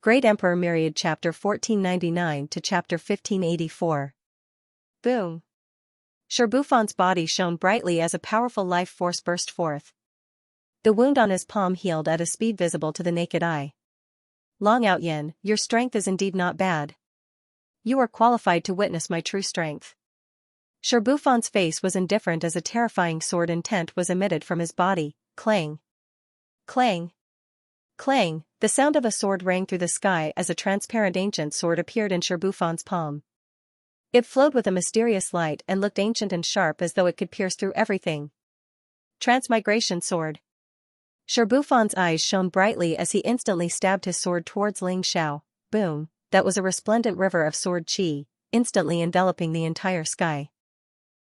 Great Emperor Myriad Chapter 1499 to Chapter 1584. Boom! Sherbufon's body shone brightly as a powerful life force burst forth. The wound on his palm healed at a speed visible to the naked eye. Long Out Yin, your strength is indeed not bad. You are qualified to witness my true strength. Sherbufon's face was indifferent as a terrifying sword intent was emitted from his body. Clang! Clang! Clang! The sound of a sword rang through the sky as a transparent ancient sword appeared in Sherbufon's palm. It flowed with a mysterious light and looked ancient and sharp as though it could pierce through everything. Transmigration Sword. Sherbufon's eyes shone brightly as he instantly stabbed his sword towards Ling Xiao. Boom! That was a resplendent river of sword chi, instantly enveloping the entire sky.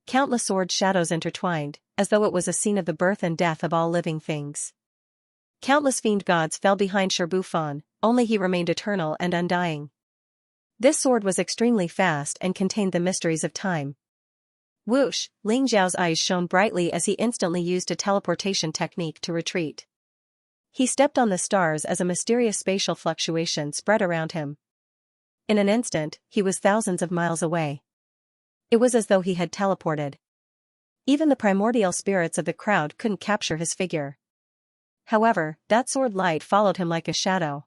Countless sword shadows intertwined, as though it was a scene of the birth and death of all living things. Countless fiend gods fell behind Sherbufon, only he remained eternal and undying. This sword was extremely fast and contained the mysteries of time. Whoosh! Ling Xiao's eyes shone brightly as he instantly used a teleportation technique to retreat. He stepped on the stars as a mysterious spatial fluctuation spread around him. In an instant, he was thousands of miles away. It was as though he had teleported. Even the primordial spirits of the crowd couldn't capture his figure. However, that sword light followed him like a shadow.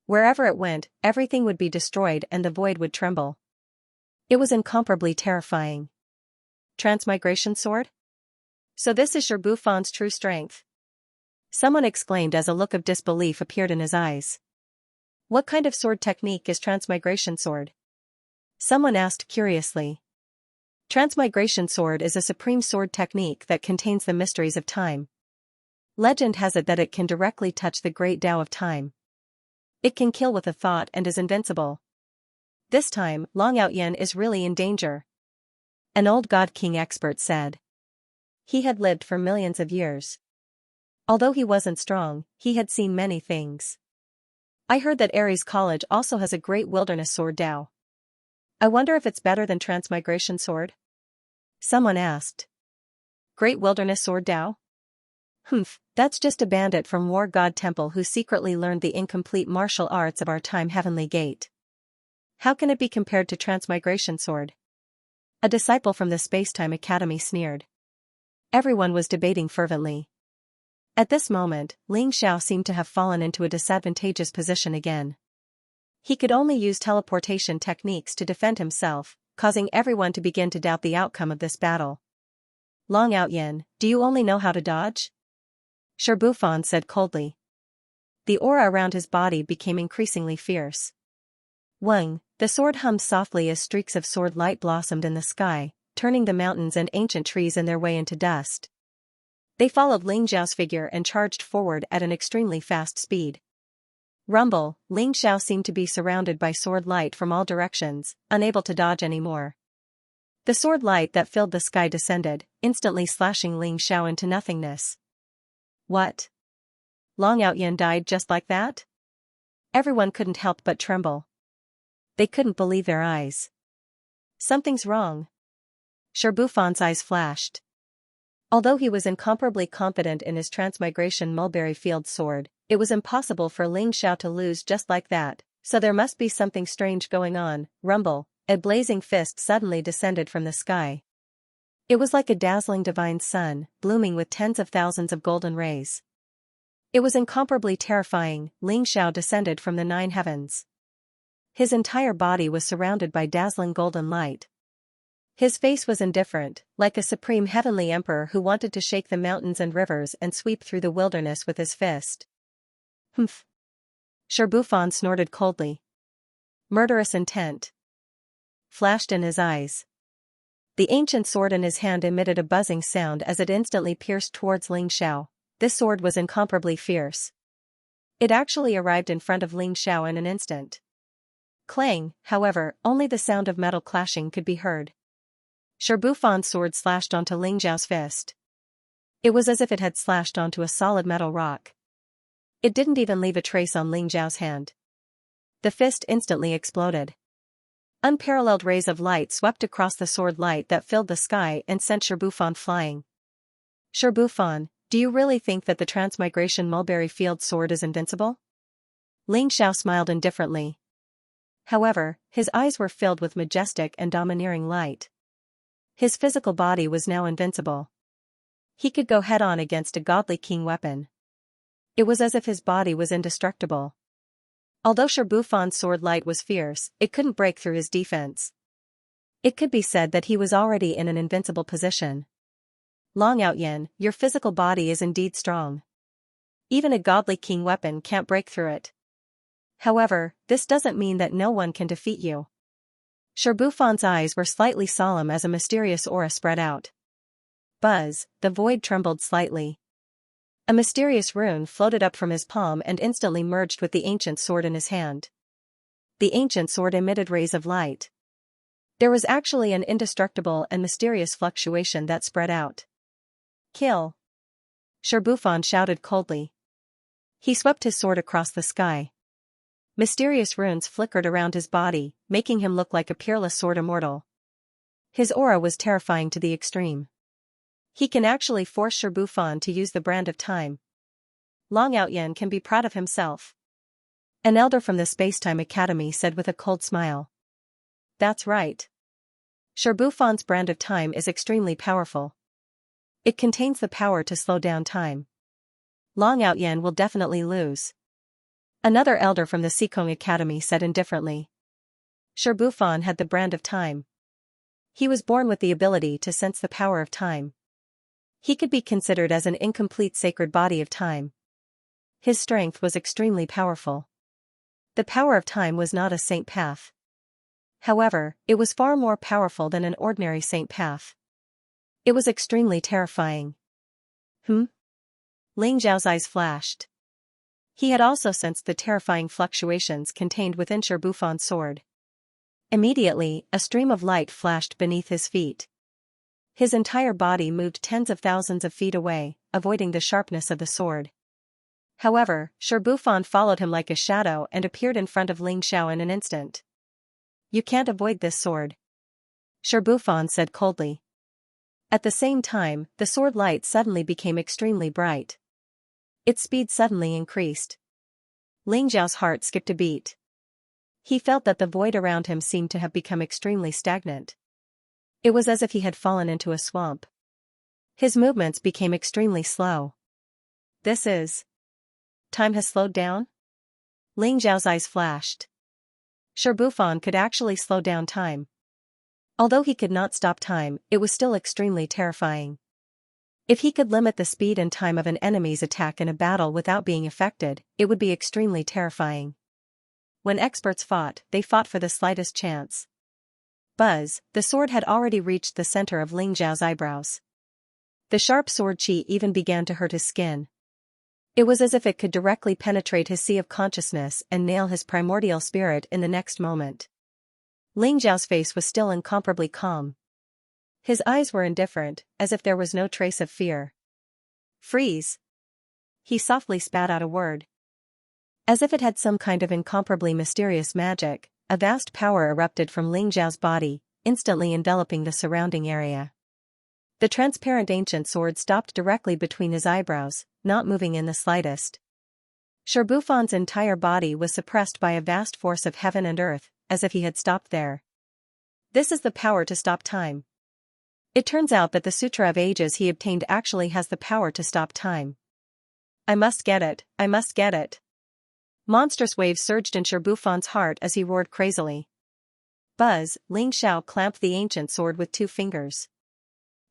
Wherever it went, everything would be destroyed and the void would tremble. It was incomparably terrifying. Transmigration Sword? So this is Sherbufon's true strength? Someone exclaimed as a look of disbelief appeared in his eyes. What kind of sword technique is Transmigration Sword? Someone asked curiously. Transmigration Sword is a supreme sword technique that contains the mysteries of time. Legend has it that it can directly touch the great Tao of time. It can kill with a thought and is invincible. This time, Long Out Yin is really in danger. An old God King expert said. He had lived for millions of years. Although he wasn't strong, he had seen many things. I heard that Ares College also has a great wilderness sword Tao. I wonder if it's better than Transmigration Sword? Someone asked. Great wilderness sword Tao? Humph, that's just a bandit from War God Temple who secretly learned the incomplete martial arts of our time Heavenly Gate. How can it be compared to Transmigration Sword? A disciple from the Spacetime Academy sneered. Everyone was debating fervently. At this moment, Ling Xiao seemed to have fallen into a disadvantageous position again. He could only use teleportation techniques to defend himself, causing everyone to begin to doubt the outcome of this battle. Long Out Yin, do you only know how to dodge? Sherbufon said coldly. The aura around his body became increasingly fierce. Weng, the sword hummed softly as streaks of sword light blossomed in the sky, turning the mountains and ancient trees in their way into dust. They followed Ling Xiao's figure and charged forward at an extremely fast speed. Rumble, Ling Xiao seemed to be surrounded by sword light from all directions, unable to dodge anymore. The sword light that filled the sky descended, instantly slashing Ling Xiao into nothingness. What? Long Out Yin died just like that? Everyone couldn't help but tremble. They couldn't believe their eyes. Something's wrong. Sherbufon's eyes flashed. Although he was incomparably confident in his transmigration mulberry field sword, it was impossible for Ling Xiao to lose just like that, so there must be something strange going on. Rumble, a blazing fist suddenly descended from the sky. It was like a dazzling divine sun, blooming with tens of thousands of golden rays. It was incomparably terrifying. Ling Xiao descended from the 9 heavens. His entire body was surrounded by dazzling golden light. His face was indifferent, like a supreme heavenly emperor who wanted to shake the mountains and rivers and sweep through the wilderness with his fist. Humph. Sherbufon snorted coldly. Murderous intent flashed in his eyes. The ancient sword in his hand emitted a buzzing sound as it instantly pierced towards Ling Xiao. This sword was incomparably fierce. It actually arrived in front of Ling Xiao in an instant. Clang, however, only the sound of metal clashing could be heard. Sherbufon's sword slashed onto Ling Xiao's fist. It was as if it had slashed onto a solid metal rock. It didn't even leave a trace on Ling Xiao's hand. The fist instantly exploded. Unparalleled rays of light swept across the sword light that filled the sky and sent Sherbufon flying. Sherbufon, do you really think that the Transmigration Mulberry Field sword is invincible? Ling Xiao smiled indifferently. However, his eyes were filled with majestic and domineering light. His physical body was now invincible. He could go head-on against a godly king weapon. It was as if his body was indestructible. Although Sherbufan's sword light was fierce, it couldn't break through his defense. It could be said that he was already in an invincible position. Long Outyen, your physical body is indeed strong. Even a godly king weapon can't break through it. However, this doesn't mean that no one can defeat you. Sherbufan's eyes were slightly solemn as a mysterious aura spread out. Buzz, the void trembled slightly. A mysterious rune floated up from his palm and instantly merged with the ancient sword in his hand. The ancient sword emitted rays of light. There was actually an indestructible and mysterious fluctuation that spread out. Kill! Sherbufan shouted coldly. He swept his sword across the sky. Mysterious runes flickered around his body, making him look like a peerless sword immortal. His aura was terrifying to the extreme. He can actually force Sherbufan to use the brand of time. Long Outyen can be proud of himself. An elder from the Spacetime Academy said with a cold smile. That's right. Sherbufan's brand of time is extremely powerful. It contains the power to slow down time. Long Outyen will definitely lose. Another elder from the Seikong Academy said indifferently. Sherbufan had the brand of time. He was born with the ability to sense the power of time. He could be considered as an incomplete sacred body of time. His strength was extremely powerful. The power of time was not a saint path. However, it was far more powerful than an ordinary saint path. It was extremely terrifying. Ling Zhao's eyes flashed. He had also sensed the terrifying fluctuations contained within Sherbufan's sword. Immediately, a stream of light flashed beneath his feet. His entire body moved tens of thousands of feet away, avoiding the sharpness of the sword. However, Sherbufan followed him like a shadow and appeared in front of Ling Xiao in an instant. You can't avoid this sword. Sherbufan said coldly. At the same time, the sword light suddenly became extremely bright. Its speed suddenly increased. Ling Zhao's heart skipped a beat. He felt that the void around him seemed to have become extremely stagnant. It was as if he had fallen into a swamp. His movements became extremely slow. This is... Time has slowed down? Ling Zhao's eyes flashed. Sherbufan could actually slow down time. Although he could not stop time, it was still extremely terrifying. If he could limit the speed and time of an enemy's attack in a battle without being affected, it would be extremely terrifying. When experts fought, they fought for the slightest chance. Buzz, the sword had already reached the center of Ling Zhao's eyebrows. The sharp sword chi even began to hurt his skin. It was as if it could directly penetrate his sea of consciousness and nail his primordial spirit in the next moment. Ling Zhao's face was still incomparably calm. His eyes were indifferent, as if there was no trace of fear. Freeze! He softly spat out a word. As if it had some kind of incomparably mysterious magic, a vast power erupted from Ling Zhao's body, instantly enveloping the surrounding area. The transparent ancient sword stopped directly between his eyebrows, not moving in the slightest. Sherbufan's entire body was suppressed by a vast force of heaven and earth, as if he had stopped there. This is the power to stop time. It turns out that the Sutra of Ages he obtained actually has the power to stop time. I must get it, I must get it. Monstrous waves surged in Sherbufan's heart as he roared crazily. Buzz, Ling Xiao clamped the ancient sword with 2 fingers.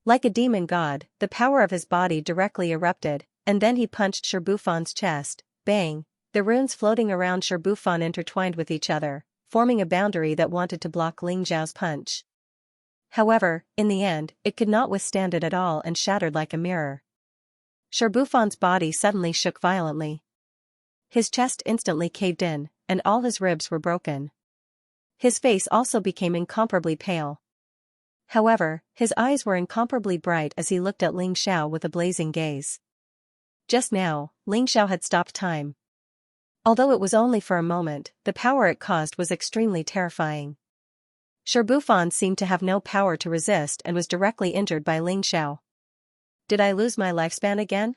Like a demon god, the power of his body directly erupted, and then he punched Sherbufan's chest. Bang! The runes floating around Sherbufan intertwined with each other, forming a boundary that wanted to block Ling Zhao's punch. However, in the end, it could not withstand it at all and shattered like a mirror. Sherbufan's body suddenly shook violently. His chest instantly caved in, and all his ribs were broken. His face also became incomparably pale. However, his eyes were incomparably bright as he looked at Ling Xiao with a blazing gaze. Just now, Ling Xiao had stopped time. Although it was only for a moment, the power it caused was extremely terrifying. Sherbufan seemed to have no power to resist and was directly injured by Ling Xiao. Did I lose my lifespan again?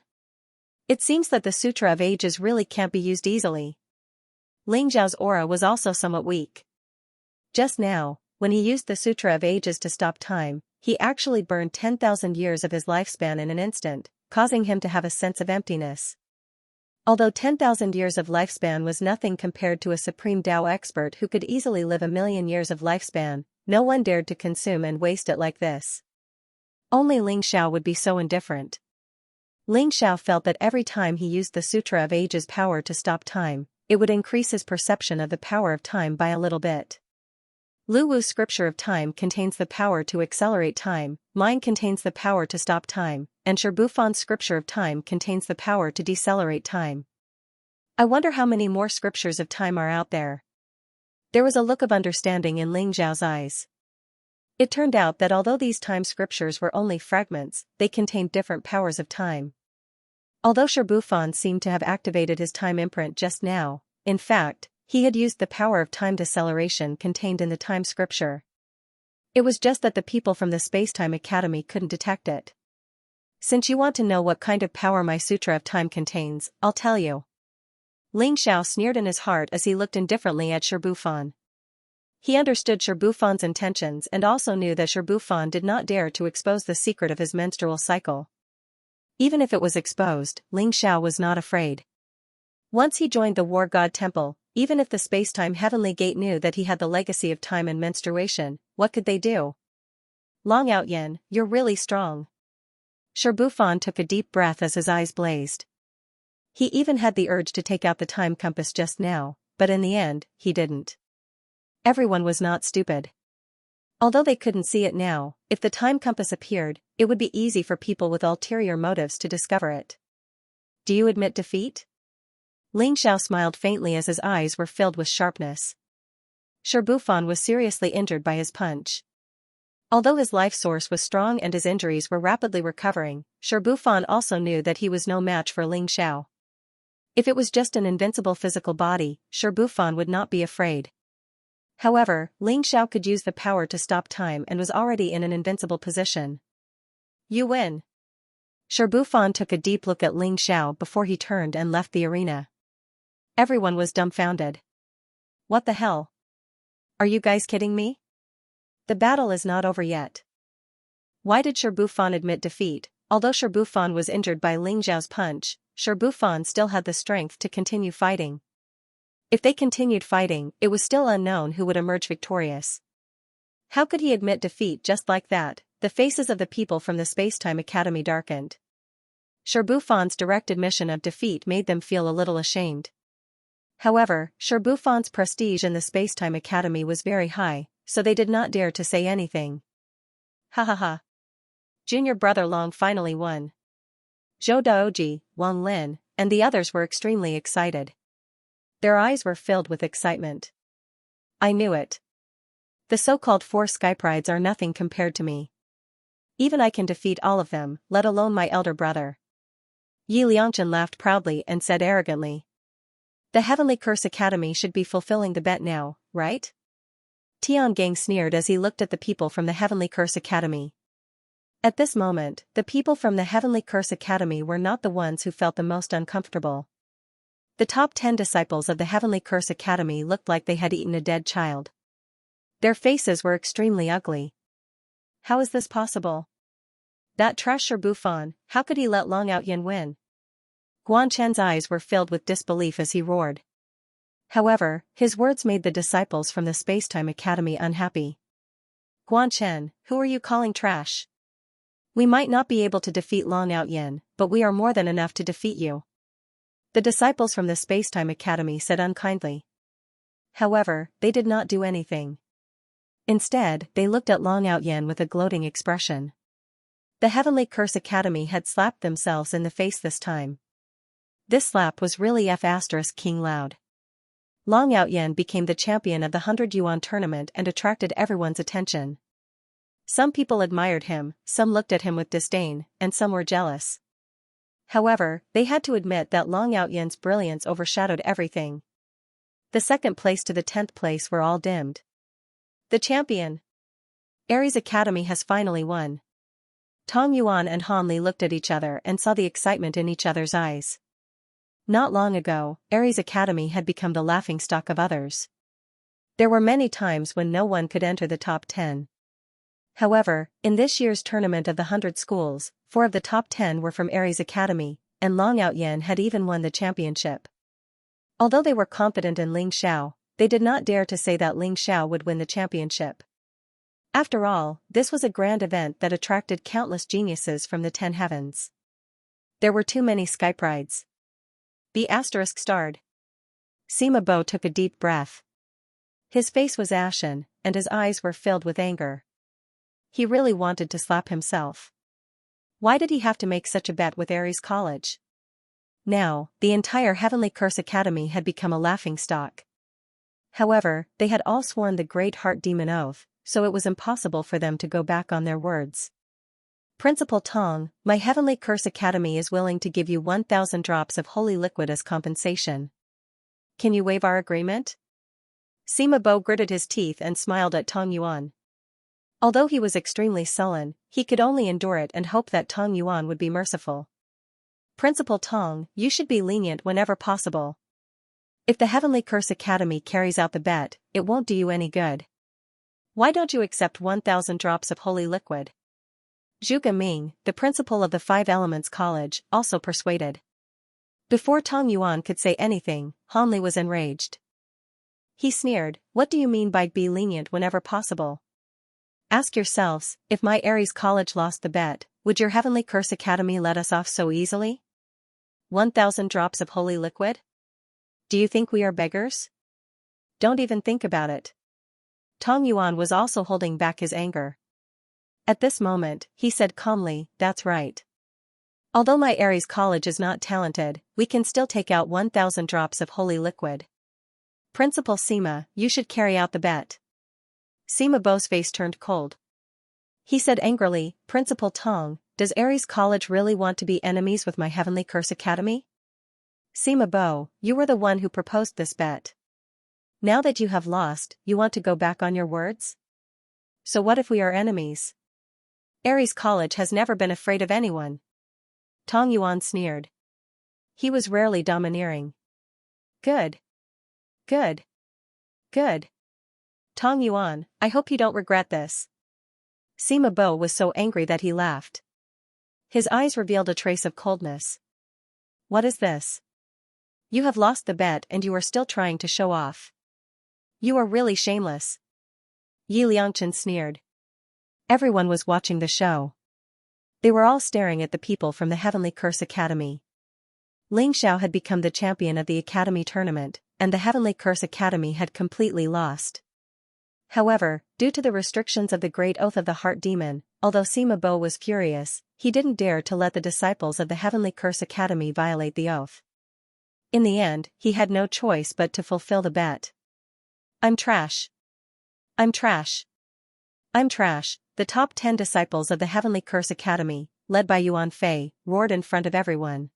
It seems that the Sutra of Ages really can't be used easily. Ling Zhao's aura was also somewhat weak. Just now, when he used the Sutra of Ages to stop time, he actually burned 10,000 years of his lifespan in an instant, causing him to have a sense of emptiness. Although 10,000 years of lifespan was nothing compared to a supreme Tao expert who could easily live 1,000,000 years of lifespan, no one dared to consume and waste it like this. Only Ling Xiao would be so indifferent. Ling Xiao felt that every time he used the Sutra of Ages power to stop time, it would increase his perception of the power of time by a little bit. Lu Wu's scripture of time contains the power to accelerate time, mine contains the power to stop time, and Sherbufan's scripture of time contains the power to decelerate time. I wonder how many more scriptures of time are out there. There was a look of understanding in Ling Zhao's eyes. It turned out that although these time scriptures were only fragments, they contained different powers of time. Although Sherbufan seemed to have activated his time imprint just now, in fact, he had used the power of time deceleration contained in the time scripture. It was just that the people from the Spacetime Academy couldn't detect it. Since you want to know what kind of power my Sutra of Time contains, I'll tell you. Ling Xiao sneered in his heart as he looked indifferently at Sherbufan. He understood Sherbufan's intentions and also knew that Sherbufan did not dare to expose the secret of his menstrual cycle. Even if it was exposed, Ling Xiao was not afraid. Once he joined the War God Temple, even if the Spacetime Heavenly Gate knew that he had the legacy of time and menstruation, what could they do? Long Out Yin, you're really strong. Sherbufan took a deep breath as his eyes blazed. He even had the urge to take out the time compass just now, but in the end, he didn't. Everyone was not stupid. Although they couldn't see it now, if the time compass appeared, it would be easy for people with ulterior motives to discover it. Do you admit defeat? Ling Xiao smiled faintly as his eyes were filled with sharpness. Sherbufan was seriously injured by his punch. Although his life source was strong and his injuries were rapidly recovering, Sherbufan also knew that he was no match for Ling Xiao. If it was just an invincible physical body, Sherbufan would not be afraid. However, Ling Xiao could use the power to stop time and was already in an invincible position. You win. Sherbufan took a deep look at Ling Xiao before he turned and left the arena. Everyone was dumbfounded. What the hell? Are you guys kidding me? The battle is not over yet. Why did Sherbufan admit defeat? Although Sherbufan was injured by Ling Xiao's punch, Sherbufan still had the strength to continue fighting. If they continued fighting, it was still unknown who would emerge victorious. How could he admit defeat just like that? The faces of the people from the Spacetime Academy darkened. Sherbufan's direct admission of defeat made them feel a little ashamed. However, Sherbufan's prestige in the Spacetime Academy was very high, so they did not dare to say anything. Ha ha ha. Junior brother Long finally won. Zhou Daoji, Wang Lin, and the others were extremely excited. Their eyes were filled with excitement. I knew it. The so-called 4 Skyprides are nothing compared to me. Even I can defeat all of them, let alone my elder brother. Yi Liangchen laughed proudly and said arrogantly. The Heavenly Curse Academy should be fulfilling the bet now, right? Tian Gang sneered as he looked at the people from the Heavenly Curse Academy. At this moment, the people from the Heavenly Curse Academy were not the ones who felt the most uncomfortable. The top 10 disciples of the Heavenly Curse Academy looked like they had eaten a dead child. Their faces were extremely ugly. How is this possible? That trash Sherbufan, how could he let Long Out Yin win? Guan Chen's eyes were filled with disbelief as he roared. However, his words made the disciples from the Spacetime Academy unhappy. Guan Chen, who are you calling trash? We might not be able to defeat Long Out Yin, but we are more than enough to defeat you. The disciples from the Spacetime Academy said unkindly. However, they did not do anything. Instead, they looked at Long Out Yin with a gloating expression. The Heavenly Curse Academy had slapped themselves in the face this time. This slap was really King loud. Long Out Yin became the champion of the 100 Yuan tournament and attracted everyone's attention. Some people admired him, some looked at him with disdain, and some were jealous. However, they had to admit that Long Out Yin's brilliance overshadowed everything. The 2nd place to the 10th place were all dimmed. The champion! Ares Academy has finally won. Tong Yuan and Han Li looked at each other and saw the excitement in each other's eyes. Not long ago, Ares Academy had become the laughingstock of others. There were many times when no one could enter the top 10. However, in this year's tournament of the 100 schools, 4 of the top 10 were from Ares Academy, and Long Outyen had even won the championship. Although they were confident in Ling Xiao, they did not dare to say that Ling Xiao would win the championship. After all, this was a grand event that attracted countless geniuses from the 10 heavens. There were too many Skype rides. B** starred. Sima Bo took a deep breath. His face was ashen, and his eyes were filled with anger. He really wanted to slap himself. Why did he have to make such a bet with Ares College? Now, the entire Heavenly Curse Academy had become a laughingstock. However, they had all sworn the Great Heart Demon Oath, so it was impossible for them to go back on their words. Principal Tong, my Heavenly Curse Academy is willing to give you 1,000 drops of holy liquid as compensation. Can you waive our agreement? Sima Bo gritted his teeth and smiled at Tong Yuan. Although he was extremely sullen, he could only endure it and hope that Tong Yuan would be merciful. Principal Tong, you should be lenient whenever possible. If the Heavenly Curse Academy carries out the bet, it won't do you any good. Why don't you accept 1,000 drops of holy liquid? Zhu Gaming, the principal of the 5 Elements College, also persuaded. Before Tong Yuan could say anything, Han Li was enraged. He sneered, what do you mean by be lenient whenever possible? Ask yourselves, if my Ares College lost the bet, would your Heavenly Curse Academy let us off so easily? 1,000 drops of holy liquid? Do you think we are beggars? Don't even think about it. Tong Yuan was also holding back his anger. At this moment, he said calmly, that's right. Although my Ares College is not talented, we can still take out 1,000 drops of holy liquid. Principal Sima, you should carry out the bet. Sima Bo's face turned cold. He said angrily, Principal Tong, does Ares College really want to be enemies with my Heavenly Curse Academy? Sima Bo, you were the one who proposed this bet. Now that you have lost, you want to go back on your words? So what if we are enemies? Ares College has never been afraid of anyone. Tong Yuan sneered. He was rarely domineering. Good. Good. Good. Tong Yuan, I hope you don't regret this. Sima Bo was so angry that he laughed. His eyes revealed a trace of coldness. What is this? You have lost the bet and you are still trying to show off. You are really shameless. Yi Liangchen sneered. Everyone was watching the show. They were all staring at the people from the Heavenly Curse Academy. Ling Xiao had become the champion of the Academy tournament, and the Heavenly Curse Academy had completely lost. However, due to the restrictions of the Great Oath of the Heart Demon, although Sima Bo was furious, he didn't dare to let the disciples of the Heavenly Curse Academy violate the oath. In the end, he had no choice but to fulfill the bet. I'm trash. I'm trash. I'm trash. The top 10 disciples of the Heavenly Curse Academy, led by Yuan Fei, roared in front of everyone.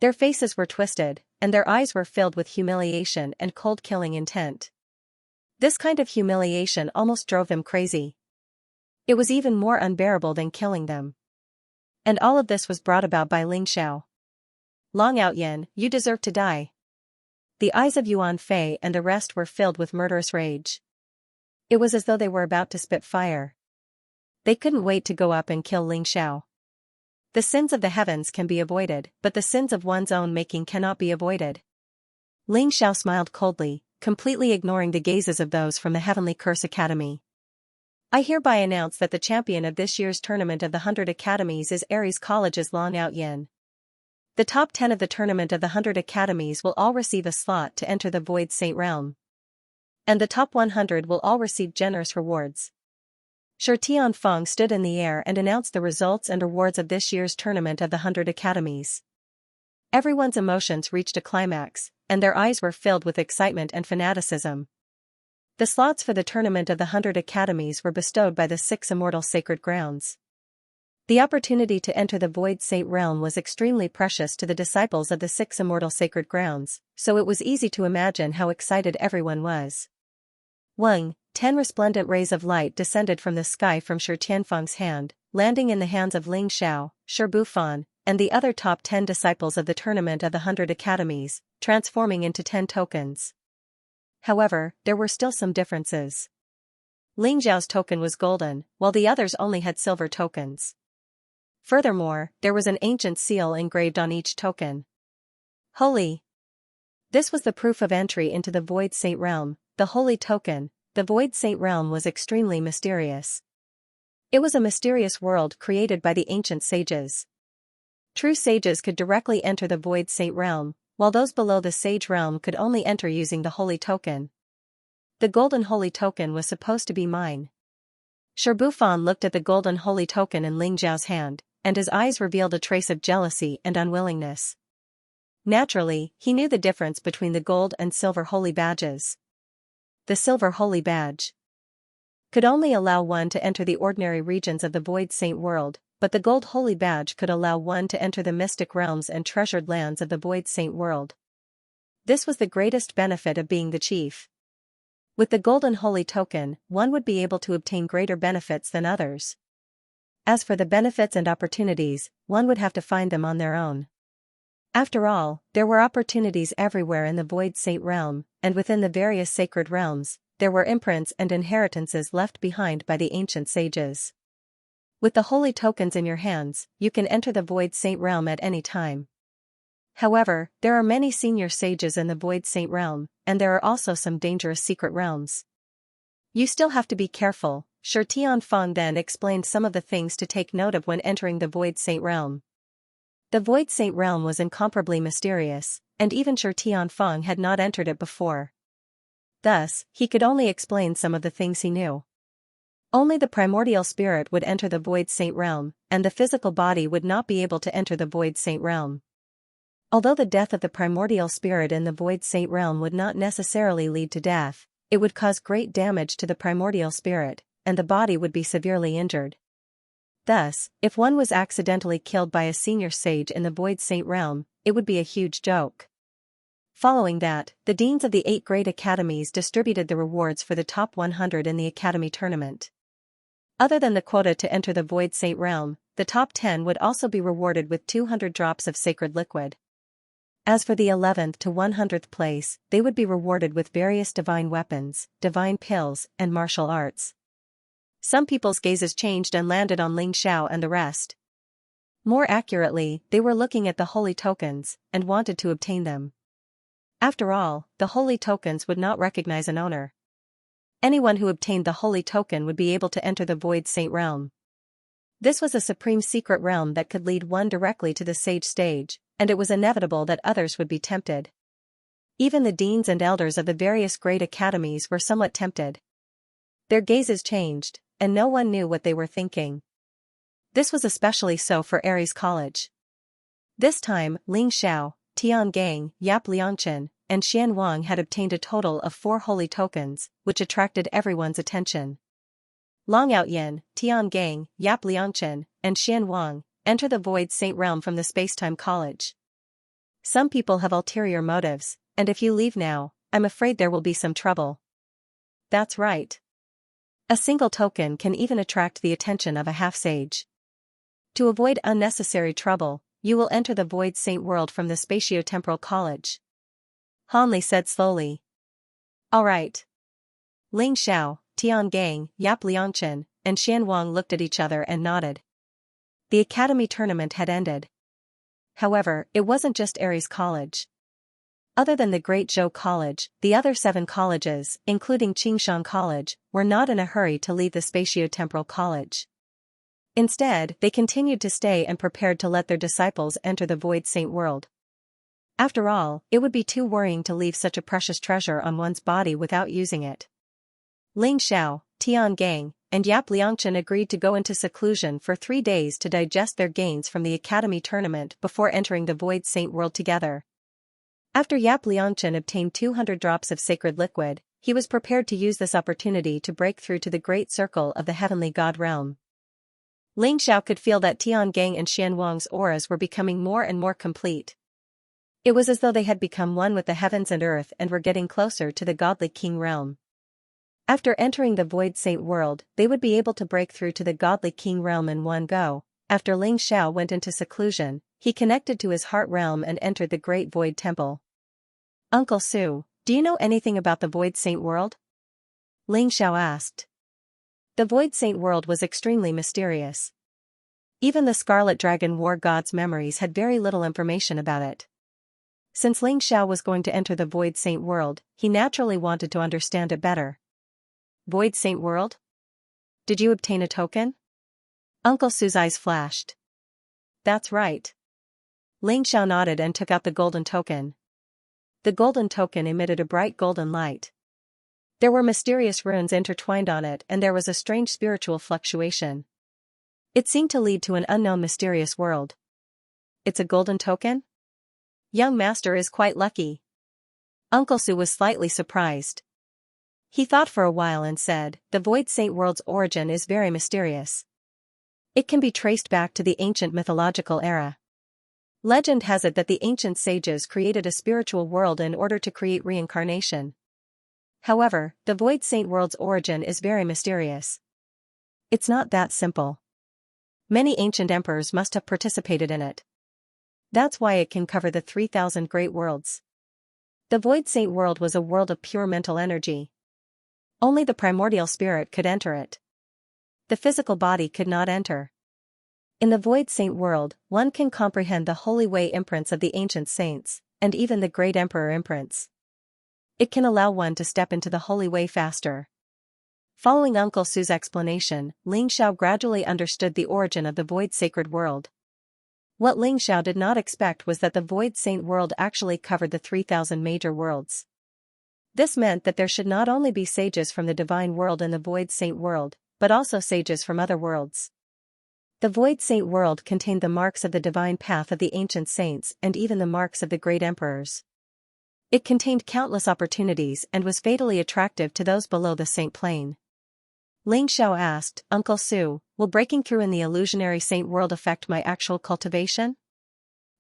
Their faces were twisted, and their eyes were filled with humiliation and cold-killing intent. This kind of humiliation almost drove them crazy. It was even more unbearable than killing them. And all of this was brought about by Ling Xiao. Long Outyen, you deserve to die. The eyes of Yuan Fei and the rest were filled with murderous rage. It was as though they were about to spit fire. They couldn't wait to go up and kill Ling Xiao. The sins of the heavens can be avoided, but the sins of one's own making cannot be avoided. Ling Xiao smiled coldly, completely ignoring the gazes of those from the Heavenly Curse Academy. I hereby announce that the champion of this year's tournament of the 100 Academies is Ares College's Long Outyen. The top 10 of the tournament of the 100 Academies will all receive a slot to enter the Void Saint Realm. And the top 100 will all receive generous rewards. Shi Tianfeng stood in the air and announced the results and rewards of this year's tournament of the 100 Academies. Everyone's emotions reached a climax, and their eyes were filled with excitement and fanaticism. The slots for the tournament of the 100 Academies were bestowed by the 6 immortal sacred grounds. The opportunity to enter the Void Saint Realm was extremely precious to the disciples of the 6 immortal sacred grounds, so it was easy to imagine how excited everyone was. 10 resplendent rays of light descended from the sky from Shi Tianfeng's hand, landing in the hands of Ling Xiao, Shi Bufan, and the other top 10 disciples of the Tournament of the 100 Academies, transforming into 10 tokens. However, there were still some differences. Ling Xiao's token was golden, while the others only had silver tokens. Furthermore, there was an ancient seal engraved on each token. Holy. This was the proof of entry into the Void Saint Realm, the holy token. The Void Saint Realm was extremely mysterious. It was a mysterious world created by the ancient sages. True sages could directly enter the Void Saint Realm, while those below the Sage Realm could only enter using the holy token. The golden holy token was supposed to be mine. Sherbufan looked at the golden holy token in Ling Xiao's hand, and his eyes revealed a trace of jealousy and unwillingness. Naturally, he knew the difference between the gold and silver holy badges. The silver holy badge could only allow one to enter the ordinary regions of the Void Saint World, but the gold holy badge could allow one to enter the mystic realms and treasured lands of the Void Saint World. This was the greatest benefit of being the chief. With the golden holy token, one would be able to obtain greater benefits than others. As for the benefits and opportunities, one would have to find them on their own. After all, there were opportunities everywhere in the Void Saint Realm, and within the various sacred realms, there were imprints and inheritances left behind by the ancient sages. With the holy tokens in your hands, you can enter the Void Saint Realm at any time. However, there are many senior sages in the Void Saint Realm, and there are also some dangerous secret realms. You still have to be careful. Shi Tianfeng then explained some of the things to take note of when entering the Void Saint Realm. The Void Saint Realm was incomparably mysterious, and even Shi Tianfeng had not entered it before. Thus, he could only explain some of the things he knew. Only the primordial spirit would enter the Void Saint Realm, and the physical body would not be able to enter the Void Saint Realm. Although the death of the primordial spirit in the Void Saint Realm would not necessarily lead to death, it would cause great damage to the primordial spirit, and the body would be severely injured. Thus, if one was accidentally killed by a senior sage in the Void Saint Realm, it would be a huge joke. Following that, the deans of the 8 great academies distributed the rewards for the top 100 in the academy tournament. Other than the quota to enter the Void Saint Realm, the top 10 would also be rewarded with 200 drops of sacred liquid. As for the 11th to 100th place, they would be rewarded with various divine weapons, divine pills, and martial arts. Some people's gazes changed and landed on Ling Xiao and the rest. More accurately, they were looking at the holy tokens, and wanted to obtain them. After all, the holy tokens would not recognize an owner. Anyone who obtained the holy token would be able to enter the Void Saint Realm. This was a supreme secret realm that could lead one directly to the sage stage, and it was inevitable that others would be tempted. Even the deans and elders of the various great academies were somewhat tempted. Their gazes changed, and no one knew what they were thinking. This was especially so for Aries College. This time, Ling Xiao, Tian Gang, Yap Liangchen, and Xian Wang had obtained a total of 4 holy tokens, which attracted everyone's attention. Long Outyin, Tian Gang, Yap Liangchen, and Xian Wang enter the Void Saint Realm from the Spacetime College. Some people have ulterior motives, and if you leave now, I'm afraid there will be some trouble. That's right. A single token can even attract the attention of a half-sage. To avoid unnecessary trouble, you will enter the Void Saint World from the Spatiotemporal College. Hanli said slowly. All right. Ling Xiao, Tian Gang, Yap Liangchen, and Xian Wang looked at each other and nodded. The academy tournament had ended. However, it wasn't just Aries College. Other than the Great Zhou College, the other 7 colleges, including Qingshan College, were not in a hurry to leave the Spatiotemporal College. Instead, they continued to stay and prepared to let their disciples enter the Void Saint World. After all, it would be too worrying to leave such a precious treasure on one's body without using it. Ling Xiao, Tian Gang, and Yap Liangchen agreed to go into seclusion for 3 days to digest their gains from the academy tournament before entering the Void Saint World together. After Yap Liangchen obtained 200 drops of sacred liquid, he was prepared to use this opportunity to break through to the great circle of the heavenly god realm. Ling Xiao could feel that Tian Gang and Xian Wang's auras were becoming more and more complete. It was as though they had become one with the heavens and earth and were getting closer to the godly king realm. After entering the Void Saint World, they would be able to break through to the godly king realm in one go. After Ling Xiao went into seclusion, He connected to his heart realm and entered the Great Void Temple. Uncle Su, do you know anything about the Void Saint World? Ling Xiao asked. The Void Saint World was extremely mysterious. Even the Scarlet Dragon War God's memories had very little information about it. Since Ling Xiao was going to enter the Void Saint World, he naturally wanted to understand it better. Void Saint World? Did you obtain a token? Uncle Su's eyes flashed. That's right. Ling Xiao nodded and took out the golden token. The golden token emitted a bright golden light. There were mysterious runes intertwined on it, and there was a strange spiritual fluctuation. It seemed to lead to an unknown mysterious world. It's a golden token? Young master is quite lucky. Uncle Su was slightly surprised. He thought for a while and said, the Void Saint World's origin is very mysterious. It can be traced back to the ancient mythological era. Legend has it that the ancient sages created a spiritual world in order to create reincarnation. However, the Void Saint World's origin is very mysterious. It's not that simple. Many ancient emperors must have participated in it. That's why it can cover the 3,000 great worlds. The Void Saint World was a world of pure mental energy. Only the primordial spirit could enter it. The physical body could not enter. In the Void Saint World, one can comprehend the holy way imprints of the ancient saints, and even the great emperor imprints. It can allow one to step into the holy way faster. Following Uncle Su's explanation, Ling Xiao gradually understood the origin of the Void Sacred World. What Ling Xiao did not expect was that the Void Saint World actually covered the 3,000 major worlds. This meant that there should not only be sages from the divine world in the Void Saint World, but also sages from other worlds. The Void Saint World contained the marks of the divine path of the ancient saints and even the marks of the great emperors. It contained countless opportunities and was fatally attractive to those below the saint plane. Ling Xiao asked, Uncle Su, will breaking through in the illusionary saint world affect my actual cultivation?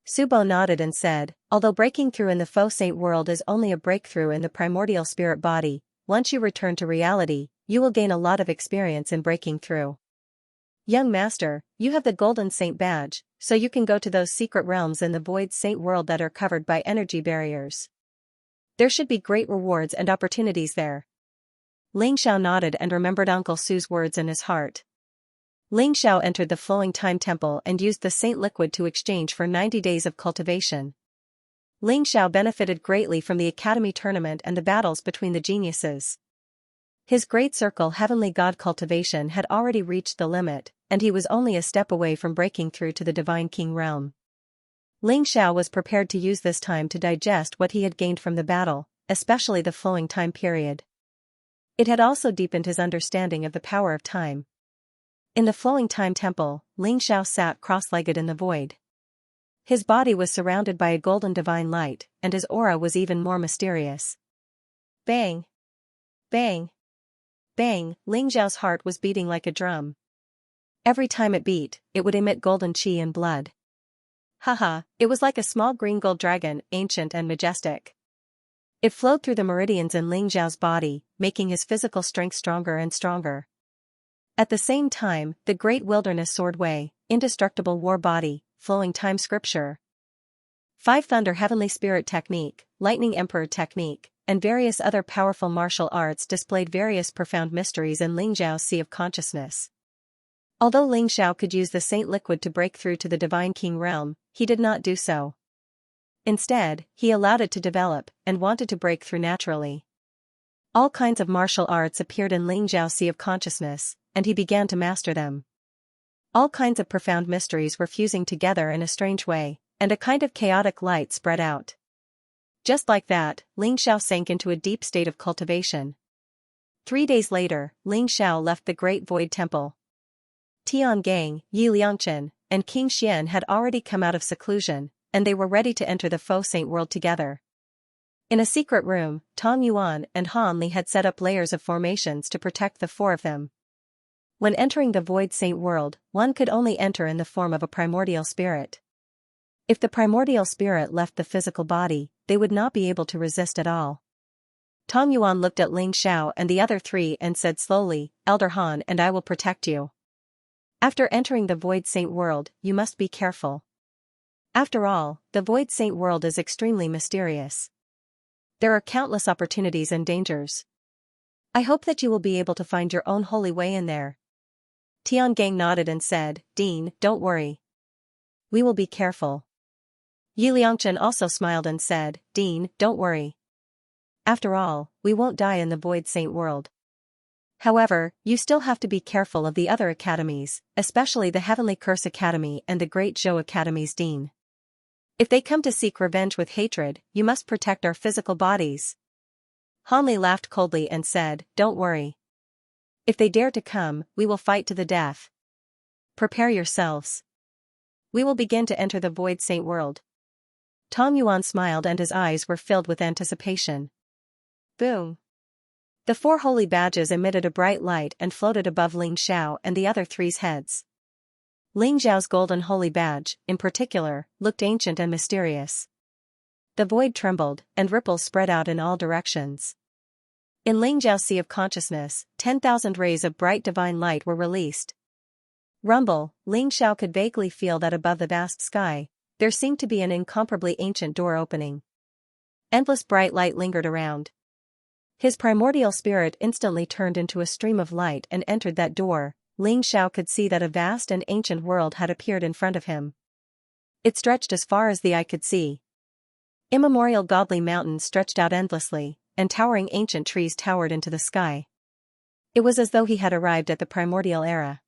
Subo nodded and said, although breaking through in the faux saint world is only a breakthrough in the primordial spirit body, once you return to reality, you will gain a lot of experience in breaking through. Young master, you have the Golden Saint badge, so you can go to those secret realms in the Void Saint World that are covered by energy barriers. There should be great rewards and opportunities there. Ling Xiao nodded and remembered Uncle Su's words in his heart. Ling Xiao entered the Flowing Time Temple and used the Saint Liquid to exchange for 90 days of cultivation. Ling Xiao benefited greatly from the Academy tournament and the battles between the geniuses. His great circle Heavenly God cultivation had already reached the limit, and he was only a step away from breaking through to the Divine King realm. Ling Xiao was prepared to use this time to digest what he had gained from the battle, especially the flowing time period. It had also deepened his understanding of the power of time. In the Flowing Time Temple, Ling Xiao sat cross-legged in the void. His body was surrounded by a golden divine light, and his aura was even more mysterious. Bang! Bang! Bang! Ling Xiao's heart was beating like a drum. Every time it beat, it would emit golden qi and blood. Haha, it was like a small green gold dragon, ancient and majestic. It flowed through the meridians in Ling Xiao's body, making his physical strength stronger and stronger. At the same time, the great wilderness sword way, indestructible war body, flowing time scripture, 5 thunder heavenly spirit technique, lightning emperor technique, and various other powerful martial arts displayed various profound mysteries in Ling Xiao's sea of consciousness. Although Ling Xiao could use the Saint Liquid to break through to the Divine King realm, he did not do so. Instead, he allowed it to develop, and wanted to break through naturally. All kinds of martial arts appeared in Ling Xiao's sea of consciousness, and he began to master them. All kinds of profound mysteries were fusing together in a strange way, and a kind of chaotic light spread out. Just like that, Ling Xiao sank into a deep state of cultivation. 3 days later, Ling Xiao left the Great Void Temple. Tian Gang, Yi Liangchen, and King Xian had already come out of seclusion, and they were ready to enter the Faux Saint world together. In a secret room, Tong Yuan and Han Li had set up layers of formations to protect the 4 of them. When entering the Void Saint world, one could only enter in the form of a primordial spirit. If the primordial spirit left the physical body, they would not be able to resist at all. Tong Yuan looked at Ling Xiao and the other 3 and said slowly, Elder Han and I will protect you. After entering the Void Saint world, you must be careful. After all, the Void Saint world is extremely mysterious. There are countless opportunities and dangers. I hope that you will be able to find your own holy way in there. Tiangang nodded and said, Dean, don't worry. We will be careful. Yi Liangchen also smiled and said, Dean, don't worry. After all, we won't die in the Void Saint world. However, you still have to be careful of the other academies, especially the Heavenly Curse Academy and the Great Zhou Academy's Dean. If they come to seek revenge with hatred, you must protect our physical bodies. Hanli laughed coldly and said, Don't worry. If they dare to come, we will fight to the death. Prepare yourselves. We will begin to enter the Void Saint world. Tong Yuan smiled and his eyes were filled with anticipation. Boom. The 4 holy badges emitted a bright light and floated above Ling Xiao and the other 3's heads. Ling Xiao's golden holy badge, in particular, looked ancient and mysterious. The void trembled, and ripples spread out in all directions. In Ling Xiao's sea of consciousness, 10,000 rays of bright divine light were released. Rumble, Ling Xiao could vaguely feel that above the vast sky, there seemed to be an incomparably ancient door opening. Endless bright light lingered around. His primordial spirit instantly turned into a stream of light and entered that door. Ling Xiao could see that a vast and ancient world had appeared in front of him. It stretched as far as the eye could see. Immemorial godly mountains stretched out endlessly, and towering ancient trees towered into the sky. It was as though he had arrived at the primordial era.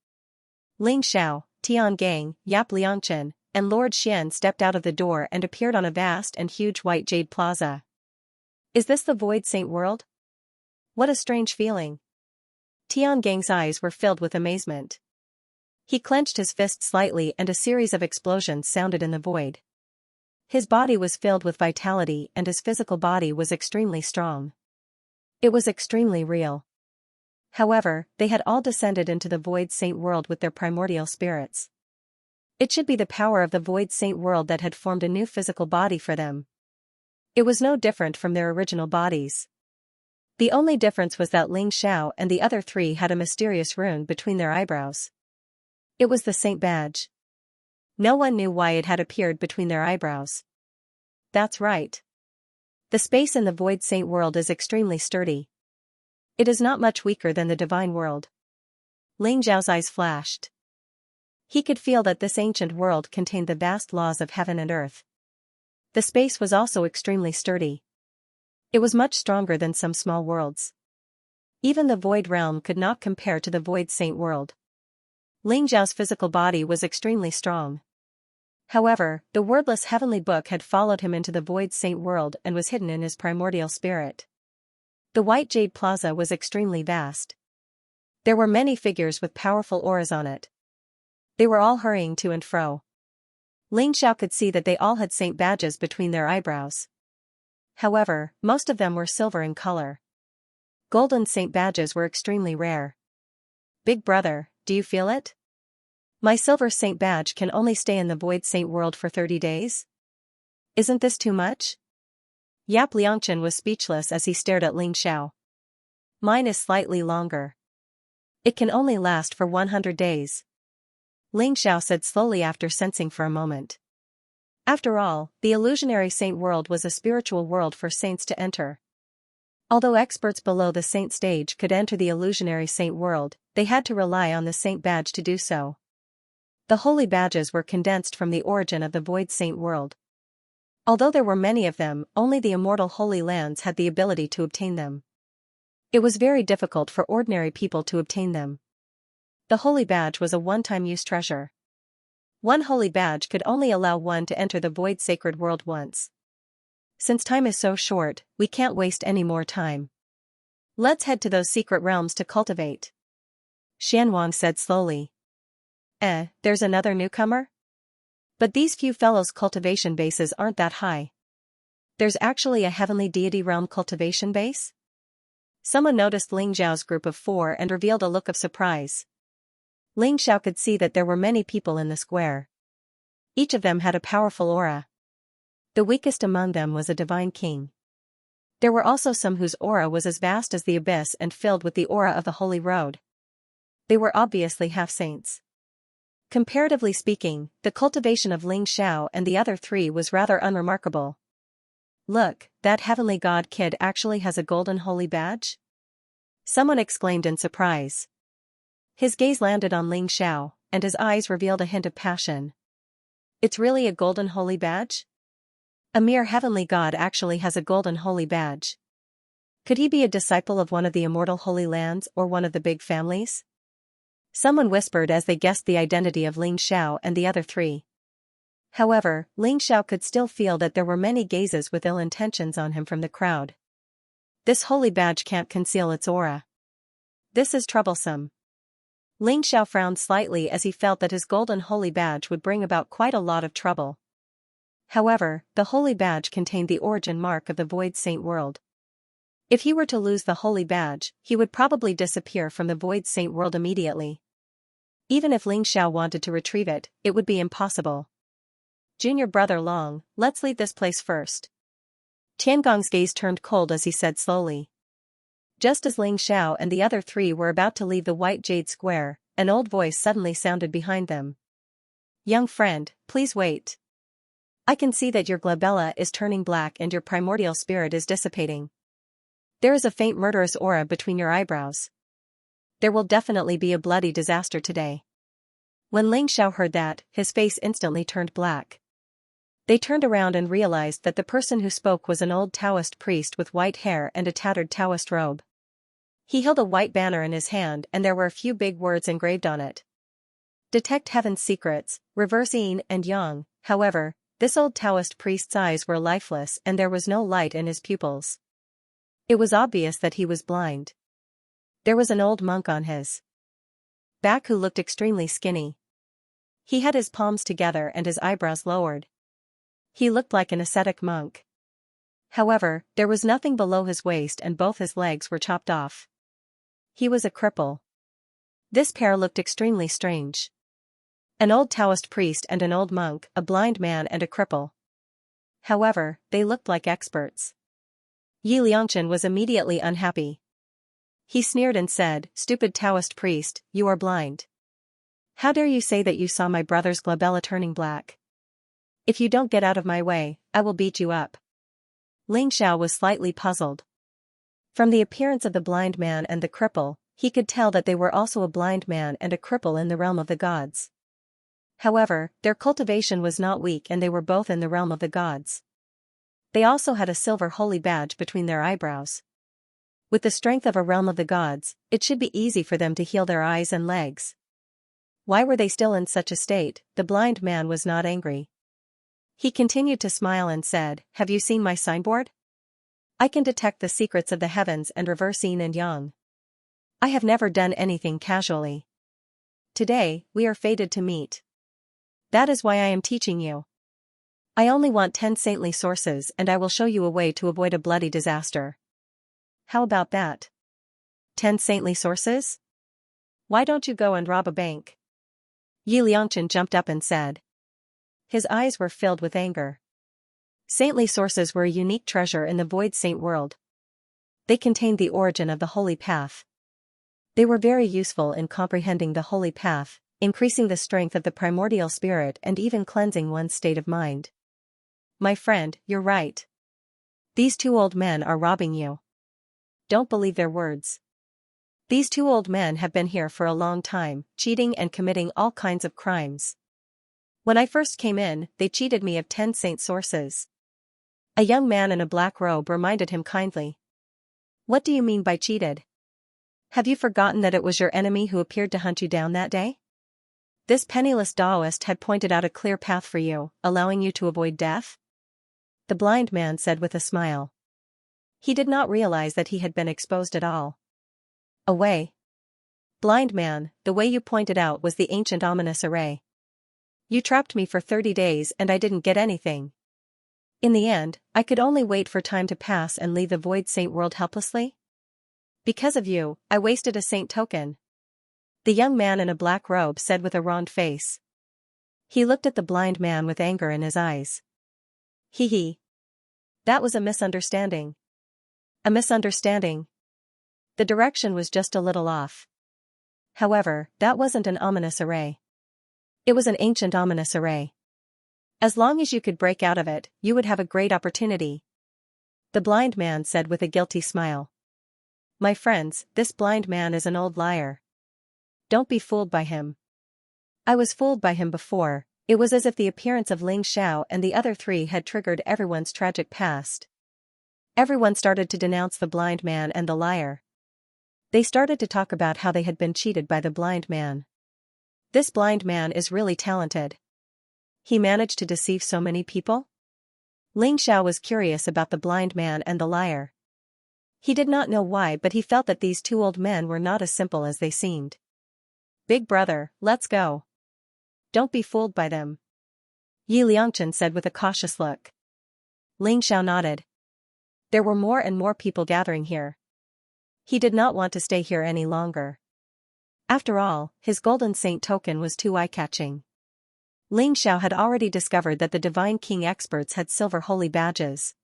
Ling Xiao, Tiangang, Yap Liangchen, and Lord Xian stepped out of the door and appeared on a vast and huge white jade plaza. Is this the Void Saint world? What a strange feeling. Tiangang's eyes were filled with amazement. He clenched his fist slightly and a series of explosions sounded in the void. His body was filled with vitality and his physical body was extremely strong. It was extremely real. However, they had all descended into the Void Saint world with their primordial spirits. It should be the power of the Void Saint world that had formed a new physical body for them. It was no different from their original bodies. The only difference was that Ling Xiao and the other 3 had a mysterious rune between their eyebrows. It was the Saint badge. No one knew why it had appeared between their eyebrows. That's right. The space in the Void Saint world is extremely sturdy. It is not much weaker than the divine world. Ling Xiao's eyes flashed. He could feel that this ancient world contained the vast laws of heaven and earth. The space was also extremely sturdy. It was much stronger than some small worlds. Even the Void Realm could not compare to the Void Saint world. Ling Xiao's physical body was extremely strong. However, the wordless heavenly book had followed him into the Void Saint world and was hidden in his primordial spirit. The White Jade Plaza was extremely vast. There were many figures with powerful auras on it. They were all hurrying to and fro. Ling Xiao could see that they all had saint badges between their eyebrows. However, most of them were silver in color. Golden saint badges were extremely rare. Big brother, do you feel it? My silver saint badge can only stay in the Void Saint world for 30 days? Isn't this too much? Yap Liangchen was speechless as he stared at Ling Xiao. Mine is slightly longer. It can only last for 100 days. Ling Xiao said slowly after sensing for a moment. After all, the illusionary saint world was a spiritual world for saints to enter. Although experts below the saint stage could enter the illusionary saint world, they had to rely on the saint badge to do so. The holy badges were condensed from the origin of the Void Saint world. Although there were many of them, only the immortal Holy Lands had the ability to obtain them. It was very difficult for ordinary people to obtain them. The holy badge was a one-time use treasure. One holy badge could only allow one to enter the Void Sacred world once. Since time is so short, we can't waste any more time. Let's head to those secret realms to cultivate. Xianwang said slowly. There's another newcomer? But these few fellows' cultivation bases aren't that high. There's actually a heavenly deity realm cultivation base? Someone noticed Ling Xiao's group of 4 and revealed a look of surprise. Ling Xiao could see that there were many people in the square. Each of them had a powerful aura. The weakest among them was a divine king. There were also some whose aura was as vast as the abyss and filled with the aura of the Holy Road. They were obviously half-saints. Comparatively speaking, the cultivation of Ling Xiao and the other three was rather unremarkable. Look, that heavenly god kid actually has a golden holy badge? Someone exclaimed in surprise. His gaze landed on Ling Xiao, and his eyes revealed a hint of passion. It's really a golden holy badge? A mere heavenly god actually has a golden holy badge. Could he be a disciple of one of the immortal holy lands or one of the big families? Someone whispered as they guessed the identity of Ling Xiao and the other three. However, Ling Xiao could still feel that there were many gazes with ill intentions on him from the crowd. This holy badge can't conceal its aura. This is troublesome. Ling Xiao frowned slightly as he felt that his golden holy badge would bring about quite a lot of trouble. However, the holy badge contained the origin mark of the Void Saint world. If he were to lose the holy badge, he would probably disappear from the Void Saint world immediately. Even if Ling Xiao wanted to retrieve it, it would be impossible. Junior brother Long, let's leave this place first. Tiangong's gaze turned cold as he said slowly. Just as Ling Xiao and the other three were about to leave the White Jade Square, an old voice suddenly sounded behind them. Young friend, please wait. I can see that your glabella is turning black and your primordial spirit is dissipating. There is a faint murderous aura between your eyebrows. There will definitely be a bloody disaster today. When Ling Xiao heard that, his face instantly turned black. They turned around and realized that the person who spoke was an old Taoist priest with white hair and a tattered Taoist robe. He held a white banner in his hand and there were a few big words engraved on it. Detect heaven's secrets, reverse yin and yang. However, this old Taoist priest's eyes were lifeless and there was no light in his pupils. It was obvious that he was blind. There was an old monk on his back who looked extremely skinny. He had his palms together and his eyebrows lowered. He looked like an ascetic monk. However, there was nothing below his waist and both his legs were chopped off. He was a cripple. This pair looked extremely strange. An old Taoist priest and an old monk, a blind man and a cripple. However, they looked like experts. Yi Liangchen was immediately unhappy. He sneered and said, "Stupid Taoist priest, you are blind. How dare you say that you saw my brother's glabella turning black? If you don't get out of my way, I will beat you up." Ling Xiao was slightly puzzled. From the appearance of the blind man and the cripple, he could tell that they were also a blind man and a cripple in the realm of the gods. However, their cultivation was not weak and they were both in the realm of the gods. They also had a silver holy badge between their eyebrows. With the strength of a realm of the gods, it should be easy for them to heal their eyes and legs. Why were they still in such a state? The blind man was not angry. He continued to smile and said, "Have you seen my signboard? I can detect the secrets of the heavens and reverse yin and yang. I have never done anything casually. Today, we are fated to meet. That is why I am teaching you. I only want 10 saintly sources and I will show you a way to avoid a bloody disaster." How about that? 10 saintly sources? Why don't you go and rob a bank? Yi Liangchen jumped up and said. His eyes were filled with anger. Saintly sources were a unique treasure in the Void Saint world. They contained the origin of the holy path. They were very useful in comprehending the holy path, increasing the strength of the primordial spirit and even cleansing one's state of mind. My friend, you're right. These two old men are robbing you. Don't believe their words. These two old men have been here for a long time, cheating and committing all kinds of crimes. When I first came in, they cheated me of 10 saint sources. A young man in a black robe reminded him kindly. What do you mean by cheated? Have you forgotten that it was your enemy who appeared to hunt you down that day? This penniless Taoist had pointed out a clear path for you, allowing you to avoid death? The blind man said with a smile. He did not realize that he had been exposed at all. Away. Blind man, the way you pointed out was the ancient ominous array. You trapped me for 30 days and I didn't get anything. In the end, I could only wait for time to pass and leave the Void Saint world helplessly. Because of you, I wasted a saint token. The young man in a black robe said with a round face. He looked at the blind man with anger in his eyes. Hee hee. That was a misunderstanding. A misunderstanding. The direction was just a little off. However, that wasn't an ominous array. It was an ancient ominous array. As long as you could break out of it, you would have a great opportunity. The blind man said with a guilty smile. My friends, this blind man is an old liar. Don't be fooled by him. I was fooled by him before. It was as if the appearance of Ling Xiao and the other three had triggered everyone's tragic past. Everyone started to denounce the blind man and the liar. They started to talk about how they had been cheated by the blind man. This blind man is really talented. He managed to deceive so many people? Ling Xiao was curious about the blind man and the liar. He did not know why, but he felt that these two old men were not as simple as they seemed. Big brother, let's go. Don't be fooled by them. Yi Liangchen said with a cautious look. Ling Xiao nodded. There were more and more people gathering here. He did not want to stay here any longer. After all, his golden saint token was too eye-catching. Ling Xiao had already discovered that the Divine King experts had silver holy badges.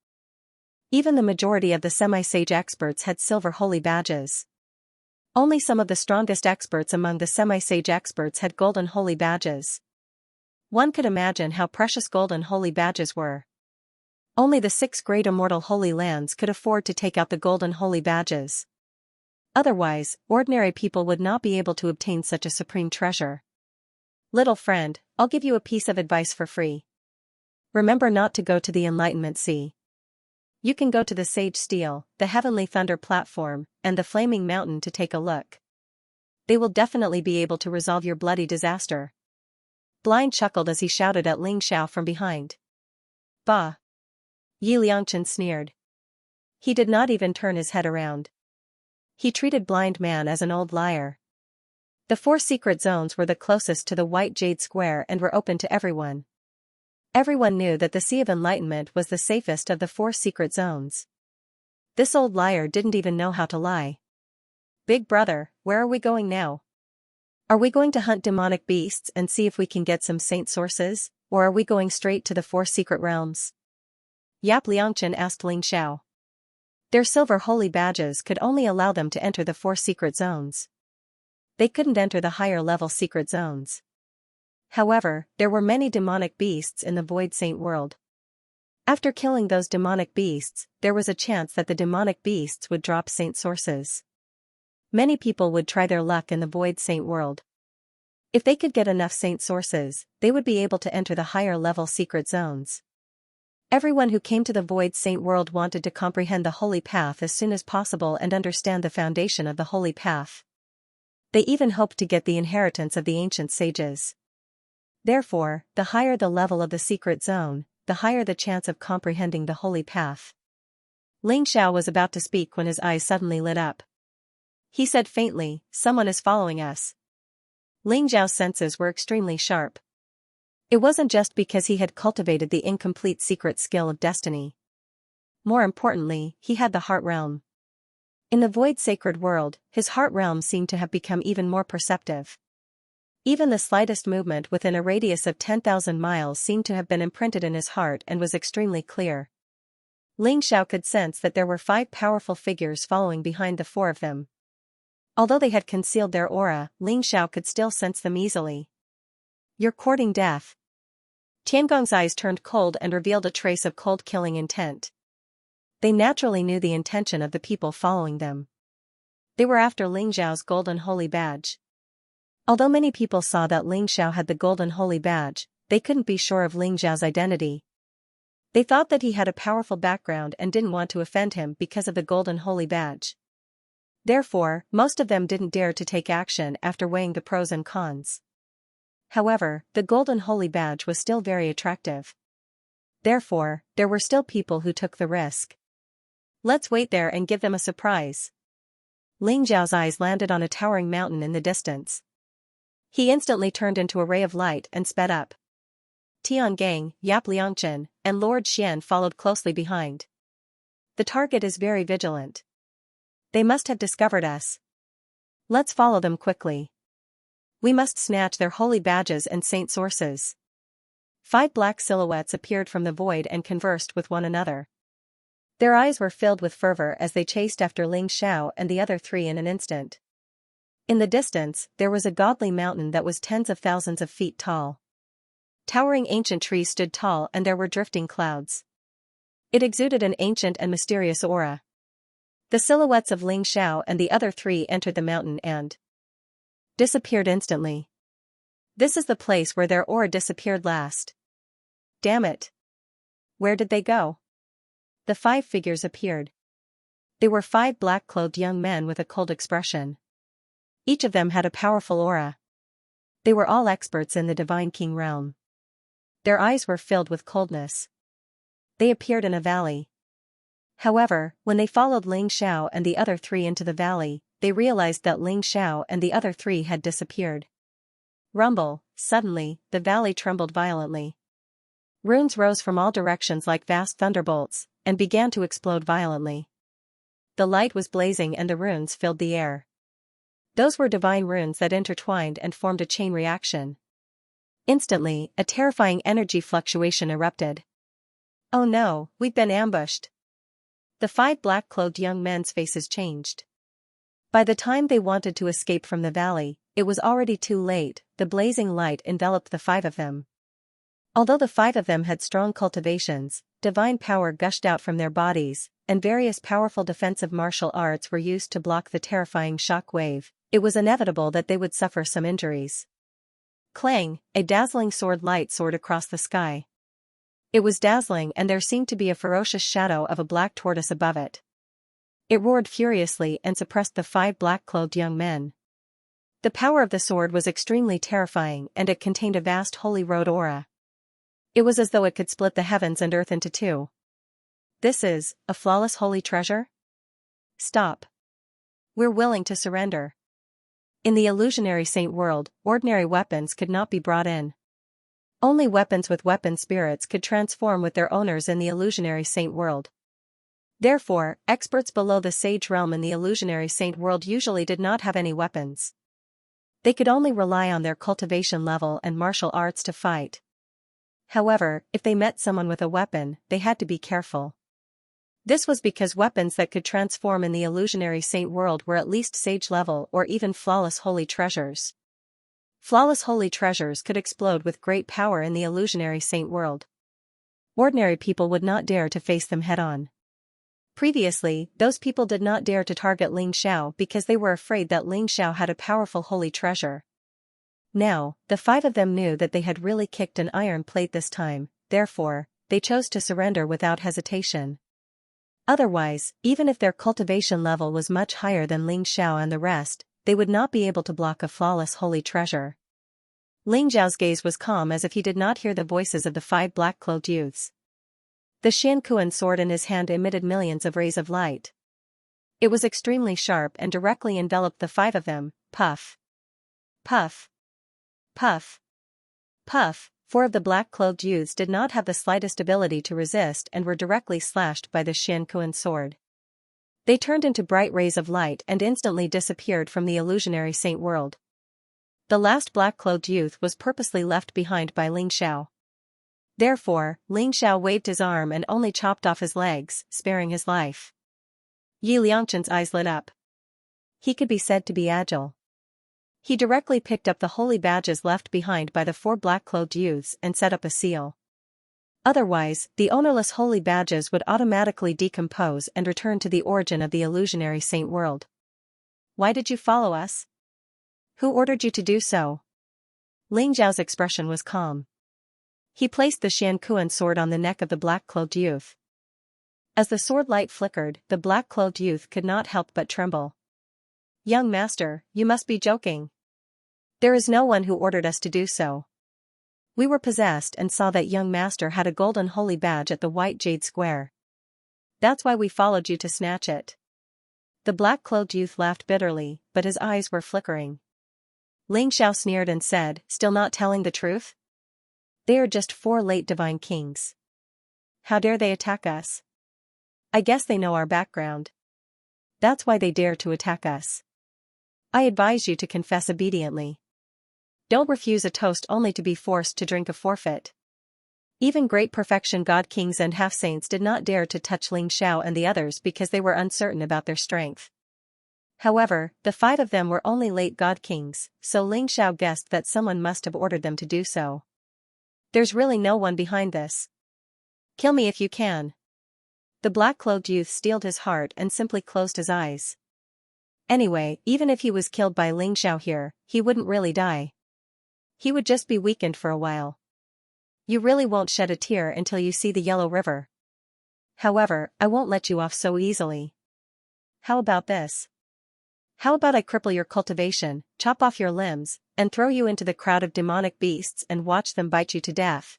Even the majority of the semi-sage experts had silver holy badges. Only some of the strongest experts among the semi-sage experts had golden holy badges. One could imagine how precious golden holy badges were. Only the 6 great immortal holy lands could afford to take out the golden holy badges. Otherwise, ordinary people would not be able to obtain such a supreme treasure. Little friend, I'll give you a piece of advice for free. Remember not to go to the Enlightenment Sea. You can go to the Sage Steel, the Heavenly Thunder platform, and the Flaming Mountain to take a look. They will definitely be able to resolve your bloody disaster. Blind chuckled as he shouted at Ling Xiao from behind. Bah! Yi Liangchen sneered. He did not even turn his head around. He treated Blind Man as an old liar. The 4 secret zones were the closest to the White Jade Square and were open to everyone. Everyone knew that the Sea of Enlightenment was the safest of the 4 secret zones. This old liar didn't even know how to lie. Big brother, where are we going now? Are we going to hunt demonic beasts and see if we can get some saint sources, or are we going straight to the 4 secret realms? Yap Liangchen asked Ling Xiao. Their silver holy badges could only allow them to enter the 4 secret zones. They couldn't enter the higher level secret zones. However, there were many demonic beasts in the Void Saint world. After killing those demonic beasts, there was a chance that the demonic beasts would drop saint sources. Many people would try their luck in the Void Saint world. If they could get enough saint sources, they would be able to enter the higher level secret zones. Everyone who came to the Void Saint world wanted to comprehend the Holy Path as soon as possible and understand the foundation of the Holy Path. They even hoped to get the inheritance of the ancient sages. Therefore, the higher the level of the secret zone, the higher the chance of comprehending the Holy Path. Ling Xiao was about to speak when his eyes suddenly lit up. He said faintly, "Someone is following us." Ling Xiao's senses were extremely sharp. It wasn't just because he had cultivated the incomplete secret skill of destiny. More importantly, he had the heart realm. In the void sacred world, his heart realm seemed to have become even more perceptive. Even the slightest movement within a radius of 10,000 miles seemed to have been imprinted in his heart and was extremely clear. Ling Xiao could sense that there were 5 powerful figures following behind the 4 of them. Although they had concealed their aura, Ling Xiao could still sense them easily. You're courting death. Tiangong's eyes turned cold and revealed a trace of cold-killing intent. They naturally knew the intention of the people following them. They were after Ling Xiao's golden holy badge. Although many people saw that Ling Xiao had the golden holy badge, they couldn't be sure of Ling Xiao's identity. They thought that he had a powerful background and didn't want to offend him because of the golden holy badge. Therefore, most of them didn't dare to take action after weighing the pros and cons. However, the golden holy badge was still very attractive. Therefore, there were still people who took the risk. Let's wait there and give them a surprise. Ling Xiao's eyes landed on a towering mountain in the distance. He instantly turned into a ray of light and sped up. Tiangang, Yap Liangchen, and Lord Xian followed closely behind. The target is very vigilant. They must have discovered us. Let's follow them quickly. We must snatch their holy badges and saint sources. 5 black silhouettes appeared from the void and conversed with one another. Their eyes were filled with fervor as they chased after Ling Xiao and the other 3 in an instant. In the distance, there was a godly mountain that was tens of thousands of feet tall. Towering ancient trees stood tall and there were drifting clouds. It exuded an ancient and mysterious aura. The silhouettes of Ling Xiao and the other three entered the mountain and disappeared instantly. This is the place where their aura disappeared last. Damn it. Where did they go? The 5 figures appeared. They were 5 black-clothed young men with a cold expression. Each of them had a powerful aura. They were all experts in the Divine King realm. Their eyes were filled with coldness. They appeared in a valley. However, when they followed Ling Xiao and the other 3 into the valley, they realized that Ling Xiao and the other 3 had disappeared. Rumble, suddenly, the valley trembled violently. Runes rose from all directions like vast thunderbolts, and began to explode violently. The light was blazing and the runes filled the air. Those were divine runes that intertwined and formed a chain reaction. Instantly, a terrifying energy fluctuation erupted. Oh no, we've been ambushed. The 5 black-clothed young men's faces changed. By the time they wanted to escape from the valley, it was already too late. The blazing light enveloped the 5 of them. Although the 5 of them had strong cultivations, divine power gushed out from their bodies, and various powerful defensive martial arts were used to block the terrifying shock wave, it was inevitable that they would suffer some injuries. Clang, a dazzling sword light soared across the sky. It was dazzling and there seemed to be a ferocious shadow of a black tortoise above it. It roared furiously and suppressed the 5 black-clothed young men. The power of the sword was extremely terrifying and it contained a vast holy road aura. It was as though it could split the heavens and earth into 2. This is a flawless holy treasure? Stop. We're willing to surrender. In the illusionary saint world, ordinary weapons could not be brought in. Only weapons with weapon spirits could transform with their owners in the illusionary saint world. Therefore, experts below the sage realm in the illusionary saint world usually did not have any weapons. They could only rely on their cultivation level and martial arts to fight. However, if they met someone with a weapon, they had to be careful. This was because weapons that could transform in the illusionary saint world were at least sage level or even flawless holy treasures. Flawless holy treasures could explode with great power in the illusionary saint world. Ordinary people would not dare to face them head-on. Previously, those people did not dare to target Ling Xiao because they were afraid that Ling Xiao had a powerful holy treasure. Now, the 5 of them knew that they had really kicked an iron plate this time, therefore, they chose to surrender without hesitation. Otherwise, even if their cultivation level was much higher than Ling Xiao and the rest, they would not be able to block a flawless holy treasure. Ling Xiao's gaze was calm as if he did not hear the voices of the 5 black-clothed youths. The Xianxia sword in his hand emitted millions of rays of light. It was extremely sharp and directly enveloped the 5 of them. Puff. Puff. Puff. Puff. 4 of the black-clothed youths did not have the slightest ability to resist and were directly slashed by the Xianxia sword. They turned into bright rays of light and instantly disappeared from the illusionary saint world. The last black-clothed youth was purposely left behind by Ling Xiao. Therefore, Ling Xiao waved his arm and only chopped off his legs, sparing his life. Yi Liangchen's eyes lit up. He could be said to be agile. He directly picked up the holy badges left behind by the 4 black-clothed youths and set up a seal. Otherwise, the ownerless holy badges would automatically decompose and return to the origin of the illusionary saint world. Why did you follow us? Who ordered you to do so? Ling Zhao's expression was calm. He placed the Xianxia sword on the neck of the black-clothed youth. As the sword light flickered, the black-clothed youth could not help but tremble. Young master, you must be joking. There is no one who ordered us to do so. We were possessed and saw that young master had a golden holy badge at the white jade square. That's why we followed you to snatch it. The black-clothed youth laughed bitterly, but his eyes were flickering. Ling Xiao sneered and said, still not telling the truth? They are just 4 late divine kings. How dare they attack us? I guess they know our background. That's why they dare to attack us. I advise you to confess obediently. Don't refuse a toast only to be forced to drink a forfeit. Even great perfection god kings and half-saints did not dare to touch Ling Xiao and the others because they were uncertain about their strength. However, the 5 of them were only late god kings, so Ling Xiao guessed that someone must have ordered them to do so. There's really no one behind this. Kill me if you can. The black-clothed youth steeled his heart and simply closed his eyes. Anyway, even if he was killed by Ling Xiao here, he wouldn't really die. He would just be weakened for a while. You really won't shed a tear until you see the Yellow River. However, I won't let you off so easily. How about this? How about I cripple your cultivation, chop off your limbs, and throw you into the crowd of demonic beasts and watch them bite you to death?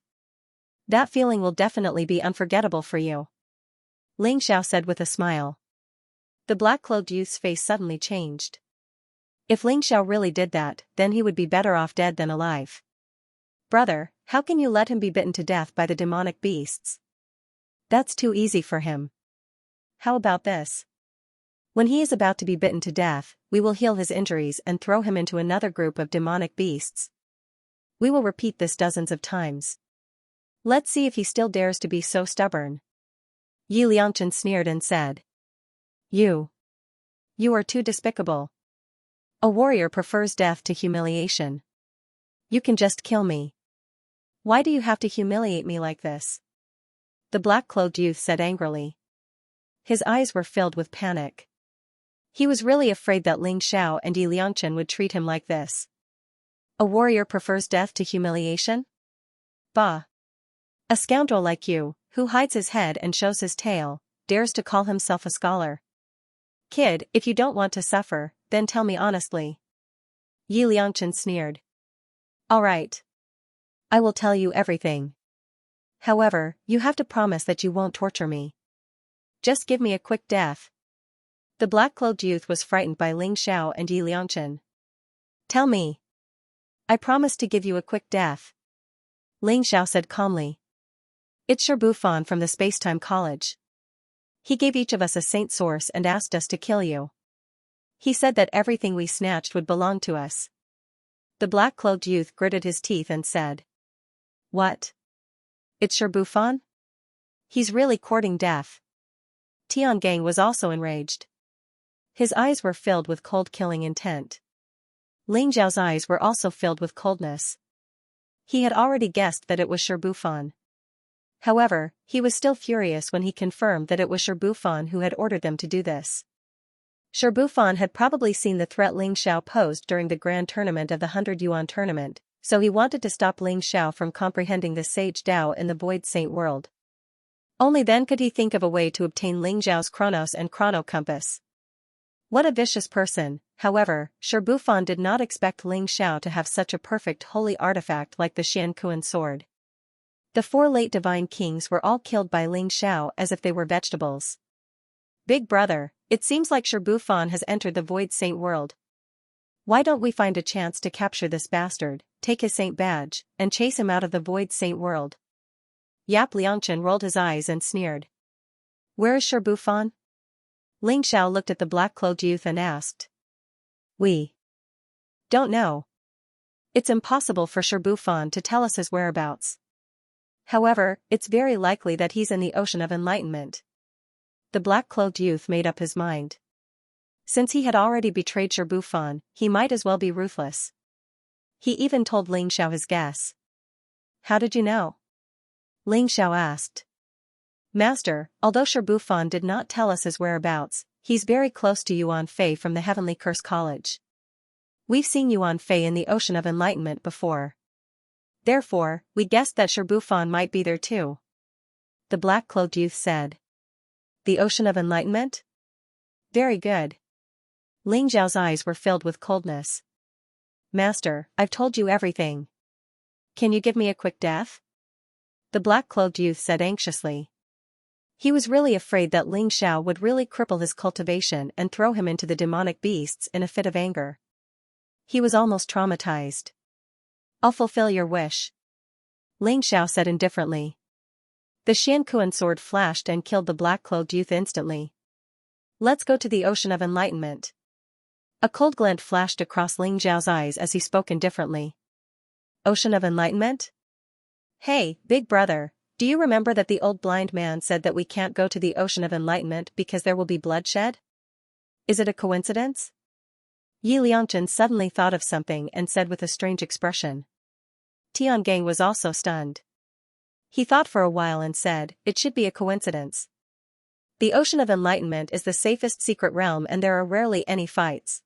That feeling will definitely be unforgettable for you. Ling Xiao said with a smile. The black-clothed youth's face suddenly changed. If Ling Xiao really did that, then he would be better off dead than alive. Brother, how can you let him be bitten to death by the demonic beasts? That's too easy for him. How about this? When he is about to be bitten to death, we will heal his injuries and throw him into another group of demonic beasts. We will repeat this dozens of times. Let's see if he still dares to be so stubborn. Yi Liangchen sneered and said. You are too despicable. A warrior prefers death to humiliation. You can just kill me. Why do you have to humiliate me like this? The black-clothed youth said angrily. His eyes were filled with panic. He was really afraid that Ling Xiao and Yi Liangchen would treat him like this. A warrior prefers death to humiliation? Bah! A scoundrel like you, who hides his head and shows his tail, dares to call himself a scholar. Kid, if you don't want to suffer, then tell me honestly. Yi Liangchen sneered. All right. I will tell you everything. However, you have to promise that you won't torture me. Just give me a quick death. The black-clothed youth was frightened by Ling Xiao and Yi Liangchen. Tell me. I promise to give you a quick death. Ling Xiao said calmly. It's Sherbufan from the Spacetime College. He gave each of us a saint source and asked us to kill you. He said that everything we snatched would belong to us. The black-clothed youth gritted his teeth and said. What? It's Sherbufan? He's really courting death. Tiangang was also enraged. His eyes were filled with cold-killing intent. Ling Zhao's eyes were also filled with coldness. He had already guessed that it was Sherbufan. However, he was still furious when he confirmed that it was Sherbufan who had ordered them to do this. Sherbufan had probably seen the threat Ling Xiao posed during the grand tournament of the 100 Yuan tournament, so he wanted to stop Ling Xiao from comprehending the sage Dao in the Void Saint world. Only then could he think of a way to obtain Ling Zhao's Chronos and Chrono Compass. What a vicious person. However, Sherbufan did not expect Ling Xiao to have such a perfect holy artifact like the Xianxia sword. The 4 late divine kings were all killed by Ling Xiao as if they were vegetables. Big brother, it seems like Sherbufan has entered the Void Saint world. Why don't we find a chance to capture this bastard, take his saint badge, and chase him out of the Void Saint world? Yap Liangchen rolled his eyes and sneered. Where is Sherbufan? Ling Xiao looked at the black-clothed youth and asked. We don't know. It's impossible for Sherbufan to tell us his whereabouts. However, it's very likely that he's in the Ocean of Enlightenment. The black-clothed youth made up his mind. Since he had already betrayed Sherbufan, he might as well be ruthless. He even told Ling Xiao his guess. How did you know? Ling Xiao asked. Master, although Sherbufan did not tell us his whereabouts, he's very close to Yuan Fei from the Heavenly Curse College. We've seen Yuan Fei in the Ocean of Enlightenment before. Therefore, we guessed that Sherbufan might be there too. The black-clothed youth said. The Ocean of Enlightenment? Very good. Ling Zhao's eyes were filled with coldness. Master, I've told you everything. Can you give me a quick death? The black-clothed youth said anxiously. He was really afraid that Ling Xiao would really cripple his cultivation and throw him into the demonic beasts in a fit of anger. He was almost traumatized. I'll fulfill your wish. Ling Xiao said indifferently. The Xianxia sword flashed and killed the black-clothed youth instantly. Let's go to the Ocean of Enlightenment. A cold glint flashed across Ling Zhao's eyes as he spoke indifferently. Ocean of Enlightenment? Hey, big brother, do you remember that the old blind man said that we can't go to the Ocean of Enlightenment because there will be bloodshed? Is it a coincidence? Yi Liangchen suddenly thought of something and said with a strange expression. Tiangang was also stunned. He thought for a while and said, it should be a coincidence. The Ocean of Enlightenment is the safest secret realm and there are rarely any fights.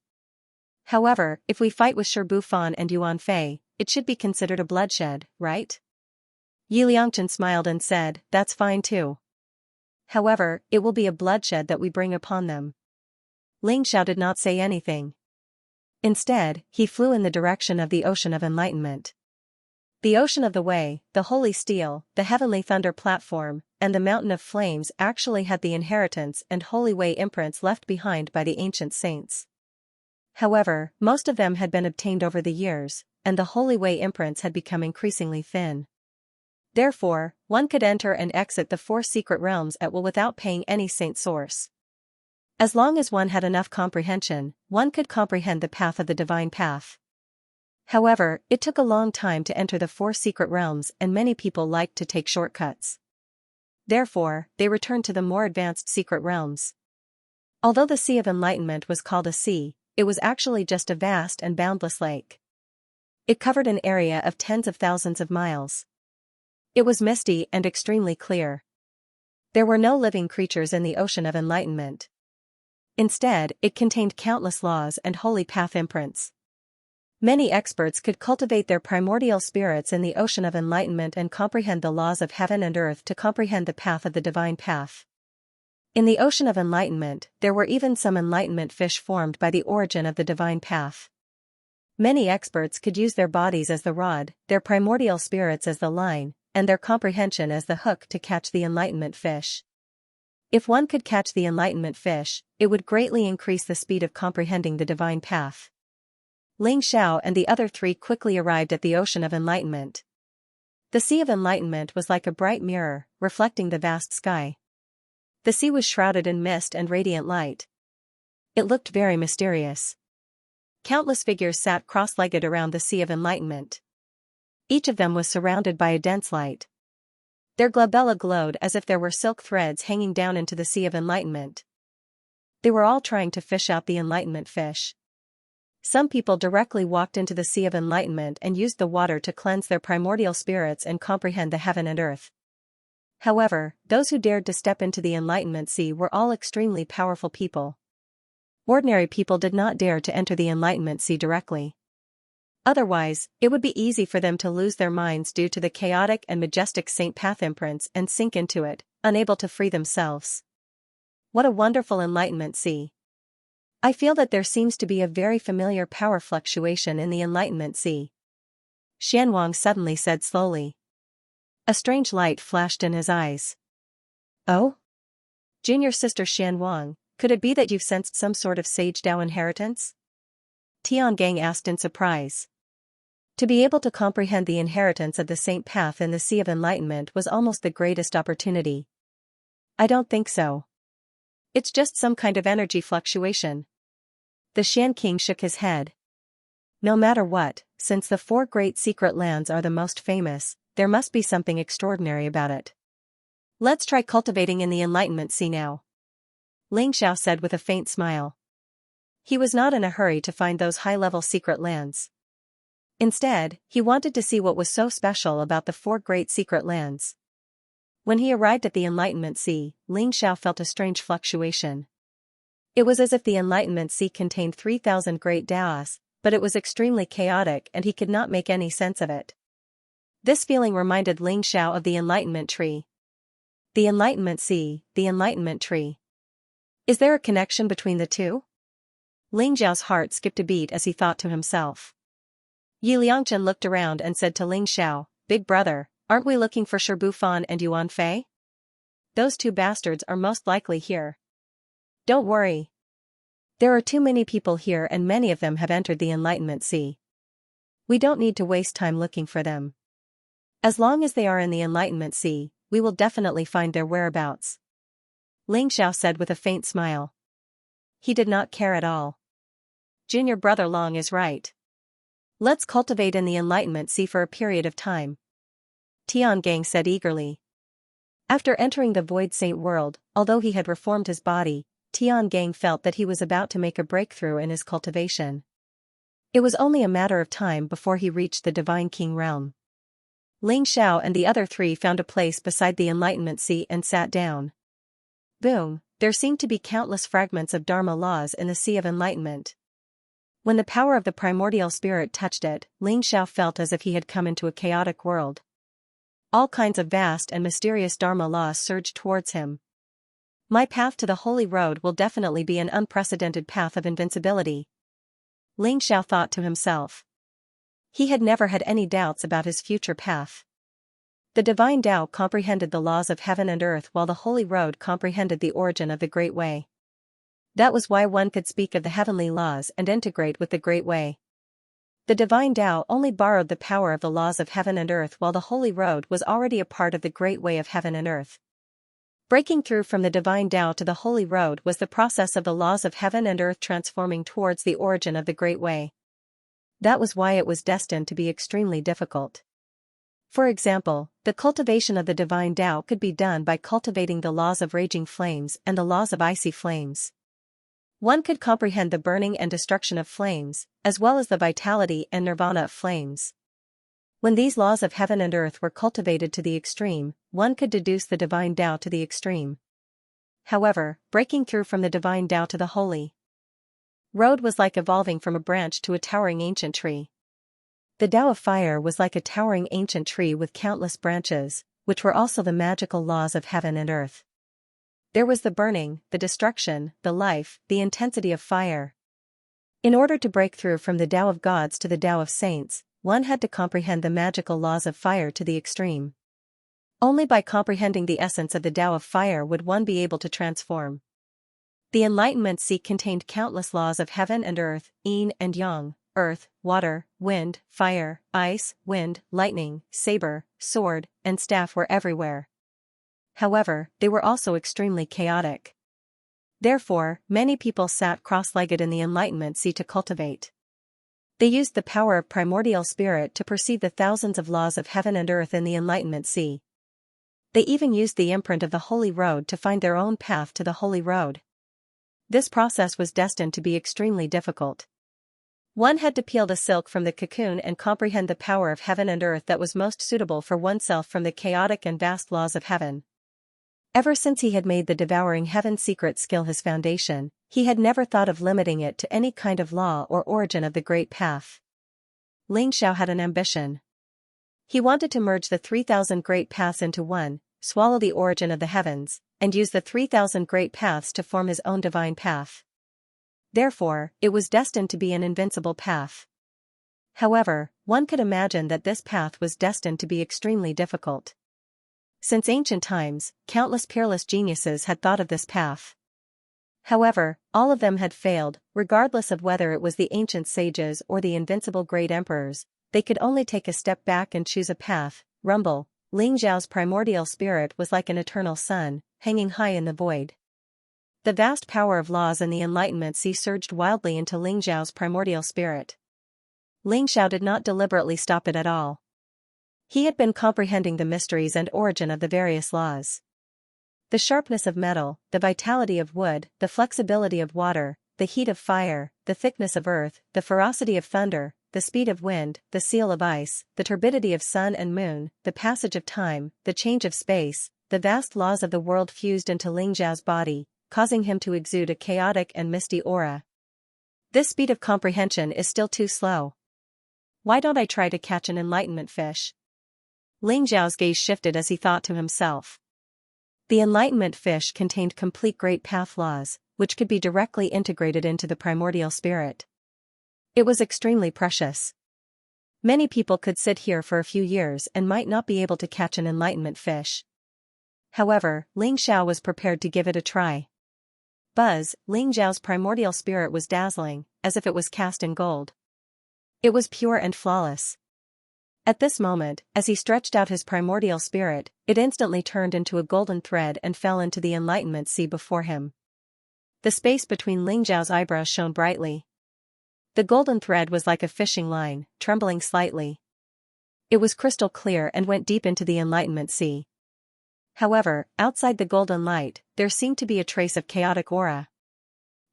However, if we fight with Shi Bufan and Yuan Fei, it should be considered a bloodshed, right? Yi Liangchen smiled and said, that's fine too. However, it will be a bloodshed that we bring upon them. Ling Xiao did not say anything. Instead, he flew in the direction of the Ocean of Enlightenment. The Ocean of the Way, the Holy Steel, the Heavenly Thunder Platform, and the Mountain of Flames actually had the inheritance and Holy Way imprints left behind by the ancient saints. However, most of them had been obtained over the years, and the Holy Way imprints had become increasingly thin. Therefore, one could enter and exit the 4 secret realms at will without paying any saint source. As long as one had enough comprehension, one could comprehend the path of the divine path. However, it took a long time to enter the 4 secret realms and many people liked to take shortcuts. Therefore, they returned to the more advanced secret realms. Although the Sea of Enlightenment was called a sea, it was actually just a vast and boundless lake. It covered an area of tens of thousands of miles. It was misty and extremely clear. There were no living creatures in the Ocean of Enlightenment. Instead, it contained countless laws and holy path imprints. Many experts could cultivate their primordial spirits in the Ocean of Enlightenment and comprehend the laws of heaven and earth to comprehend the path of the divine path. In the Ocean of Enlightenment, there were even some enlightenment fish formed by the origin of the divine path. Many experts could use their bodies as the rod, their primordial spirits as the line, and their comprehension as the hook to catch the enlightenment fish. If one could catch the enlightenment fish, it would greatly increase the speed of comprehending the divine path. Ling Xiao and the other 3 quickly arrived at the Ocean of Enlightenment. The Sea of Enlightenment was like a bright mirror, reflecting the vast sky. The sea was shrouded in mist and radiant light. It looked very mysterious. Countless figures sat cross-legged around the Sea of Enlightenment. Each of them was surrounded by a dense light. Their glabella glowed as if there were silk threads hanging down into the Sea of Enlightenment. They were all trying to fish out the enlightenment fish. Some people directly walked into the Sea of Enlightenment and used the water to cleanse their primordial spirits and comprehend the heaven and earth. However, those who dared to step into the Enlightenment Sea were all extremely powerful people. Ordinary people did not dare to enter the Enlightenment Sea directly. Otherwise, it would be easy for them to lose their minds due to the chaotic and majestic saint path imprints and sink into it, unable to free themselves. What a wonderful Enlightenment Sea! I feel that there seems to be a very familiar power fluctuation in the Enlightenment Sea. Xianwang suddenly said slowly. A strange light flashed in his eyes. Oh? Junior sister Xianwang, could it be that you've sensed some sort of sage Dao inheritance? Tiangang asked in surprise. To be able to comprehend the inheritance of the saint path in the Sea of Enlightenment was almost the greatest opportunity. I don't think so. It's just some kind of energy fluctuation. The Shan King shook his head. No matter what, since the 4 great secret lands are the most famous, there must be something extraordinary about it. Let's try cultivating in the Enlightenment Sea now. Ling Xiao said with a faint smile. He was not in a hurry to find those high-level secret lands. Instead, he wanted to see what was so special about the 4 great secret lands. When he arrived at the Enlightenment Sea, Ling Xiao felt a strange fluctuation. It was as if the Enlightenment Sea contained 3,000 great Daos, but it was extremely chaotic and he could not make any sense of it. This feeling reminded Ling Xiao of the Enlightenment Tree. The Enlightenment Sea, the Enlightenment Tree. Is there a connection between the two? Ling Xiao's heart skipped a beat as he thought to himself. Yi Liangchen looked around and said to Ling Xiao, Big brother, aren't we looking for Shi Bufan and Yuan Fei? Those 2 bastards are most likely here. Don't worry. There are too many people here and many of them have entered the Enlightenment Sea. We don't need to waste time looking for them. As long as they are in the Enlightenment Sea, we will definitely find their whereabouts. Ling Xiao said with a faint smile. He did not care at all. Junior brother Long is right. Let's cultivate in the Enlightenment Sea for a period of time. Tiangang said eagerly. After entering the Void Saint world, although he had reformed his body, Tiangang felt that he was about to make a breakthrough in his cultivation. It was only a matter of time before he reached the Divine King realm. Ling Xiao and the other three found a place beside the Enlightenment Sea and sat down. Boom, there seemed to be countless fragments of Dharma laws in the Sea of Enlightenment. When the power of the primordial spirit touched it, Ling Xiao felt as if he had come into a chaotic world. All kinds of vast and mysterious Dharma laws surged towards him. My path to the Holy Road will definitely be an unprecedented path of invincibility. Ling Xiao thought to himself. He had never had any doubts about his future path. The divine Tao comprehended the laws of heaven and earth while the Holy Road comprehended the origin of the Great Way. That was why one could speak of the heavenly laws and integrate with the Great Way. The divine Tao only borrowed the power of the laws of heaven and earth while the Holy Road was already a part of the Great Way of heaven and earth. Breaking through from the divine Tao to the Holy Road was the process of the laws of heaven and earth transforming towards the origin of the Great Way. That was why it was destined to be extremely difficult. For example, the cultivation of the divine Tao could be done by cultivating the laws of raging flames and the laws of icy flames. One could comprehend the burning and destruction of flames, as well as the vitality and nirvana of flames. When these laws of heaven and earth were cultivated to the extreme, one could deduce the divine Tao to the extreme. However, breaking through from the divine Tao to the Holy Road was like evolving from a branch to a towering ancient tree. The Tao of Fire was like a towering ancient tree with countless branches, which were also the magical laws of heaven and earth. There was the burning, the destruction, the life, the intensity of fire. In order to break through from the Tao of gods to the Tao of saints, one had to comprehend the magical laws of fire to the extreme. Only by comprehending the essence of the Tao of Fire would one be able to transform. The Enlightenment Sea contained countless laws of heaven and earth, yin and yang, earth, water, wind, fire, ice, wind, lightning, saber, sword, and staff were everywhere. However, they were also extremely chaotic. Therefore, many people sat cross-legged in the Enlightenment Sea to cultivate. They used the power of primordial spirit to perceive the thousands of laws of heaven and earth in the Enlightenment Sea. They even used the imprint of the Holy Road to find their own path to the Holy Road. This process was destined to be extremely difficult. One had to peel the silk from the cocoon and comprehend the power of heaven and earth that was most suitable for oneself from the chaotic and vast laws of heaven. Ever since he had made the devouring heaven secret skill his foundation, he had never thought of limiting it to any kind of law or origin of the great path. Ling Xiao had an ambition. He wanted to merge the 3,000 great paths into one, swallow the origin of the heavens, and use the 3,000 great paths to form his own divine path. Therefore, it was destined to be an invincible path. However, one could imagine that this path was destined to be extremely difficult. Since ancient times, countless peerless geniuses had thought of this path. However, all of them had failed, regardless of whether it was the ancient sages or the invincible great emperors. They could only take a step back and choose a path. Rumble. Ling Xiao's primordial spirit was like an eternal sun, hanging high in the void. The vast power of laws in the Enlightenment Sea surged wildly into Ling Xiao's primordial spirit. Ling Xiao did not deliberately stop it at all. He had been comprehending the mysteries and origin of the various laws. The sharpness of metal, the vitality of wood, the flexibility of water, the heat of fire, the thickness of earth, the ferocity of thunder, the speed of wind, the seal of ice, the turbidity of sun and moon, the passage of time, the change of space, the vast laws of the world fused into Ling Xiao's body, causing him to exude a chaotic and misty aura. This speed of comprehension is still too slow. Why don't I try to catch an enlightenment fish? Ling Xiao's gaze shifted as he thought to himself. The enlightenment fish contained complete great path laws, which could be directly integrated into the primordial spirit. It was extremely precious. Many people could sit here for a few years and might not be able to catch an enlightenment fish. However, Ling Xiao was prepared to give it a try. Buzz, Ling Xiao's primordial spirit was dazzling, as if it was cast in gold. It was pure and flawless. At this moment, as he stretched out his primordial spirit, it instantly turned into a golden thread and fell into the Enlightenment Sea before him. The space between Ling Xiao's eyebrows shone brightly. The golden thread was like a fishing line, trembling slightly. It was crystal clear and went deep into the Enlightenment Sea. However, outside the golden light, there seemed to be a trace of chaotic aura.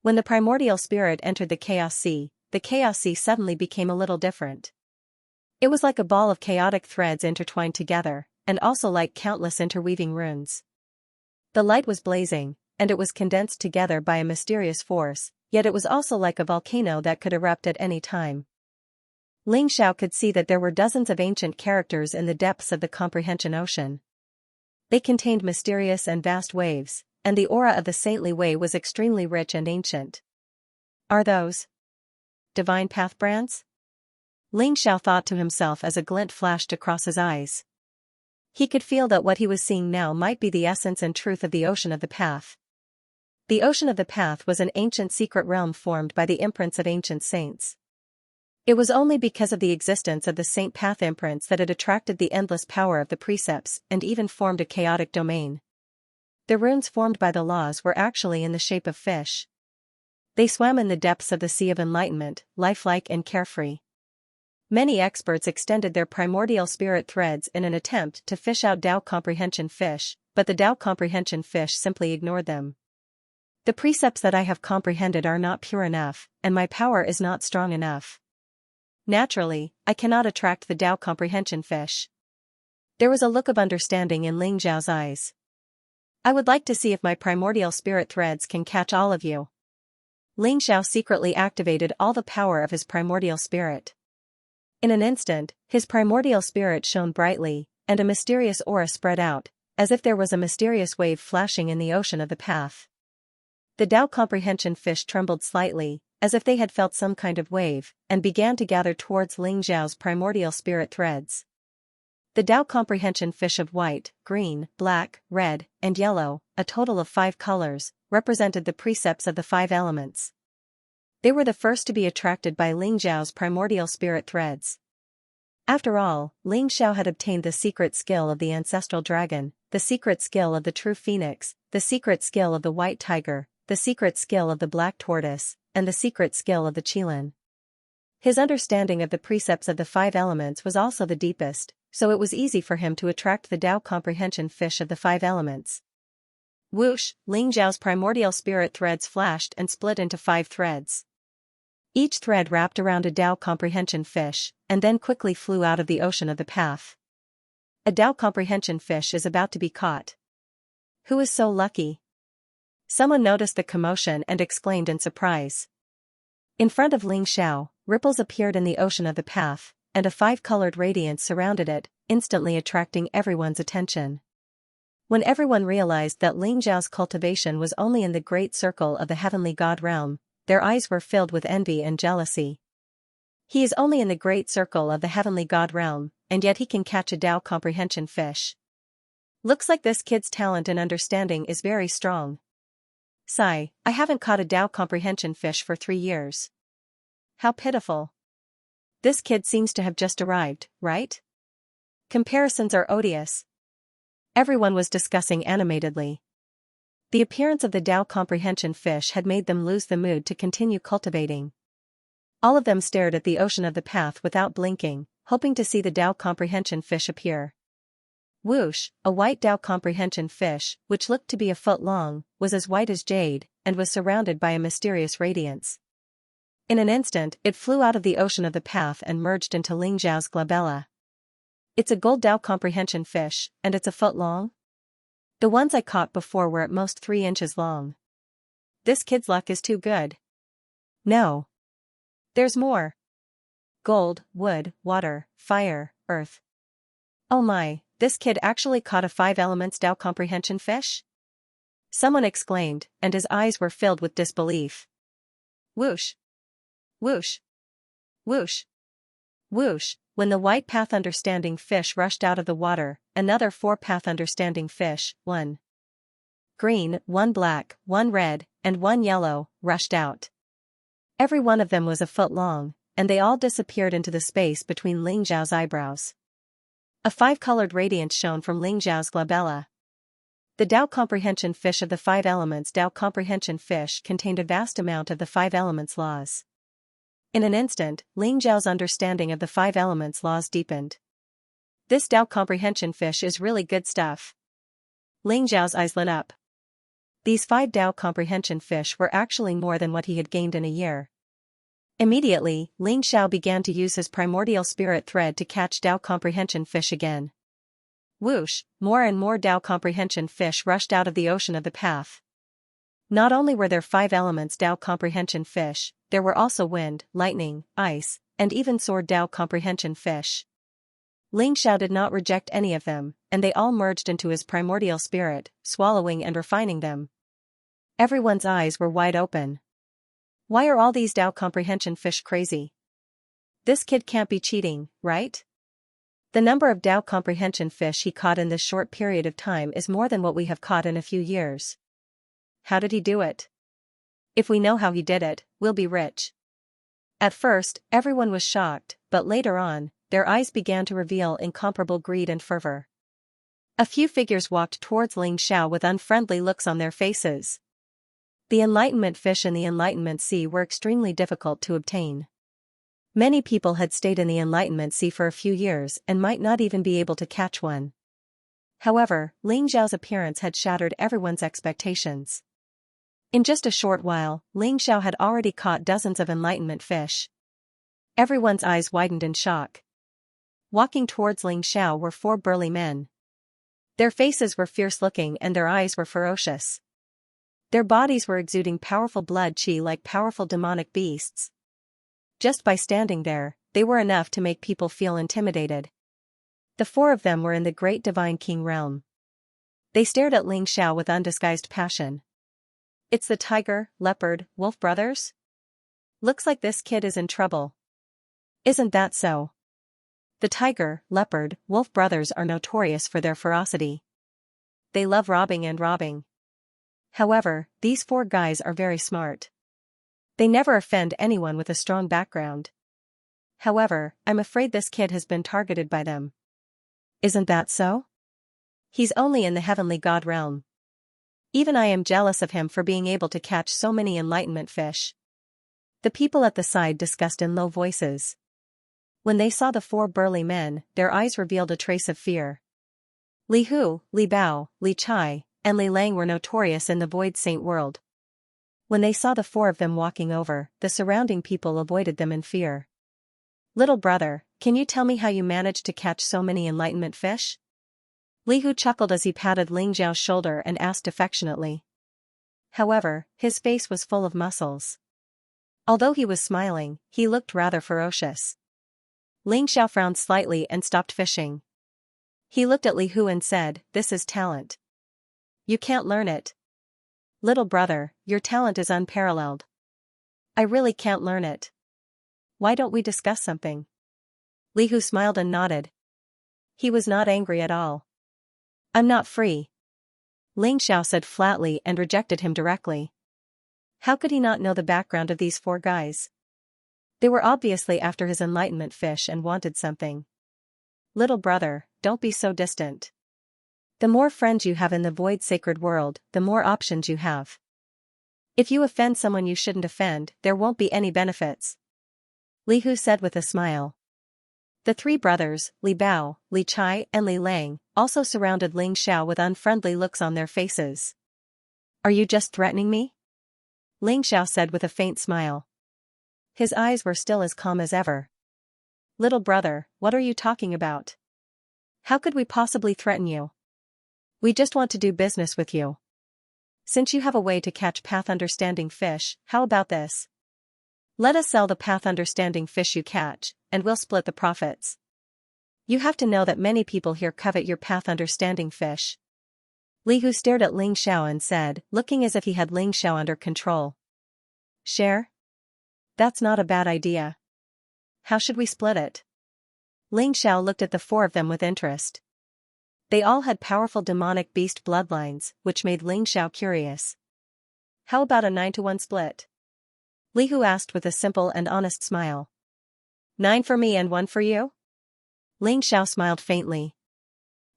When the primordial spirit entered the Chaos Sea suddenly became a little different. It was like a ball of chaotic threads intertwined together, and also like countless interweaving runes. The light was blazing, and it was condensed together by a mysterious force, yet it was also like a volcano that could erupt at any time. Ling Xiao could see that there were dozens of ancient characters in the depths of the comprehension ocean. They contained mysterious and vast waves, and the aura of the saintly way was extremely rich and ancient. Are those divine path brands? Ling Xiao thought to himself as a glint flashed across his eyes. He could feel that what he was seeing now might be the essence and truth of the ocean of the path. The ocean of the path was an ancient secret realm formed by the imprints of ancient saints. It was only because of the existence of the saint path imprints that it attracted the endless power of the precepts and even formed a chaotic domain. The runes formed by the laws were actually in the shape of fish. They swam in the depths of the sea of enlightenment, lifelike and carefree. Many experts extended their primordial spirit threads in an attempt to fish out Tao comprehension fish, but the Tao comprehension fish simply ignored them. The precepts that I have comprehended are not pure enough, and my power is not strong enough. Naturally, I cannot attract the Tao comprehension fish. There was a look of understanding in Ling Zhao's eyes. I would like to see if my primordial spirit threads can catch all of you. Ling Xiao secretly activated all the power of his primordial spirit. In an instant, his primordial spirit shone brightly, and a mysterious aura spread out, as if there was a mysterious wave flashing in the ocean of the path. The Tao comprehension fish trembled slightly, as if they had felt some kind of wave, and began to gather towards Ling Zhao's primordial spirit threads. The Tao comprehension fish of white, green, black, red, and yellow, a total of 5 colors, represented the precepts of the 5 elements. They were the first to be attracted by Ling Zhao's primordial spirit threads. After all, Ling Xiao had obtained the secret skill of the ancestral dragon, the secret skill of the true phoenix, the secret skill of the white tiger, the secret skill of the black tortoise, and the secret skill of the qilin. His understanding of the precepts of the 5 elements was also the deepest, so it was easy for him to attract the Tao comprehension fish of the 5 elements. Whoosh! Ling Zhao's primordial spirit threads flashed and split into 5 threads. Each thread wrapped around a Tao comprehension fish, and then quickly flew out of the ocean of the path. A Tao comprehension fish is about to be caught. Who is so lucky? Someone noticed the commotion and exclaimed in surprise. In front of Ling Xiao, ripples appeared in the ocean of the path, and a 5-colored radiance surrounded it, instantly attracting everyone's attention. When everyone realized that Ling Zhao's cultivation was only in the great circle of the heavenly god realm, their eyes were filled with envy and jealousy. He is only in the great circle of the heavenly god realm, and yet he can catch a Tao comprehension fish. Looks like this kid's talent and understanding is very strong. Sigh, I haven't caught a Tao comprehension fish for 3 years. How pitiful. This kid seems to have just arrived, right? Comparisons are odious. Everyone was discussing animatedly. The appearance of the Tao comprehension fish had made them lose the mood to continue cultivating. All of them stared at the ocean of the path without blinking, hoping to see the Tao comprehension fish appear. Whoosh! A white Tao comprehension fish, which looked to be a foot long, was as white as jade, and was surrounded by a mysterious radiance. In an instant, it flew out of the ocean of the path and merged into Ling Zhao's glabella. It's a gold Tao comprehension fish, and it's a foot long? The ones I caught before were at most 3 inches long. This kid's luck is too good. No. There's more. Gold, wood, water, fire, earth. Oh my, this kid actually caught a 5 elements Tao comprehension fish? Someone exclaimed, and his eyes were filled with disbelief. Whoosh! Whoosh! Whoosh! Whoosh! When the white path understanding fish rushed out of the water, another 4 path understanding fish, 1 green, 1 black, 1 red, and 1 yellow, rushed out. Every one of them was a foot long, and they all disappeared into the space between Ling Zhao's eyebrows. A 5-colored radiance shone from Ling Zhao's glabella. The Tao comprehension fish of the 5 elements Tao comprehension fish contained a vast amount of the 5 elements laws. In an instant, Ling Zhao's understanding of the 5 elements laws deepened. This Tao comprehension fish is really good stuff. Ling Zhao's eyes lit up. These 5 Dao comprehension fish were actually more than what he had gained in a year. Immediately, Ling Xiao began to use his primordial spirit thread to catch Dao comprehension fish again. Whoosh, more and more Dao comprehension fish rushed out of the ocean of the path. Not only were there 5 elements Dao comprehension fish, there were also wind, lightning, ice, and even sword Dao comprehension fish. Ling Xiao did not reject any of them, and they all merged into his primordial spirit, swallowing and refining them. Everyone's eyes were wide open. Why are all these Dao comprehension fish crazy? This kid can't be cheating, right? The number of Dao comprehension fish he caught in this short period of time is more than what we have caught in a few years. How did he do it? If we know how he did it, we'll be rich. At first, everyone was shocked, but later on, their eyes began to reveal incomparable greed and fervor. A few figures walked towards Ling Xiao with unfriendly looks on their faces. The enlightenment fish in the enlightenment sea were extremely difficult to obtain. Many people had stayed in the enlightenment sea for a few years and might not even be able to catch one. However, Ling Xiao's appearance had shattered everyone's expectations. In just a short while, Ling Xiao had already caught dozens of enlightenment fish. Everyone's eyes widened in shock. Walking towards Ling Xiao were 4 burly men. Their faces were fierce-looking and their eyes were ferocious. Their bodies were exuding powerful blood qi like powerful demonic beasts. Just by standing there, they were enough to make people feel intimidated. The 4 of them were in the great divine king realm. They stared at Ling Xiao with undisguised passion. It's the tiger, leopard, wolf brothers? Looks like this kid is in trouble. Isn't that so? The tiger, leopard, wolf brothers are notorious for their ferocity. They love robbing and robbing. However, these 4 guys are very smart. They never offend anyone with a strong background. However, I'm afraid this kid has been targeted by them. Isn't that so? He's only in the heavenly god realm. Even I am jealous of him for being able to catch so many enlightenment fish. The people at the side discussed in low voices. When they saw the 4 burly men, their eyes revealed a trace of fear. Li Hu, Li Bao, Li Chai, and Li Lang were notorious in the Void Saint world. When they saw the 4 of them walking over, the surrounding people avoided them in fear. Little brother, can you tell me how you managed to catch so many enlightenment fish? Li Hu chuckled as he patted Ling Xiao's shoulder and asked affectionately. However, his face was full of muscles. Although he was smiling, he looked rather ferocious. Ling Xiao frowned slightly and stopped fishing. He looked at Li Hu and said, "This is talent. You can't learn it. Little brother, your talent is unparalleled. I really can't learn it. Why don't we discuss something?" Li Hu smiled and nodded. He was not angry at all. "I'm not free," Ling Xiao said flatly and rejected him directly. How could he not know the background of these 4 guys? They were obviously after his enlightenment fish and wanted something. Little brother, don't be so distant. The more friends you have in the void sacred world, the more options you have. If you offend someone you shouldn't offend, there won't be any benefits," Li Hu said with a smile. The 3 brothers, Li Bao, Li Chai, and Li Lang, also surrounded Ling Xiao with unfriendly looks on their faces. "Are you just threatening me?" Ling Xiao said with a faint smile. His eyes were still as calm as ever. "Little brother, what are you talking about? How could we possibly threaten you? We just want to do business with you. Since you have a way to catch path-understanding fish, how about this? Let us sell the path-understanding fish you catch, and we'll split the profits. You have to know that many people here covet your path-understanding fish." Li Hu stared at Ling Xiao and said, looking as if he had Ling Xiao under control. "Share? That's not a bad idea. How should we split it?" Ling Xiao looked at the 4 of them with interest. They all had powerful demonic beast bloodlines, which made Ling Xiao curious. "How about a 9-to-1 split?" Li Hu asked with a simple and honest smile. 9 for me and 1 for you? Ling Xiao smiled faintly.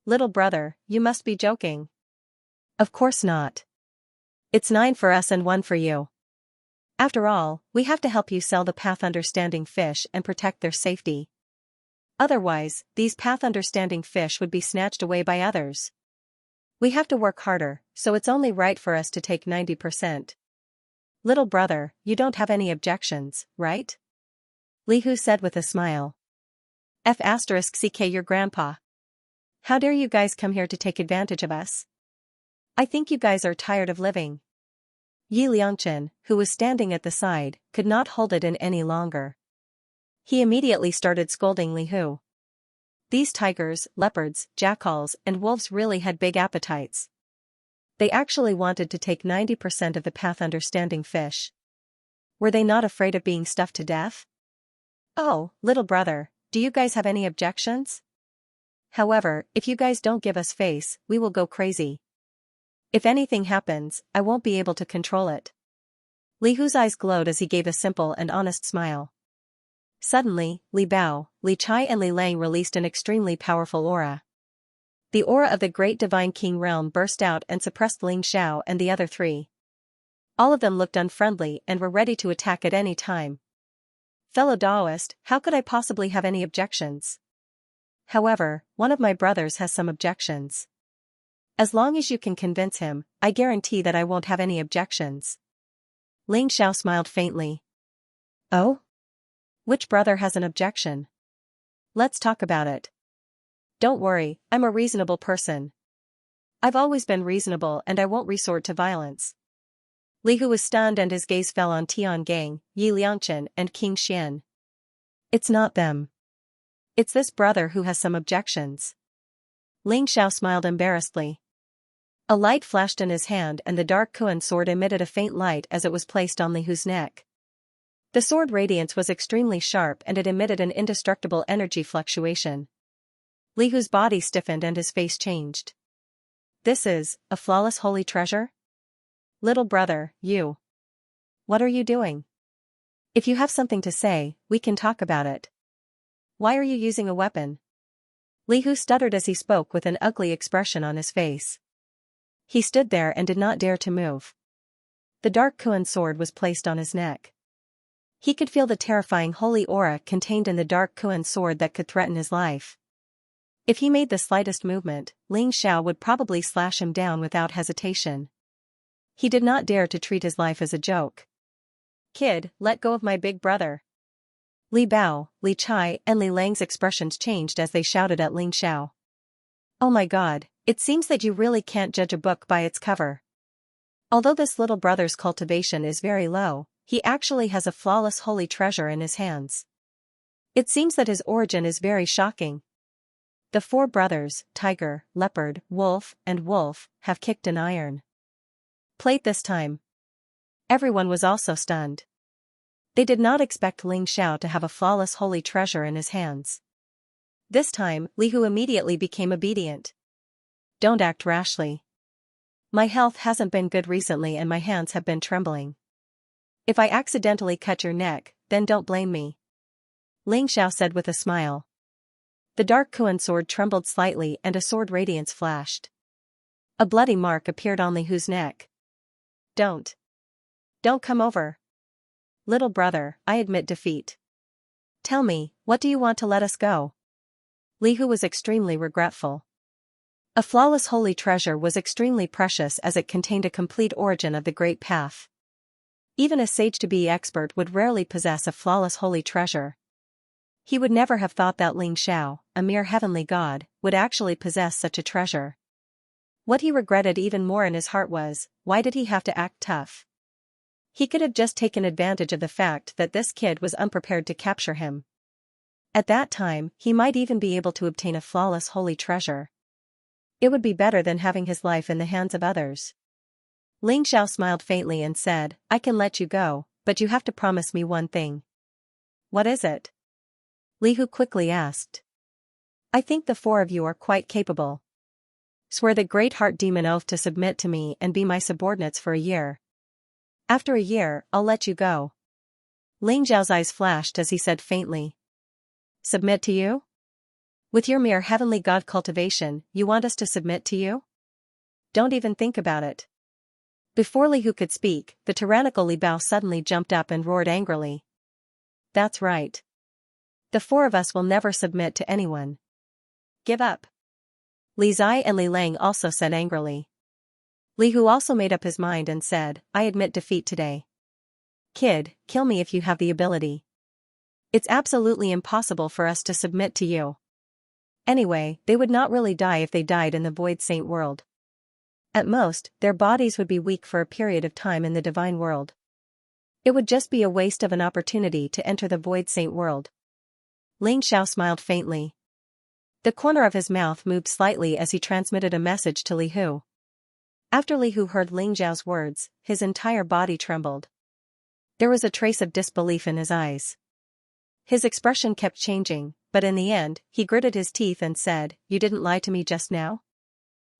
"Little brother, you must be joking." "Of course not. It's 9 for us and 1 for you. After all, we have to help you sell the path-understanding fish and protect their safety. Otherwise, these path-understanding fish would be snatched away by others." We have to work harder, so it's only right for us to take 90%. Little brother, you don't have any objections, right? Li Hu said with a smile. F*ck your grandpa. How dare you guys come here to take advantage of us? I think you guys are tired of living. Yi Liangchen, who was standing at the side, could not hold it in any longer. He immediately started scolding Li Hu. These tigers, leopards, jackals, and wolves really had big appetites. They actually wanted to take 90% of the path understanding fish. Were they not afraid of being stuffed to death? Oh, little brother, do you guys have any objections? However, if you guys don't give us face, we will go crazy. If anything happens, I won't be able to control it. Li Hu's eyes glowed as he gave a simple and honest smile. Suddenly, Li Bao, Li Chai and Li Lang released an extremely powerful aura. The aura of the great divine king realm burst out and suppressed Ling Xiao and the other three. All of them looked unfriendly and were ready to attack at any time. Fellow Daoist, how could I possibly have any objections? However, one of my brothers has some objections. As long as you can convince him, I guarantee that I won't have any objections. Ling Xiao smiled faintly. Oh? Which brother has an objection? Let's talk about it. Don't worry, I'm a reasonable person. I've always been reasonable and I won't resort to violence. Li Hu was stunned and his gaze fell on Tiangang, Yi Liangchen and King Xian. It's not them. It's this brother who has some objections. Ling Xiao smiled embarrassedly. A light flashed in his hand and the dark Kuan sword emitted a faint light as it was placed on Li Hu's neck. The sword radiance was extremely sharp and it emitted an indestructible energy fluctuation. Li Hu's body stiffened and his face changed. This is a flawless holy treasure? Little brother, you. What are you doing? If you have something to say, we can talk about it. Why are you using a weapon? Li Hu stuttered as he spoke with an ugly expression on his face. He stood there and did not dare to move. The dark Kuan sword was placed on his neck. He could feel the terrifying holy aura contained in the dark Kuan sword that could threaten his life. If he made the slightest movement, Ling Xiao would probably slash him down without hesitation. He did not dare to treat his life as a joke. Kid, let go of my big brother. Li Bao, Li Chai and Li Lang's expressions changed as they shouted at Ling Xiao. Oh my god, it seems that you really can't judge a book by its cover. Although this little brother's cultivation is very low, he actually has a flawless holy treasure in his hands. It seems that his origin is very shocking. The four brothers, tiger, leopard, wolf, and wolf, have kicked an iron plate this time. Everyone was also stunned. They did not expect Ling Xiao to have a flawless holy treasure in his hands. This time, Li Hu immediately became obedient. Don't act rashly. My health hasn't been good recently and my hands have been trembling. If I accidentally cut your neck, then don't blame me. Ling Xiao said with a smile. The dark Kuan sword trembled slightly and a sword radiance flashed. A bloody mark appeared on Li Hu's neck. Don't come over. Little brother, I admit defeat. Tell me, what do you want to let us go? Li Hu was extremely regretful. A flawless holy treasure was extremely precious as it contained a complete origin of the great path. Even a sage-to-be expert would rarely possess a flawless holy treasure. He would never have thought that Ling Xiao, a mere heavenly god, would actually possess such a treasure. What he regretted even more in his heart was, why did he have to act tough? He could have just taken advantage of the fact that this kid was unprepared to capture him. At that time, he might even be able to obtain a flawless holy treasure. It would be better than having his life in the hands of others. Ling Xiao smiled faintly and said, I can let you go, but you have to promise me one thing. What is it? Li Hu quickly asked. I think the four of you are quite capable. Swear the great heart demon oath to submit to me and be my subordinates for a year. After a year, I'll let you go. Ling Xiao's eyes flashed as he said faintly. Submit to you? With your mere heavenly god cultivation, you want us to submit to you? Don't even think about it. Before Li Hu could speak, the tyrannical Li Bao suddenly jumped up and roared angrily. That's right. The four of us will never submit to anyone. Give up. Li Zai and Li Lang also said angrily. Li Hu also made up his mind and said, I admit defeat today. Kid, kill me if you have the ability. It's absolutely impossible for us to submit to you. Anyway, they would not really die if they died in the Void Saint world. At most, their bodies would be weak for a period of time in the divine world. It would just be a waste of an opportunity to enter the Void Saint world. Ling Xiao smiled faintly. The corner of his mouth moved slightly as he transmitted a message to Li Hu. After Li Hu heard Ling Xiao's words, his entire body trembled. There was a trace of disbelief in his eyes. His expression kept changing, but in the end, he gritted his teeth and said, You didn't lie to me just now?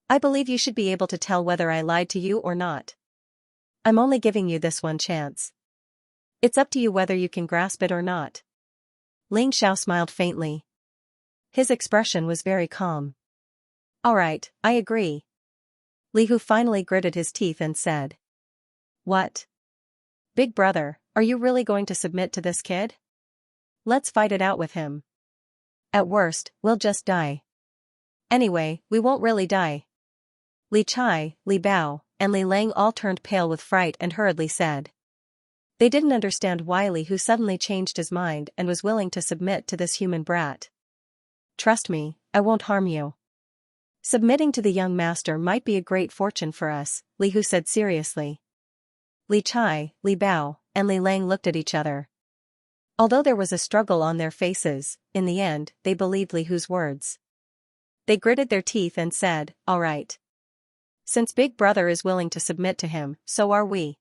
I believe you should be able to tell whether I lied to you or not. I'm only giving you this one chance. It's up to you whether you can grasp it or not. Ling Xiao smiled faintly. His expression was very calm. All right, I agree. Li Hu finally gritted his teeth and said. What? Big brother, are you really going to submit to this kid? Let's fight it out with him. At worst, we'll just die. Anyway, we won't really die. Li Chai, Li Bao, and Li Lang all turned pale with fright and hurriedly said. They didn't understand why Li Hu suddenly changed his mind and was willing to submit to this human brat. Trust me, I won't harm you. Submitting to the young master might be a great fortune for us, Li Hu said seriously. Li Chai, Li Bao, and Li Lang looked at each other. Although there was a struggle on their faces, in the end, they believed Li Hu's words. They gritted their teeth and said, All right. Since Big Brother is willing to submit to him, so are we.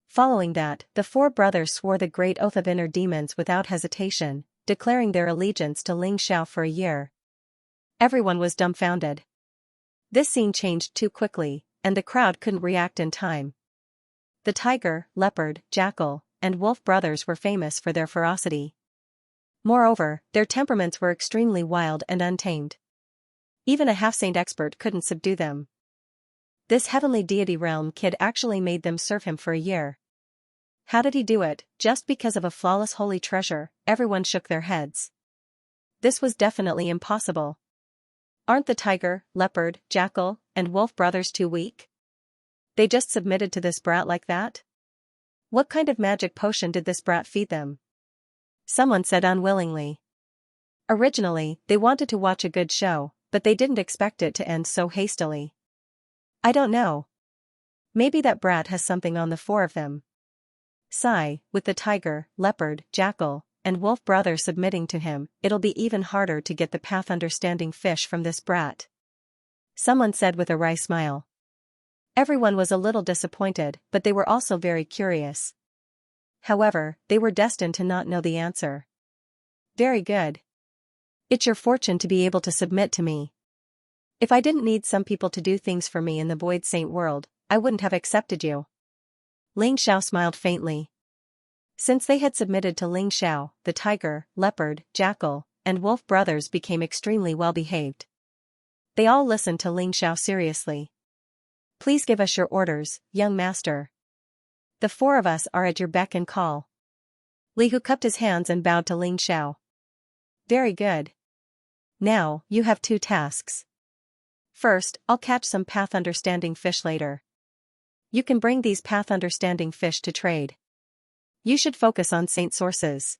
Following that, the four brothers swore the great oath of inner demons without hesitation, declaring their allegiance to Ling Xiao for a year. Everyone was dumbfounded. This scene changed too quickly, and the crowd couldn't react in time. The tiger, leopard, jackal, and wolf brothers were famous for their ferocity. Moreover, their temperaments were extremely wild and untamed. Even a half-saint expert couldn't subdue them. This heavenly deity realm kid actually made them serve him for a year. How did he do it? Just because of a flawless holy treasure? Everyone shook their heads. This was definitely impossible. Aren't the tiger, leopard, jackal, and wolf brothers too weak? They just submitted to this brat like that? What kind of magic potion did this brat feed them? Someone said unwillingly. Originally, they wanted to watch a good show, but they didn't expect it to end so hastily. I don't know. Maybe that brat has something on the four of them. Sigh, with the tiger, leopard, jackal, and wolf brothers submitting to him, it'll be even harder to get the path understanding fish from this brat. Someone said with a wry smile. Everyone was a little disappointed, but they were also very curious. However, they were destined to not know the answer. Very good. It's your fortune to be able to submit to me. If I didn't need some people to do things for me in the Void Saint world, I wouldn't have accepted you. Ling Xiao smiled faintly. Since they had submitted to Ling Xiao, the tiger, leopard, jackal, and wolf brothers became extremely well-behaved. They all listened to Ling Xiao seriously. Please give us your orders, young master. The four of us are at your beck and call. Li Hu cupped his hands and bowed to Ling Xiao. Very good. Now, you have two tasks. First, I'll catch some path-understanding fish later. You can bring these path-understanding fish to trade. You should focus on saint sources.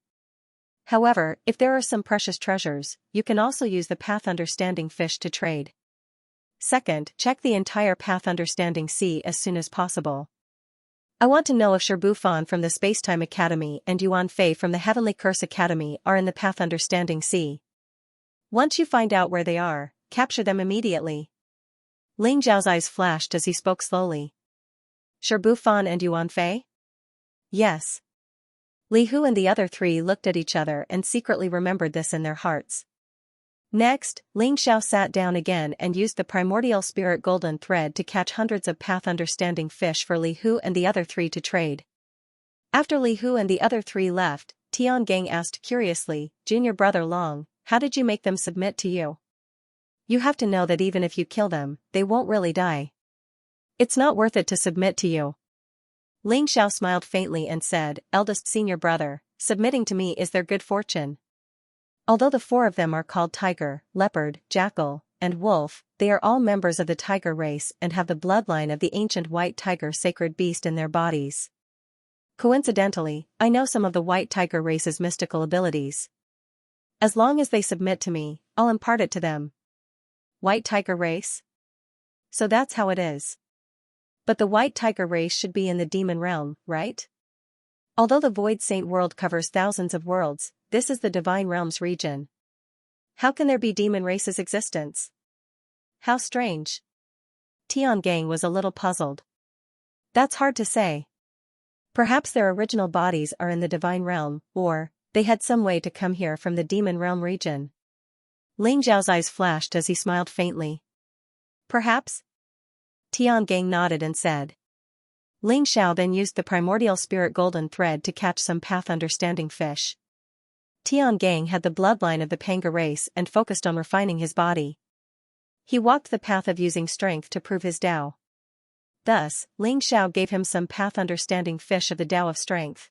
However, if there are some precious treasures, you can also use the path-understanding fish to trade. Second, check the entire path-understanding sea as soon as possible. I want to know if Sherbufan from the Spacetime Academy and Yuan Fei from the Heavenly Curse Academy are in the path-understanding sea. Once you find out where they are, capture them immediately. Ling Zhao's eyes flashed as he spoke slowly. Sherbufan and Yuan Fei? Yes. Li Hu and the other three looked at each other and secretly remembered this in their hearts. Next, Ling Xiao sat down again and used the primordial spirit golden thread to catch hundreds of path-understanding fish for Li Hu and the other three to trade. After Li Hu and the other three left, Tian Gang asked curiously, Junior Brother Long, how did you make them submit to you? You have to know that even if you kill them, they won't really die. It's not worth it to submit to you. Ling Xiao smiled faintly and said, Eldest senior brother, submitting to me is their good fortune. Although the four of them are called tiger, leopard, jackal, and wolf, they are all members of the tiger race and have the bloodline of the ancient white tiger sacred beast in their bodies. Coincidentally, I know some of the white tiger race's mystical abilities. As long as they submit to me, I'll impart it to them. White tiger race? So that's how it is. But the white tiger race should be in the demon realm, right? Although the Void Saint world covers thousands of worlds, this is the divine realm's region. How can there be demon race's existence? How strange. Tiangang was a little puzzled. That's hard to say. Perhaps their original bodies are in the divine realm, or they had some way to come here from the demon realm region. Ling Zhao's eyes flashed as he smiled faintly. Perhaps? Tiangang nodded and said. Ling Xiao then used the primordial spirit golden thread to catch some path-understanding fish. Tiangang had the bloodline of the Panga race and focused on refining his body. He walked the path of using strength to prove his Tao. Thus, Ling Xiao gave him some path-understanding fish of the Tao of strength.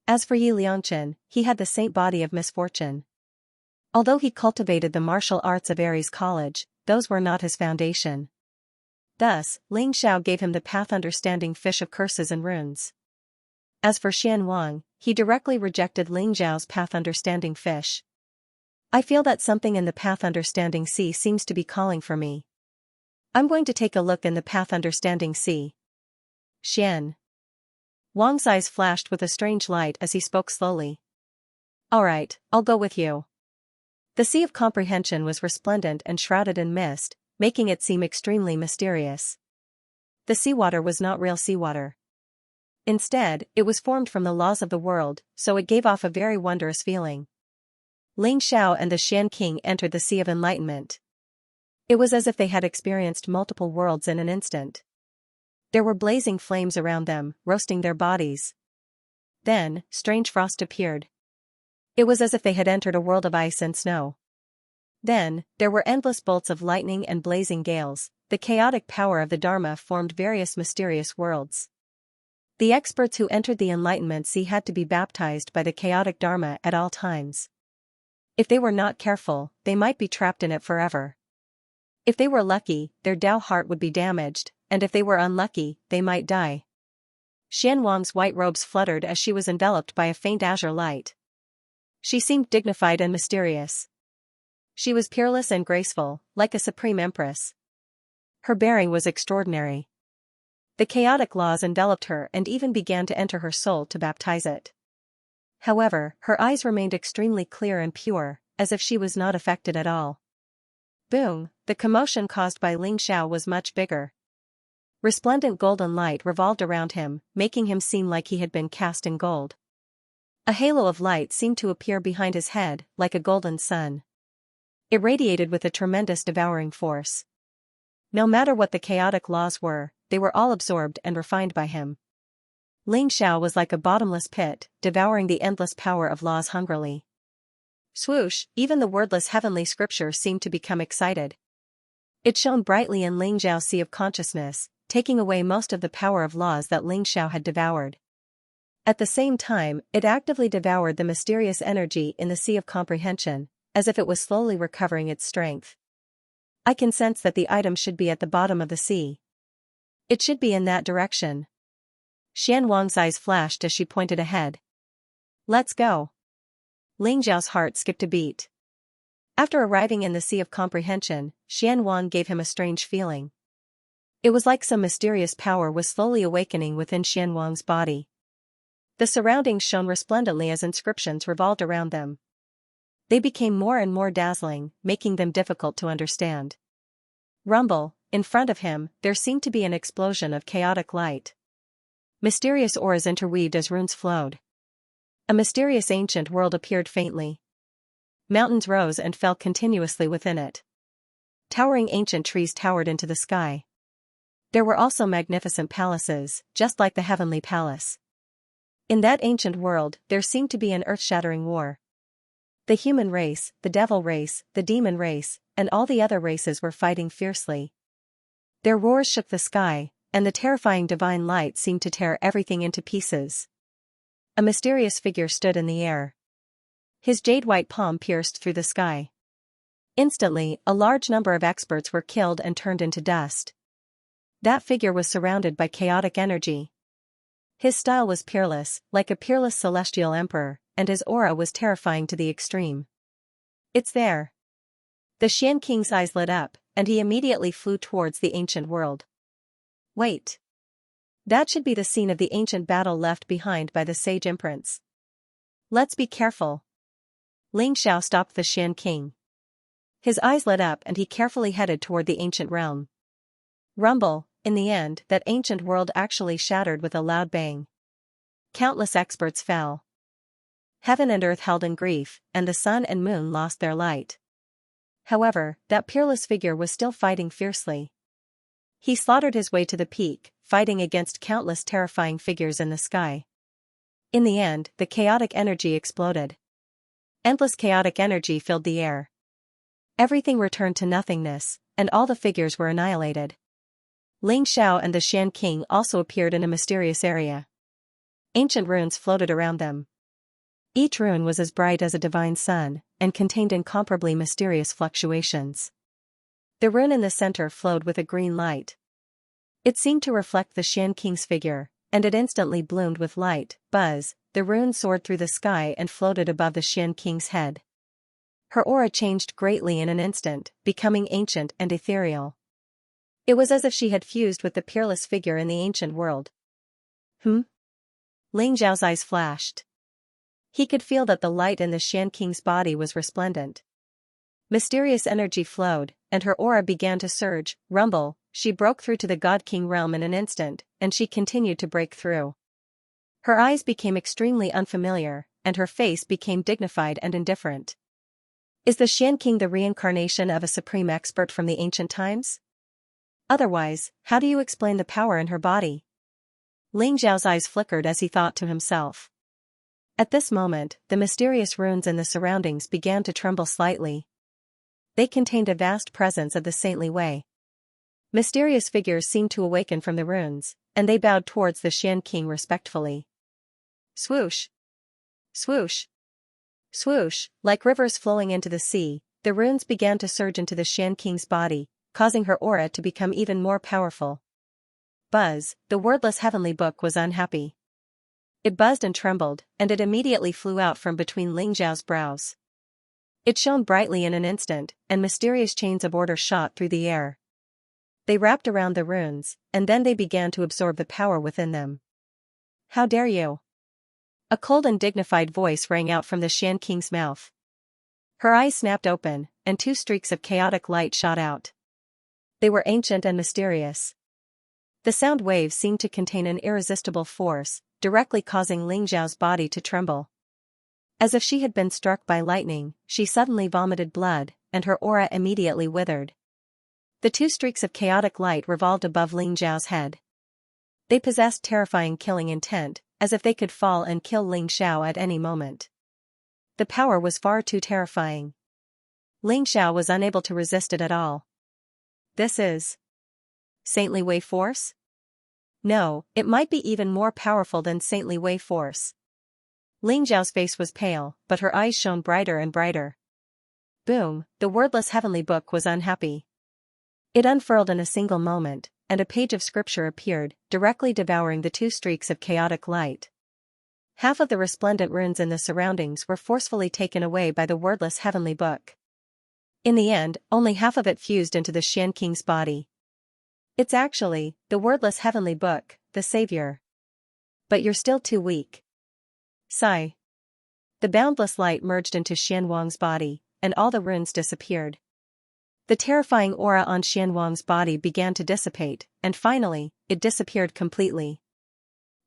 As for Yi Liangchen, he had the saint body of misfortune. Although he cultivated the martial arts of Ares College, those were not his foundation. Thus, Ling Xiao gave him the path-understanding fish of curses and runes. As for Xian Wang, he directly rejected Ling Zhao's path-understanding fish. I feel that something in the path-understanding sea seems to be calling for me. I'm going to take a look in the path-understanding sea. Xian. Wang's eyes flashed with a strange light as he spoke slowly. All right, I'll go with you. The Sea of Comprehension was resplendent and shrouded in mist, making it seem extremely mysterious. The seawater was not real seawater. Instead, it was formed from the laws of the world, so it gave off a very wondrous feeling. Ling Xiao and the Xian King entered the Sea of Enlightenment. It was as if they had experienced multiple worlds in an instant. There were blazing flames around them, roasting their bodies. Then, strange frost appeared. It was as if they had entered a world of ice and snow. Then, there were endless bolts of lightning and blazing gales. The chaotic power of the Dharma formed various mysterious worlds. The experts who entered the Enlightenment Sea had to be baptized by the chaotic Dharma at all times. If they were not careful, they might be trapped in it forever. If they were lucky, their Tao heart would be damaged, and if they were unlucky, they might die. Xian Wang's white robes fluttered as she was enveloped by a faint azure light. She seemed dignified and mysterious. She was peerless and graceful, like a supreme empress. Her bearing was extraordinary. The chaotic laws enveloped her and even began to enter her soul to baptize it. However, her eyes remained extremely clear and pure, as if she was not affected at all. Boom, the commotion caused by Ling Xiao was much bigger. Resplendent golden light revolved around him, making him seem like he had been cast in gold. A halo of light seemed to appear behind his head, like a golden sun. It radiated with a tremendous devouring force. No matter what the chaotic laws were, they were all absorbed and refined by him. Ling Xiao was like a bottomless pit, devouring the endless power of laws hungrily. Swoosh, even the wordless heavenly scripture seemed to become excited. It shone brightly in Ling Zhao's sea of consciousness, taking away most of the power of laws that Ling Xiao had devoured. At the same time, it actively devoured the mysterious energy in the Sea of Comprehension, as if it was slowly recovering its strength. I can sense that the item should be at the bottom of the sea. It should be in that direction. Xian Wang's eyes flashed as she pointed ahead. Let's go. Ling Zhao's heart skipped a beat. After arriving in the Sea of Comprehension, Xian Wang gave him a strange feeling. It was like some mysterious power was slowly awakening within Xian Wang's body. The surroundings shone resplendently as inscriptions revolved around them. They became more and more dazzling, making them difficult to understand. Rumble, in front of him, there seemed to be an explosion of chaotic light. Mysterious auras interweaved as runes flowed. A mysterious ancient world appeared faintly. Mountains rose and fell continuously within it. Towering ancient trees towered into the sky. There were also magnificent palaces, just like the heavenly palace. In that ancient world, there seemed to be an earth-shattering war. The human race, the devil race, the demon race, and all the other races were fighting fiercely. Their roars shook the sky, and the terrifying divine light seemed to tear everything into pieces. A mysterious figure stood in the air. His jade-white palm pierced through the sky. Instantly, a large number of experts were killed and turned into dust. That figure was surrounded by chaotic energy. His style was peerless, like a peerless celestial emperor, and his aura was terrifying to the extreme. It's there. The Xian King's eyes lit up, and he immediately flew towards the ancient world. Wait. That should be the scene of the ancient battle left behind by the sage imprints. Let's be careful. Ling Xiao stopped the Xian King. His eyes lit up and he carefully headed toward the ancient realm. Rumble, in the end, that ancient world actually shattered with a loud bang. Countless experts fell. Heaven and earth held in grief, and the sun and moon lost their light. However, that peerless figure was still fighting fiercely. He slaughtered his way to the peak, fighting against countless terrifying figures in the sky. In the end, the chaotic energy exploded. Endless chaotic energy filled the air. Everything returned to nothingness, and all the figures were annihilated. Ling Xiao and the Xian King also appeared in a mysterious area. Ancient runes floated around them. Each rune was as bright as a divine sun, and contained incomparably mysterious fluctuations. The rune in the center flowed with a green light. It seemed to reflect the Xian King's figure, and it instantly bloomed with light. Buzz, the rune soared through the sky and floated above the Xian King's head. Her aura changed greatly in an instant, becoming ancient and ethereal. It was as if she had fused with the peerless figure in the ancient world. Ling Zhao's eyes flashed. He could feel that the light in the Xian King's body was resplendent. Mysterious energy flowed, and her aura began to surge. Rumble, she broke through to the God King realm in an instant, and she continued to break through. Her eyes became extremely unfamiliar, and her face became dignified and indifferent. Is the Xian King the reincarnation of a supreme expert from the ancient times? Otherwise, how do you explain the power in her body? Ling Zhao's eyes flickered as he thought to himself. At this moment, the mysterious runes in the surroundings began to tremble slightly. They contained a vast presence of the saintly way. Mysterious figures seemed to awaken from the runes, and they bowed towards the Xian King respectfully. Swoosh! Swoosh! Swoosh, like rivers flowing into the sea, the runes began to surge into the Xian King's body, causing her aura to become even more powerful. Buzz, the wordless heavenly book was unhappy. It buzzed and trembled, and it immediately flew out from between Ling Zhao's brows. It shone brightly in an instant, and mysterious chains of order shot through the air. They wrapped around the runes, and then they began to absorb the power within them. How dare you? A cold and dignified voice rang out from the Xian King's mouth. Her eyes snapped open, and two streaks of chaotic light shot out. They were ancient and mysterious. The sound waves seemed to contain an irresistible force, directly causing Ling Zhao's body to tremble. As if she had been struck by lightning, she suddenly vomited blood, and her aura immediately withered. The two streaks of chaotic light revolved above Ling Zhao's head. They possessed terrifying killing intent, as if they could fall and kill Ling Xiao at any moment. The power was far too terrifying. Ling Xiao was unable to resist it at all. This is saintly way force? No, it might be even more powerful than saintly way force. Ling Zhao's face was pale, but her eyes shone brighter and brighter. Boom, the wordless heavenly book was unhappy. It unfurled in a single moment, and a page of scripture appeared, directly devouring the two streaks of chaotic light. Half of the resplendent runes in the surroundings were forcefully taken away by the wordless heavenly book. In the end, only half of it fused into the Xian King's body. It's actually the wordless heavenly book, the savior. But you're still too weak. Sigh. The boundless light merged into Xian Wang's body, and all the runes disappeared. The terrifying aura on Xian Wang's body began to dissipate, and finally, it disappeared completely.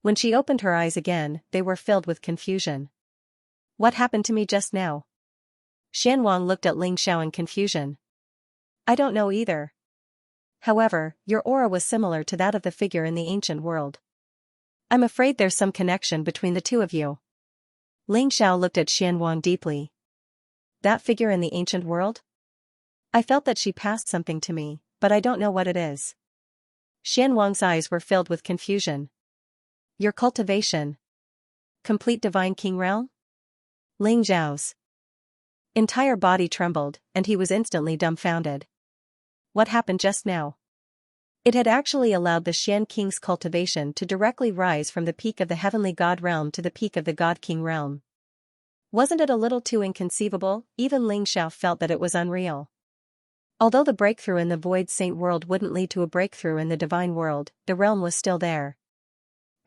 When she opened her eyes again, they were filled with confusion. What happened to me just now? Xian Wang looked at Ling Xiao in confusion. I don't know either. However, your aura was similar to that of the figure in the ancient world. I'm afraid there's some connection between the two of you. Ling Xiao looked at Xian Wang deeply. That figure in the ancient world? I felt that she passed something to me, but I don't know what it is. Xian Wang's eyes were filled with confusion. Your cultivation. Complete divine king realm? Ling Zhao's. entire body trembled, and he was instantly dumbfounded. What happened just now? It had actually allowed the Xian King's cultivation to directly rise from the peak of the heavenly god realm to the peak of the god king realm. Wasn't it a little too inconceivable? Even Ling Xiao felt that it was unreal. Although the breakthrough in the void saint world wouldn't lead to a breakthrough in the divine world, the realm was still there.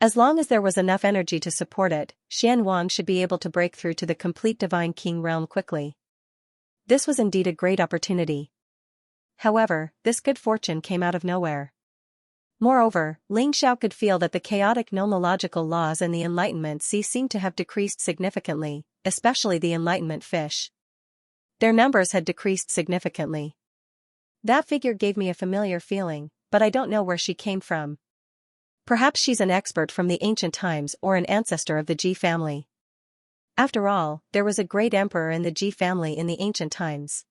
As long as there was enough energy to support it, Xian Wang should be able to break through to the complete divine king realm quickly. This was indeed a great opportunity. However, this good fortune came out of nowhere. Moreover, Ling Xiao could feel that the chaotic nomological laws in the Enlightenment Sea seemed to have decreased significantly, especially the Enlightenment fish. Their numbers had decreased significantly. That figure gave me a familiar feeling, but I don't know where she came from. Perhaps she's an expert from the ancient times or an ancestor of the Ji family. After all, there was a great emperor in the Ji family in the ancient times.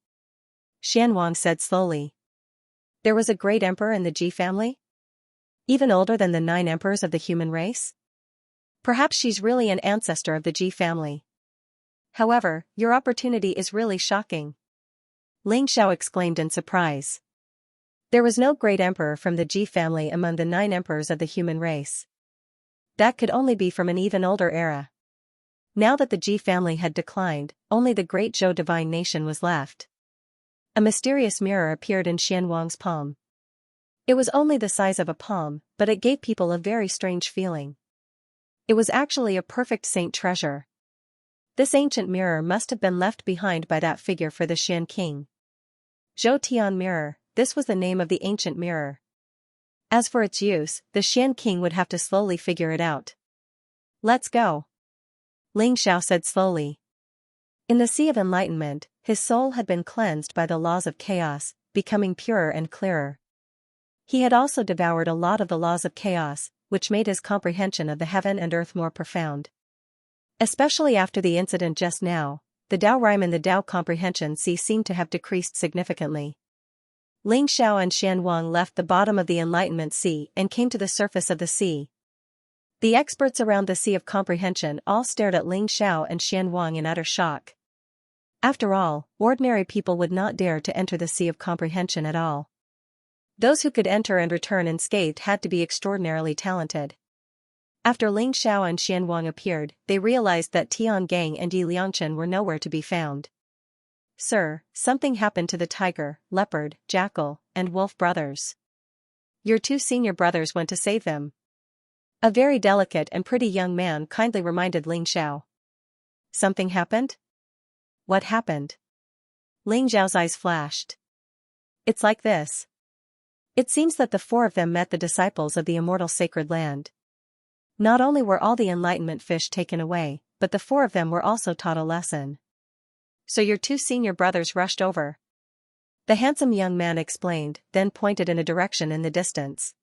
Xianwang said slowly. There was a great emperor in the Ji family? Even older than the 9 emperors of the human race? Perhaps she's really an ancestor of the Ji family. However, your opportunity is really shocking. Ling Xiao exclaimed in surprise. There was no great emperor from the Ji family among the 9 emperors of the human race. That could only be from an even older era. Now that the Ji family had declined, only the great Zhou divine nation was left. A mysterious mirror appeared in Xianwang's palm. It was only the size of a palm, but it gave people a very strange feeling. It was actually a perfect saint treasure. This ancient mirror must have been left behind by that figure for the Xian king. Zhou Tian mirror, this was the name of the ancient mirror. As for its use, the Xian king would have to slowly figure it out. Let's go. Ling Xiao said slowly. In the Sea of Enlightenment, his soul had been cleansed by the laws of chaos, becoming purer and clearer. He had also devoured a lot of the laws of chaos, which made his comprehension of the heaven and earth more profound. Especially after the incident just now, the Tao rhyme and the Tao comprehension sea seemed to have decreased significantly. Ling Xiao and Xianwang left the bottom of the Enlightenment Sea and came to the surface of the sea. The experts around the Sea of Comprehension all stared at Ling Xiao and Xianwang in utter shock. After all, ordinary people would not dare to enter the Sea of Comprehension at all. Those who could enter and return unscathed had to be extraordinarily talented. After Ling Xiao and Xianwang appeared, they realized that Tian Gang and Yi Liangchen were nowhere to be found. Sir, something happened to the tiger, leopard, jackal, and wolf brothers. Your 2 senior brothers went to save them. A very delicate and pretty young man kindly reminded Ling Xiao. Something happened? What happened? Ling Xiao's eyes flashed. It's like this. It seems that the 4 of them met the disciples of the immortal sacred land. Not only were all the enlightenment fish taken away, but the 4 of them were also taught a lesson. So your 2 senior brothers rushed over. The handsome young man explained, then pointed in a direction in the distance.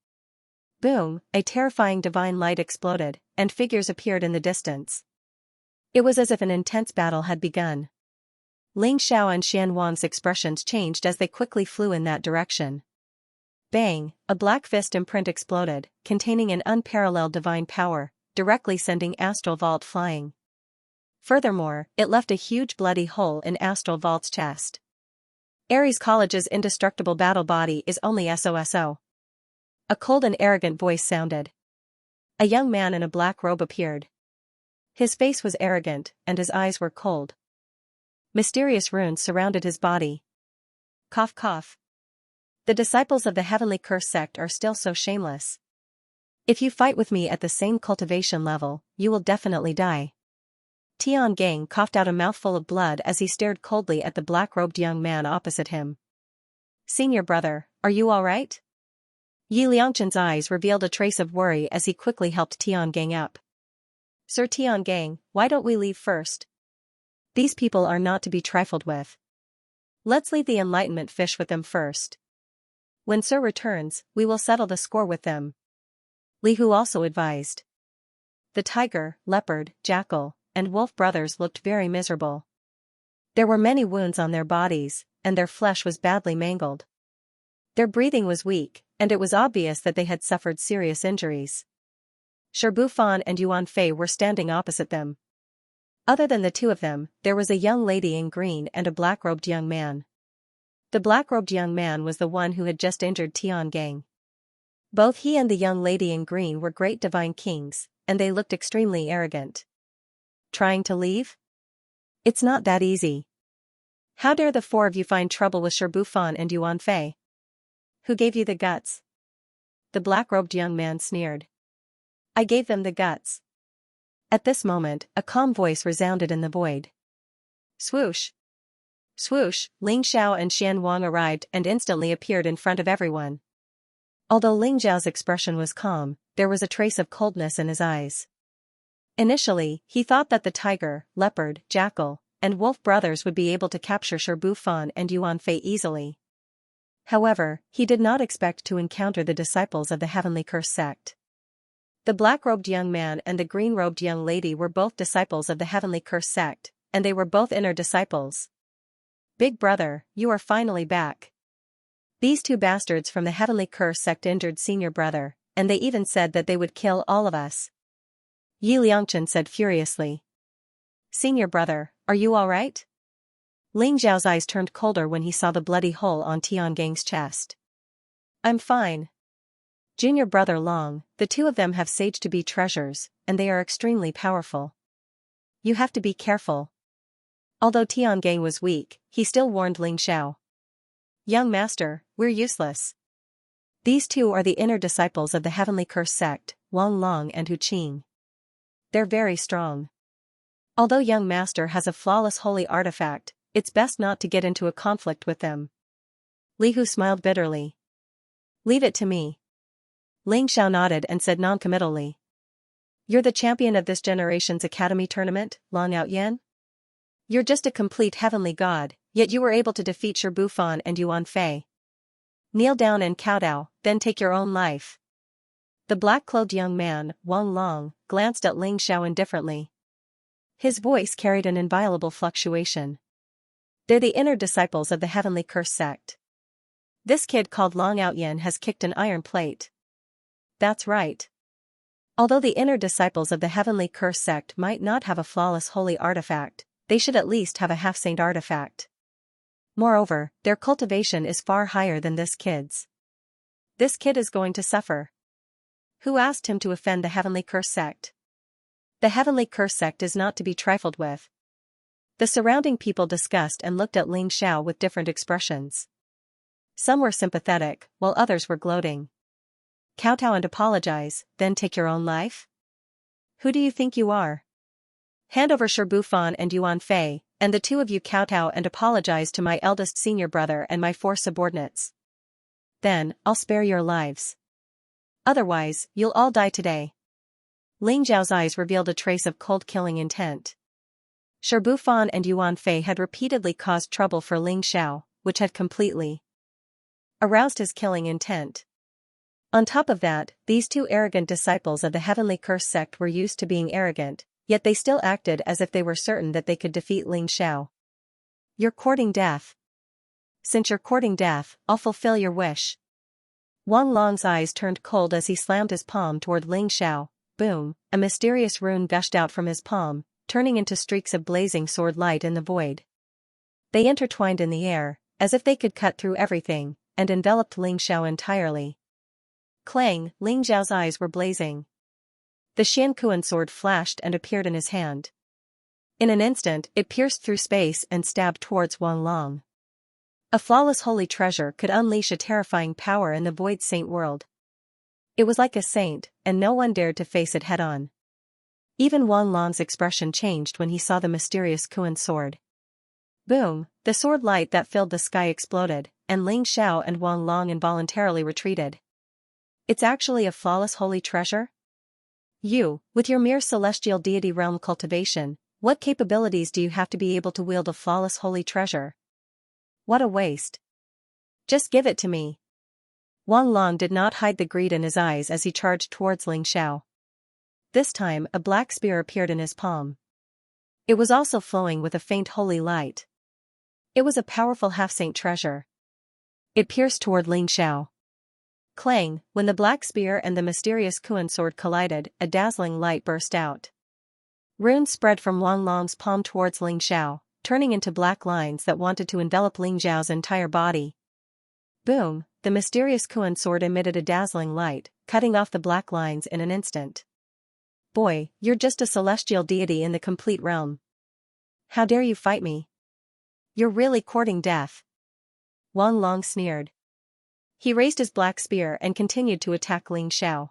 Boom, a terrifying divine light exploded, and figures appeared in the distance. It was as if an intense battle had begun. Ling Xiao and Xianwang's expressions changed as they quickly flew in that direction. Bang, a black fist imprint exploded, containing an unparalleled divine power, directly sending Astral Vault flying. Furthermore, it left a huge bloody hole in Astral Vault's chest. Ares College's indestructible battle body is only SOSO. A cold and arrogant voice sounded. A young man in a black robe appeared. His face was arrogant, and his eyes were cold. Mysterious runes surrounded his body. Cough cough. The disciples of the Heavenly Curse sect are still so shameless. If you fight with me at the same cultivation level, you will definitely die. Tian Gang coughed out a mouthful of blood as he stared coldly at the black-robed young man opposite him. Senior brother, are you all right? Yi Liangchen's eyes revealed a trace of worry as he quickly helped Tian Gang up. Sir Tian Gang, why don't we leave first? These people are not to be trifled with. Let's leave the enlightenment fish with them first. When Sir returns, we will settle the score with them. Li Hu also advised. The tiger, leopard, jackal, and wolf brothers looked very miserable. There were many wounds on their bodies, and their flesh was badly mangled. Their breathing was weak, and it was obvious that they had suffered serious injuries. Shirbufan and Yuan Fei were standing opposite them. Other than the two of them, there was a young lady in green and a black-robed young man. The black-robed young man was the one who had just injured Tiangang. Both he and the young lady in green were great divine kings, and they looked extremely arrogant. Trying to leave? It's not that easy. How dare the four of you find trouble with Sherbufan and Yuan Fei? Who gave you the guts? The black-robed young man sneered. I gave them the guts. At this moment, a calm voice resounded in the void. Swoosh! Swoosh! Ling Xiao and Xian Wang arrived and instantly appeared in front of everyone. Although Ling Zhao's expression was calm, there was a trace of coldness in his eyes. Initially, he thought that the tiger, leopard, jackal, and wolf brothers would be able to capture Sherbufan and Yuan Fei easily. However, he did not expect to encounter the disciples of the Heavenly Curse sect. The black-robed young man and the green-robed young lady were both disciples of the Heavenly Curse sect, and they were both inner disciples. Big brother, you are finally back. These two bastards from the Heavenly Curse sect injured senior brother, and they even said that they would kill all of us. Yi Liangchen said furiously. Senior brother, are you alright? Ling Zhao's eyes turned colder when he saw the bloody hole on Tiangang's chest. I'm fine. Junior brother Long, the two of them have sage to be treasures, and they are extremely powerful. You have to be careful. Although Tiangang was weak, he still warned Ling Xiao. Young master, we're useless. These two are the inner disciples of the Heavenly Curse sect, Wang Long and Hu Qing. They're very strong. Although young master has a flawless holy artifact, it's best not to get into a conflict with them. Li Hu smiled bitterly. Leave it to me. Ling Xiao nodded and said noncommittally. You're the champion of this generation's academy tournament, Long Outyan? You're just a complete heavenly god, yet you were able to defeat Sherbufan and Yuan Fei. Kneel down and kowtow, then take your own life. The black-clothed young man, Wang Long, glanced at Ling Xiao indifferently. His voice carried an inviolable fluctuation. They're the inner disciples of the Heavenly Curse sect. This kid called Long Outyan has kicked an iron plate. That's right. Although the inner disciples of the Heavenly Curse sect might not have a flawless holy artifact, they should at least have a half-saint artifact. Moreover, their cultivation is far higher than this kid's. This kid is going to suffer. Who asked him to offend the Heavenly Curse sect? The Heavenly Curse sect is not to be trifled with. The surrounding people discussed and looked at Ling Xiao with different expressions. Some were sympathetic, while others were gloating. Kowtow and apologize, then take your own life? Who do you think you are? Hand over Sherbufan and Yuan Fei, and the two of you kowtow and apologize to my eldest senior brother and my 4 subordinates. Then, I'll spare your lives. Otherwise, you'll all die today. Ling Zhao's eyes revealed a trace of cold killing intent. Sherbufan and Yuan Fei had repeatedly caused trouble for Ling Xiao, which had completely aroused his killing intent. On top of that, these two arrogant disciples of the Heavenly Curse sect were used to being arrogant, yet they still acted as if they were certain that they could defeat Ling Xiao. You're courting death. Since you're courting death, I'll fulfill your wish. Wang Long's eyes turned cold as he slammed his palm toward Ling Xiao. Boom, a mysterious rune gushed out from his palm, turning into streaks of blazing sword light in the void. They intertwined in the air, as if they could cut through everything, and enveloped Ling Xiao entirely. Clang, Ling Zhao's eyes were blazing. The Xianxia sword flashed and appeared in his hand. In an instant, it pierced through space and stabbed towards Wang Long. A flawless holy treasure could unleash a terrifying power in the void saint world. It was like a saint, and no one dared to face it head-on. Even Wang Long's expression changed when he saw the mysterious Kuan sword. Boom, the sword light that filled the sky exploded, and Ling Xiao and Wang Long involuntarily retreated. It's actually a flawless holy treasure? You, with your mere celestial deity realm cultivation, what capabilities do you have to be able to wield a flawless holy treasure? What a waste. Just give it to me. Wang Long did not hide the greed in his eyes as he charged towards Ling Xiao. This time, a black spear appeared in his palm. It was also flowing with a faint holy light. It was a powerful half-saint treasure. It pierced toward Ling Xiao. Clang, when the black spear and the mysterious Kuan sword collided, a dazzling light burst out. Runes spread from Wang Long's palm towards Ling Xiao, turning into black lines that wanted to envelop Ling Xiao's entire body. Boom, the mysterious Kuan sword emitted a dazzling light, cutting off the black lines in an instant. Boy, you're just a celestial deity in the complete realm. How dare you fight me? You're really courting death. Wang Long sneered. He raised his black spear and continued to attack Ling Xiao.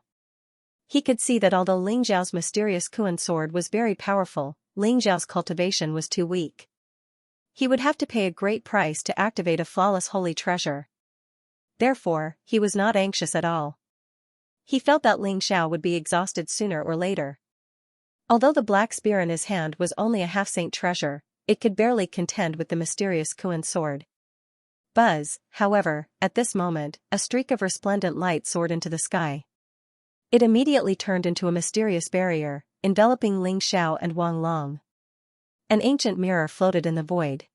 He could see that although Ling Xiao's mysterious Kuan sword was very powerful, Ling Xiao's cultivation was too weak. He would have to pay a great price to activate a flawless holy treasure. Therefore, he was not anxious at all. He felt that Ling Xiao would be exhausted sooner or later. Although the black spear in his hand was only a half-saint treasure, it could barely contend with the mysterious Kuan sword. Buzz, however, at this moment, a streak of resplendent light soared into the sky. It immediately turned into a mysterious barrier, enveloping Ling Xiao and Wang Long. An ancient mirror floated in the void.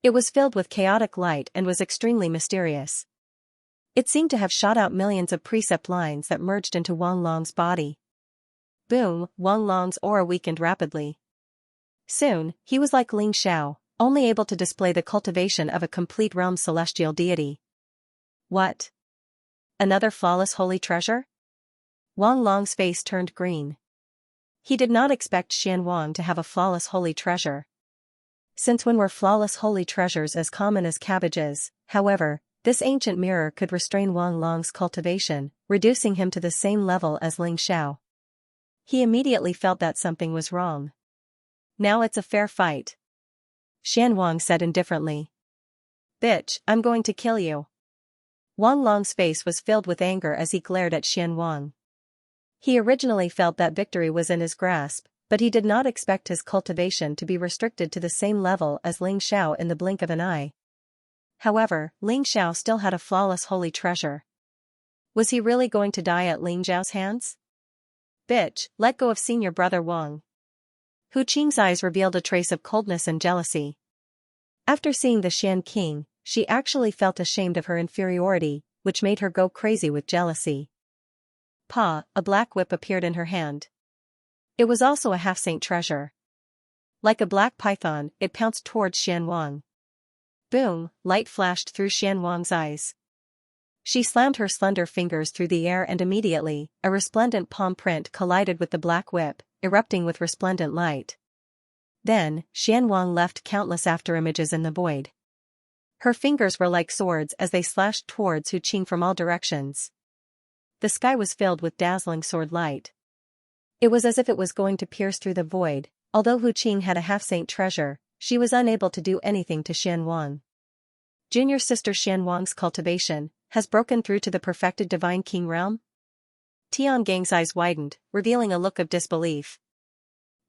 It was filled with chaotic light and was extremely mysterious. It seemed to have shot out millions of precept lines that merged into Wang Long's body. Boom, Wang Long's aura weakened rapidly. Soon, he was like Ling Xiao, only able to display the cultivation of a complete realm celestial deity. What? Another flawless holy treasure? Wang Long's face turned green. He did not expect Xian Wang to have a flawless holy treasure. Since when were flawless holy treasures as common as cabbages? However, this ancient mirror could restrain Wang Long's cultivation, reducing him to the same level as Ling Xiao. He immediately felt that something was wrong. Now it's a fair fight. Xian Wang said indifferently. Bitch, I'm going to kill you. Wang Long's face was filled with anger as he glared at Xian Wang. He originally felt that victory was in his grasp, but he did not expect his cultivation to be restricted to the same level as Ling Xiao in the blink of an eye. However, Ling Xiao still had a flawless holy treasure. Was he really going to die at Ling Xiao's hands? Bitch, let go of senior brother Wang. Hu Qing's eyes revealed a trace of coldness and jealousy. After seeing the Xian king, she actually felt ashamed of her inferiority, which made her go crazy with jealousy. Pa, a black whip appeared in her hand. It was also a half-saint treasure. Like a black python, it pounced towards Xian Wang. Boom, light flashed through Xian Wang's eyes. She slammed her slender fingers through the air and immediately, a resplendent palm print collided with the black whip, erupting with resplendent light. Then, Xian Wang left countless afterimages in the void. Her fingers were like swords as they slashed towards Hu Qing from all directions. The sky was filled with dazzling sword light. It was as if it was going to pierce through the void. Although Hu Qing had a half-saint treasure, she was unable to do anything to Xian Wang. Junior sister Xian Wang's cultivation has broken through to the perfected divine king realm? Tian Gang's eyes widened, revealing a look of disbelief.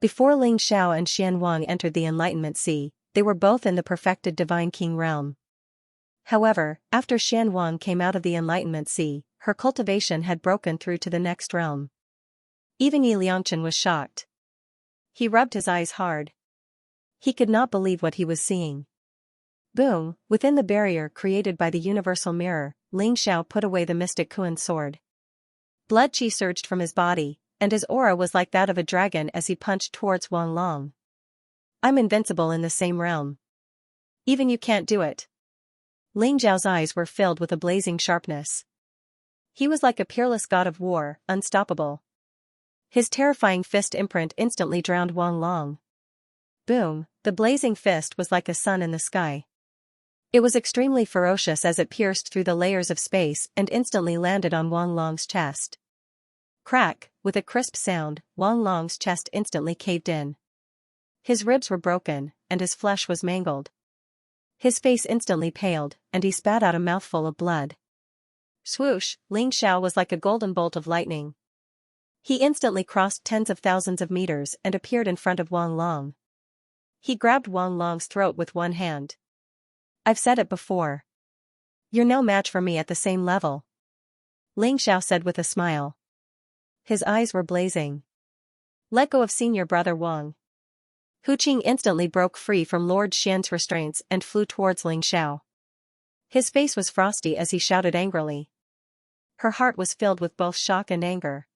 Before Ling Xiao and Xian Wang entered the Enlightenment Sea, they were both in the perfected divine king realm. However, after Xian Wang came out of the Enlightenment Sea, her cultivation had broken through to the next realm. Even Yi Liangchen was shocked. He rubbed his eyes hard. He could not believe what he was seeing. Boom, within the barrier created by the universal mirror, Ling Xiao put away the mystic Kuan sword. Blood qi surged from his body, and his aura was like that of a dragon as he punched towards Wang Long. I'm invincible in the same realm. Even you can't do it. Ling Xiao's eyes were filled with a blazing sharpness. He was like a peerless god of war, unstoppable. His terrifying fist imprint instantly drowned Wang Long. Boom, the blazing fist was like a sun in the sky. It was extremely ferocious as it pierced through the layers of space and instantly landed on Wang Long's chest. Crack, with a crisp sound, Wang Long's chest instantly caved in. His ribs were broken, and his flesh was mangled. His face instantly paled, and he spat out a mouthful of blood. Swoosh, Ling Xiao was like a golden bolt of lightning. He instantly crossed tens of thousands of meters and appeared in front of Wang Long. He grabbed Wang Long's throat with one hand. I've said it before. You're no match for me at the same level. Ling Xiao said with a smile. His eyes were blazing. Let go of senior brother Wang. Hu Qing instantly broke free from Lord Xian's restraints and flew towards Ling Xiao. His face was frosty as he shouted angrily. Her heart was filled with both shock and anger.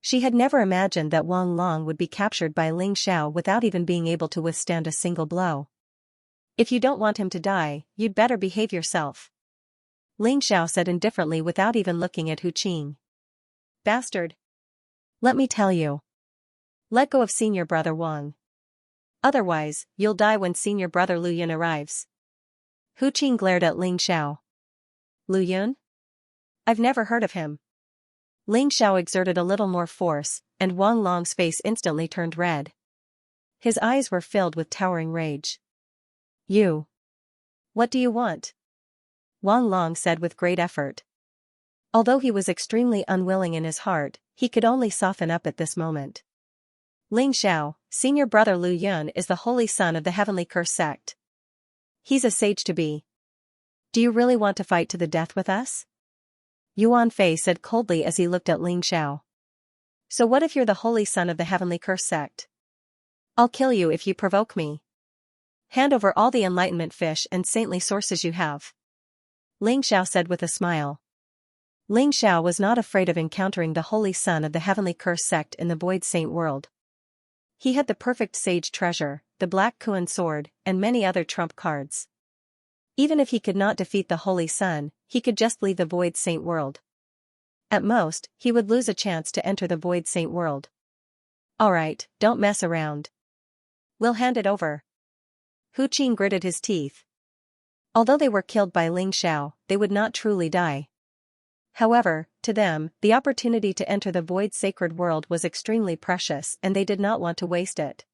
She had never imagined that Wang Long would be captured by Ling Xiao without even being able to withstand a single blow. If you don't want him to die, you'd better behave yourself, Ling Xiao said indifferently without even looking at Hu Qing. Bastard. Let me tell you. Let go of senior brother Wang. Otherwise, you'll die when senior brother Lu Yun arrives. Hu Qing glared at Ling Xiao. Lu Yun? I've never heard of him. Ling Xiao exerted a little more force, and Wang Long's face instantly turned red. His eyes were filled with towering rage. You. What do you want? Wang Long said with great effort. Although he was extremely unwilling in his heart, he could only soften up at this moment. Ling Xiao, senior brother Lu Yun is the holy son of the heavenly curse sect. He's a sage to be. Do you really want to fight to the death with us? Yuan Fei said coldly as he looked at Ling Xiao. So what if you're the holy son of the heavenly curse sect? I'll kill you if you provoke me. Hand over all the enlightenment fish and saintly sources you have. Ling Xiao said with a smile. Ling Xiao was not afraid of encountering the holy son of the heavenly curse sect in the Void Saint world. He had the perfect sage treasure, the Black Kuan sword, and many other trump cards. Even if he could not defeat the holy son, he could just leave the Void Saint world. At most, he would lose a chance to enter the Void Saint world. Alright, don't mess around. We'll hand it over. Hu Qing gritted his teeth. Although they were killed by Ling Xiao, they would not truly die. However, to them, the opportunity to enter the Void Sacred World was extremely precious and they did not want to waste it.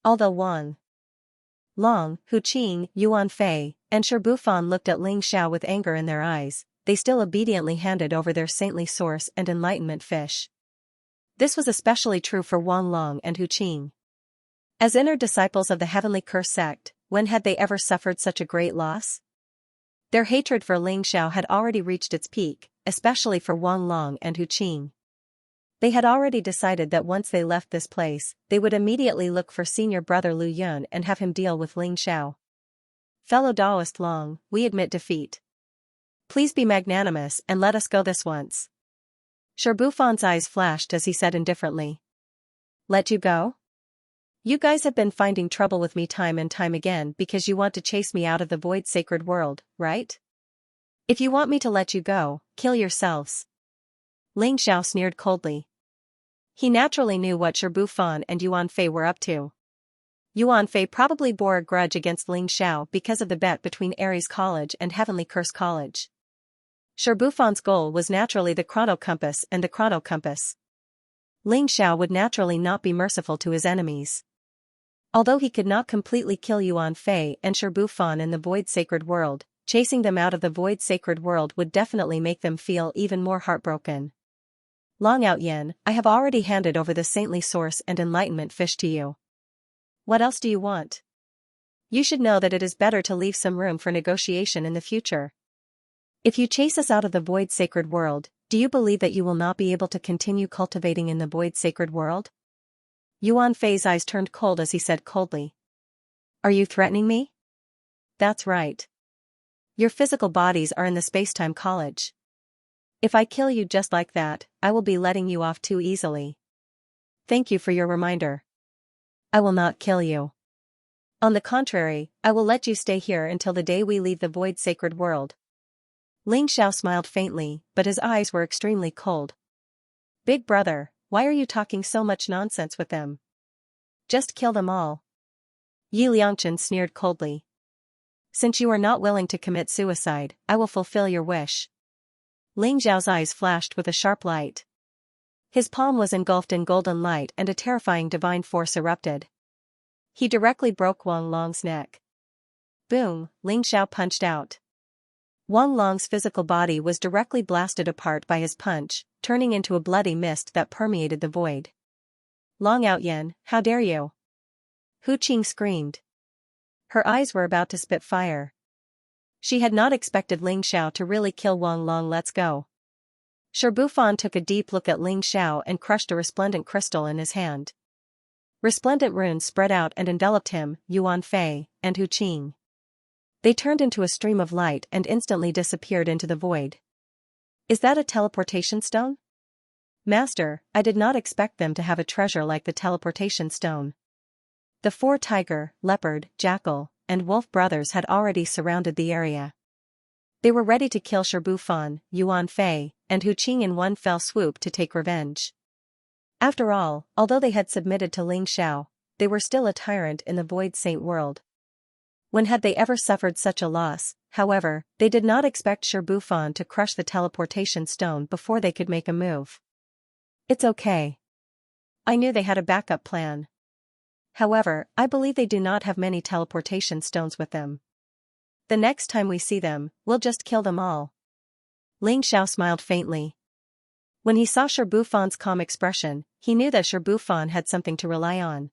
Although Wang Long, Hu Qing, Yuan Fei, and Sherbufan looked at Ling Xiao with anger in their eyes, they still obediently handed over their saintly source and enlightenment fish. This was especially true for Wang Long and Hu Qing. As inner disciples of the heavenly curse sect, when had they ever suffered such a great loss? Their hatred for Ling Xiao had already reached its peak, especially for Wang Long and Hu Qing. They had already decided that once they left this place, they would immediately look for senior brother Lu Yun and have him deal with Ling Xiao. Fellow Taoist Long, we admit defeat. Please be magnanimous and let us go this once. Sherbufan's eyes flashed as he said indifferently. Let you go? You guys have been finding trouble with me time and time again because you want to chase me out of the Void Sacred World, right? If you want me to let you go, kill yourselves. Ling Xiao sneered coldly. He naturally knew what Sherbufan and Yuan Fei were up to. Yuan Fei probably bore a grudge against Ling Xiao because of the bet between Aries College and Heavenly Curse College. Sherbufan's goal was naturally the Chrono Compass and the Chrono Compass. Ling Xiao would naturally not be merciful to his enemies. Although he could not completely kill Yuan Fei and Sherbufan in the Void Sacred World, chasing them out of the Void Sacred World would definitely make them feel even more heartbroken. Long Out Yin, I have already handed over the saintly source and enlightenment fish to you. What else do you want? You should know that it is better to leave some room for negotiation in the future. If you chase us out of the Void Sacred World, do you believe that you will not be able to continue cultivating in the Void Sacred World? Yuan Fei's eyes turned cold as he said coldly. Are you threatening me? That's right. Your physical bodies are in the Spacetime College. If I kill you just like that, I will be letting you off too easily. Thank you for your reminder. I will not kill you. On the contrary, I will let you stay here until the day we leave the Void Sacred World. Ling Xiao smiled faintly, but his eyes were extremely cold. Big brother, why are you talking so much nonsense with them? Just kill them all. Yi Liangchen sneered coldly. Since you are not willing to commit suicide, I will fulfill your wish. Ling Xiao's eyes flashed with a sharp light. His palm was engulfed in golden light and a terrifying divine force erupted. He directly broke Wang Long's neck. Boom, Ling Xiao punched out. Wang Long's physical body was directly blasted apart by his punch, turning into a bloody mist that permeated the void. Long Out Yin, how dare you? Hu Qing screamed. Her eyes were about to spit fire. She had not expected Ling Xiao to really kill Wang Long. Let's go. Sherbufan took a deep look at Ling Xiao and crushed a resplendent crystal in his hand. Resplendent runes spread out and enveloped him, Yuan Fei, and Hu Qing. They turned into a stream of light and instantly disappeared into the void. Is that a teleportation stone? Master, I did not expect them to have a treasure like the teleportation stone. The 4 tiger, leopard, jackal, and wolf brothers had already surrounded the area. They were ready to kill Shirbufan, Yuan Fei, and Hu Qing in one fell swoop to take revenge. After all, although they had submitted to Ling Xiao, they were still a tyrant in the Void Saint world. When had they ever suffered such a loss? However, they did not expect Shirbufan to crush the teleportation stone before they could make a move. It's okay. I knew they had a backup plan. However, I believe they do not have many teleportation stones with them. The next time we see them, we'll just kill them all. Ling Xiao smiled faintly. When he saw Shirbufan's calm expression, he knew that Shirbufan had something to rely on.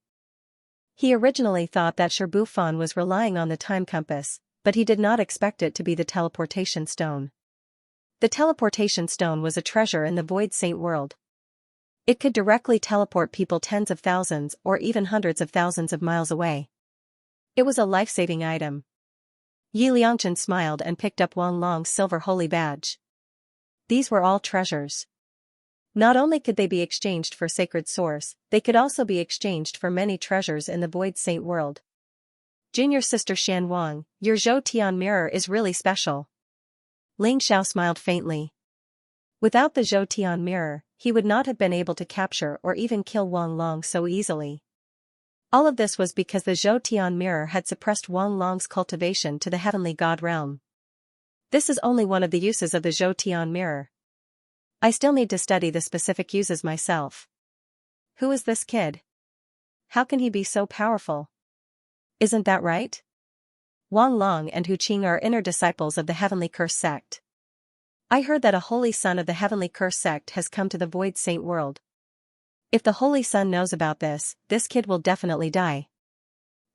He originally thought that Shirbufan was relying on the time compass, but he did not expect it to be the teleportation stone. The teleportation stone was a treasure in the Void Saint world. It could directly teleport people tens of thousands or even hundreds of thousands of miles away. It was a life-saving item. Yi Liangchen smiled and picked up Wang Long's silver holy badge. These were all treasures. Not only could they be exchanged for sacred source, they could also be exchanged for many treasures in the Void Saint world. Junior sister Shan Wang, your Zhou Tian mirror is really special. Ling Xiao smiled faintly. Without the Zhou Tian mirror, he would not have been able to capture or even kill Wang Long so easily. All of this was because the Zhou Tian mirror had suppressed Wang Long's cultivation to the heavenly god realm. This is only one of the uses of the Zhou Tian mirror. I still need to study the specific uses myself. Who is this kid? How can he be so powerful? Isn't that right? Wang Long and Hu Qing are inner disciples of the Heavenly Curse sect. I heard that a holy son of the Heavenly Curse sect has come to the Void Saint world. If the holy son knows about this kid will definitely die.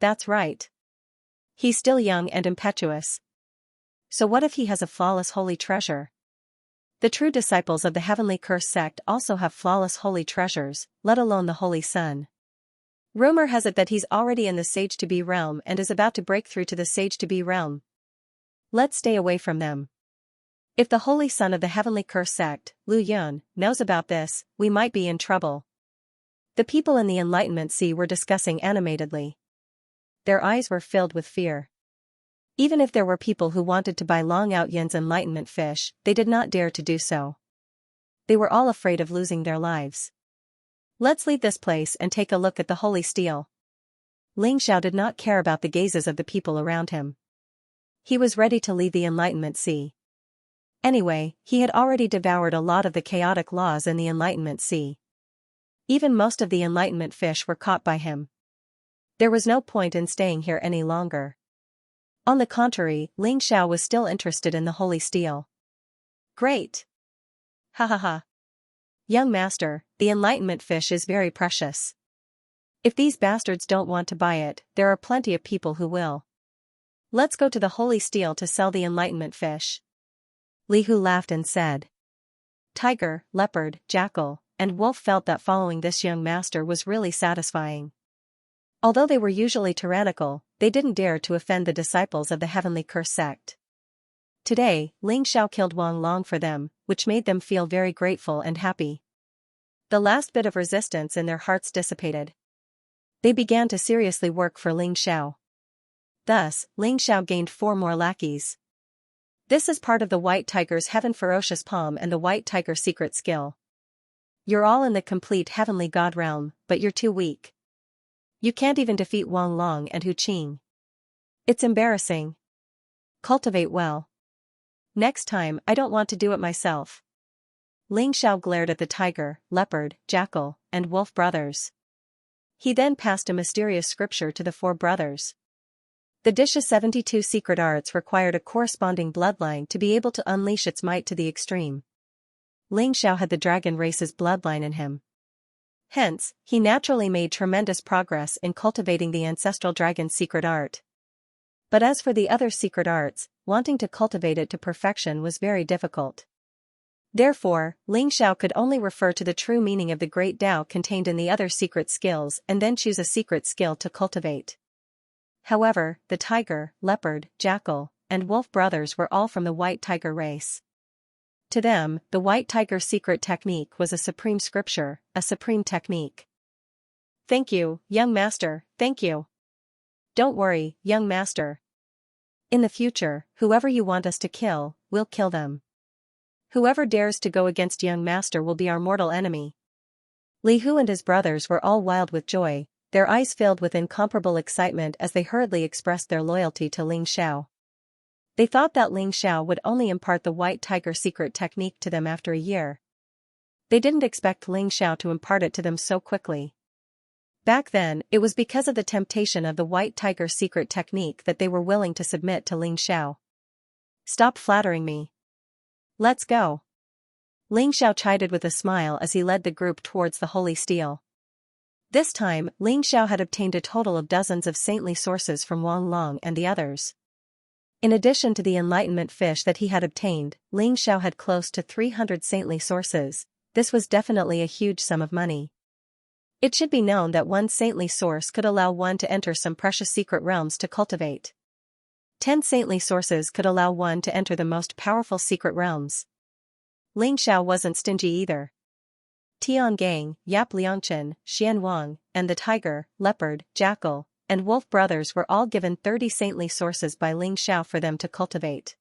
That's right. He's still young and impetuous. So what if he has a flawless holy treasure? The true disciples of the Heavenly Curse sect also have flawless holy treasures, let alone the holy son. Rumor has it that he's already in the Sage-to-Be realm and is about to break through to the Sage-to-Be realm. Let's stay away from them. If the holy son of the Heavenly Curse sect, Lu Yun, knows about this, we might be in trouble. The people in the Enlightenment Sea were discussing animatedly. Their eyes were filled with fear. Even if there were people who wanted to buy Long Out Yin's enlightenment fish, they did not dare to do so. They were all afraid of losing their lives. Let's leave this place and take a look at the holy steel. Ling Xiao did not care about the gazes of the people around him. He was ready to leave the Enlightenment Sea. Anyway, he had already devoured a lot of the chaotic laws in the Enlightenment Sea. Even most of the Enlightenment fish were caught by him. There was no point in staying here any longer. On the contrary, Ling Xiao was still interested in the holy steel. Great! Ha ha ha! Young master, the Enlightenment fish is very precious. If these bastards don't want to buy it, there are plenty of people who will. Let's go to the holy steel to sell the Enlightenment fish. Li Hu laughed and said. Tiger, leopard, jackal, and wolf felt that following this young master was really satisfying. Although they were usually tyrannical, they didn't dare to offend the disciples of the Heavenly Curse sect. Today, Ling Xiao killed Wang Long for them, which made them feel very grateful and happy. The last bit of resistance in their hearts dissipated. They began to seriously work for Ling Xiao. Thus, Ling Xiao gained 4 more lackeys. This is part of the White Tiger's Heaven Ferocious Palm and the White Tiger secret skill. You're all in the complete heavenly god realm, but you're too weak. You can't even defeat Wang Long and Hu Qing. It's embarrassing. Cultivate well. Next time I don't want to do it myself. Ling Xiao glared at the tiger, leopard, jackal, and wolf brothers. He then passed a mysterious scripture to the 4 brothers. The Disha's 72 secret arts required a corresponding bloodline to be able to unleash its might to the extreme. Ling Xiao had the dragon race's bloodline in him. Hence, he naturally made tremendous progress in cultivating the ancestral dragon's secret art. But as for the other secret arts, wanting to cultivate it to perfection was very difficult. Therefore, Ling Xiao could only refer to the true meaning of the great Tao contained in the other secret skills and then choose a secret skill to cultivate. However, the tiger, leopard, jackal, and wolf brothers were all from the White Tiger race. To them, the White Tiger's secret technique was a supreme scripture, a supreme technique. Thank you, young master, thank you. Don't worry, young master. In the future, whoever you want us to kill, we'll kill them. Whoever dares to go against young master will be our mortal enemy. Li Hu and his brothers were all wild with joy, their eyes filled with incomparable excitement as they hurriedly expressed their loyalty to Ling Xiao. They thought that Ling Xiao would only impart the White Tiger secret technique to them after a year. They didn't expect Ling Xiao to impart it to them so quickly. Back then, it was because of the temptation of the White Tiger secret technique that they were willing to submit to Ling Xiao. Stop flattering me. Let's go. Ling Xiao chided with a smile as he led the group towards the holy steel. This time, Ling Xiao had obtained a total of dozens of saintly sources from Wang Long and the others. In addition to the enlightenment fish that he had obtained, Ling Xiao had close to 300 saintly sources. This was definitely a huge sum of money. It should be known that one saintly source could allow one to enter some precious secret realms to cultivate. 10 saintly sources could allow one to enter the most powerful secret realms. Ling Xiao wasn't stingy either. Tian Gang, Yap Liangchen, Xian Wang, and the tiger, leopard, jackal, and wolf brothers were all given 30 saintly sources by Ling Xiao for them to cultivate.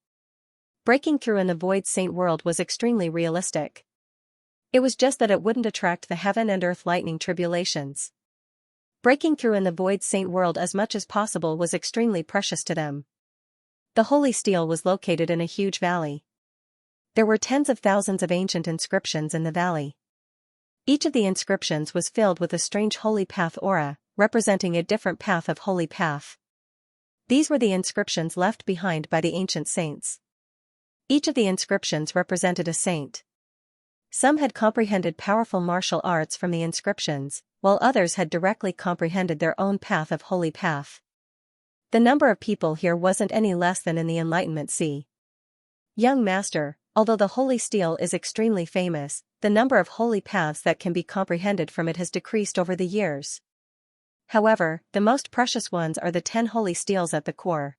Breaking through in the void saint world was extremely realistic. It was just that it wouldn't attract the heaven and earth lightning tribulations. Breaking through in the void saint world as much as possible was extremely precious to them. The holy steel was located in a huge valley. There were tens of thousands of ancient inscriptions in the valley. Each of the inscriptions was filled with a strange holy path aura, representing a different path of holy path. These were the inscriptions left behind by the ancient saints. Each of the inscriptions represented a saint. Some had comprehended powerful martial arts from the inscriptions, while others had directly comprehended their own path of holy path. The number of people here wasn't any less than in the Enlightenment Sea. Young master, although the holy steel is extremely famous, the number of holy paths that can be comprehended from it has decreased over the years. However, the most precious ones are the 10 holy steels at the core.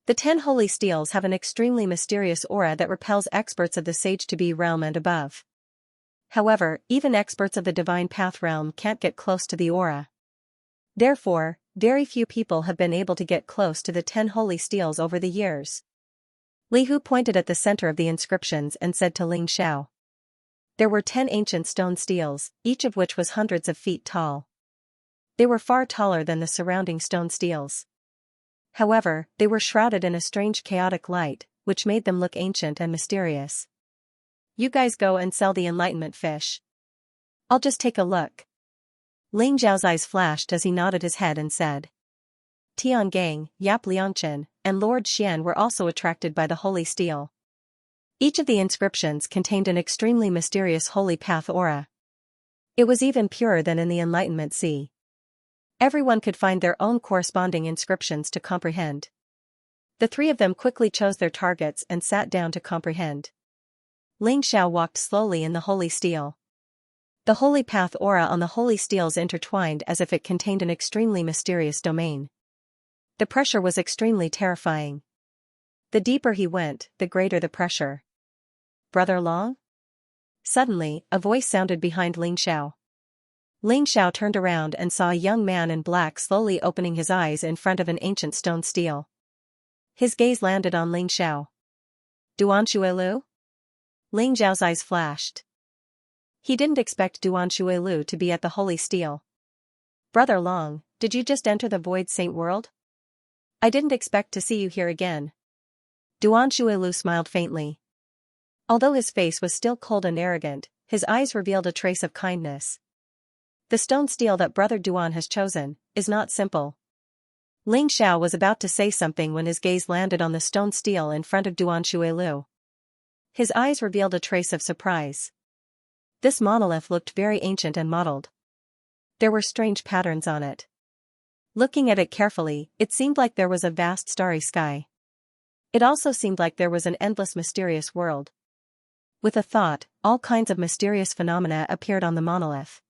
The 10 holy steels have an extremely mysterious aura that repels experts of the Sage-to-Be realm and above. However, even experts of the Divine Path realm can't get close to the aura. Therefore, very few people have been able to get close to the 10 holy steels over the years. Li Hu pointed at the center of the inscriptions and said to Ling Xiao. There were 10 ancient stone steels, each of which was hundreds of feet tall. They were far taller than the surrounding stone steels. However, they were shrouded in a strange chaotic light, which made them look ancient and mysterious. You guys go and sell the enlightenment fish. I'll just take a look. Ling Zhao's eyes flashed as he nodded his head and said. Tian Gang, Yap Liangchen, and Lord Xian were also attracted by the holy steel. Each of the inscriptions contained an extremely mysterious holy path aura. It was even purer than in the Enlightenment Sea. Everyone could find their own corresponding inscriptions to comprehend. The three of them quickly chose their targets and sat down to comprehend. Ling Xiao walked slowly in the holy steel. The holy path aura on the holy steels intertwined as if it contained an extremely mysterious domain. The pressure was extremely terrifying. The deeper he went, the greater the pressure. Brother Long? Suddenly, a voice sounded behind Ling Xiao. Ling Xiao turned around and saw a young man in black slowly opening his eyes in front of an ancient stone steel. His gaze landed on Ling Xiao. Duan Shuilu? Ling Xiao's eyes flashed. He didn't expect Duan Shuilu to be at the holy steel. Brother Long, did you just enter the Void Saint world? I didn't expect to see you here again. Duan Shuilu smiled faintly. Although his face was still cold and arrogant, his eyes revealed a trace of kindness. The stone steel that Brother Duan has chosen is not simple. Ling Xiao was about to say something when his gaze landed on the stone steel in front of Duan Shuilu. His eyes revealed a trace of surprise. This monolith looked very ancient and mottled. There were strange patterns on it. Looking at it carefully, it seemed like there was a vast starry sky. It also seemed like there was an endless mysterious world. With a thought, all kinds of mysterious phenomena appeared on the monolith.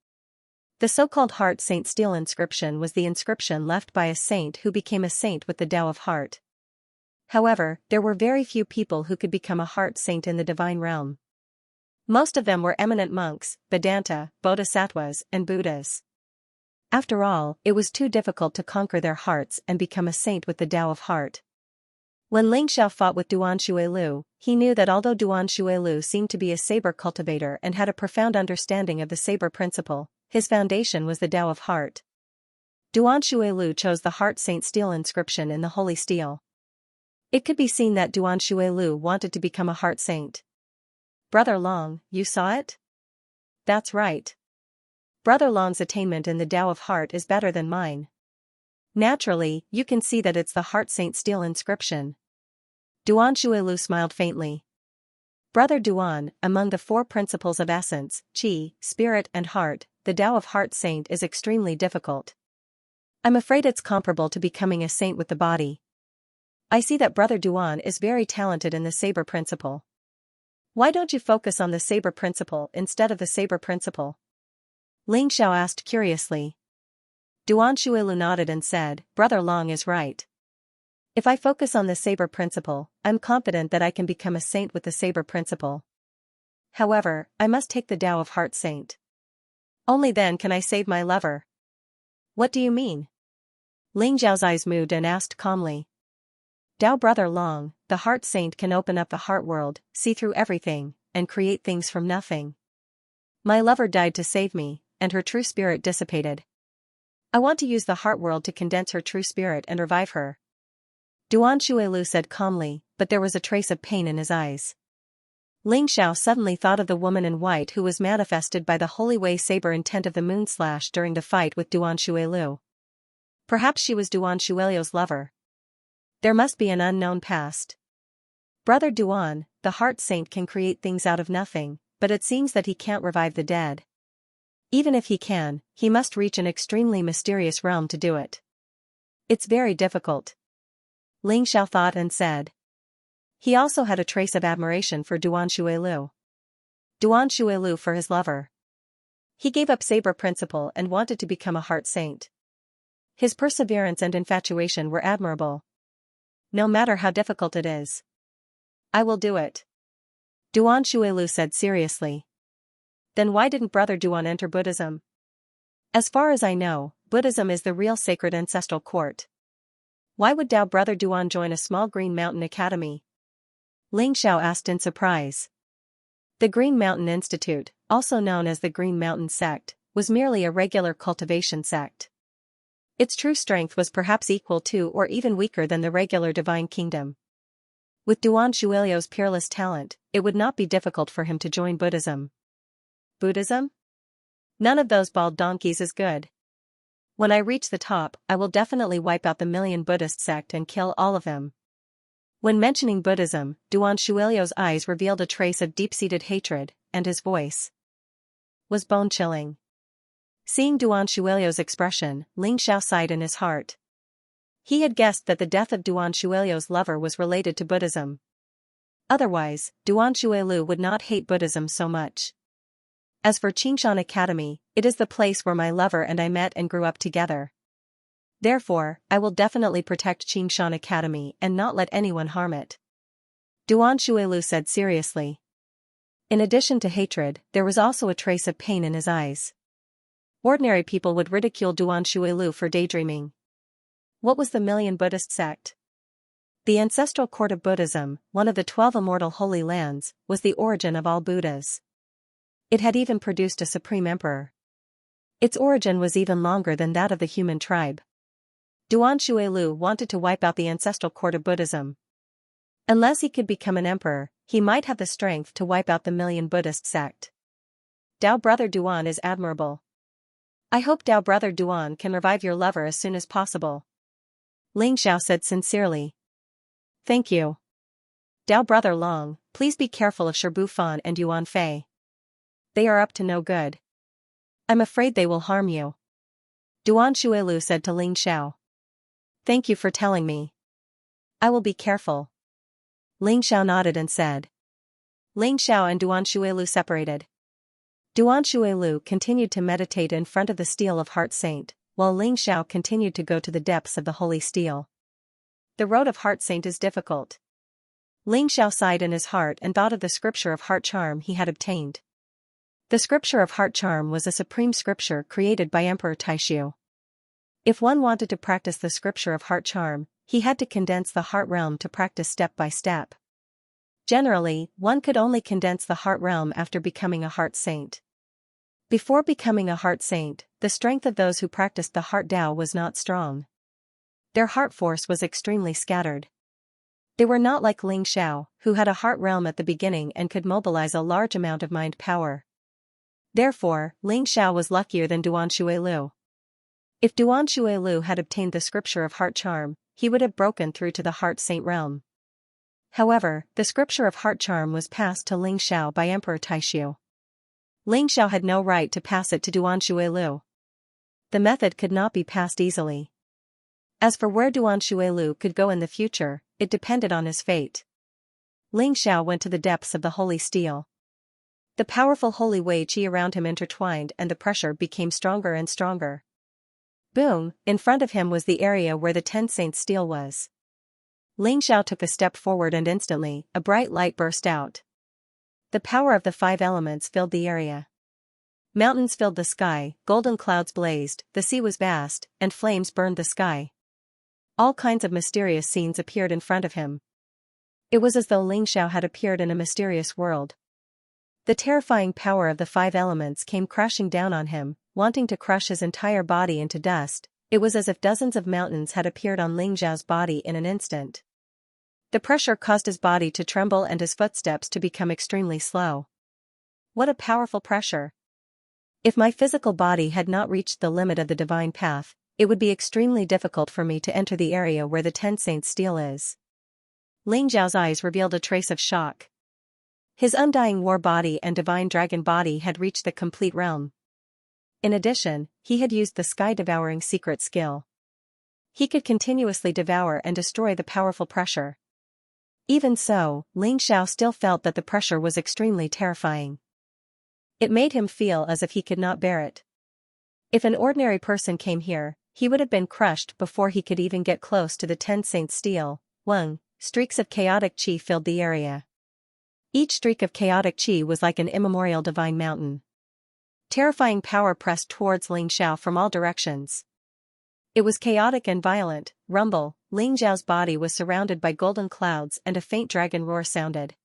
The so-called Heart Saint steel inscription was the inscription left by a saint who became a saint with the Tao of Heart. However, there were very few people who could become a heart saint in the divine realm. Most of them were eminent monks, Vedanta, bodhisattvas, and Buddhas. After all, it was too difficult to conquer their hearts and become a saint with the Tao of Heart. When Ling Xiao fought with Duan Shuilu, he knew that although Duan Shuilu seemed to be a saber cultivator and had a profound understanding of the saber principle, his foundation was the Tao of Heart. Duan Shuilu chose the Heart Saint steel inscription in the holy steel. It could be seen that Duan Shuilu wanted to become a heart saint. Brother Long, you saw it? That's right. Brother Long's attainment in the Tao of Heart is better than mine. Naturally, you can see that it's the Heart Saint steel inscription. Duan Shuilu smiled faintly. Brother Duan, among the 4 principles of essence, qi, spirit and heart, the Tao of Heart Saint is extremely difficult. I'm afraid it's comparable to becoming a saint with the body. I see that Brother Duan is very talented in the saber principle. Why don't you focus on the saber principle instead of the saber principle? Ling Xiao asked curiously. Duan Shuilu nodded and said, Brother Long is right. If I focus on the saber principle, I'm confident that I can become a saint with the saber principle. However, I must take the Tao of Heart Saint. Only then can I save my lover. What do you mean? Ling Xiao's eyes moved and asked calmly. Tao Brother Long, the Heart Saint can open up the heart world, see through everything, and create things from nothing. My lover died to save me, and her true spirit dissipated. I want to use the heart world to condense her true spirit and revive her. Duan Shuilu said calmly, but there was a trace of pain in his eyes. Ling Xiao suddenly thought of the woman in white who was manifested by the Holy Way saber intent of the moon slash during the fight with Duan Shuilu. Perhaps she was Duan Shuilu's lover. There must be an unknown past. Brother Duan, the Heart Saint can create things out of nothing, but it seems that he can't revive the dead. Even if he can, he must reach an extremely mysterious realm to do it. It's very difficult. Ling Xiao thought and said. He also had a trace of admiration for Duan Shuilu. Duan Shuilu for his lover. He gave up saber principle and wanted to become a heart saint. His perseverance and infatuation were admirable. No matter how difficult it is. I will do it. Duan Shuilu said seriously. Then why didn't Brother Duan enter Buddhism? As far as I know, Buddhism is the real sacred ancestral court. Why would Tao Brother Duan join a small Green Mountain academy? Ling Xiao asked in surprise. The Green Mountain Institute, also known as the Green Mountain Sect, was merely a regular cultivation sect. Its true strength was perhaps equal to or even weaker than the regular Divine Kingdom. With Duan Shuilu's peerless talent, it would not be difficult for him to join Buddhism. Buddhism? None of those bald donkeys is good. When I reach the top, I will definitely wipe out the million Buddhist sect and kill all of them. When mentioning Buddhism, Duan Shuilu's eyes revealed a trace of deep-seated hatred, and his voice was bone-chilling. Seeing Duan Shuilu's expression, Ling Xiao sighed in his heart. He had guessed that the death of Duan Shuilu's lover was related to Buddhism. Otherwise, Duan Shuilu would not hate Buddhism so much. As for Xianxia Academy, it is the place where my lover and I met and grew up together. Therefore, I will definitely protect Xianxia Academy and not let anyone harm it. Duan Shuilu said seriously. In addition to hatred, there was also a trace of pain in his eyes. Ordinary people would ridicule Duan Shuilu for daydreaming. What was the Million Buddhist sect? The ancestral court of Buddhism, one of the 12 immortal holy lands, was the origin of all Buddhas. It had even produced a supreme emperor. Its origin was even longer than that of the human tribe. Duan Shuilu wanted to wipe out the ancestral court of Buddhism. Unless he could become an emperor, he might have the strength to wipe out the Million Buddhist sect. Tao Brother Duan is admirable. I hope Tao Brother Duan can revive your lover as soon as possible. Ling Xiao said sincerely. Thank you. Tao Brother Long, please be careful of Shibu Fan and Yuan Fei. They are up to no good. I'm afraid they will harm you. Duan Shuilu said to Ling Xiao. Thank you for telling me. I will be careful. Ling Xiao nodded and said. Ling Xiao and Duan Shuilu separated. Duan Shuilu continued to meditate in front of the stele of Heart Saint, while Ling Xiao continued to go to the depths of the holy stele. The road of Heart Saint is difficult. Ling Xiao sighed in his heart and thought of the scripture of heart charm he had obtained. The scripture of heart charm was a supreme scripture created by Emperor Taishu. If one wanted to practice the scripture of heart charm, he had to condense the heart realm to practice step by step. Generally, one could only condense the heart realm after becoming a heart saint. Before becoming a heart saint, the strength of those who practiced the heart Tao was not strong. Their heart force was extremely scattered. They were not like Ling Xiao, who had a heart realm at the beginning and could mobilize a large amount of mind power. Therefore, Ling Xiao was luckier than Duan Shuilu. If Duan Shuilu had obtained the scripture of heart charm, he would have broken through to the heart saint realm. However, the scripture of heart charm was passed to Ling Xiao by Emperor Taishu. Ling Xiao had no right to pass it to Duan Shuilu. The method could not be passed easily. As for where Duan Shuilu could go in the future, it depended on his fate. Ling Xiao went to the depths of the holy steel. The powerful holy wei qi around him intertwined and the pressure became stronger and stronger. Boom, in front of him was the area where the 10 saints steel was. Ling Xiao took a step forward and instantly, a bright light burst out. The power of the 5 elements filled the area. Mountains filled the sky, golden clouds blazed, the sea was vast, and flames burned the sky. All kinds of mysterious scenes appeared in front of him. It was as though Ling Xiao had appeared in a mysterious world. The terrifying power of the 5 elements came crashing down on him, wanting to crush his entire body into dust. It was as if dozens of mountains had appeared on Ling Xiao's body in an instant. The pressure caused his body to tremble and his footsteps to become extremely slow. What a powerful pressure! If my physical body had not reached the limit of the divine path, it would be extremely difficult for me to enter the area where the 10 saints steel is. Ling Xiao's eyes revealed a trace of shock. His undying war body and divine dragon body had reached the complete realm. In addition, he had used the sky-devouring secret skill. He could continuously devour and destroy the powerful pressure. Even so, Ling Xiao still felt that the pressure was extremely terrifying. It made him feel as if he could not bear it. If an ordinary person came here, he would have been crushed before he could even get close to the 10 saints steel. Streaks of chaotic qi filled the area. Each streak of chaotic qi was like an immemorial divine mountain. Terrifying power pressed towards Ling Xiao from all directions. It was chaotic and violent. Rumble, Ling Xiao's body was surrounded by golden clouds and a faint dragon roar sounded.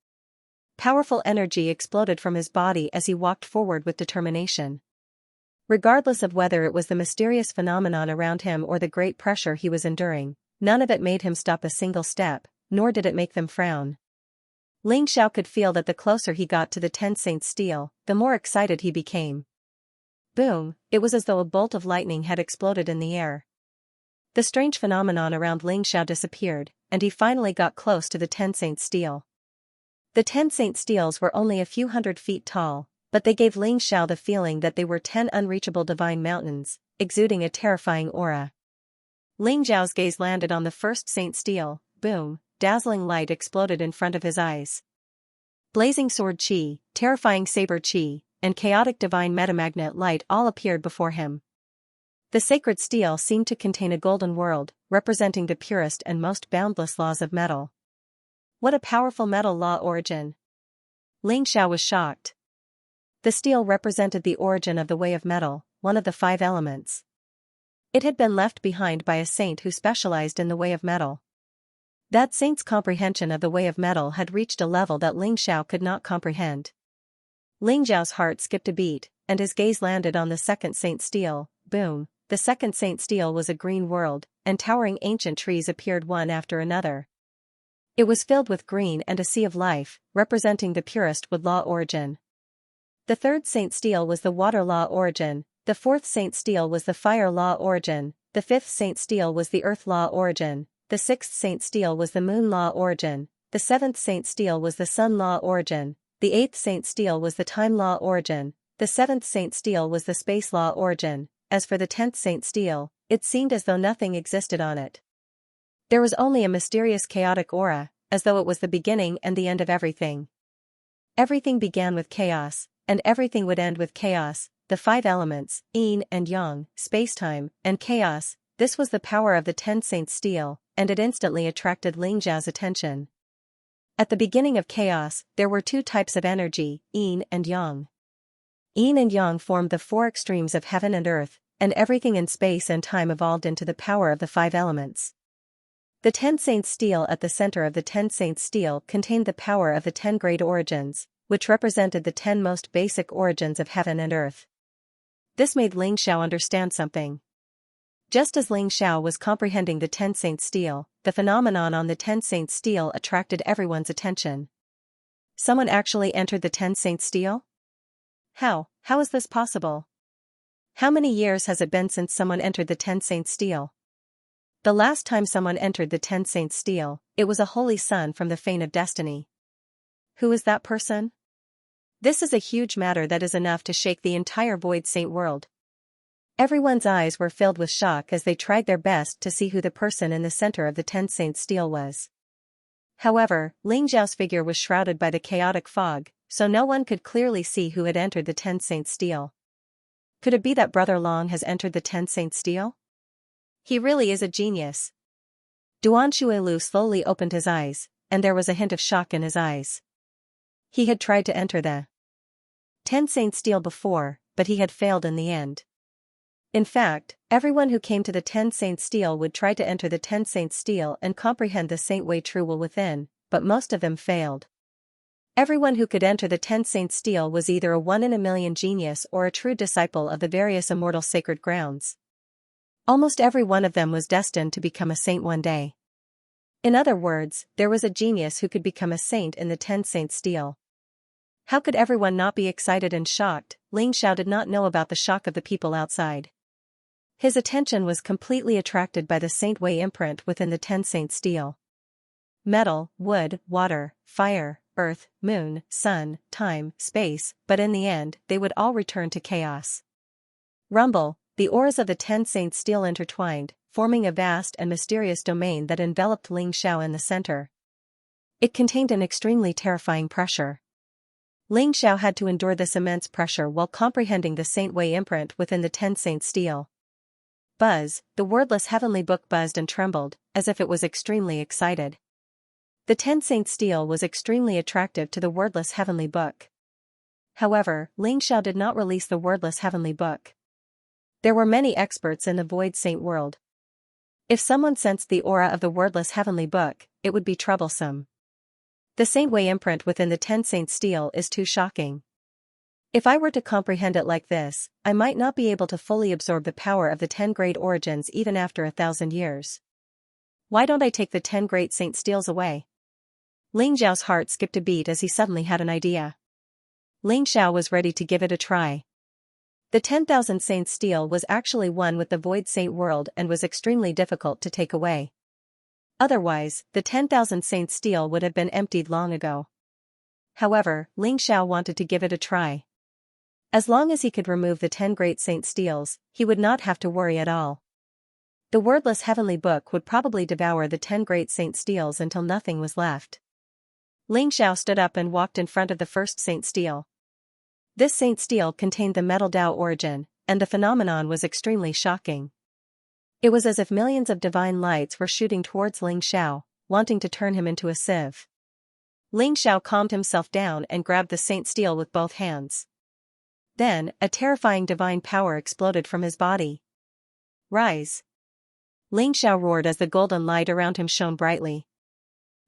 Powerful energy exploded from his body as he walked forward with determination. Regardless of whether it was the mysterious phenomenon around him or the great pressure he was enduring, none of it made him stop a single step, nor did it make them frown. Ling Xiao could feel that the closer he got to the 10 saints steel, the more excited he became. Boom, it was as though a bolt of lightning had exploded in the air. The strange phenomenon around Ling Xiao disappeared, and he finally got close to the 10 saints steel. The 10 saints steels were only a few hundred feet tall, but they gave Ling Xiao the feeling that they were 10 unreachable divine mountains, exuding a terrifying aura. Ling Xiao's gaze landed on the first saint steel. Boom, dazzling light exploded in front of his eyes. Blazing sword qi, terrifying saber qi, and chaotic divine metamagnet light all appeared before him. The sacred steel seemed to contain a golden world, representing the purest and most boundless laws of metal. What a powerful metal law origin! Ling Xiao was shocked. The steel represented the origin of the way of metal, one of the 5 elements. It had been left behind by a saint who specialized in the way of metal. That saint's comprehension of the way of metal had reached a level that Ling Xiao could not comprehend. Ling Xiao's heart skipped a beat, and his gaze landed on the second saint steel. Boom, the second saint steel was a green world, and towering ancient trees appeared one after another. It was filled with green and a sea of life, representing the purest wood law origin. The third saint steel was the water law origin, the fourth saint steel was the fire law origin, the fifth saint steel was the earth law origin, the sixth saint steel was the moon law origin, the seventh saint steel was the sun law origin, the eighth saint steel was the time law origin, the seventh saint steel was the space law origin. As for the 10th saint steel, it seemed as though nothing existed on it. There was only a mysterious chaotic aura, as though it was the beginning and the end of everything. Everything began with chaos, and everything would end with chaos. The 5 elements, yin and yang, spacetime, and chaos, this was the power of the 10 saints steel, and it instantly attracted Ling Xiao's attention. At the beginning of chaos, there were two types of energy, yin and yang. Yin and yang formed the four extremes of heaven and earth, and everything in space and time evolved into the power of the five elements. The 10 saints stele at the center of the 10 saints stele contained the power of the 10 great origins, which represented the 10 most basic origins of heaven and earth. This made Ling Xiao understand something. Just as Ling Xiao was comprehending the 10 saints stele, the phenomenon on the 10 saints stele attracted everyone's attention. Someone actually entered the 10 saints stele? How is this possible? How many years has it been since someone entered the 10 saints stele? The last time someone entered the 10 saints stele, it was a holy son from the Fane of Destiny. Who is that person? This is a huge matter that is enough to shake the entire Void Saint world. Everyone's eyes were filled with shock as they tried their best to see who the person in the center of the 10 saints stele was. However, Ling Xiao's figure was shrouded by the chaotic fog, so no one could clearly see who had entered the 10 saints stele. Could it be that Brother Long has entered the 10 saints stele? He really is a genius. Duan Shuilu slowly opened his eyes, and there was a hint of shock in his eyes. He had tried to enter the 10 saints stele before, but he had failed in the end. In fact, everyone who came to the 10 saints stele would try to enter the 10 saints stele and comprehend the Saint Wei True Will within, but most of them failed. Everyone who could enter the 10 saints stele was either a one-in-a-million genius or a true disciple of the various immortal sacred grounds. Almost every one of them was destined to become a saint one day. In other words, there was a genius who could become a saint in the 10 saints stele. How could everyone not be excited and shocked? Ling Xiao did not know about the shock of the people outside. His attention was completely attracted by the Saint Wei imprint within the 10 saints stele. Metal, wood, water, fire, earth, moon, sun, time, space, but in the end, they would all return to chaos. Rumble. The auras of the 10 saints stele intertwined, forming a vast and mysterious domain that enveloped Ling Xiao in the center. It contained an extremely terrifying pressure. Ling Xiao had to endure this immense pressure while comprehending the Saint Wei imprint within the 10 saints stele. Buzz, the wordless heavenly book buzzed and trembled, as if it was extremely excited. The 10 saints stele was extremely attractive to the wordless heavenly book. However, Ling Xiao did not release the wordless heavenly book. There were many experts in the Void Saint world. If someone sensed the aura of the wordless heavenly book, it would be troublesome. The Saint Wei imprint within the 10 saints stele is too shocking. If I were to comprehend it like this, I might not be able to fully absorb the power of the 10 great origins even after 1,000 years. Why don't I take the 10 great saint steles away? Ling Xiao's heart skipped a beat as he suddenly had an idea. Ling Xiao was ready to give it a try. The 10,000 saints stele was actually one with the Void Saint world and was extremely difficult to take away. Otherwise, the 10,000 saints stele would have been emptied long ago. However, Ling Xiao wanted to give it a try. As long as he could remove the 10 great saint steles, he would not have to worry at all. The wordless heavenly book would probably devour the 10 great saint steles until nothing was left. Ling Xiao stood up and walked in front of the first saint stele. This saint stele contained the metal Tao origin, and the phenomenon was extremely shocking. It was as if millions of divine lights were shooting towards Ling Xiao, wanting to turn him into a sieve. Ling Xiao calmed himself down and grabbed the saint stele with both hands. Then, a terrifying divine power exploded from his body. Rise! Ling Xiao roared as the golden light around him shone brightly.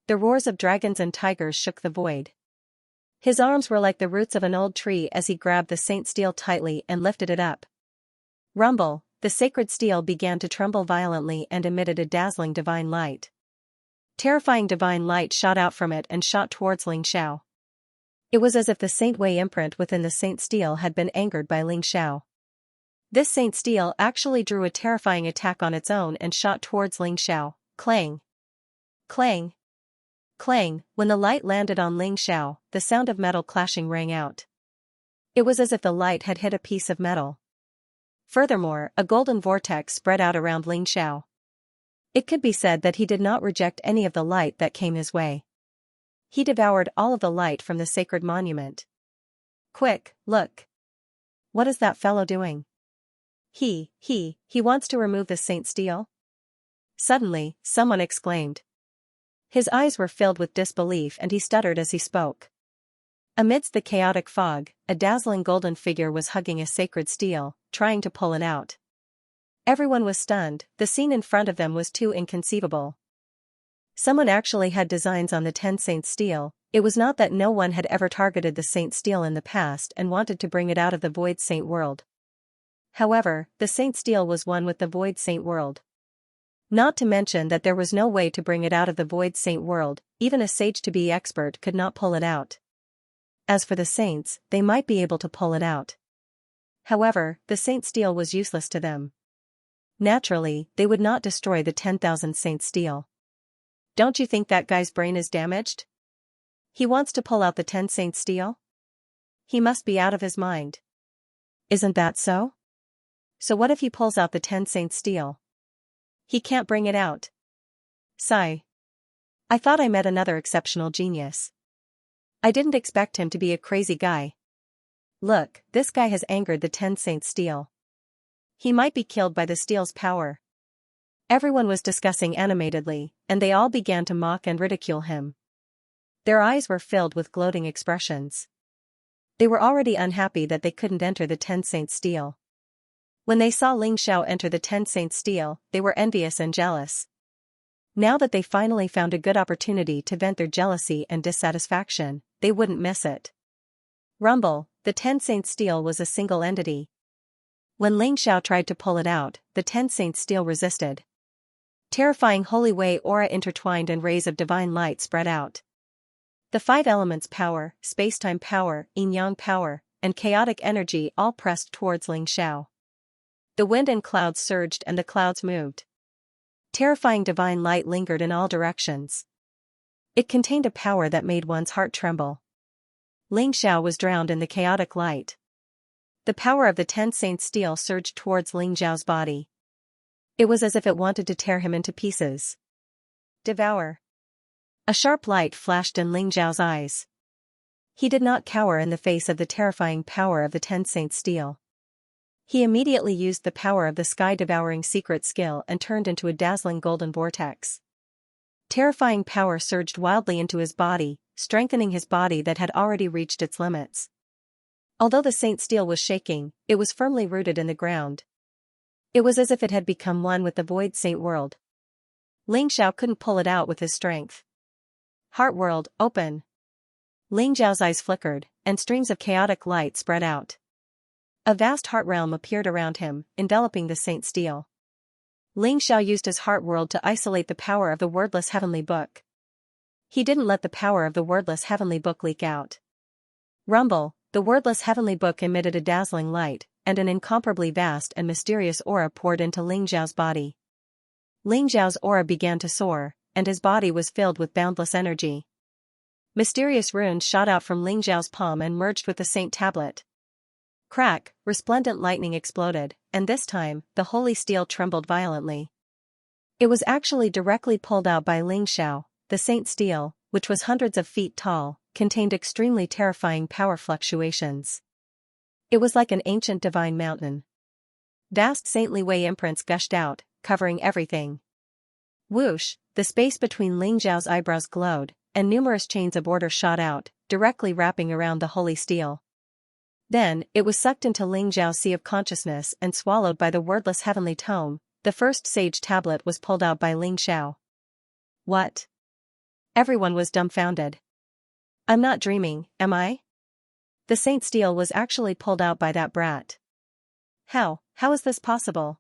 The roars of dragons and tigers shook the void. His arms were like the roots of an old tree as he grabbed the saint stele tightly and lifted it up. Rumble, the sacred stele began to tremble violently and emitted a dazzling divine light. Terrifying divine light shot out from it and shot towards Ling Xiao. It was as if the Saint Wei imprint within the saint stele had been angered by Ling Xiao. This saint stele actually drew a terrifying attack on its own and shot towards Ling Xiao. Clang! Clang! Clang! When the light landed on Ling Xiao, the sound of metal clashing rang out. It was as if the light had hit a piece of metal. Furthermore, a golden vortex spread out around Ling Xiao. It could be said that he did not reject any of the light that came his way. He devoured all of the light from the sacred monument. Quick, look! What is that fellow doing? He wants to remove the saint stele? Suddenly, someone exclaimed. His eyes were filled with disbelief and he stuttered as he spoke. Amidst the chaotic fog, a dazzling golden figure was hugging a sacred steel, trying to pull it out. Everyone was stunned, the scene in front of them was too inconceivable. Someone actually had designs on the 10 Saints steel. It was not that no one had ever targeted the Saint steel in the past and wanted to bring it out of the Void Saint world. However, the Saint steel was one with the Void Saint world. Not to mention that there was no way to bring it out of the Void Saint world, even a sage-to-be expert could not pull it out. As for the Saints, they might be able to pull it out. However, the Saint steel was useless to them. Naturally, they would not destroy the 10,000 Saint steel. Don't you think that guy's brain is damaged? He wants to pull out the 10 Saint steel? He must be out of his mind. Isn't that so? So what if he pulls out the 10 Saint steel? He can't bring it out. Sigh. I thought I met another exceptional genius. I didn't expect him to be a crazy guy. Look, this guy has angered the 10 Saint steel. He might be killed by the steel's power. Everyone was discussing animatedly, and they all began to mock and ridicule him. Their eyes were filled with gloating expressions. They were already unhappy that they couldn't enter the 10 Saint steel. When they saw Ling Xiao enter the 10 Saint steel, they were envious and jealous. Now that they finally found a good opportunity to vent their jealousy and dissatisfaction, they wouldn't miss it. Rumble, the 10 Saint steel was a single entity. When Ling Xiao tried to pull it out, the 10 Saint steel resisted. Terrifying holy way aura intertwined and rays of divine light spread out. The 5 elements power, space-time power, yin-yang power, and chaotic energy all pressed towards Ling Xiao. The wind and clouds surged and the clouds moved. Terrifying divine light lingered in all directions. It contained a power that made one's heart tremble. Ling Xiao was drowned in the chaotic light. The power of the 10 Saint steel surged towards Ling Xiao's body. It was as if it wanted to tear him into pieces. Devour. A sharp light flashed in Ling Xiao's eyes. He did not cower in the face of the terrifying power of the 10 Saint steel. He immediately used the power of the sky-devouring secret skill and turned into a dazzling golden vortex. Terrifying power surged wildly into his body, strengthening his body that had already reached its limits. Although the Saint steel was shaking, it was firmly rooted in the ground. It was as if it had become one with the Void Saint world. Ling Xiao couldn't pull it out with his strength. Heart world, open. Ling Xiao's eyes flickered, and streams of chaotic light spread out. A vast heart realm appeared around him, enveloping the Saint steel. Ling Xiao used his heart world to isolate the power of the wordless heavenly book. He didn't let the power of the wordless heavenly book leak out. Rumble, the wordless heavenly book emitted a dazzling light, and an incomparably vast and mysterious aura poured into Ling Xiao's body. Ling Xiao's aura began to soar, and his body was filled with boundless energy. Mysterious runes shot out from Ling Xiao's palm and merged with the Saint tablet. Crack, resplendent lightning exploded, and this time, the holy steel trembled violently. It was actually directly pulled out by Ling Xiao. The Saint steel, which was hundreds of feet tall, contained extremely terrifying power fluctuations. It was like an ancient divine mountain. Vast saintly way imprints gushed out, covering everything. Whoosh, the space between Ling Xiao's eyebrows glowed, and numerous chains of order shot out, directly wrapping around the holy steel. Then, it was sucked into Ling Xiao's sea of consciousness and swallowed by the wordless heavenly tome. The first sage tablet was pulled out by Ling Xiao. What? Everyone was dumbfounded. I'm not dreaming, am I? The Saint steel was actually pulled out by that brat. How is this possible?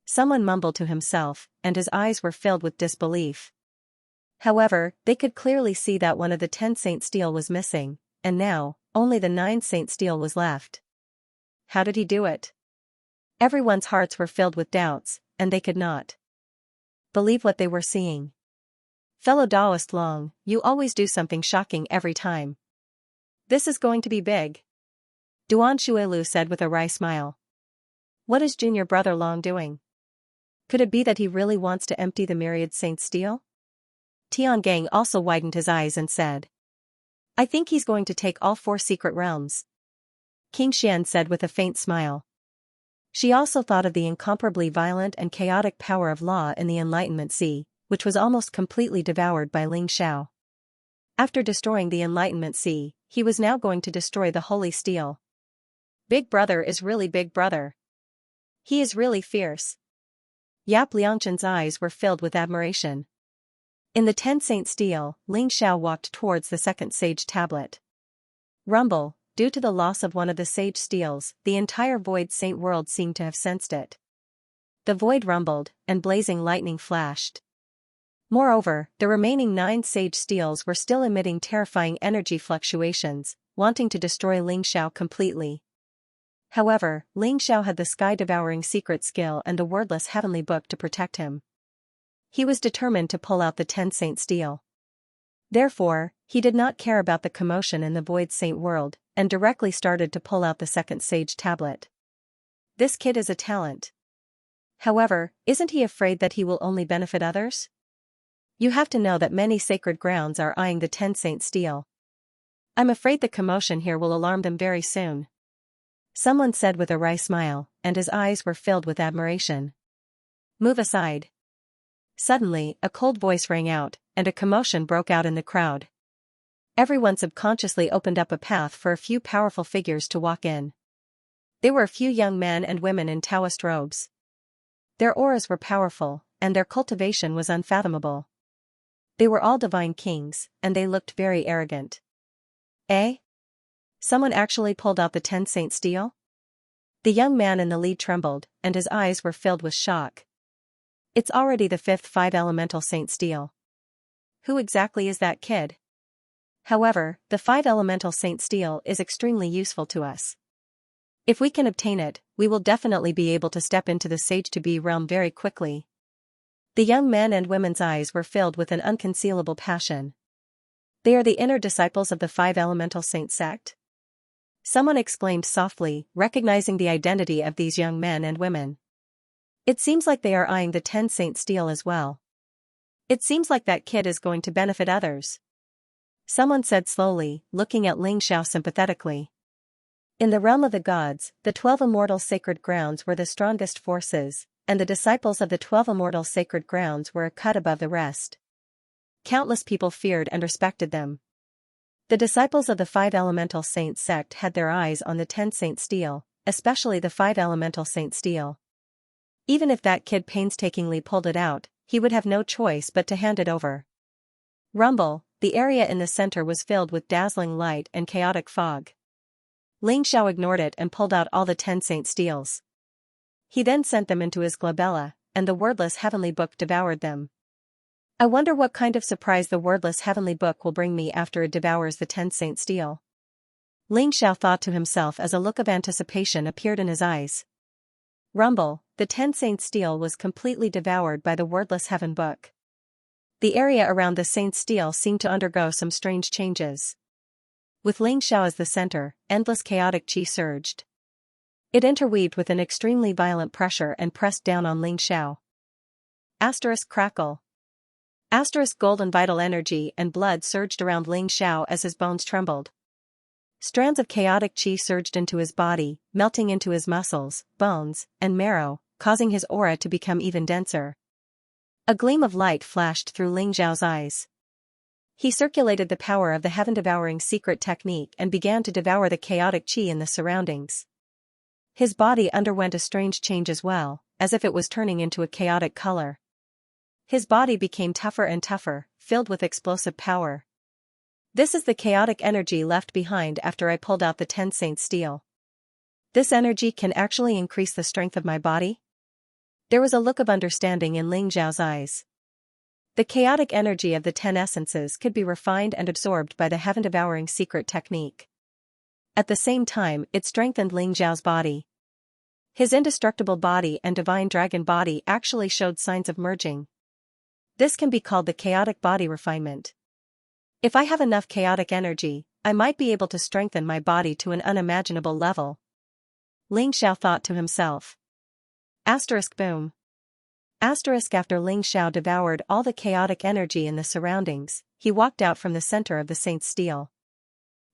Someone mumbled to himself, and his eyes were filled with disbelief. However, they could clearly see that one of the 10 Saint steel was missing, and now, only the 9 Saint steel was left. How did he do it? Everyone's hearts were filled with doubts, and they could not believe what they were seeing. Fellow Taoist Long, you always do something shocking every time. This is going to be big. Duan Shuelu said with a wry smile. What is junior brother Long doing? Could it be that he really wants to empty the Myriad Saint steel? Tiangang also widened his eyes and said. I think he's going to take all 4 secret realms. King Xian said with a faint smile. She also thought of the incomparably violent and chaotic power of law in the Enlightenment Sea, which was almost completely devoured by Ling Xiao. After destroying the Enlightenment Sea, he was now going to destroy the Holy Steel. Big Brother is really Big Brother. He is really fierce. Yap Liangchen's eyes were filled with admiration. In the 10 Saint Steel, Ling Xiao walked towards the second Sage Tablet. Rumble, due to the loss of one of the Sage Steels, the entire Void Saint world seemed to have sensed it. The void rumbled, and blazing lightning flashed. Moreover, the remaining 9 Sage Steels were still emitting terrifying energy fluctuations, wanting to destroy Ling Xiao completely. However, Ling Xiao had the sky-devouring secret skill and the wordless heavenly book to protect him. He was determined to pull out the 10 Saint Steel. Therefore, he did not care about the commotion in the Void Saint world, and directly started to pull out the second Sage Tablet. This kid is a talent. However, isn't he afraid that he will only benefit others? You have to know that many sacred grounds are eyeing the 10 Saint Steel. I'm afraid the commotion here will alarm them very soon. Someone said with a wry smile, and his eyes were filled with admiration. Move aside. Suddenly, a cold voice rang out, and a commotion broke out in the crowd. Everyone subconsciously opened up a path for a few powerful figures to walk in. They were a few young men and women in Taoist robes. Their auras were powerful, and their cultivation was unfathomable. They were all divine kings, and they looked very arrogant. Eh? Someone actually pulled out the 10 Saint Steel? The young man in the lead trembled, and his eyes were filled with shock. It's already the 5th 5 Elemental Saint Steel. Who exactly is that kid? However, the 5 Elemental Saint Steel is extremely useful to us. If we can obtain it, we will definitely be able to step into the Sage-to-Be realm very quickly. The young men and women's eyes were filled with an unconcealable passion. They are the inner disciples of the 5 Elemental Saint sect? Someone exclaimed softly, recognizing the identity of these young men and women. It seems like they are eyeing the 10 Saint Steel as well. It seems like that kid is going to benefit others. Someone said slowly, looking at Ling Xiao sympathetically. In the realm of the gods, the 12 immortal sacred grounds were the strongest forces, and the disciples of the 12 immortal sacred grounds were a cut above the rest. Countless people feared and respected them. The disciples of the 5 Elemental Saint sect had their eyes on the 10 Saint Steel, especially the 5 Elemental Saint Steel. Even if that kid painstakingly pulled it out, he would have no choice but to hand it over. Rumble, the area in the center was filled with dazzling light and chaotic fog. Ling Xiao ignored it and pulled out all the 10 Saint Steels. He then sent them into his glabella, and the wordless heavenly book devoured them. I wonder what kind of surprise the wordless heavenly book will bring me after it devours the 10 Saint Steel. Ling Xiao thought to himself as a look of anticipation appeared in his eyes. Rumble, the 10 Saint Steel was completely devoured by the wordless heaven book. The area around the Saint Steel seemed to undergo some strange changes. With Ling Xiao as the center, endless chaotic qi surged. It interweaved with an extremely violent pressure and pressed down on Ling Xiao. Asterisk crackle. Asterisk golden vital energy and blood surged around Ling Xiao as his bones trembled. Strands of chaotic qi surged into his body, melting into his muscles, bones, and marrow, causing his aura to become even denser. A gleam of light flashed through Ling Xiao's eyes. He circulated the power of the heaven-devouring secret technique and began to devour the chaotic qi in the surroundings. His body underwent a strange change as well, as if it was turning into a chaotic color. His body became tougher and tougher, filled with explosive power. This is the chaotic energy left behind after I pulled out the 10 Saint Steel. This energy can actually increase the strength of my body? There was a look of understanding in Ling Xiao's eyes. The chaotic energy of the 10 essences could be refined and absorbed by the heaven-devouring secret technique. At the same time, it strengthened Ling Xiao's body. His indestructible body and divine dragon body actually showed signs of merging. This can be called the chaotic body refinement. If I have enough chaotic energy, I might be able to strengthen my body to an unimaginable level. Ling Xiao thought to himself. Asterisk boom. Asterisk after Ling Xiao devoured all the chaotic energy in the surroundings, he walked out from the center of the Saint Steel.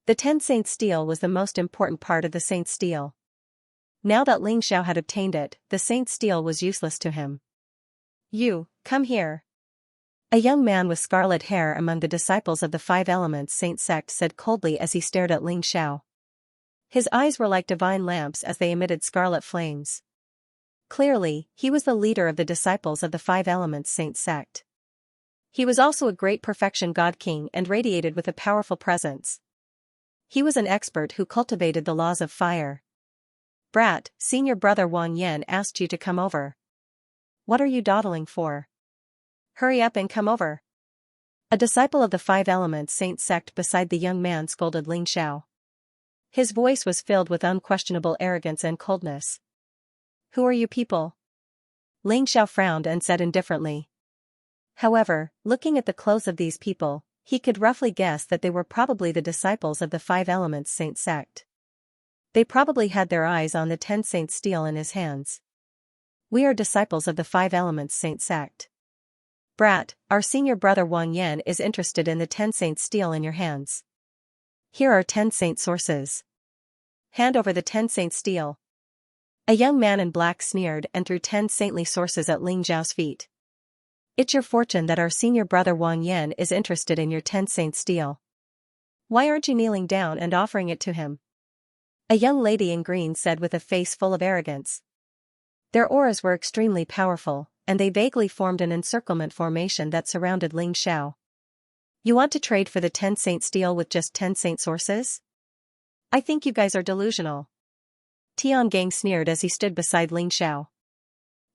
The 10 Saint Steel was the most important part of the Saint Steel. Now that Ling Xiao had obtained it, the saint's steel was useless to him. You, come here. A young man with scarlet hair among the disciples of the Five Elements Saint sect said coldly as he stared at Ling Xiao. His eyes were like divine lamps as they emitted scarlet flames. Clearly, he was the leader of the disciples of the Five Elements Saint sect. He was also a great perfection God King and radiated with a powerful presence. He was an expert who cultivated the laws of fire. Brat, senior brother Wang Yan asked you to come over. What are you dawdling for? Hurry up and come over. A disciple of the Five Elements Saint sect beside the young man scolded Ling Xiao. His voice was filled with unquestionable arrogance and coldness. Who are you people? Ling Xiao frowned and said indifferently. However, looking at the clothes of these people, he could roughly guess that they were probably the disciples of the Five Elements Saint sect. They probably had their eyes on the 10 Saints' steel in his hands. We are disciples of the Five Elements Saint sect. Brat, our senior brother Wang Yan is interested in the 10 Saints' steel in your hands. Here are 10 Saint sources. Hand over the 10 Saints' steel. A young man in black sneered and threw 10 saintly sources at Ling Xiao's feet. It's your fortune that our senior brother Wang Yan is interested in your 10 Saints' steel. Why aren't you kneeling down and offering it to him? A young lady in green said with a face full of arrogance. Their auras were extremely powerful, and they vaguely formed an encirclement formation that surrounded Ling Xiao. You want to trade for the 10 Saint steel with just 10 Saint sources? I think you guys are delusional. Tian Gang sneered as he stood beside Ling Xiao.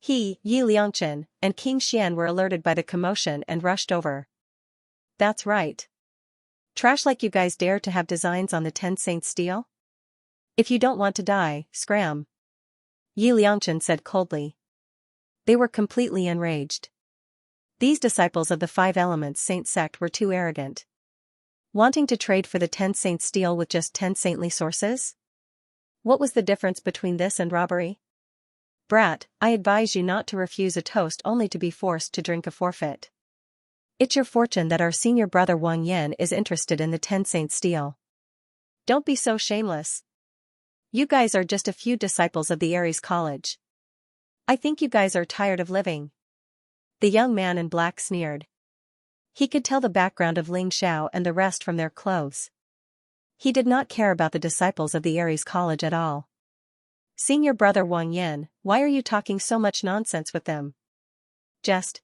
He, Yi Liangchen, and King Xian were alerted by the commotion and rushed over. That's right. Trash like you guys dare to have designs on the 10 Saint steel? If you don't want to die, scram. Yi Liangchen said coldly. They were completely enraged. These disciples of the Five Elements Saint sect were too arrogant. Wanting to trade for the 10 Saint steel with just 10 saintly sources? What was the difference between this and robbery? Brat, I advise you not to refuse a toast only to be forced to drink a forfeit. It's your fortune that our senior brother Wang Yan is interested in the 10 Saint steel. Don't be so shameless. You guys are just a few disciples of the Aries College. I think you guys are tired of living. The young man in black sneered. He could tell the background of Ling Xiao and the rest from their clothes. He did not care about the disciples of the Aries College at all. Senior brother Wang Yan, why are you talking so much nonsense with them? Just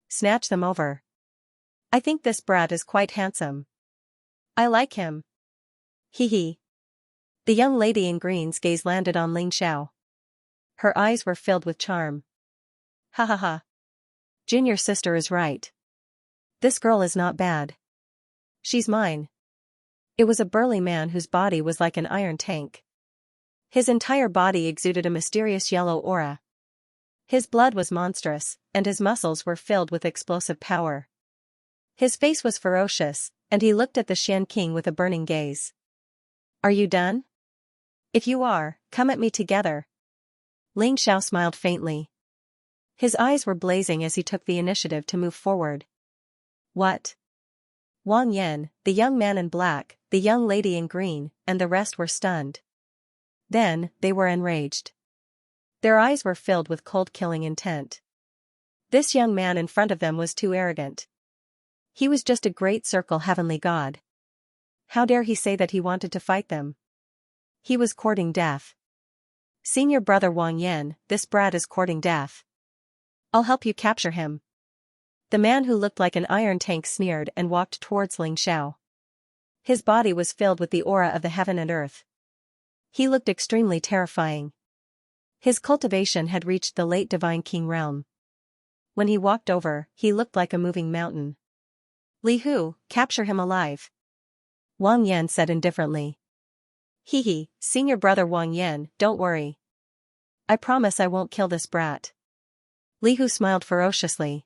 snatch them over. I think this brat is quite handsome. I like him. Hee hee. The young lady in green's gaze landed on Ling Xiao. Her eyes were filled with charm. Ha ha ha. Junior sister is right. This girl is not bad. She's mine. It was a burly man whose body was like an iron tank. His entire body exuded a mysterious yellow aura. His blood was monstrous, and his muscles were filled with explosive power. His face was ferocious, and he looked at the Shen King with a burning gaze. Are you done? If you are, come at me together. Ling Xiao smiled faintly. His eyes were blazing as he took the initiative to move forward. What? Wang Yan, the young man in black, the young lady in green, and the rest were stunned. Then, they were enraged. Their eyes were filled with cold-killing intent. This young man in front of them was too arrogant. He was just a great circle heavenly god. How dare he say that he wanted to fight them? He was courting death. Senior brother Wang Yan, this brat is courting death. I'll help you capture him. The man who looked like an iron tank sneered and walked towards Ling Xiao. His body was filled with the aura of the heaven and earth. He looked extremely terrifying. His cultivation had reached the late divine king realm. When he walked over, he looked like a moving mountain. Li Hu, capture him alive. Wang Yan said indifferently. Hee hee, senior brother Wang Yan, don't worry. I promise I won't kill this brat. Li Hu smiled ferociously.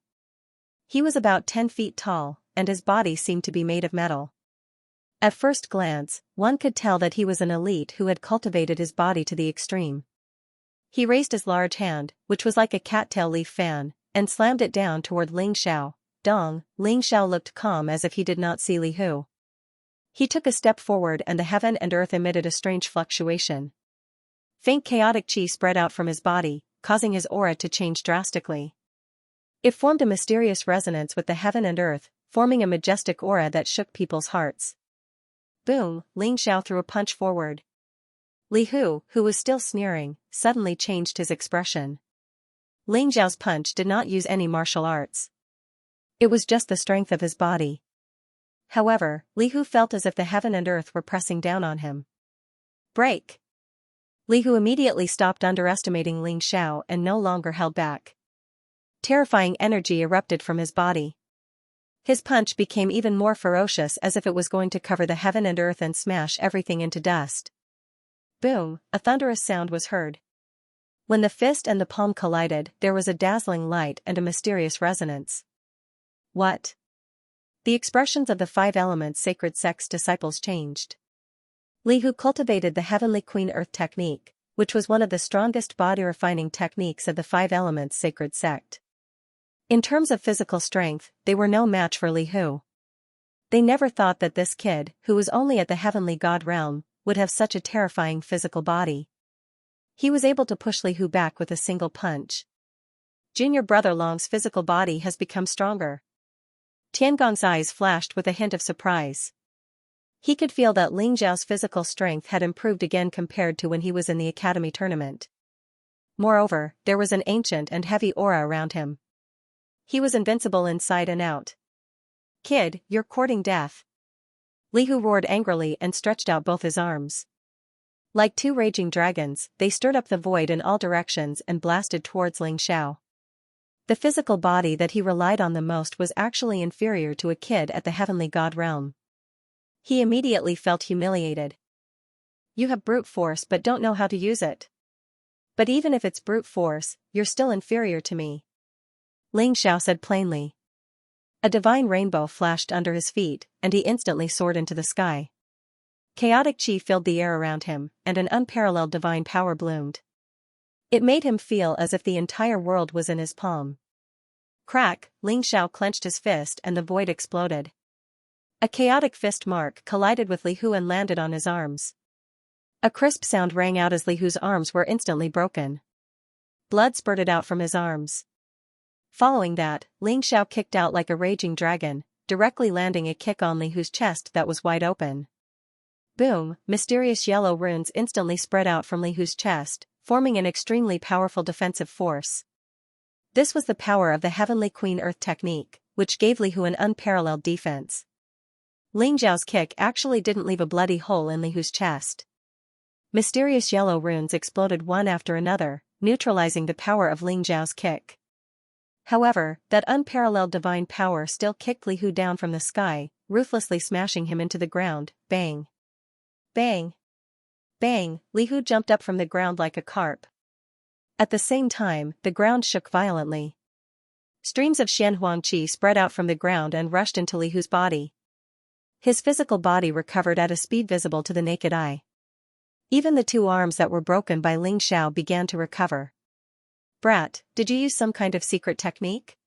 He was about 10 feet tall, and his body seemed to be made of metal. At first glance, one could tell that he was an elite who had cultivated his body to the extreme. He raised his large hand, which was like a cattail leaf fan, and slammed it down toward Ling Xiao. Dong, Ling Xiao looked calm as if he did not see Li Hu. He took a step forward and the heaven and earth emitted a strange fluctuation. Faint chaotic chi spread out from his body, causing his aura to change drastically. It formed a mysterious resonance with the heaven and earth, forming a majestic aura that shook people's hearts. Boom, Ling Xiao threw a punch forward. Li Hu, who was still sneering, suddenly changed his expression. Ling Xiao's punch did not use any martial arts. It was just the strength of his body. However, Li Hu felt as if the heaven and earth were pressing down on him. Break! Li Hu immediately stopped underestimating Ling Xiao and no longer held back. Terrifying energy erupted from his body. His punch became even more ferocious, as if it was going to cover the heaven and earth and smash everything into dust. Boom, a thunderous sound was heard. When the fist and the palm collided, there was a dazzling light and a mysterious resonance. What? The expressions of the 5 elements sacred sect's disciples changed. Li Hu cultivated the Heavenly Queen Earth technique, which was one of the strongest body-refining techniques of the 5 elements sacred sect. In terms of physical strength, they were no match for Li Hu. They never thought that this kid, who was only at the heavenly god realm, would have such a terrifying physical body. He was able to push Li Hu back with a single punch. Junior brother Long's physical body has become stronger. Tiangong's eyes flashed with a hint of surprise. He could feel that Ling Xiao's physical strength had improved again compared to when he was in the academy tournament. Moreover, there was an ancient and heavy aura around him. He was invincible inside and out. Kid, you're courting death. Li Hu roared angrily and stretched out both his arms. Like 2 raging dragons, they stirred up the void in all directions and blasted towards Ling Xiao. The physical body that he relied on the most was actually inferior to a kid at the heavenly god realm. He immediately felt humiliated. You have brute force but don't know how to use it. But even if it's brute force, you're still inferior to me. Ling Xiao said plainly. A divine rainbow flashed under his feet, and he instantly soared into the sky. Chaotic chi filled the air around him, and an unparalleled divine power bloomed. It made him feel as if the entire world was in his palm. Crack, Ling Xiao clenched his fist and the void exploded. A chaotic fist mark collided with Li Hu and landed on his arms. A crisp sound rang out as Li Hu's arms were instantly broken. Blood spurted out from his arms. Following that, Ling Xiao kicked out like a raging dragon, directly landing a kick on Li Hu's chest that was wide open. Boom, mysterious yellow runes instantly spread out from Li Hu's chest, forming an extremely powerful defensive force. This was the power of the Heavenly Queen Earth technique, which gave Li Hu an unparalleled defense. Ling Xiao's kick actually didn't leave a bloody hole in Li Hu's chest. Mysterious yellow runes exploded one after another, neutralizing the power of Ling Xiao's kick. However, that unparalleled divine power still kicked Li Hu down from the sky, ruthlessly smashing him into the ground. Bang! Bang! Bang! Li Hu jumped up from the ground like a carp. At the same time, the ground shook violently. Streams of Xianhuang qi spread out from the ground and rushed into Li Hu's body. His physical body recovered at a speed visible to the naked eye. Even the 2 arms that were broken by Ling Xiao began to recover. Brat, did you use some kind of secret technique?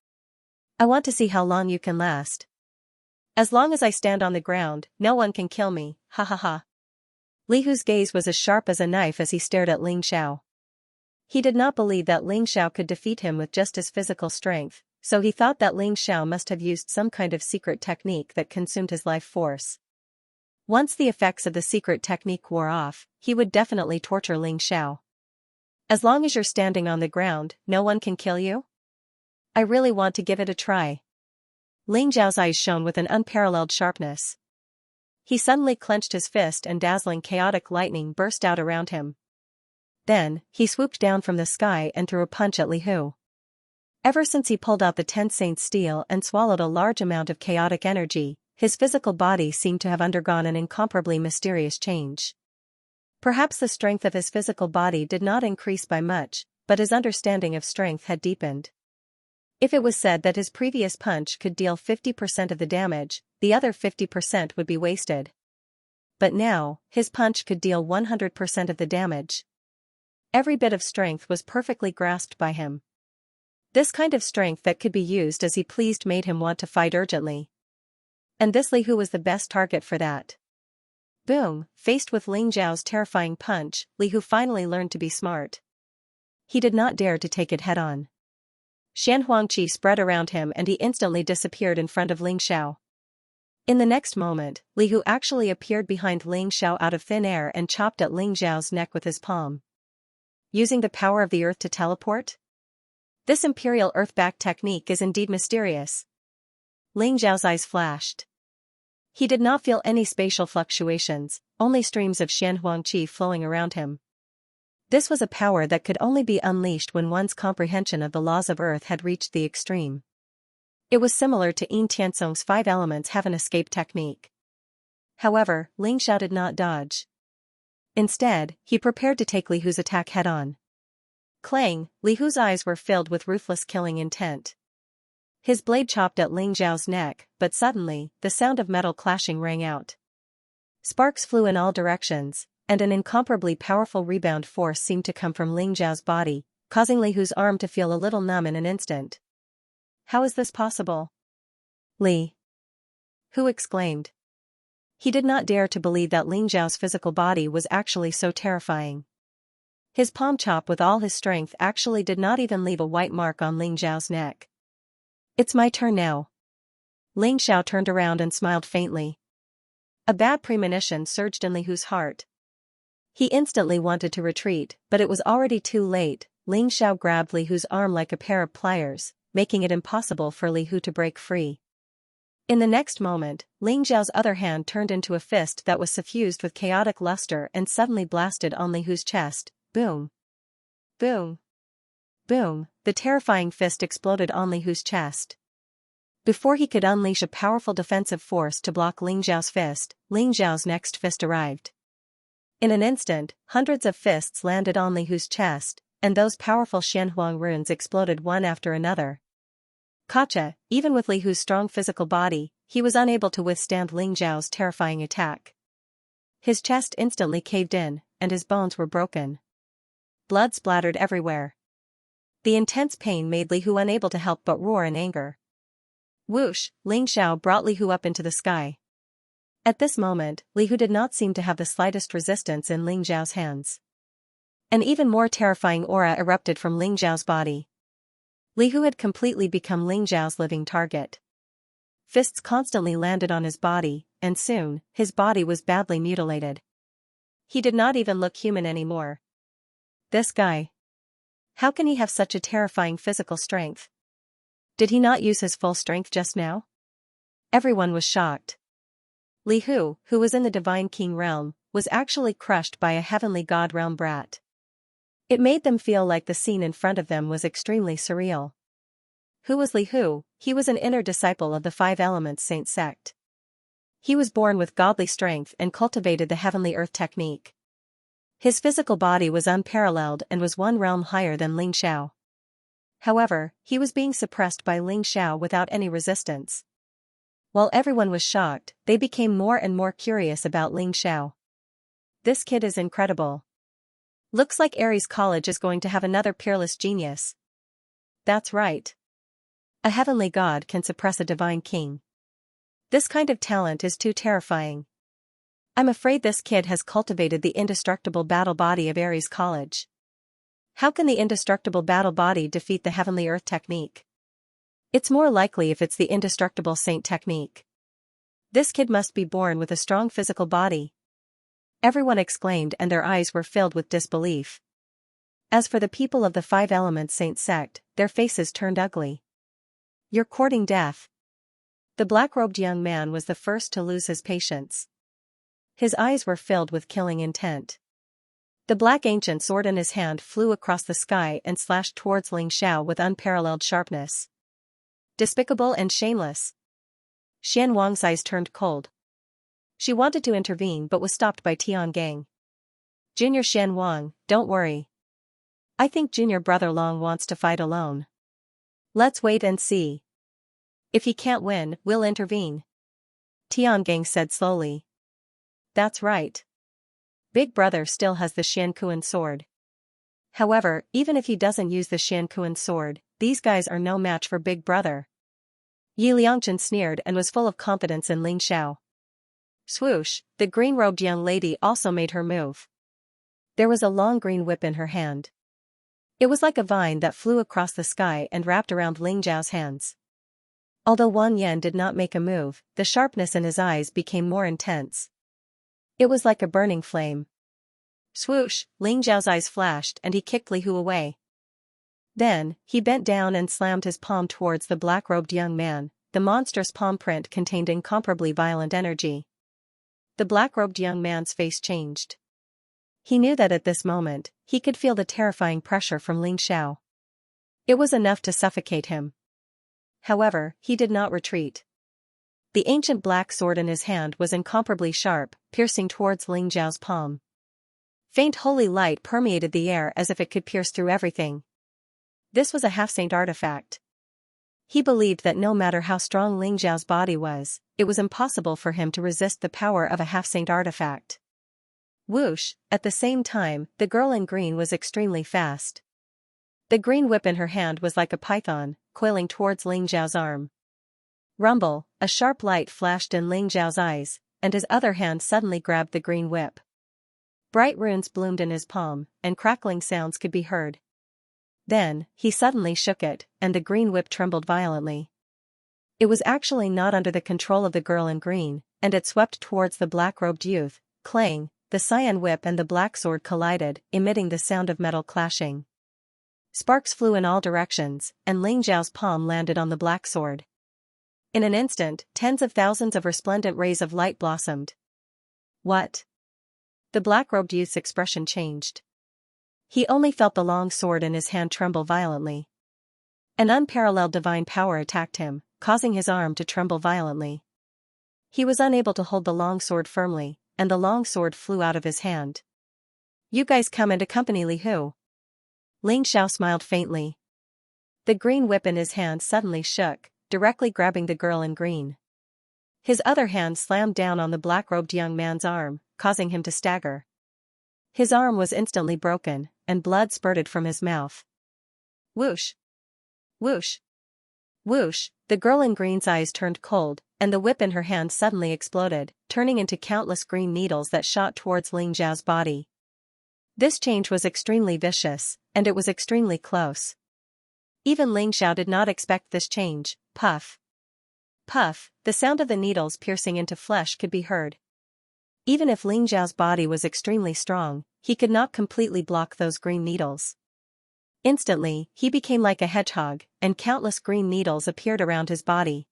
I want to see how long you can last. As long as I stand on the ground, no one can kill me, ha ha ha. Li Hu's gaze was as sharp as a knife as he stared at Ling Xiao. He did not believe that Ling Xiao could defeat him with just his physical strength, so he thought that Ling Xiao must have used some kind of secret technique that consumed his life force. Once the effects of the secret technique wore off, he would definitely torture Ling Xiao. As long as you're standing on the ground, no one can kill you? I really want to give it a try. Ling Xiao's eyes shone with an unparalleled sharpness. He suddenly clenched his fist and dazzling chaotic lightning burst out around him. Then, he swooped down from the sky and threw a punch at Li Hu. Ever since he pulled out the 10 Saint steel and swallowed a large amount of chaotic energy, his physical body seemed to have undergone an incomparably mysterious change. Perhaps the strength of his physical body did not increase by much, but his understanding of strength had deepened. If it was said that his previous punch could deal 50% of the damage, the other 50% would be wasted. But now, his punch could deal 100% of the damage. Every bit of strength was perfectly grasped by him. This kind of strength that could be used as he pleased made him want to fight urgently. And this Li Hu was the best target for that. Boom, faced with Ling Zhao's terrifying punch, Li Hu finally learned to be smart. He did not dare to take it head-on. Xianxia spread around him and he instantly disappeared in front of Ling Xiao. In the next moment, Li Hu actually appeared behind Ling Xiao out of thin air and chopped at Ling Zhao's neck with his palm. Using the power of the earth to teleport? This imperial earth-backed technique is indeed mysterious. Ling Zhao's eyes flashed. He did not feel any spatial fluctuations, only streams of Xianxia flowing around him. This was a power that could only be unleashed when one's comprehension of the laws of earth had reached the extreme. It was similar to Yin Tiansong's 5 elements have an escape technique. However, Ling Xiao did not dodge. Instead, he prepared to take Li Hu's attack head-on. Clang, Li Hu's eyes were filled with ruthless killing intent. His blade chopped at Ling Zhao's neck, but suddenly, the sound of metal clashing rang out. Sparks flew in all directions, and an incomparably powerful rebound force seemed to come from Ling Zhao's body, causing Li Hu's arm to feel a little numb in an instant. How is this possible? Li Hu exclaimed. He did not dare to believe that Ling Zhao's physical body was actually so terrifying. His palm chop with all his strength actually did not even leave a white mark on Ling Zhao's neck. It's my turn now. Ling Xiao turned around and smiled faintly. A bad premonition surged in Li Hu's heart. He instantly wanted to retreat, but it was already too late. Ling Xiao grabbed Li Hu's arm like a pair of pliers, making it impossible for Li Hu to break free. In the next moment, Ling Zhao's other hand turned into a fist that was suffused with chaotic luster and suddenly blasted on Li Hu's chest. Boom. Boom. Boom, the terrifying fist exploded on Li Hu's chest. Before he could unleash a powerful defensive force to block Ling Zhao's fist, Ling Zhao's next fist arrived. In an instant, hundreds of fists landed on Li Hu's chest, and those powerful Xianhuang runes exploded one after another. Gotcha, even with Li Hu's strong physical body, he was unable to withstand Ling Zhao's terrifying attack. His chest instantly caved in, and his bones were broken. Blood splattered everywhere. The intense pain made Li Hu unable to help but roar in anger. Whoosh, Ling Xiao brought Li Hu up into the sky. At this moment, Li Hu did not seem to have the slightest resistance in Ling Zhao's hands. An even more terrifying aura erupted from Ling Zhao's body. Li Hu had completely become Ling Zhao's living target. Fists constantly landed on his body, and soon, his body was badly mutilated. He did not even look human anymore. This guy. How can he have such a terrifying physical strength? Did he not use his full strength just now? Everyone was shocked. Li Hu, who was in the Divine King realm, was actually crushed by a heavenly god realm brat. It made them feel like the scene in front of them was extremely surreal. Who was Li Hu? He was an inner disciple of the 5 Elements Saint sect. He was born with godly strength and cultivated the heavenly earth technique. His physical body was unparalleled and was 1 realm higher than Ling Xiao. However, he was being suppressed by Ling Xiao without any resistance. While everyone was shocked, they became more and more curious about Ling Xiao. This kid is incredible. Looks like Ares College is going to have another peerless genius. That's right. A heavenly god can suppress a divine king. This kind of talent is too terrifying. I'm afraid this kid has cultivated the indestructible battle body of Ares College. How can the indestructible battle body defeat the heavenly earth technique? It's more likely if it's the indestructible saint technique. This kid must be born with a strong physical body. Everyone exclaimed and their eyes were filled with disbelief. As for the people of the 5 Elements Saint sect, their faces turned ugly. You're courting death. The black-robed young man was the first to lose his patience. His eyes were filled with killing intent. The black ancient sword in his hand flew across the sky and slashed towards Ling Xiao with unparalleled sharpness. Despicable and shameless. Xian Wang's eyes turned cold. She wanted to intervene but was stopped by Tian Gang. Junior Xian Wang, don't worry. I think junior brother Long wants to fight alone. Let's wait and see. If he can't win, we'll intervene. Tian Gang said slowly. That's right. Big brother still has the Xiankuan sword. However, even if he doesn't use the Xiankuan sword, these guys are no match for Big Brother. Yi Liangchen sneered and was full of confidence in Ling Xiao. Swoosh, the green-robed young lady also made her move. There was a long green whip in her hand. It was like a vine that flew across the sky and wrapped around Ling Zhao's hands. Although Wang Yan did not make a move, the sharpness in his eyes became more intense. It was like a burning flame. Swoosh, Ling Zhao's eyes flashed and he kicked Li Hu away. Then, he bent down and slammed his palm towards the black-robed young man. The monstrous palm print contained incomparably violent energy. The black-robed young man's face changed. He knew that at this moment, he could feel the terrifying pressure from Ling Xiao. It was enough to suffocate him. However, he did not retreat. The ancient black sword in his hand was incomparably sharp, piercing towards Ling Zhao's palm. Faint holy light permeated the air as if it could pierce through everything. This was a half-saint artifact. He believed that no matter how strong Ling Zhao's body was, it was impossible for him to resist the power of a half-saint artifact. Whoosh, at the same time, the girl in green was extremely fast. The green whip in her hand was like a python, coiling towards Ling Zhao's arm. Rumble, a sharp light flashed in Ling Zhao's eyes, and his other hand suddenly grabbed the green whip. Bright runes bloomed in his palm, and crackling sounds could be heard. Then, he suddenly shook it, and the green whip trembled violently. It was actually not under the control of the girl in green, and it swept towards the black-robed youth. Clang, the cyan whip and the black sword collided, emitting the sound of metal clashing. Sparks flew in all directions, and Ling Zhao's palm landed on the black sword. In an instant, tens of thousands of resplendent rays of light blossomed. What? The black-robed youth's expression changed. He only felt the long sword in his hand tremble violently. An unparalleled divine power attacked him, causing his arm to tremble violently. He was unable to hold the long sword firmly, and the long sword flew out of his hand. You guys come and accompany Li Hu. Ling Xiao smiled faintly. The green whip in his hand suddenly shook, directly grabbing the girl in green. His other hand slammed down on the black-robed young man's arm, causing him to stagger. His arm was instantly broken, and blood spurted from his mouth. Whoosh! Whoosh! Whoosh! The girl in green's eyes turned cold, and the whip in her hand suddenly exploded, turning into countless green needles that shot towards Ling Zhao's body. This change was extremely vicious, and it was extremely close. Even Ling Xiao did not expect this change. Puff! Puff! The sound of the needles piercing into flesh could be heard. Even if Ling Zhao's body was extremely strong, he could not completely block those green needles. Instantly, he became like a hedgehog, and countless green needles appeared around his body.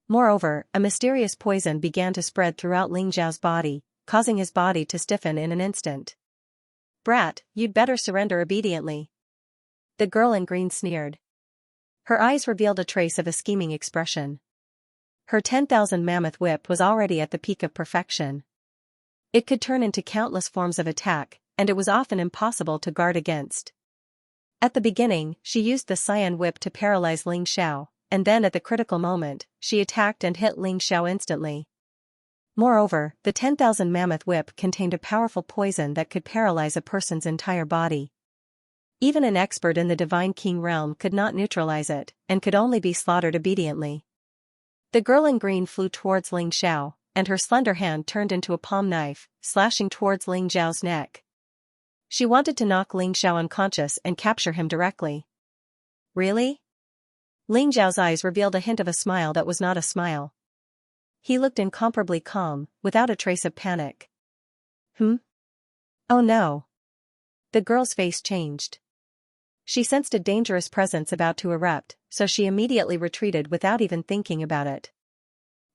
Moreover, a mysterious poison began to spread throughout Ling Zhao's body, causing his body to stiffen in an instant. Brat, you'd better surrender obediently. The girl in green sneered. Her eyes revealed a trace of a scheming expression. Her 10,000 mammoth whip was already at the peak of perfection. It could turn into countless forms of attack, and it was often impossible to guard against. At the beginning, she used the cyan whip to paralyze Ling Xiao, and then at the critical moment, she attacked and hit Ling Xiao instantly. Moreover, the 10,000 mammoth whip contained a powerful poison that could paralyze a person's entire body. Even an expert in the Divine King realm could not neutralize it, and could only be slaughtered obediently. The girl in green flew towards Ling Xiao, and her slender hand turned into a palm knife, slashing towards Ling Xiao's neck. She wanted to knock Ling Xiao unconscious and capture him directly. Really? Ling Xiao's eyes revealed a hint of a smile that was not a smile. He looked incomparably calm, without a trace of panic. Oh no. The girl's face changed. She sensed a dangerous presence about to erupt, so she immediately retreated without even thinking about it.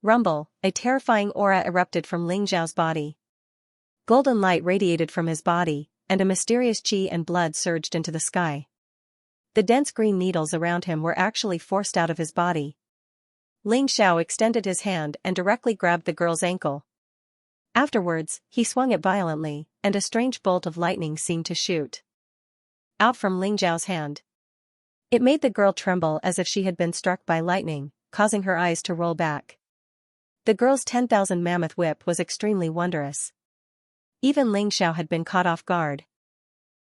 Rumble, a terrifying aura erupted from Ling Zhao's body. Golden light radiated from his body, and a mysterious qi and blood surged into the sky. The dense green needles around him were actually forced out of his body. Ling Xiao extended his hand and directly grabbed the girl's ankle. Afterwards, he swung it violently, and a strange bolt of lightning seemed to shoot out from Ling Zhao's hand. It made the girl tremble as if she had been struck by lightning, causing her eyes to roll back. The girl's 10,000 mammoth whip was extremely wondrous. Even Ling Xiao had been caught off guard.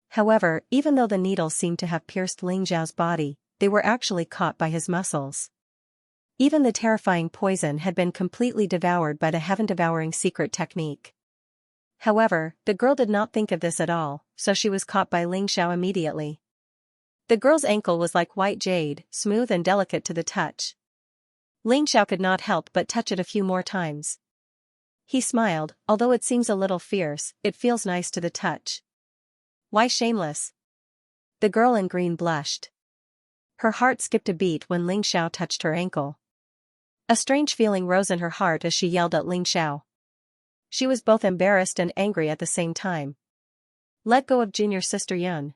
However, even though the needles seemed to have pierced Ling Zhao's body, they were actually caught by his muscles. Even the terrifying poison had been completely devoured by the heaven-devouring secret technique. However, the girl did not think of this at all, so she was caught by Ling Xiao immediately. The girl's ankle was like white jade, smooth and delicate to the touch. Ling Xiao could not help but touch it a few more times. He smiled, although it seems a little fierce, it feels nice to the touch. Why shameless? The girl in green blushed. Her heart skipped a beat when Ling Xiao touched her ankle. A strange feeling rose in her heart as she yelled at Ling Xiao. She was both embarrassed and angry at the same time. Let go of junior sister Yun.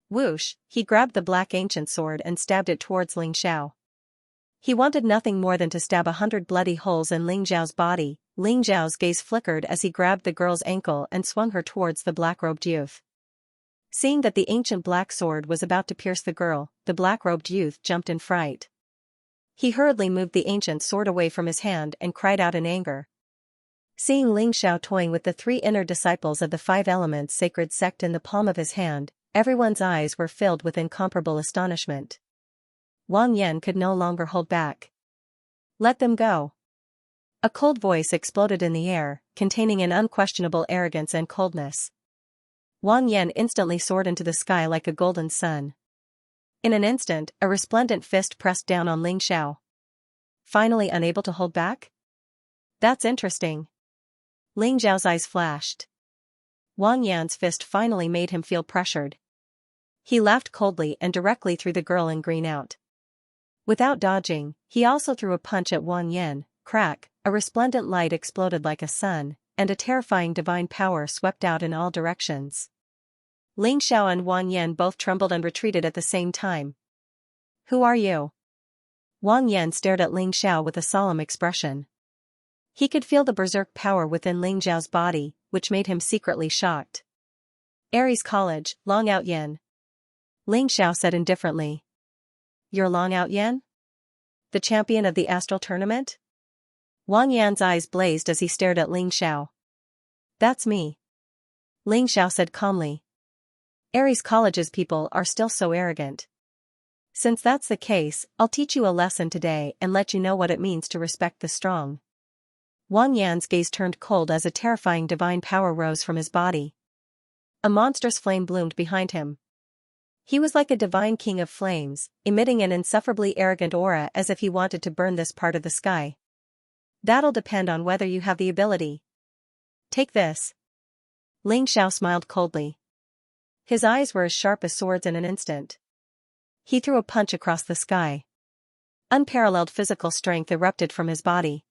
Whoosh, he grabbed the black ancient sword and stabbed it towards Ling Xiao. He wanted nothing more than to stab 100 bloody holes in Ling Xiao's body. Ling Xiao's gaze flickered as he grabbed the girl's ankle and swung her towards the black-robed youth. Seeing that the ancient black sword was about to pierce the girl, the black-robed youth jumped in fright. He hurriedly moved the ancient sword away from his hand and cried out in anger. Seeing Ling Xiao toying with the 3 inner disciples of the 5 Elements sacred sect in the palm of his hand, everyone's eyes were filled with incomparable astonishment. Wang Yan could no longer hold back. Let them go. A cold voice exploded in the air, containing an unquestionable arrogance and coldness. Wang Yan instantly soared into the sky like a golden sun. In an instant, a resplendent fist pressed down on Ling Xiao. Finally unable to hold back? That's interesting. Ling Xiao's eyes flashed. Wang Yan's fist finally made him feel pressured. He laughed coldly and directly threw the girl in green out. Without dodging, he also threw a punch at Wang Yan. Crack, a resplendent light exploded like a sun, and a terrifying divine power swept out in all directions. Ling Xiao and Wang Yan both trembled and retreated at the same time. Who are you? Wang Yan stared at Ling Xiao with a solemn expression. He could feel the berserk power within Ling Xiao's body, which made him secretly shocked. Aries College, Long Out Yen. Ling Xiao said indifferently. You're Long Out Yen? The champion of the astral tournament? Wang Yan's eyes blazed as he stared at Ling Xiao. That's me. Ling Xiao said calmly. Aries College's people are still so arrogant. Since that's the case, I'll teach you a lesson today and let you know what it means to respect the strong. Wang Yan's gaze turned cold as a terrifying divine power rose from his body. A monstrous flame bloomed behind him. He was like a divine king of flames, emitting an insufferably arrogant aura as if he wanted to burn this part of the sky. That'll depend on whether you have the ability. Take this. Ling Xiao smiled coldly. His eyes were as sharp as swords in an instant. He threw a punch across the sky. Unparalleled physical strength erupted from his body.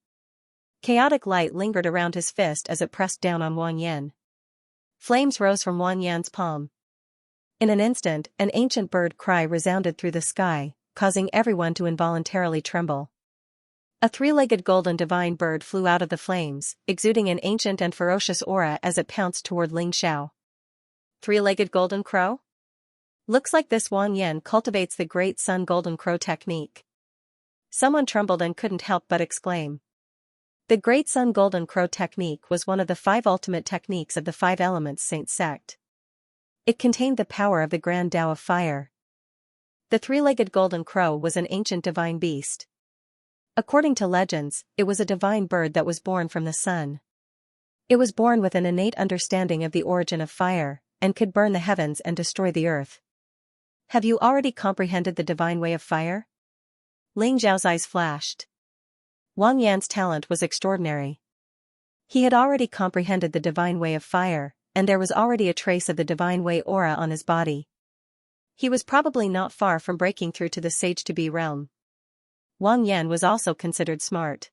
Chaotic light lingered around his fist as it pressed down on Wang Yan. Flames rose from Wang Yan's palm. In an instant, an ancient bird cry resounded through the sky, causing everyone to involuntarily tremble. A 3-legged golden divine bird flew out of the flames, exuding an ancient and ferocious aura as it pounced toward Ling Xiao. 3-legged golden crow? Looks like this Wang Yan cultivates the Great Sun Golden Crow technique. Someone trembled and couldn't help but exclaim. The Great Sun Golden Crow technique was one of the 5 ultimate techniques of the 5 Elements Saint sect. It contained the power of the Grand Tao of Fire. The 3-legged golden crow was an ancient divine beast. According to legends, it was a divine bird that was born from the sun. It was born with an innate understanding of the origin of fire, and could burn the heavens and destroy the earth. Have you already comprehended the divine way of fire? Ling Xiao's eyes flashed. Wang Yan's talent was extraordinary. He had already comprehended the divine way of fire, and there was already a trace of the divine way aura on his body. He was probably not far from breaking through to the sage-to-be realm. Wang Yan was also considered smart.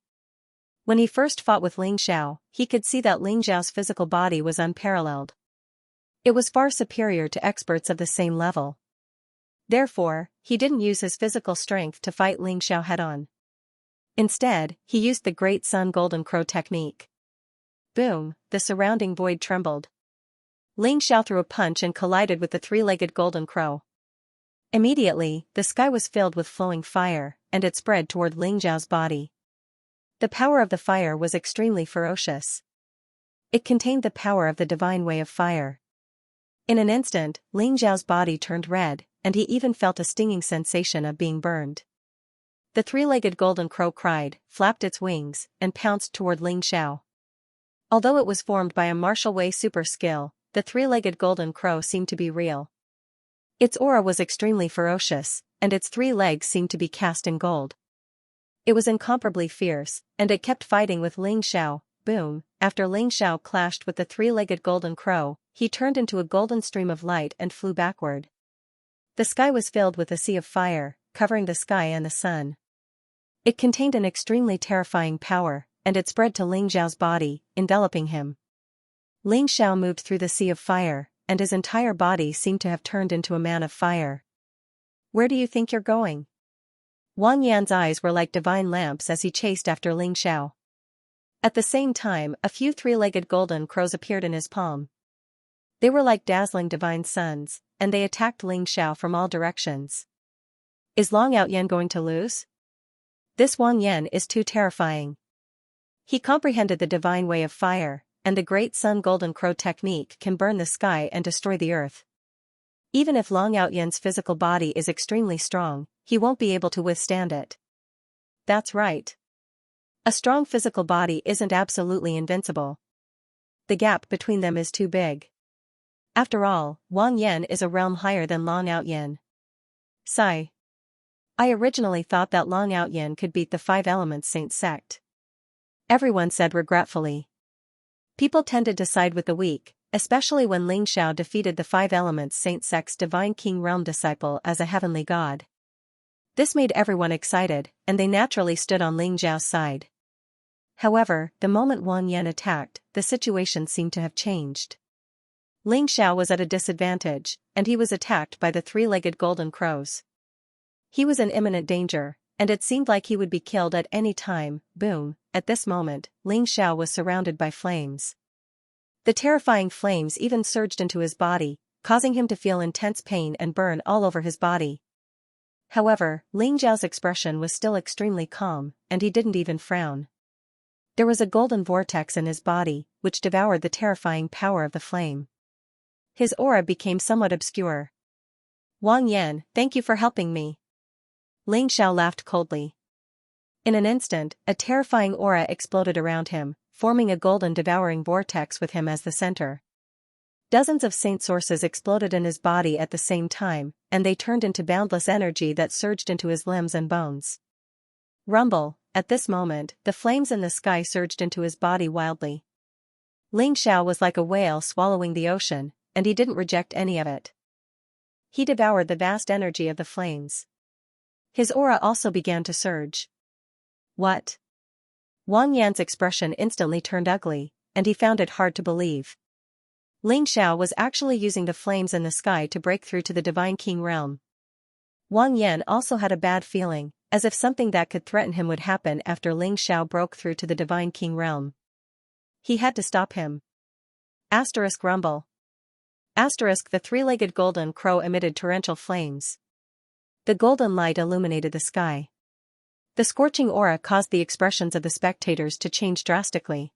When he first fought with Ling Xiao, he could see that Ling Xiao's physical body was unparalleled. It was far superior to experts of the same level. Therefore, he didn't use his physical strength to fight Ling Xiao head-on. Instead, he used the Great Sun Golden Crow technique. Boom, the surrounding void trembled. Ling Xiao threw a punch and collided with the 3-legged golden crow. Immediately, the sky was filled with flowing fire, and it spread toward Ling Xiao's body. The power of the fire was extremely ferocious. It contained the power of the divine way of fire. In an instant, Ling Xiao's body turned red, and he even felt a stinging sensation of being burned. The three-legged golden crow cried, flapped its wings, and pounced toward Ling Xiao. Although it was formed by a martial way super skill, the three-legged golden crow seemed to be real. Its aura was extremely ferocious, and its 3 legs seemed to be cast in gold. It was incomparably fierce, and it kept fighting with Ling Xiao. Boom! After Ling Xiao clashed with the three-legged golden crow, he turned into a golden stream of light and flew backward. The sky was filled with a sea of fire, covering the sky and the sun. It contained an extremely terrifying power, and it spread to Ling Xiao's body, enveloping him. Ling Xiao moved through the sea of fire, and his entire body seemed to have turned into a man of fire. "Where do you think you're going?" Wang Yan's eyes were like divine lamps as he chased after Ling Xiao. At the same time, a few three-legged golden crows appeared in his palm. They were like dazzling divine suns, and they attacked Ling Xiao from all directions. Is Long Outyan going to lose? This Wang Yan is too terrifying. He comprehended the divine way of fire, and the great sun golden crow technique can burn the sky and destroy the earth. Even if Long Outyan's physical body is extremely strong, he won't be able to withstand it. That's right. A strong physical body isn't absolutely invincible. The gap between them is too big. After all, Wang Yan is a realm higher than Long Outyan. Sigh. I originally thought that Long Outyan could beat the 5 Elements Saint sect. Everyone said regretfully. People tended to side with the weak, especially when Ling Xiao defeated the 5 Elements Saint sect's Divine King Realm disciple as a heavenly god. This made everyone excited, and they naturally stood on Ling Xiao's side. However, the moment Wang Yan attacked, the situation seemed to have changed. Ling Xiao was at a disadvantage, and he was attacked by the three-legged golden crows. He was in imminent danger, and it seemed like he would be killed at any time. Boom! At this moment, Ling Xiao was surrounded by flames. The terrifying flames even surged into his body, causing him to feel intense pain and burn all over his body. However, Ling Xiao's expression was still extremely calm, and he didn't even frown. There was a golden vortex in his body, which devoured the terrifying power of the flame. His aura became somewhat obscure. Wang Yan, thank you for helping me. Ling Xiao laughed coldly. In an instant, a terrifying aura exploded around him, forming a golden devouring vortex with him as the center. Dozens of saint sources exploded in his body at the same time, and they turned into boundless energy that surged into his limbs and bones. Rumble! At this moment, the flames in the sky surged into his body wildly. Ling Xiao was like a whale swallowing the ocean, and he didn't reject any of it. He devoured the vast energy of the flames. His aura also began to surge. What? Wang Yan's expression instantly turned ugly, and he found it hard to believe. Ling Xiao was actually using the flames in the sky to break through to the Divine King realm. Wang Yan also had a bad feeling, as if something that could threaten him would happen after Ling Xiao broke through to the Divine King realm. He had to stop him. Asterisk rumble. Asterisk the three-legged golden crow emitted torrential flames. The golden light illuminated the sky. The scorching aura caused the expressions of the spectators to change drastically.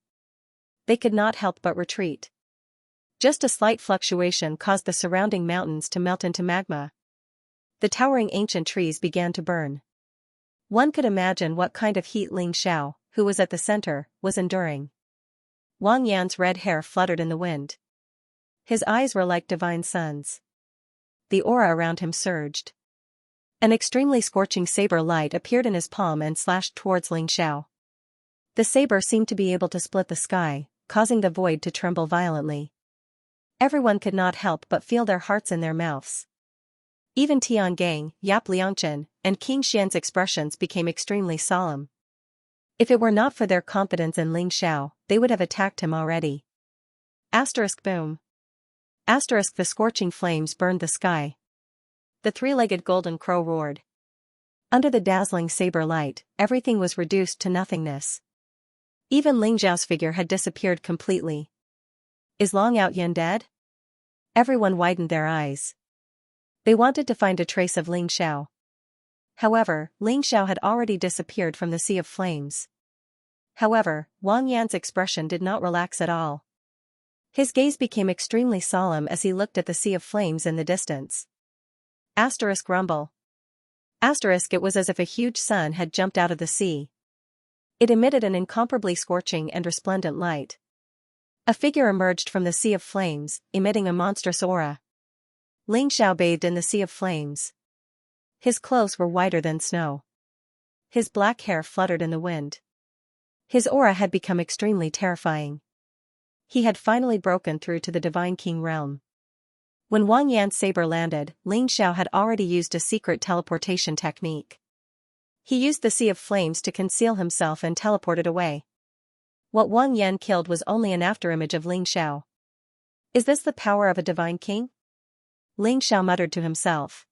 They could not help but retreat. Just a slight fluctuation caused the surrounding mountains to melt into magma. The towering ancient trees began to burn. One could imagine what kind of heat Ling Xiao, who was at the center, was enduring. Wang Yan's red hair fluttered in the wind. His eyes were like divine suns. The aura around him surged. An extremely scorching saber light appeared in his palm and slashed towards Ling Xiao. The saber seemed to be able to split the sky, causing the void to tremble violently. Everyone could not help but feel their hearts in their mouths. Even Tiangang, Yap Liangchen, and King Xian's expressions became extremely solemn. If it were not for their confidence in Ling Xiao, they would have attacked him already. Asterisk boom. Asterisk the scorching flames burned the sky. The three-legged golden crow roared. Under the dazzling saber light, everything was reduced to nothingness. Even Ling Xiao's figure had disappeared completely. Is Long Outyan dead? Everyone widened their eyes. They wanted to find a trace of Ling Xiao. However, Ling Xiao had already disappeared from the sea of flames. However, Wang Yan's expression did not relax at all. His gaze became extremely solemn as he looked at the sea of flames in the distance. Asterisk rumble. It was as if a huge sun had jumped out of the sea. It emitted an incomparably scorching and resplendent light. A figure emerged from the sea of flames, emitting a monstrous aura. Ling Xiao bathed in the sea of flames. His clothes were whiter than snow. His black hair fluttered in the wind. His aura had become extremely terrifying. He had finally broken through to the Divine King realm. When Wang Yan's saber landed, Ling Xiao had already used a secret teleportation technique. He used the sea of flames to conceal himself and teleported away. What Wang Yan killed was only an afterimage of Ling Xiao. Is this the power of a divine king? Ling Xiao muttered to himself.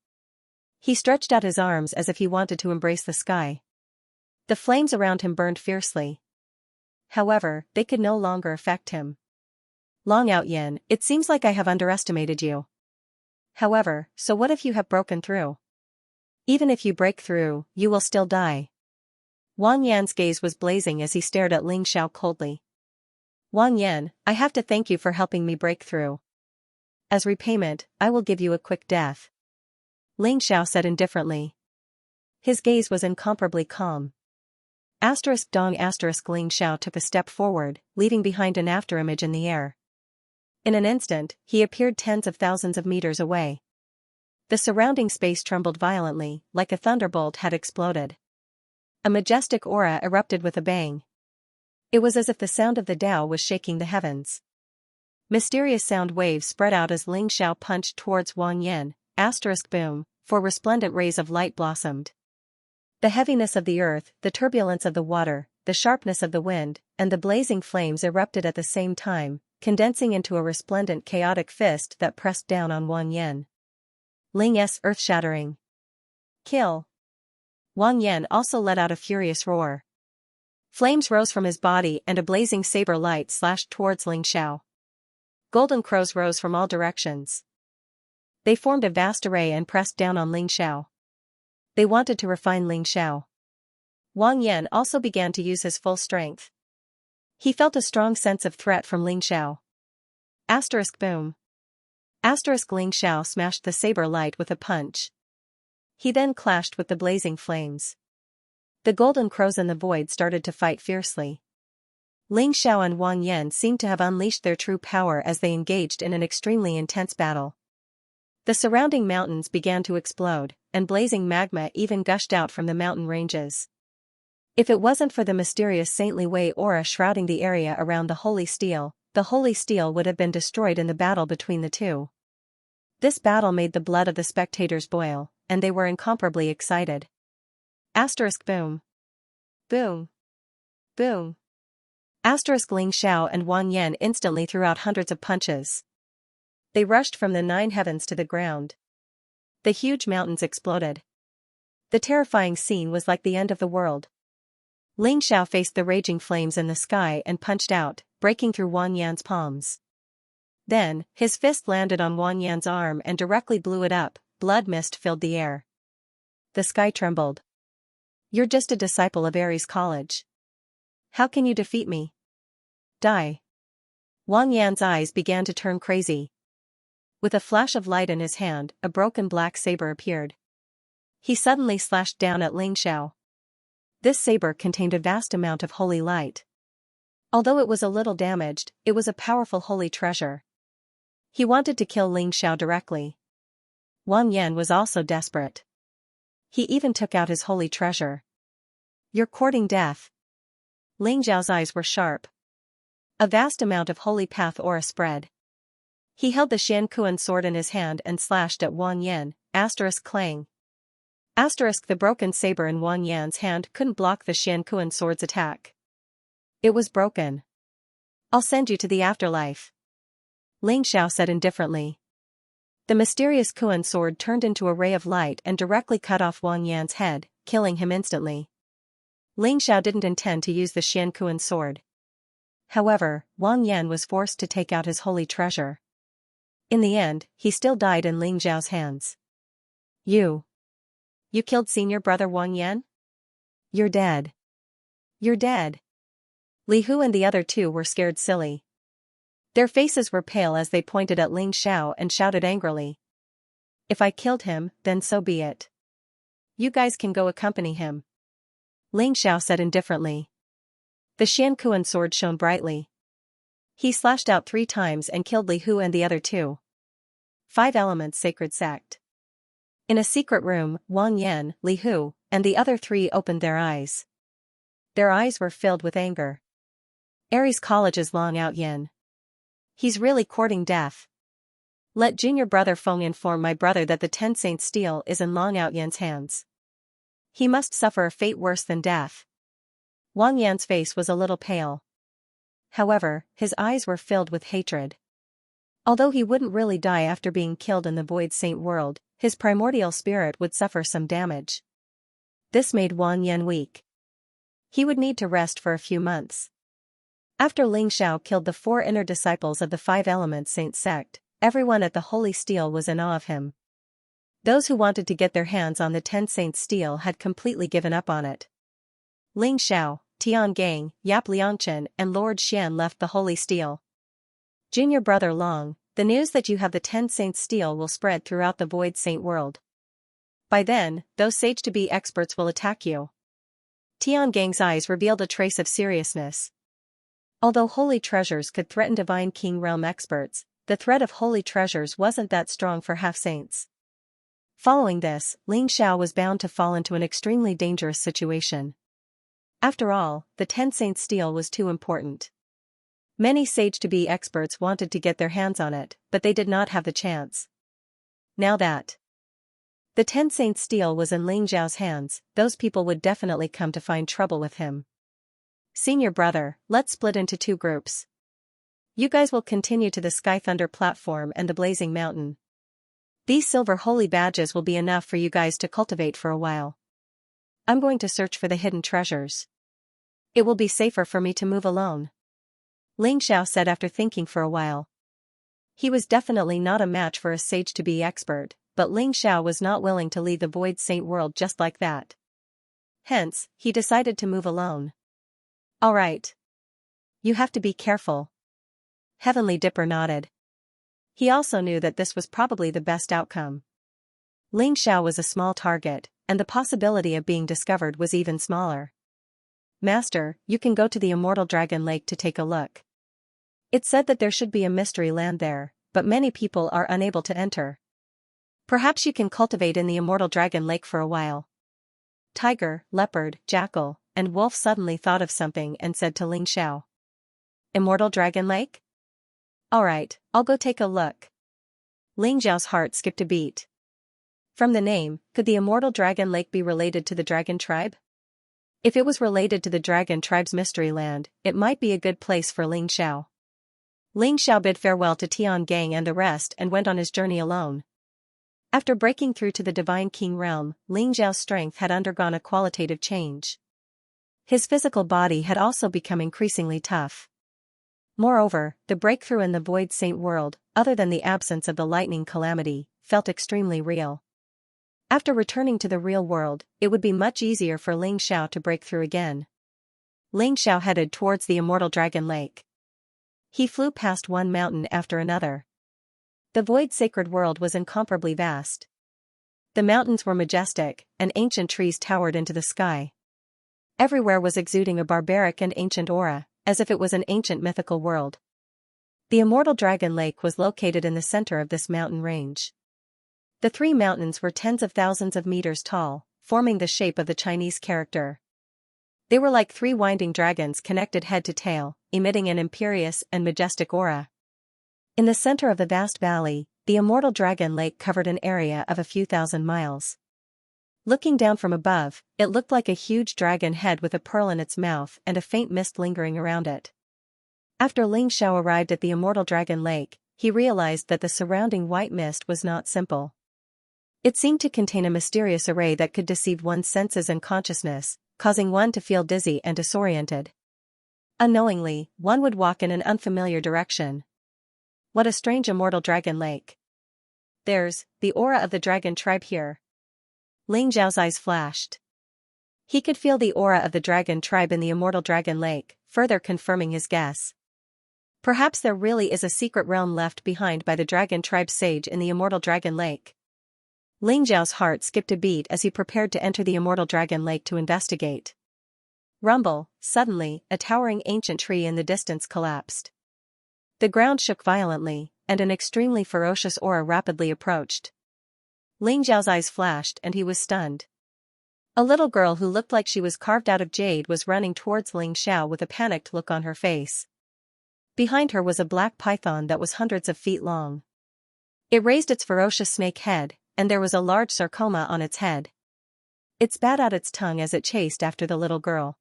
He stretched out his arms as if he wanted to embrace the sky. The flames around him burned fiercely. However, they could no longer affect him. Long Out Yin, it seems like I have underestimated you. However, so what if you have broken through? Even if you break through, you will still die. Wang Yan's gaze was blazing as he stared at Ling Xiao coldly. Wang Yan, I have to thank you for helping me break through. As repayment, I will give you a quick death. Ling Xiao said indifferently. His gaze was incomparably calm. **Dong*** Ling Xiao took a step forward, leaving behind an afterimage in the air. In an instant, he appeared tens of thousands of meters away. The surrounding space trembled violently, like a thunderbolt had exploded. A majestic aura erupted with a bang. It was as if the sound of the Tao was shaking the heavens. Mysterious sound waves spread out as Ling Xiao punched towards Wang Yan, **boom, for resplendent rays of light blossomed. The heaviness of the earth, the turbulence of the water, the sharpness of the wind, and the blazing flames erupted at the same time, condensing into a resplendent chaotic fist that pressed down on Wang Yan. Ling's earth-shattering. Kill. Wang Yan also let out a furious roar. Flames rose from his body and a blazing saber light slashed towards Ling Xiao. Golden crows rose from all directions. They formed a vast array and pressed down on Ling Xiao. They wanted to refine Ling Xiao. Wang Yan also began to use his full strength. He felt a strong sense of threat from Ling Xiao. **Boom. Ling Xiao smashed the saber light with a punch. He then clashed with the blazing flames. The golden crows in the void started to fight fiercely. Ling Xiao and Wang Yan seemed to have unleashed their true power as they engaged in an extremely intense battle. The surrounding mountains began to explode, and blazing magma even gushed out from the mountain ranges. If it wasn't for the mysterious saintly Wei aura shrouding the area around the holy steel would have been destroyed in the battle between the two. This battle made the blood of the spectators boil, and they were incomparably excited. **Boom. Boom. Boom. Ling Xiao and Wang Yan instantly threw out hundreds of punches. They rushed from the 9 heavens to the ground. The huge mountains exploded. The terrifying scene was like the end of the world. Ling Xiao faced the raging flames in the sky and punched out, breaking through Wang Yan's palms. Then, his fist landed on Wang Yan's arm and directly blew it up. Blood mist filled the air. The sky trembled. You're just a disciple of Ares College. How can you defeat me? Die. Wang Yan's eyes began to turn crazy. With a flash of light in his hand, a broken black saber appeared. He suddenly slashed down at Ling Xiao. This saber contained a vast amount of holy light. Although it was a little damaged, it was a powerful holy treasure. He wanted to kill Ling Xiao directly. Wang Yan was also desperate. He even took out his holy treasure. You're courting death. Ling Xiao's eyes were sharp. A vast amount of holy path aura spread. He held the Xianxia sword in his hand and slashed at Wang Yan, *clang. The broken saber in Wang Yan's hand couldn't block the Xianxia sword's attack. It was broken. I'll send you to the afterlife. Ling Xiao said indifferently. The mysterious Kuan sword turned into a ray of light and directly cut off Wang Yan's head, killing him instantly. Ling Xiao didn't intend to use the Xianxia sword. However, Wang Yan was forced to take out his holy treasure. In the end, he still died in Ling Xiao's hands. You killed senior brother Wang Yan? You're dead. You're dead. Li Hu and the other two were scared silly. Their faces were pale as they pointed at Ling Xiao and shouted angrily. If I killed him, then so be it. you guys can go accompany him. Ling Xiao said indifferently. The Xianxia sword shone brightly. He slashed out 3 times and killed Li Hu and the other 2. 5 Elements Sacred Sect. In a secret room, Wang Yan, Li Hu, and the other 3 opened their eyes. Their eyes were filled with anger. Ares College's Long Out Yin. He's really courting death. Let junior brother Feng inform my brother that the 10 Saint Steel is in Long Out Yin's hands. He must suffer a fate worse than death. Wang Yan's face was a little pale. However, his eyes were filled with hatred. Although he wouldn't really die after being killed in the Void Saint world, his primordial spirit would suffer some damage. This made Wang Yan weak. He would need to rest for a few months. After Ling Xiao killed the 4 inner disciples of the 5 Elements Saint sect, everyone at the Holy Steel was in awe of him. Those who wanted to get their hands on the 10 Saint Steel had completely given up on it. Ling Xiao, Tian Gang, Yap Liangchen and Lord Xian left the Holy Steel. Junior brother Long, the news that you have the 10 Saint Steel will spread throughout the Void Saint world. By then, those sage-to-be experts will attack you. Tian Gang's eyes revealed a trace of seriousness. Although holy treasures could threaten Divine King Realm experts, the threat of holy treasures wasn't that strong for half-saints. Following this, Ling Xiao was bound to fall into an extremely dangerous situation. After all, the 10 Saint Steel was too important. Many sage-to-be experts wanted to get their hands on it, but they did not have the chance. Now that the 10 Saint Steel was in Ling Xiao's hands, those people would definitely come to find trouble with him. Senior brother, let's split into 2 groups. You guys will continue to the Sky Thunder platform and the Blazing Mountain. These silver holy badges will be enough for you guys to cultivate for a while. I'm going to search for the hidden treasures. It will be safer for me to move alone. Ling Xiao said after thinking for a while. He was definitely not a match for a sage-to-be expert, but Ling Xiao was not willing to leave the Void Saint world just like that. Hence, he decided to move alone. All right. You have to be careful. Heavenly Dipper nodded. He also knew that this was probably the best outcome. Ling Xiao was a small target, and the possibility of being discovered was even smaller. Master, you can go to the Immortal Dragon Lake to take a look. It's said that there should be a mystery land there, but many people are unable to enter. Perhaps you can cultivate in the Immortal Dragon Lake for a while. Tiger, leopard, jackal, and wolf suddenly thought of something and said to Ling Xiao. Immortal Dragon Lake? Alright, I'll go take a look. Ling Xiao's heart skipped a beat. From the name, could the Immortal Dragon Lake be related to the Dragon Tribe? If it was related to the Dragon Tribe's mystery land, it might be a good place for Ling Xiao. Ling Xiao bid farewell to Tian Gang and the rest and went on his journey alone. After breaking through to the Divine King Realm, Ling Xiao's strength had undergone a qualitative change. His physical body had also become increasingly tough. Moreover, the breakthrough in the Void Saint world, other than the absence of the lightning calamity, felt extremely real. After returning to the real world, it would be much easier for Ling Xiao to break through again. Ling Xiao headed towards the Immortal Dragon Lake. He flew past one mountain after another. The Void Sacred world was incomparably vast. The mountains were majestic, and ancient trees towered into the sky. Everywhere was exuding a barbaric and ancient aura, as if it was an ancient mythical world. The Immortal Dragon Lake was located in the center of this mountain range. The 3 mountains were tens of thousands of meters tall, forming the shape of the Chinese character. They were like 3 winding dragons connected head to tail, emitting an imperious and majestic aura. In the center of the vast valley, the Immortal Dragon Lake covered an area of a few thousand miles. Looking down from above, it looked like a huge dragon head with a pearl in its mouth and a faint mist lingering around it. After Ling Xiao arrived at the Immortal Dragon Lake, he realized that the surrounding white mist was not simple. It seemed to contain a mysterious array that could deceive one's senses and consciousness, causing one to feel dizzy and disoriented. Unknowingly, one would walk in an unfamiliar direction. What a strange Immortal Dragon Lake. There's the aura of the Dragon Tribe here. Ling Xiao's eyes flashed. He could feel the aura of the Dragon Tribe in the Immortal Dragon Lake, further confirming his guess. Perhaps there really is a secret realm left behind by the Dragon Tribe sage in the Immortal Dragon Lake. Ling Zhao's heart skipped a beat as he prepared to enter the immortal dragon lake to investigate. Rumble, suddenly, a towering ancient tree in the distance collapsed. The ground shook violently, and an extremely ferocious aura rapidly approached. Ling Zhao's eyes flashed and he was stunned. A little girl who looked like she was carved out of jade was running towards Ling Xiao with a panicked look on her face. Behind her was a black python that was hundreds of feet long. It raised its ferocious snake head, and there was a large sarcoma on its head. It spat out its tongue as it chased after the little girl.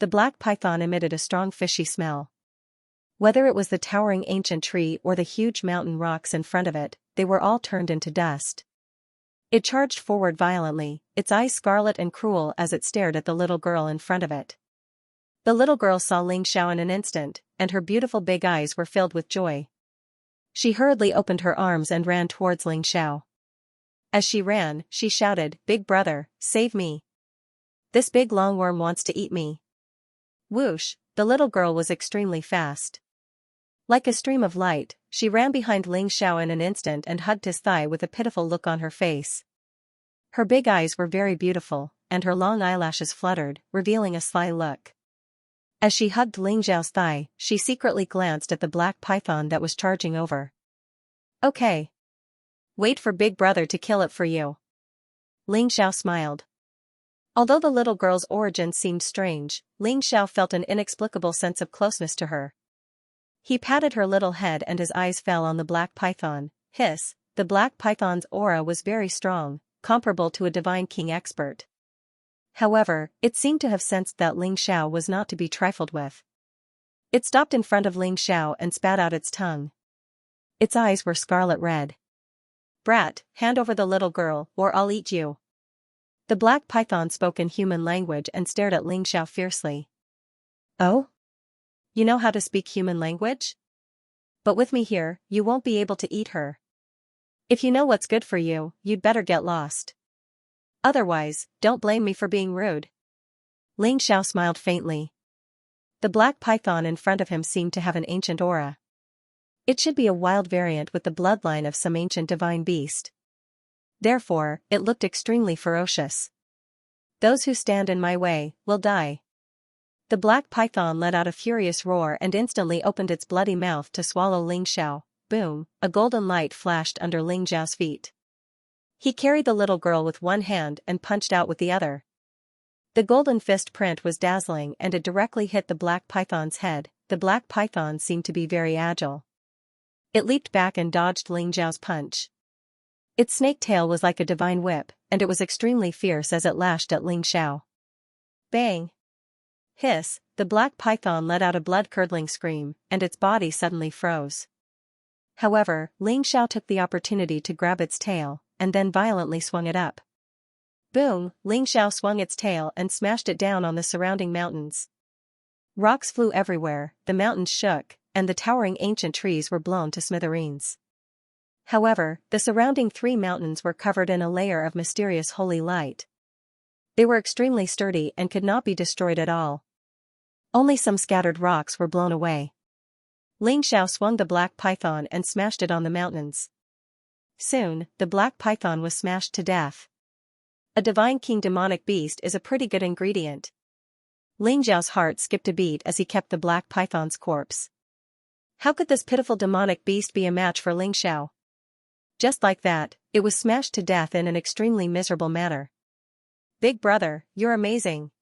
The black python emitted a strong fishy smell. Whether it was the towering ancient tree or the huge mountain rocks in front of it, they were all turned into dust. It charged forward violently, its eyes scarlet and cruel as it stared at the little girl in front of it. The little girl saw Ling Xiao in an instant, and her beautiful big eyes were filled with joy. She hurriedly opened her arms and ran towards Ling Xiao. As she ran, she shouted, "Big brother, save me! This big longworm wants to eat me!" Whoosh, the little girl was extremely fast. Like a stream of light, she ran behind Ling Xiao in an instant and hugged his thigh with a pitiful look on her face. Her big eyes were very beautiful, and her long eyelashes fluttered, revealing a sly look. As she hugged Ling Xiao's thigh, she secretly glanced at the black python that was charging over. "Okay. Wait for Big Brother to kill it for you." Ling Xiao smiled. Although the little girl's origin seemed strange, Ling Xiao felt an inexplicable sense of closeness to her. He patted her little head and his eyes fell on the black python. Hiss, the black python's aura was very strong, comparable to a divine king expert. However, it seemed to have sensed that Ling Xiao was not to be trifled with. It stopped in front of Ling Xiao and spat out its tongue. Its eyes were scarlet red. "Brat, hand over the little girl, or I'll eat you." The black python spoke in human language and stared at Ling Xiao fiercely. "Oh? You know how to speak human language? But with me here, you won't be able to eat her. If you know what's good for you, you'd better get lost. Otherwise, don't blame me for being rude." Ling Xiao smiled faintly. The black python in front of him seemed to have an ancient aura. It should be a wild variant with the bloodline of some ancient divine beast. Therefore, it looked extremely ferocious. "Those who stand in my way, will die." The black python let out a furious roar and instantly opened its bloody mouth to swallow Ling Xiao. Boom, a golden light flashed under Ling Xiao's feet. He carried the little girl with one hand and punched out with the other. The golden fist print was dazzling and it directly hit the black python's head. The black python seemed to be very agile. It leaped back and dodged Ling Xiao's punch. Its snake tail was like a divine whip, and it was extremely fierce as it lashed at Ling Xiao. Bang! Hiss, the black python let out a blood-curdling scream, and its body suddenly froze. However, Ling Xiao took the opportunity to grab its tail, and then violently swung it up. Boom, Ling Xiao swung its tail and smashed it down on the surrounding mountains. Rocks flew everywhere, the mountains shook, and the towering ancient trees were blown to smithereens. However, the surrounding 3 mountains were covered in a layer of mysterious holy light. They were extremely sturdy and could not be destroyed at all. Only some scattered rocks were blown away. Ling Xiao swung the black python and smashed it on the mountains. Soon, the black python was smashed to death. A divine king demonic beast is a pretty good ingredient. Ling Xiao's heart skipped a beat as he kept the black python's corpse. How could this pitiful demonic beast be a match for Ling Xiao? Just like that, it was smashed to death in an extremely miserable manner. "Big brother, you're amazing."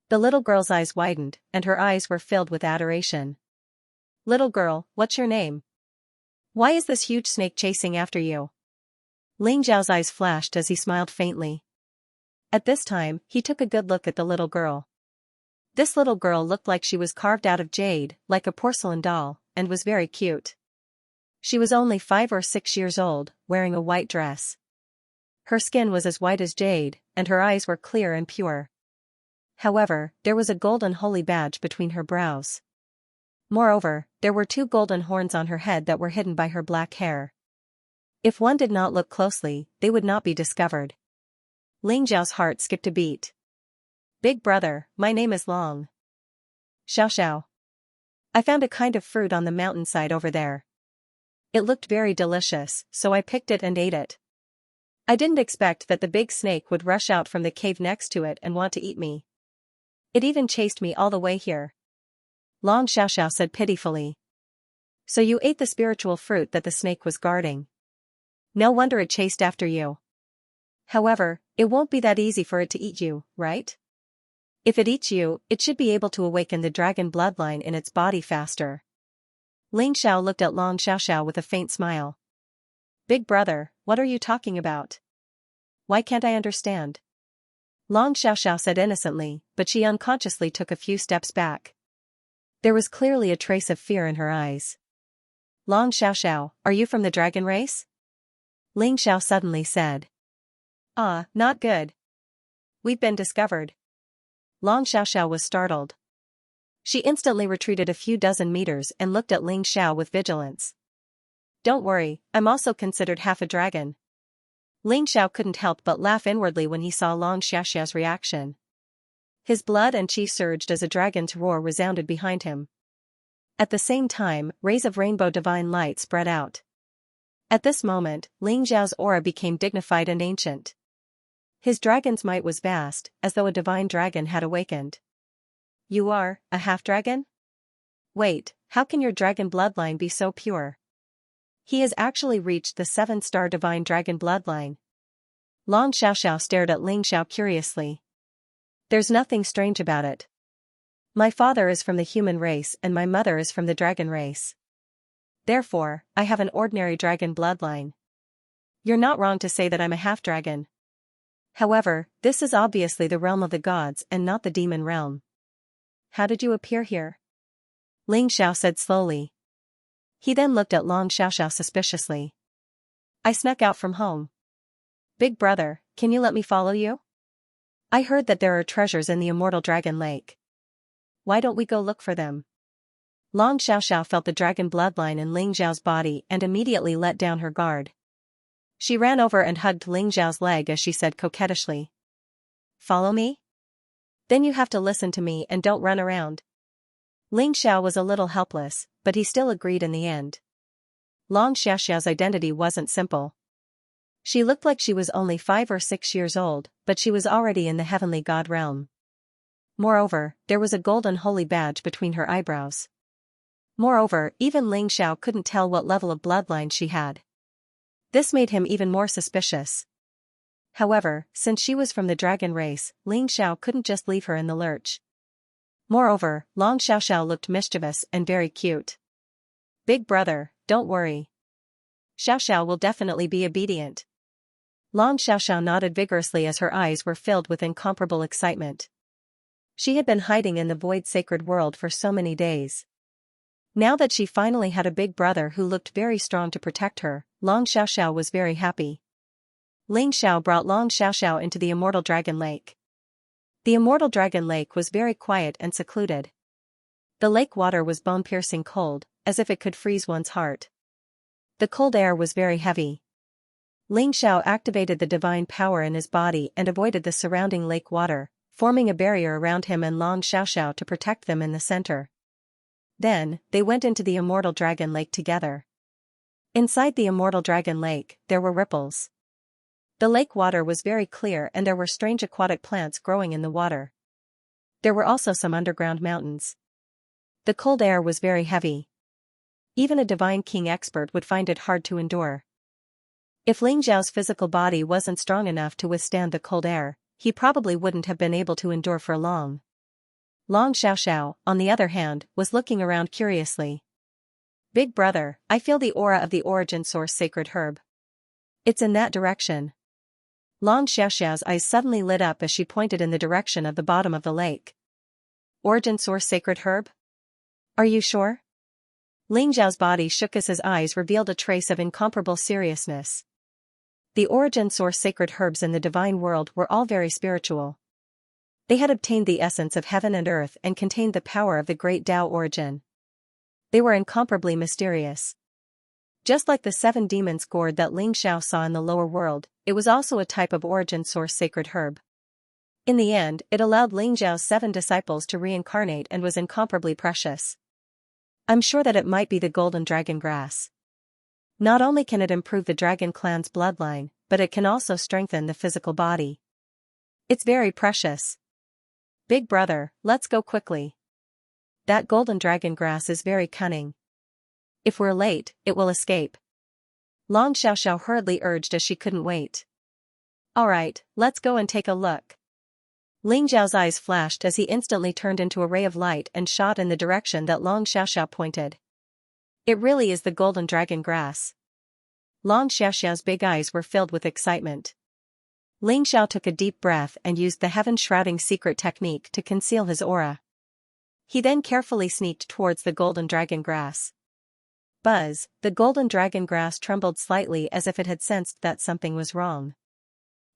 The little girl's eyes widened, and her eyes were filled with adoration. "Little girl, what's your name? Why is this huge snake chasing after you?" Ling Xiao's eyes flashed as he smiled faintly. At this time, he took a good look at the little girl. This little girl looked like she was carved out of jade, like a porcelain doll, and was very cute. She was only 5 or 6 years old, wearing a white dress. Her skin was as white as jade, and her eyes were clear and pure. However, there was a golden holy badge between her brows. Moreover, there were 2 golden horns on her head that were hidden by her black hair. If one did not look closely, they would not be discovered. Ling Zhao's heart skipped a beat. "Big brother, my name is Long. Xiao. I found a kind of fruit on the mountainside over there. It looked very delicious, so I picked it and ate it." I didn't expect that the big snake would rush out from the cave next to it and want to eat me. It even chased me all the way here. Long Xiaoxiao said pitifully. So you ate the spiritual fruit that the snake was guarding. No wonder it chased after you. However, it won't be that easy for it to eat you, right? If it eats you, it should be able to awaken the dragon bloodline in its body faster. Ling Xiao looked at Long Xiaoxiao with a faint smile. Big brother, what are you talking about? Why can't I understand? Long Xiaoxiao said innocently, but she unconsciously took a few steps back. There was clearly a trace of fear in her eyes. Long Xiaoxiao, are you from the dragon race? Ling Xiao suddenly said. Ah, not good. We've been discovered. Long Xiaoxiao was startled. She instantly retreated a few dozen meters and looked at Ling Xiao with vigilance. Don't worry, I'm also considered half a dragon. Ling Xiao couldn't help but laugh inwardly when he saw Long Xiaoxiao's reaction. His blood and chi surged as a dragon's roar resounded behind him. At the same time, rays of rainbow divine light spread out. At this moment, Ling Xiao's aura became dignified and ancient. His dragon's might was vast, as though a divine dragon had awakened. You are a half-dragon? Wait, how can your dragon bloodline be so pure? He has actually reached the 7-star divine dragon bloodline. Long Xiaoxiao stared at Ling Xiao curiously. There's nothing strange about it. My father is from the human race and my mother is from the dragon race. Therefore, I have an ordinary dragon bloodline. You're not wrong to say that I'm a half-dragon. However, this is obviously the realm of the gods and not the demon realm. How did you appear here? Ling Xiao said slowly. He then looked at Long Xiaoxiao suspiciously. I snuck out from home. Big brother, can you let me follow you? I heard that there are treasures in the immortal dragon lake. Why don't we go look for them? Long Xiaoxiao felt the dragon bloodline in Ling Xiao's body and immediately let down her guard. She ran over and hugged Ling Xiao's leg as she said coquettishly. Follow me? Then you have to listen to me and don't run around. Ling Xiao was a little helpless, but he still agreed in the end. Long Xiaoxiao's identity wasn't simple. She looked like she was only 5 or 6 years old, but she was already in the heavenly god realm. Moreover, there was a golden holy badge between her eyebrows. Moreover, even Ling Xiao couldn't tell what level of bloodline she had. This made him even more suspicious. However, since she was from the dragon race, Ling Xiao couldn't just leave her in the lurch. Moreover, Long Xiaoxiao looked mischievous and very cute. Big brother, don't worry. Xiaoxiao will definitely be obedient. Long Xiaoxiao nodded vigorously as her eyes were filled with incomparable excitement. She had been hiding in the void sacred world for so many days. Now that she finally had a big brother who looked very strong to protect her, Long Xiaoxiao was very happy. Ling Xiao brought Long Xiaoxiao into the immortal dragon lake. The immortal dragon lake was very quiet and secluded. The lake water was bone-piercing cold, as if it could freeze one's heart. The cold air was very heavy. Ling Xiao activated the divine power in his body and avoided the surrounding lake water, forming a barrier around him and Long Xiaoxiao to protect them in the center. Then, they went into the immortal dragon lake together. Inside the immortal dragon lake, there were ripples. The lake water was very clear and there were strange aquatic plants growing in the water. There were also some underground mountains. The cold air was very heavy. Even a divine king expert would find it hard to endure. If Ling Xiao's physical body wasn't strong enough to withstand the cold air, he probably wouldn't have been able to endure for long. Long Xiaoxiao, on the other hand, was looking around curiously. Big brother, I feel the aura of the origin source sacred herb. It's in that direction. Long Xiaoxiao's eyes suddenly lit up as she pointed in the direction of the bottom of the lake. Origin source sacred herb? Are you sure? Ling Xiao's body shook as his eyes revealed a trace of incomparable seriousness. The origin source sacred herbs in the divine world were all very spiritual. They had obtained the essence of heaven and earth and contained the power of the great Tao origin. They were incomparably mysterious. Just like the 7 demons gourd that Ling Xiao saw in the lower world, it was also a type of origin source sacred herb. In the end, it allowed Ling Xiao's 7 disciples to reincarnate and was incomparably precious. I'm sure that it might be the golden dragon grass. Not only can it improve the dragon clan's bloodline, but it can also strengthen the physical body. It's very precious. Big brother, let's go quickly. That golden dragon grass is very cunning. If we're late, it will escape. Long Xiaoxiao hurriedly urged as she couldn't wait. Alright, let's go and take a look. Ling Zhao's eyes flashed as he instantly turned into a ray of light and shot in the direction that Long Xiaoxiao pointed. It really is the golden dragon grass. Long Xiaoxiao's big eyes were filled with excitement. Ling Xiao took a deep breath and used the heaven-shrouding secret technique to conceal his aura. He then carefully sneaked towards the golden dragon grass. Buzz, the golden dragon grass trembled slightly as if it had sensed that something was wrong.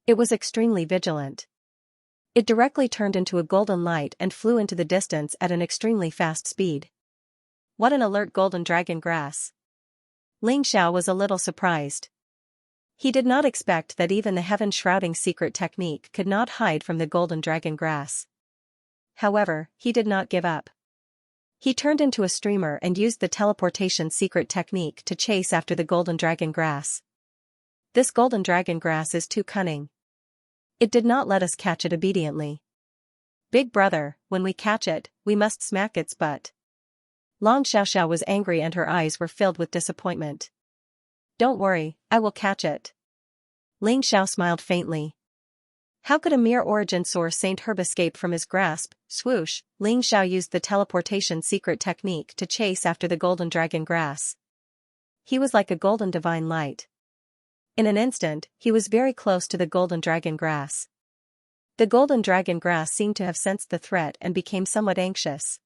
It was extremely vigilant. It directly turned into a golden light and flew into the distance at an extremely fast speed. What an alert golden dragon grass! Ling Xiao was a little surprised. He did not expect that even the heaven-shrouding secret technique could not hide from the golden dragon grass. However, he did not give up. He turned into a streamer and used the teleportation secret technique to chase after the golden dragon grass. This golden dragon grass is too cunning. It did not let us catch it obediently. Big brother, when we catch it, we must smack its butt. Long Xiaoxiao was angry and her eyes were filled with disappointment. Don't worry, I will catch it. Ling Xiao smiled faintly. How could a mere origin source Saint Herb escape from his grasp? Swoosh, Ling Xiao used the teleportation secret technique to chase after the golden dragon grass. He was like a golden divine light. In an instant, he was very close to the golden dragon grass. The golden dragon grass seemed to have sensed the threat and became somewhat anxious.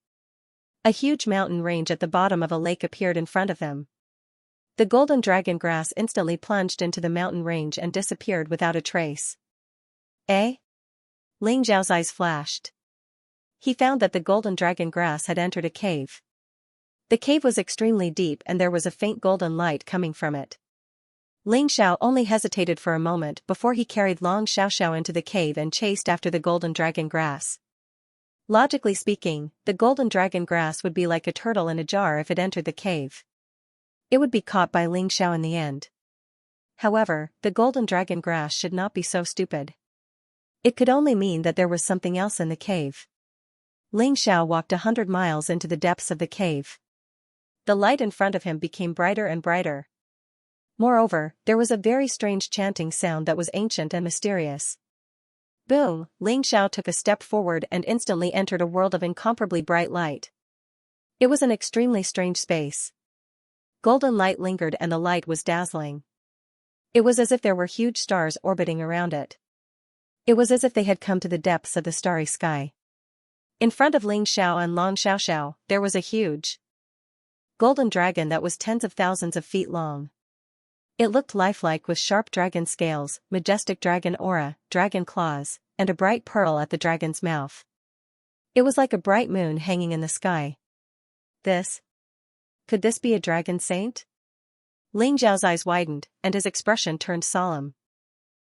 A huge mountain range at the bottom of a lake appeared in front of him. The golden dragon grass instantly plunged into the mountain range and disappeared without a trace. Eh? Ling Zhao's eyes flashed. He found that the golden dragon grass had entered a cave. The cave was extremely deep and there was a faint golden light coming from it. Ling Xiao only hesitated for a moment before he carried Long Xiaoxiao into the cave and chased after the golden dragon grass. Logically speaking, the golden dragon grass would be like a turtle in a jar if it entered the cave. It would be caught by Ling Xiao in the end. However, the golden dragon grass should not be so stupid. It could only mean that there was something else in the cave. Ling Xiao walked 100 miles into the depths of the cave. The light in front of him became brighter and brighter. Moreover, there was a very strange chanting sound that was ancient and mysterious. Boom! Ling Xiao took a step forward and instantly entered a world of incomparably bright light. It was an extremely strange space. Golden light lingered and the light was dazzling. It was as if there were huge stars orbiting around it. It was as if they had come to the depths of the starry sky. In front of Ling Xiao and Long Xiaoxiao, there was a huge golden dragon that was tens of thousands of feet long. It looked lifelike with sharp dragon scales, majestic dragon aura, dragon claws, and a bright pearl at the dragon's mouth. It was like a bright moon hanging in the sky. Could this be a dragon saint? Ling Zhao's eyes widened, and his expression turned solemn.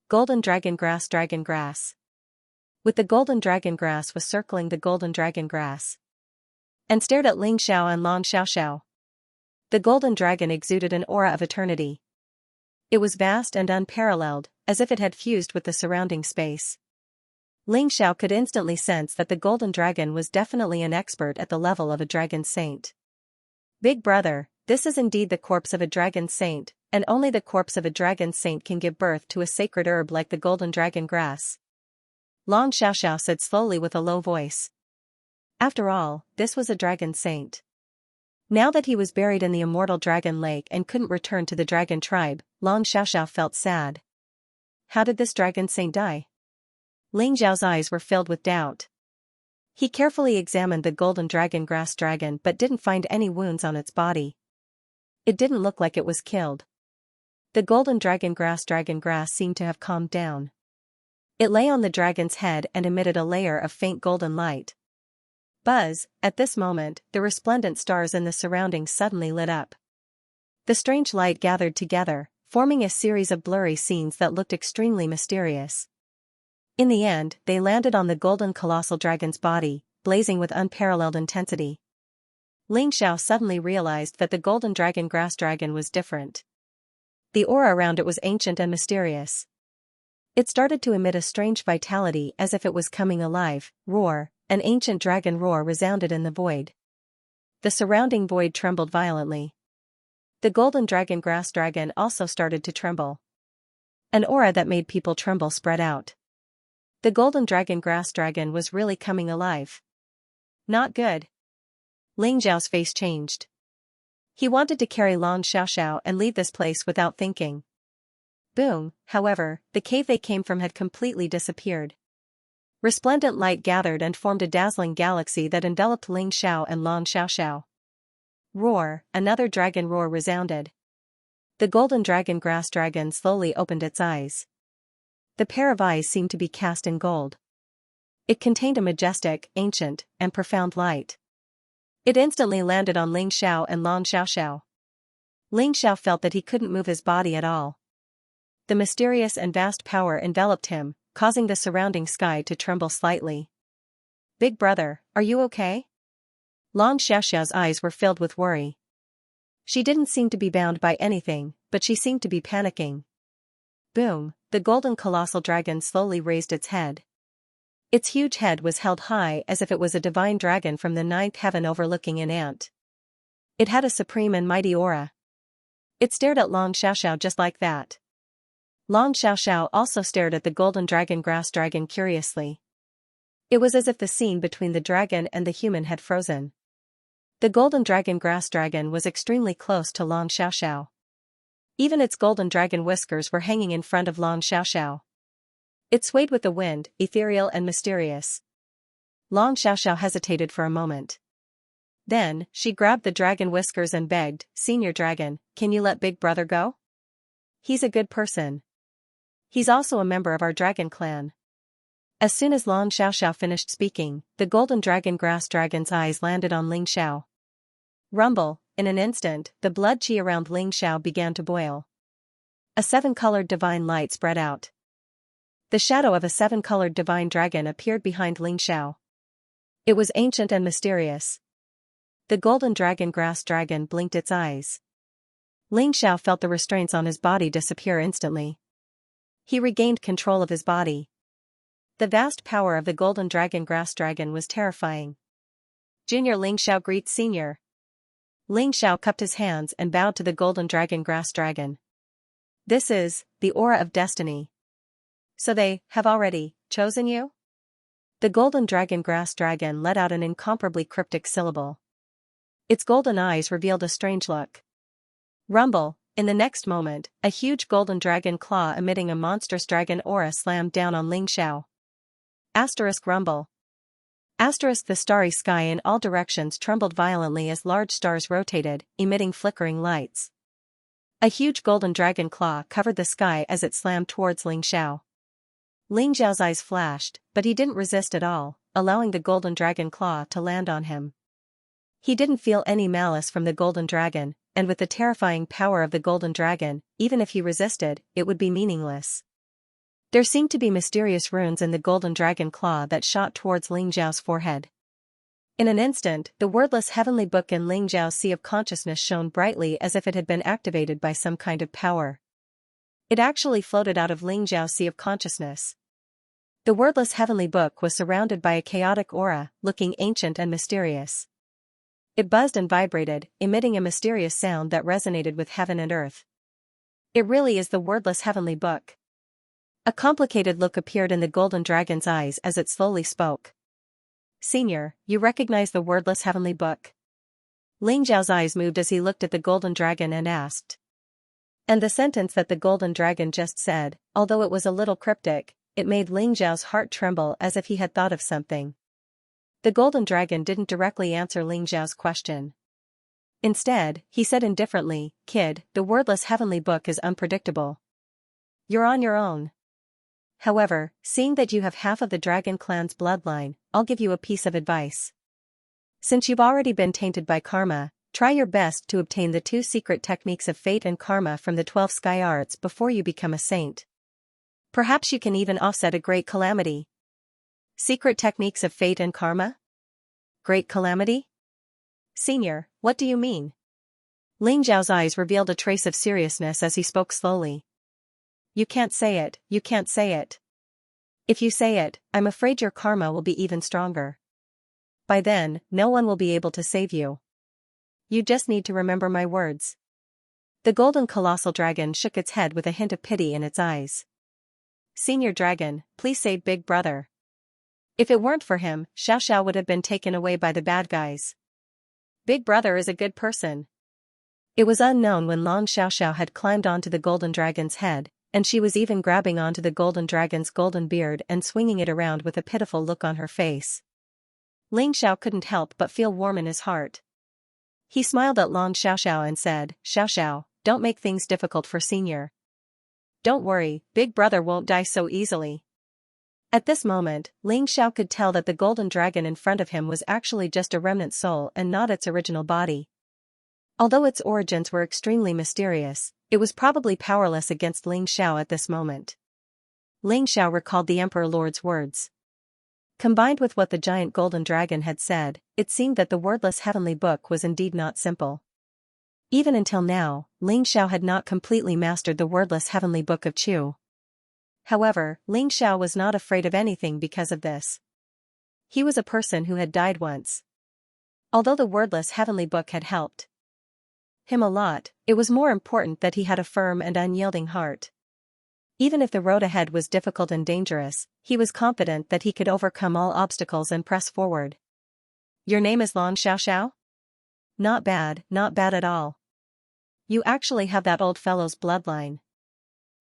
Golden dragon grass. With the golden dragon grass was circling the golden dragon grass. And stared at Ling Xiao and Long Xiaoxiao. The golden dragon exuded an aura of eternity. It was vast and unparalleled, as if it had fused with the surrounding space. Ling Xiao could instantly sense that the golden dragon was definitely an expert at the level of a dragon saint. Big brother, this is indeed the corpse of a dragon saint, and only the corpse of a dragon saint can give birth to a sacred herb like the golden dragon grass. Long Xiaoxiao said slowly with a low voice. After all, this was a dragon saint. Now that he was buried in the immortal dragon lake and couldn't return to the dragon tribe, Long Xiaoxiao felt sad. How did this dragon saint die? Ling Zhao's eyes were filled with doubt. He carefully examined the golden dragon grass dragon but didn't find any wounds on its body. It didn't look like it was killed. The golden dragon grass seemed to have calmed down. It lay on the dragon's head and emitted a layer of faint golden light. Buzz, at this moment, the resplendent stars in the surroundings suddenly lit up. The strange light gathered together, forming a series of blurry scenes that looked extremely mysterious. In the end, they landed on the golden colossal dragon's body, blazing with unparalleled intensity. Ling Xiao suddenly realized that the golden dragon grass dragon was different. The aura around it was ancient and mysterious. It started to emit a strange vitality as if it was coming alive. Roar, an ancient dragon roar resounded in the void. The surrounding void trembled violently. The golden dragon grass dragon also started to tremble. An aura that made people tremble spread out. The golden dragon grass dragon was really coming alive. Not good. Ling Zhao's face changed. He wanted to carry Long Xiaoxiao and leave this place without thinking. Boom, however, the cave they came from had completely disappeared. Resplendent light gathered and formed a dazzling galaxy that enveloped Ling Xiao and Long Xiaoxiao. Roar, another dragon roar resounded. The golden dragon grass dragon slowly opened its eyes. The pair of eyes seemed to be cast in gold. It contained a majestic, ancient, and profound light. It instantly landed on Ling Xiao and Long Xiaoxiao. Ling Xiao felt that he couldn't move his body at all. The mysterious and vast power enveloped him, causing the surrounding sky to tremble slightly. Big brother, are you okay? Long Xiaoxiao's eyes were filled with worry. She didn't seem to be bound by anything, but she seemed to be panicking. Boom, the golden colossal dragon slowly raised its head. Its huge head was held high as if it was a divine dragon from the ninth heaven overlooking an ant. It had a supreme and mighty aura. It stared at Long Xiaoxiao just like that. Long Xiaoxiao also stared at the golden dragon grass dragon curiously. It was as if the scene between the dragon and the human had frozen. The golden dragon grass dragon was extremely close to Long Xiaoxiao. Even its golden dragon whiskers were hanging in front of Long Xiaoxiao. It swayed with the wind, ethereal and mysterious. Long Xiaoxiao hesitated for a moment. Then, she grabbed the dragon whiskers and begged, "Senior dragon, can you let Big Brother go? He's a good person. He's also a member of our dragon clan." As soon as Long Xiaoxiao finished speaking, the golden dragon grass dragon's eyes landed on Ling Xiao. Rumble, in an instant, the blood qi around Ling Xiao began to boil. A seven-colored divine light spread out. The shadow of a seven-colored divine dragon appeared behind Ling Xiao. It was ancient and mysterious. The golden dragon grass dragon blinked its eyes. Ling Xiao felt the restraints on his body disappear instantly. He regained control of his body. The vast power of the golden dragon grass dragon was terrifying. Junior Ling Xiao greets Senior. Ling Xiao cupped his hands and bowed to the golden dragon grass dragon. This is the aura of destiny. So they have already chosen you? The golden dragon grass dragon let out an incomparably cryptic syllable. Its golden eyes revealed a strange look. Rumble, in the next moment, a huge golden dragon claw emitting a monstrous dragon aura slammed down on Ling Xiao. Asterisk rumble. Asterisk the starry sky in all directions trembled violently as large stars rotated, emitting flickering lights. A huge golden dragon claw covered the sky as it slammed towards Ling Xiao. Ling Xiao's eyes flashed, but he didn't resist at all, allowing the golden dragon claw to land on him. He didn't feel any malice from the golden dragon, and with the terrifying power of the golden dragon, even if he resisted, it would be meaningless. There seemed to be mysterious runes in the golden dragon claw that shot towards Ling Zhao's forehead. In an instant, the wordless heavenly book in Ling Zhao's sea of consciousness shone brightly as if it had been activated by some kind of power. It actually floated out of Ling Zhao's sea of consciousness. The wordless heavenly book was surrounded by a chaotic aura, looking ancient and mysterious. It buzzed and vibrated, emitting a mysterious sound that resonated with heaven and earth. It really is the wordless heavenly book. A complicated look appeared in the golden dragon's eyes as it slowly spoke. Senior, you recognize the wordless heavenly book? Ling Zhao's eyes moved as he looked at the golden dragon and asked. And the sentence that the golden dragon just said, although it was a little cryptic, it made Ling Zhao's heart tremble as if he had thought of something. The golden dragon didn't directly answer Ling Zhao's question. Instead, he said indifferently, "Kid, the wordless heavenly book is unpredictable. You're on your own. However, seeing that you have half of the dragon clan's bloodline, I'll give you a piece of advice. Since you've already been tainted by karma, try your best to obtain the 2 secret techniques of fate and karma from the 12 sky arts before you become a saint. Perhaps you can even offset a great calamity." Secret techniques of fate and karma? Great calamity? Senior, what do you mean? Ling Zhao's eyes revealed a trace of seriousness as he spoke slowly. You can't say it, you can't say it. If you say it, I'm afraid your karma will be even stronger. By then, no one will be able to save you. You just need to remember my words. The golden colossal dragon shook its head with a hint of pity in its eyes. Senior Dragon, please save Big Brother. If it weren't for him, Xiaoxiao would have been taken away by the bad guys. Big Brother is a good person. It was unknown when Long Xiaoxiao had climbed onto the golden dragon's head, and she was even grabbing onto the golden dragon's golden beard and swinging it around with a pitiful look on her face. Ling Xiao couldn't help but feel warm in his heart. He smiled at Long Xiaoxiao and said, Xiaoxiao, don't make things difficult for Senior. Don't worry, Big Brother won't die so easily. At this moment, Ling Xiao could tell that the golden dragon in front of him was actually just a remnant soul and not its original body. Although its origins were extremely mysterious, it was probably powerless against Ling Xiao at this moment. Ling Xiao recalled the Emperor Lord's words. Combined with what the giant golden dragon had said, it seemed that the wordless heavenly book was indeed not simple. Even until now, Ling Xiao had not completely mastered the wordless heavenly book of Chu. However, Ling Xiao was not afraid of anything because of this. He was a person who had died once. Although the wordless heavenly book had helped him a lot, it was more important that he had a firm and unyielding heart. Even if the road ahead was difficult and dangerous, he was confident that he could overcome all obstacles and press forward. Your name is Long Xiaoxiao? Not bad at all. You actually have that old fellow's bloodline.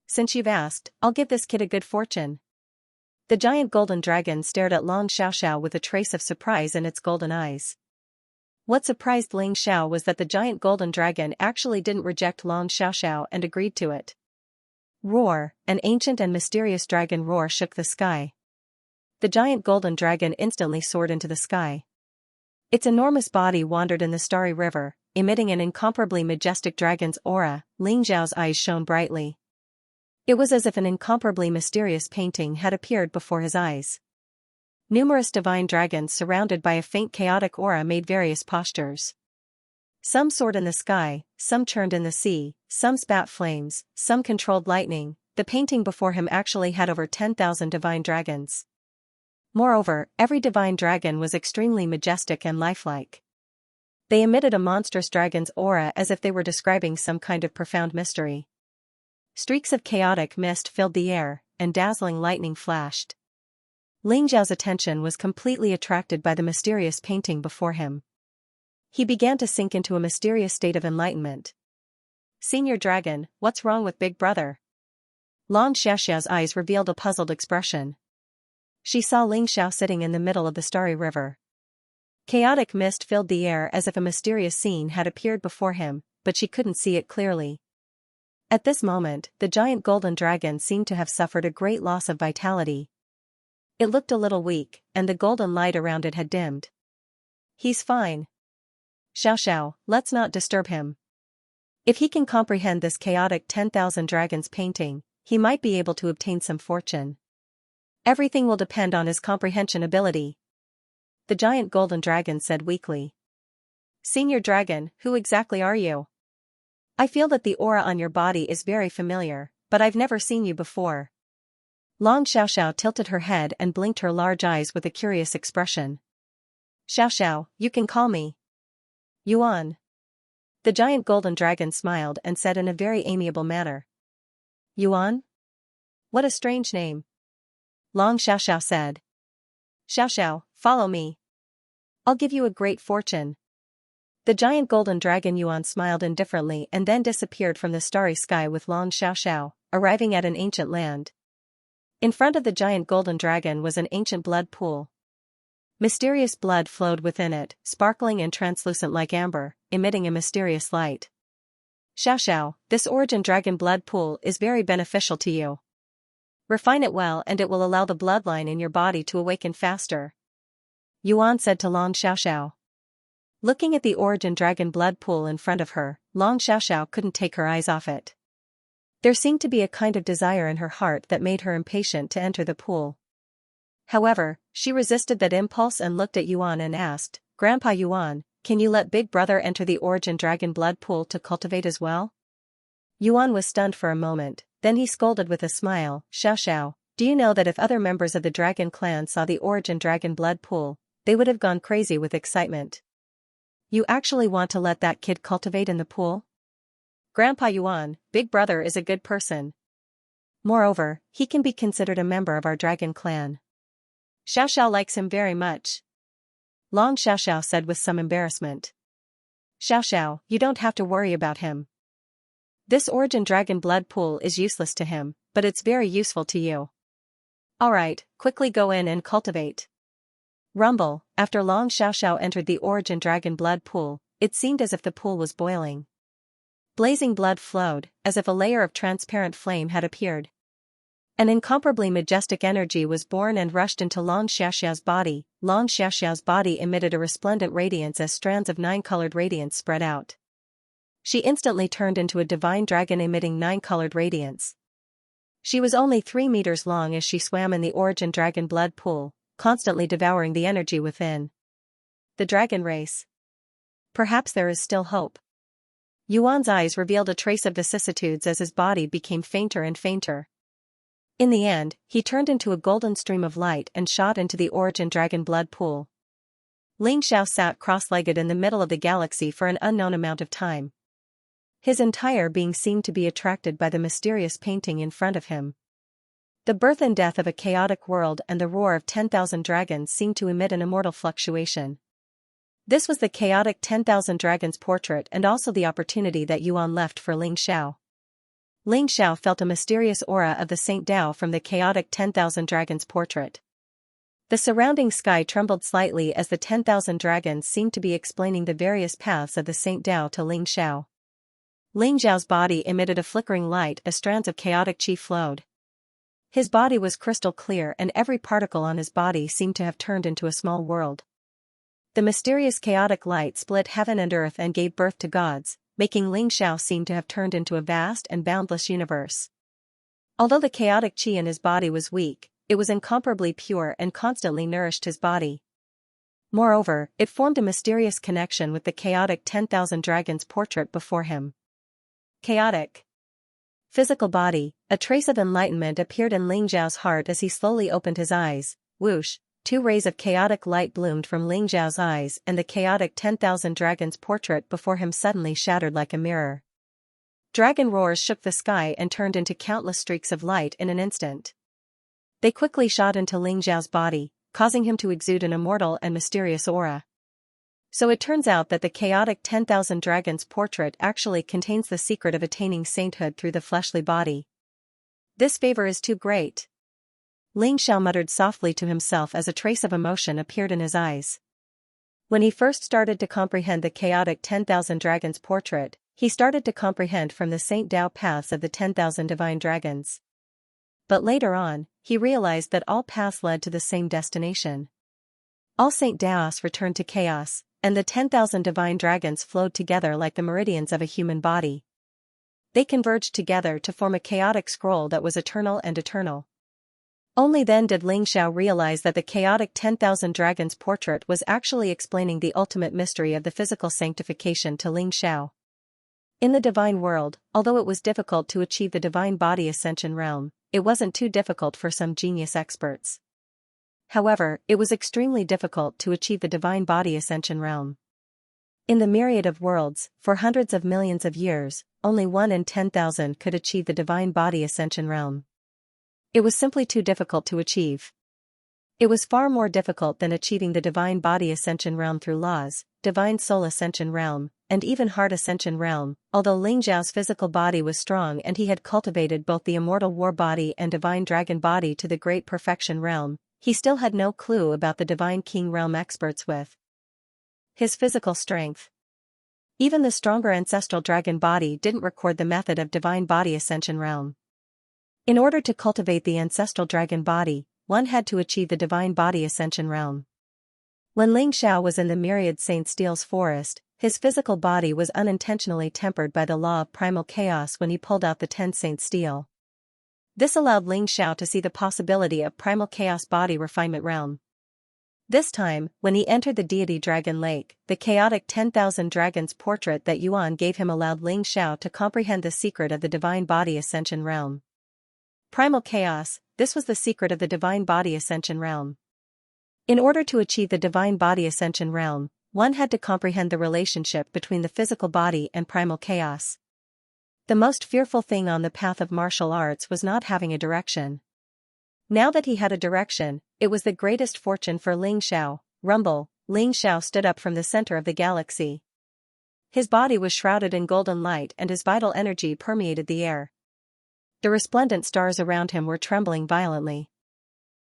Since you've asked, I'll give this kid a good fortune. The giant golden dragon stared at Long Xiaoxiao with a trace of surprise in its golden eyes. What surprised Ling Xiao was that the giant golden dragon actually didn't reject Long Xiaoxiao and agreed to it. Roar, an ancient and mysterious dragon roar shook the sky. The giant golden dragon instantly soared into the sky. Its enormous body wandered in the starry river, emitting an incomparably majestic dragon's aura. Ling Xiao's eyes shone brightly. It was as if an incomparably mysterious painting had appeared before his eyes. Numerous divine dragons surrounded by a faint chaotic aura made various postures. Some soared in the sky, some churned in the sea, some spat flames, some controlled lightning. The painting before him actually had over 10,000 divine dragons. Moreover, every divine dragon was extremely majestic and lifelike. They emitted a monstrous dragon's aura as if they were describing some kind of profound mystery. Streaks of chaotic mist filled the air, and dazzling lightning flashed. Ling Zhao's attention was completely attracted by the mysterious painting before him. He began to sink into a mysterious state of enlightenment. Senior Dragon, what's wrong with Big Brother? Long Xiaoxiao's eyes revealed a puzzled expression. She saw Ling Xiao sitting in the middle of the starry river. Chaotic mist filled the air as if a mysterious scene had appeared before him, but she couldn't see it clearly. At this moment, the giant golden dragon seemed to have suffered a great loss of vitality. It looked a little weak, and the golden light around it had dimmed. He's fine. Xiaoxiao, let's not disturb him. If he can comprehend this chaotic 10,000 dragons painting, he might be able to obtain some fortune. Everything will depend on his comprehension ability. The giant golden dragon said weakly. Senior Dragon, who exactly are you? I feel that the aura on your body is very familiar, but I've never seen you before. Long Xiaoxiao tilted her head and blinked her large eyes with a curious expression. Xiaoxiao, you can call me Yuan. The giant golden dragon smiled and said in a very amiable manner. Yuan? What a strange name. Long Xiaoxiao said. Xiaoxiao, follow me. I'll give you a great fortune. The giant golden dragon Yuan smiled indifferently and then disappeared from the starry sky with Long Xiaoxiao, arriving at an ancient land. In front of the giant golden dragon was an ancient blood pool. Mysterious blood flowed within it, sparkling and translucent like amber, emitting a mysterious light. Xiaoxiao, this origin dragon blood pool is very beneficial to you. Refine it well and it will allow the bloodline in your body to awaken faster. Yuan said to Long Xiaoxiao. Looking at the origin dragon blood pool in front of her, Long Xiaoxiao couldn't take her eyes off it. There seemed to be a kind of desire in her heart that made her impatient to enter the pool. However, she resisted that impulse and looked at Yuan and asked, Grandpa Yuan, can you let Big Brother enter the Origin Dragon blood pool to cultivate as well? Yuan was stunned for a moment, then he scolded with a smile, Xiao, do you know that if other members of the Dragon clan saw the Origin Dragon blood pool, they would have gone crazy with excitement. You actually want to let that kid cultivate in the pool? Grandpa Yuan, Big Brother is a good person. Moreover, he can be considered a member of our Dragon clan. Xiao likes him very much. Long Xiao said with some embarrassment. Xiao, you don't have to worry about him. This Origin Dragon blood pool is useless to him, but it's very useful to you. Alright, quickly go in and cultivate. Rumble, after Long Xiao entered the Origin Dragon blood pool, it seemed as if the pool was boiling. Blazing blood flowed, as if a layer of transparent flame had appeared. An incomparably majestic energy was born and rushed into Long Xiaoxiao's body. Long Xiaoxiao's body emitted a resplendent radiance as strands of nine-colored radiance spread out. She instantly turned into a divine dragon emitting nine-colored radiance. She was only 3 meters long as she swam in the Origin Dragon blood pool, constantly devouring the energy within. The dragon race. Perhaps there is still hope. Yuan's eyes revealed a trace of vicissitudes as his body became fainter and fainter. In the end, he turned into a golden stream of light and shot into the Origin Dragon blood pool. Ling Xiao sat cross-legged in the middle of the galaxy for an unknown amount of time. His entire being seemed to be attracted by the mysterious painting in front of him. The birth and death of a chaotic world and the roar of 10,000 dragons seemed to emit an immortal fluctuation. This was the chaotic 10,000 dragons portrait and also the opportunity that Yuan left for Ling Xiao. Ling Xiao felt a mysterious aura of the Saint Dao from the chaotic 10,000 dragons portrait. The surrounding sky trembled slightly as the 10,000 dragons seemed to be explaining the various paths of the Saint Dao to Ling Xiao. Ling Xiao's body emitted a flickering light as strands of chaotic qi flowed. His body was crystal clear and every particle on his body seemed to have turned into a small world. The mysterious chaotic light split heaven and earth and gave birth to gods, making Ling Xiao seem to have turned into a vast and boundless universe. Although the chaotic qi in his body was weak, it was incomparably pure and constantly nourished his body. Moreover, it formed a mysterious connection with the chaotic 10,000 dragons portrait before him. Chaotic. Physical body, a trace of enlightenment appeared in Ling Xiao's heart as he slowly opened his eyes. Whoosh, 2 rays of chaotic light bloomed from Ling Xiao's eyes and the chaotic 10,000 dragons portrait before him suddenly shattered like a mirror. Dragon roars shook the sky and turned into countless streaks of light in an instant. They quickly shot into Ling Xiao's body, causing him to exude an immortal and mysterious aura. So it turns out that the chaotic 10,000 dragons portrait actually contains the secret of attaining sainthood through the fleshly body. This favor is too great. Ling Xiao muttered softly to himself as a trace of emotion appeared in his eyes. When he first started to comprehend the chaotic 10,000 dragons portrait, he started to comprehend from the Saint Dao paths of the 10,000 divine dragons. But later on, he realized that all paths led to the same destination. All Saint Daos returned to chaos, and the 10,000 divine dragons flowed together like the meridians of a human body. They converged together to form a chaotic scroll that was eternal and eternal. Only then did Ling Xiao realize that the chaotic 10,000 dragons portrait was actually explaining the ultimate mystery of the physical sanctification to Ling Xiao. In the divine world, although it was difficult to achieve the divine body ascension realm, it wasn't too difficult for some genius experts. However, it was extremely difficult to achieve the divine body ascension realm. In the myriad of worlds, for hundreds of millions of years, only 1 in 10,000 could achieve the divine body ascension realm. It was simply too difficult to achieve. It was far more difficult than achieving the divine body ascension realm through laws, divine soul ascension realm, and even heart ascension realm. Although Ling Xiao's physical body was strong and he had cultivated both the immortal war body and divine dragon body to the great perfection realm, he still had no clue about the divine king realm experts with his physical strength. Even the stronger ancestral dragon body didn't record the method of divine body ascension realm. In order to cultivate the ancestral dragon body, one had to achieve the divine body ascension realm. When Ling Xiao was in the Myriad Saint Steel's forest, his physical body was unintentionally tempered by the law of primal chaos when he pulled out the 10 Saint Steel. This allowed Ling Xiao to see the possibility of primal chaos body refinement realm. This time, when he entered the deity dragon lake, the chaotic 10,000 dragons portrait that Yuan gave him allowed Ling Xiao to comprehend the secret of the divine body ascension realm. Primal chaos, this was the secret of the divine body ascension realm. In order to achieve the divine body ascension realm, one had to comprehend the relationship between the physical body and primal chaos. The most fearful thing on the path of martial arts was not having a direction. Now that he had a direction, it was the greatest fortune for Ling Xiao. Rumble, Ling Xiao stood up from the center of the galaxy. His body was shrouded in golden light and his vital energy permeated the air. The resplendent stars around him were trembling violently.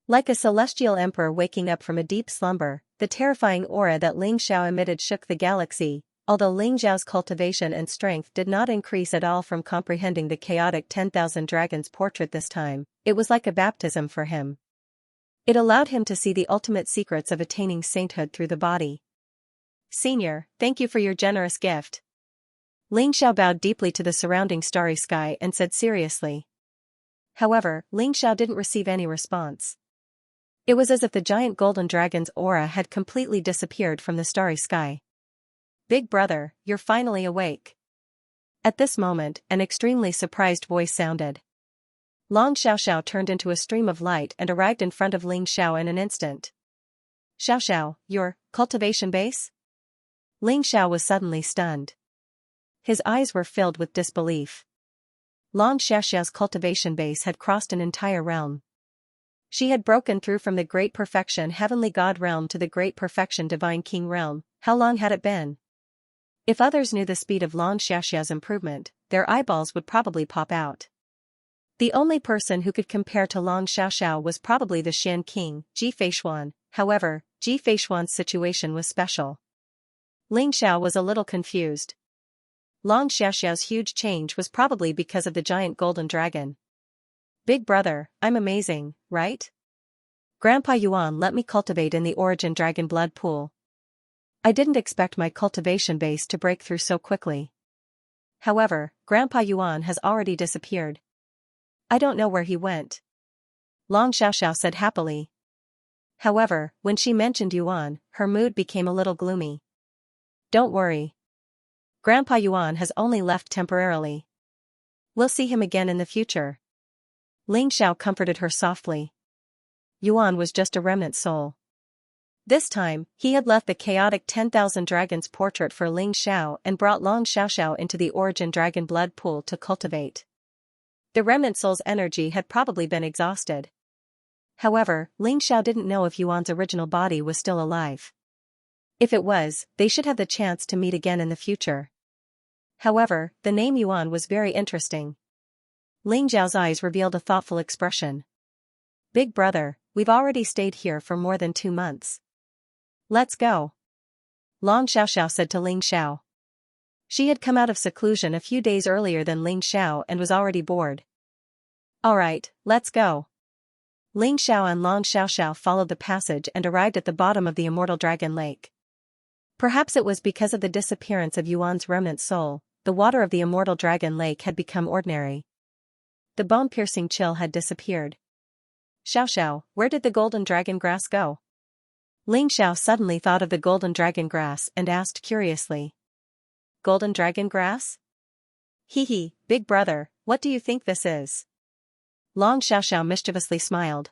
Like a celestial emperor waking up from a deep slumber, the terrifying aura that Ling Xiao emitted shook the galaxy. Although Ling Xiao's cultivation and strength did not increase at all from comprehending the chaotic 10,000 dragons portrait this time, it was like a baptism for him. It allowed him to see the ultimate secrets of attaining sainthood through the body. Senior, thank you for your generous gift. Ling Xiao bowed deeply to the surrounding starry sky and said seriously. However, Ling Xiao didn't receive any response. It was as if the giant golden dragon's aura had completely disappeared from the starry sky. Big brother, you're finally awake. At this moment, an extremely surprised voice sounded. Long Xiaoxiao turned into a stream of light and arrived in front of Ling Xiao in an instant. Xiaoxiao, your cultivation base? Ling Xiao was suddenly stunned. His eyes were filled with disbelief. Long Xiaoxiao's cultivation base had crossed an entire realm. She had broken through from the Great Perfection Heavenly God realm to the Great Perfection Divine King realm. How long had it been? If others knew the speed of Long Xiaoxiao's improvement, their eyeballs would probably pop out. The only person who could compare to Long Xiaoxiao was probably the Shan King, Ji Feishuan. However, Ji Feishuan's situation was special. Ling Xiao was a little confused. Long Xiaoxiao's huge change was probably because of the giant golden dragon. Big brother, I'm amazing, right? Grandpa Yuan let me cultivate in the origin dragon blood pool. I didn't expect my cultivation base to break through so quickly. However, Grandpa Yuan has already disappeared. I don't know where he went. Long Xiaoxiao said happily. However, when she mentioned Yuan, her mood became a little gloomy. Don't worry. Grandpa Yuan has only left temporarily. We'll see him again in the future. Ling Xiao comforted her softly. Yuan was just a remnant soul. This time, he had left the chaotic 10,000 dragons portrait for Ling Xiao and brought Long Xiaoxiao into the origin dragon blood pool to cultivate. The remnant soul's energy had probably been exhausted. However, Ling Xiao didn't know if Yuan's original body was still alive. If it was, they should have the chance to meet again in the future. However, the name Yuan was very interesting. Ling Xiao's eyes revealed a thoughtful expression. Big brother, we've already stayed here for more than 2 months. Let's go. Long Xiaoxiao said to Ling Xiao. She had come out of seclusion a few days earlier than Ling Xiao and was already bored. Alright, let's go. Ling Xiao and Long Xiaoxiao followed the passage and arrived at the bottom of the immortal dragon lake. Perhaps it was because of the disappearance of Yuan's remnant soul, the water of the immortal dragon lake had become ordinary. The bone-piercing chill had disappeared. Xiaoxiao, where did the golden dragon grass go? Ling Xiao suddenly thought of the golden dragon grass and asked curiously. Golden dragon grass? Hee, big brother, what do you think this is? Long Xiaoxiao mischievously smiled.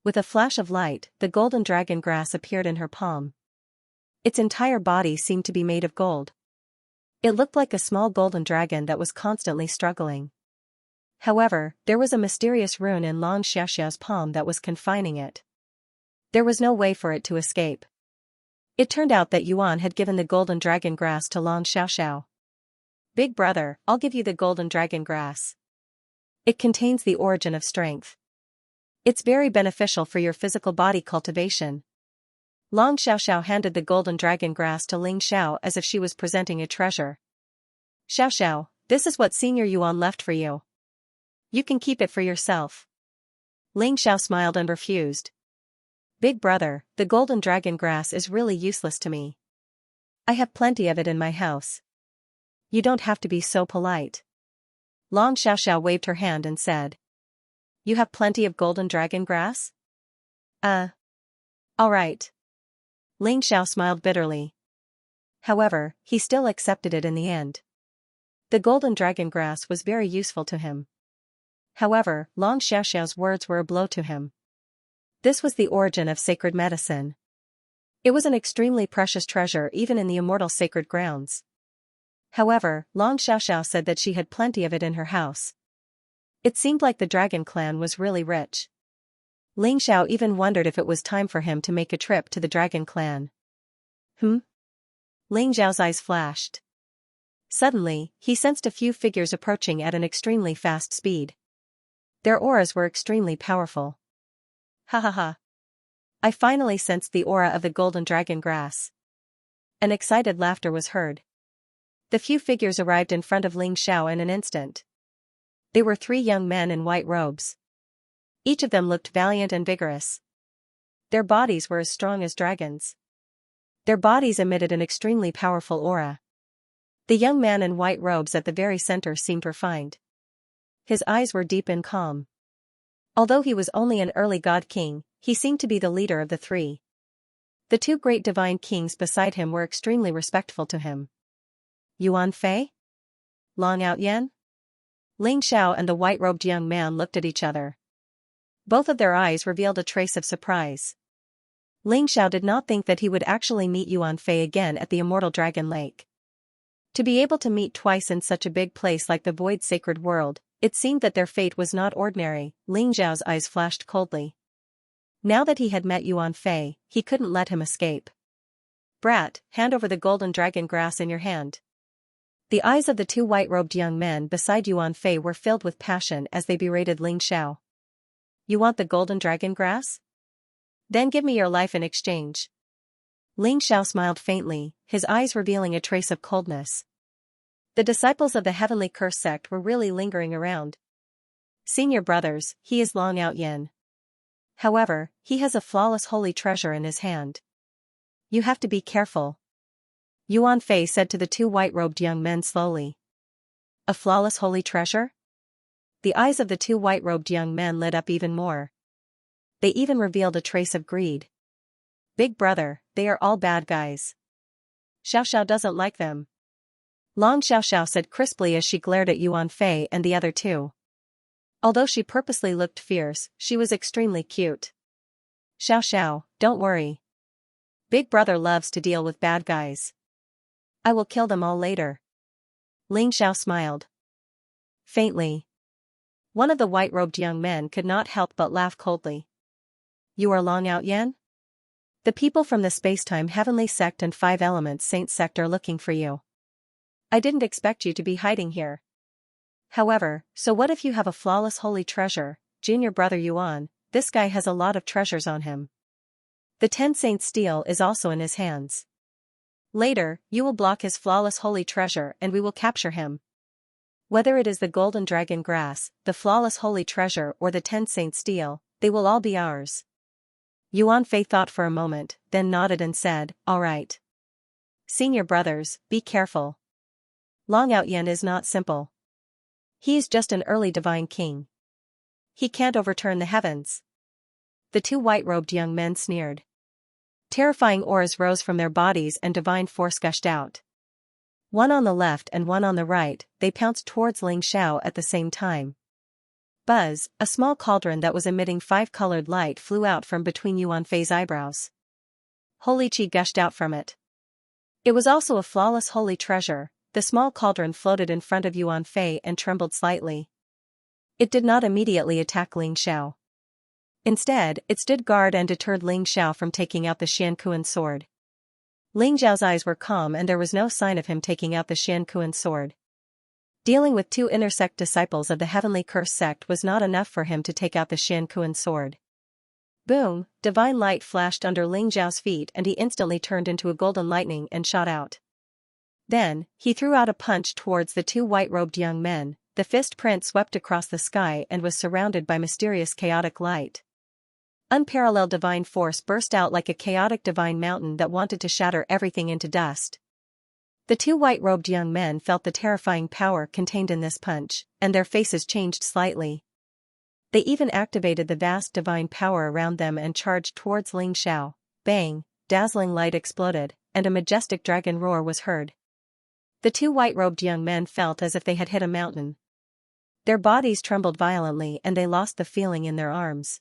With a flash of light, the golden dragon grass appeared in her palm. Its entire body seemed to be made of gold. It looked like a small golden dragon that was constantly struggling. However, there was a mysterious rune in Long Xiaoxiao's palm that was confining it. There was no way for it to escape. It turned out that Yuan had given the golden dragon grass to Long Xiaoxiao. Big brother, I'll give you the golden dragon grass. It contains the origin of strength. It's very beneficial for your physical body cultivation. Long Xiaoxiao handed the golden dragon grass to Ling Xiao as if she was presenting a treasure. Xiaoxiao, this is what Senior Yuan left for you. You can keep it for yourself. Ling Xiao smiled and refused. Big brother, the golden dragon grass is really useless to me. I have plenty of it in my house. You don't have to be so polite. Long Xiaoxiao waved her hand and said. You have plenty of golden dragon grass? All right. Ling Xiao smiled bitterly. However, he still accepted it in the end. The golden dragon grass was very useful to him. However, Long Xiaoxiao's words were a blow to him. This was the origin of sacred medicine. It was an extremely precious treasure even in the immortal sacred grounds. However, Long Xiaoxiao said that she had plenty of it in her house. It seemed like the dragon clan was really rich. Ling Xiao even wondered if it was time for him to make a trip to the dragon clan. Ling Xiao's eyes flashed. Suddenly, he sensed a few figures approaching at an extremely fast speed. Their auras were extremely powerful. Ha ha ha. I finally sensed the aura of the golden dragon grass. An excited laughter was heard. The few figures arrived in front of Ling Xiao in an instant. They were 3 young men in white robes. Each of them looked valiant and vigorous. Their bodies were as strong as dragons. Their bodies emitted an extremely powerful aura. The young man in white robes at the very center seemed refined. His eyes were deep and calm. Although he was only an early god king, he seemed to be the leader of the 3. The 2 great divine kings beside him were extremely respectful to him. Yuan Fei? Long Outyen? Ling Xiao and the white-robed young man looked at each other. Both of their eyes revealed a trace of surprise. Ling Xiao did not think that he would actually meet Yuan Fei again at the Immortal Dragon Lake. To be able to meet twice in such a big place like the Void Sacred World, it seemed that their fate was not ordinary. Ling Xiao's eyes flashed coldly. Now that he had met Yuan Fei, he couldn't let him escape. Brat, hand over the golden dragon grass in your hand. The eyes of the 2 white-robed young men beside Yuan Fei were filled with passion as they berated Ling Xiao. You want the golden dragon grass? Then give me your life in exchange. Ling Xiao smiled faintly, his eyes revealing a trace of coldness. The disciples of the Heavenly Curse sect were really lingering around. Senior brothers, he is Long Outyen. However, he has a flawless holy treasure in his hand. You have to be careful. Yuan Fei said to the 2 white-robed young men slowly. A flawless holy treasure? The eyes of the 2 white-robed young men lit up even more. They even revealed a trace of greed. Big brother, they are all bad guys. Xiaoxiao doesn't like them. Long Xiaoxiao said crisply as she glared at Yuan Fei and the other 2. Although she purposely looked fierce, she was extremely cute. Xiaoxiao, don't worry. Big brother loves to deal with bad guys. I will kill them all later. Ling Xiao smiled. Faintly. One of the white-robed young men could not help but laugh coldly. You are Long Outyen? The people from the Spacetime Heavenly Sect and 5 Elements Saint Sect are looking for you. I didn't expect you to be hiding here. However, so what if you have a flawless holy treasure, junior brother Yuan? This guy has a lot of treasures on him. The 10 Saint Steel is also in his hands. Later, you will block his flawless holy treasure and we will capture him. Whether it is the golden dragon grass, the flawless holy treasure or the 10 Saint Steel, they will all be ours. Yuan Fei thought for a moment, then nodded and said, all right. Senior brothers, be careful. Long Outyen is not simple. He is just an early divine king. He can't overturn the heavens. The 2 white-robed young men sneered. Terrifying auras rose from their bodies and divine force gushed out. One on the left and one on the right, they pounced towards Ling Xiao at the same time. Buzz, a small cauldron that was emitting 5-colored light flew out from between Yuan Fei's eyebrows. Holy chi gushed out from it. It was also a flawless holy treasure. The small cauldron floated in front of Yuan Fei and trembled slightly. It did not immediately attack Ling Xiao. Instead, it stood guard and deterred Ling Xiao from taking out the Xianxia sword. Ling Xiao's eyes were calm and there was no sign of him taking out the Xianxia sword. Dealing with 2 intersect disciples of the Heavenly Curse sect was not enough for him to take out the Xianxia sword. Boom, divine light flashed under Ling Xiao's feet and he instantly turned into a golden lightning and shot out. Then, he threw out a punch towards the 2 white-robed young men. The fist print swept across the sky and was surrounded by mysterious chaotic light. Unparalleled divine force burst out like a chaotic divine mountain that wanted to shatter everything into dust. The 2 white-robed young men felt the terrifying power contained in this punch, and their faces changed slightly. They even activated the vast divine power around them and charged towards Ling Xiao. bang, dazzling light exploded, and a majestic dragon roar was heard. The two white-robed young men felt as if they had hit a mountain. Their bodies trembled violently and they lost the feeling in their arms.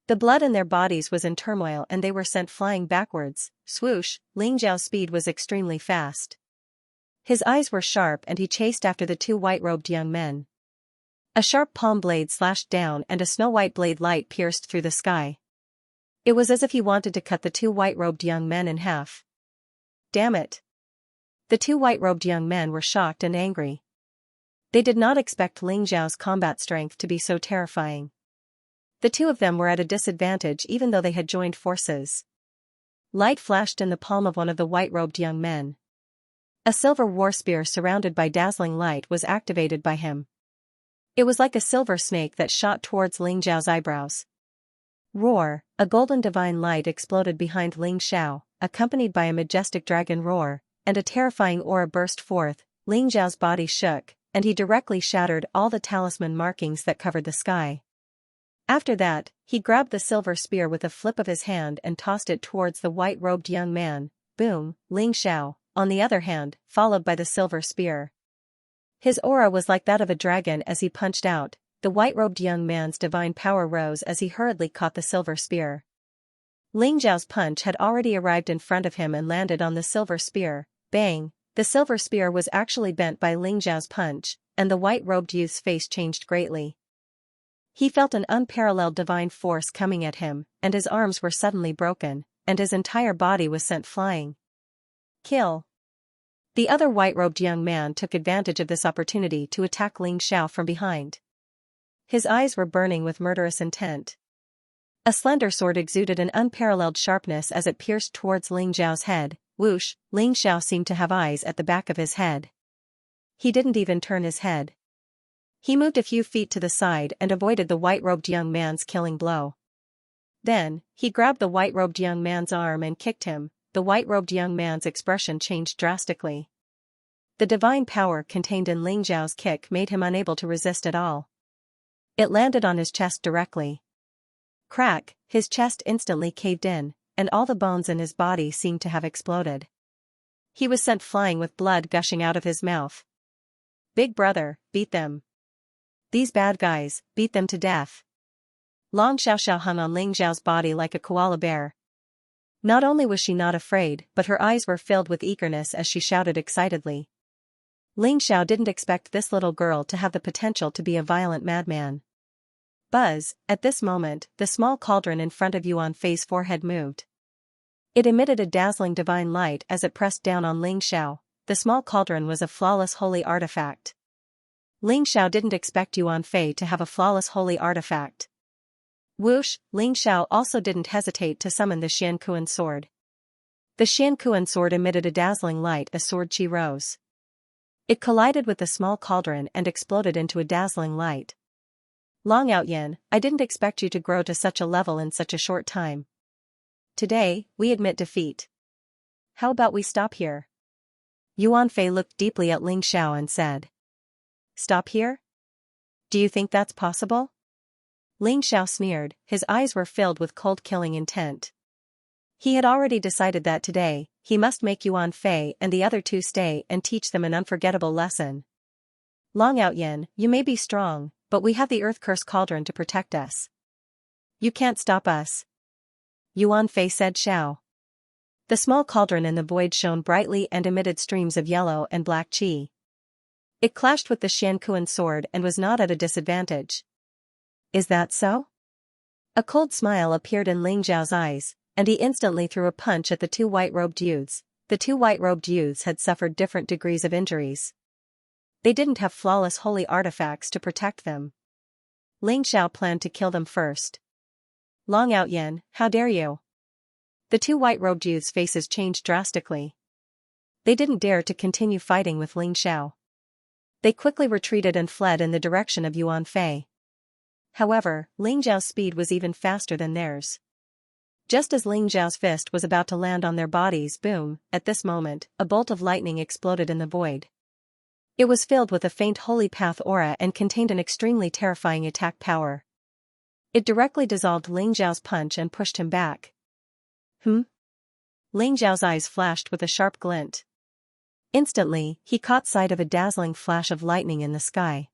The blood in their bodies was in turmoil and they were sent flying backwards. Swoosh, Ling Zhao's speed was extremely fast. His eyes were sharp and he chased after the two white-robed young men. A sharp palm blade slashed down and a snow-white blade light pierced through the sky. It was as if he wanted to cut the two white-robed young men in half. Damn it! The two white-robed young men were shocked and angry. They did not expect Ling Zhao's combat strength to be so terrifying. The two of them were at a disadvantage even though they had joined forces. Light flashed in the palm of one of the white-robed young men. A silver war spear surrounded by dazzling light was activated by him. It was like a silver snake that shot towards Ling Zhao's eyebrows. Roar, a golden divine light exploded behind Ling Zhao, accompanied by a majestic dragon roar, and a terrifying aura burst forth. Ling Zhao's body shook, and he directly shattered all the talisman markings that covered the sky. After that, he grabbed the silver spear with a flip of his hand and tossed it towards the white-robed young man. Boom, Ling Zhao, on the other hand, followed by the silver spear. His aura was like that of a dragon as he punched out. The white-robed young man's divine power rose as he hurriedly caught the silver spear. Ling Zhao's punch had already arrived in front of him and landed on the silver spear. Bang! The silver spear was actually bent by Ling Zhao's punch, and the white-robed youth's face changed greatly. He felt an unparalleled divine force coming at him, and his arms were suddenly broken, and his entire body was sent flying. Kill! The other white-robed young man took advantage of this opportunity to attack Ling Zhao from behind. His eyes were burning with murderous intent. A slender sword exuded an unparalleled sharpness as it pierced towards Ling Zhao's head. Whoosh, Ling Zhao seemed to have eyes at the back of his head. He didn't even turn his head. He moved a few feet to the side and avoided the white-robed young man's killing blow. Then, he grabbed the white-robed young man's arm and kicked him. The white-robed young man's expression changed drastically. The divine power contained in Ling Zhao's kick made him unable to resist at all. It landed on his chest directly. Crack, his chest instantly caved in, and all the bones in his body seemed to have exploded. He was sent flying with blood gushing out of his mouth. Big brother, beat them. These bad guys, beat them to death. Long Xiaoxiao hung on Ling Zhao's body like a koala bear. Not only was she not afraid, but her eyes were filled with eagerness as she shouted excitedly. Ling Zhao didn't expect this little girl to have the potential to be a violent madman. Buzz, at this moment, the small cauldron in front of Yuan Fei's forehead moved. It emitted a dazzling divine light as it pressed down on Ling Zhao. The small cauldron was a flawless holy artifact. Ling Zhao didn't expect Yuan Fei to have a flawless holy artifact. Whoosh, Ling Zhao also didn't hesitate to summon the Xianxia sword. The Xianxia sword emitted a dazzling light as sword chi rose. It collided with the small cauldron and exploded into a dazzling light. Long Outyin, I didn't expect you to grow to such a level in such a short time. Today, we admit defeat. How about we stop here? Yuan Fei looked deeply at Ling Zhao and said. Stop here? Do you think that's possible? Ling Zhao sneered, his eyes were filled with cold killing intent. He had already decided that today, he must make Yuan Fei and the other two stay and teach them an unforgettable lesson. Long Outyin, you may be strong, but we have the Earth Curse Cauldron to protect us. You can't stop us. Yuan Fei said Xiao. The small cauldron in the void shone brightly and emitted streams of yellow and black qi. It clashed with the Xianxia sword and was not at a disadvantage. Is that so? A cold smile appeared in Ling Zhao's eyes, and he instantly threw a punch at the two white-robed youths. The two white-robed youths had suffered different degrees of injuries. They didn't have flawless holy artifacts to protect them. Ling Zhao planned to kill them first. Long Outyin, how dare you? The two white-robed youths' faces changed drastically. They didn't dare to continue fighting with Ling Zhao. They quickly retreated and fled in the direction of Yuan Fei. However, Ling Zhao's speed was even faster than theirs. Just as Ling Zhao's fist was about to land on their bodies, boom, at this moment, a bolt of lightning exploded in the void. It was filled with a faint holy path aura and contained an extremely terrifying attack power. It directly dissolved Ling Zhao's punch and pushed him back. Hmm? Ling Xiao's eyes flashed with a sharp glint. Instantly, he caught sight of a dazzling flash of lightning in the sky.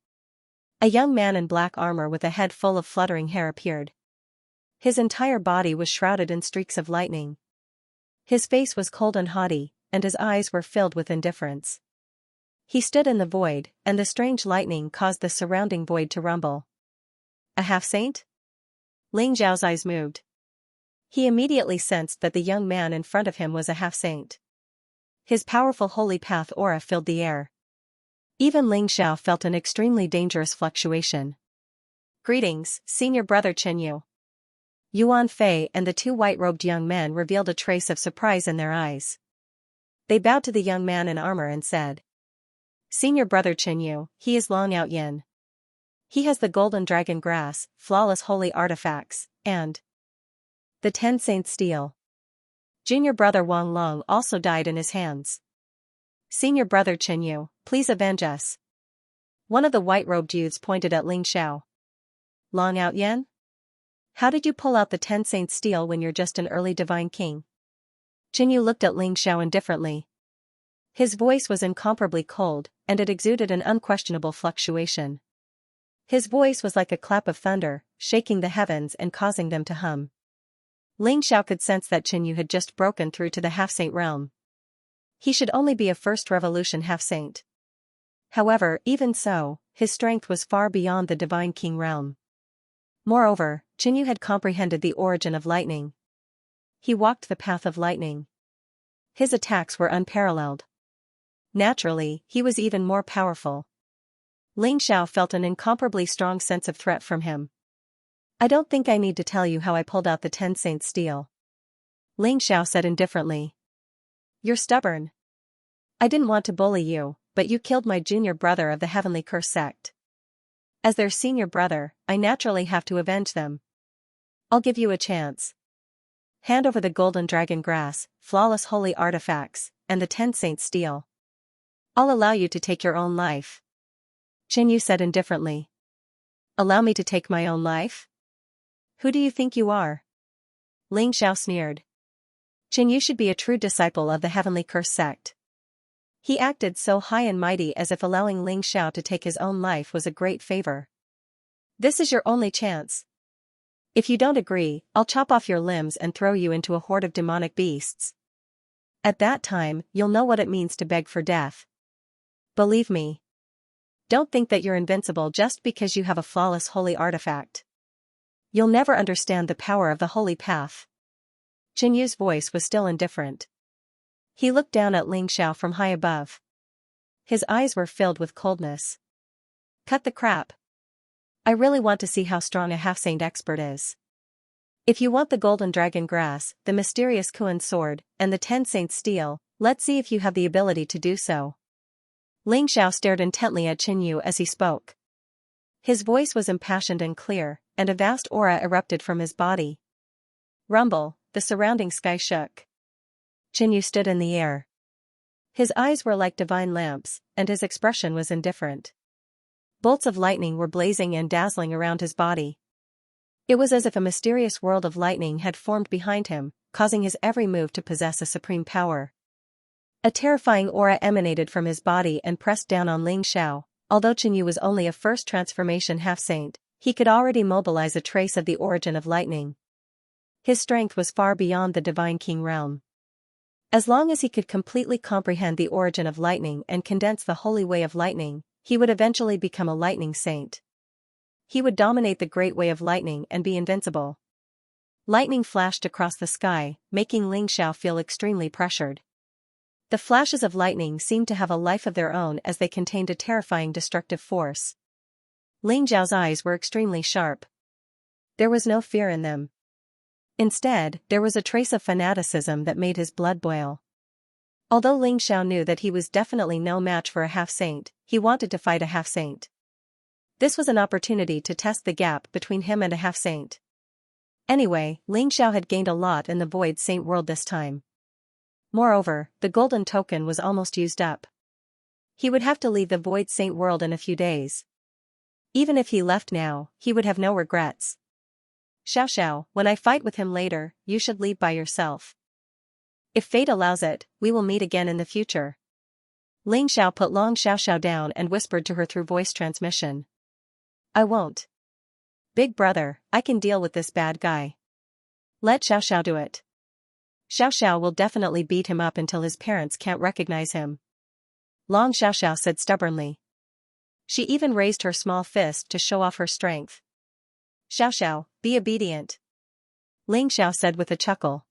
A young man in black armor with a head full of fluttering hair appeared. His entire body was shrouded in streaks of lightning. His face was cold and haughty, and his eyes were filled with indifference. He stood in the void, and the strange lightning caused the surrounding void to rumble. A half-saint? Ling Xiao's eyes moved. He immediately sensed that the young man in front of him was a half-saint. His powerful holy path aura filled the air. Even Ling Xiao felt an extremely dangerous fluctuation. Greetings, Senior Brother Chenyu. Yuan Fei and the two white-robed young men revealed a trace of surprise in their eyes. They bowed to the young man in armor and said, Senior Brother Chenyu, he is Long Out Yin. He has the golden dragon grass, flawless holy artifacts, and the 10 Saint steel. Junior Brother Wang Long also died in his hands. Senior Brother Chenyu, please avenge us. One of the white-robed youths pointed at Ling Xiao. Long Out Yin? How did you pull out the 10 Saint steel when you're just an early divine king? Chenyu looked at Ling Xiao indifferently. His voice was incomparably cold, and it exuded an unquestionable fluctuation. His voice was like a clap of thunder, shaking the heavens and causing them to hum. Ling Xiao could sense that Chenyu had just broken through to the half-saint realm. He should only be a first revolution half-saint. However, even so, his strength was far beyond the divine king realm. Moreover, Chenyu had comprehended the origin of lightning. He walked the path of lightning. His attacks were unparalleled. Naturally, he was even more powerful. Ling Xiao felt an incomparably strong sense of threat from him. I don't think I need to tell you how I pulled out the 10 Saint steel. Ling Xiao said indifferently. You're stubborn. I didn't want to bully you, but you killed my junior brother of the Heavenly Curse sect. As their senior brother, I naturally have to avenge them. I'll give you a chance. Hand over the golden dragon grass, flawless holy artifacts, and the 10 Saint steel. I'll allow you to take your own life. Chenyu said indifferently. Allow me to take my own life? Who do you think you are? Ling Xiao sneered. Chenyu should be a true disciple of the Heavenly Curse sect. He acted so high and mighty as if allowing Ling Xiao to take his own life was a great favor. This is your only chance. If you don't agree, I'll chop off your limbs and throw you into a horde of demonic beasts. At that time, you'll know what it means to beg for death. Believe me. Don't think that you're invincible just because you have a flawless holy artifact. You'll never understand the power of the holy path. Chenyu's voice was still indifferent. He looked down at Ling Xiao from high above. His eyes were filled with coldness. Cut the crap. I really want to see how strong a half-saint expert is. If you want the golden dragon grass, the mysterious Kuan sword, and the 10 Saint steel, let's see if you have the ability to do so. Ling Xiao stared intently at Chenyu as he spoke. His voice was impassioned and clear, and a vast aura erupted from his body. Rumble, the surrounding sky shook. Chenyu stood in the air. His eyes were like divine lamps, and his expression was indifferent. Bolts of lightning were blazing and dazzling around his body. It was as if a mysterious world of lightning had formed behind him, causing his every move to possess a supreme power. A terrifying aura emanated from his body and pressed down on Ling Xiao. Although Chenyu was only a first transformation half-saint, he could already mobilize a trace of the origin of lightning. His strength was far beyond the divine king realm. As long as he could completely comprehend the origin of lightning and condense the holy way of lightning, he would eventually become a lightning saint. He would dominate the great way of lightning and be invincible. Lightning flashed across the sky, making Ling Xiao feel extremely pressured. The flashes of lightning seemed to have a life of their own as they contained a terrifying destructive force. Ling Xiao's eyes were extremely sharp. There was no fear in them. Instead, there was a trace of fanaticism that made his blood boil. Although Ling Xiao knew that he was definitely no match for a half-saint, he wanted to fight a half-saint. This was an opportunity to test the gap between him and a half-saint. Anyway, Ling Xiao had gained a lot in the Void Saint world this time. Moreover, the golden token was almost used up. He would have to leave the Void Saint world in a few days. Even if he left now, he would have no regrets. Xiao Xiao, when I fight with him later, you should leave by yourself. If fate allows it, we will meet again in the future. Ling Xiao put Long Xiaoxiao down and whispered to her through voice transmission. I won't. Big brother, I can deal with this bad guy. Let Xiaoxiao do it. Xiaoxiao will definitely beat him up until his parents can't recognize him. Long Xiaoxiao said stubbornly. She even raised her small fist to show off her strength. Xiaoxiao, be obedient. Ling Xiao said with a chuckle.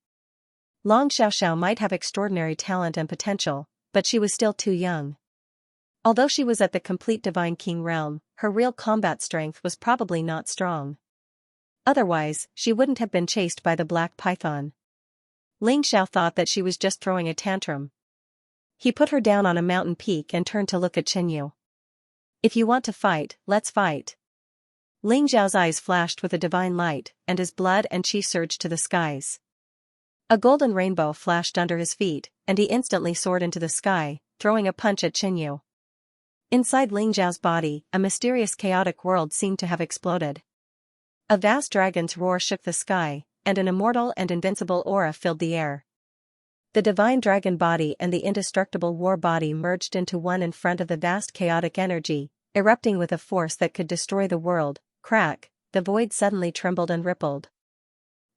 Long Xiaoxiao might have extraordinary talent and potential, but she was still too young. Although she was at the complete Divine King realm, her real combat strength was probably not strong. Otherwise, she wouldn't have been chased by the black python. Ling Xiao thought that she was just throwing a tantrum. He put her down on a mountain peak and turned to look at Qinyu. If you want to fight, let's fight. Ling Xiao's eyes flashed with a divine light, and his blood and qi surged to the skies. A golden rainbow flashed under his feet, and he instantly soared into the sky, throwing a punch at Qinyu. Inside Ling Xiao's body, a mysterious chaotic world seemed to have exploded. A vast dragon's roar shook the sky, and an immortal and invincible aura filled the air. The divine dragon body and the indestructible war body merged into one in front of the vast chaotic energy, erupting with a force that could destroy the world. Crack, the void suddenly trembled and rippled.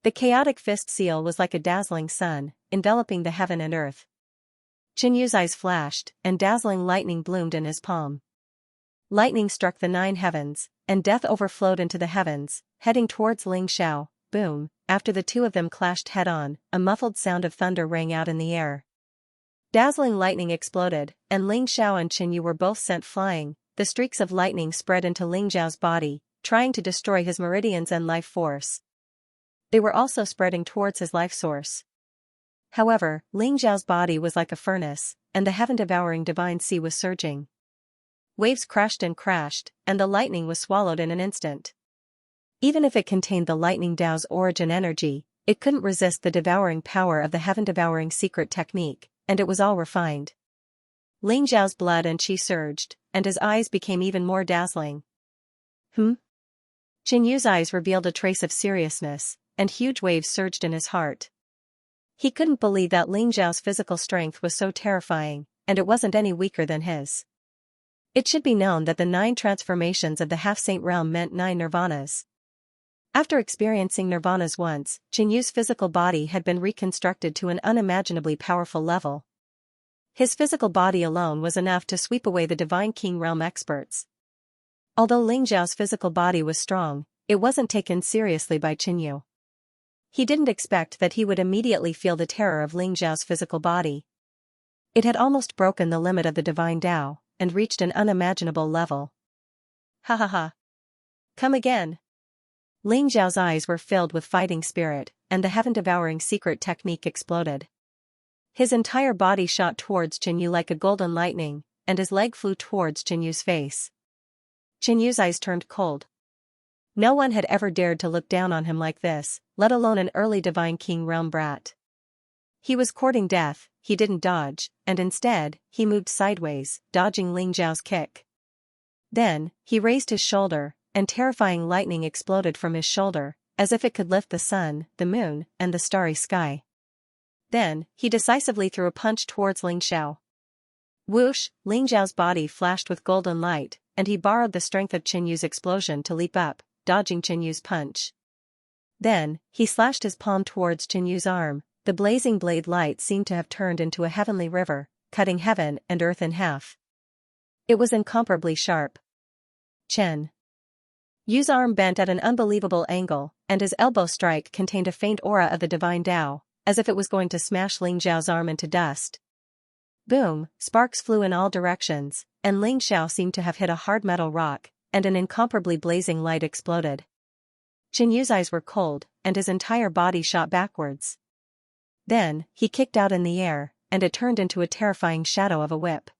The chaotic fist seal was like a dazzling sun, enveloping the heaven and earth. Qinyu's eyes flashed, and dazzling lightning bloomed in his palm. Lightning struck the 9 heavens, and death overflowed into the heavens, heading towards Ling Xiao. Boom, after the two of them clashed head-on, a muffled sound of thunder rang out in the air. Dazzling lightning exploded, and Ling Xiao and Qinyu were both sent flying. The streaks of lightning spread into Ling Xiao's body, trying to destroy his meridians and life force. They were also spreading towards his life source. However, Ling Xiao's body was like a furnace, and the heaven-devouring divine sea was surging. Waves crashed, and the lightning was swallowed in an instant. Even if it contained the lightning Dao's origin energy, it couldn't resist the devouring power of the heaven-devouring secret technique, and it was all refined. Ling Xiao's blood and qi surged, and his eyes became even more dazzling. Qinyu's eyes revealed a trace of seriousness, and huge waves surged in his heart. He couldn't believe that Ling Xiao's physical strength was so terrifying, and it wasn't any weaker than his. It should be known that the 9 transformations of the half-saint realm meant 9 nirvanas. After experiencing nirvanas once, Qinyu's physical body had been reconstructed to an unimaginably powerful level. His physical body alone was enough to sweep away the Divine King realm experts. Although Ling Xiao's physical body was strong, it wasn't taken seriously by Qinyu. He didn't expect that he would immediately feel the terror of Ling Xiao's physical body. It had almost broken the limit of the divine Tao, and reached an unimaginable level. Ha ha ha. Come again. Ling Xiao's eyes were filled with fighting spirit, and the heaven-devouring secret technique exploded. His entire body shot towards Qinyu like a golden lightning, and his leg flew towards Qinyu's face. Qinyu's eyes turned cold. No one had ever dared to look down on him like this, let alone an early Divine King realm brat. He was courting death. He didn't dodge, and instead, he moved sideways, dodging Ling Xiao's kick. Then, he raised his shoulder, and terrifying lightning exploded from his shoulder, as if it could lift the sun, the moon, and the starry sky. Then, he decisively threw a punch towards Ling Xiao. Whoosh, Ling Xiao's body flashed with golden light, and he borrowed the strength of Qinyu's explosion to leap up, dodging Qinyu's punch. Then, he slashed his palm towards Qinyu's arm. The blazing blade light seemed to have turned into a heavenly river, cutting heaven and earth in half. It was incomparably sharp. Yu's arm bent at an unbelievable angle, and his elbow strike contained a faint aura of the divine Tao, as if it was going to smash Ling Xiao's arm into dust. Boom, sparks flew in all directions, and Ling Xiao seemed to have hit a hard metal rock, and an incomparably blazing light exploded. Qinyu's eyes were cold, and his entire body shot backwards. Then, he kicked out in the air, and it turned into a terrifying shadow of a whip.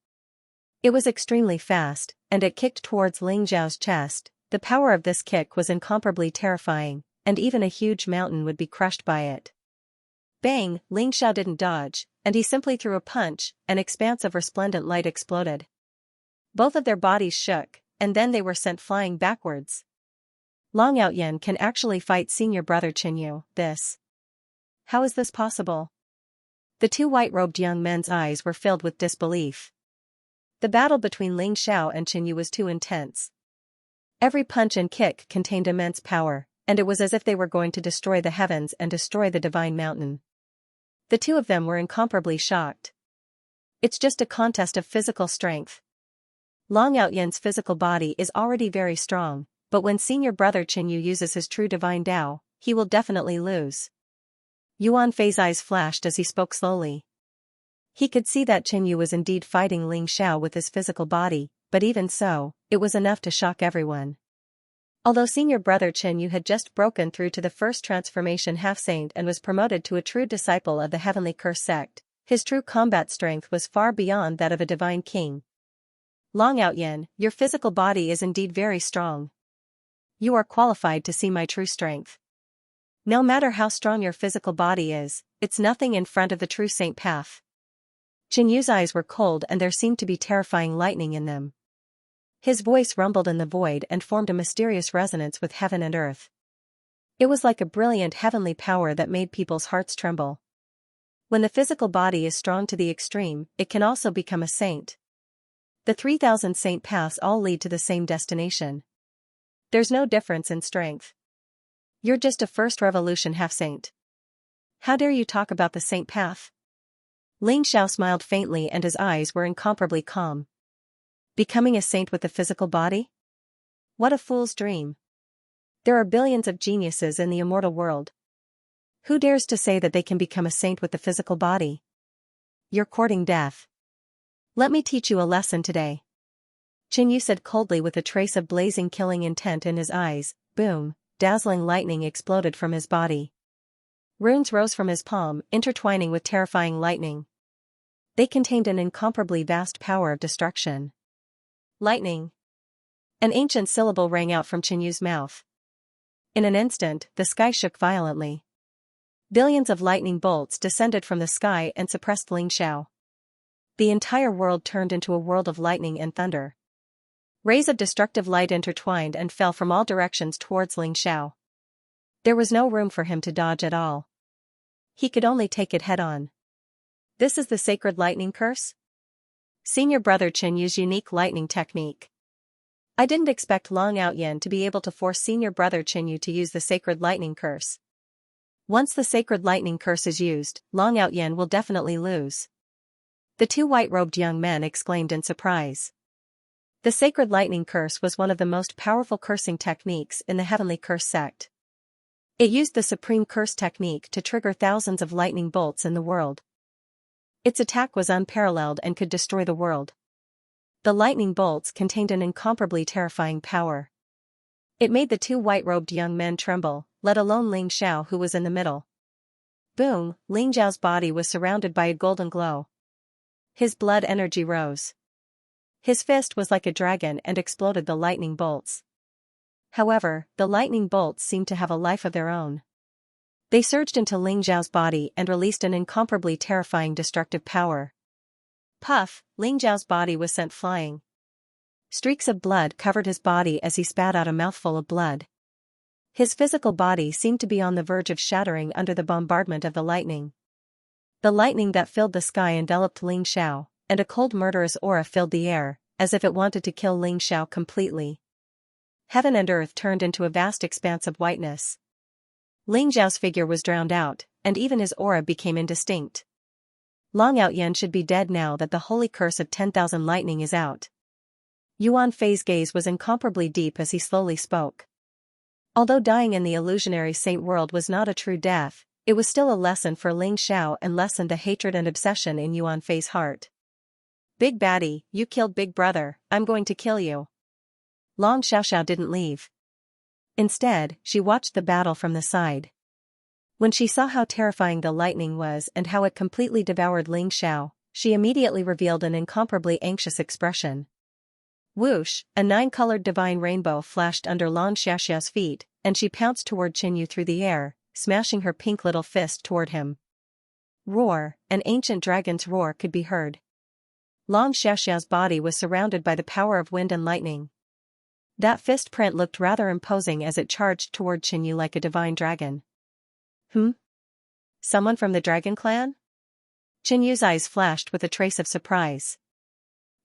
It was extremely fast, and it kicked towards Ling Xiao's chest. The power of this kick was incomparably terrifying, and even a huge mountain would be crushed by it. Bang! Ling Xiao didn't dodge, and he simply threw a punch. An expanse of resplendent light exploded. Both of their bodies shook, and then they were sent flying backwards. Long Outyan can actually fight senior brother Qinyu. How is this possible? The two white-robed young men's eyes were filled with disbelief. The battle between Ling Xiao and Qin Yu was too intense. Every punch and kick contained immense power, and it was as if they were going to destroy the heavens and destroy the divine mountain. The two of them were incomparably shocked. It's just a contest of physical strength. Long Outyan's physical body is already very strong, but when senior brother Qin Yu uses his true divine Tao, he will definitely lose. Yuan Fei's eyes flashed as he spoke slowly. He could see that Qin Yu was indeed fighting Ling Xiao with his physical body, but even so, it was enough to shock everyone. Although senior brother Qin Yu had just broken through to the first transformation half-saint and was promoted to a true disciple of the heavenly curse sect, his true combat strength was far beyond that of a divine king. Long Outyan, your physical body is indeed very strong. You are qualified to see my true strength. No matter how strong your physical body is, it's nothing in front of the true saint path. Qin Yu's eyes were cold and there seemed to be terrifying lightning in them. His voice rumbled in the void and formed a mysterious resonance with heaven and earth. It was like a brilliant heavenly power that made people's hearts tremble. When the physical body is strong to the extreme, it can also become a saint. The 3,000 saint paths all lead to the same destination. There's no difference in strength. You're just a first revolution half-saint. How dare you talk about the saint path? Ling Xiao smiled faintly and his eyes were incomparably calm. Becoming a saint with a physical body? What a fool's dream. There are billions of geniuses in the immortal world. Who dares to say that they can become a saint with a physical body? You're courting death. Let me teach you a lesson today. Qin Yu said coldly with a trace of blazing killing intent in his eyes. Boom, dazzling lightning exploded from his body. Runes rose from his palm, intertwining with terrifying lightning. They contained an incomparably vast power of destruction. Lightning. An ancient syllable rang out from Qin Yu's mouth. In an instant, the sky shook violently. Billions of lightning bolts descended from the sky and suppressed Ling Xiao. The entire world turned into a world of lightning and thunder. Rays of destructive light intertwined and fell from all directions towards Ling Xiao. There was no room for him to dodge at all. He could only take it head-on. This is the sacred lightning curse? Senior brother Qin Yu's unique lightning technique. I didn't expect Long Outyan to be able to force senior brother Qin Yu to use the sacred lightning curse. Once the sacred lightning curse is used, Long Outyan will definitely lose. The two white-robed young men exclaimed in surprise. The sacred lightning curse was one of the most powerful cursing techniques in the heavenly curse sect. It used the supreme curse technique to trigger thousands of lightning bolts in the world. Its attack was unparalleled and could destroy the world. The lightning bolts contained an incomparably terrifying power. It made the two white-robed young men tremble, let alone Ling Xiao who was in the middle. Boom, Ling Xiao's body was surrounded by a golden glow. His blood energy rose. His fist was like a dragon and exploded the lightning bolts. However, the lightning bolts seemed to have a life of their own. They surged into Ling Xiao's body and released an incomparably terrifying destructive power. Puff, Ling Xiao's body was sent flying. Streaks of blood covered his body as he spat out a mouthful of blood. His physical body seemed to be on the verge of shattering under the bombardment of the lightning. The lightning that filled the sky enveloped Ling Xiao, and a cold murderous aura filled the air, as if it wanted to kill Ling Xiao completely. Heaven and earth turned into a vast expanse of whiteness. Ling Xiao's figure was drowned out, and even his aura became indistinct. Long Outyan should be dead now that the holy curse of 10,000 lightning is out. Yuan Fei's gaze was incomparably deep as he slowly spoke. Although dying in the illusionary saint world was not a true death, it was still a lesson for Ling Xiao and lessened the hatred and obsession in Yuan Fei's heart. Big baddie, you killed Big Brother, I'm going to kill you. Long Xiaoxiao didn't leave. Instead, she watched the battle from the side. When she saw how terrifying the lightning was and how it completely devoured Ling Xiao, she immediately revealed an incomparably anxious expression. Whoosh, a 9-colored divine rainbow flashed under Long Xiaoxiao's feet, and she pounced toward Qin Yu through the air, smashing her pink little fist toward him. Roar, an ancient dragon's roar could be heard. Long Xiaoxiao's body was surrounded by the power of wind and lightning. That fist print looked rather imposing as it charged toward Qin Yu like a divine dragon. Someone from the Dragon Clan? Yu's eyes flashed with a trace of surprise.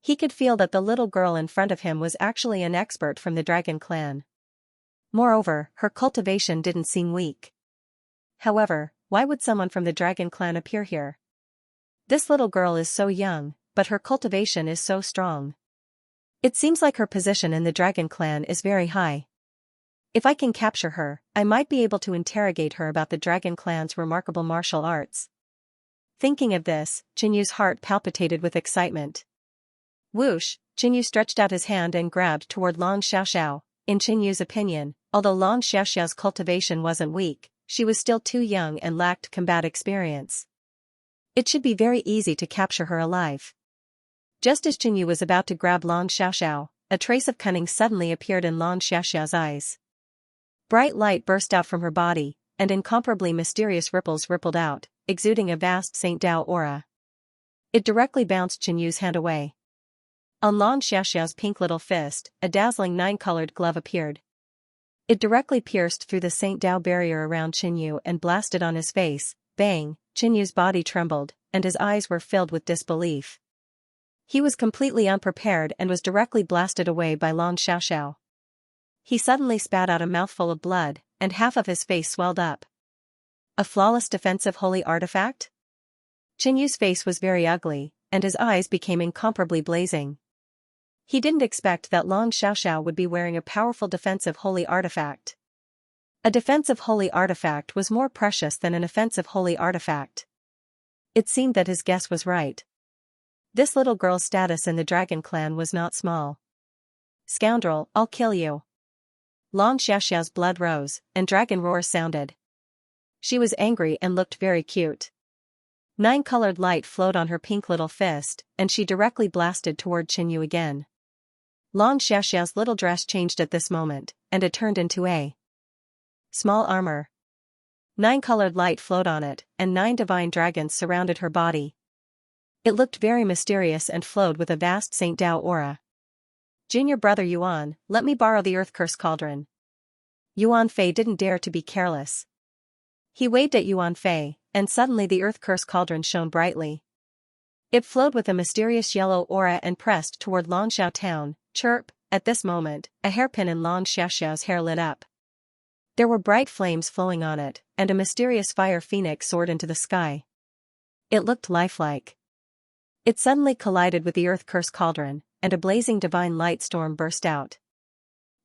He could feel that the little girl in front of him was actually an expert from the dragon clan. Moreover, her cultivation didn't seem weak. However, why would someone from the dragon clan appear here? This little girl is so young, but her cultivation is so strong. It seems like her position in the dragon clan is very high. If I can capture her, I might be able to interrogate her about the dragon clan's remarkable martial arts. Thinking of this, Yu's heart palpitated with excitement. Whoosh, Yu stretched out his hand and grabbed toward Long Xiaoxiao. In Yu's opinion, although Long Xiaoxiao's cultivation wasn't weak, she was still too young and lacked combat experience. It should be very easy to capture her alive. Just as Yu was about to grab Long Xiaoxiao, a trace of cunning suddenly appeared in Long Xiaoxiao's eyes. Bright light burst out from her body, and incomparably mysterious ripples rippled out, exuding a vast Saint Dao aura. It directly bounced Yu's hand away. On Long Xiaoxiao's pink little fist, a dazzling 9-colored glove appeared. It directly pierced through the Saint Dao barrier around Yu and blasted on his face. Bang! Yu's body trembled, and his eyes were filled with disbelief. He was completely unprepared and was directly blasted away by Long Xiaoxiao. He suddenly spat out a mouthful of blood, and half of his face swelled up. A flawless defensive holy artifact? Yu's face was very ugly, and his eyes became incomparably blazing. He didn't expect that Long Xiaoxiao would be wearing a powerful defensive holy artifact. A defensive holy artifact was more precious than an offensive holy artifact. It seemed that his guess was right. This little girl's status in the dragon clan was not small. Scoundrel, I'll kill you. Long Xiaoxiao's blood rose, and dragon roars sounded. She was angry and looked very cute. 9-colored light flowed on her pink little fist, and she directly blasted toward Yu again. Long Xiaoxiao's little dress changed at this moment, and it turned into a small armor. 9-colored light flowed on it, and 9 divine dragons surrounded her body. It looked very mysterious and flowed with a vast Saint Dao aura. Junior brother Yuan, let me borrow the Earth Curse Cauldron. Yuan Fei didn't dare to be careless. He waved at Yuan Fei, and suddenly the Earth Curse Cauldron shone brightly. It flowed with a mysterious yellow aura and pressed toward Long Xiao Town. Chirp! At this moment, a hairpin in Long Xiaoxiao's hair lit up. There were bright flames flowing on it, and a mysterious fire phoenix soared into the sky. It looked lifelike. It suddenly collided with the Earth Curse Cauldron, and a blazing divine light storm burst out.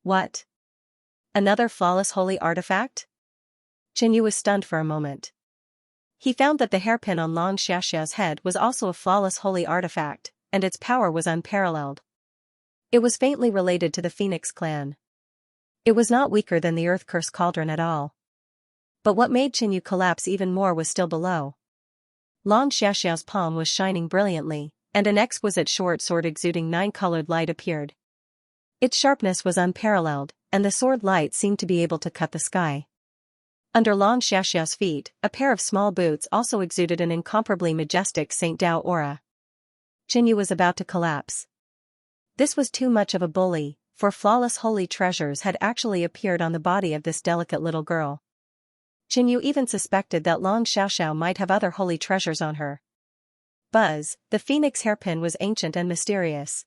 What? Another flawless holy artifact? Yu was stunned for a moment. He found that the hairpin on Long Xiaoxiao's head was also a flawless holy artifact, and its power was unparalleled. It was faintly related to the Phoenix clan. It was not weaker than the Earth Curse Cauldron at all. But what made Yu collapse even more was still below. Long Xiaoxiao's palm was shining brilliantly, and an exquisite short sword exuding 9-colored light appeared. Its sharpness was unparalleled, and the sword light seemed to be able to cut the sky. Under Long Xiaoxiao's feet, a pair of small boots also exuded an incomparably majestic Saint Dao aura. Yu was about to collapse. This was too much of a bully, for flawless holy treasures had actually appeared on the body of this delicate little girl. Yu even suspected that Long Xiaoxiao might have other holy treasures on her. Buzz, the phoenix hairpin was ancient and mysterious.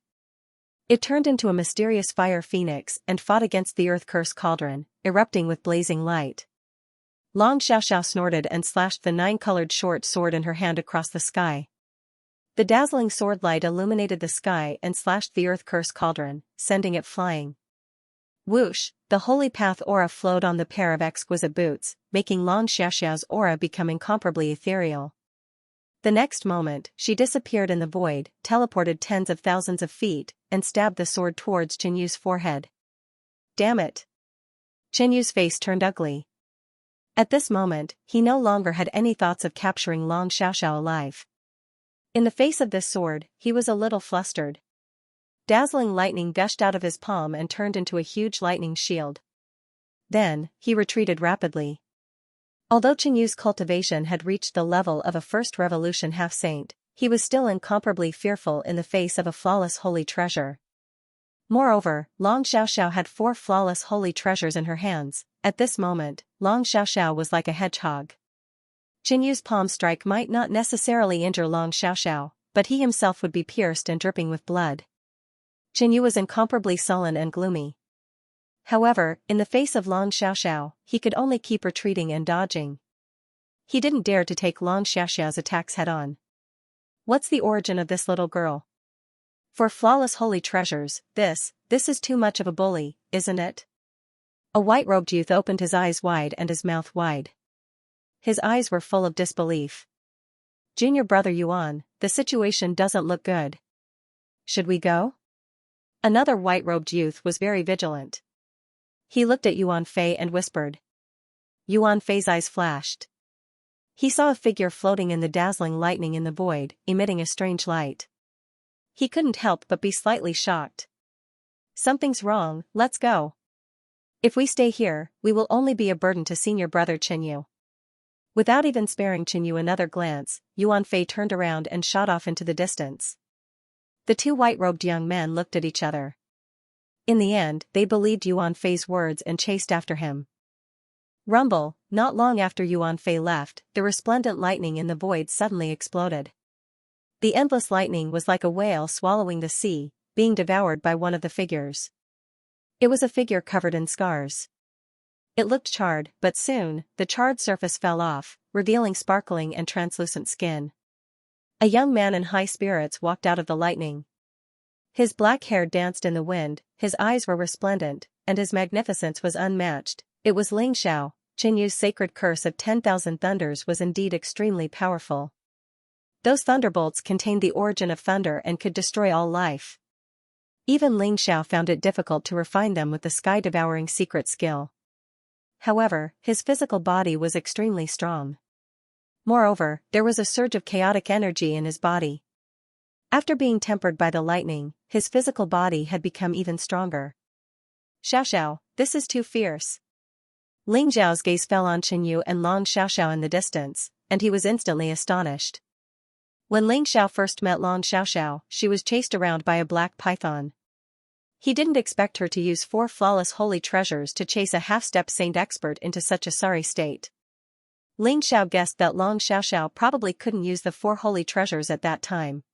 It turned into a mysterious fire phoenix and fought against the Earth Curse Cauldron, erupting with blazing light. Long Xiaoxiao snorted and slashed the 9-colored short sword in her hand across the sky. The dazzling sword light illuminated the sky and slashed the Earth Curse Cauldron, sending it flying. Whoosh! The holy path aura flowed on the pair of exquisite boots, making Long Xiaoxiao's aura become incomparably ethereal. The next moment, she disappeared in the void, teleported tens of thousands of feet, and stabbed the sword towards Yu's forehead. Damn it! Yu's face turned ugly. At this moment, he no longer had any thoughts of capturing Long Xiaoxiao alive. In the face of this sword, he was a little flustered. Dazzling lightning gushed out of his palm and turned into a huge lightning shield. Then, he retreated rapidly. Although Yu's cultivation had reached the level of a first revolution half-saint, he was still incomparably fearful in the face of a flawless holy treasure. Moreover, Long Xiaoxiao had 4 flawless holy treasures in her hands. At this moment, Long Xiaoxiao was like a hedgehog. Qin Yu's palm strike might not necessarily injure Long Xiaoxiao, but he himself would be pierced and dripping with blood. Qin Yu was incomparably sullen and gloomy. However, in the face of Long Xiaoxiao, he could only keep retreating and dodging. He didn't dare to take Long Xiaoxiao's attacks head-on. What's the origin of this little girl? For flawless holy treasures, this is too much of a bully, isn't it? A white-robed youth opened his eyes wide and his mouth wide. His eyes were full of disbelief. Junior brother Yuan, the situation doesn't look good. Should we go? Another white-robed youth was very vigilant. He looked at Yuan Fei and whispered. Yuan Fei's eyes flashed. He saw a figure floating in the dazzling lightning in the void, emitting a strange light. He couldn't help but be slightly shocked. Something's wrong, let's go. If we stay here, we will only be a burden to senior brother Qin Yu. Without even sparing Qin Yu another glance, Yuan Fei turned around and shot off into the distance. The two white-robed young men looked at each other. In the end, they believed Yuan Fei's words and chased after him. Rumble, not long after Yuan Fei left, the resplendent lightning in the void suddenly exploded. The endless lightning was like a whale swallowing the sea, being devoured by one of the figures. It was a figure covered in scars. It looked charred, but soon, the charred surface fell off, revealing sparkling and translucent skin. A young man in high spirits walked out of the lightning. His black hair danced in the wind, his eyes were resplendent, and his magnificence was unmatched. It was Ling Xiao. Qin Yu's sacred curse of 10,000 thunders was indeed extremely powerful. Those thunderbolts contained the origin of thunder and could destroy all life. Even Ling Xiao found it difficult to refine them with the sky-devouring secret skill. However, his physical body was extremely strong. Moreover, there was a surge of chaotic energy in his body. After being tempered by the lightning, his physical body had become even stronger. Xiaoxiao, this is too fierce. Ling Xiao's gaze fell on Qin Yu and Long Xiaoxiao in the distance, and he was instantly astonished. When Ling Xiao first met Long Xiaoxiao, she was chased around by a black python. He didn't expect her to use 4 flawless holy treasures to chase a half-step saint expert into such a sorry state. Ling Xiao guessed that Long Xiaoxiao probably couldn't use the 4 holy treasures at that time.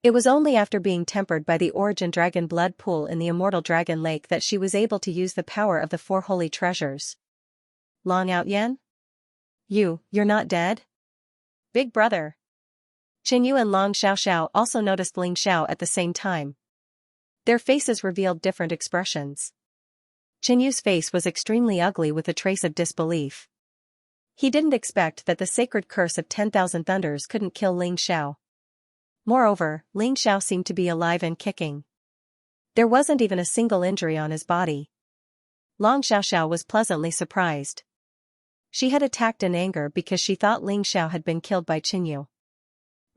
It was only after being tempered by the origin dragon blood pool in the immortal dragon lake that she was able to use the power of the 4 holy treasures. Long Outyen? You're not dead? Big brother. Qin Yu and Long Xiaoxiao also noticed Ling Xiao at the same time. Their faces revealed different expressions. Qin Yu's face was extremely ugly with a trace of disbelief. He didn't expect that the sacred curse of 10,000 thunders couldn't kill Ling Xiao. Moreover, Ling Xiao seemed to be alive and kicking. There wasn't even a single injury on his body. Long Xiaoxiao was pleasantly surprised. She had attacked in anger because she thought Ling Xiao had been killed by Qin Yu.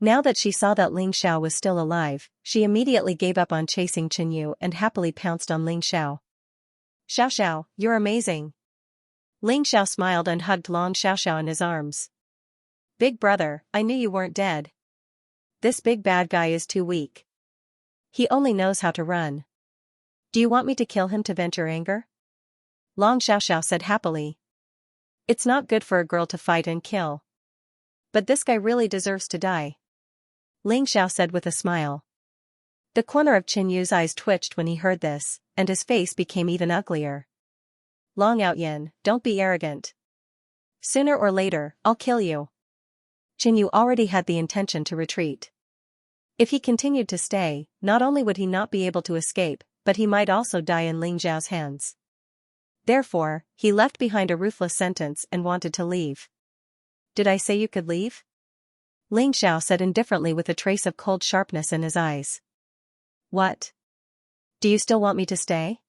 Now that she saw that Ling Xiao was still alive, she immediately gave up on chasing Qin Yu and happily pounced on Ling Xiao. Xiaoxiao, you're amazing. Ling Xiao smiled and hugged Long Xiaoxiao in his arms. Big brother, I knew you weren't dead. This big bad guy is too weak. He only knows how to run. Do you want me to kill him to vent your anger? Long Xiaoxiao said happily. It's not good for a girl to fight and kill. But this guy really deserves to die. Ling Xiao said with a smile. The corner of Qin Yu's eyes twitched when he heard this, and his face became even uglier. Long Outyen, don't be arrogant. Sooner or later, I'll kill you. Qin Yu already had the intention to retreat. If he continued to stay, not only would he not be able to escape, but he might also die in Ling Xiao's hands. Therefore, he left behind a ruthless sentence and wanted to leave. Did I say you could leave? Ling Xiao said indifferently with a trace of cold sharpness in his eyes. What? Do you still want me to stay?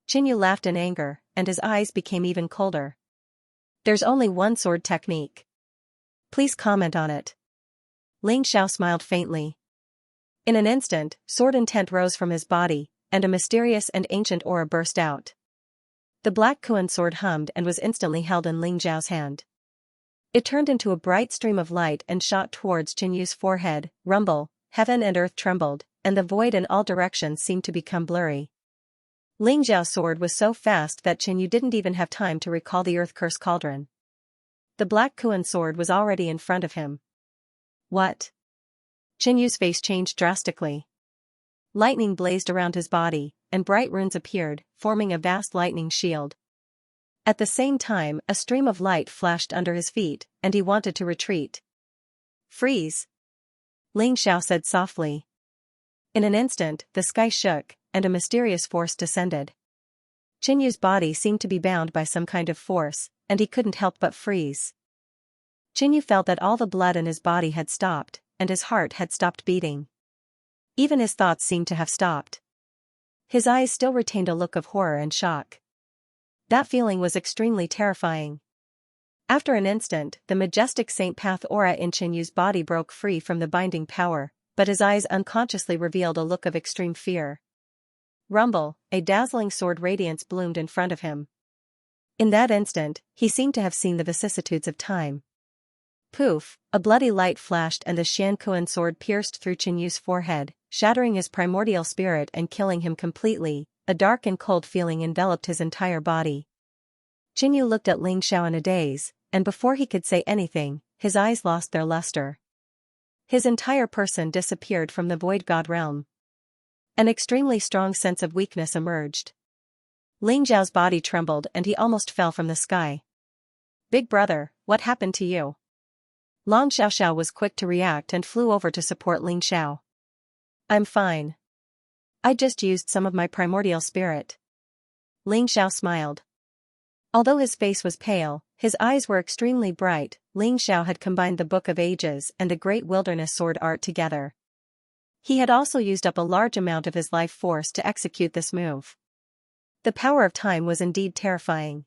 Qin Yu laughed in anger, and his eyes became even colder. There's only one sword technique. Please comment on it. Ling Xiao smiled faintly. In an instant, sword intent rose from his body, and a mysterious and ancient aura burst out. The black Kuan sword hummed and was instantly held in Ling Xiao's hand. It turned into a bright stream of light and shot towards Qin Yu's forehead. Rumble, heaven and earth trembled, and the void in all directions seemed to become blurry. Ling Xiao's sword was so fast that Qin Yu didn't even have time to recall the earth curse cauldron. The black Kuan sword was already in front of him. What? Xianyu's face changed drastically. Lightning blazed around his body, and bright runes appeared, forming a vast lightning shield. At the same time, a stream of light flashed under his feet, and he wanted to retreat. Freeze! Ling Xiao said softly. In an instant, the sky shook, and a mysterious force descended. Xianyu's body seemed to be bound by some kind of force, and he couldn't help but freeze. Xianyu felt that all the blood in his body had stopped, and his heart had stopped beating. Even his thoughts seemed to have stopped. His eyes still retained a look of horror and shock. That feeling was extremely terrifying. After an instant, the majestic Saint Path aura in Xianyu's body broke free from the binding power, but his eyes unconsciously revealed a look of extreme fear. Rumble, a dazzling sword radiance bloomed in front of him. In that instant, he seemed to have seen the vicissitudes of time. Poof, a bloody light flashed and the Xiankuan sword pierced through Xianyu's forehead, shattering his primordial spirit and killing him completely. A dark and cold feeling enveloped his entire body. Xianyu looked at Ling Xiao in a daze, and before he could say anything, his eyes lost their luster. His entire person disappeared from the void god realm. An extremely strong sense of weakness emerged. Ling Xiao's body trembled and he almost fell from the sky. Big brother, what happened to you? Long Xiaoxiao was quick to react and flew over to support Ling Xiao. I'm fine. I just used some of my primordial spirit. Ling Xiao smiled. Although his face was pale, his eyes were extremely bright. Ling Xiao had combined the Book of Ages and the Great Wilderness Sword art together. He had also used up a large amount of his life force to execute this move. The power of time was indeed terrifying.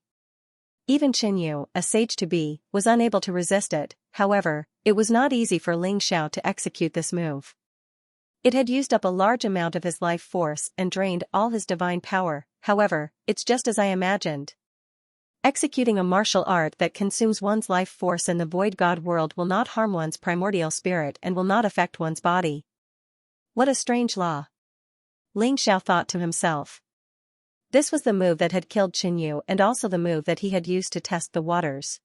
Even Xianyu, a sage-to-be, was unable to resist it. However, it was not easy for Ling Xiao to execute this move. It had used up a large amount of his life force and drained all his divine power. However, it's just as I imagined. Executing a martial art that consumes one's life force in the void god world will not harm one's primordial spirit and will not affect one's body. What a strange law. Ling Xiao thought to himself. This was the move that had killed Xianyu and also the move that he had used to test the waters.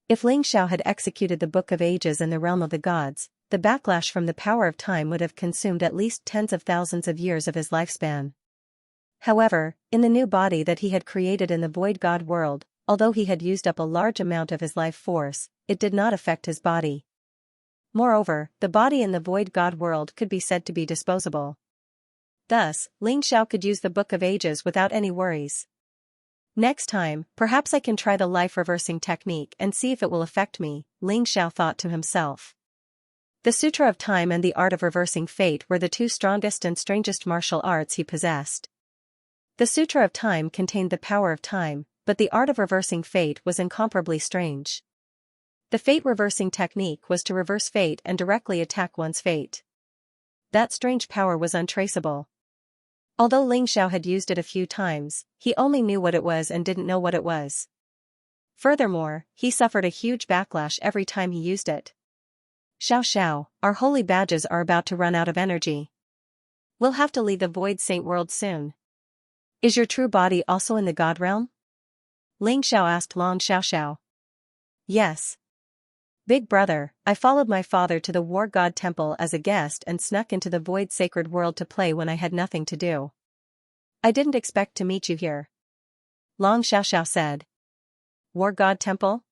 If Ling Xiao had executed the Book of Ages in the realm of the gods, the backlash from the power of time would have consumed at least tens of thousands of years of his lifespan. However, in the new body that he had created in the void god world, although he had used up a large amount of his life force, it did not affect his body. Moreover, the body in the void god world could be said to be disposable. Thus, Ling Xiao could use the Book of Ages without any worries. Next time, perhaps I can try the life-reversing technique and see if it will affect me, Ling Xiao thought to himself. The Sutra of Time and the art of reversing fate were the two strongest and strangest martial arts he possessed. The Sutra of Time contained the power of time, but the art of reversing fate was incomparably strange. The fate-reversing technique was to reverse fate and directly attack one's fate. That strange power was untraceable. Although Ling Xiao had used it a few times, he only knew what it was and didn't know what it was. Furthermore, he suffered a huge backlash every time he used it. Xiao Xiao, our holy badges are about to run out of energy. We'll have to leave the Void Saint world soon. Is your true body also in the God realm? Ling Xiao asked Long Xiaoxiao. Yes. Big brother, I followed my father to the War God Temple as a guest and snuck into the Void Sacred World to play when I had nothing to do. I didn't expect to meet you here. Long Xiaoxiao said. War God Temple?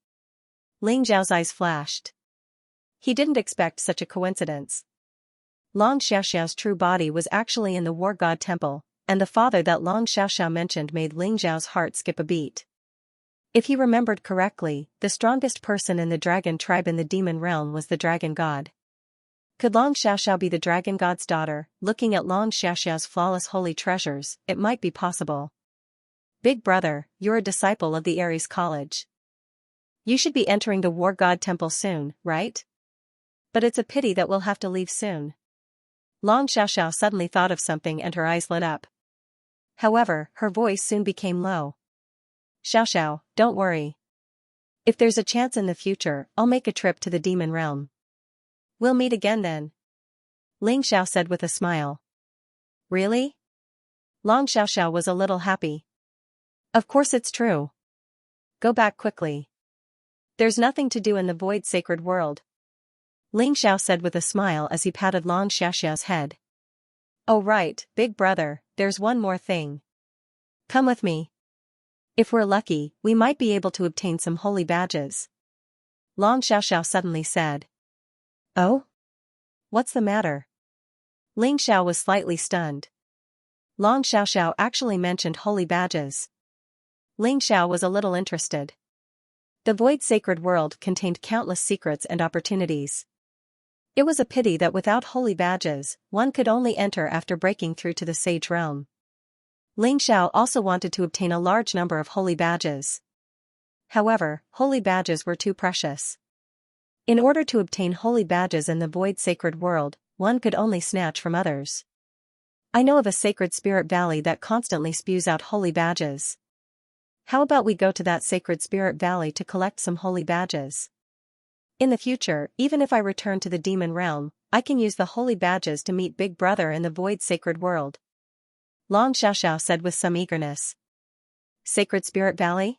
Ling Xiao's eyes flashed. He didn't expect such a coincidence. Long Xiaoxiao's true body was actually in the War God Temple, and the father that Long Xiaoxiao mentioned made Ling Xiao's heart skip a beat. If he remembered correctly, the strongest person in the dragon tribe in the demon realm was the dragon god. Could Long Xiaoxiao be the dragon god's daughter? Looking at Long Xiaoxiao's flawless holy treasures, it might be possible. Big brother, you're a disciple of the Ares College. You should be entering the War God Temple soon, right? But it's a pity that we'll have to leave soon. Long Xiaoxiao suddenly thought of something and her eyes lit up. However, her voice soon became low. Xiaoxiao, don't worry. If there's a chance in the future, I'll make a trip to the demon realm. We'll meet again then. Ling Xiao said with a smile. Really? Long Xiaoxiao was a little happy. Of course it's true. Go back quickly. There's nothing to do in the void sacred world, Ling Xiao said with a smile as he patted Long Xiaoxiao's head. Oh right, big brother, there's one more thing. Come with me. If we're lucky, we might be able to obtain some holy badges. Long Xiaoxiao suddenly said. Oh? What's the matter? Ling Xiao was slightly stunned. Long Xiaoxiao actually mentioned holy badges. Ling Xiao was a little interested. The void sacred world contained countless secrets and opportunities. It was a pity that without holy badges, one could only enter after breaking through to the sage realm. Ling Xiao also wanted to obtain a large number of holy badges. However, holy badges were too precious. In order to obtain holy badges in the void sacred world, one could only snatch from others. I know of a sacred spirit valley that constantly spews out holy badges. How about we go to that sacred spirit valley to collect some holy badges? In the future, even if I return to the demon realm, I can use the holy badges to meet Big Brother in the void sacred world. Long Xiaoxiao said with some eagerness. Sacred Spirit Valley?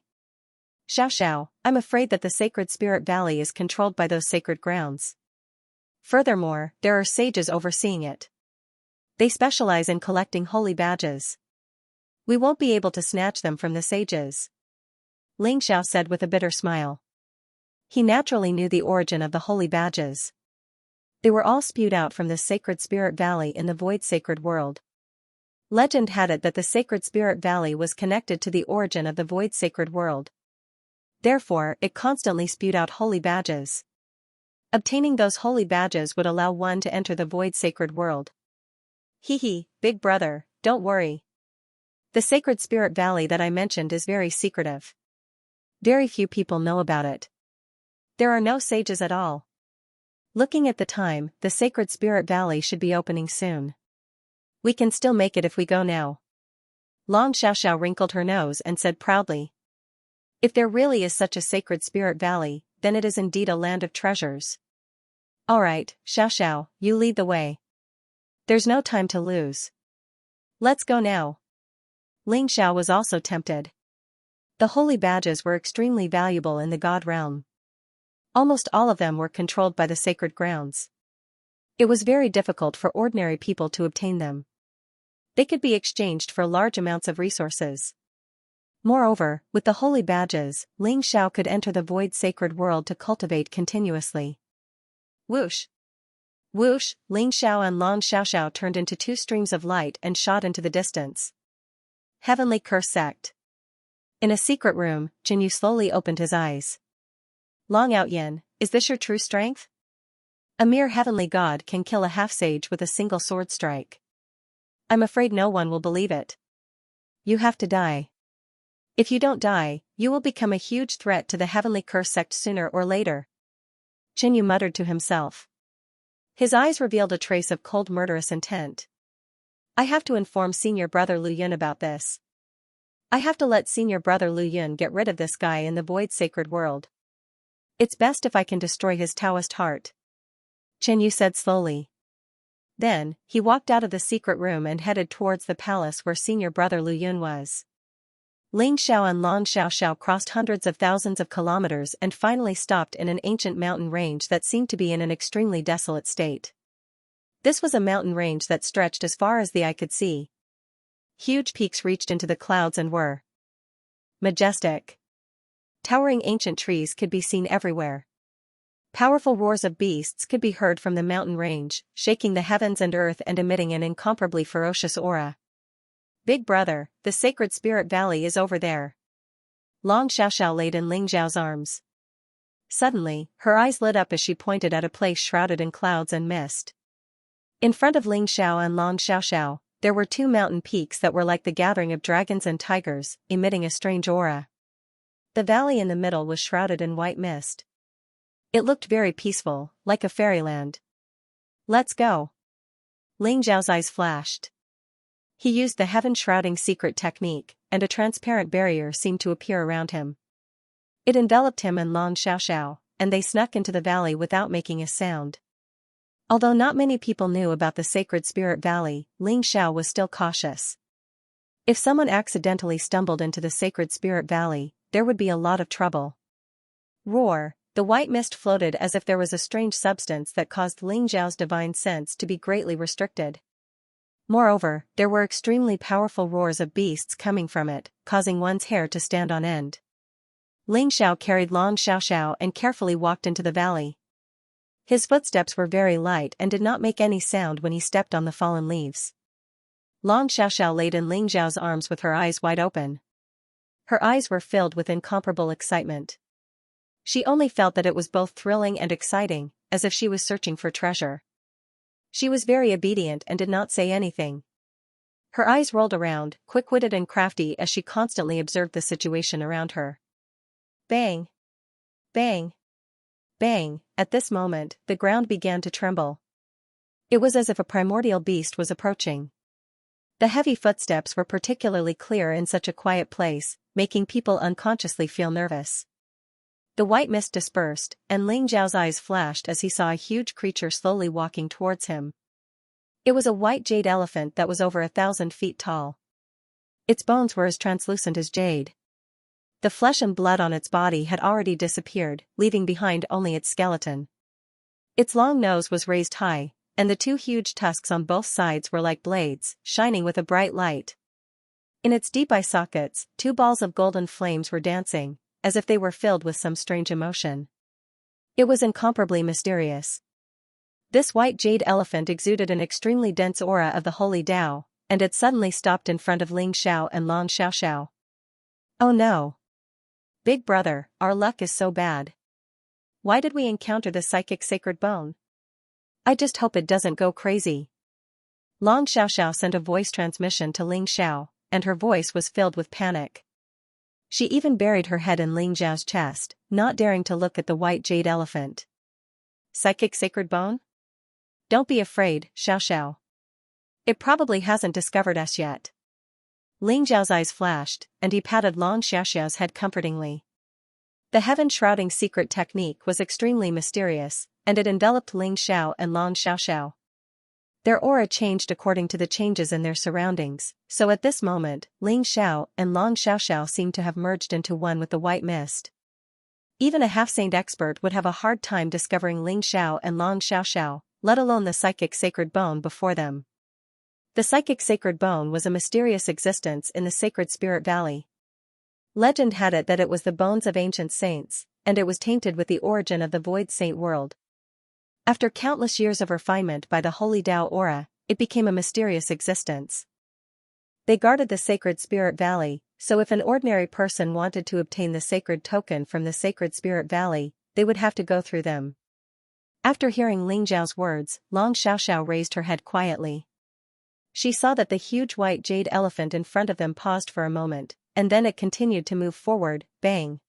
Xiaoxiao, I'm afraid that the Sacred Spirit Valley is controlled by those sacred grounds. Furthermore, there are sages overseeing it. They specialize in collecting holy badges. We won't be able to snatch them from the sages. Ling Xiao said with a bitter smile. He naturally knew the origin of the holy badges. They were all spewed out from the Sacred Spirit Valley in the void sacred world. Legend had it that the Sacred Spirit Valley was connected to the origin of the void sacred world. Therefore, it constantly spewed out holy badges. Obtaining those holy badges would allow one to enter the void sacred world. Hee, big brother, don't worry. The Sacred Spirit Valley that I mentioned is very secretive. Very few people know about it. There are no sages at all. Looking at the time, the Sacred Spirit Valley should be opening soon. We can still make it if we go now. Long Xiaoxiao wrinkled her nose and said proudly. If there really is such a Sacred Spirit Valley, then it is indeed a land of treasures. Alright, Xiaoxiao, you lead the way. There's no time to lose. Let's go now. Ling Xiao was also tempted. The holy badges were extremely valuable in the God realm. Almost all of them were controlled by the sacred grounds. It was very difficult for ordinary people to obtain them. They could be exchanged for large amounts of resources. Moreover, with the holy badges, Ling Xiao could enter the void sacred world to cultivate continuously. Whoosh! Whoosh! Ling Xiao and Long Xiaoxiao turned into two streams of light and shot into the distance. Heavenly Curse Sect. In a secret room, Jinyu slowly opened his eyes. Long Outyin, is this your true strength? A mere heavenly god can kill a half-sage with a single sword strike. I'm afraid no one will believe it. You have to die. If you don't die, you will become a huge threat to the Heavenly Curse Sect sooner or later. Jinyu muttered to himself. His eyes revealed a trace of cold murderous intent. I have to inform Senior Brother Lu Yun about this. I have to let Senior Brother Lu Yun get rid of this guy in the void sacred world. It's best if I can destroy his Taoist heart. Jinyu said slowly. Then, he walked out of the secret room and headed towards the palace where Senior Brother Lu Yun was. Ling Xiao and Long Xiaoxiao crossed hundreds of thousands of kilometers and finally stopped in an ancient mountain range that seemed to be in an extremely desolate state. This was a mountain range that stretched as far as the eye could see. Huge peaks reached into the clouds and were majestic. Towering ancient trees could be seen everywhere. Powerful roars of beasts could be heard from the mountain range, shaking the heavens and earth and emitting an incomparably ferocious aura. Big brother, the Sacred Spirit Valley is over there. Long Xiaoxiao laid in Ling Xiao's arms. Suddenly, her eyes lit up as she pointed at a place shrouded in clouds and mist. In front of Ling Xiao and Long Xiaoxiao, there were two mountain peaks that were like the gathering of dragons and tigers, emitting a strange aura. The valley in the middle was shrouded in white mist. It looked very peaceful, like a fairyland. Let's go. Ling Xiao's eyes flashed. He used the heaven-shrouding secret technique, and a transparent barrier seemed to appear around him. It enveloped him and Long Xiaoxiao, and they snuck into the valley without making a sound. Although not many people knew about the Sacred Spirit Valley, Ling Xiao was still cautious. If someone accidentally stumbled into the Sacred Spirit Valley, there would be a lot of trouble. Roar, the white mist floated as if there was a strange substance that caused Ling Zhao's divine sense to be greatly restricted. Moreover, there were extremely powerful roars of beasts coming from it, causing one's hair to stand on end. Ling Xiao carried Long Xiaoxiao and carefully walked into the valley. His footsteps were very light and did not make any sound when he stepped on the fallen leaves. Long Xiaoxiao laid in Ling Zhao's arms with her eyes wide open. Her eyes were filled with incomparable excitement. She only felt that it was both thrilling and exciting, as if she was searching for treasure. She was very obedient and did not say anything. Her eyes rolled around, quick-witted and crafty as she constantly observed the situation around her. Bang! Bang! Bang! At this moment, the ground began to tremble. It was as if a primordial beast was approaching. The heavy footsteps were particularly clear in such a quiet place, making people unconsciously feel nervous. The white mist dispersed, and Ling Zhao's eyes flashed as he saw a huge creature slowly walking towards him. It was a white jade elephant that was over 1,000 feet tall. Its bones were as translucent as jade. The flesh and blood on its body had already disappeared, leaving behind only its skeleton. Its long nose was raised high, and the two huge tusks on both sides were like blades, shining with a bright light. In its deep eye sockets, two balls of golden flames were dancing, as if they were filled with some strange emotion. It was incomparably mysterious. This white jade elephant exuded an extremely dense aura of the holy Tao, and it suddenly stopped in front of Ling Xiao and Long Xiaoxiao. Oh no! Big brother, our luck is so bad. Why did we encounter the psychic sacred bone? I just hope it doesn't go crazy. Long Xiaoxiao sent a voice transmission to Ling Xiao, and her voice was filled with panic. She even buried her head in Ling Zhao's chest, not daring to look at the white jade elephant. Psychic sacred bone? Don't be afraid, Xiaoxiao. It probably hasn't discovered us yet. Ling Zhao's eyes flashed, and he patted Long Xiaoxiao's head comfortingly. The heaven-shrouding secret technique was extremely mysterious, and it enveloped Ling Xiao and Long Xiaoxiao. Their aura changed according to the changes in their surroundings, so at this moment, Ling Xiao and Long Xiaoxiao seemed to have merged into one with the white mist. Even a half-saint expert would have a hard time discovering Ling Xiao and Long Xiaoxiao, let alone the psychic sacred bone before them. The psychic sacred bone was a mysterious existence in the sacred spirit valley. Legend had it that it was the bones of ancient saints, and it was tainted with the origin of the void saint world. After countless years of refinement by the holy Tao aura, it became a mysterious existence. They guarded the sacred spirit valley, so if an ordinary person wanted to obtain the sacred token from the sacred spirit valley, they would have to go through them. After hearing Ling Zhao's words, Long Xiaoxiao raised her head quietly. She saw that the huge white jade elephant in front of them paused for a moment, and then it continued to move forward. Bang!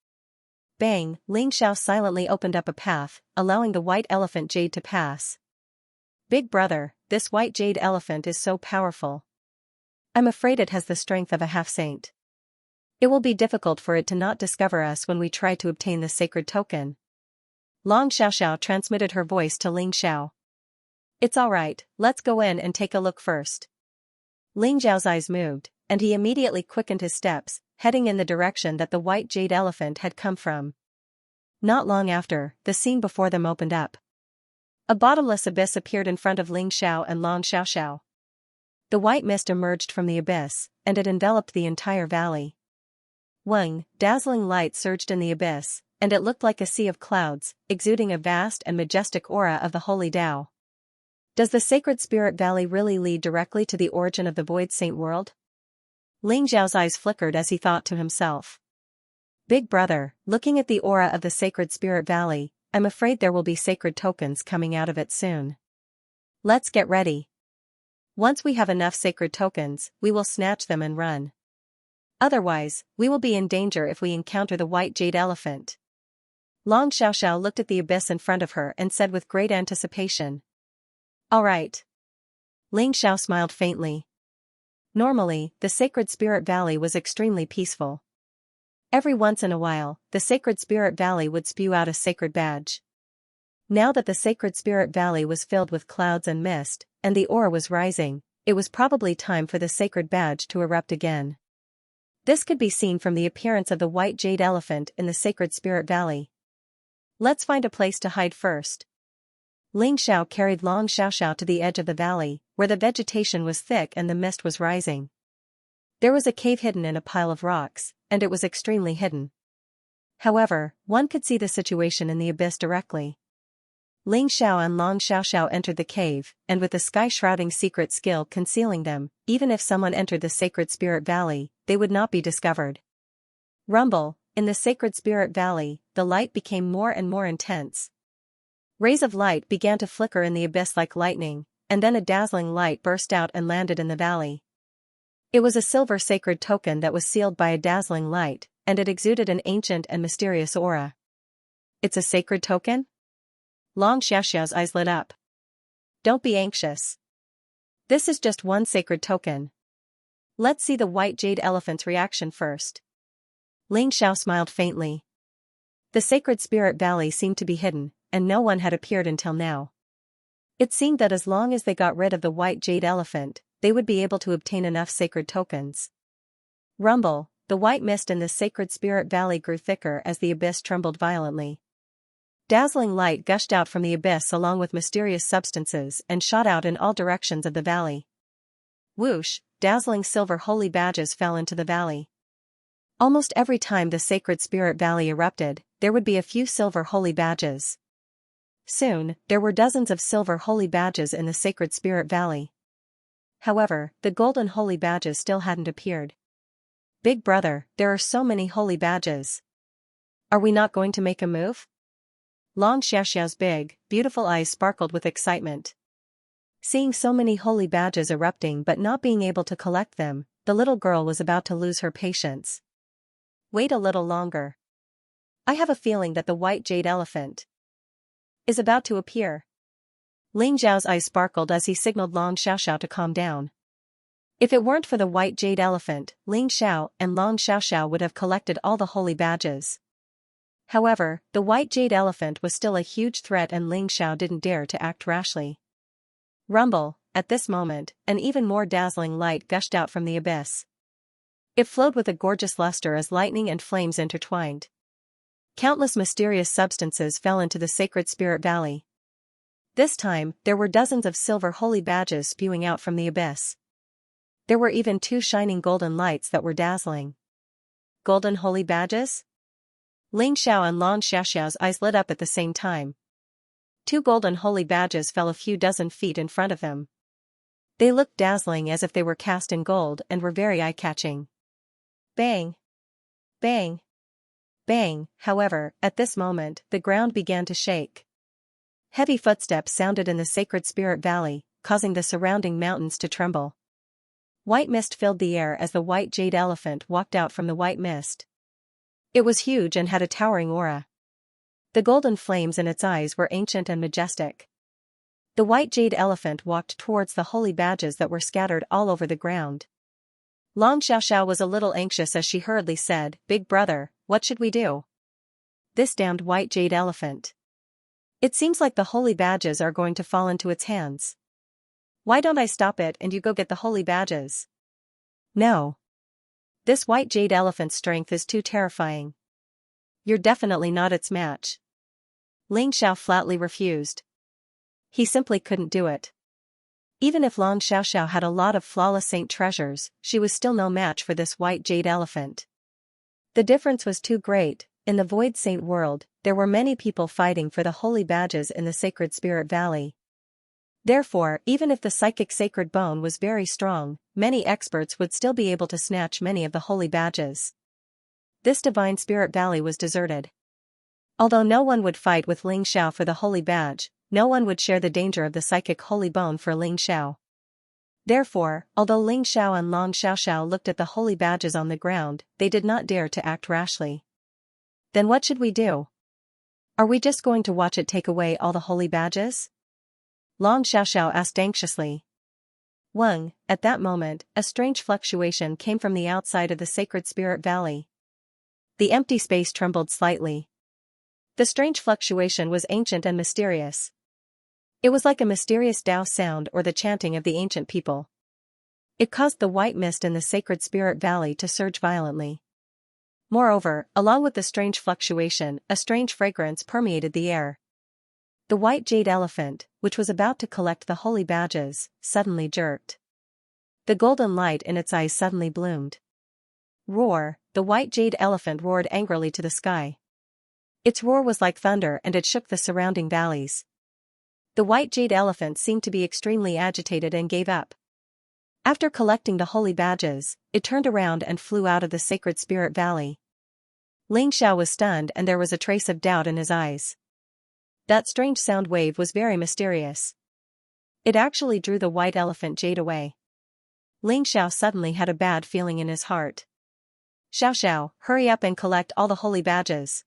Bang! Ling Xiao silently opened up a path, allowing the white elephant jade to pass. Big brother, this white jade elephant is so powerful. I'm afraid it has the strength of a half-saint. It will be difficult for it to not discover us when we try to obtain the sacred token. Long Xiaoxiao transmitted her voice to Ling Xiao. It's alright, let's go in and take a look first. Ling Zhao's eyes moved, and he immediately quickened his steps, heading in the direction that the white jade elephant had come from. Not long after, the scene before them opened up. A bottomless abyss appeared in front of Ling Xiao and Long Xiaoxiao. The white mist emerged from the abyss, and it enveloped the entire valley. Wang, dazzling light surged in the abyss, and it looked like a sea of clouds, exuding a vast and majestic aura of the holy Tao. Does the sacred spirit valley really lead directly to the origin of the void saint world? Ling Zhao's eyes flickered as he thought to himself. Big brother, looking at the aura of the sacred spirit valley, I'm afraid there will be sacred tokens coming out of it soon. Let's get ready. Once we have enough sacred tokens, we will snatch them and run. Otherwise, we will be in danger if we encounter the white jade elephant. Long Xiaoxiao looked at the abyss in front of her and said with great anticipation. All right. Ling Xiao smiled faintly. Normally, the sacred spirit valley was extremely peaceful. Every once in a while, the sacred spirit valley would spew out a sacred badge. Now that the sacred spirit valley was filled with clouds and mist, and the aura was rising, it was probably time for the sacred badge to erupt again. This could be seen from the appearance of the white jade elephant in the sacred spirit valley. Let's find a place to hide first. Ling Xiao carried Long Xiaoxiao to the edge of the valley, where the vegetation was thick and the mist was rising. There was a cave hidden in a pile of rocks, and it was extremely hidden. However, one could see the situation in the abyss directly. Ling Xiao and Long Xiaoxiao entered the cave, and with the sky-shrouding secret skill concealing them, even if someone entered the Sacred Spirit Valley, they would not be discovered. Rumble, in the Sacred Spirit Valley, the light became more and more intense. Rays of light began to flicker in the abyss like lightning, and then a dazzling light burst out and landed in the valley. It was a silver sacred token that was sealed by a dazzling light, and it exuded an ancient and mysterious aura. It's a sacred token? Long Xiaoxiao's eyes lit up. Don't be anxious. This is just one sacred token. Let's see the white jade elephant's reaction first. Ling Xiao smiled faintly. The Sacred Spirit Valley seemed to be hidden, and no one had appeared until now. It seemed that as long as they got rid of the white jade elephant, they would be able to obtain enough sacred tokens. Rumble, the white mist in the Sacred Spirit Valley grew thicker as the abyss trembled violently. Dazzling light gushed out from the abyss along with mysterious substances and shot out in all directions of the valley. Whoosh, dazzling silver holy badges fell into the valley. Almost every time the Sacred Spirit Valley erupted, there would be a few silver holy badges. Soon, there were dozens of silver holy badges in the Sacred Spirit Valley. However, the golden holy badges still hadn't appeared. Big brother, there are so many holy badges. Are we not going to make a move? Long Xiaoxiao's big, beautiful eyes sparkled with excitement. Seeing so many holy badges erupting but not being able to collect them, the little girl was about to lose her patience. Wait a little longer. I have a feeling that the white jade elephant is about to appear. Ling Zhao's eyes sparkled as he signaled Long Xiaoxiao to calm down. If it weren't for the white jade elephant, Ling Xiao and Long Xiaoxiao would have collected all the holy badges. However, the white jade elephant was still a huge threat and Ling Xiao didn't dare to act rashly. Rumble, at this moment, an even more dazzling light gushed out from the abyss. It flowed with a gorgeous luster as lightning and flames intertwined. Countless mysterious substances fell into the Sacred Spirit Valley. This time, there were dozens of silver holy badges spewing out from the abyss. There were even 2 shining golden lights that were dazzling. Golden holy badges? Ling Xiao and Long Xiaoxiao's eyes lit up at the same time. 2 golden holy badges fell a few dozen feet in front of them. They looked dazzling as if they were cast in gold and were very eye-catching. Bang! Bang! Bang! However, at this moment, the ground began to shake. Heavy footsteps sounded in the Sacred Spirit Valley, causing the surrounding mountains to tremble. White mist filled the air as the white jade elephant walked out from the white mist. It was huge and had a towering aura. The golden flames in its eyes were ancient and majestic. The white jade elephant walked towards the holy badges that were scattered all over the ground. Long Xiaoxiao was a little anxious as she hurriedly said, "Big brother, what should we do? This damned white jade elephant. It seems like the holy badges are going to fall into its hands. Why don't I stop it and you go get the holy badges?" No. This white jade elephant's strength is too terrifying. You're definitely not its match. Ling Xiao flatly refused. He simply couldn't do it. Even if Long Xiaoxiao had a lot of flawless saint treasures, she was still no match for this white jade elephant. The difference was too great. In the Void Saint world, there were many people fighting for the holy badges in the Sacred Spirit Valley. Therefore, even if the psychic sacred bone was very strong, many experts would still be able to snatch many of the holy badges. This divine spirit valley was deserted. Although no one would fight with Ling Xiao for the holy badge, no one would share the danger of the psychic holy bone for Ling Xiao. Therefore, although Ling Xiao and Long Xiaoxiao looked at the holy badges on the ground, they did not dare to act rashly. Then what should we do? Are we just going to watch it take away all the holy badges? Long Xiaoxiao asked anxiously. Weng, at that moment, a strange fluctuation came from the outside of the Sacred Spirit Valley. The empty space trembled slightly. The strange fluctuation was ancient and mysterious. It was like a mysterious Tao sound or the chanting of the ancient people. It caused the white mist in the Sacred Spirit Valley to surge violently. Moreover, along with the strange fluctuation, a strange fragrance permeated the air. The white jade elephant, which was about to collect the holy badges, suddenly jerked. The golden light in its eyes suddenly bloomed. Roar! The white jade elephant roared angrily to the sky. Its roar was like thunder and it shook the surrounding valleys. The white jade elephant seemed to be extremely agitated and gave up. After collecting the holy badges, it turned around and flew out of the sacred spirit valley. Xianxia was stunned and there was a trace of doubt in his eyes. That strange sound wave was very mysterious. It actually drew the white elephant jade away. Xianxia suddenly had a bad feeling in his heart. Xiao, hurry up and collect all the holy badges.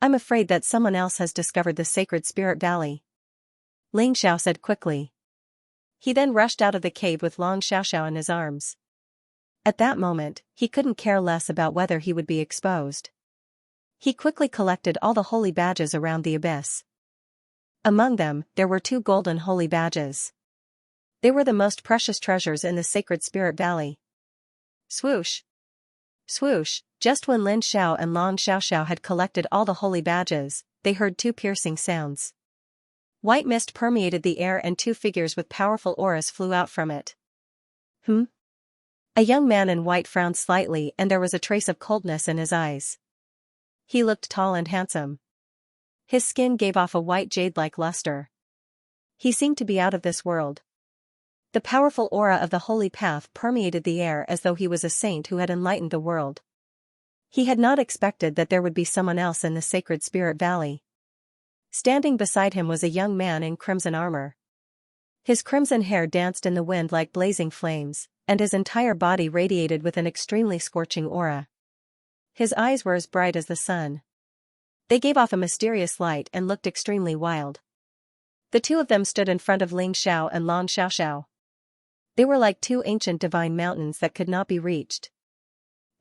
I'm afraid that someone else has discovered the sacred spirit valley. Xianxia said quickly. He then rushed out of the cave with Long Xiao in his arms. At that moment, he couldn't care less about whether he would be exposed. He quickly collected all the holy badges around the abyss. Among them, there were 2 golden holy badges. They were the most precious treasures in the sacred spirit valley. Swoosh! Swoosh! Just when Lin Xiao and Long Xiao had collected all the holy badges, they heard 2 piercing sounds. White mist permeated the air and 2 figures with powerful auras flew out from it. A young man in white frowned slightly and there was a trace of coldness in his eyes. He looked tall and handsome. His skin gave off a white jade-like luster. He seemed to be out of this world. The powerful aura of the holy path permeated the air as though he was a saint who had enlightened the world. He had not expected that there would be someone else in the sacred spirit valley. Standing beside him was a young man in crimson armor. His crimson hair danced in the wind like blazing flames, and his entire body radiated with an extremely scorching aura. His eyes were as bright as the sun. They gave off a mysterious light and looked extremely wild. The 2 of them stood in front of Xianxia and Long Xiao. They were like 2 ancient divine mountains that could not be reached.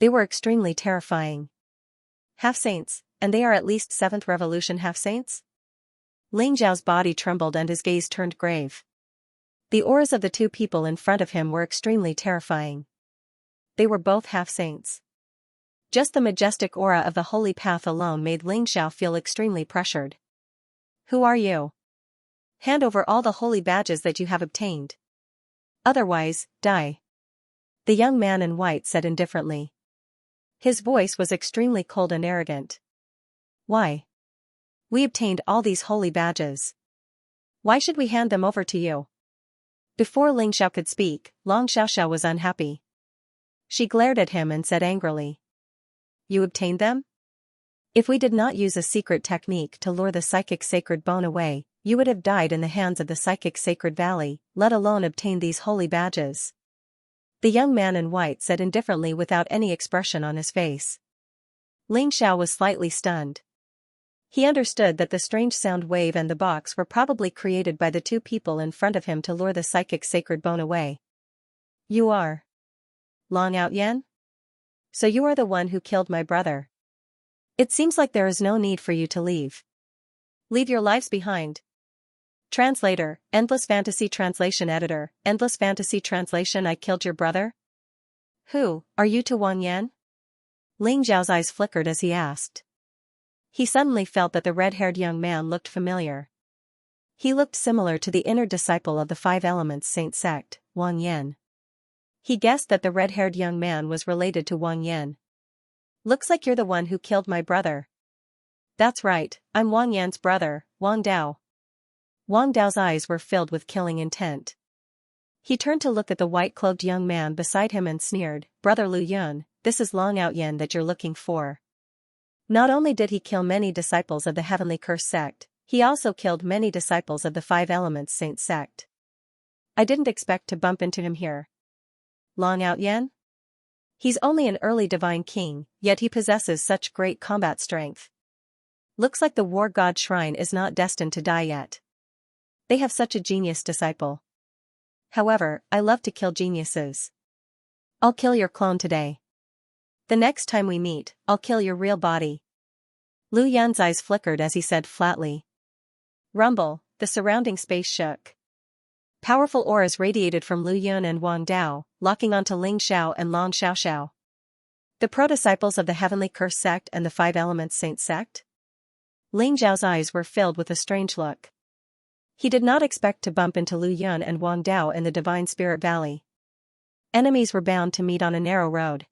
They were extremely terrifying. Half-saints, and they are at least 7th revolution half-saints? Xiao's body trembled and his gaze turned grave. The auras of the 2 people in front of him were extremely terrifying. They were both half-saints. Just the majestic aura of the holy path alone made Xiao feel extremely pressured. Who are you? Hand over all the holy badges that you have obtained. Otherwise, die. The young man in white said indifferently. His voice was extremely cold and arrogant. Why? We obtained all these holy badges. Why should we hand them over to you? Before Xiao could speak, Long Xiao was unhappy. She glared at him and said angrily. You obtained them? If we did not use a secret technique to lure the psychic sacred bone away, you would have died in the hands of the psychic sacred valley, let alone obtain these holy badges. The young man in white said indifferently without any expression on his face. Xiao was slightly stunned. He understood that the strange sound wave and the box were probably created by the 2 people in front of him to lure the psychic sacred bone away. You are Long Outyen? So you are the one who killed my brother. It seems like there is no need for you to leave. Leave your lives behind. Translator, Endless Fantasy Translation Editor, Endless Fantasy Translation. I killed your brother? Who are you to Wang Yan? Xiao's eyes flickered as he asked. He suddenly felt that the red-haired young man looked familiar. He looked similar to the inner disciple of the 5 Elements Saint sect, Wang Yan. He guessed that the red-haired young man was related to Wang Yan. Looks like you're the one who killed my brother. That's right, I'm Wang Yan's brother, Wang Dao. Wang Dao's eyes were filled with killing intent. He turned to look at the white-cloaked young man beside him and sneered, Brother Lu Yun, this is Long Outyen that you're looking for. Not only did he kill many disciples of the Heavenly Curse sect, he also killed many disciples of the 5 Elements Saint sect. I didn't expect to bump into him here. Long Outyen? He's only an early divine king, yet he possesses such great combat strength. Looks like the war god shrine is not destined to die yet. They have such a genius disciple. However, I love to kill geniuses. I'll kill your clone today. The next time we meet, I'll kill your real body. Lu Yun's eyes flickered as he said flatly. Rumble, the surrounding space shook. Powerful auras radiated from Lu Yun and Wang Dao, locking onto Xiao and Long Xiao. The pro-disciples of the Heavenly Curse sect and the Five Elements Saint sect? Ling Zhao's eyes were filled with a strange look. He did not expect to bump into Lu Yun and Wang Dao in the Divine Spirit Valley. Enemies were bound to meet on a narrow road.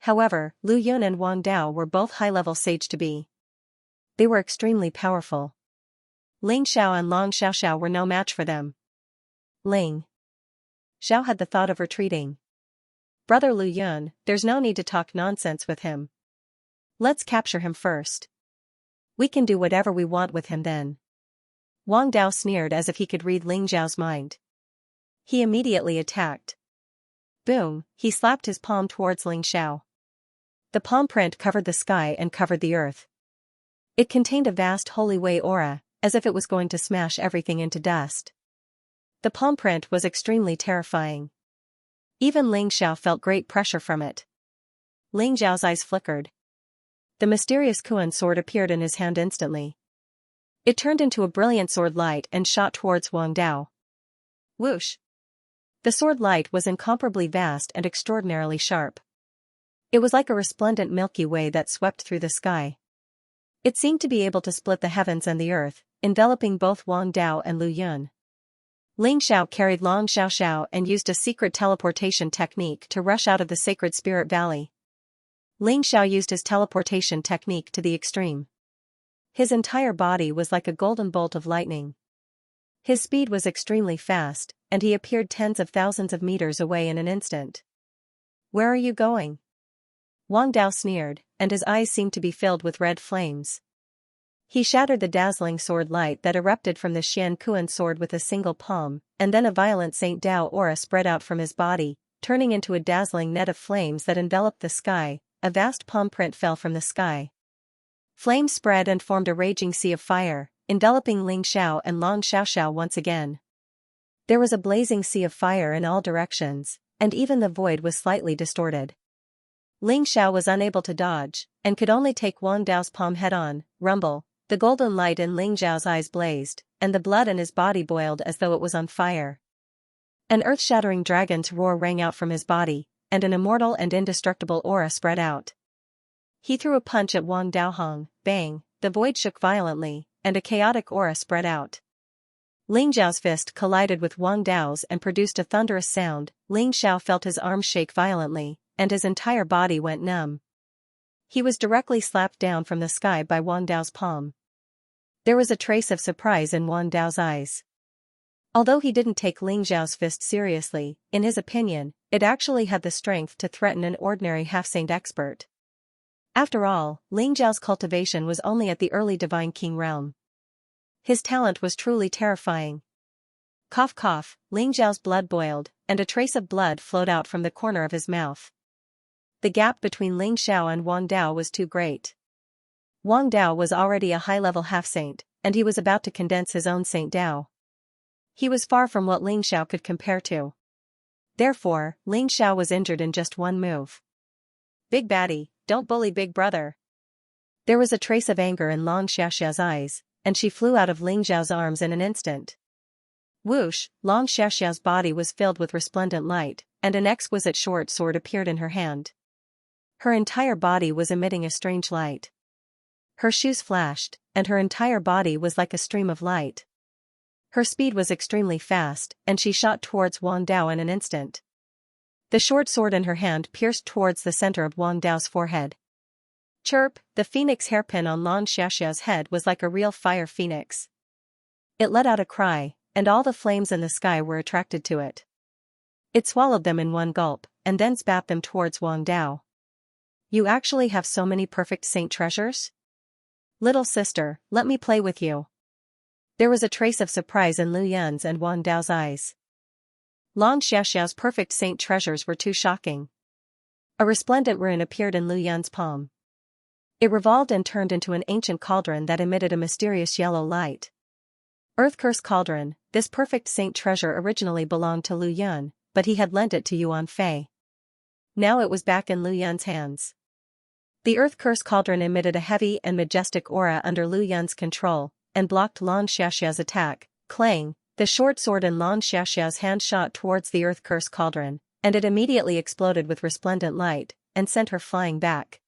However, Lu Yun and Wang Dao were both high-level sage-to-be. They were extremely powerful. Ling Xiao and Long Xiaoxiao were no match for them. Ling Xiao had the thought of retreating. Brother Lu Yun, there's no need to talk nonsense with him. Let's capture him first. We can do whatever we want with him then. Wang Dao sneered as if he could read Ling Xiao's mind. He immediately attacked. Boom, he slapped his palm towards Ling Xiao. The palm print covered the sky and covered the earth. It contained a vast holy way aura, as if it was going to smash everything into dust. The palm print was extremely terrifying. Even Ling Xiao felt great pressure from it. Ling Xiao's eyes flickered. The mysterious Kuan sword appeared in his hand instantly. It turned into a brilliant sword light and shot towards Wang Dao. Whoosh! The sword light was incomparably vast and extraordinarily sharp. It was like a resplendent Milky Way that swept through the sky. It seemed to be able to split the heavens and the earth, enveloping both Wang Dao and Lu Yun. Ling Xiao carried Long Xiaoxiao and used a secret teleportation technique to rush out of the Sacred Spirit Valley. Ling Xiao used his teleportation technique to the extreme. His entire body was like a golden bolt of lightning. His speed was extremely fast, and he appeared tens of thousands of meters away in an instant. Where are you going? Wang Dao sneered, and his eyes seemed to be filled with red flames. He shattered the dazzling sword light that erupted from the Xian Kuan sword with a single palm, and then a violent Saint Dao aura spread out from his body, turning into a dazzling net of flames that enveloped the sky. A vast palm print fell from the sky. Flames spread and formed a raging sea of fire, enveloping Ling Xiao and Long Xiaoxiao once again. There was a blazing sea of fire in all directions, and even the void was slightly distorted. Ling Xiao was unable to dodge, and could only take Wang Dao's palm head-on. Rumble. The golden light in Ling Xiao's eyes blazed, and the blood in his body boiled as though it was on fire. An earth-shattering dragon's roar rang out from his body, and an immortal and indestructible aura spread out. He threw a punch at Wang Daohong. Bang, the void shook violently, and a chaotic aura spread out. Ling Xiao's fist collided with Wang Dao's and produced a thunderous sound. Ling Xiao felt his arms shake violently, and his entire body went numb. He was directly slapped down from the sky by Wang Dao's palm. There was a trace of surprise in Wang Dao's eyes. Although he didn't take Ling Xiao's fist seriously, in his opinion, it actually had the strength to threaten an ordinary half-saint expert. After all, Ling Xiao's cultivation was only at the early Divine King realm. His talent was truly terrifying. Cough cough, Ling Xiao's blood boiled, and a trace of blood flowed out from the corner of his mouth. The gap between Ling Xiao and Wang Dao was too great. Wang Dao was already a high-level half-saint, and he was about to condense his own Saint Dao. He was far from what Ling Xiao could compare to. Therefore, Ling Xiao was injured in just one move. Big baddie, don't bully big brother. There was a trace of anger in Long Xiaoxiao's eyes, and she flew out of Ling Xiao's arms in an instant. Whoosh, Long Xiaoxiao's body was filled with resplendent light, and an exquisite short sword appeared in her hand. Her entire body was emitting a strange light. Her shoes flashed, and her entire body was like a stream of light. Her speed was extremely fast, and she shot towards Wang Dao in an instant. The short sword in her hand pierced towards the center of Wang Dao's forehead. Chirp, the phoenix hairpin on Long Xiaoxiao's head was like a real fire phoenix. It let out a cry, and all the flames in the sky were attracted to it. It swallowed them in one gulp, and then spat them towards Wang Dao. You actually have so many perfect saint treasures? Little sister, let me play with you. There was a trace of surprise in Lu Yun's and Wang Dao's eyes. Long Xiaoxiao's perfect saint treasures were too shocking. A resplendent rune appeared in Lu Yun's palm. It revolved and turned into an ancient cauldron that emitted a mysterious yellow light. Earth Curse Cauldron. This perfect saint treasure originally belonged to Lu Yun, but he had lent it to Yuan Fei. Now it was back in Lu Yun's hands. The Earth Curse Cauldron emitted a heavy and majestic aura under Lu Yun's control, and blocked Long Xiaoxiao's attack. Clang, the short sword in Long Xiaoxiao's hand shot towards the Earth Curse Cauldron, and it immediately exploded with resplendent light, and sent her flying back.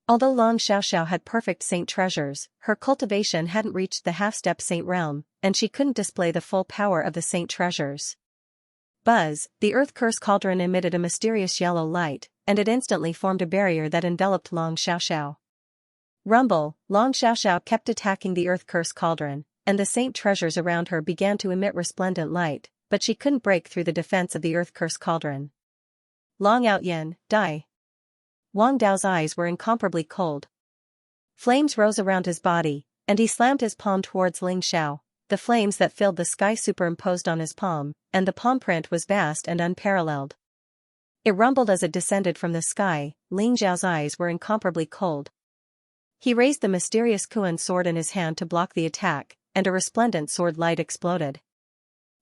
Although Long Xiaoxiao had perfect saint treasures, her cultivation hadn't reached the half-step saint realm, and she couldn't display the full power of the saint treasures. Buzz, the earth curse cauldron emitted a mysterious yellow light, and it instantly formed a barrier that enveloped Long Xiaoxiao. Rumble, Long Xiaoxiao kept attacking the earth curse cauldron, and the saint treasures around her began to emit resplendent light, but she couldn't break through the defense of the earth curse cauldron. Long Outyen, die. Wang Dao's eyes were incomparably cold. Flames rose around his body, and he slammed his palm towards Ling Xiao, the flames that filled the sky superimposed on his palm, and the palm print was vast and unparalleled. It rumbled as it descended from the sky. Ling Xiao's eyes were incomparably cold. He raised the mysterious Kuan sword in his hand to block the attack, and a resplendent sword light exploded.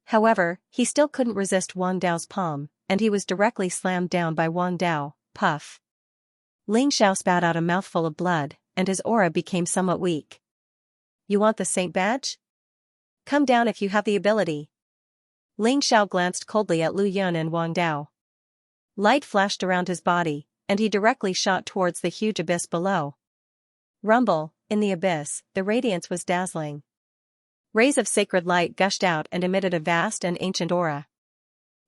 However, he still couldn't resist Wang Dao's palm, and he was directly slammed down by Wang Dao. Puff. Ling Xiao spat out a mouthful of blood, and his aura became somewhat weak. You want the saint badge? Come down if you have the ability. Ling Xiao glanced coldly at Lu Yun and Wang Dao. Light flashed around his body, and he directly shot towards the huge abyss below. Rumble, in the abyss, the radiance was dazzling. Rays of sacred light gushed out and emitted a vast and ancient aura.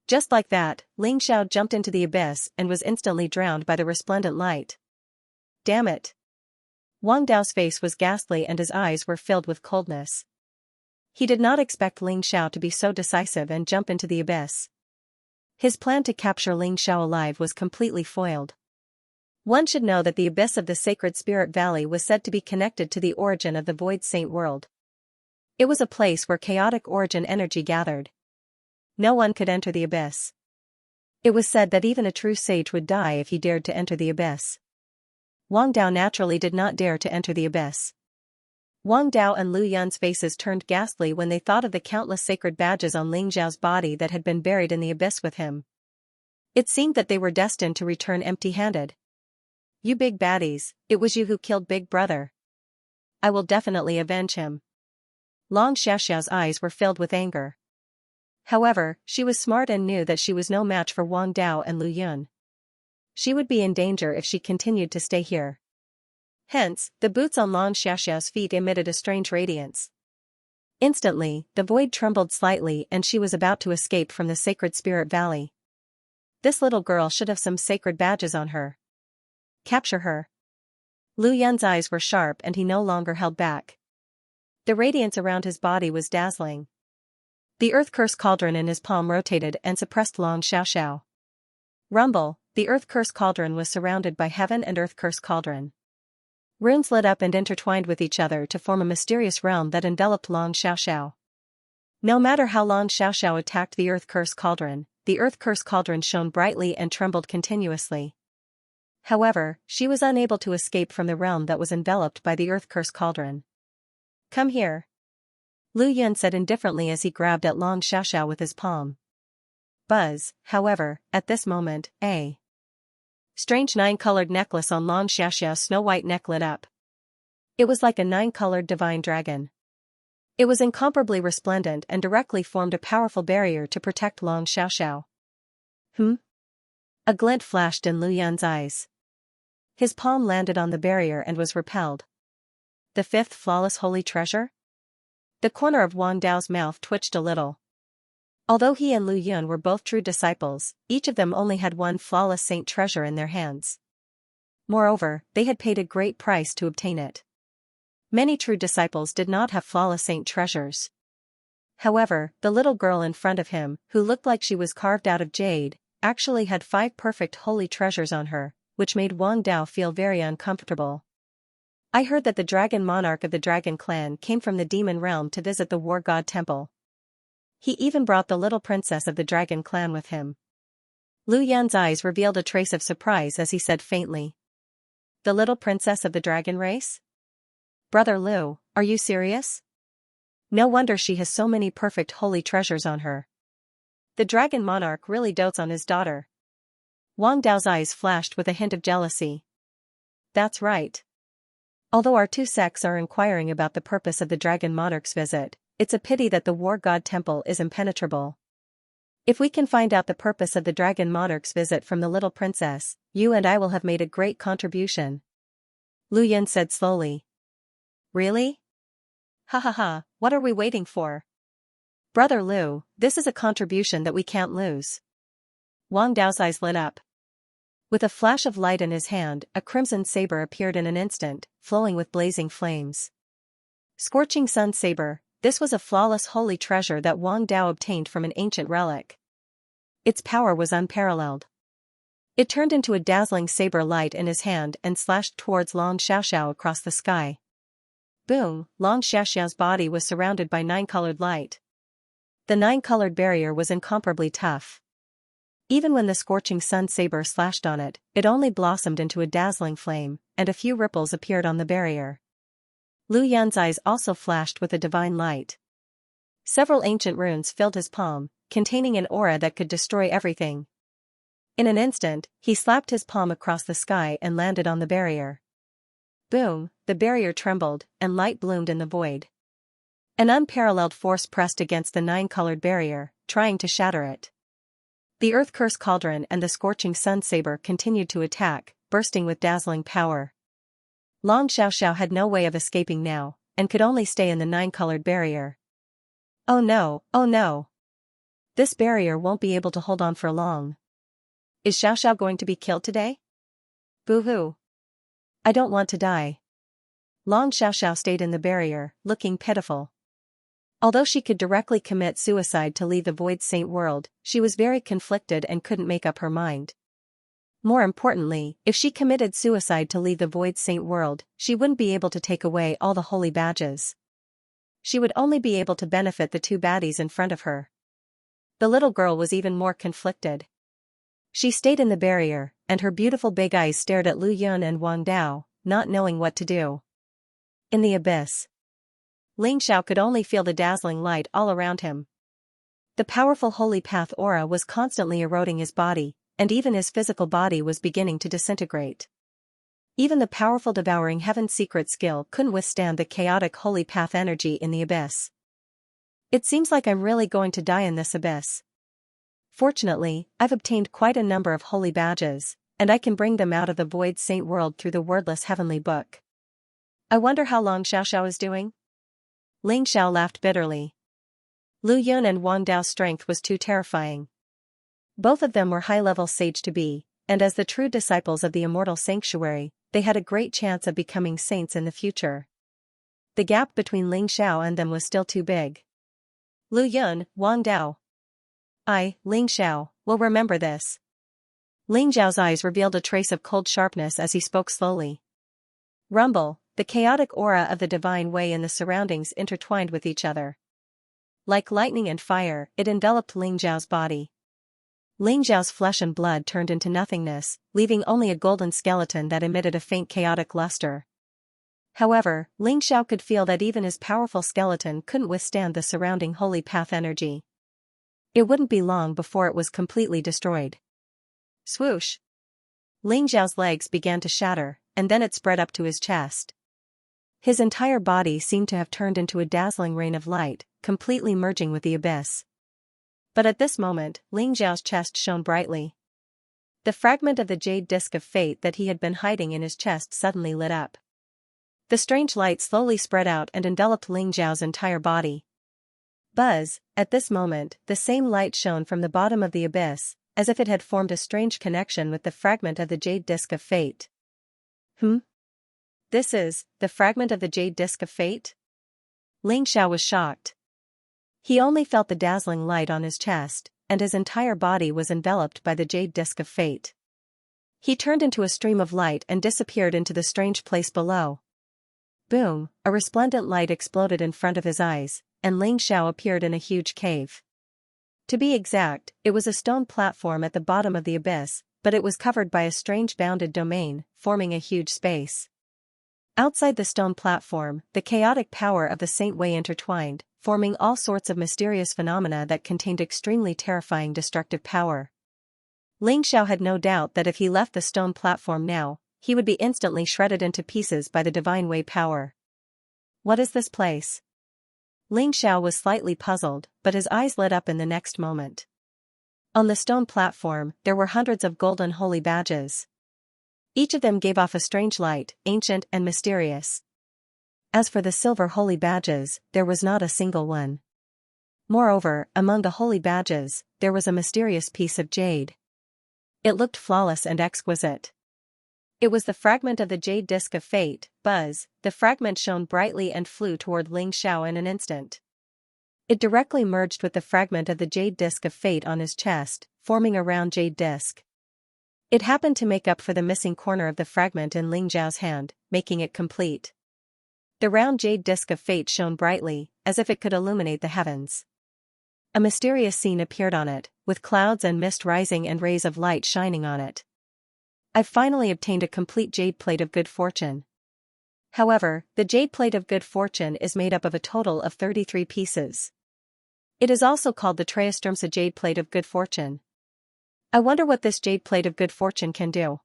Just like that, Ling Xiao jumped into the abyss and was instantly drowned by the resplendent light. Damn it! Wang Dao's face was ghastly and his eyes were filled with coldness. He did not expect Ling Xiao to be so decisive and jump into the abyss. His plan to capture Ling Xiao alive was completely foiled. One should know that the abyss of the Sacred Spirit Valley was said to be connected to the origin of the Void Saint world. It was a place where chaotic origin energy gathered. No one could enter the abyss. It was said that even a true sage would die if he dared to enter the abyss. Wang Dao naturally did not dare to enter the abyss. Wang Dao and Lu Yun's faces turned ghastly when they thought of the countless sacred badges on Ling Xiao's body that had been buried in the abyss with him. It seemed that they were destined to return empty-handed. You big baddies, it was you who killed Big Brother. I will definitely avenge him. Long Xiaoxiao's eyes were filled with anger. However, she was smart and knew that she was no match for Wang Dao and Lu Yun. She would be in danger if she continued to stay here. Hence, the boots on Long Xiaoxiao's feet emitted a strange radiance. Instantly, the void trembled slightly and she was about to escape from the Sacred Spirit Valley. This little girl should have some sacred badges on her. Capture her. Lu Yun's eyes were sharp and he no longer held back. The radiance around his body was dazzling. The earth curse cauldron in his palm rotated and suppressed Long Xiaoxiao. Rumble, the earth curse cauldron was surrounded by heaven and earth curse cauldron. Runes lit up and intertwined with each other to form a mysterious realm that enveloped Long Xiaoxiao. No matter how Long Xiaoxiao attacked the earth curse cauldron shone brightly and trembled continuously. However, she was unable to escape from the realm that was enveloped by the earth curse cauldron. Come here. Lu Yun said indifferently as he grabbed at Long Xiaoxiao with his palm. Buzz, however, at this moment, a strange 9-colored necklace on Long Xiaoxiao's snow-white neck lit up. It was like a 9-colored divine dragon. It was incomparably resplendent and directly formed a powerful barrier to protect Long Xiaoxiao. A glint flashed in Lu Yun's eyes. His palm landed on the barrier and was repelled. The fifth flawless holy treasure? The corner of Wang Dao's mouth twitched a little. Although he and Lu Yun were both true disciples, each of them only had one flawless saint treasure in their hands. Moreover, they had paid a great price to obtain it. Many true disciples did not have flawless saint treasures. However, the little girl in front of him, who looked like she was carved out of jade, actually had 5 perfect holy treasures on her, which made Wang Dao feel very uncomfortable. I heard that the dragon monarch of the dragon clan came from the demon realm to visit the war god temple. He even brought the little princess of the dragon clan with him. Lu Yun's eyes revealed a trace of surprise as he said faintly. The little princess of the dragon race? Brother Lu, are you serious? No wonder she has so many perfect holy treasures on her. The dragon monarch really dotes on his daughter. Wang Dao's eyes flashed with a hint of jealousy. That's right. Although our two sects are inquiring about the purpose of the dragon monarch's visit, it's a pity that the war god temple is impenetrable. If we can find out the purpose of the dragon monarch's visit from the little princess, you and I will have made a great contribution. Lu Yun said slowly. Really? Ha ha ha, what are we waiting for? Brother Lu, this is a contribution that we can't lose. Wang Dao's eyes lit up. With a flash of light in his hand, a crimson saber appeared in an instant, flowing with blazing flames. Scorching Sun Saber, this was a flawless holy treasure that Wang Dao obtained from an ancient relic. Its power was unparalleled. It turned into a dazzling saber light in his hand and slashed towards Long Xiaoxiao across the sky. Boom, Long Xiaoxiao's body was surrounded by nine-colored light. The nine-colored barrier was incomparably tough. Even when the scorching sun saber slashed on it, it only blossomed into a dazzling flame, and a few ripples appeared on the barrier. Lu Yun's eyes also flashed with a divine light. Several ancient runes filled his palm, containing an aura that could destroy everything. In an instant, he slapped his palm across the sky and landed on the barrier. Boom, the barrier trembled, and light bloomed in the void. An unparalleled force pressed against the nine-colored barrier, trying to shatter it. The Earth Curse Cauldron and the Scorching Sun Saber continued to attack, bursting with dazzling power. Long Xiaoxiao had no way of escaping now, and could only stay in the nine-colored barrier. Oh no, oh no! This barrier won't be able to hold on for long. Is Xiaoxiao going to be killed today? Boo-hoo. I don't want to die. Long Xiaoxiao stayed in the barrier, looking pitiful. Although she could directly commit suicide to leave the Void Saint world, she was very conflicted and couldn't make up her mind. More importantly, if she committed suicide to leave the Void Saint world, she wouldn't be able to take away all the holy badges. She would only be able to benefit the two baddies in front of her. The little girl was even more conflicted. She stayed in the barrier, and her beautiful big eyes stared at Lu Yun and Wang Dao, not knowing what to do. In the abyss, Ling Xiao could only feel the dazzling light all around him. The powerful holy path aura was constantly eroding his body, and even his physical body was beginning to disintegrate. Even the powerful devouring heaven secret skill couldn't withstand the chaotic holy path energy in the abyss. It seems like I'm really going to die in this abyss. Fortunately, I've obtained quite a number of holy badges, and I can bring them out of the Void Saint world through the wordless heavenly book. I wonder how Long Xiaoxiao is doing? Ling Xiao laughed bitterly. Lu Yun and Wang Dao's strength was too terrifying. Both of them were high-level sage to be, and as the true disciples of the immortal sanctuary, they had a great chance of becoming saints in the future. The gap between Ling Xiao and them was still too big. Lu Yun, Wang Dao. Ling Xiao, will remember this. Ling Xiao's eyes revealed a trace of cold sharpness as he spoke slowly. Rumble, the chaotic aura of the divine way in the surroundings intertwined with each other. Like lightning and fire, it enveloped Ling Xiao's body. Ling Xiao's flesh and blood turned into nothingness, leaving only a golden skeleton that emitted a faint chaotic luster. However, Ling Xiao could feel that even his powerful skeleton couldn't withstand the surrounding holy path energy. It wouldn't be long before it was completely destroyed. Swoosh! Ling Xiao's legs began to shatter, and then it spread up to his chest. His entire body seemed to have turned into a dazzling rain of light, completely merging with the abyss. But at this moment, Ling Xiao's chest shone brightly. The fragment of the jade disc of fate that he had been hiding in his chest suddenly lit up. The strange light slowly spread out and enveloped Ling Xiao's entire body. Buzz, at this moment, the same light shone from the bottom of the abyss, as if it had formed a strange connection with the fragment of the jade disc of fate. This is, the fragment of the jade disc of fate? Ling Xiao was shocked. He only felt the dazzling light on his chest, and his entire body was enveloped by the jade disc of fate. He turned into a stream of light and disappeared into the strange place below. Boom, a resplendent light exploded in front of his eyes, and Ling Xiao appeared in a huge cave. To be exact, it was a stone platform at the bottom of the abyss, but it was covered by a strange bounded domain, forming a huge space. Outside the stone platform, the chaotic power of the Saint Way intertwined, forming all sorts of mysterious phenomena that contained extremely terrifying destructive power. Ling Xiao had no doubt that if he left the stone platform now, he would be instantly shredded into pieces by the divine way power. What is this place? Ling Xiao was slightly puzzled, but his eyes lit up in the next moment. On the stone platform, there were hundreds of golden holy badges. Each of them gave off a strange light, ancient and mysterious. As for the silver holy badges, there was not a single one. Moreover, among the holy badges, there was a mysterious piece of jade. It looked flawless and exquisite. It was the fragment of the jade disc of fate. Buzz, the fragment shone brightly and flew toward Ling Xiao in an instant. It directly merged with the fragment of the jade disc of fate on his chest, forming a round jade disc. It happened to make up for the missing corner of the fragment in Ling Xiao's hand, making it complete. The round jade disc of fate shone brightly, as if it could illuminate the heavens. A mysterious scene appeared on it, with clouds and mist rising and rays of light shining on it. I've finally obtained a complete jade plate of good fortune. However, the jade plate of good fortune is made up of a total of 33 pieces. It is also called the Trayasturmsa jade plate of good fortune. I wonder what this jade plate of good fortune can do.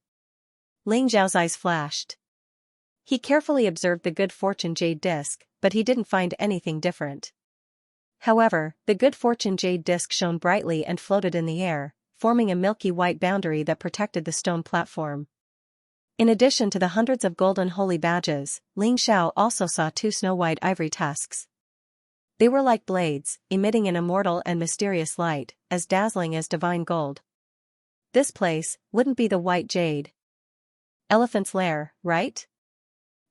Ling Xiao's eyes flashed. He carefully observed the good fortune jade disc, but he didn't find anything different. However, the good fortune jade disc shone brightly and floated in the air, forming a milky white boundary that protected the stone platform. In addition to the hundreds of golden holy badges, Ling Xiao also saw 2 snow-white ivory tusks. They were like blades, emitting an immortal and mysterious light, as dazzling as divine gold. This place wouldn't be the white jade elephant's lair, right?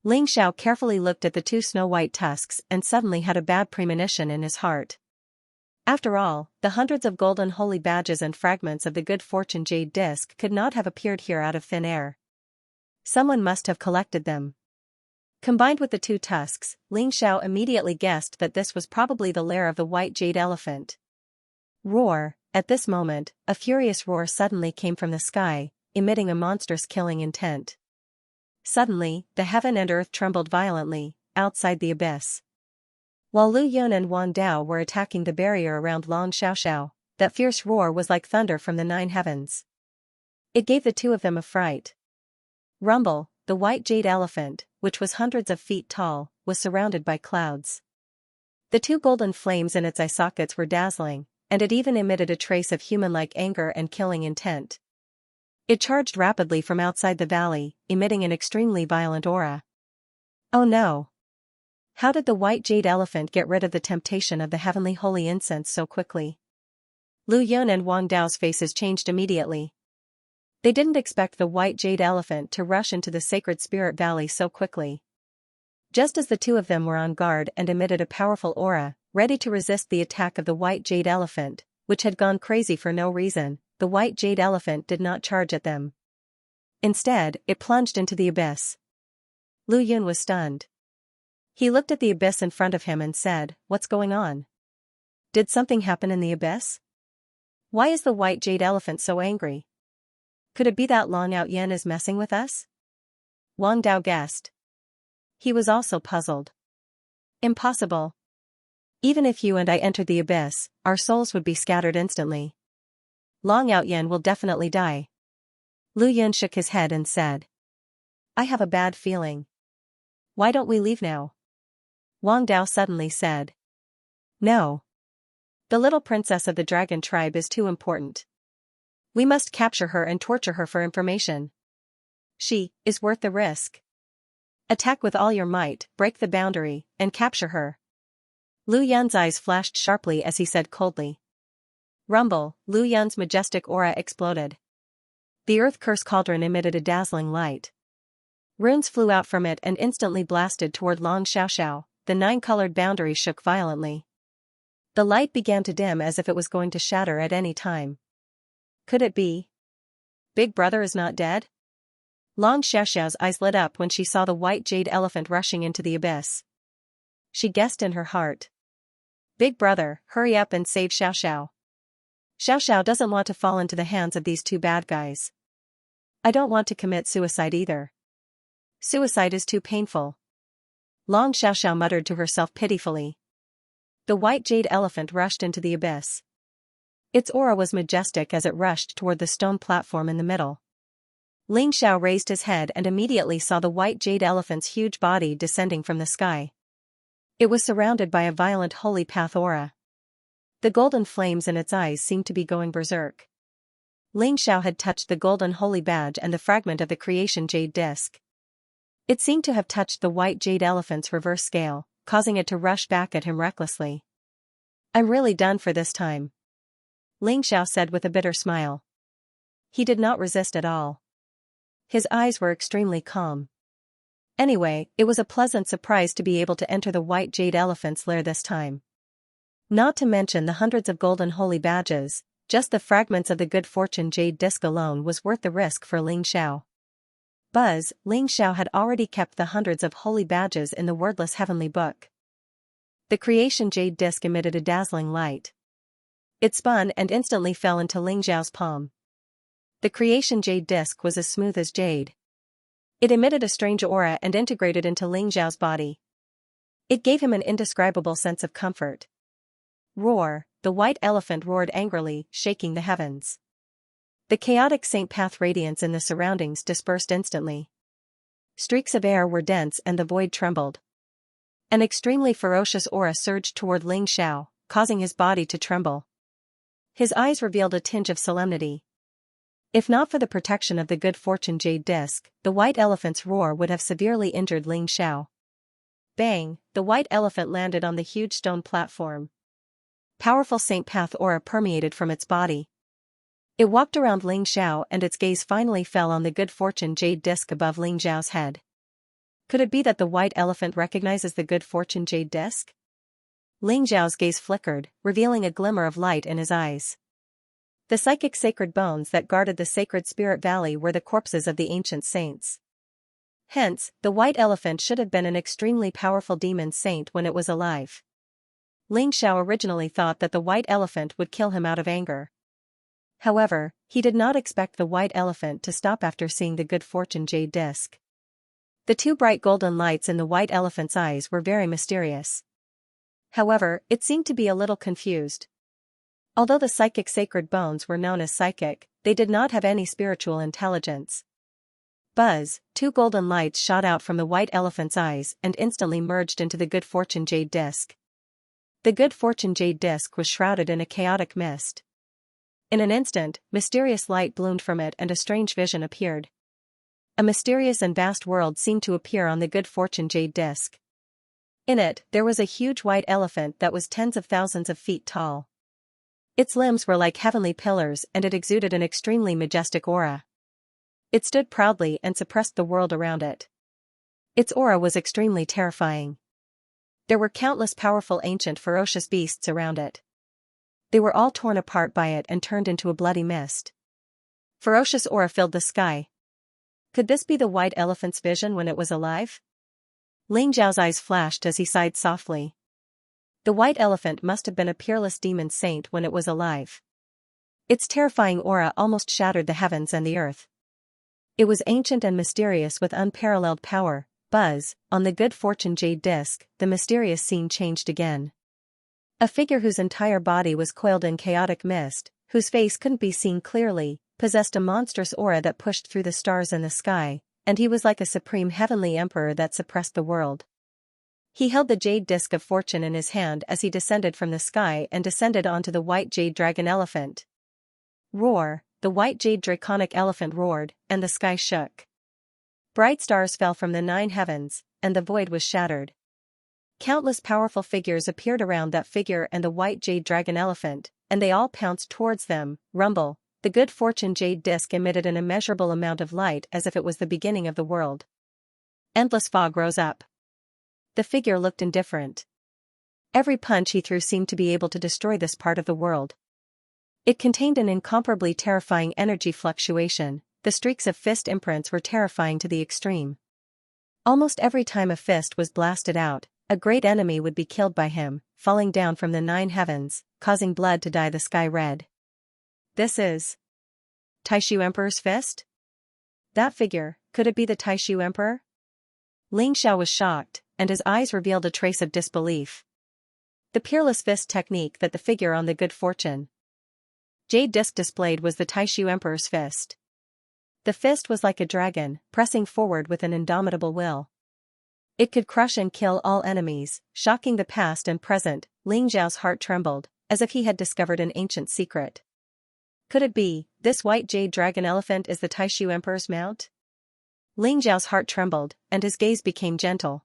Ling Xiao carefully looked at the 2 snow-white tusks and suddenly had a bad premonition in his heart. After all, the hundreds of golden holy badges and fragments of the good fortune jade disc could not have appeared here out of thin air. Someone must have collected them. Combined with the 2 tusks, Ling Xiao immediately guessed that this was probably the lair of the white jade elephant. Roar! At this moment, a furious roar suddenly came from the sky, emitting a monstrous killing intent. Suddenly, the heaven and earth trembled violently, outside the abyss. While Lu Yun and Wang Dao were attacking the barrier around Long Xiaoxiao, that fierce roar was like thunder from the 9 heavens. It gave the 2 of them a fright. Rumble, the white jade elephant, which was hundreds of feet tall, was surrounded by clouds. The 2 golden flames in its eye sockets were dazzling, and it even emitted a trace of human-like anger and killing intent. It charged rapidly from outside the valley, emitting an extremely violent aura. Oh no! How did the white jade elephant get rid of the temptation of the heavenly holy incense so quickly? Lu Yun and Wang Dao's faces changed immediately. They didn't expect the white jade elephant to rush into the sacred spirit valley so quickly. Just as the 2 of them were on guard and emitted a powerful aura, ready to resist the attack of the white jade elephant, which had gone crazy for no reason, the white jade elephant did not charge at them. Instead, it plunged into the abyss. Lu Yun was stunned. He looked at the abyss in front of him and said, "What's going on? Did something happen in the abyss? Why is the white jade elephant so angry? Could it be that Long Out Yen is messing with us?" Wang Dao guessed. He was also puzzled. Impossible. Even if you and I entered the abyss, our souls would be scattered instantly. Long Out Yen will definitely die. Lu Yun shook his head and said, "I have a bad feeling. Why don't we leave now?" Wang Dao suddenly said, "No. The little princess of the dragon tribe is too important. We must capture her and torture her for information. She is worth the risk. Attack with all your might, break the boundary, and capture her." Lu Yun's eyes flashed sharply as he said coldly. Rumble, Lu Yun's majestic aura exploded. The earth curse cauldron emitted a dazzling light. Runes flew out from it and instantly blasted toward Long Xiaoxiao. The 9-colored boundary shook violently. The light began to dim as if it was going to shatter at any time. Could it be? Big Brother is not dead? Long Xiaoxiao's eyes lit up when she saw the white jade elephant rushing into the abyss. She guessed in her heart. Big Brother, hurry up and save Xiaoxiao. Xiaoxiao doesn't want to fall into the hands of these 2 bad guys. I don't want to commit suicide either. Suicide is too painful. Long Xiaoxiao muttered to herself pitifully. The white jade elephant rushed into the abyss. Its aura was majestic as it rushed toward the stone platform in the middle. Ling Xiao raised his head and immediately saw the white jade elephant's huge body descending from the sky. It was surrounded by a violent holy path aura. The golden flames in its eyes seemed to be going berserk. Ling Xiao had touched the golden holy badge and the fragment of the creation jade disc. It seemed to have touched the white jade elephant's reverse scale, causing it to rush back at him recklessly. "I'm really done for this time," Ling Xiao said with a bitter smile. He did not resist at all. His eyes were extremely calm. Anyway, it was a pleasant surprise to be able to enter the white jade elephant's lair this time. Not to mention the hundreds of golden holy badges, just the fragments of the good fortune jade disc alone was worth the risk for Ling Xiao. Ling Xiao had already kept the hundreds of holy badges in the wordless heavenly book. The creation jade disc emitted a dazzling light. It spun and instantly fell into Ling Xiao's palm. The creation jade disc was as smooth as jade. It emitted a strange aura and integrated into Ling Xiao's body. It gave him an indescribable sense of comfort. Roar! The white elephant roared angrily, shaking the heavens. The chaotic Saint Path radiance in the surroundings dispersed instantly. Streaks of air were dense and the void trembled. An extremely ferocious aura surged toward Ling Xiao, causing his body to tremble. His eyes revealed a tinge of solemnity. If not for the protection of the good fortune jade disc, the white elephant's roar would have severely injured Ling Xiao. Bang! The white elephant landed on the huge stone platform. Powerful Saint Path aura permeated from its body. It walked around Ling Xiao and its gaze finally fell on the good fortune jade disc above Ling Xiao's head. Could it be that the white elephant recognizes the good fortune jade disc? Ling Xiao's gaze flickered, revealing a glimmer of light in his eyes. The psychic sacred bones that guarded the sacred spirit valley were the corpses of the ancient saints. Hence, the white elephant should have been an extremely powerful demon saint when it was alive. Ling Xiao originally thought that the white elephant would kill him out of anger. However, he did not expect the white elephant to stop after seeing the good fortune jade disc. The two bright golden lights in the white elephant's eyes were very mysterious. However, it seemed to be a little confused. Although the psychic sacred bones were known as psychic, they did not have any spiritual intelligence. Buzz! Two golden lights shot out from the white elephant's eyes and instantly merged into the good fortune jade disc. The good fortune jade disc was shrouded in a chaotic mist. In an instant, mysterious light bloomed from it and a strange vision appeared. A mysterious and vast world seemed to appear on the good fortune jade disc. In it, there was a huge white elephant that was tens of thousands of feet tall. Its limbs were like heavenly pillars and it exuded an extremely majestic aura. It stood proudly and suppressed the world around it. Its aura was extremely terrifying. There were countless powerful ancient ferocious beasts around it. They were all torn apart by it and turned into a bloody mist. Ferocious aura filled the sky. Could this be the white elephant's vision when it was alive? Ling Zhao's eyes flashed as he sighed softly. The white elephant must have been a peerless demon saint when it was alive. Its terrifying aura almost shattered the heavens and the earth. It was ancient and mysterious with unparalleled power. Buzz! On the good fortune jade disc, the mysterious scene changed again. A figure whose entire body was coiled in chaotic mist, whose face couldn't be seen clearly, possessed a monstrous aura that pushed through the stars in the sky, and he was like a supreme heavenly emperor that suppressed the world. He held the jade disc of fortune in his hand as he descended from the sky and descended onto the white jade dragon elephant. Roar! The white jade draconic elephant roared, and the sky shook. Bright stars fell from the 9 heavens, and the void was shattered. Countless powerful figures appeared around that figure and the white jade dragon elephant, and they all pounced towards them. Rumble! The good fortune jade disc emitted an immeasurable amount of light as if it was the beginning of the world. Endless fog rose up. The figure looked indifferent. Every punch he threw seemed to be able to destroy this part of the world. It contained an incomparably terrifying energy fluctuation. The streaks of fist imprints were terrifying to the extreme. Almost every time a fist was blasted out, a great enemy would be killed by him, falling down from the 9 heavens, causing blood to dye the sky red. This is Taishu Emperor's fist? That figure, could it be the Taishu Emperor? Ling Xiao was shocked, and his eyes revealed a trace of disbelief. The peerless fist technique that the figure on the good fortune jade disc displayed was the Taishu Emperor's fist. The fist was like a dragon, pressing forward with an indomitable will. It could crush and kill all enemies, shocking the past and present. Ling Zhao's heart trembled, as if he had discovered an ancient secret. Could it be, this white jade dragon elephant is the Taishu Emperor's mount? Ling Zhao's heart trembled, and his gaze became gentle.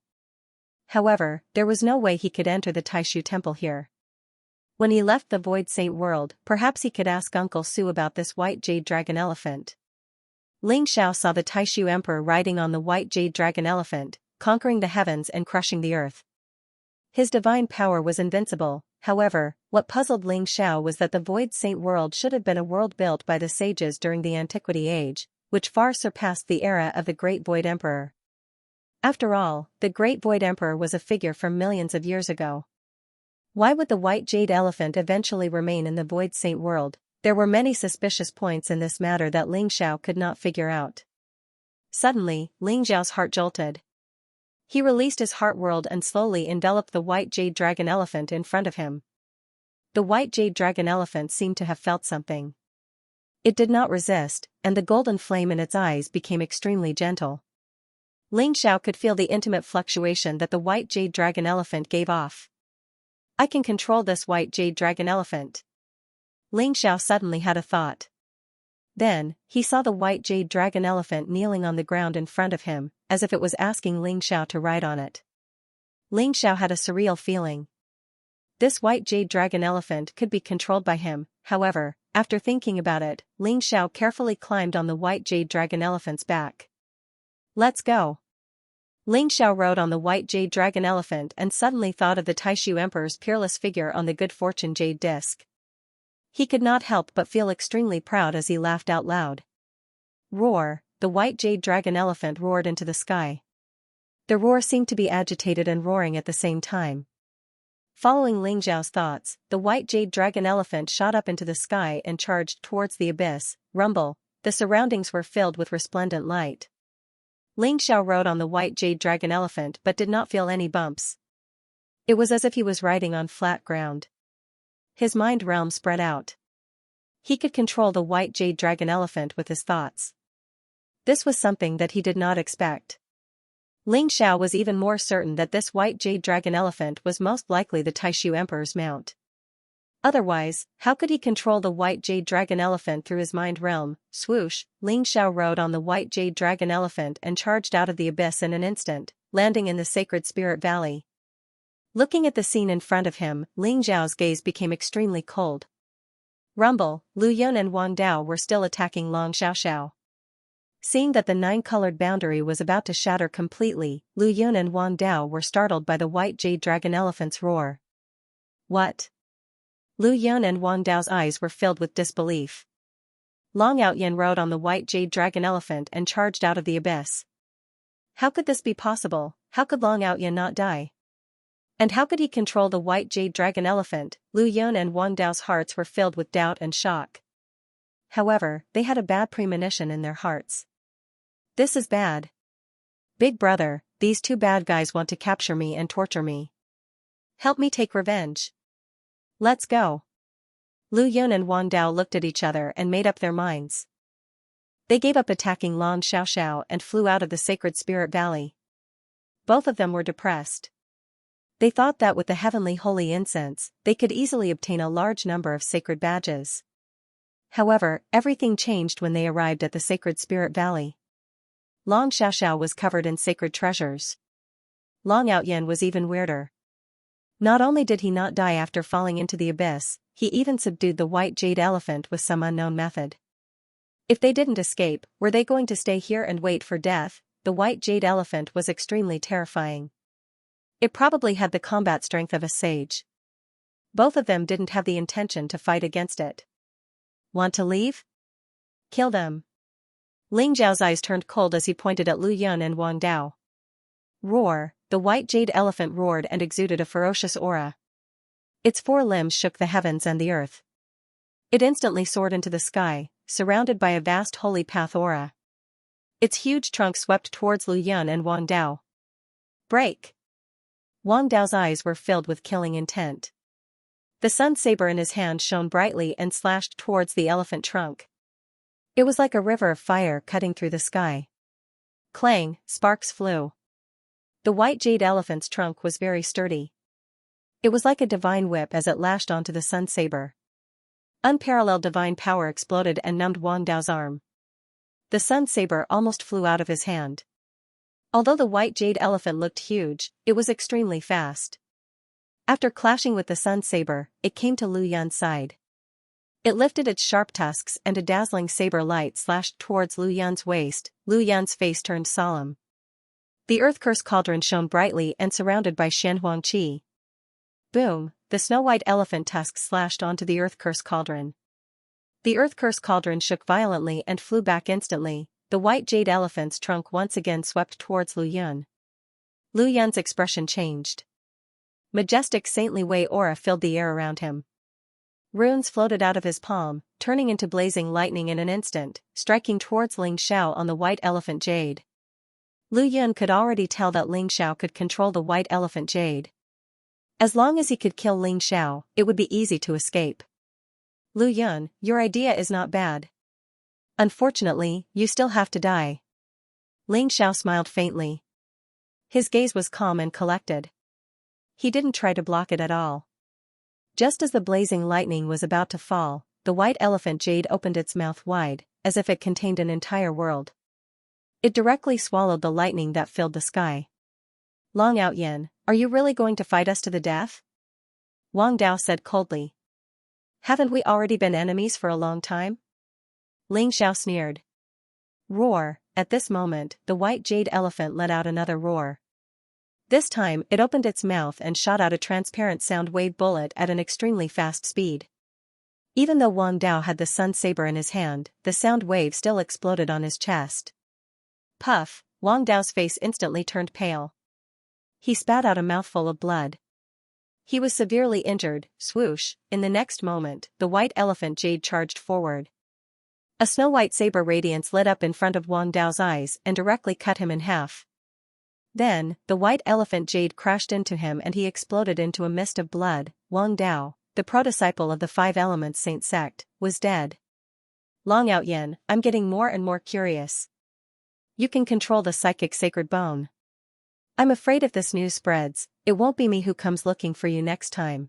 However, there was no way he could enter the Taishu temple here. When he left the Void Saint world, perhaps he could ask Uncle Su about this white jade dragon elephant. Ling Xiao saw the Taishu Emperor riding on the white jade dragon elephant, conquering the heavens and crushing the earth. His divine power was invincible. However, what puzzled Ling Xiao was that the Void Saint world should have been a world built by the sages during the Antiquity Age, which far surpassed the era of the Great Void Emperor. After all, the Great Void Emperor was a figure from millions of years ago. Why would the white jade elephant eventually remain in the Void Saint world? There were many suspicious points in this matter that Ling Xiao could not figure out. Suddenly, Ling Xiao's heart jolted. He released his heart world and slowly enveloped the white jade dragon elephant in front of him. The white jade dragon elephant seemed to have felt something. It did not resist, and the golden flame in its eyes became extremely gentle. Ling Xiao could feel the intimate fluctuation that the white jade dragon elephant gave off. I can control this white jade dragon elephant. Ling Xiao suddenly had a thought. Then, he saw the white jade dragon elephant kneeling on the ground in front of him, as if it was asking Ling Xiao to ride on it. Ling Xiao had a surreal feeling. This white jade dragon elephant could be controlled by him. However, after thinking about it, Ling Xiao carefully climbed on the white jade dragon elephant's back. Let's go. Ling Xiao rode on the white jade dragon elephant and suddenly thought of the Taishu Emperor's peerless figure on the good fortune jade disc. He could not help but feel extremely proud as he laughed out loud. Roar! The white jade dragon elephant roared into the sky. The roar seemed to be agitated and roaring at the same time. Following Ling Xiao's thoughts, the white jade dragon elephant shot up into the sky and charged towards the abyss. Rumble! The surroundings were filled with resplendent light. Ling Xiao rode on the white jade dragon elephant but did not feel any bumps. It was as if he was riding on flat ground. His mind realm spread out. He could control the white jade dragon elephant with his thoughts. This was something that he did not expect. Ling Xiao was even more certain that this white jade dragon elephant was most likely the Taishu Emperor's mount. Otherwise, how could he control the white jade dragon elephant through his mind realm? Swoosh! Ling Xiao rode on the white jade dragon elephant and charged out of the abyss in an instant, landing in the sacred spirit valley. Looking at the scene in front of him, Ling Xiao's gaze became extremely cold. Rumble! Lu Yun and Wang Dao were still attacking Long Xiaoxiao. Seeing that the nine-colored boundary was about to shatter completely, Lu Yun and Wang Dao were startled by the white jade dragon elephant's roar. What? Lu Yun and Wang Dao's eyes were filled with disbelief. Long Outyan rode on the white jade dragon elephant and charged out of the abyss. How could this be possible? How could Long Outyan not die? And how could he control the white jade dragon elephant? Lu Yun and Wang Dao's hearts were filled with doubt and shock. However, they had a bad premonition in their hearts. This is bad. Big brother, these two bad guys want to capture me and torture me. Help me take revenge. Let's go. Lu Yun and Wang Dao looked at each other and made up their minds. They gave up attacking Long Xiaoxiao and flew out of the sacred spirit valley. Both of them were depressed. They thought that with the heavenly holy incense, they could easily obtain a large number of sacred badges. However, everything changed when they arrived at the sacred spirit valley. Long Xiaoxiao was covered in sacred treasures. Long Outyan was even weirder. Not only did he not die after falling into the abyss, he even subdued the white jade elephant with some unknown method. If they didn't escape, were they going to stay here and wait for death? The white jade elephant was extremely terrifying. It probably had the combat strength of a sage. Both of them didn't have the intention to fight against it. Want to leave? Kill them. Ling Zhao's eyes turned cold as he pointed at Lu Yun and Wang Dao. Roar! The white jade elephant roared and exuded a ferocious aura. Its four limbs shook the heavens and the earth. It instantly soared into the sky, surrounded by a vast holy path aura. Its huge trunk swept towards Lu Yun and Wang Dao. Break! Wang Dao's eyes were filled with killing intent. The sun saber in his hand shone brightly and slashed towards the elephant trunk. It was like a river of fire cutting through the sky. Clang! Sparks flew. The white jade elephant's trunk was very sturdy. It was like a divine whip as it lashed onto the sun saber. Unparalleled divine power exploded and numbed Wang Dao's arm. The sun saber almost flew out of his hand. Although the white jade elephant looked huge, it was extremely fast. After clashing with the sun saber, it came to Lu Yun's side. It lifted its sharp tusks and a dazzling saber light slashed towards Lu Yun's waist. Lu Yun's face turned solemn. The earth curse cauldron shone brightly and surrounded by Shenhuang qi. Boom, the snow-white elephant tusks slashed onto the earth curse cauldron. The earth curse cauldron shook violently and flew back instantly. The white jade elephant's trunk once again swept towards Lu Yun. Lu Yun's expression changed. Majestic saintly Wei aura filled the air around him. Runes floated out of his palm, turning into blazing lightning in an instant, striking towards Ling Xiao on the white elephant jade. Lu Yun could already tell that Ling Xiao could control the white elephant jade. As long as he could kill Ling Xiao, it would be easy to escape. Lu Yun, your idea is not bad. Unfortunately, you still have to die. Ling Xiao smiled faintly. His gaze was calm and collected. He didn't try to block it at all. Just as the blazing lightning was about to fall, the white elephant jade opened its mouth wide, as if it contained an entire world. It directly swallowed the lightning that filled the sky. Long Outyin, are you really going to fight us to the death? Wang Dao said coldly. Haven't we already been enemies for a long time? Ling Xiao sneered. Roar, at this moment, the white jade elephant let out another roar. This time, it opened its mouth and shot out a transparent sound wave bullet at an extremely fast speed. Even though Wang Dao had the sun saber in his hand, the sound wave still exploded on his chest. Puff, Wang Dao's face instantly turned pale. He spat out a mouthful of blood. He was severely injured. Swoosh, in the next moment, the white elephant jade charged forward. A snow-white saber radiance lit up in front of Wang Dao's eyes and directly cut him in half. Then, the white elephant jade crashed into him and he exploded into a mist of blood. Wang Dao, the prototype of the Five Elements Saint sect, was dead. Long Outyin, I'm getting more and more curious. You can control the psychic sacred bone. I'm afraid if this news spreads, it won't be me who comes looking for you next time.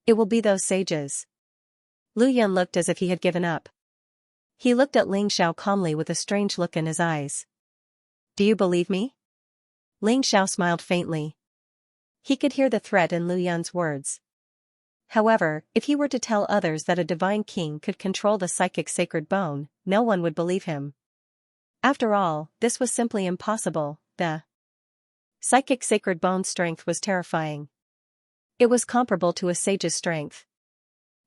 It will be those sages. Lu Yun looked as if he had given up. He looked at Ling Xiao calmly with a strange look in his eyes. Do you believe me? Ling Xiao smiled faintly. He could hear the threat in Lu Yun's words. However, if he were to tell others that a divine king could control the psychic sacred bone, no one would believe him. After all, this was simply impossible. The psychic sacred bone's strength was terrifying. It was comparable to a sage's strength.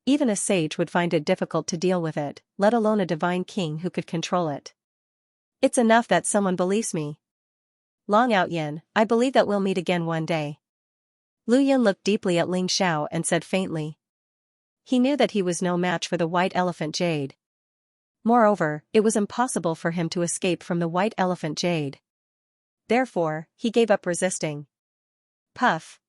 Even a sage would find it difficult to deal with it, let alone a divine king who could control it. It's enough that someone believes me. Long Outyin, I believe that we'll meet again one day. Lu Yun looked deeply at Ling Xiao and said faintly. He knew that he was no match for the white elephant jade. Moreover, it was impossible for him to escape from the white elephant jade. Therefore, he gave up resisting. Puff.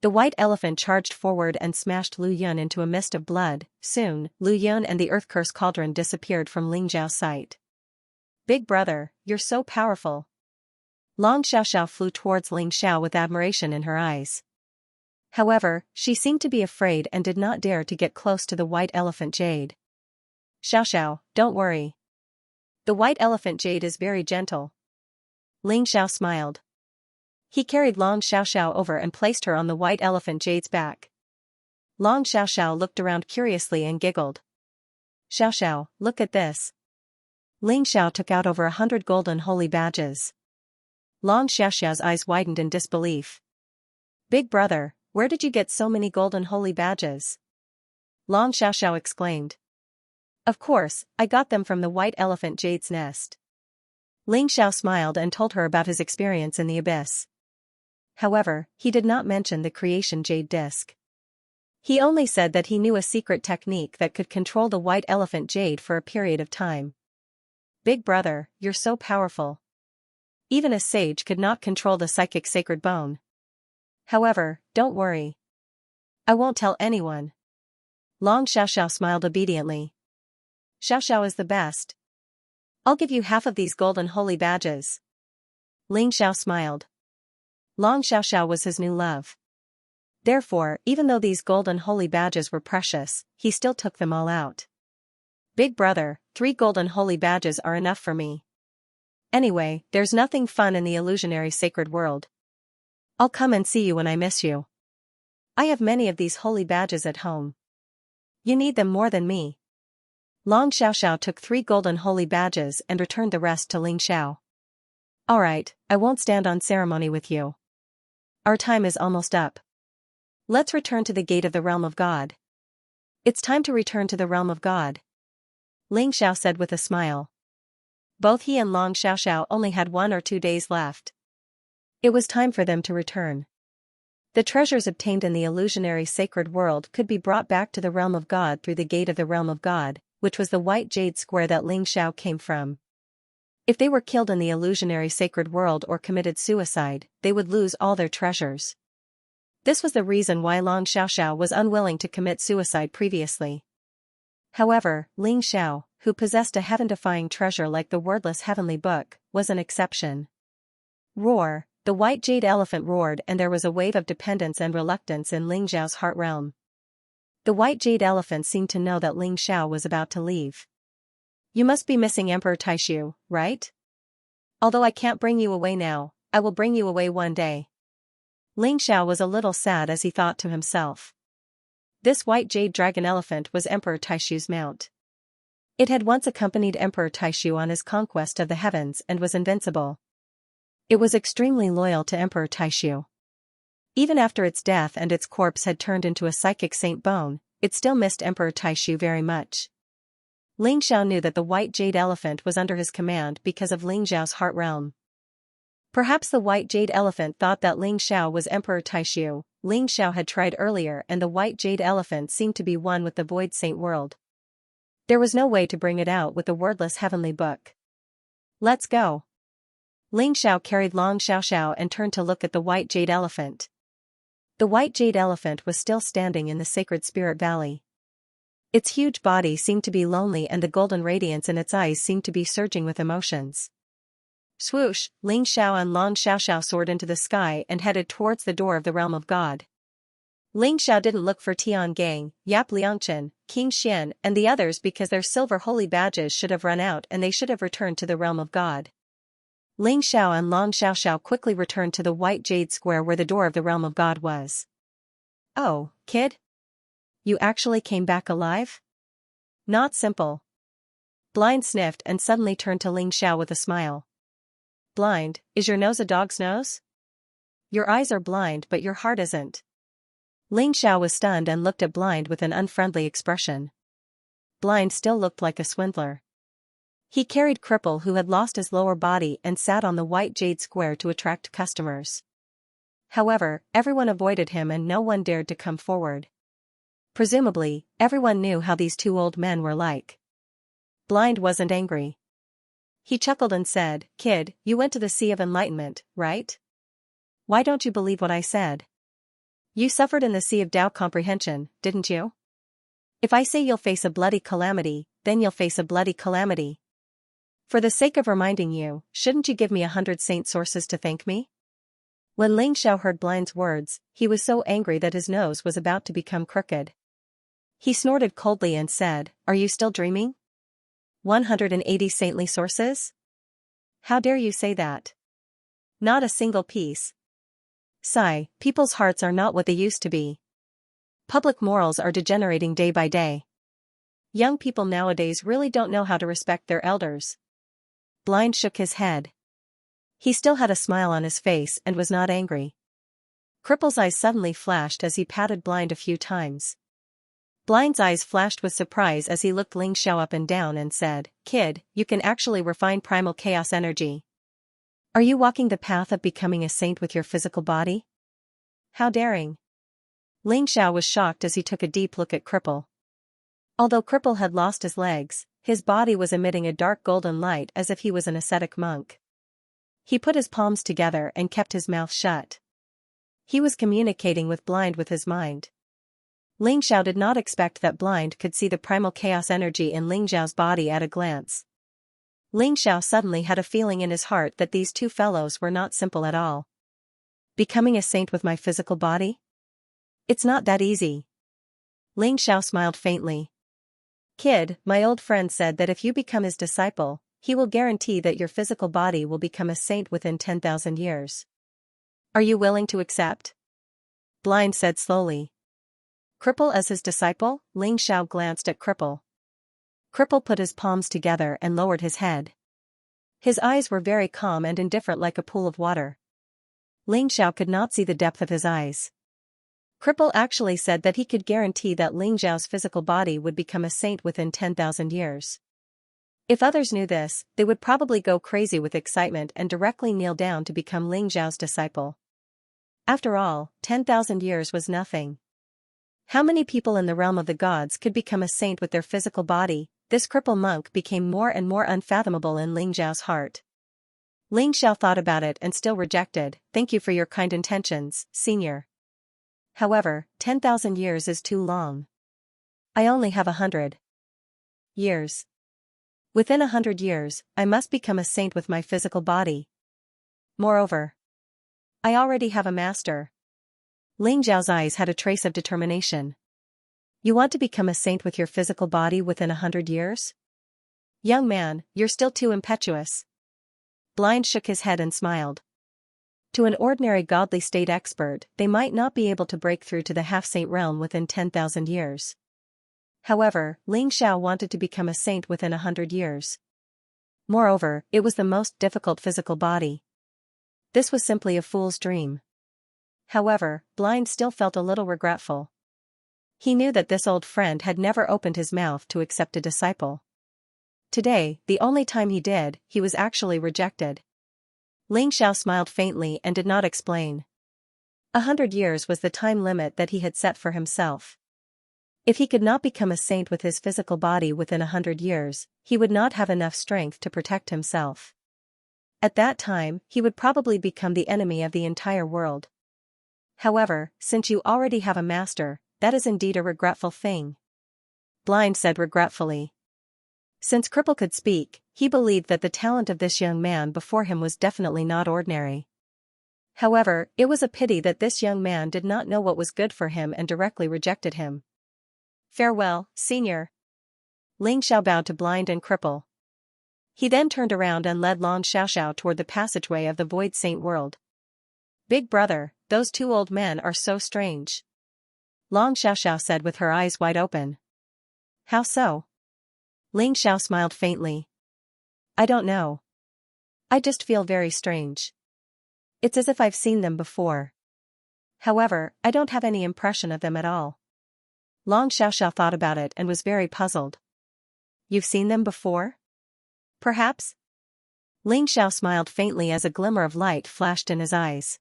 The white elephant charged forward and smashed Lu Yun into a mist of blood. Soon, Lu Yun and the earth curse cauldron disappeared from Ling Xiao's sight. Big brother, you're so powerful. Long Xiaoxiao flew towards Ling Xiao with admiration in her eyes. However, she seemed to be afraid and did not dare to get close to the white elephant jade. Xiaoxiao, don't worry. The white elephant jade is very gentle. Ling Xiao smiled. He carried Long Xiaoxiao over and placed her on the white elephant jade's back. Long Xiaoxiao looked around curiously and giggled. Xiaoxiao, look at this. Ling Xiao took out over 100 golden holy badges. Long Xiaoxiao's eyes widened in disbelief. Big brother, where did you get so many golden holy badges? Long Xiaoxiao exclaimed. Of course, I got them from the white elephant jade's nest. Ling Xiao smiled and told her about his experience in the abyss. However, he did not mention the creation jade disc. He only said that he knew a secret technique that could control the white elephant jade for a period of time. Big brother, you're so powerful. Even a sage could not control the psychic sacred bone. However, don't worry. I won't tell anyone. Long Xiaoxiao smiled obediently. Xiaoxiao is the best. I'll give you half of these golden holy badges. Ling Xiao smiled. Long Xiaoxiao was his new love. Therefore, even though these golden holy badges were precious, he still took them all out. Big brother, 3 golden holy badges are enough for me. Anyway, there's nothing fun in the illusionary sacred world. I'll come and see you when I miss you. I have many of these holy badges at home. You need them more than me. Long Xiaoxiao took 3 golden holy badges and returned the rest to Ling Xiao. Alright, I won't stand on ceremony with you. Our time is almost up. Let's return to the gate of the realm of God. It's time to return to the realm of God, Ling Xiao said with a smile. Both he and Long Xiaoxiao only had 1 or 2 days left. It was time for them to return. The treasures obtained in the illusionary sacred world could be brought back to the realm of God through the gate of the realm of God, which was the white jade square that Ling Xiao came from. If they were killed in the illusionary sacred world or committed suicide, they would lose all their treasures. This was the reason why Long Xiaoxiao was unwilling to commit suicide previously. However, Ling Xiao, who possessed a heaven-defying treasure like the wordless heavenly book, was an exception. Roar, the white jade elephant roared, and there was a wave of dependence and reluctance in Ling Xiao's heart realm. The white jade elephant seemed to know that Ling Xiao was about to leave. You must be missing Emperor Taishu, right? Although I can't bring you away now, I will bring you away one day. Ling Xiao was a little sad as he thought to himself. This white jade dragon elephant was Emperor Taishu's mount. It had once accompanied Emperor Taishu on his conquest of the heavens and was invincible. It was extremely loyal to Emperor Taishu. Even after its death and its corpse had turned into a psychic saint bone, it still missed Emperor Taishu very much. Ling Xiao knew that the white jade elephant was under his command because of Ling Xiao's heart realm. Perhaps the white jade elephant thought that Ling Xiao was Emperor Taishu. Ling Xiao had tried earlier and the white jade elephant seemed to be one with the void saint world. There was no way to bring it out with the wordless heavenly book. Let's go. Ling Xiao carried Long Xiaoxiao and turned to look at the white jade elephant. The white jade elephant was still standing in the sacred spirit valley. Its huge body seemed to be lonely and the golden radiance in its eyes seemed to be surging with emotions. Swoosh, Ling Xiao and Long Xiaoxiao soared into the sky and headed towards the door of the realm of God. Ling Xiao didn't look for Tian Gang, Yap Liangchen, King Xian, and the others because their silver holy badges should have run out and they should have returned to the realm of God. Ling Xiao and Long Xiaoxiao quickly returned to the white jade square where the door of the realm of God was. Oh, kid? You actually came back alive? Not simple. Blind sniffed and suddenly turned to Ling Xiao with a smile. Blind, is your nose a dog's nose? Your eyes are blind but your heart isn't. Ling Xiao was stunned and looked at Blind with an unfriendly expression. Blind still looked like a swindler. He carried Cripple who had lost his lower body and sat on the white jade square to attract customers. However, everyone avoided him and no one dared to come forward. Presumably, everyone knew how these 2 old men were like. Blind wasn't angry. He chuckled and said, Kid, you went to the Sea of Enlightenment, right? Why don't you believe what I said? You suffered in the Sea of Tao Comprehension, didn't you? If I say you'll face a bloody calamity, then you'll face a bloody calamity. For the sake of reminding you, shouldn't you give me 100 saint sources to thank me? When Ling Xiao heard Blind's words, he was so angry that his nose was about to become crooked. He snorted coldly and said, Are you still dreaming? 180 saintly sources? How dare you say that? Not a single piece. Sigh, people's hearts are not what they used to be. Public morals are degenerating day by day. Young people nowadays really don't know how to respect their elders. Blind shook his head. He still had a smile on his face and was not angry. Cripple's eyes suddenly flashed as he patted Blind a few times. Blind's eyes flashed with surprise as he looked Ling Xiao up and down and said, Kid, you can actually refine primal chaos energy. Are you walking the path of becoming a saint with your physical body? How daring. Ling Xiao was shocked as he took a deep look at Cripple. Although Cripple had lost his legs, his body was emitting a dark golden light as if he was an ascetic monk. He put his palms together and kept his mouth shut. He was communicating with Blind with his mind. Ling Xiao did not expect that Blind could see the primal chaos energy in Ling Xiao's body at a glance. Ling Xiao suddenly had a feeling in his heart that these 2 fellows were not simple at all. Becoming a saint with my physical body? It's not that easy. Ling Xiao smiled faintly. Kid, my old friend said that if you become his disciple, he will guarantee that your physical body will become a saint within 10,000 years. Are you willing to accept? Blind said slowly. Cripple as his disciple? Ling Xiao glanced at Cripple. Cripple put his palms together and lowered his head. His eyes were very calm and indifferent like a pool of water. Ling Xiao could not see the depth of his eyes. Cripple actually said that he could guarantee that Ling Xiao's physical body would become a saint within 10,000 years. If others knew this, they would probably go crazy with excitement and directly kneel down to become Ling Xiao's disciple. After all, 10,000 years was nothing. How many people in the realm of the gods could become a saint with their physical body? This cripple monk became more and more unfathomable in Ling Xiao's heart. Ling Xiao thought about it and still rejected. Thank you for your kind intentions, senior. However, 10,000 years is too long. I only have 100 years. Within 100 years, I must become a saint with my physical body. Moreover, I already have a master. Ling Xiao's eyes had a trace of determination. You want to become a saint with your physical body within 100 years? Young man, you're still too impetuous. Blind shook his head and smiled. To an ordinary godly state expert, they might not be able to break through to the half-saint realm within 10,000 years. However, Ling Xiao wanted to become a saint within 100 years. Moreover, it was the most difficult physical body. This was simply a fool's dream. However, Blind still felt a little regretful. He knew that this old friend had never opened his mouth to accept a disciple. Today, the only time he did, he was actually rejected. Ling Xiao smiled faintly and did not explain. 100 years was the time limit that he had set for himself. If he could not become a saint with his physical body within 100 years, he would not have enough strength to protect himself. At that time, he would probably become the enemy of the entire world. However, since you already have a master, that is indeed a regretful thing. Blind said regretfully. Since Cripple could speak, he believed that the talent of this young man before him was definitely not ordinary. However, it was a pity that this young man did not know what was good for him and directly rejected him. Farewell, senior. Ling Xiao bowed to Blind and Cripple. He then turned around and led Long Xiaoxiao toward the passageway of the Void Saint world. Big brother, those two old men are so strange. Long Xiaoxiao said with her eyes wide open. How so? Ling Xiao smiled faintly. I don't know. I just feel very strange. It's as if I've seen them before. However, I don't have any impression of them at all. Long Xiaoxiao thought about it and was very puzzled. You've seen them before? Perhaps? Ling Xiao smiled faintly as a glimmer of light flashed in his eyes.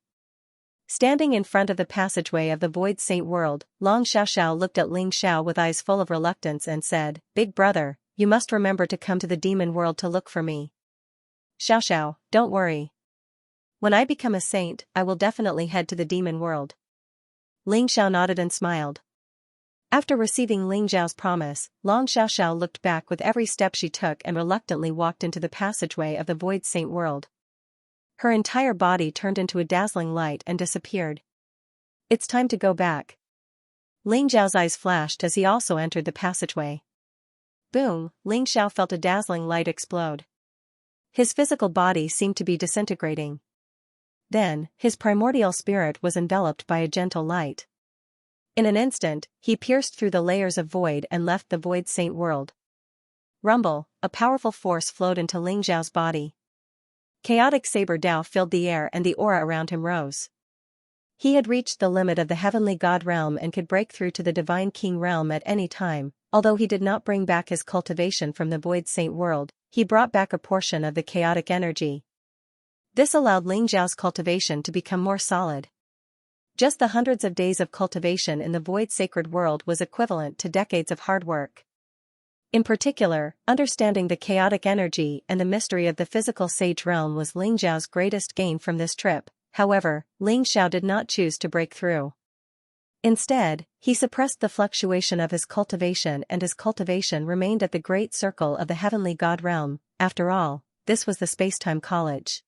Standing in front of the passageway of the Void Saint world, Long Xiaoxiao looked at Ling Xiao with eyes full of reluctance and said, Big brother, you must remember to come to the demon world to look for me. Xiaoxiao, don't worry. When I become a saint, I will definitely head to the demon world. Ling Xiao nodded and smiled. After receiving Ling Xiao's promise, Long Xiaoxiao looked back with every step she took and reluctantly walked into the passageway of the Void Saint world. Her entire body turned into a dazzling light and disappeared. It's time to go back. Ling Xiao's eyes flashed as he also entered the passageway. Boom, Ling Xiao felt a dazzling light explode. His physical body seemed to be disintegrating. Then, his primordial spirit was enveloped by a gentle light. In an instant, he pierced through the layers of void and left the Void Saint world. Rumble, a powerful force flowed into Ling Xiao's body. Chaotic saber Dao filled the air and the aura around him rose. He had reached the limit of the heavenly god realm and could break through to the divine king realm at any time. Although he did not bring back his cultivation from the Void Saint world, he brought back a portion of the chaotic energy. This allowed Ling Xiao's cultivation to become more solid. Just the hundreds of days of cultivation in the Void Sacred world was equivalent to decades of hard work. In particular, understanding the chaotic energy and the mystery of the physical sage realm was Ling Xiao's greatest gain from this trip. However, Ling Xiao did not choose to break through. Instead, he suppressed the fluctuation of his cultivation and his cultivation remained at the great circle of the heavenly god realm. After all, this was the Spacetime College.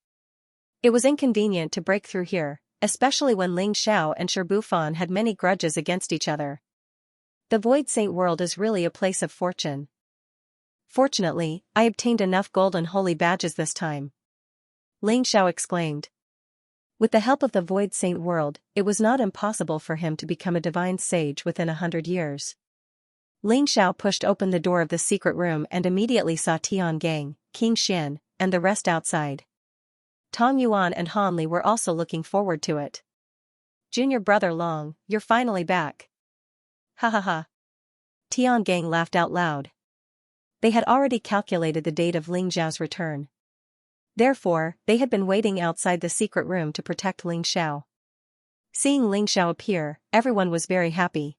It was inconvenient to break through here, especially when Ling Xiao and Sherbufan had many grudges against each other. The Void Saint world is really a place of fortune. Fortunately, I obtained enough golden holy badges this time. Ling Xiao exclaimed. With the help of the Void Saint world, it was not impossible for him to become a divine sage within 100 years. Ling Xiao pushed open the door of the secret room and immediately saw Tian Gang, King Xin, and the rest outside. Tong Yuan and Han Li were also looking forward to it. Junior brother Long, you're finally back. Ha ha ha. Tian Gang laughed out loud. They had already calculated the date of Ling Xiao's return. Therefore, they had been waiting outside the secret room to protect Ling Xiao. Seeing Ling Xiao appear, everyone was very happy.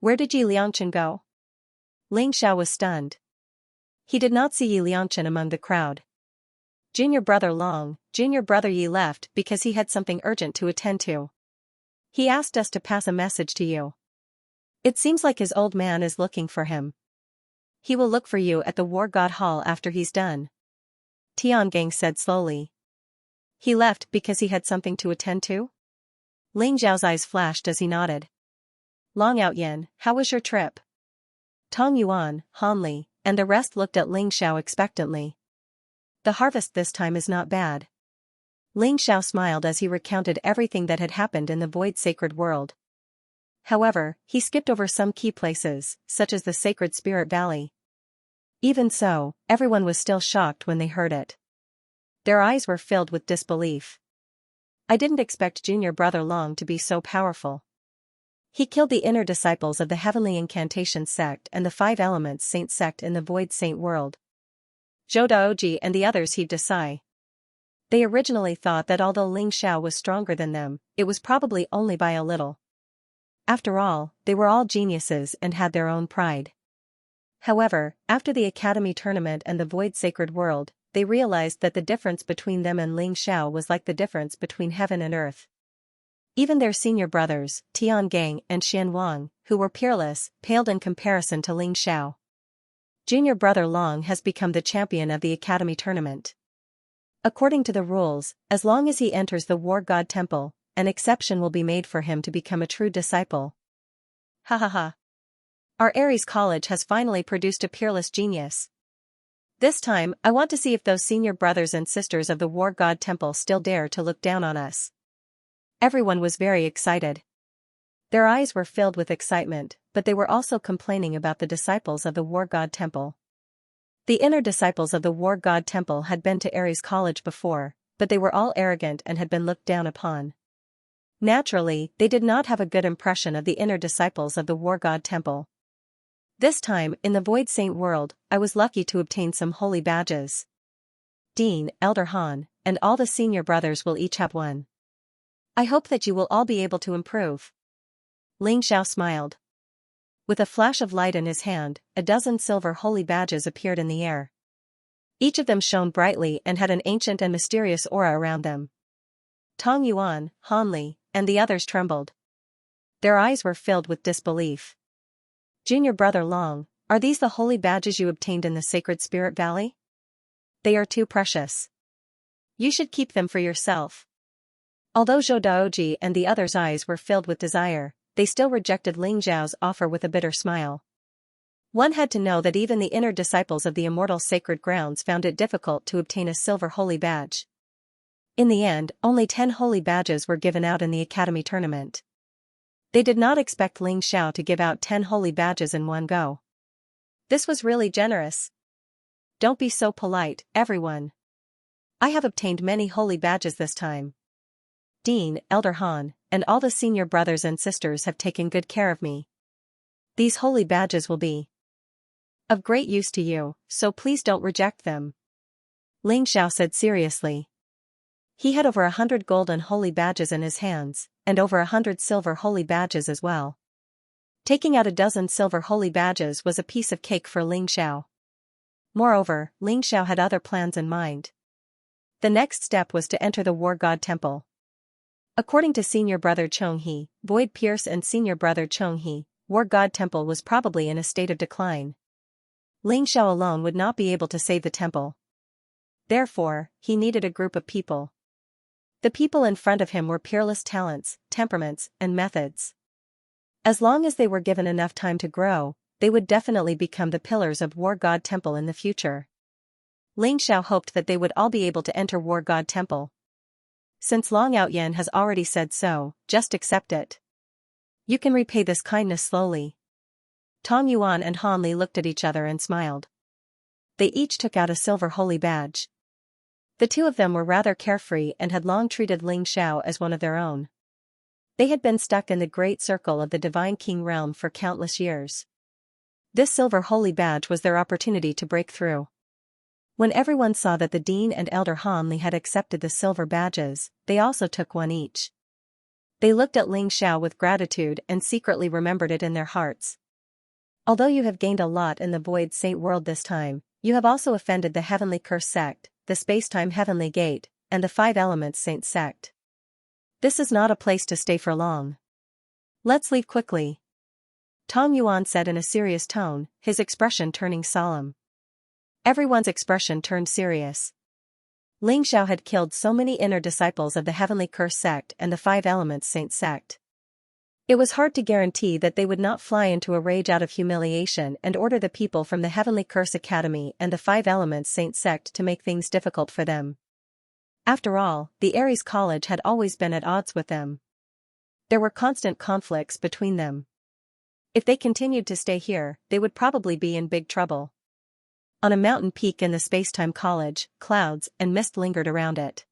Where did Yi Liangchen go? Ling Xiao was stunned. He did not see Yi Liangchen among the crowd. Junior brother Long, junior brother Yi left because he had something urgent to attend to. He asked us to pass a message to you. It seems like his old man is looking for him. He will look for you at the War God Hall after he's done. Tian Gang said slowly. He left because he had something to attend to? Ling Xiao's eyes flashed as he nodded. Long Out Yin, how was your trip? Tong Yuan, Han Li, and the rest looked at Ling Xiao expectantly. The harvest this time is not bad. Ling Xiao smiled as he recounted everything that had happened in the Void Sacred World. However, he skipped over some key places, such as the Sacred Spirit Valley. Even so, everyone was still shocked when they heard it. Their eyes were filled with disbelief. I didn't expect junior brother Long to be so powerful. He killed the inner disciples of the Heavenly Incantation Sect and the Five Elements Saint Sect in the Void Saint World. Zhou Daoji and the others heaved a sigh. They originally thought that although Ling Xiao was stronger than them, it was probably only by a little. After all, they were all geniuses and had their own pride. However, after the Academy tournament and the Void Sacred World, they realized that the difference between them and Ling Xiao was like the difference between heaven and earth. Even their senior brothers, Tian Gang and Xian Wang, who were peerless, paled in comparison to Ling Xiao. Junior brother Long has become the champion of the Academy tournament. According to the rules, as long as he enters the War God Temple, an exception will be made for him to become a true disciple. Ha ha ha. Our Ares College has finally produced a peerless genius. This time, I want to see if those senior brothers and sisters of the War God Temple still dare to look down on us. Everyone was very excited. Their eyes were filled with excitement, but they were also complaining about the disciples of the War God Temple. The inner disciples of the War God Temple had been to Ares College before, but they were all arrogant and had been looked down upon. Naturally, they did not have a good impression of the inner disciples of the War God Temple. This time, in the Void Saint world, I was lucky to obtain some holy badges. Dean, Elder Han, and all the senior brothers will each have one. I hope that you will all be able to improve. Ling Xiao smiled. With a flash of light in his hand, a dozen silver holy badges appeared in the air. Each of them shone brightly and had an ancient and mysterious aura around them. Tong Yuan, Han Li, and the others trembled. Their eyes were filled with disbelief. Junior brother Long, are these the holy badges you obtained in the Sacred Spirit Valley? They are too precious. You should keep them for yourself. Although Zhou Daoji and the others' eyes were filled with desire, they still rejected Ling Xiao's offer with a bitter smile. One had to know that even the inner disciples of the immortal sacred grounds found it difficult to obtain a silver holy badge. In the end, only 10 holy badges were given out in the Academy tournament. They did not expect Ling Xiao to give out 10 holy badges in one go. This was really generous. Don't be so polite, everyone. I have obtained many holy badges this time. Dean, Elder Han, and all the senior brothers and sisters have taken good care of me. These holy badges will be of great use to you, so please don't reject them. Ling Xiao said seriously. He had over 100 gold and holy badges in his hands, and over 100 silver holy badges as well. Taking out a dozen silver holy badges was a piece of cake for Ling Xiao. Moreover, Ling Xiao had other plans in mind. The next step was to enter the War God Temple. According to senior brother Chonghe, Void Pierce and senior brother Chonghe, War God Temple was probably in a state of decline. Ling Xiao alone would not be able to save the temple. Therefore, he needed a group of people. The people in front of him were peerless talents, temperaments, and methods. As long as they were given enough time to grow, they would definitely become the pillars of War God Temple in the future. Ling Xiao hoped that they would all be able to enter War God Temple. Since Long Outyen has already said so, just accept it. You can repay this kindness slowly. Tong Yuan and Han Li looked at each other and smiled. They each took out a silver holy badge. The two of them were rather carefree and had long treated Ling Xiao as one of their own. They had been stuck in the great circle of the Divine King realm for countless years. This silver holy badge was their opportunity to break through. When everyone saw that the Dean and Elder Han Li had accepted the silver badges, they also took one each. They looked at Ling Xiao with gratitude and secretly remembered it in their hearts. Although you have gained a lot in the Void Saint world this time, you have also offended the Heavenly Curse sect, the Spacetime Heavenly Gate, and the Five Elements Saint sect. This is not a place to stay for long. Let's leave quickly. Tong Yuan said in a serious tone, his expression turning solemn. Everyone's expression turned serious. Ling Xiao had killed so many inner disciples of the Heavenly Curse sect and the Five Elements Saint sect. It was hard to guarantee that they would not fly into a rage out of humiliation and order the people from the Heavenly Curse Academy and the Five Elements Saint sect to make things difficult for them. After all, the Ares College had always been at odds with them. There were constant conflicts between them. If they continued to stay here, they would probably be in big trouble. On a mountain peak in the Spacetime College, clouds and mist lingered around it.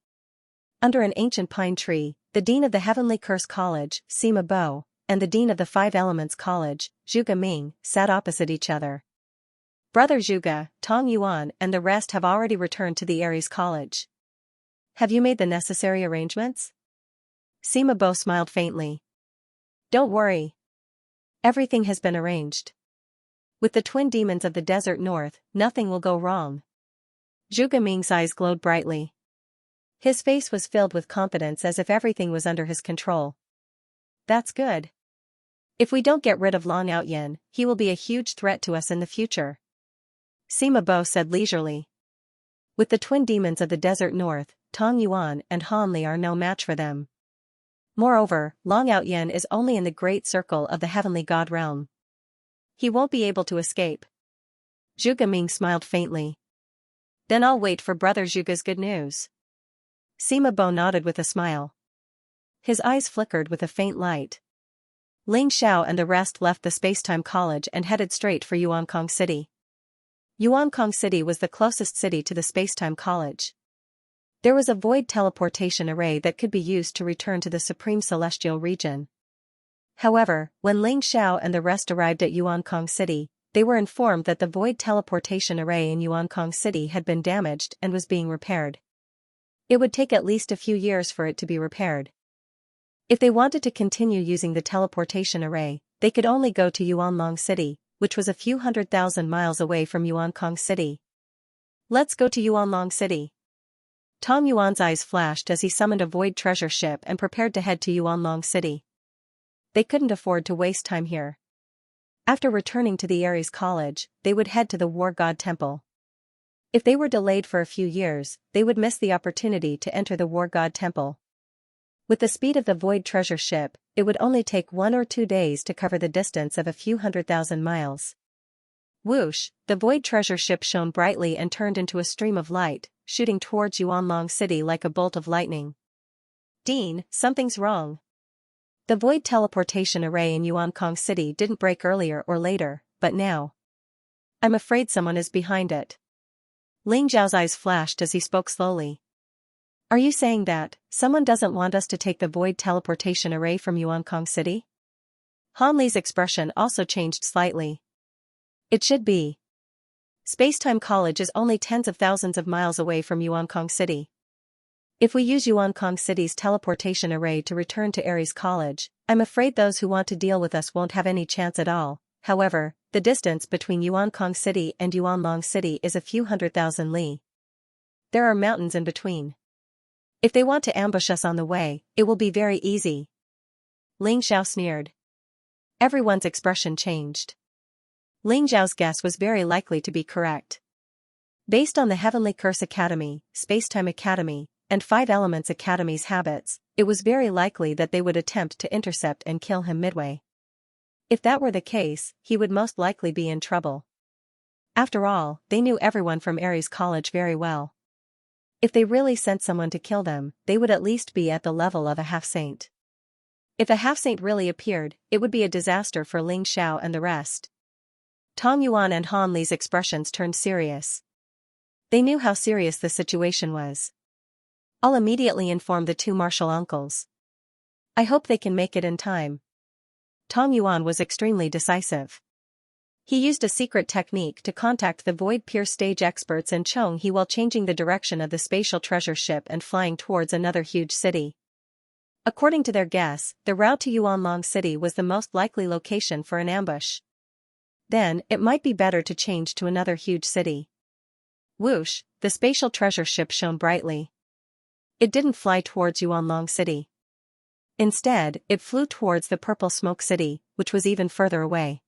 Under an ancient pine tree, the Dean of the Heavenly Curse College, Sima Bo, and the Dean of the Five Elements College, Zhuge Ming, sat opposite each other. Brother Zhuge, Tong Yuan and the rest have already returned to the Ares College. Have you made the necessary arrangements? Sima Bo smiled faintly. Don't worry. Everything has been arranged. With the twin demons of the desert north, nothing will go wrong. Zhuge Ming's eyes glowed brightly. His face was filled with confidence as if everything was under his control. That's good. If we don't get rid of Long Outyen, he will be a huge threat to us in the future. Sima Bo said leisurely. With the twin demons of the desert north, Tong Yuan and Han Li are no match for them. Moreover, Long Outyen is only in the great circle of the heavenly god realm. He won't be able to escape. Zhuge Ming smiled faintly. Then I'll wait for Brother Zhuge's good news. Sima Bo nodded with a smile. His eyes flickered with a faint light. Ling Xiao and the rest left the Spacetime College and headed straight for Yuankong City. Yuankong City was the closest city to the Spacetime College. There was a void teleportation array that could be used to return to the Supreme Celestial Region. However, when Ling Xiao and the rest arrived at Yuankong City, they were informed that the void teleportation array in Yuankong City had been damaged and was being repaired. It would take at least a few years for it to be repaired. If they wanted to continue using the teleportation array, they could only go to Yuanlong City, which was a few 100,000 miles away from Yuankong City. Let's go to Yuanlong City. Tong Yuan's eyes flashed as he summoned a void treasure ship and prepared to head to Yuanlong City. They couldn't afford to waste time here. After returning to the Ares College, they would head to the War God Temple. If they were delayed for a few years, they would miss the opportunity to enter the War God Temple. With the speed of the void treasure ship, it would only take 1 or 2 days to cover the distance of a few 100,000 miles. Whoosh, the void treasure ship shone brightly and turned into a stream of light, shooting towards Yuanlong City like a bolt of lightning. Dean, something's wrong. The void teleportation array in Yuankong City didn't break earlier or later, but now. I'm afraid someone is behind it. Ling Zhao's eyes flashed as he spoke slowly. Are you saying that someone doesn't want us to take the void teleportation array from Yuankong City? Han Li's expression also changed slightly. It should be. Spacetime College is only tens of thousands of miles away from Yuankong City. If we use Yuankong City's teleportation array to return to Ares College, I'm afraid those who want to deal with us won't have any chance at all. However, the distance between Yuankong City and Yuanlong City is a few 100,000 li. There are mountains in between. If they want to ambush us on the way, it will be very easy. Ling Xiao sneered. Everyone's expression changed. Ling Zhao's guess was very likely to be correct. Based on the Heavenly Curse Academy, Spacetime Academy, and 5 Elements Academy's habits, it was very likely that they would attempt to intercept and kill him midway. If that were the case, he would most likely be in trouble. After all, they knew everyone from Ares College very well. If they really sent someone to kill them, they would at least be at the level of a half-saint. If a half-saint really appeared, it would be a disaster for Ling Xiao and the rest. Tong Yuan and Han Li's expressions turned serious. They knew how serious the situation was. I'll immediately inform the 2 martial uncles. I hope they can make it in time. Tong Yuan was extremely decisive. He used a secret technique to contact the Void Pier stage experts in Chonghe while changing the direction of the spatial treasure ship and flying towards another huge city. According to their guess, the route to Yuanlong City was the most likely location for an ambush. Then, it might be better to change to another huge city. Whoosh, the spatial treasure ship shone brightly. It didn't fly towards Yuanlong City. Instead, it flew towards the Purple Smoke City, which was even further away.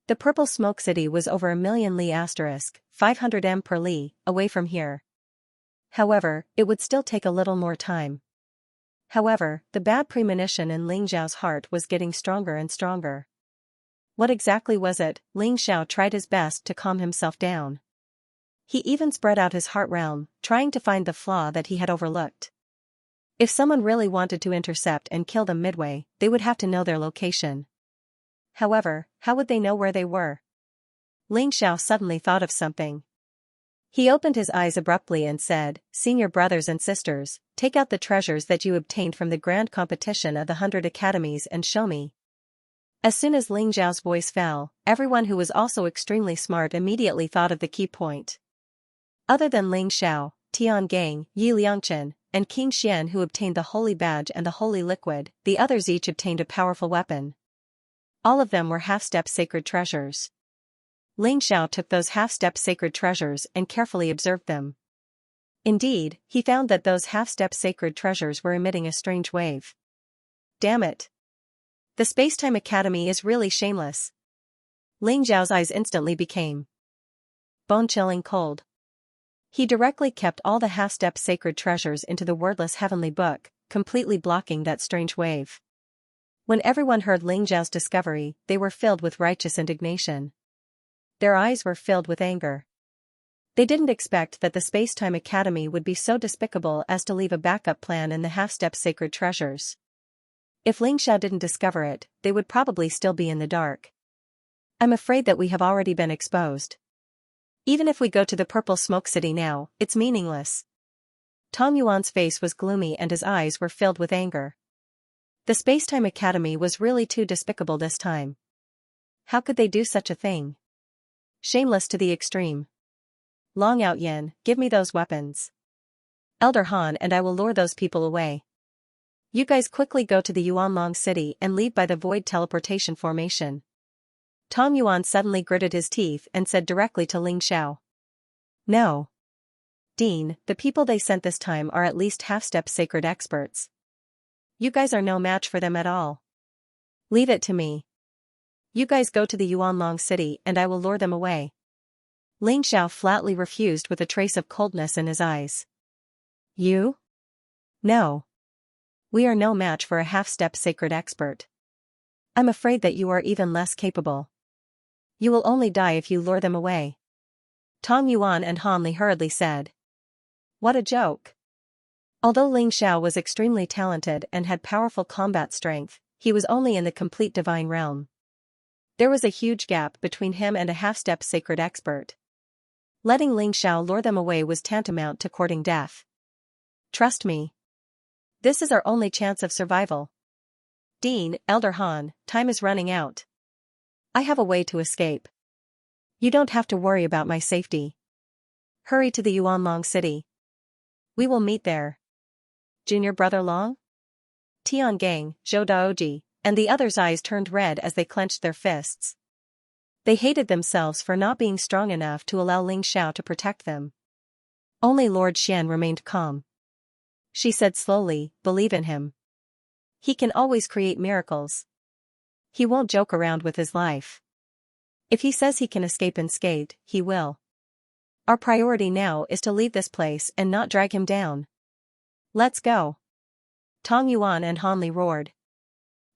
The Purple Smoke City was over 1,000,000 li * 500 m per li, away from here. However, it would still take a little more time. However, the bad premonition in Ling Xiao's heart was getting stronger and stronger. What exactly was it? Ling Xiao tried his best to calm himself down. He even spread out his heart realm, trying to find the flaw that he had overlooked. If someone really wanted to intercept and kill them midway, they would have to know their location. However, how would they know where they were? Ling Xiao suddenly thought of something. He opened his eyes abruptly and said, "Senior brothers and sisters, take out the treasures that you obtained from the grand competition of the 100 academies and show me." As soon as Ling Xiao's voice fell, everyone who was also extremely smart immediately thought of the key point. Other than Ling Xiao, Tian Gang, Yi Liangchen, and King Xian who obtained the Holy Badge and the Holy Liquid, the others each obtained a powerful weapon. All of them were half-step sacred treasures. Ling Xiao took those half-step sacred treasures and carefully observed them. Indeed, he found that those half-step sacred treasures were emitting a strange wave. Damn it! The Spacetime Academy is really shameless. Ling Xiao's eyes instantly became bone-chilling cold. He directly kept all the half-step sacred treasures into the wordless heavenly book, completely blocking that strange wave. When everyone heard Ling Xiao's discovery, they were filled with righteous indignation. Their eyes were filled with anger. They didn't expect that the Spacetime Academy would be so despicable as to leave a backup plan in the half-step sacred treasures. If Ling Xiao didn't discover it, they would probably still be in the dark. I'm afraid that we have already been exposed. Even if we go to the Purple Smoke City now, it's meaningless. Tong Yuan's face was gloomy and his eyes were filled with anger. The Spacetime Academy was really too despicable this time. How could they do such a thing? Shameless to the extreme. Long Out Yin, give me those weapons. Elder Han and I will lure those people away. You guys quickly go to the Yuanlong City and leave by the void teleportation formation. Tong Yuan suddenly gritted his teeth and said directly to Ling Xiao. No. Dean, the people they sent this time are at least half-step sacred experts. You guys are no match for them at all. Leave it to me. You guys go to the Yuanlong City and I will lure them away. Ling Xiao flatly refused with a trace of coldness in his eyes. You? No. We are no match for a half-step sacred expert. I'm afraid that you are even less capable. You will only die if you lure them away. Tong Yuan and Han Li hurriedly said. What a joke. Although Ling Xiao was extremely talented and had powerful combat strength, he was only in the complete divine realm. There was a huge gap between him and a half-step sacred expert. Letting Ling Xiao lure them away was tantamount to courting death. Trust me. This is our only chance of survival. Dean, Elder Han, time is running out. I have a way to escape. You don't have to worry about my safety. Hurry to the Yuanlong City. We will meet there. Junior Brother Long? Tian Gang, Zhou Daoji, and the others' eyes turned red as they clenched their fists. They hated themselves for not being strong enough to allow Ling Xiao to protect them. Only Lord Xian remained calm. She said slowly, believe in him. He can always create miracles. He won't joke around with his life. If he says he can escape unscathed, he will. Our priority now is to leave this place and not drag him down. Let's go. Tong Yuan and Han Li roared.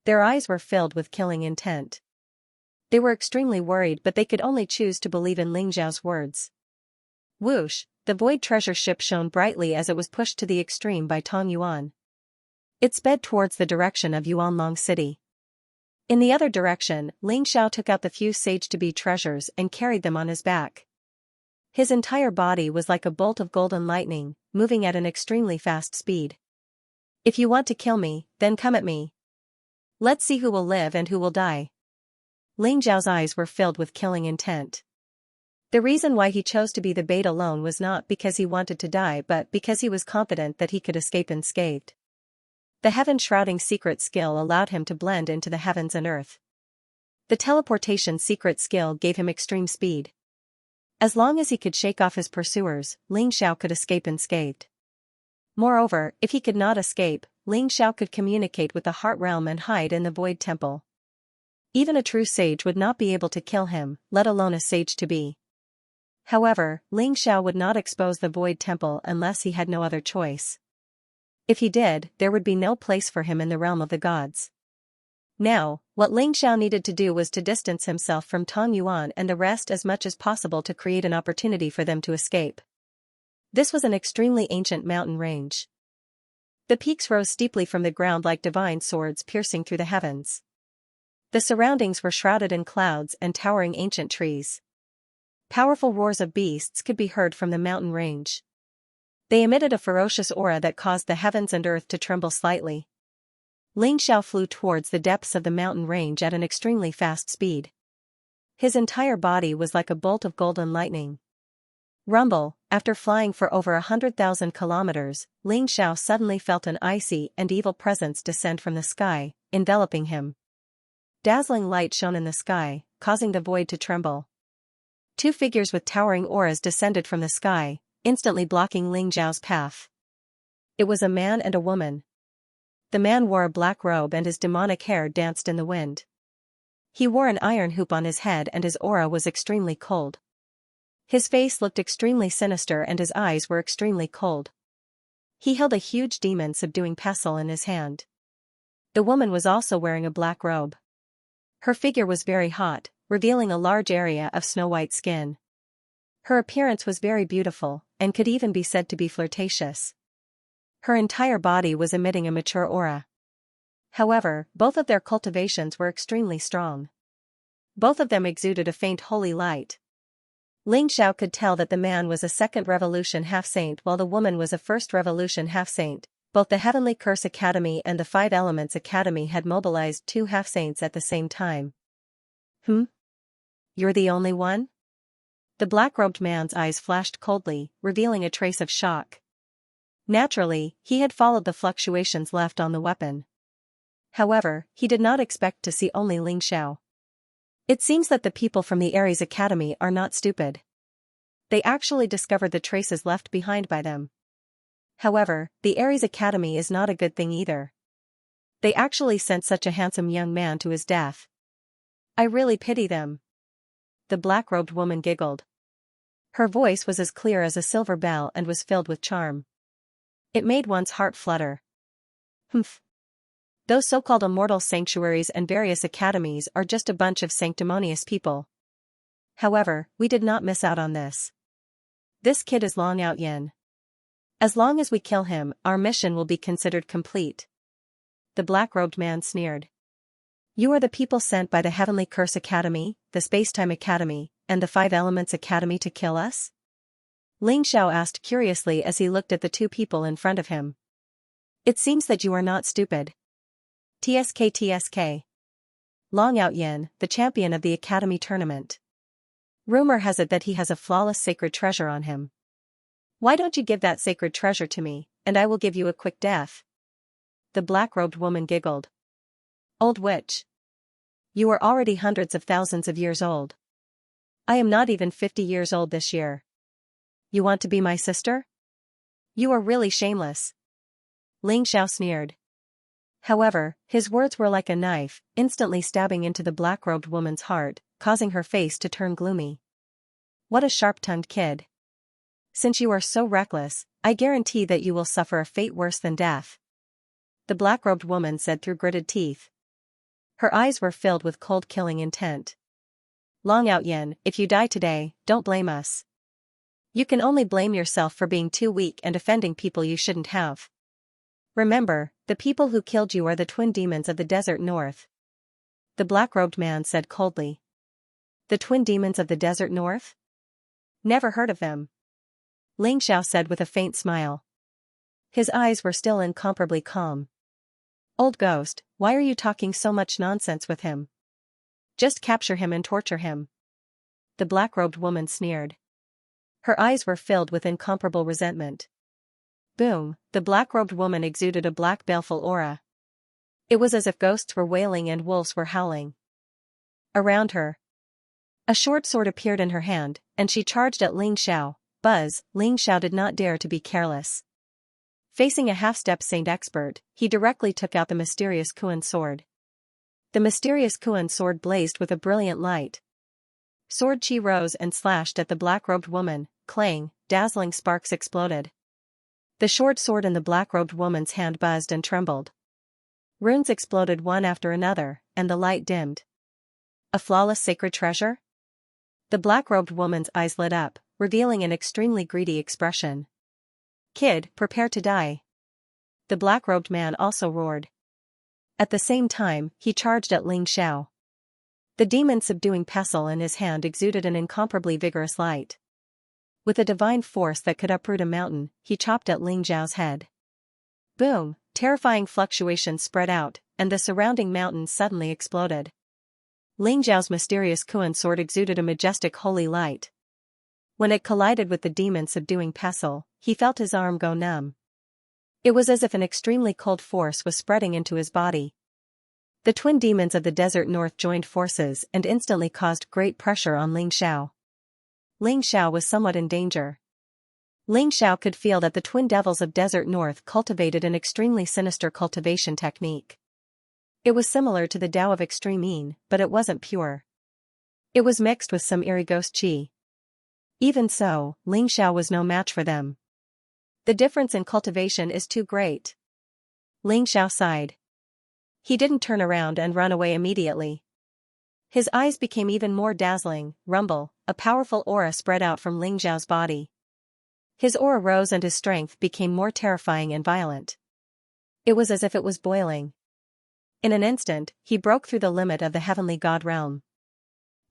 Their eyes were filled with killing intent. They were extremely worried, but they could only choose to believe in Ling Xiao's words. Whoosh, the void treasure ship shone brightly as it was pushed to the extreme by Tong Yuan. It sped towards the direction of Yuanlong City. In the other direction, Ling Xiao took out the few sage-to-be treasures and carried them on his back. His entire body was like a bolt of golden lightning, moving at an extremely fast speed. If you want to kill me, then come at me. Let's see who will live and who will die. Ling Xiao's eyes were filled with killing intent. The reason why he chose to be the bait alone was not because he wanted to die but because he was confident that he could escape unscathed. The heaven-shrouding secret skill allowed him to blend into the heavens and earth. The teleportation secret skill gave him extreme speed. As long as he could shake off his pursuers, Ling Xiao could escape unscathed. Moreover, if he could not escape, Ling Xiao could communicate with the Heart Realm and hide in the Void Temple. Even a true sage would not be able to kill him, let alone a sage-to-be. However, Ling Xiao would not expose the Void Temple unless he had no other choice. If he did, there would be no place for him in the realm of the gods. Now, what Ling Xiao needed to do was to distance himself from Tong Yuan and the rest as much as possible to create an opportunity for them to escape. This was an extremely ancient mountain range. The peaks rose steeply from the ground like divine swords piercing through the heavens. The surroundings were shrouded in clouds and towering ancient trees. Powerful roars of beasts could be heard from the mountain range. They emitted a ferocious aura that caused the heavens and earth to tremble slightly. Ling Xiao flew towards the depths of the mountain range at an extremely fast speed. His entire body was like a bolt of golden lightning. Rumble, after flying for over 100,000 kilometers, Ling Xiao suddenly felt an icy and evil presence descend from the sky, enveloping him. Dazzling light shone in the sky, causing the void to tremble. Two figures with towering auras descended from the sky, instantly blocking Ling Xiao's path. It was a man and a woman. The man wore a black robe and his demonic hair danced in the wind. He wore an iron hoop on his head and his aura was extremely cold. His face looked extremely sinister and his eyes were extremely cold. He held a huge demon-subduing pestle in his hand. The woman was also wearing a black robe. Her figure was very hot, revealing a large area of snow-white skin. Her appearance was very beautiful, and could even be said to be flirtatious. Her entire body was emitting a mature aura. However, both of their cultivations were extremely strong. Both of them exuded a faint holy light. Ling Xiao could tell that the man was a second revolution half-saint while the woman was a first revolution half-saint. Both the Heavenly Curse Academy and the Five Elements Academy had mobilized two half-saints at the same time. You're the only one? The black-robed man's eyes flashed coldly, revealing a trace of shock. Naturally, he had followed the fluctuations left on the weapon. However, he did not expect to see only Ling Xiao. It seems that the people from the Ares Academy are not stupid. They actually discovered the traces left behind by them. However, the Ares Academy is not a good thing either. They actually sent such a handsome young man to his death. I really pity them. The black-robed woman giggled. Her voice was as clear as a silver bell and was filled with charm. It made one's heart flutter. Those so-called immortal sanctuaries and various academies are just a bunch of sanctimonious people. However, we did not miss out on this. This kid is Long Out Yin. As long as we kill him, our mission will be considered complete. The black-robed man sneered. You are the people sent by the Heavenly Curse Academy, the Spacetime Academy, and the Five Elements Academy to kill us? Ling Xiao asked curiously as he looked at the two people in front of him. It seems that you are not stupid. TSK. Long Out Yin, the champion of the Academy tournament. Rumor has it that he has a flawless sacred treasure on him. Why don't you give that sacred treasure to me, and I will give you a quick death? The black-robed woman giggled. Old witch. You are already hundreds of thousands of years old. I am not even 50 years old this year. You want to be my sister? You are really shameless. Ling Xiao sneered. However, his words were like a knife, instantly stabbing into the black-robed woman's heart, causing her face to turn gloomy. What a sharp-tongued kid. Since you are so reckless, I guarantee that you will suffer a fate worse than death. The black-robed woman said through gritted teeth. Her eyes were filled with cold killing intent. Long out Yin, if you die today, don't blame us. You can only blame yourself for being too weak and offending people you shouldn't have. Remember, the people who killed you are the twin demons of the desert north. The black-robed man said coldly. The twin demons of the desert north? Never heard of them. Xianxia said with a faint smile. His eyes were still incomparably calm. Old ghost, why are you talking so much nonsense with him? Just capture him and torture him. The black-robed woman sneered. Her eyes were filled with incomparable resentment. Boom, the black-robed woman exuded a black baleful aura. It was as if ghosts were wailing and wolves were howling. Around her, a short sword appeared in her hand, and she charged at Xianxia. Buzz, Xianxia did not dare to be careless. Facing a half-step saint expert, he directly took out the mysterious Kuan sword. The mysterious Kuan sword blazed with a brilliant light. Sword chi rose and slashed at the black-robed woman, clang, dazzling sparks exploded. The short sword in the black-robed woman's hand buzzed and trembled. Runes exploded one after another, and the light dimmed. A flawless sacred treasure? The black-robed woman's eyes lit up, revealing an extremely greedy expression. Kid, prepare to die. The black-robed man also roared. At the same time, he charged at Xianxia. The demon subduing pestle in his hand exuded an incomparably vigorous light. With a divine force that could uproot a mountain, he chopped at Xianxia's head. Boom, terrifying fluctuations spread out, and the surrounding mountains suddenly exploded. Xianxia's mysterious Kuan sword exuded a majestic holy light. When it collided with the demon subduing pestle, he felt his arm go numb. It was as if an extremely cold force was spreading into his body. The twin demons of the desert north joined forces and instantly caused great pressure on Xianxia. Xianxia was somewhat in danger. Xianxia could feel that the twin devils of desert north cultivated an extremely sinister cultivation technique. It was similar to the Tao of extreme yin, but it wasn't pure. It was mixed with some eerie ghost chi. Even so, Xianxia was no match for them. The difference in cultivation is too great. Xianxia sighed. He didn't turn around and run away immediately. His eyes became even more dazzling. Rumble, a powerful aura spread out from Xianxia's body. His aura rose and his strength became more terrifying and violent. It was as if it was boiling. In an instant, he broke through the limit of the heavenly god realm.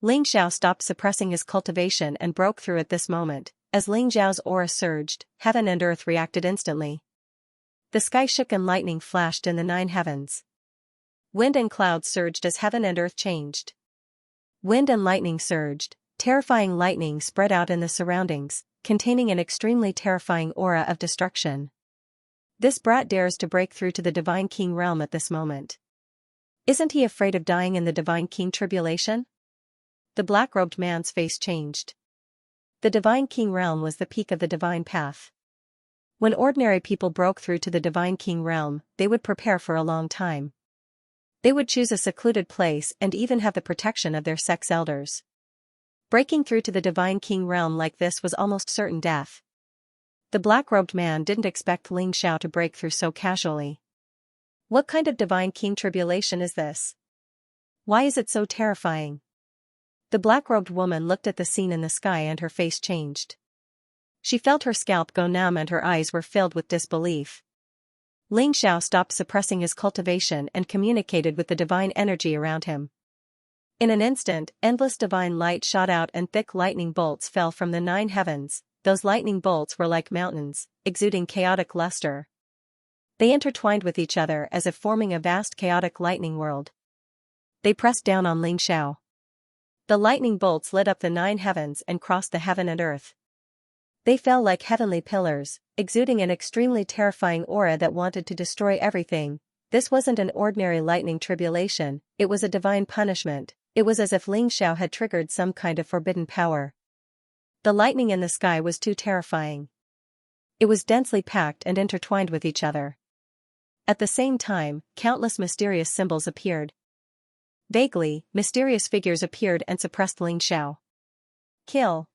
Xianxia stopped suppressing his cultivation and broke through at this moment. As Xianxia's aura surged, heaven and earth reacted instantly. The sky shook and lightning flashed in the 9 heavens. Wind and clouds surged as heaven and earth changed. Wind and lightning surged, terrifying lightning spread out in the surroundings, containing an extremely terrifying aura of destruction. This brat dares to break through to the Divine King realm at this moment. Isn't he afraid of dying in the Divine King tribulation? The black-robed man's face changed. The Divine King realm was the peak of the divine path. When ordinary people broke through to the Divine King realm, they would prepare for a long time. They would choose a secluded place and even have the protection of their sex elders. Breaking through to the Divine King realm like this was almost certain death. The black-robed man didn't expect Xianxia to break through so casually. What kind of Divine King tribulation is this? Why is it so terrifying? The black-robed woman looked at the scene in the sky and her face changed. She felt her scalp go numb and her eyes were filled with disbelief. Xianxia stopped suppressing his cultivation and communicated with the divine energy around him. In an instant, endless divine light shot out and thick lightning bolts fell from the 9 heavens. Those lightning bolts were like mountains, exuding chaotic luster. They intertwined with each other as if forming a vast chaotic lightning world. They pressed down on Xianxia. The lightning bolts lit up the 9 heavens and crossed the heaven and earth. They fell like heavenly pillars, exuding an extremely terrifying aura that wanted to destroy everything. This wasn't an ordinary lightning tribulation, it was a divine punishment. It was as if Xianxia had triggered some kind of forbidden power. The lightning in the sky was too terrifying. It was densely packed and intertwined with each other. At the same time, countless mysterious symbols appeared. Vaguely, mysterious figures appeared and suppressed Xianxia. Kill.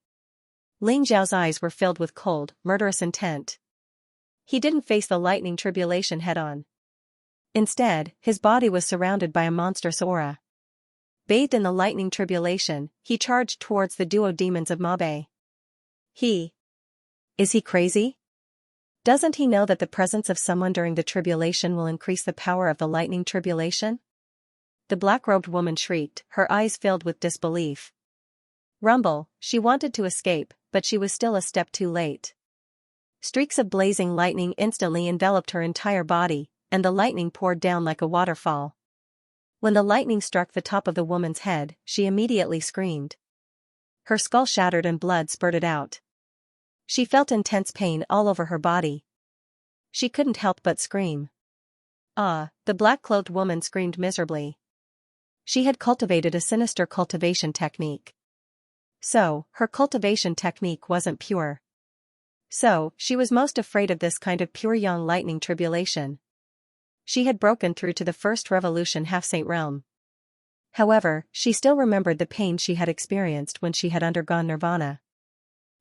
Xianxia's eyes were filled with cold, murderous intent. He didn't face the lightning tribulation head-on. Instead, his body was surrounded by a monstrous aura. Bathed in the lightning tribulation, he charged towards the duo demons of Mabe. Is he crazy? Doesn't he know that the presence of someone during the tribulation will increase the power of the lightning tribulation? The black-robed woman shrieked, her eyes filled with disbelief. Rumble, she wanted to escape, but she was still a step too late. Streaks of blazing lightning instantly enveloped her entire body, and the lightning poured down like a waterfall. When the lightning struck the top of the woman's head, she immediately screamed. Her skull shattered and blood spurted out. She felt intense pain all over her body. She couldn't help but scream. Ah, the black-cloaked woman screamed miserably. She had cultivated a sinister cultivation technique. So, her cultivation technique wasn't pure. So, she was most afraid of this kind of pure young lightning tribulation. She had broken through to the first revolution half-saint realm. However, she still remembered the pain she had experienced when she had undergone nirvana.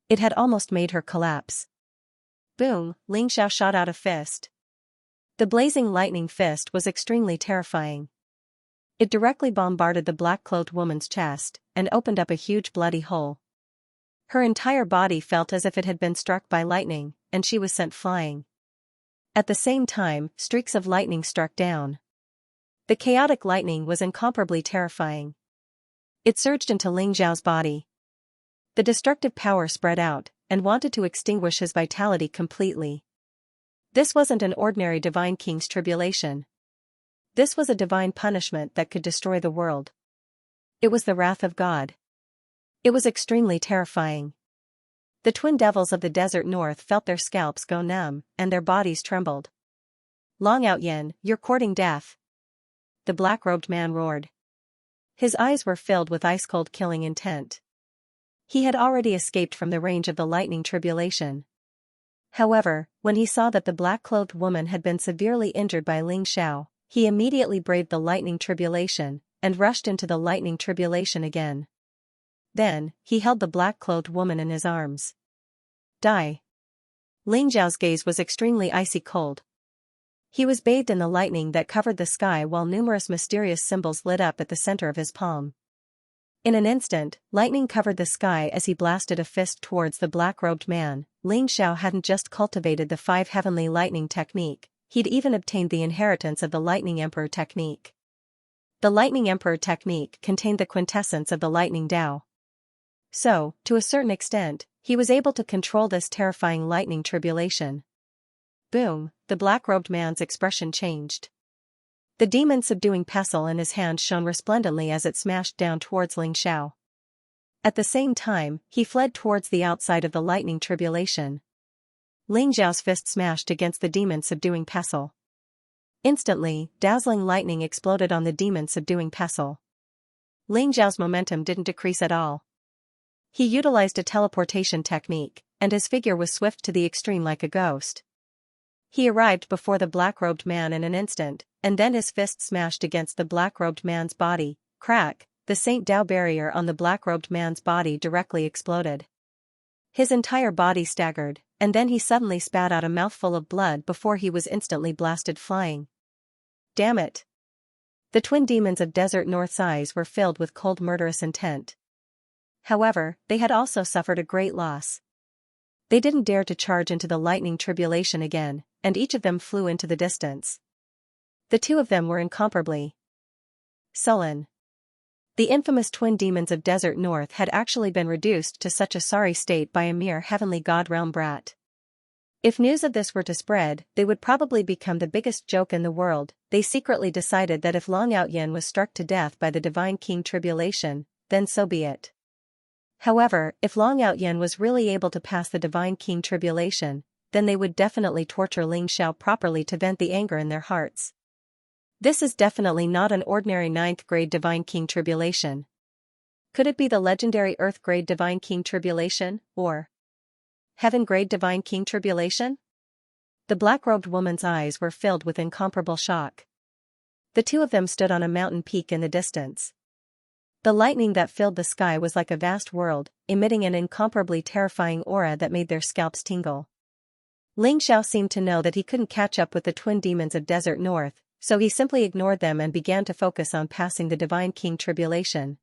It had almost made her collapse. Boom, Xianxia shot out a fist. The blazing lightning fist was extremely terrifying. It directly bombarded the black-cloaked woman's chest, and opened up a huge bloody hole. Her entire body felt as if it had been struck by lightning, and she was sent flying. At the same time, streaks of lightning struck down. The chaotic lightning was incomparably terrifying. It surged into Xiao's body. The destructive power spread out, and wanted to extinguish his vitality completely. This wasn't an ordinary divine king's tribulation. This was a divine punishment that could destroy the world. It was the wrath of God. It was extremely terrifying. The twin devils of the desert north felt their scalps go numb, and their bodies trembled. Long Out Yin, you're courting death. The black-robed man roared. His eyes were filled with ice-cold killing intent. He had already escaped from the range of the lightning tribulation. However, when he saw that the black-clothed woman had been severely injured by Xiao, he immediately braved the lightning tribulation, and rushed into the lightning tribulation again. Then, he held the black-clothed woman in his arms. Die. Xiao's gaze was extremely icy cold. He was bathed in the lightning that covered the sky while numerous mysterious symbols lit up at the center of his palm. In an instant, lightning covered the sky as he blasted a fist towards the black-robed man. Xiao hadn't just cultivated the 5 heavenly lightning technique, he'd even obtained the inheritance of the Lightning Emperor technique. The Lightning Emperor technique contained the quintessence of the Lightning Tao. So, to a certain extent, he was able to control this terrifying lightning tribulation. Boom, the black-robed man's expression changed. The demon-subduing pestle in his hand shone resplendently as it smashed down towards Xiao. At the same time, he fled towards the outside of the lightning tribulation. Xiao's fist smashed against the demon-subduing pestle. Instantly, dazzling lightning exploded on the demon-subduing pestle. Xiao's momentum didn't decrease at all. He utilized a teleportation technique, and his figure was swift to the extreme like a ghost. He arrived before the black-robed man in an instant, and then his fist smashed against the black-robed man's body. Crack, the Saint Tao barrier on the black-robed man's body directly exploded. His entire body staggered, and then he suddenly spat out a mouthful of blood before he was instantly blasted flying. Damn it! The twin demons of Desert North's eyes were filled with cold murderous intent. However, they had also suffered a great loss. They didn't dare to charge into the lightning tribulation again, and each of them flew into the distance. The two of them were incomparably sullen. The infamous twin demons of Desert North had actually been reduced to such a sorry state by a mere heavenly god realm brat. If news of this were to spread, they would probably become the biggest joke in the world. They secretly decided that if Long Out Yin was struck to death by the Divine King Tribulation, then so be it. However, if Long Out Yin was really able to pass the Divine King Tribulation, then they would definitely torture Xiao properly to vent the anger in their hearts. This is definitely not an ordinary 9th grade Divine King Tribulation. Could it be the legendary Earth grade Divine King Tribulation, or Heaven grade Divine King Tribulation? The black-robed woman's eyes were filled with incomparable shock. The two of them stood on a mountain peak in the distance. The lightning that filled the sky was like a vast world, emitting an incomparably terrifying aura that made their scalps tingle. Ling Xiao seemed to know that he couldn't catch up with the twin demons of Desert North, so he simply ignored them and began to focus on passing the Divine King tribulation.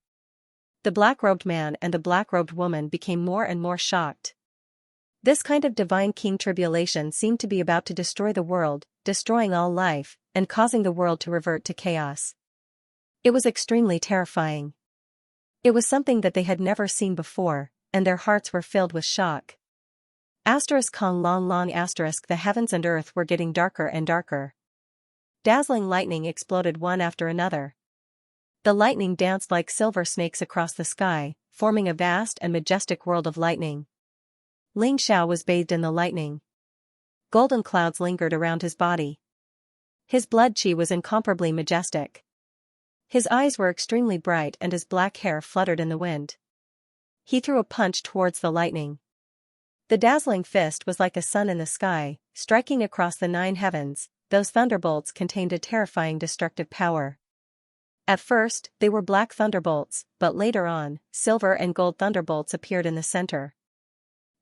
The black-robed man and the black-robed woman became more and more shocked. This kind of Divine King tribulation seemed to be about to destroy the world, destroying all life, and causing the world to revert to chaos. It was extremely terrifying. It was something that they had never seen before, and their hearts were filled with shock. Kong long the heavens and earth were getting darker and darker. Dazzling lightning exploded one after another. The lightning danced like silver snakes across the sky, forming a vast and majestic world of lightning. Ling Xiao was bathed in the lightning. Golden clouds lingered around his body. His blood qi was incomparably majestic. His eyes were extremely bright and his black hair fluttered in the wind. He threw a punch towards the lightning. The dazzling fist was like a sun in the sky, striking across the 9 heavens. Those thunderbolts contained a terrifying destructive power. At first, they were black thunderbolts, but later on, silver and gold thunderbolts appeared in the center.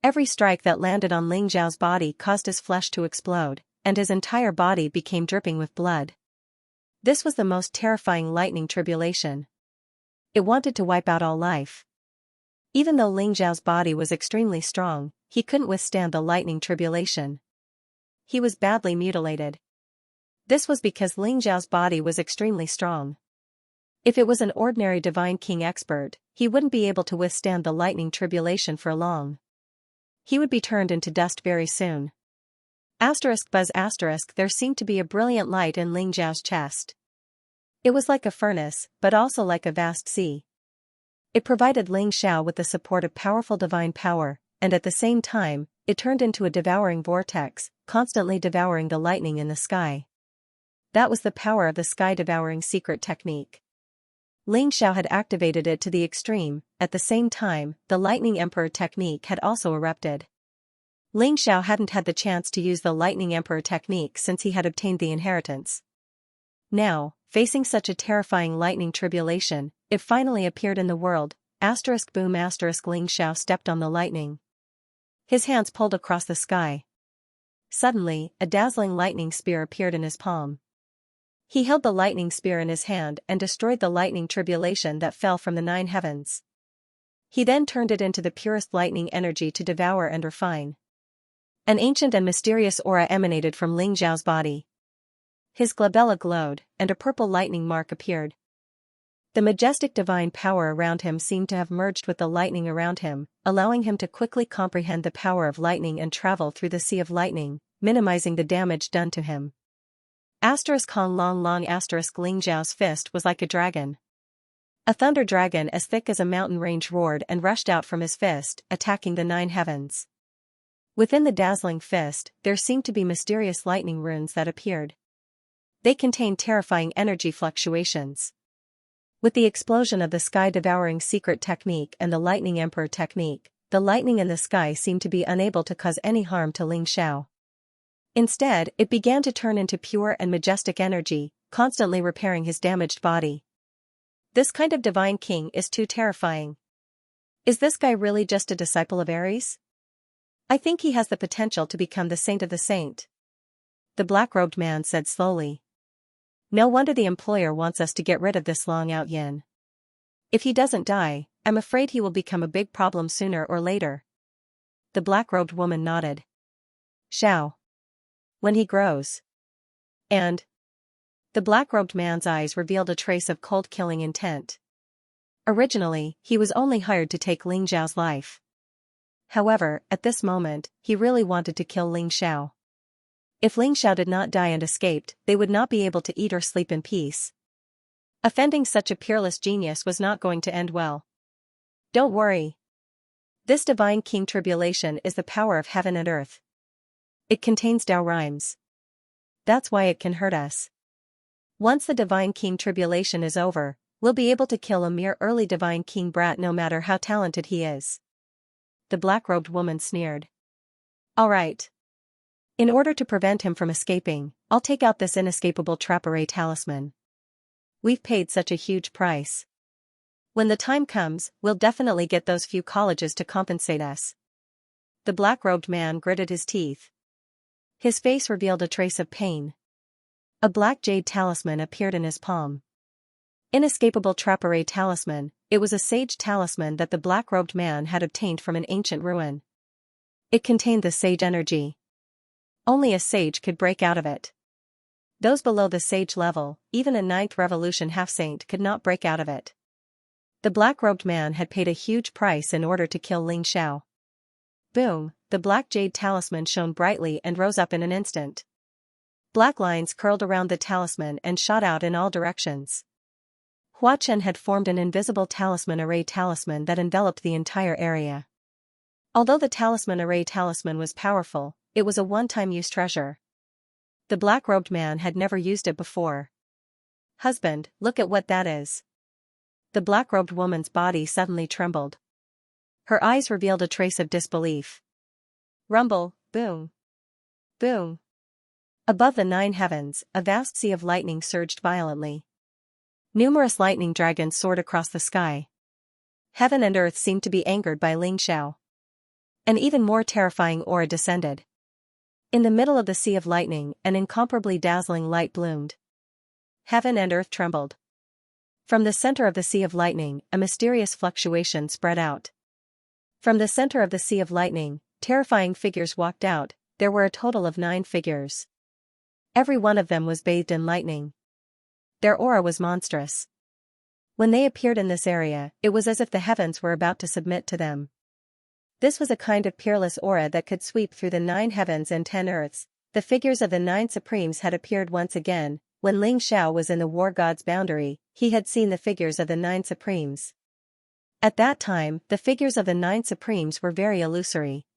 Every strike that landed on Ling Xiao's body caused his flesh to explode, and his entire body became dripping with blood. This was the most terrifying lightning tribulation. It wanted to wipe out all life. Even though Ling Xiao's body was extremely strong, he couldn't withstand the lightning tribulation. He was badly mutilated. This was because Ling Xiao's body was extremely strong. If it was an ordinary Divine King expert, he wouldn't be able to withstand the lightning tribulation for long. He would be turned into dust very soon. Buzz there seemed to be a brilliant light in Ling Xiao's chest. It was like a furnace, but also like a vast sea. It provided Ling Xiao with the support of powerful divine power, and at the same time, it turned into a devouring vortex, constantly devouring the lightning in the sky. That was the power of the sky-devouring secret technique. Ling Xiao had activated it to the extreme. At the same time, the Lightning Emperor technique had also erupted. Ling Xiao hadn't had the chance to use the Lightning Emperor technique since he had obtained the inheritance. Now, facing such a terrifying lightning tribulation, it finally appeared in the world. Boom! Ling Xiao stepped on the lightning. His hands pulled across the sky. Suddenly, a dazzling lightning spear appeared in his palm. He held the lightning spear in his hand and destroyed the lightning tribulation that fell from the 9 heavens. He then turned it into the purest lightning energy to devour and refine. An ancient and mysterious aura emanated from Ling Xiao's body. His glabella glowed, and a purple lightning mark appeared. The majestic divine power around him seemed to have merged with the lightning around him, allowing him to quickly comprehend the power of lightning and travel through the sea of lightning, minimizing the damage done to him. Ling Xiao's fist was like a dragon. A thunder dragon as thick as a mountain range roared and rushed out from his fist, attacking the 9 heavens. Within the dazzling fist, there seemed to be mysterious lightning runes that appeared. They contained terrifying energy fluctuations. With the explosion of the sky-devouring secret technique and the Lightning Emperor technique, the lightning in the sky seemed to be unable to cause any harm to Ling Xiao. Instead, it began to turn into pure and majestic energy, constantly repairing his damaged body. This kind of Divine King is too terrifying. Is this guy really just a disciple of Ares? I think he has the potential to become the saint of the saint. The black-robed man said slowly. No wonder the employer wants us to get rid of this Long-Out Yin. If he doesn't die, I'm afraid he will become a big problem sooner or later. The black-robed woman nodded. Xiao. When he grows. And. The black-robed man's eyes revealed a trace of cold-killing intent. Originally, he was only hired to take Ling Xiao's life. However, at this moment, he really wanted to kill Ling Xiao. If Ling Xiao did not die and escaped, they would not be able to eat or sleep in peace. Offending such a peerless genius was not going to end well. Don't worry. This Divine King tribulation is the power of heaven and earth. It contains Tao rhymes. That's why it can hurt us. Once the Divine King tribulation is over, we'll be able to kill a mere early Divine King brat no matter how talented he is. The black-robed woman sneered. All right. In order to prevent him from escaping, I'll take out this inescapable Trapper talisman. We've paid such a huge price. When the time comes, we'll definitely get those few colleges to compensate us. The black-robed man gritted his teeth. His face revealed a trace of pain. A black jade talisman appeared in his palm. Inescapable Trapare talisman, it was a sage talisman that the black-robed man had obtained from an ancient ruin. It contained the sage energy. Only a sage could break out of it. Those below the sage level, even a 9th Revolution half-saint could not break out of it. The black-robed man had paid a huge price in order to kill Ling Xiao. Boom, the black jade talisman shone brightly and rose up in an instant. Black lines curled around the talisman and shot out in all directions. Hua Chen had formed an invisible talisman array talisman that enveloped the entire area. Although the talisman array talisman was powerful, it was a one-time use treasure. The black-robed man had never used it before. Husband, look at what that is. The black-robed woman's body suddenly trembled. Her eyes revealed a trace of disbelief. Rumble, boom. Boom. Above the 9 heavens, a vast sea of lightning surged violently. Numerous lightning dragons soared across the sky. Heaven and earth seemed to be angered by Ling Xiao. An even more terrifying aura descended. In the middle of the sea of lightning, an incomparably dazzling light bloomed. Heaven and earth trembled. From the center of the sea of lightning, a mysterious fluctuation spread out. From the center of the sea of lightning, terrifying figures walked out. There were a total of 9 figures. Every one of them was bathed in lightning. Their aura was monstrous. When they appeared in this area, it was as if the heavens were about to submit to them. This was a kind of peerless aura that could sweep through the 9 heavens and 10 earths. The figures of the 9 supremes had appeared once again. When Ling Xiao was in the war god's boundary, he had seen the figures of the 9 supremes. At that time, the figures of the 9 supremes were very illusory.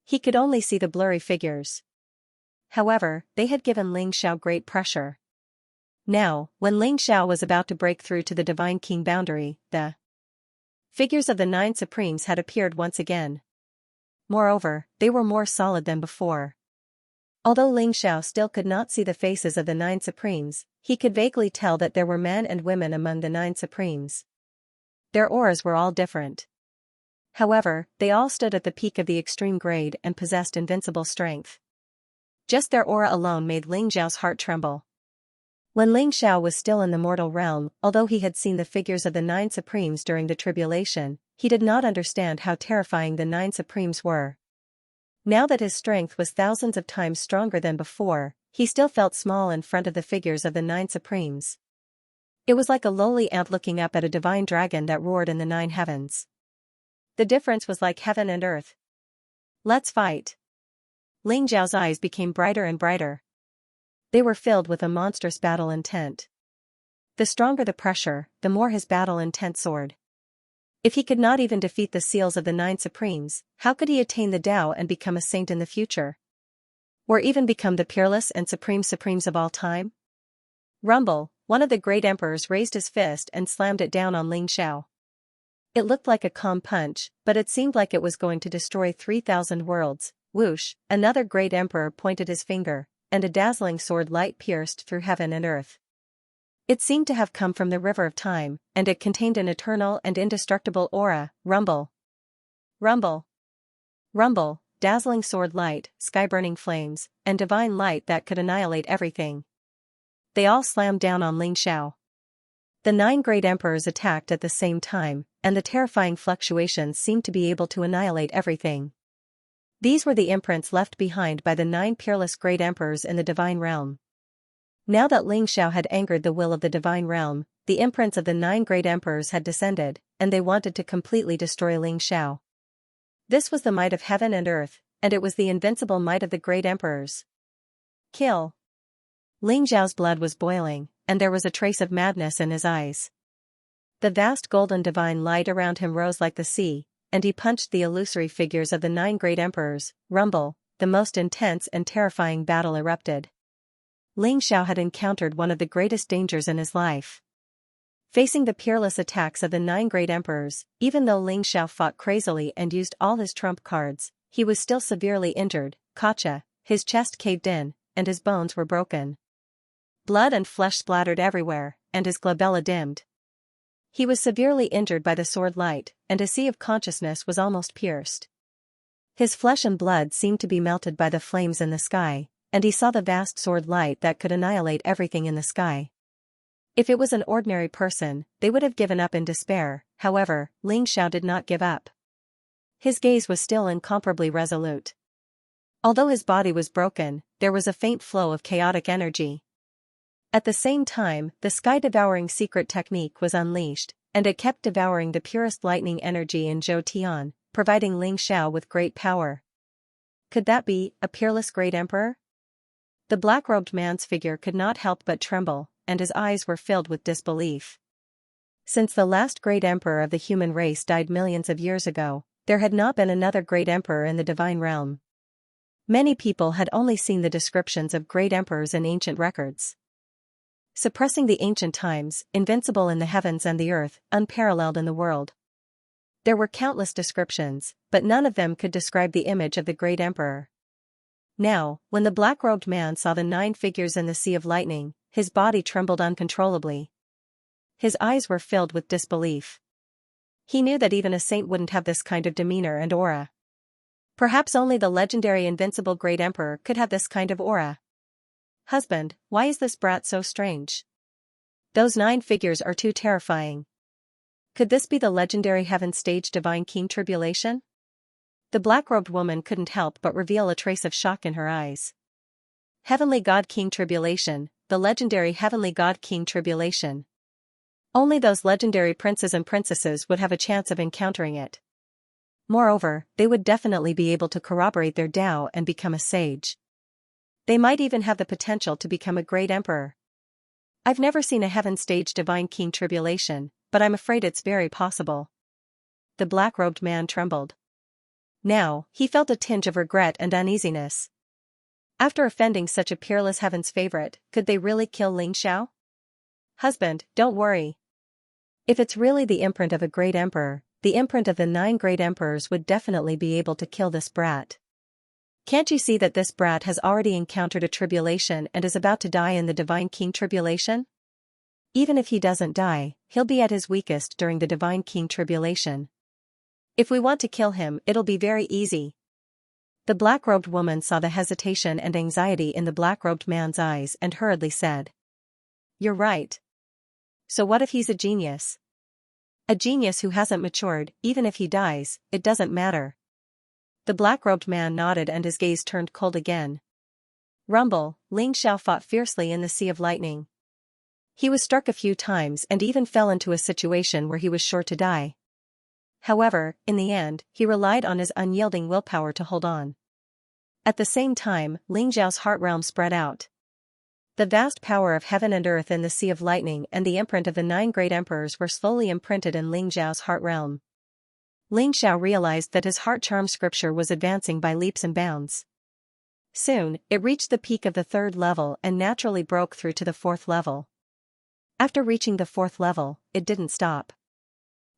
He could only see the blurry figures. However, they had given Ling Xiao great pressure. Now, when Ling Xiao was about to break through to the Divine King boundary, the figures of the 9 supremes had appeared once again. Moreover, they were more solid than before. Although Ling Xiao still could not see the faces of the 9 supremes, he could vaguely tell that there were men and women among the 9 supremes. Their auras were all different. However, they all stood at the peak of the extreme grade and possessed invincible strength. Just their aura alone made Ling Xiao's heart tremble. When Ling Xiao was still in the mortal realm, although he had seen the figures of the 9 supremes during the tribulation, he did not understand how terrifying the 9 supremes were. Now that his strength was thousands of times stronger than before, he still felt small in front of the figures of the 9 supremes. It was like a lowly ant looking up at a divine dragon that roared in the 9 heavens. The difference was like heaven and earth. Let's fight. Ling Xiao's eyes became brighter and brighter. They were filled with a monstrous battle intent. The stronger the pressure, the more his battle intent soared. If he could not even defeat the seals of the 9 supremes, how could he attain the Tao and become a saint in the future? Or even become the peerless and supreme supremes of all time? Rumble, one of the great emperors raised his fist and slammed it down on Ling Xiao. It looked like a calm punch, but it seemed like it was going to destroy 3,000 worlds. Whoosh, another great emperor pointed his finger, and a dazzling sword light pierced through heaven and earth. It seemed to have come from the river of time, and it contained an eternal and indestructible aura. Rumble. Rumble. Rumble, dazzling sword light, sky-burning flames, and divine light that could annihilate everything. They all slammed down on Ling Xiao. The 9 great emperors attacked at the same time, and the terrifying fluctuations seemed to be able to annihilate everything. These were the imprints left behind by the 9 peerless great emperors in the divine realm. Now that Ling Xiao had angered the will of the divine realm, the imprints of the 9 great emperors had descended, and they wanted to completely destroy Ling Xiao. This was the might of heaven and earth, and it was the invincible might of the great emperors. Kill. Ling Xiao's blood was boiling, and there was a trace of madness in his eyes. The vast golden divine light around him rose like the sea, and he punched the illusory figures of the 9 great emperors. Rumble, the most intense and terrifying battle erupted. Ling Xiao had encountered one of the greatest dangers in his life. Facing the peerless attacks of the 9 great emperors, even though Ling Xiao fought crazily and used all his trump cards, he was still severely injured. Gotcha, his chest caved in, and his bones were broken. Blood and flesh splattered everywhere, and his glabella dimmed. He was severely injured by the sword light, and his sea of consciousness was almost pierced. His flesh and blood seemed to be melted by the flames in the sky, and he saw the vast sword light that could annihilate everything in the sky. If it was an ordinary person, they would have given up in despair. However, Ling Xiao did not give up. His gaze was still incomparably resolute. Although his body was broken, there was a faint flow of chaotic energy. At the same time, the sky-devouring secret technique was unleashed, and it kept devouring the purest lightning energy in Zhou Tian, providing Ling Xiao with great power. Could that be a peerless great emperor? The black-robed man's figure could not help but tremble, and his eyes were filled with disbelief. Since the last great emperor of the human race died millions of years ago, there had not been another great emperor in the divine realm. Many people had only seen the descriptions of great emperors in ancient records. Suppressing the ancient times, invincible in the heavens and the earth, unparalleled in the world. There were countless descriptions, but none of them could describe the image of the great emperor. Now, when the black-robed man saw the 9 figures in the sea of lightning, his body trembled uncontrollably. His eyes were filled with disbelief. He knew that even a saint wouldn't have this kind of demeanor and aura. Perhaps only the legendary invincible great emperor could have this kind of aura. Husband, why is this brat so strange? Those 9 figures are too terrifying. Could this be the legendary heaven stage divine King Tribulation? The black-robed woman couldn't help but reveal a trace of shock in her eyes. Heavenly God King Tribulation, the legendary heavenly God King Tribulation. Only those legendary princes and princesses would have a chance of encountering it. Moreover, they would definitely be able to corroborate their Tao and become a sage. They might even have the potential to become a great emperor. I've never seen a heaven stage divine King Tribulation, but I'm afraid it's very possible. The black-robed man trembled. Now, he felt a tinge of regret and uneasiness. After offending such a peerless heaven's favorite, could they really kill Ling Xiao? Husband, don't worry. If it's really the imprint of a great emperor, the imprint of the 9 great emperors would definitely be able to kill this brat. Can't you see that this brat has already encountered a tribulation and is about to die in the divine King Tribulation? Even if he doesn't die, he'll be at his weakest during the divine King Tribulation. If we want to kill him, it'll be very easy. The black-robed woman saw the hesitation and anxiety in the black-robed man's eyes and hurriedly said, "You're right. So what if he's a genius? A genius who hasn't matured, even if he dies, it doesn't matter." The black-robed man nodded and his gaze turned cold again. Rumble, Ling Xiao fought fiercely in the sea of lightning. He was struck a few times and even fell into a situation where he was sure to die. However, in the end, he relied on his unyielding willpower to hold on. At the same time, Ling Xiao's heart realm spread out. The vast power of heaven and earth in the sea of lightning and the imprint of the 9 great emperors were slowly imprinted in Ling Xiao's heart realm. Ling Xiao realized that his heart charm scripture was advancing by leaps and bounds. Soon, it reached the peak of the 3rd level and naturally broke through to the 4th level. After reaching the 4th level, it didn't stop.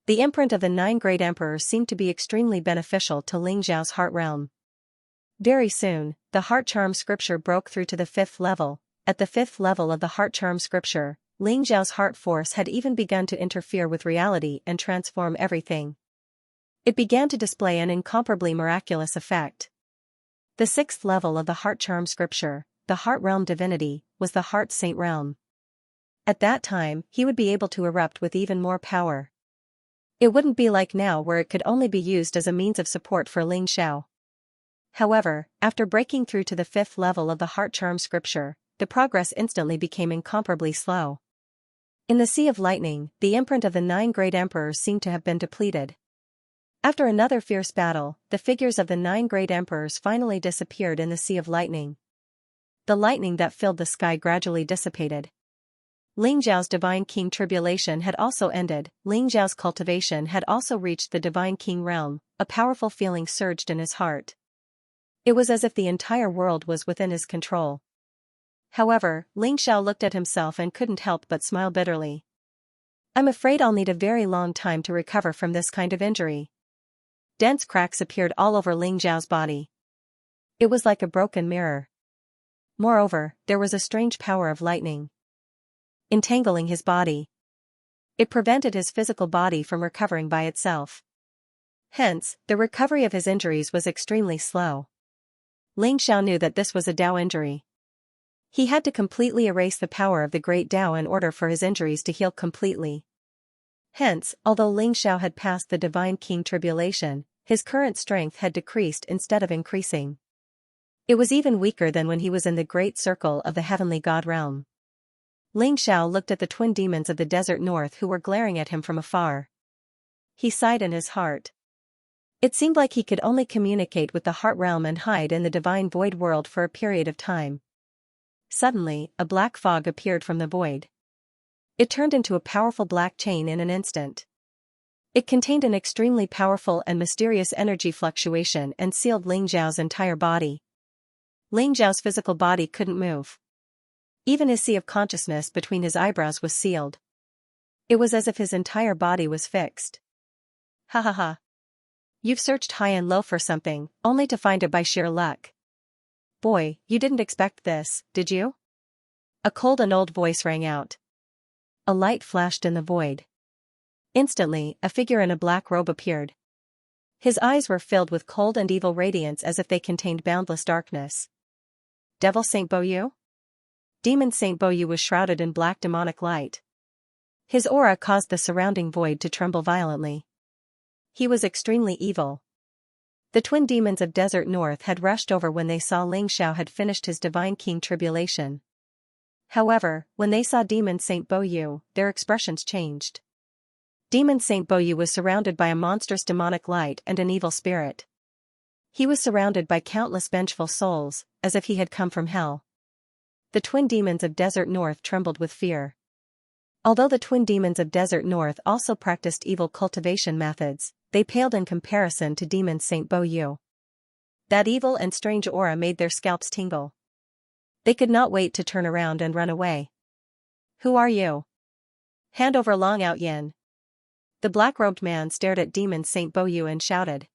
The imprint of the 9 great emperors seemed to be extremely beneficial to Ling Xiao's heart realm. Very soon, the heart charm scripture broke through to the 5th level. At the 5th level of the heart charm scripture, Ling Xiao's heart force had even begun to interfere with reality and transform everything. It began to display an incomparably miraculous effect. The 6th level of the heart charm scripture, the heart realm divinity, was the heart saint realm. At that time, he would be able to erupt with even more power. It wouldn't be like now where it could only be used as a means of support for Ling Xiao. However, after breaking through to the 5th level of the heart charm scripture, the progress instantly became incomparably slow. In the sea of lightning, the imprint of the 9 great emperors seemed to have been depleted. After another fierce battle, the figures of the 9 great emperors finally disappeared in the sea of lightning. The lightning that filled the sky gradually dissipated. Ling Xiao's divine king tribulation had also ended. Ling Xiao's cultivation had also reached the divine king realm. A powerful feeling surged in his heart. It was as if the entire world was within his control. However, Ling Xiao looked at himself and couldn't help but smile bitterly. "I'm afraid I'll need a very long time to recover from this kind of injury." Dense cracks appeared all over Ling Xiao's body. It was like a broken mirror. Moreover, there was a strange power of lightning entangling his body. It prevented his physical body from recovering by itself. Hence, the recovery of his injuries was extremely slow. Ling Xiao knew that this was a Dao injury. He had to completely erase the power of the great Dao in order for his injuries to heal completely. Hence, although Ling Xiao had passed the Divine King tribulation, his current strength had decreased instead of increasing. It was even weaker than when he was in the great circle of the heavenly god realm. Ling Xiao looked at the twin demons of the desert north who were glaring at him from afar. He sighed in his heart. It seemed like he could only communicate with the heart realm and hide in the divine void world for a period of time. Suddenly, a black fog appeared from the void. It turned into a powerful black chain in an instant. It contained an extremely powerful and mysterious energy fluctuation and sealed Ling Xiao's entire body. Ling Xiao's physical body couldn't move. Even his sea of consciousness between his eyebrows was sealed. It was as if his entire body was fixed. Ha ha ha. You've searched high and low for something, only to find it by sheer luck. Boy, you didn't expect this, did you? A cold and old voice rang out. A light flashed in the void. Instantly, a figure in a black robe appeared. His eyes were filled with cold and evil radiance as if they contained boundless darkness. Devil Saint Boyu? Demon Saint Boyu was shrouded in black demonic light. His aura caused the surrounding void to tremble violently. He was extremely evil. The twin demons of Desert North had rushed over when they saw Ling Xiao had finished his Divine King tribulation. However, when they saw Demon Saint Boyu, their expressions changed. Demon Saint Boyu was surrounded by a monstrous demonic light and an evil spirit. He was surrounded by countless vengeful souls, as if he had come from hell. The twin demons of Desert North trembled with fear. Although the twin demons of Desert North also practiced evil cultivation methods, they paled in comparison to Demon Saint Boyu. That evil and strange aura made their scalps tingle. They could not wait to turn around and run away. Who are you? Hand over Long Out Yin. The black-robed man stared at Demon Saint Boyu and shouted.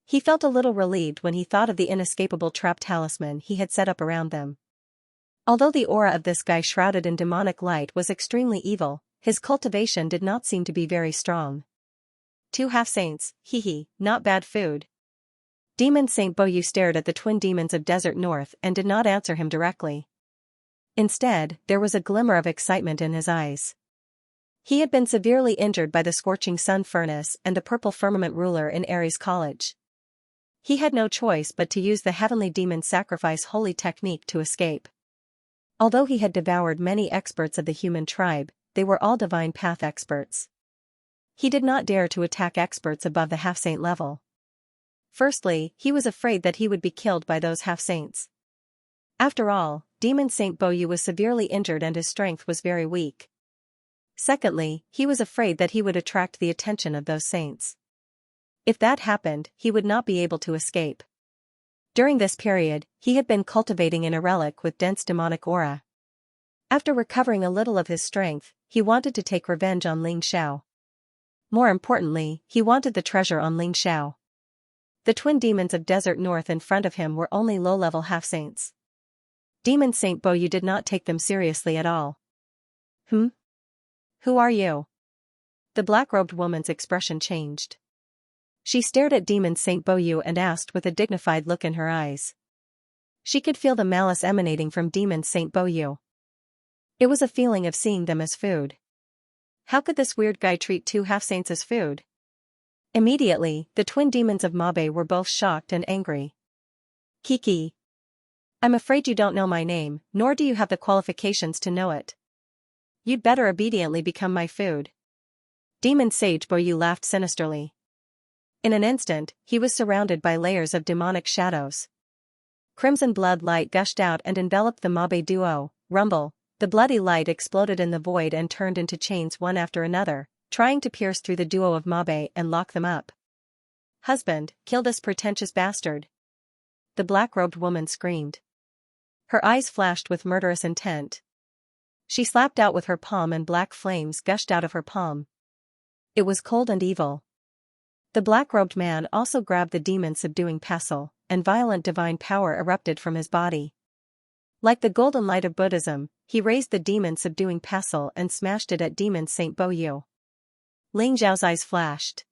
He felt a little relieved when he thought of the inescapable trap talisman he had set up around them. Although the aura of this guy shrouded in demonic light was extremely evil, his cultivation did not seem to be very strong. 2 half-saints, hee, not bad food. Demon Saint Boyu stared at the twin demons of Desert North and did not answer him directly. Instead, there was a glimmer of excitement in his eyes. He had been severely injured by the scorching sun furnace and the purple firmament ruler in Ares College. He had no choice but to use the heavenly demon sacrifice holy technique to escape. Although he had devoured many experts of the human tribe, they were all divine path experts. He did not dare to attack experts above the half-saint level. Firstly, he was afraid that he would be killed by those half-saints. After all, Demon Saint Boyu was severely injured and his strength was very weak. Secondly, he was afraid that he would attract the attention of those saints. If that happened, he would not be able to escape. During this period, he had been cultivating in a relic with dense demonic aura. After recovering a little of his strength, he wanted to take revenge on Ling Xiao. More importantly, he wanted the treasure on Ling Xiao. The twin demons of Desert North in front of him were only low-level half-saints. Demon Saint Boyu did not take them seriously at all. Who are you? The black-robed woman's expression changed. She stared at Demon Saint Boyu and asked with a dignified look in her eyes. She could feel the malice emanating from Demon Saint Boyu. It was a feeling of seeing them as food. How could this weird guy treat 2 half-saints as food? Immediately, the twin demons of Mabe were both shocked and angry. Kiki. I'm afraid you don't know my name, nor do you have the qualifications to know it. You'd better obediently become my food. Demon Sage Boyu laughed sinisterly. In an instant, he was surrounded by layers of demonic shadows. Crimson blood light gushed out and enveloped the Mabe duo. Rumble, the bloody light exploded in the void and turned into chains one after another, trying to pierce through the duo of Mabe and lock them up. Husband, kill this pretentious bastard. The black-robed woman screamed. Her eyes flashed with murderous intent. She slapped out with her palm and black flames gushed out of her palm. It was cold and evil. The black-robed man also grabbed the demon-subduing pestle, and violent divine power erupted from his body. Like the golden light of Buddhism, he raised the demon-subduing pestle and smashed it at Demon Saint Boyu. Ling Zhao's eyes flashed.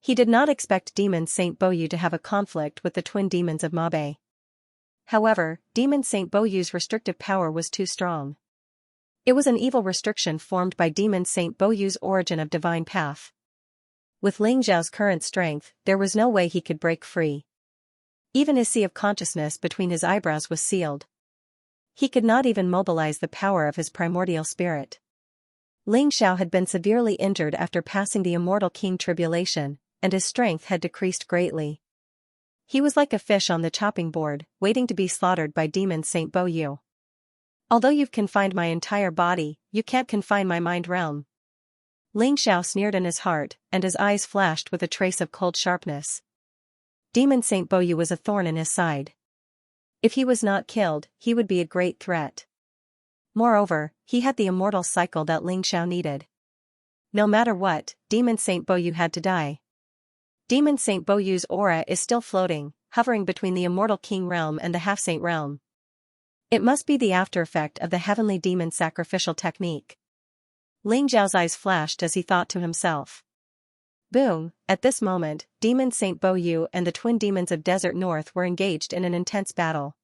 He did not expect Demon Saint Boyu to have a conflict with the twin demons of Mabe. However, Demon Saint Boyu's restrictive power was too strong. It was an evil restriction formed by Demon Saint Boyu's origin of divine path. With Ling Zhao's current strength, there was no way he could break free. Even his sea of consciousness between his eyebrows was sealed. He could not even mobilize the power of his primordial spirit. Ling Zhao had been severely injured after passing the Immortal King tribulation, and his strength had decreased greatly. He was like a fish on the chopping board, waiting to be slaughtered by Demon Saint Boyu. Although you've confined my entire body, you can't confine my mind realm. Ling Zhao sneered in his heart, and his eyes flashed with a trace of cold sharpness. Demon Saint Boyu was a thorn in his side. If he was not killed, he would be a great threat. Moreover, he had the immortal cycle that Ling Zhao needed. No matter what, Demon Saint Boyu had to die. Demon Saint Boyu's aura is still floating, hovering between the Immortal King realm and the Half-Saint realm. It must be the after-effect of the heavenly demon sacrificial technique. Ling Zhao's eyes flashed as he thought to himself. Boom! At this moment, Demon Saint Boyu and the twin demons of Desert North were engaged in an intense battle.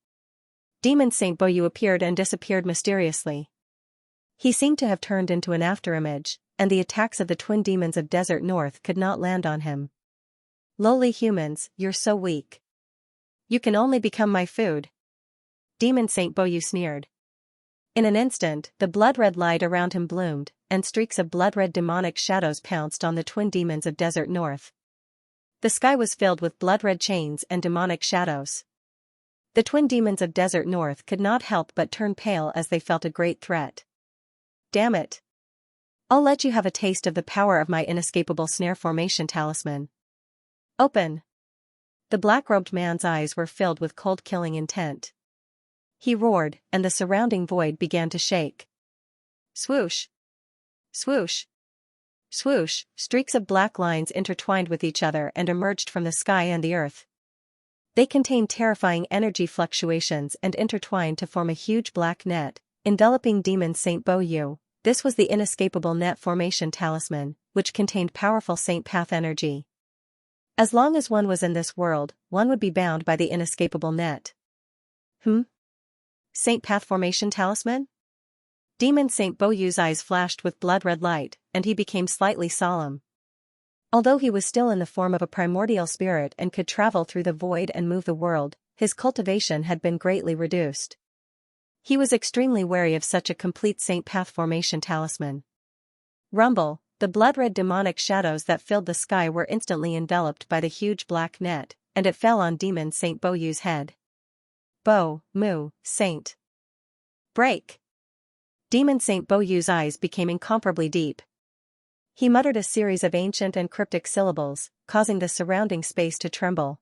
Demon Saint Boyu appeared and disappeared mysteriously. He seemed to have turned into an afterimage, and the attacks of the twin demons of Desert North could not land on him. Lowly humans, you're so weak. You can only become my food. Demon Saint Boyu sneered. In an instant, the blood-red light around him bloomed, and streaks of blood-red demonic shadows pounced on the twin demons of Desert North. The sky was filled with blood-red chains and demonic shadows. The twin demons of Desert North could not help but turn pale as they felt a great threat. Damn it! I'll let you have a taste of the power of my inescapable snare formation talisman. Open! The black-robed man's eyes were filled with cold killing intent. He roared, and the surrounding void began to shake. Swoosh! Swoosh! Swoosh! Streaks of black lines intertwined with each other and emerged from the sky and the earth. They contained terrifying energy fluctuations and intertwined to form a huge black net, enveloping Demon Saint Boyu. This was the inescapable net formation talisman, which contained powerful Saint Path energy. As long as one was in this world, one would be bound by the inescapable net. Saint Path formation talisman? Demon Saint Boyu's eyes flashed with blood-red light, and he became slightly solemn. Although he was still in the form of a primordial spirit and could travel through the void and move the world, his cultivation had been greatly reduced. He was extremely wary of such a complete Saint Path formation talisman. Rumble! The blood-red demonic shadows that filled the sky were instantly enveloped by the huge black net, and it fell on Demon Saint Boyu's head. Bo, Mu, Saint. Break! Demon Saint Boyu's eyes became incomparably deep. He muttered a series of ancient and cryptic syllables, causing the surrounding space to tremble.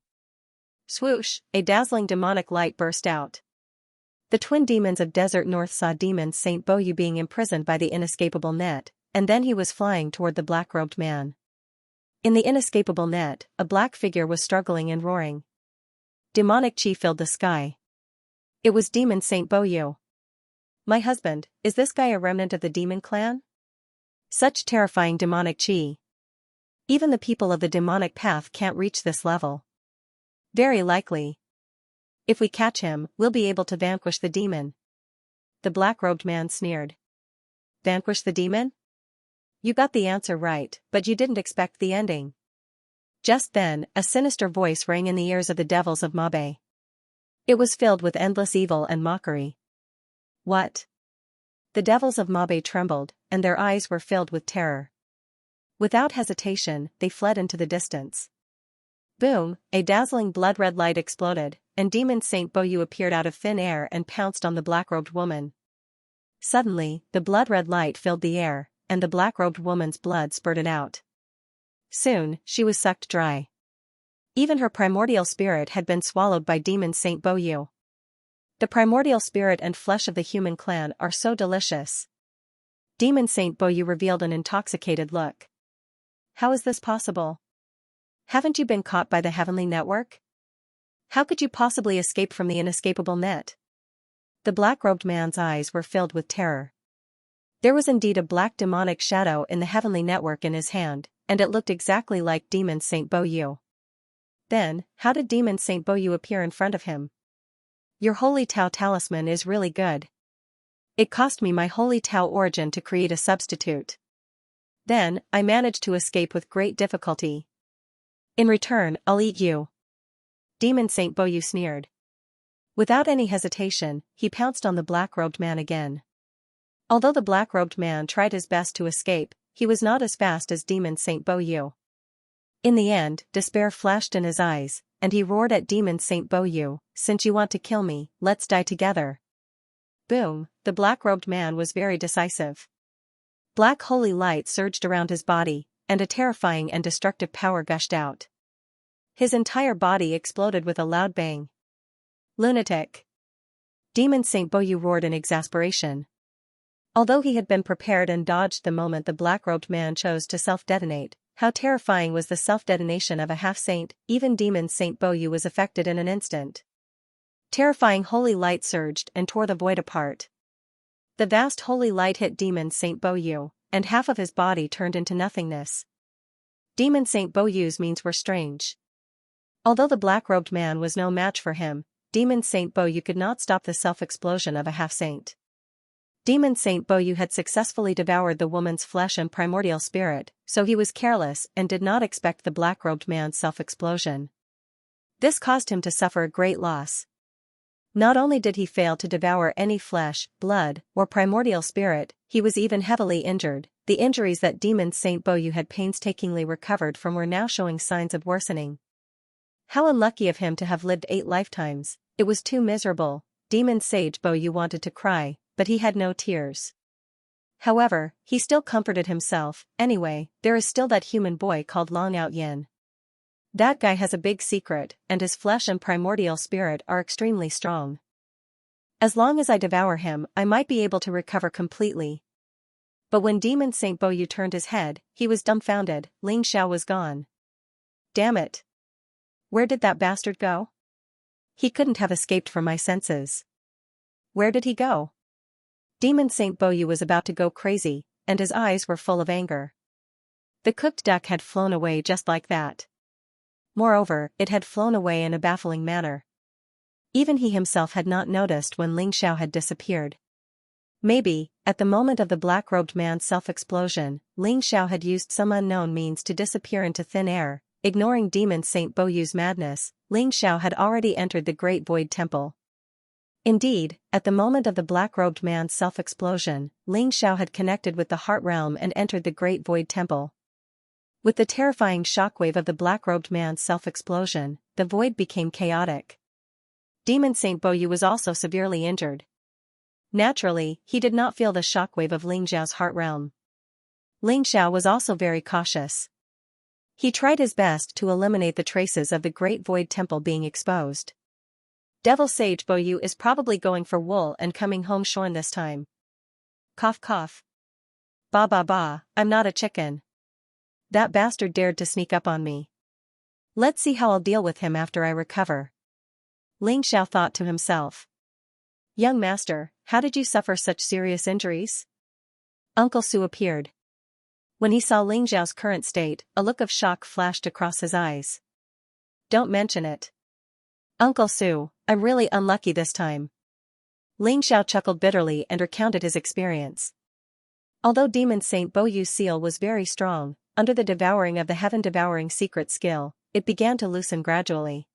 Swoosh! A dazzling demonic light burst out. The twin demons of Desert North saw Demon Saint Boyu being imprisoned by the inescapable net, and then he was flying toward the black-robed man. In the inescapable net, a black figure was struggling and roaring. Demonic chi filled the sky. It was Demon Saint Boyu. My husband, is this guy a remnant of the demon clan? Such terrifying demonic chi. Even the people of the demonic path can't reach this level. Very likely. If we catch him, we'll be able to vanquish the demon. The black-robed man sneered. Vanquish the demon? You got the answer right, but you didn't expect the ending. Just then, a sinister voice rang in the ears of the devils of Mabe. It was filled with endless evil and mockery. What? The devils of Mabe trembled, and their eyes were filled with terror. Without hesitation, they fled into the distance. Boom! A dazzling blood-red light exploded, and Demon Saint Boyu appeared out of thin air and pounced on the black-robed woman. Suddenly, the blood-red light filled the air, and the black-robed woman's blood spurted out. Soon, she was sucked dry. Even her primordial spirit had been swallowed by Demon Saint Boyu. The primordial spirit and flesh of the human clan are so delicious. Demon Saint Boyu revealed an intoxicated look. How is this possible? Haven't you been caught by the heavenly network? How could you possibly escape from the inescapable net? The black-robed man's eyes were filled with terror. There was indeed a black demonic shadow in the heavenly network in his hand, and it looked exactly like Demon Saint Boyu. Then, how did Demon Saint Boyu appear in front of him? Your Holy Tao talisman is really good. It cost me my Holy Tao origin to create a substitute. Then, I managed to escape with great difficulty. In return, I'll eat you. Demon Saint Boyu sneered. Without any hesitation, he pounced on the black-robed man again. Although the black-robed man tried his best to escape, he was not as fast as Demon Saint Boyu. In the end, despair flashed in his eyes, and he roared at Demon Saint Boyu, "Since you want to kill me, let's die together." Boom, the black-robed man was very decisive. Black holy light surged around his body, and a terrifying and destructive power gushed out. His entire body exploded with a loud bang. Lunatic! Demon Saint Boyu roared in exasperation. Although he had been prepared and dodged the moment the black-robed man chose to self-detonate, how terrifying was the self-detonation of a half-saint, even Demon Saint Boyu was affected in an instant. Terrifying holy light surged and tore the void apart. The vast holy light hit Demon Saint Boyu, and half of his body turned into nothingness. Demon Saint Boyu's means were strange. Although the black-robed man was no match for him, Demon Saint Boyu could not stop the self-explosion of a half-saint. Demon Saint Boyu had successfully devoured the woman's flesh and primordial spirit, so he was careless and did not expect the black-robed man's self-explosion. This caused him to suffer a great loss. Not only did he fail to devour any flesh, blood, or primordial spirit, he was even heavily injured. The injuries that Demon Saint Boyu had painstakingly recovered from were now showing signs of worsening. How unlucky of him to have lived 8 lifetimes, it was too miserable. Demon Sage Boyu wanted to cry, but he had no tears. However, he still comforted himself. Anyway, there is still that human boy called Long Out Yin. That guy has a big secret, and his flesh and primordial spirit are extremely strong. As long as I devour him, I might be able to recover completely. But when Demon Saint Boyu turned his head, he was dumbfounded. Ling Xiao was gone. Damn it! Where did that bastard go? He couldn't have escaped from my senses. Where did he go? Demon Saint Boyu was about to go crazy, and his eyes were full of anger. The cooked duck had flown away just like that. Moreover, it had flown away in a baffling manner. Even he himself had not noticed when Ling Xiao had disappeared. Maybe, at the moment of the black-robed man's self-explosion, Ling Xiao had used some unknown means to disappear into thin air. Ignoring Demon Saint Boyu's madness, Ling Xiao had already entered the Great Void Temple. Indeed, at the moment of the black-robed man's self-explosion, Ling Xiao had connected with the Heart Realm and entered the Great Void Temple. With the terrifying shockwave of the black-robed man's self-explosion, the void became chaotic. Demon Saint Boyu was also severely injured. Naturally, he did not feel the shockwave of Ling Xiao's Heart Realm. Ling Xiao was also very cautious. He tried his best to eliminate the traces of the Great Void Temple being exposed. Devil Sage Boyu is probably going for wool and coming home shorn this time. Cough cough. Ba ba ba, I'm not a chicken. That bastard dared to sneak up on me. Let's see how I'll deal with him after I recover. Ling Xiao thought to himself. Young master, how did you suffer such serious injuries? Uncle Su appeared. When he saw Ling Xiao's current state, a look of shock flashed across his eyes. Don't mention it. Uncle Su, I'm really unlucky this time. Ling Xiao chuckled bitterly and recounted his experience. Although Demon Saint Boyu's seal was very strong, under the devouring of the heaven-devouring secret skill, it began to loosen gradually.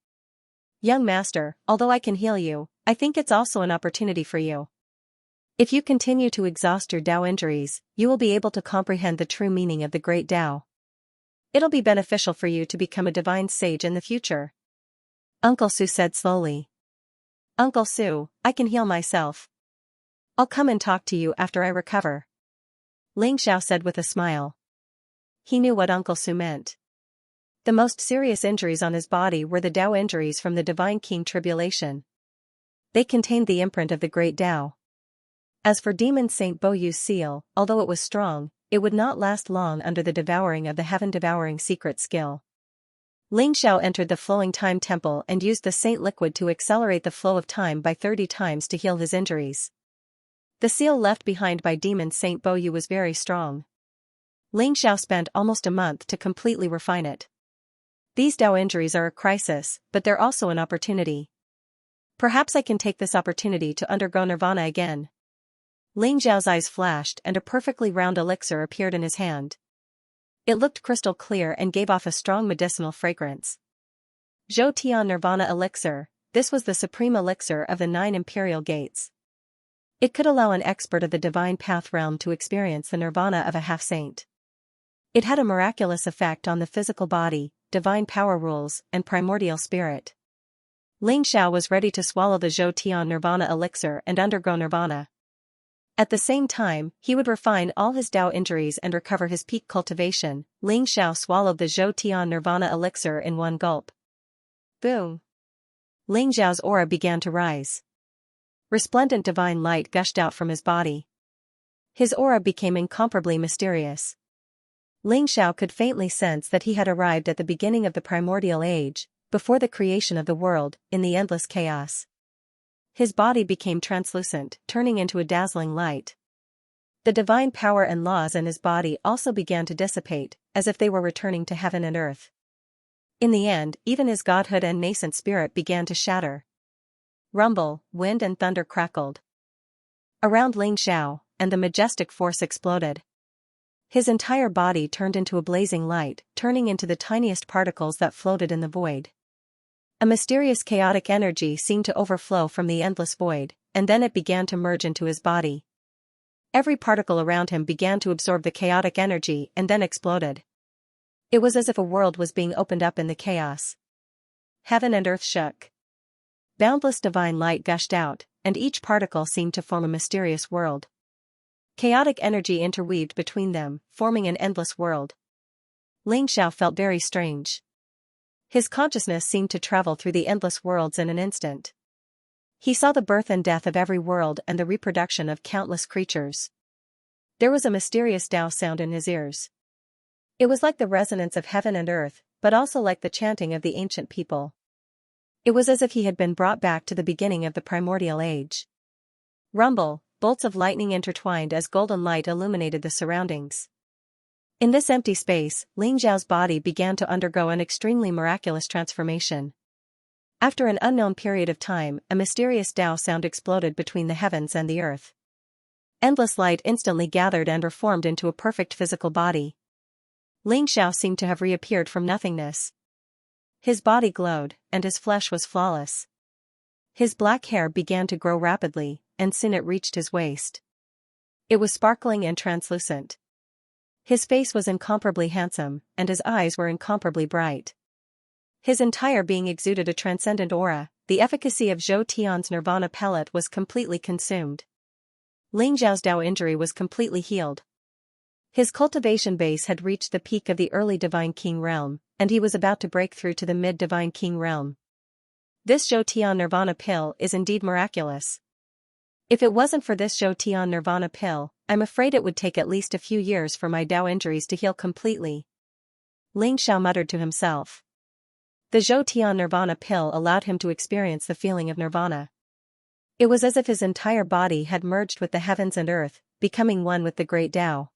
Young master, although I can heal you, I think it's also an opportunity for you. If you continue to exhaust your Tao injuries, you will be able to comprehend the true meaning of the great Tao. It'll be beneficial for you to become a divine sage in the future. Uncle Su said slowly. Uncle Su, I can heal myself. I'll come and talk to you after I recover. Ling Xiao said with a smile. He knew what Uncle Su meant. The most serious injuries on his body were the Tao injuries from the Divine King Tribulation. They contained the imprint of the great Tao. As for Demon Saint Boyu's seal, although it was strong, it would not last long under the devouring of the heaven-devouring secret skill. Ling Xiao entered the flowing time temple and used the saint liquid to accelerate the flow of time by 30 times to heal his injuries. The seal left behind by demon Saint Boyu was very strong. Ling Xiao spent almost a month to completely refine it. These Dao injuries are a crisis, but they're also an opportunity. Perhaps I can take this opportunity to undergo nirvana again. Ling Xiao's eyes flashed and a perfectly round elixir appeared in his hand. It looked crystal clear and gave off a strong medicinal fragrance. Zhou Tian Nirvana Elixir, this was the supreme elixir of the 9 imperial gates. It could allow an expert of the divine path realm to experience the nirvana of a half-saint. It had a miraculous effect on the physical body, divine power rules, and primordial spirit. Ling Xiao was ready to swallow the Zhou Tian Nirvana elixir and undergo nirvana. At the same time, he would refine all his Dao injuries and recover his peak cultivation. Ling Xiao swallowed the Zhou Tian Nirvana elixir in one gulp. Boom! Ling Xiao's aura began to rise. Resplendent divine light gushed out from his body. His aura became incomparably mysterious. Ling Xiao could faintly sense that he had arrived at the beginning of the primordial age, before the creation of the world, in the endless chaos. His body became translucent, turning into a dazzling light. The divine power and laws in his body also began to dissipate, as if they were returning to heaven and earth. In the end, even his godhood and nascent spirit began to shatter. Rumble, wind and thunder crackled around Ling Xiao, and the majestic force exploded. His entire body turned into a blazing light, turning into the tiniest particles that floated in the void. A mysterious chaotic energy seemed to overflow from the endless void, and then it began to merge into his body. Every particle around him began to absorb the chaotic energy and then exploded. It was as if a world was being opened up in the chaos. Heaven and earth shook. Boundless divine light gushed out, and each particle seemed to form a mysterious world. Chaotic energy interweaved between them, forming an endless world. Ling Xiao felt very strange. His consciousness seemed to travel through the endless worlds in an instant. He saw the birth and death of every world and the reproduction of countless creatures. There was a mysterious Tao sound in his ears. It was like the resonance of heaven and earth, but also like the chanting of the ancient people. It was as if he had been brought back to the beginning of the primordial age. Rumble, bolts of lightning intertwined as golden light illuminated the surroundings. In this empty space, Ling Xiao's body began to undergo an extremely miraculous transformation. After an unknown period of time, a mysterious Tao sound exploded between the heavens and the earth. Endless light instantly gathered and reformed into a perfect physical body. Ling Xiao seemed to have reappeared from nothingness. His body glowed, and his flesh was flawless. His black hair began to grow rapidly, and soon it reached his waist. It was sparkling and translucent. His face was incomparably handsome, and his eyes were incomparably bright. His entire being exuded a transcendent aura. The efficacy of Zhou Tian's Nirvana pellet was completely consumed. Ling Xiao's Dao injury was completely healed. His cultivation base had reached the peak of the early Divine King realm, and he was about to break through to the mid-Divine King realm. This Zhou Tian Nirvana pill is indeed miraculous. If it wasn't for this Zhou Tian Nirvana pill, I'm afraid it would take at least a few years for my Dao injuries to heal completely. Ling Xiao muttered to himself. The Zhou Tian Nirvana pill allowed him to experience the feeling of nirvana. It was as if his entire body had merged with the heavens and earth, becoming one with the great Dao.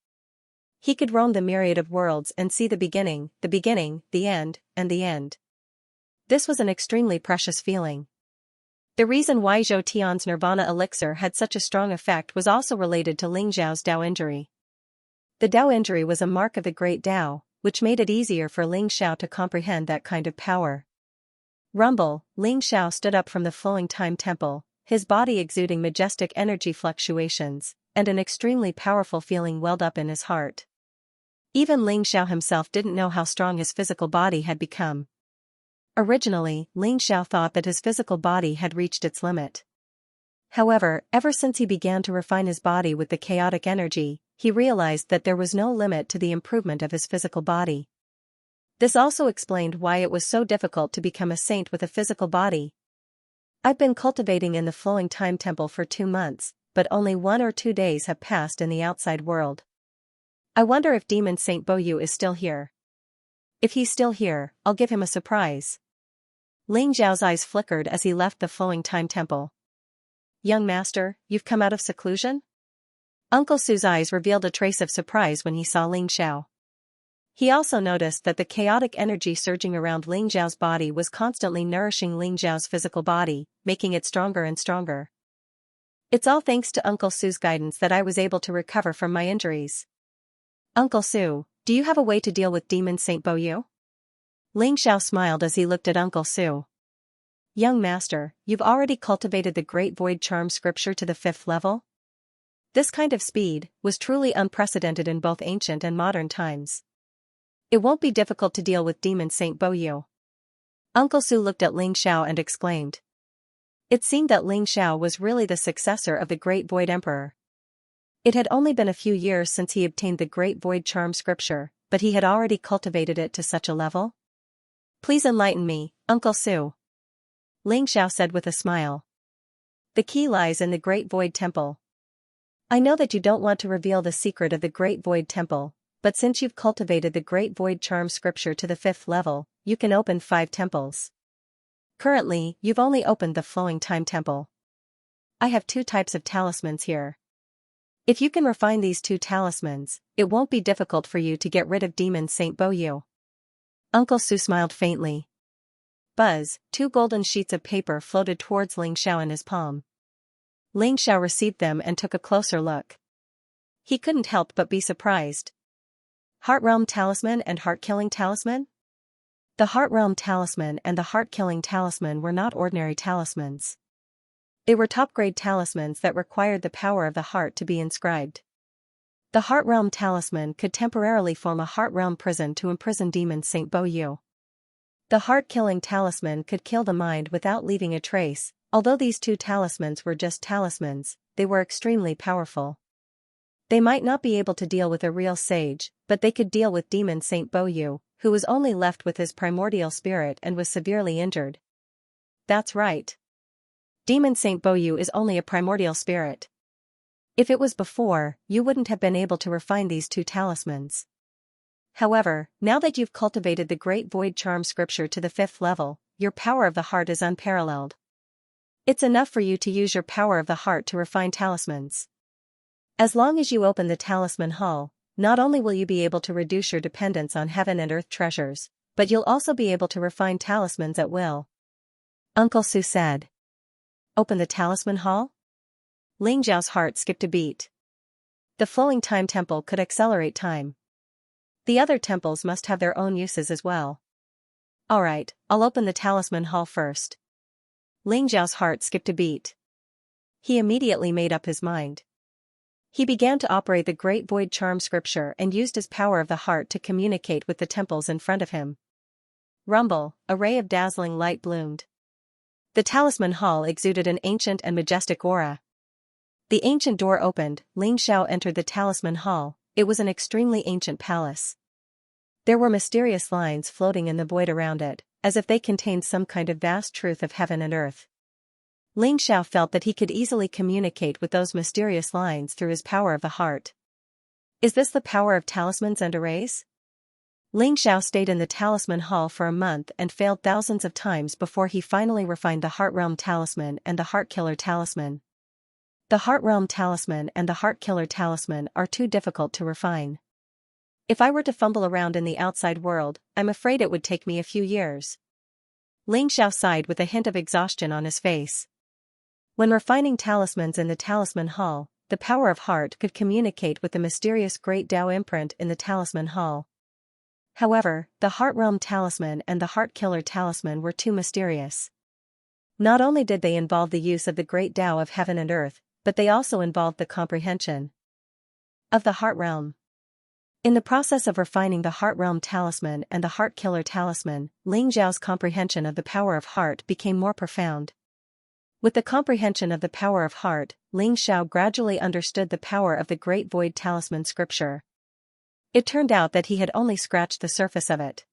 He could roam the myriad of worlds and see the beginning, the end, and the end. This was an extremely precious feeling. The reason why Zhou Tian's Nirvana elixir had such a strong effect was also related to Ling Xiao's Dao injury. The Dao injury was a mark of the great Dao, which made it easier for Ling Xiao to comprehend that kind of power. Rumble, Ling Xiao stood up from the flowing time temple, his body exuding majestic energy fluctuations, and an extremely powerful feeling welled up in his heart. Even Ling Xiao himself didn't know how strong his physical body had become. Originally, Ling Xiao thought that his physical body had reached its limit. However, ever since he began to refine his body with the chaotic energy, he realized that there was no limit to the improvement of his physical body. This also explained why it was so difficult to become a saint with a physical body. I've been cultivating in the flowing time temple for 2 months, but only 1 or 2 days have passed in the outside world. I wonder if Demon Saint Boyu is still here. If he's still here, I'll give him a surprise. Ling Xiao's eyes flickered as he left the flowing time temple. Young master, you've come out of seclusion? Uncle Su's eyes revealed a trace of surprise when he saw Ling Xiao. He also noticed that the chaotic energy surging around Ling Xiao's body was constantly nourishing Ling Xiao's physical body, making it stronger and stronger. It's all thanks to Uncle Su's guidance that I was able to recover from my injuries. Uncle Su, do you have a way to deal with Demon Saint Boyu? Ling Xiao smiled as he looked at Uncle Su. Young master, you've already cultivated the Great Void Charm scripture to the 5th level? This kind of speed was truly unprecedented in both ancient and modern times. It won't be difficult to deal with Demon Saint Boyu. Uncle Su looked at Ling Xiao and exclaimed. It seemed that Ling Xiao was really the successor of the Great Void Emperor. It had only been a few years since he obtained the Great Void Charm scripture, but he had already cultivated it to such a level? Please enlighten me, Uncle Su. Ling Xiao said with a smile. The key lies in the Great Void Temple. I know that you don't want to reveal the secret of the Great Void Temple, but since you've cultivated the Great Void Charm scripture to the 5th level, you can open 5 temples. Currently, you've only opened the Flowing Time Temple. I have 2 types of talismans here. If you can refine these 2 talismans, it won't be difficult for you to get rid of Demon Saint Boyu. Uncle Su smiled faintly. Buzz, 2 golden sheets of paper floated towards Ling Xiao in his palm. Ling Xiao received them and took a closer look. He couldn't help but be surprised. Heart Realm Talisman and Heart Killing Talisman? The Heart Realm Talisman and the Heart Killing Talisman were not ordinary talismans. They were top-grade talismans that required the power of the heart to be inscribed. The Heart Realm Talisman could temporarily form a Heart Realm prison to imprison Demon Saint Boyu. The Heart Killing Talisman could kill the mind without leaving a trace. Although these 2 talismans were just talismans, they were extremely powerful. They might not be able to deal with a real sage, but they could deal with Demon Saint Boyu, who was only left with his primordial spirit and was severely injured. That's right. Demon Saint Boyu is only a primordial spirit. If it was before, you wouldn't have been able to refine these 2 talismans. However, now that you've cultivated the Great Void Charm scripture to the 5th level, your power of the heart is unparalleled. It's enough for you to use your power of the heart to refine talismans. As long as you open the Talisman Hall, not only will you be able to reduce your dependence on heaven and earth treasures, but you'll also be able to refine talismans at will. Uncle Su said. Open the Talisman Hall? Ling Xiao's heart skipped a beat. The Flowing Time Temple could accelerate time. The other temples must have their own uses as well. Alright, I'll open the Talisman Hall first. Ling Xiao's heart skipped a beat. He immediately made up his mind. He began to operate the Great Void Charm scripture and used his power of the heart to communicate with the temples in front of him. Rumble, a ray of dazzling light bloomed. The Talisman Hall exuded an ancient and majestic aura. The ancient door opened, Ling Xiao entered the Talisman Hall. It was an extremely ancient palace. There were mysterious lines floating in the void around it, as if they contained some kind of vast truth of heaven and earth. Ling Xiao felt that he could easily communicate with those mysterious lines through his power of the heart. Is this the power of talismans and arrays? Ling Xiao stayed in the Talisman Hall for a month and failed thousands of times before he finally refined the Heart Realm Talisman and the Heart Killer Talisman. The Heart Realm Talisman and the Heart Killer Talisman are too difficult to refine. If I were to fumble around in the outside world, I'm afraid it would take me a few years. Ling Xiao sighed with a hint of exhaustion on his face. When refining talismans in the Talisman Hall, the power of heart could communicate with the mysterious Great Tao imprint in the Talisman Hall. However, the Heart Realm Talisman and the Heart Killer Talisman were too mysterious. Not only did they involve the use of the Great Tao of heaven and earth, but they also involved the comprehension of the Heart Realm. In the process of refining the Heart Realm Talisman and the Heart Killer Talisman, Ling Xiao's comprehension of the power of heart became more profound. With the comprehension of the power of heart, Ling Xiao gradually understood the power of the Great Void Talisman scripture. It turned out that he had only scratched the surface of it.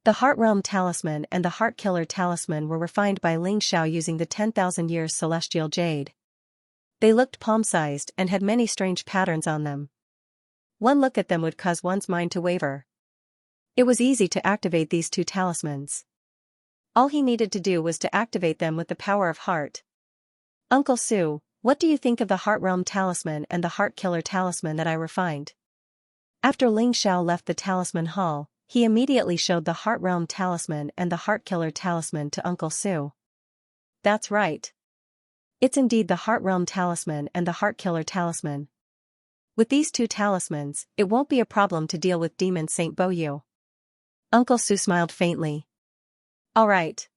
The Heart Realm Talisman and the Heart Killer Talisman were refined by Ling Xiao using the 10,000 years celestial jade. They looked palm-sized and had many strange patterns on them. One look at them would cause one's mind to waver. It was easy to activate these 2 talismans. All he needed to do was to activate them with the power of heart. Uncle Su, What do you think of the Heart Realm Talisman and the Heart Killer Talisman that I refined? After Ling Xiao left the Talisman Hall, he immediately showed the Heart Realm Talisman and the Heart Killer Talisman to Uncle Su. That's right. It's indeed the Heart Realm Talisman and the Heart Killer Talisman. With these two talismans, it won't be a problem to deal with Demon Saint Boyu. Uncle Su smiled faintly. All right.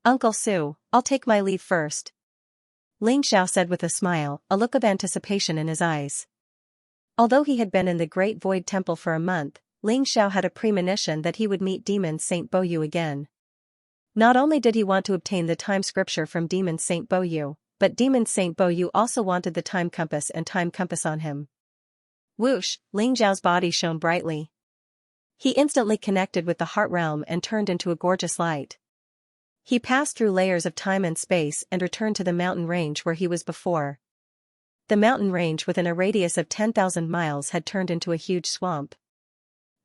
Uncle Su, I'll take my leave first. Ling Xiao said with a smile, a look of anticipation in his eyes. Although he had been in the Great Void Temple for a month, Ling Xiao had a premonition that he would meet Demon Saint Boyu again. Not only did he want to obtain the time scripture from Demon Saint Boyu, but Demon Saint Boyu also wanted the time compass and time compass on him. Whoosh, Ling Xiao's body shone brightly. He instantly connected with the Heart Realm and turned into a gorgeous light. He passed through layers of time and space and returned to the mountain range where he was before. The mountain range within a radius of 10,000 miles had turned into a huge swamp.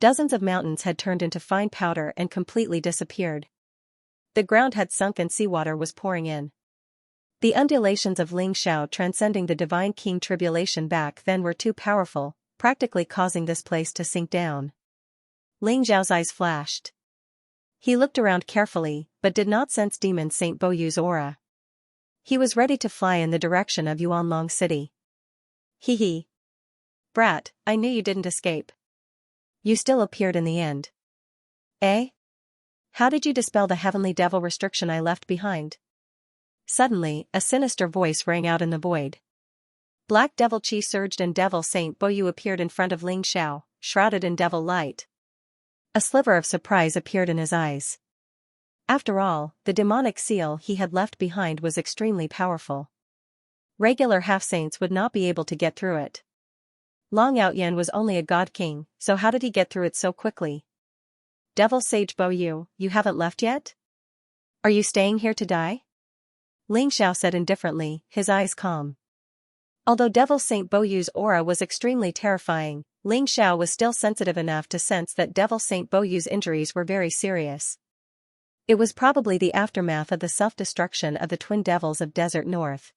Dozens of mountains had turned into fine powder and completely disappeared. The ground had sunk and seawater was pouring in. The undulations of Ling Xiao transcending the divine king tribulation back then were too powerful, practically causing this place to sink down. Ling Xiao's eyes flashed. He looked around carefully, but did not sense Demon Saint Boyu's aura. He was ready to fly in the direction of Yuanlong City. Hee hee. Brat, I knew you didn't escape. You still appeared in the end. Eh? How did you dispel the heavenly devil restriction I left behind? Suddenly, a sinister voice rang out in the void. Black Devil Chi surged and Devil Saint Boyu appeared in front of Ling Xiao, shrouded in devil light. A sliver of surprise appeared in his eyes. After all, the demonic seal he had left behind was extremely powerful. Regular half-saints would not be able to get through it. Long Outyan was only a god king, so how did he get through it so quickly? Devil Sage Boyu, you haven't left yet? Are you staying here to die? Ling Xiao said indifferently, his eyes calm. Although Devil Saint Boyu's aura was extremely terrifying, Ling Xiao was still sensitive enough to sense that Devil Saint Boyu's injuries were very serious. It was probably the aftermath of the self-destruction of the Twin Devils of Desert North.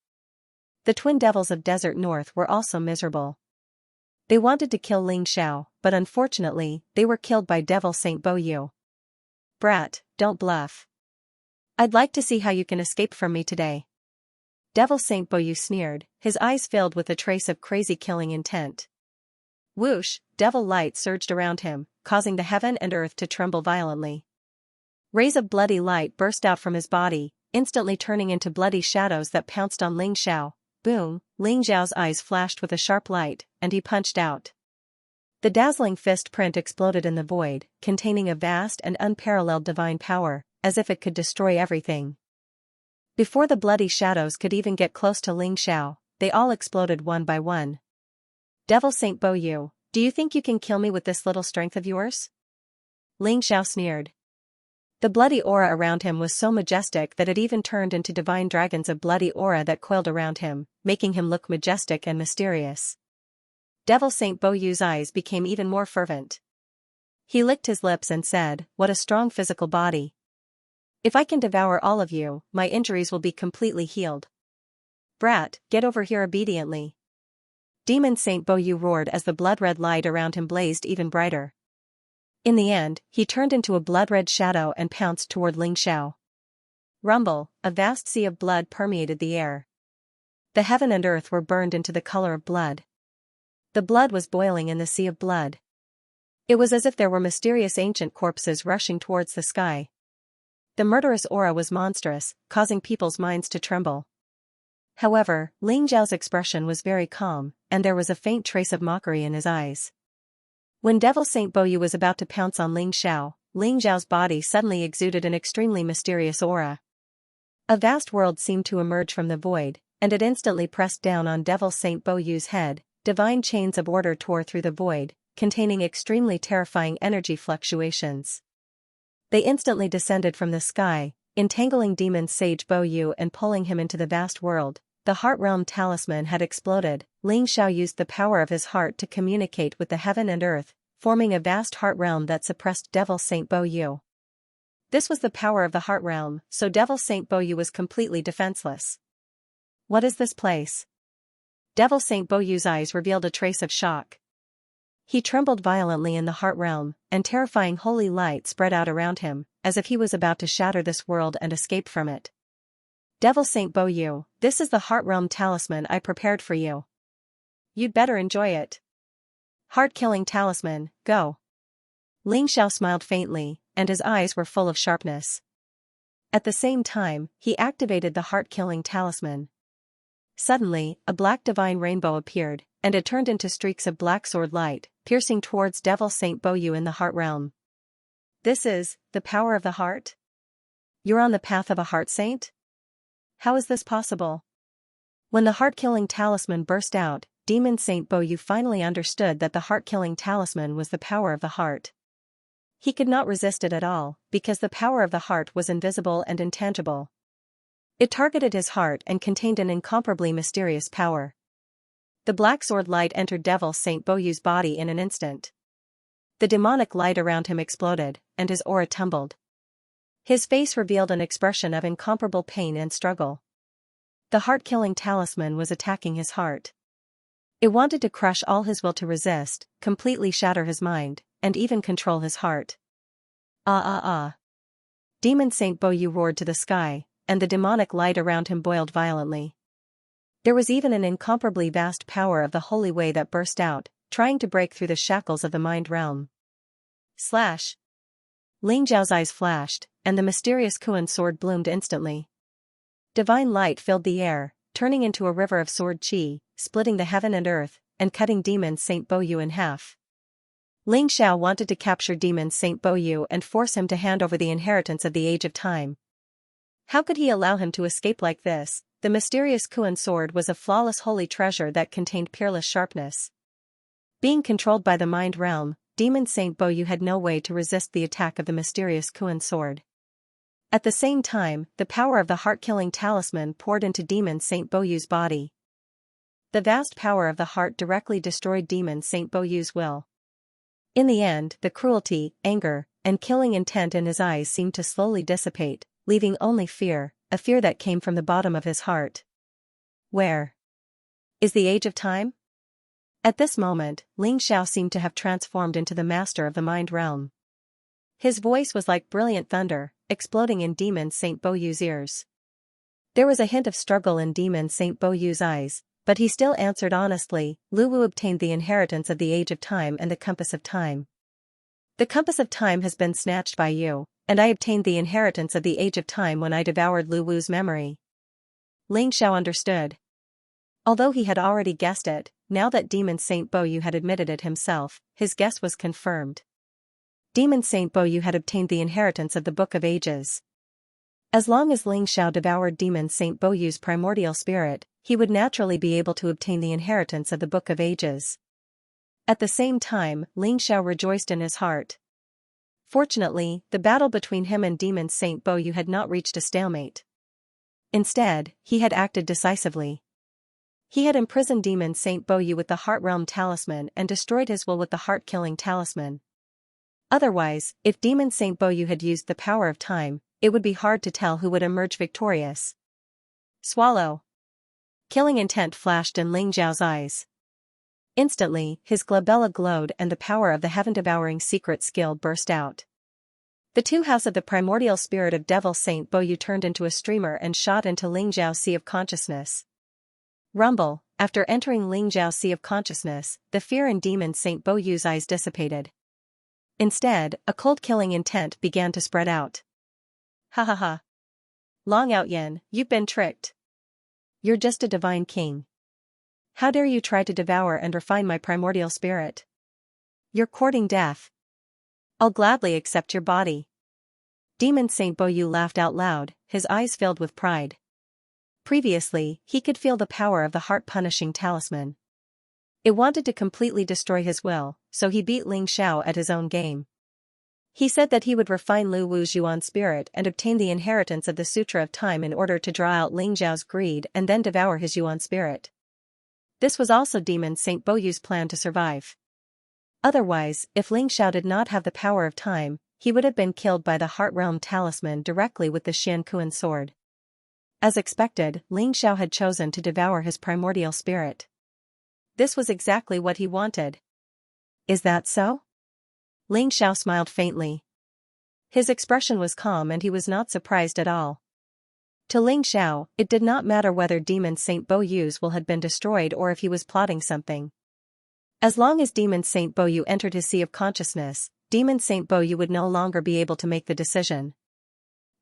The Twin Devils of Desert North were also miserable. They wanted to kill Ling Xiao, but unfortunately, they were killed by Devil Saint Boyu. Brat, don't bluff. I'd like to see how you can escape from me today. Devil Saint Boyu sneered, his eyes filled with a trace of crazy killing intent. Whoosh, devil light surged around him, causing the heaven and earth to tremble violently. Rays of bloody light burst out from his body, instantly turning into bloody shadows that pounced on Ling Xiao. Boom, Ling Xiao's eyes flashed with a sharp light, and he punched out. The dazzling fist print exploded in the void, containing a vast and unparalleled divine power, as if it could destroy everything. Before the bloody shadows could even get close to Ling Xiao, they all exploded one by one. Devil Saint Boyu, do you think you can kill me with this little strength of yours? Ling Xiao sneered. The bloody aura around him was so majestic that it even turned into divine dragons of bloody aura that coiled around him, making him look majestic and mysterious. Devil Saint Boyu's eyes became even more fervent. He licked his lips and said, "What a strong physical body. If I can devour all of you, my injuries will be completely healed. Brat, get over here obediently." Demon Saint Boyu roared as the blood-red light around him blazed even brighter. In the end, he turned into a blood-red shadow and pounced toward Ling Xiao. Rumble, a vast sea of blood permeated the air. The heaven and earth were burned into the color of blood. The blood was boiling in the sea of blood. It was as if there were mysterious ancient corpses rushing towards the sky. The murderous aura was monstrous, causing people's minds to tremble. However, Ling Xiao's expression was very calm, and there was a faint trace of mockery in his eyes. When Devil Saint Boyu was about to pounce on Ling Xiao's body suddenly exuded an extremely mysterious aura. A vast world seemed to emerge from the void, and it instantly pressed down on Devil Saint Boyu's head. Divine chains of order tore through the void, containing extremely terrifying energy fluctuations. They instantly descended from the sky, entangling Demon Sage Boyu and pulling him into the vast world. The Heart Realm Talisman had exploded. Ling Xiao used the power of his heart to communicate with the heaven and earth, forming a vast heart realm that suppressed Devil Saint Boyu. This was the power of the Heart Realm, so Devil Saint Boyu was completely defenseless. What is this place? Devil Saint Boyu's eyes revealed a trace of shock. He trembled violently in the heart realm, and terrifying holy light spread out around him, as if he was about to shatter this world and escape from it. Devil Saint Boyu, this is the heart realm talisman I prepared for you. You'd better enjoy it. Heart-killing talisman, go. Ling Xiao smiled faintly, and his eyes were full of sharpness. At the same time, he activated the heart-killing talisman. Suddenly, a black divine rainbow appeared, and it turned into streaks of black sword light, piercing towards Devil Saint Boyu in the heart realm. This is the power of the heart? You're on the path of a heart saint? How is this possible? When the heart-killing talisman burst out, Demon Saint Boyu finally understood that the heart-killing talisman was the power of the heart. He could not resist it at all, because the power of the heart was invisible and intangible. It targeted his heart and contained an incomparably mysterious power. The black sword light entered Devil Saint Boyu's body in an instant. The demonic light around him exploded, and his aura tumbled. His face revealed an expression of incomparable pain and struggle. The heart-killing talisman was attacking his heart. It wanted to crush all his will to resist, completely shatter his mind, and even control his heart. Demon Saint Boyu roared to the sky, and the demonic light around him boiled violently. There was even an incomparably vast power of the holy way that burst out, trying to break through the shackles of the mind realm. Slash! Ling Zhao's eyes flashed, and the mysterious Kuan sword bloomed instantly. Divine light filled the air, turning into a river of sword qi, splitting the heaven and earth, and cutting Demon Saint Boyu in half. Ling Xiao wanted to capture Demon Saint Boyu and force him to hand over the inheritance of the Age of Time. How could he allow him to escape like this? The mysterious Kuan sword was a flawless holy treasure that contained peerless sharpness. Being controlled by the mind realm, Demon Saint Boyu had no way to resist the attack of the mysterious Kuan sword. At the same time, the power of the heart-killing talisman poured into Demon Saint Boyu's body. The vast power of the heart directly destroyed Demon Saint Boyu's will. In the end, the cruelty, anger, and killing intent in his eyes seemed to slowly dissipate, leaving only fear, a fear that came from the bottom of his heart. Where is the Age of Time? At this moment, Ling Xiao seemed to have transformed into the master of the mind realm. His voice was like brilliant thunder, exploding in Demon Saint Boyu's ears. There was a hint of struggle in Demon Saint Boyu's eyes, but he still answered honestly, Lu Wu obtained the inheritance of the Age of Time and the Compass of Time. The Compass of Time has been snatched by you, and I obtained the inheritance of the Age of Time when I devoured Lu Wu's memory. Ling Xiao understood. Although he had already guessed it, now that Demon Saint Boyu had admitted it himself, his guess was confirmed. Demon Saint Boyu had obtained the inheritance of the Book of Ages. As long as Ling Xiao devoured Demon Saint Boyu's primordial spirit, he would naturally be able to obtain the inheritance of the Book of Ages. At the same time, Ling Xiao rejoiced in his heart. Fortunately, the battle between him and Demon Saint Boyu had not reached a stalemate. Instead, he had acted decisively. He had imprisoned Demon Saint Boyu with the Heart Realm Talisman and destroyed his will with the Heart-Killing Talisman. Otherwise, if Demon Saint Boyu had used the power of time, it would be hard to tell who would emerge victorious. Swallow. Killing intent flashed in Ling Zhao's eyes. Instantly, his glabella glowed and the power of the heaven-devouring secret skill burst out. The two halves of the primordial spirit of Devil Saint Boyu turned into a streamer and shot into Ling Zhao's sea of consciousness. Rumble. After entering Ling Zhao's sea of consciousness, the fear in Demon Saint Boyu's eyes dissipated. Instead, a cold-killing intent began to spread out. Ha ha ha. Long Out Yin, you've been tricked. You're just a divine king. How dare you try to devour and refine my primordial spirit? You're courting death. I'll gladly accept your body. Demon Saint Boyu laughed out loud, his eyes filled with pride. Previously, he could feel the power of the heart-punishing talisman. It wanted to completely destroy his will, so he beat Ling Xiao at his own game. He said that he would refine Lu Wu's Yuan spirit and obtain the inheritance of the Sutra of Time in order to draw out Ling Zhao's greed and then devour his Yuan spirit. This was also Demon Saint Boyu's plan to survive. Otherwise, if Ling Xiao did not have the power of time, he would have been killed by the Heart Realm Talisman directly with the Xian Kuan sword. As expected, Ling Xiao had chosen to devour his primordial spirit. This was exactly what he wanted. Is that so? Ling Xiao smiled faintly. His expression was calm and he was not surprised at all. To Ling Xiao, it did not matter whether Demon Saint Bo Yu's will had been destroyed or if he was plotting something. As long as Demon Saint Bo Yu entered his sea of consciousness, Demon Saint Bo Yu would no longer be able to make the decision.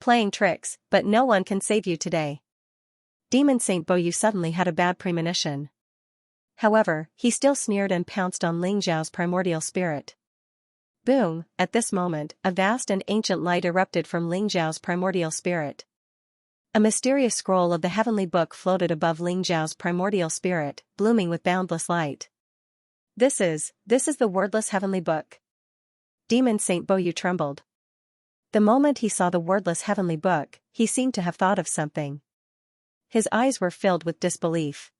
Playing tricks, but no one can save you today. Demon Saint Bo Yu suddenly had a bad premonition. However, he still sneered and pounced on Ling Xiao's primordial spirit. Boom! At this moment, a vast and ancient light erupted from Ling Xiao's primordial spirit. A mysterious scroll of the heavenly book floated above Ling Xiao's primordial spirit, blooming with boundless light. This is the wordless heavenly book. Demon Saint Bo Yu trembled. The moment he saw the wordless heavenly book, he seemed to have thought of something. His eyes were filled with disbelief.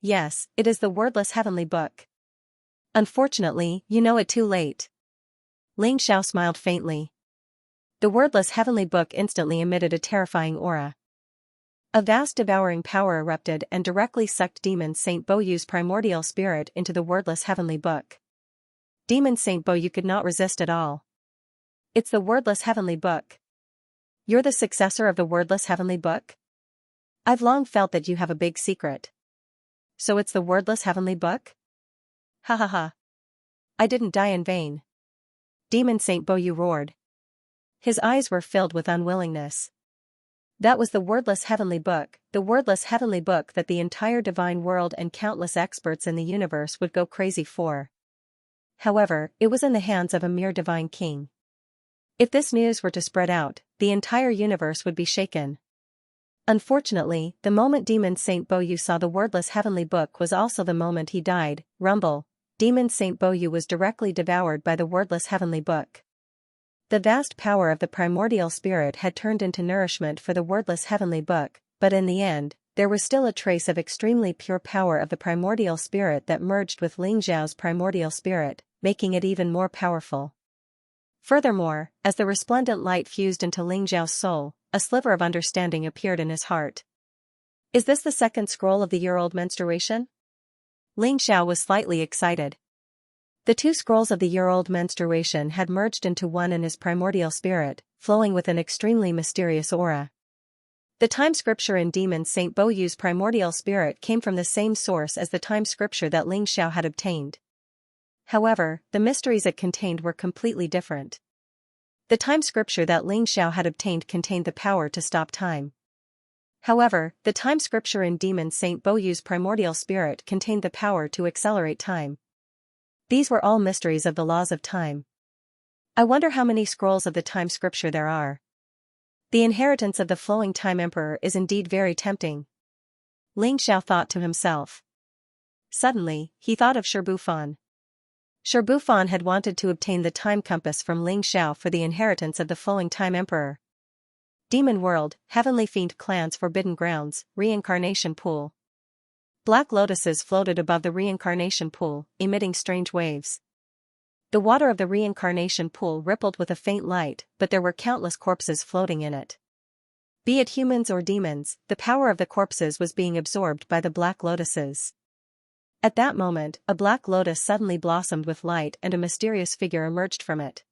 Yes, it is the wordless heavenly book. Unfortunately, you know it too late. Ling Xiao smiled faintly. The wordless heavenly book instantly emitted a terrifying aura. A vast devouring power erupted and directly sucked Demon Saint Bo Yu's primordial spirit into the wordless heavenly book. Demon Saint Bo Yu could not resist at all. It's the wordless heavenly book. You're the successor of the wordless heavenly book? I've long felt that you have a big secret. So it's the wordless heavenly book? Ha ha ha. I didn't die in vain. Demon Saint Bo Yu roared. His eyes were filled with unwillingness. That was the wordless heavenly book that the entire divine world and countless experts in the universe would go crazy for. However, it was in the hands of a mere divine king. If this news were to spread out, the entire universe would be shaken. Unfortunately, the moment Demon Saint Bo Yu saw the wordless heavenly book was also the moment he died. Rumble. Demon Saint Bo Yu was directly devoured by the wordless heavenly book. The vast power of the primordial spirit had turned into nourishment for the wordless heavenly book, but in the end, there was still a trace of extremely pure power of the primordial spirit that merged with Ling Xiao's primordial spirit, making it even more powerful. Furthermore, as the resplendent light fused into Ling Xiao's soul, a sliver of understanding appeared in his heart. Is this the second scroll of the year-old menstruation? Ling Xiao was slightly excited. The two scrolls of the year-old menstruation had merged into one in his primordial spirit, flowing with an extremely mysterious aura. The time scripture in Demon Saint Bo Yu's primordial spirit came from the same source as the time scripture that Ling Xiao had obtained. However, the mysteries it contained were completely different. The time scripture that Ling Xiao had obtained contained the power to stop time. However, the time scripture in Demon Saint Bo Yu's primordial spirit contained the power to accelerate time. These were all mysteries of the laws of time. I wonder how many scrolls of the time scripture there are. The inheritance of the flowing time emperor is indeed very tempting. Ling Xiao thought to himself. Suddenly, he thought of Shirbufan. Shirbufan had wanted to obtain the time compass from Ling Xiao for the inheritance of the flowing time emperor. Demon World, Heavenly Fiend Clan's Forbidden Grounds, Reincarnation Pool. Black lotuses floated above the reincarnation pool, emitting strange waves. The water of the reincarnation pool rippled with a faint light, but there were countless corpses floating in it. Be it humans or demons, the power of the corpses was being absorbed by the black lotuses. At that moment, a black lotus suddenly blossomed with light and a mysterious figure emerged from it.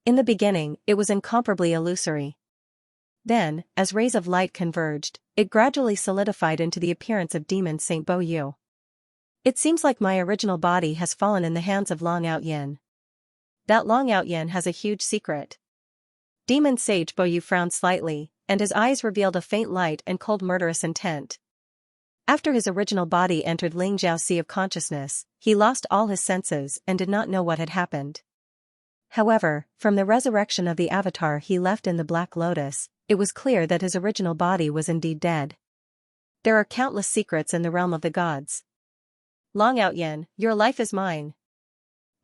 In the beginning, it was incomparably illusory. Then, as rays of light converged, it gradually solidified into the appearance of Demon Saint Bo Yu. It seems like my original body has fallen in the hands of Long Out Yin. That Long Out Yin has a huge secret. Demon Sage Bo Yu frowned slightly, and his eyes revealed a faint light and cold murderous intent. After his original body entered Ling Zhao's sea of consciousness, he lost all his senses and did not know what had happened. However, from the resurrection of the avatar he left in the Black Lotus, it was clear that his original body was indeed dead. There are countless secrets in the realm of the gods. Long Out Yin, your life is mine.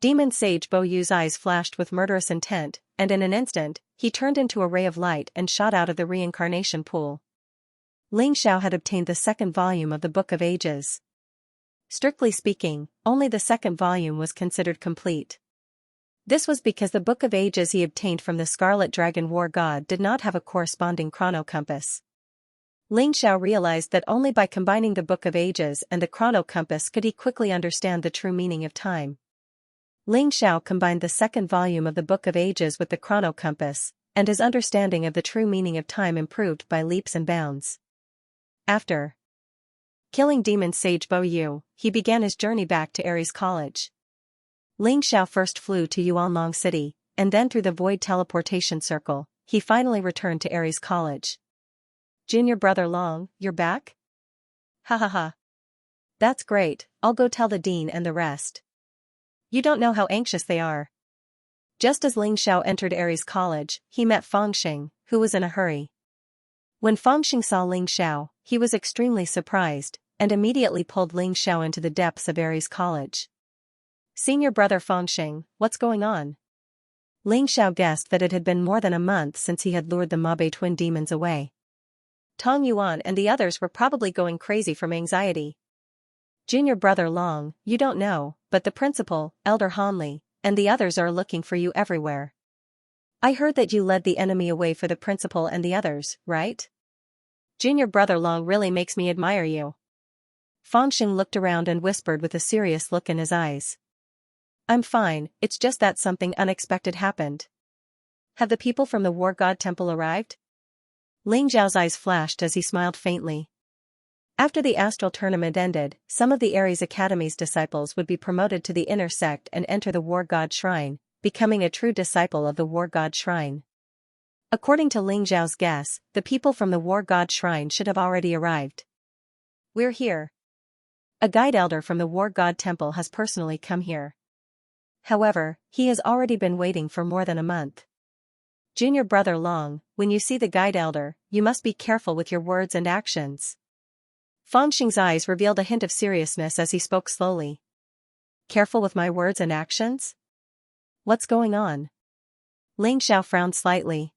Demon Sage Bo Yu's eyes flashed with murderous intent, and in an instant, he turned into a ray of light and shot out of the reincarnation pool. Ling Xiao had obtained the second volume of the Book of Ages. Strictly speaking, only the second volume was considered complete. This was because the Book of Ages he obtained from the Scarlet Dragon War God did not have a corresponding chronocompass. Ling Xiao realized that only by combining the Book of Ages and the chrono compass could he quickly understand the true meaning of time. Ling Xiao combined the second volume of the Book of Ages with the chrono compass, and his understanding of the true meaning of time improved by leaps and bounds. After killing demon sage Bo Yu, he began his journey back to Ares College. Ling Xiao first flew to Yuanlong City, and then through the void teleportation circle, he finally returned to Ares College. Junior brother Long, you're back? Ha ha ha. That's great, I'll go tell the dean and the rest. You don't know how anxious they are. Just as Ling Xiao entered Ares College, he met Fangxing, who was in a hurry. When Fangxing saw Ling Xiao, he was extremely surprised, and immediately pulled Ling Xiao into the depths of Ares College. Senior brother Fangxing, what's going on? Ling Xiao guessed that it had been more than a month since he had lured the Mabe twin demons away. Tong Yuan and the others were probably going crazy from anxiety. Junior brother Long, you don't know, but the principal, Elder Hanli, and the others are looking for you everywhere. I heard that you led the enemy away for the principal and the others, right? Junior brother Long really makes me admire you. Fangxing looked around and whispered with a serious look in his eyes. I'm fine, it's just that something unexpected happened. Have the people from the War God Temple arrived? Ling Zhao's eyes flashed as he smiled faintly. After the astral tournament ended, some of the Ares Academy's disciples would be promoted to the inner sect and enter the War God Shrine, becoming a true disciple of the War God Shrine. According to Ling Zhao's guess, the people from the War God Shrine should have already arrived. We're here. A guide elder from the War God Temple has personally come here. However, he has already been waiting for more than a month. Junior brother Long, when you see the guide elder, you must be careful with your words and actions. Fangxing's eyes revealed a hint of seriousness as he spoke slowly. Careful with my words and actions? What's going on? Ling Xiao frowned slightly.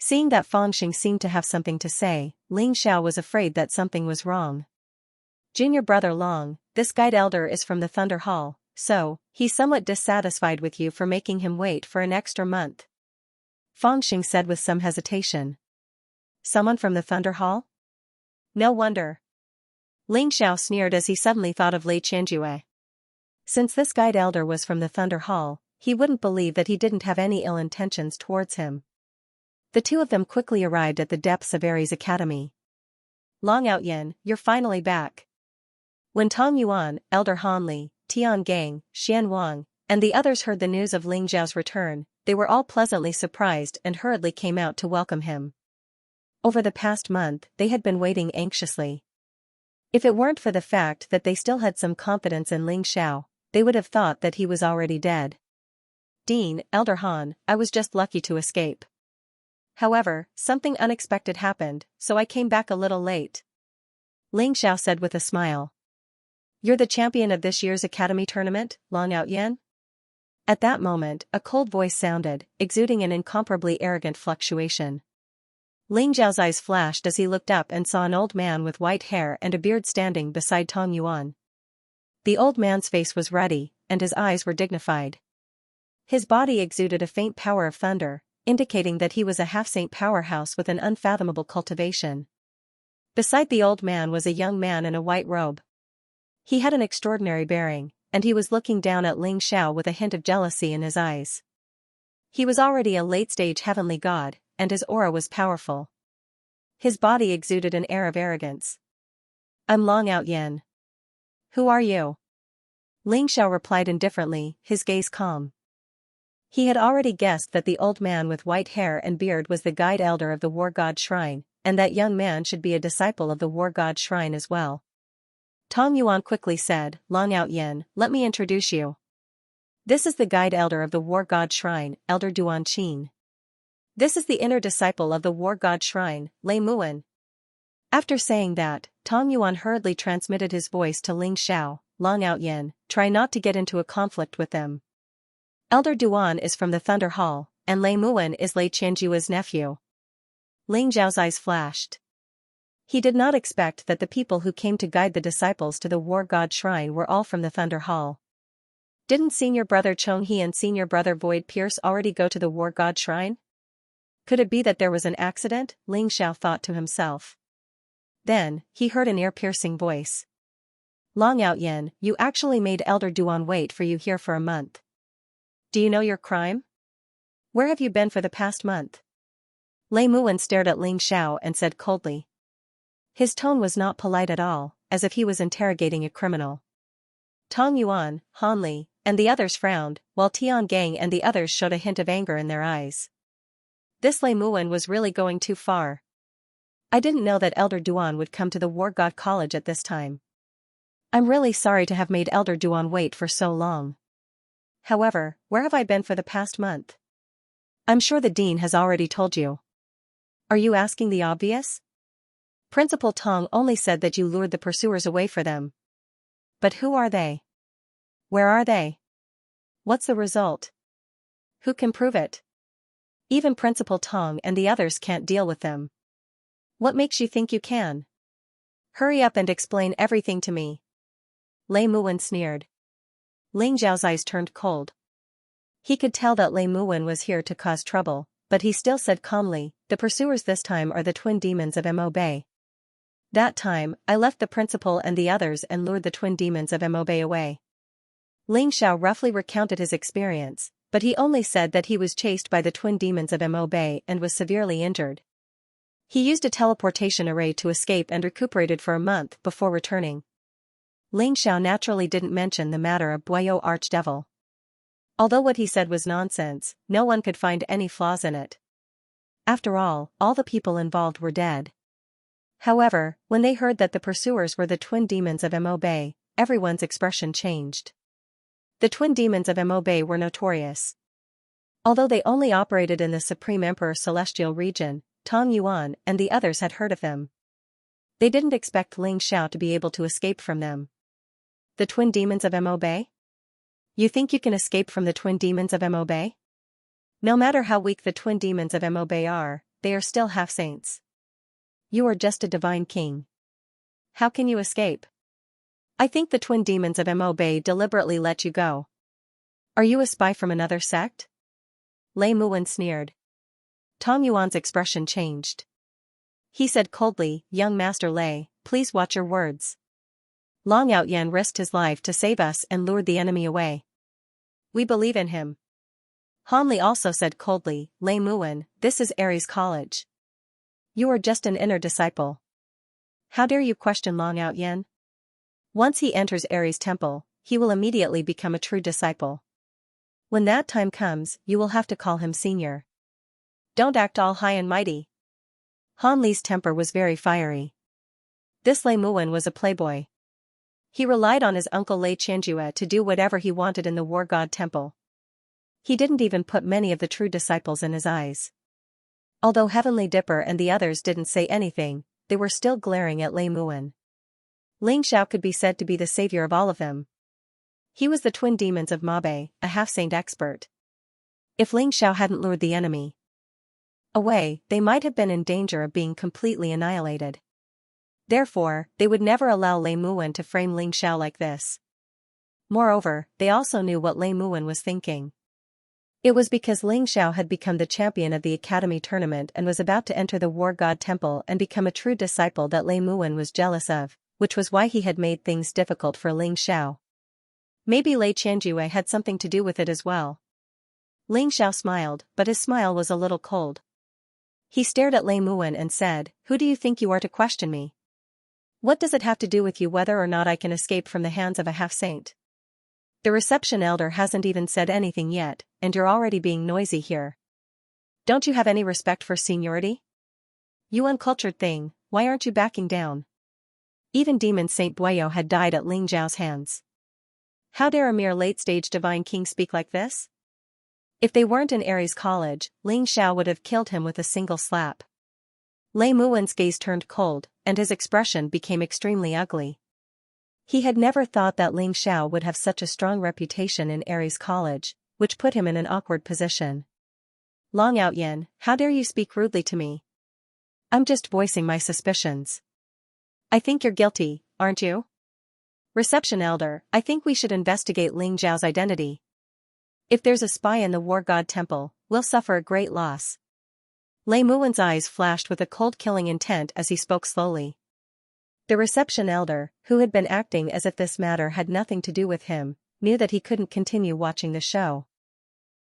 Seeing that Fangxing seemed to have something to say, Ling Xiao was afraid that something was wrong. Junior brother Long, this guide elder is from the Thunder Hall, so, he's somewhat dissatisfied with you for making him wait for an extra month. Fangxing said with some hesitation. Someone from the Thunder Hall? No wonder. Ling Xiao sneered as he suddenly thought of Lei Qianjue. Since this guide elder was from the Thunder Hall, he wouldn't believe that he didn't have any ill intentions towards him. The two of them quickly arrived at the depths of Ares Academy. Long Outyin, you're finally back. When Tong Yuan, Elder Hanli, Tian Gang, Xian Wang, and the others heard the news of Ling Zhao's return, they were all pleasantly surprised and hurriedly came out to welcome him. Over the past month, they had been waiting anxiously. If it weren't for the fact that they still had some confidence in Ling Xiao, they would have thought that he was already dead. Dean, Elder Han, I was just lucky to escape. However, something unexpected happened, so I came back a little late. Ling Xiao said with a smile. You're the champion of this year's academy tournament, Long Outyin? At that moment, a cold voice sounded, exuding an incomparably arrogant fluctuation. Ling Zhao's eyes flashed as he looked up and saw an old man with white hair and a beard standing beside Tong Yuan. The old man's face was ruddy, and his eyes were dignified. His body exuded a faint power of thunder, indicating that he was a half-saint powerhouse with an unfathomable cultivation. Beside the old man was a young man in a white robe. He had an extraordinary bearing, and he was looking down at Ling Xiao with a hint of jealousy in his eyes. He was already a late-stage heavenly god, and his aura was powerful. His body exuded an air of arrogance. I'm Long Outyin. Who are you? Ling Xiao replied indifferently, his gaze calm. He had already guessed that the old man with white hair and beard was the guide elder of the War God Shrine, and that young man should be a disciple of the War God Shrine as well. Tong Yuan quickly said, Long Outyin, let me introduce you. This is the guide elder of the War God Shrine, Elder Duan Qin. This is the inner disciple of the War God Shrine, Lei Muan. After saying that, Tong Yuan hurriedly transmitted his voice to Ling Xiao, Long Outyin, try not to get into a conflict with them. Elder Duan is from the Thunder Hall, and Lei Muan is Lei Qianjue's nephew. Ling Zhao's eyes flashed. He did not expect that the people who came to guide the disciples to the War God Shrine were all from the Thunder Hall. Didn't senior brother Chonghe and senior brother Void Pierce already go to the War God Shrine? Could it be that there was an accident? Ling Xiao thought to himself. Then, he heard an ear-piercing voice. Long Outyen, you actually made Elder Duan wait for you here for a month. Do you know your crime? Where have you been for the past month? Lei Muwen stared at Ling Xiao and said coldly. His tone was not polite at all, as if he was interrogating a criminal. Tong Yuan, Han Li, and the others frowned, while Tian Gang and the others showed a hint of anger in their eyes. This Lei Muwen was really going too far. I didn't know that Elder Duan would come to the War God College at this time. I'm really sorry to have made Elder Duan wait for so long. However, where have I been for the past month? I'm sure the dean has already told you. Are you asking the obvious? Principal Tong only said that you lured the pursuers away for them. But who are they? Where are they? What's the result? Who can prove it? Even Principal Tong and the others can't deal with them. What makes you think you can? Hurry up and explain everything to me. Lei Muwen sneered. Ling Zhao's eyes turned cold. He could tell that Lei Muwen was here to cause trouble, but he still said calmly, the pursuers this time are the twin demons of Mo Bay. That time, I left the principal and the others and lured the twin demons of Mo Bay away. Ling Xiao roughly recounted his experience, but he only said that he was chased by the twin demons of Mo Bay and was severely injured. He used a teleportation array to escape and recuperated for a month before returning. Ling Xiao naturally didn't mention the matter of Boyo Archdevil. Although what he said was nonsense, no one could find any flaws in it. After all the people involved were dead. However, when they heard that the pursuers were the twin demons of Mo Bay, everyone's expression changed. The twin demons of Mo Bay were notorious. Although they only operated in the Supreme Emperor Celestial region, Tong Yuan and the others had heard of them. They didn't expect Ling Xiao to be able to escape from them. The twin demons of Mo Bay? You think you can escape from the twin demons of Mo Bay? No matter how weak the twin demons of Mo Bay are, they are still half-saints. You are just a divine king. How can you escape? I think the twin demons of Mo Bay deliberately let you go. Are you a spy from another sect? Lei Muwen sneered. Tong Yuan's expression changed. He said coldly, Young Master Lei, please watch your words. Long Outyen risked his life to save us and lured the enemy away. We believe in him. Han Li also said coldly, Lei Muwen, this is Ares College. You are just an inner disciple. How dare you question Long Outyen? Once he enters Ares Temple, he will immediately become a true disciple. When that time comes, you will have to call him senior. Don't act all high and mighty. Han Li's temper was very fiery. This Lei Muwen was a playboy. He relied on his uncle Lei Xianxia to do whatever he wanted in the War God Temple. He didn't even put many of the true disciples in his eyes. Although Heavenly Dipper and the others didn't say anything, they were still glaring at Lei Muwen. Ling Xiao could be said to be the savior of all of them. He was the twin demons of Mabe, a half-saint expert. If Ling Xiao hadn't lured the enemy away, they might have been in danger of being completely annihilated. Therefore, they would never allow Lei Muwen to frame Ling Xiao like this. Moreover, they also knew what Lei Muwen was thinking. It was because Ling Xiao had become the champion of the Academy tournament and was about to enter the War God Temple and become a true disciple that Lei Muwen was jealous of, which was why he had made things difficult for Ling Xiao. Maybe Lei Qianjue had something to do with it as well. Ling Xiao smiled, but his smile was a little cold. He stared at Lei Muwen and said, Who do you think you are to question me? What does it have to do with you whether or not I can escape from the hands of a half-saint? The reception elder hasn't even said anything yet, and you're already being noisy here. Don't you have any respect for seniority? You uncultured thing, why aren't you backing down? Even Demon Saint Buayo had died at Ling Zhao's hands. How dare a mere late-stage divine king speak like this? If they weren't in Ares College, Ling Xiao would have killed him with a single slap. Lei Muwen's gaze turned cold, and his expression became extremely ugly. He had never thought that Ling Xiao would have such a strong reputation in Ares College, which put him in an awkward position. Long Outyen, how dare you speak rudely to me? I'm just voicing my suspicions. I think you're guilty, aren't you? Reception elder, I think we should investigate Ling Zhao's identity. If there's a spy in the War God Temple, we'll suffer a great loss. Lei Muwen's eyes flashed with a cold killing intent as he spoke slowly. The reception elder, who had been acting as if this matter had nothing to do with him, knew that he couldn't continue watching the show.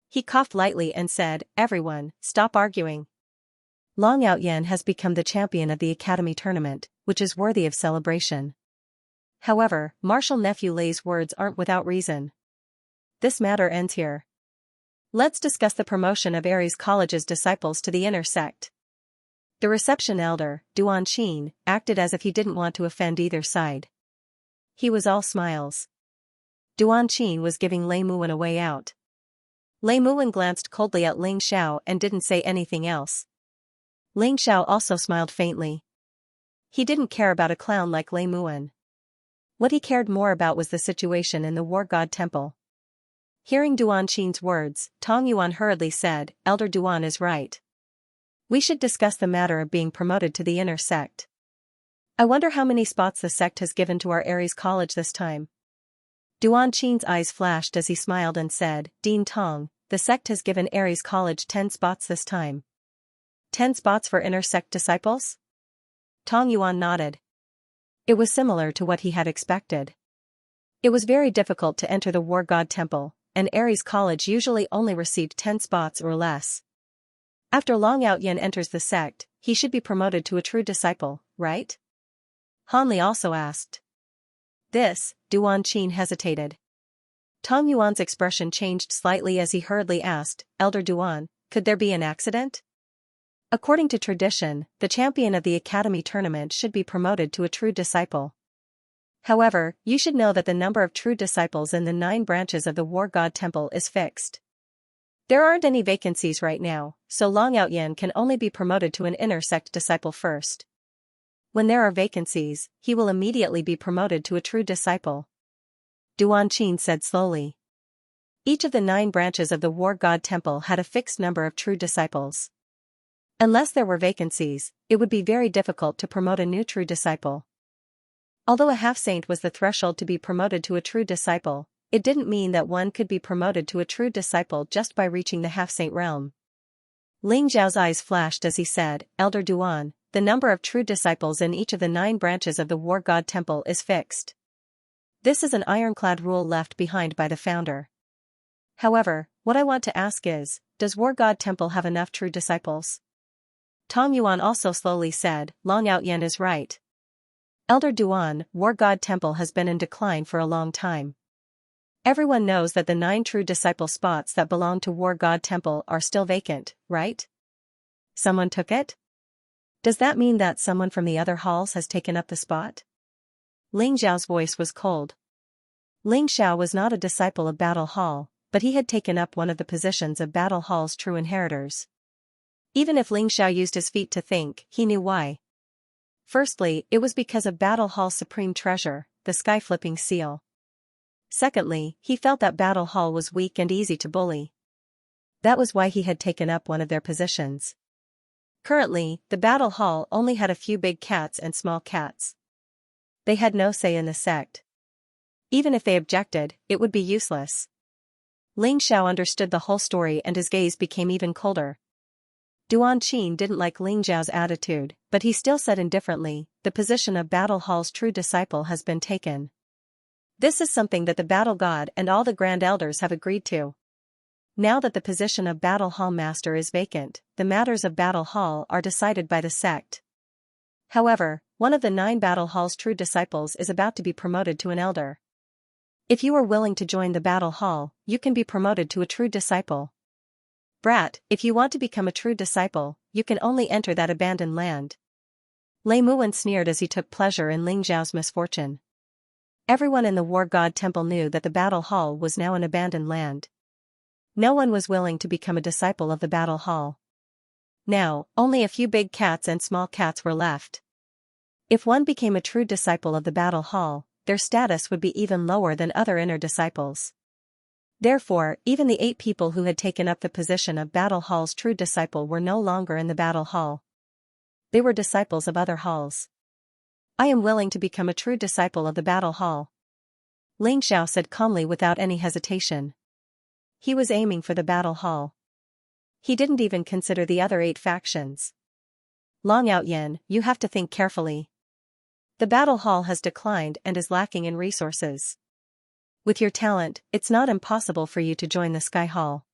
He coughed lightly and said, "Everyone, stop arguing. Long Outyan has become the champion of the Academy tournament, which is worthy of celebration." However, Marshal Nephew Lei's words aren't without reason. This matter ends here. Let's discuss the promotion of Aries College's disciples to the inner sect. The reception elder, Duan Qin, acted as if he didn't want to offend either side. He was all smiles. Duan Qin was giving Lei Muwen a way out. Lei Muwen glanced coldly at Ling Xiao and didn't say anything else. Ling Xiao also smiled faintly. He didn't care about a clown like Lei Muwen. What he cared more about was the situation in the War God Temple. Hearing Duan Qin's words, Tong Yuan hurriedly said, "Elder Duan is right. We should discuss the matter of being promoted to the inner sect. I wonder how many spots the sect has given to our Aries College this time." Duan Qin's eyes flashed as he smiled and said, "Dean Tong, the sect has given Aries College 10 spots this time." 10 spots for inner sect disciples? Tong Yuan nodded. It was similar to what he had expected. It was very difficult to enter the War God Temple, and Aries College usually only received 10 spots or less. After Long Outyan enters the sect, he should be promoted to a true disciple, right? Han Li also asked. Duan Qin hesitated. Tong Yuan's expression changed slightly as he hurriedly asked, "Elder Duan, could there be an accident? According to tradition, the champion of the Academy tournament should be promoted to a true disciple. However, you should know that the number of true disciples in the 9 branches of the War God Temple is fixed. There aren't any vacancies right now, so Long Outyan can only be promoted to an inner sect disciple first. When there are vacancies, he will immediately be promoted to a true disciple," Duan Qin said slowly. Each of the 9 branches of the War God Temple had a fixed number of true disciples. Unless there were vacancies, it would be very difficult to promote a new true disciple. Although a half-saint was the threshold to be promoted to a true disciple, it didn't mean that one could be promoted to a true disciple just by reaching the half-saint realm. Ling Zhao's eyes flashed as he said, "Elder Duan, the number of true disciples in each of the 9 branches of the War God Temple is fixed. This is an ironclad rule left behind by the founder. However, what I want to ask is, does War God Temple have enough true disciples?" Tong Yuan also slowly said, "Long Outyan is right. Elder Duan, War God Temple has been in decline for a long time. Everyone knows that the 9 true disciple spots that belong to War God Temple are still vacant, right? Someone took it? Does that mean that someone from the other halls has taken up the spot?" Ling Zhao's voice was cold. Ling Xiao was not a disciple of Battle Hall, but he had taken up one of the positions of Battle Hall's true inheritors. Even if Ling Xiao used his feet to think, he knew why. Firstly, it was because of Battle Hall's supreme treasure, the sky-flipping seal. Secondly, he felt that Battle Hall was weak and easy to bully. That was why he had taken up one of their positions. Currently, the Battle Hall only had a few big cats and small cats. They had no say in the sect. Even if they objected, it would be useless. Ling Xiao understood the whole story and his gaze became even colder. Duan Qin didn't like Ling Zhao's attitude, but he still said indifferently, "The position of Battle Hall's true disciple has been taken. This is something that the Battle God and all the Grand Elders have agreed to. Now that the position of Battle Hall Master is vacant, the matters of Battle Hall are decided by the sect. However, one of the 9 Battle Hall's true disciples is about to be promoted to an elder. If you are willing to join the Battle Hall, you can be promoted to a true disciple. Brat, if you want to become a true disciple, you can only enter that abandoned land." Lei Muwen sneered as he took pleasure in Ling Zhao's misfortune. Everyone in the War God Temple knew that the Battle Hall was now an abandoned land. No one was willing to become a disciple of the Battle Hall. Now, only a few big cats and small cats were left. If one became a true disciple of the Battle Hall, their status would be even lower than other inner disciples. Therefore, even the 8 people who had taken up the position of Battle Hall's true disciple were no longer in the Battle Hall. They were disciples of other halls. "I am willing to become a true disciple of the Battle Hall," Ling Xiao said calmly without any hesitation. He was aiming for the Battle Hall. He didn't even consider the other 8 factions. "Long Outyan, you have to think carefully. The battle hall has declined and is lacking in resources. With your talent, it's not impossible for you to join the Sky Hall.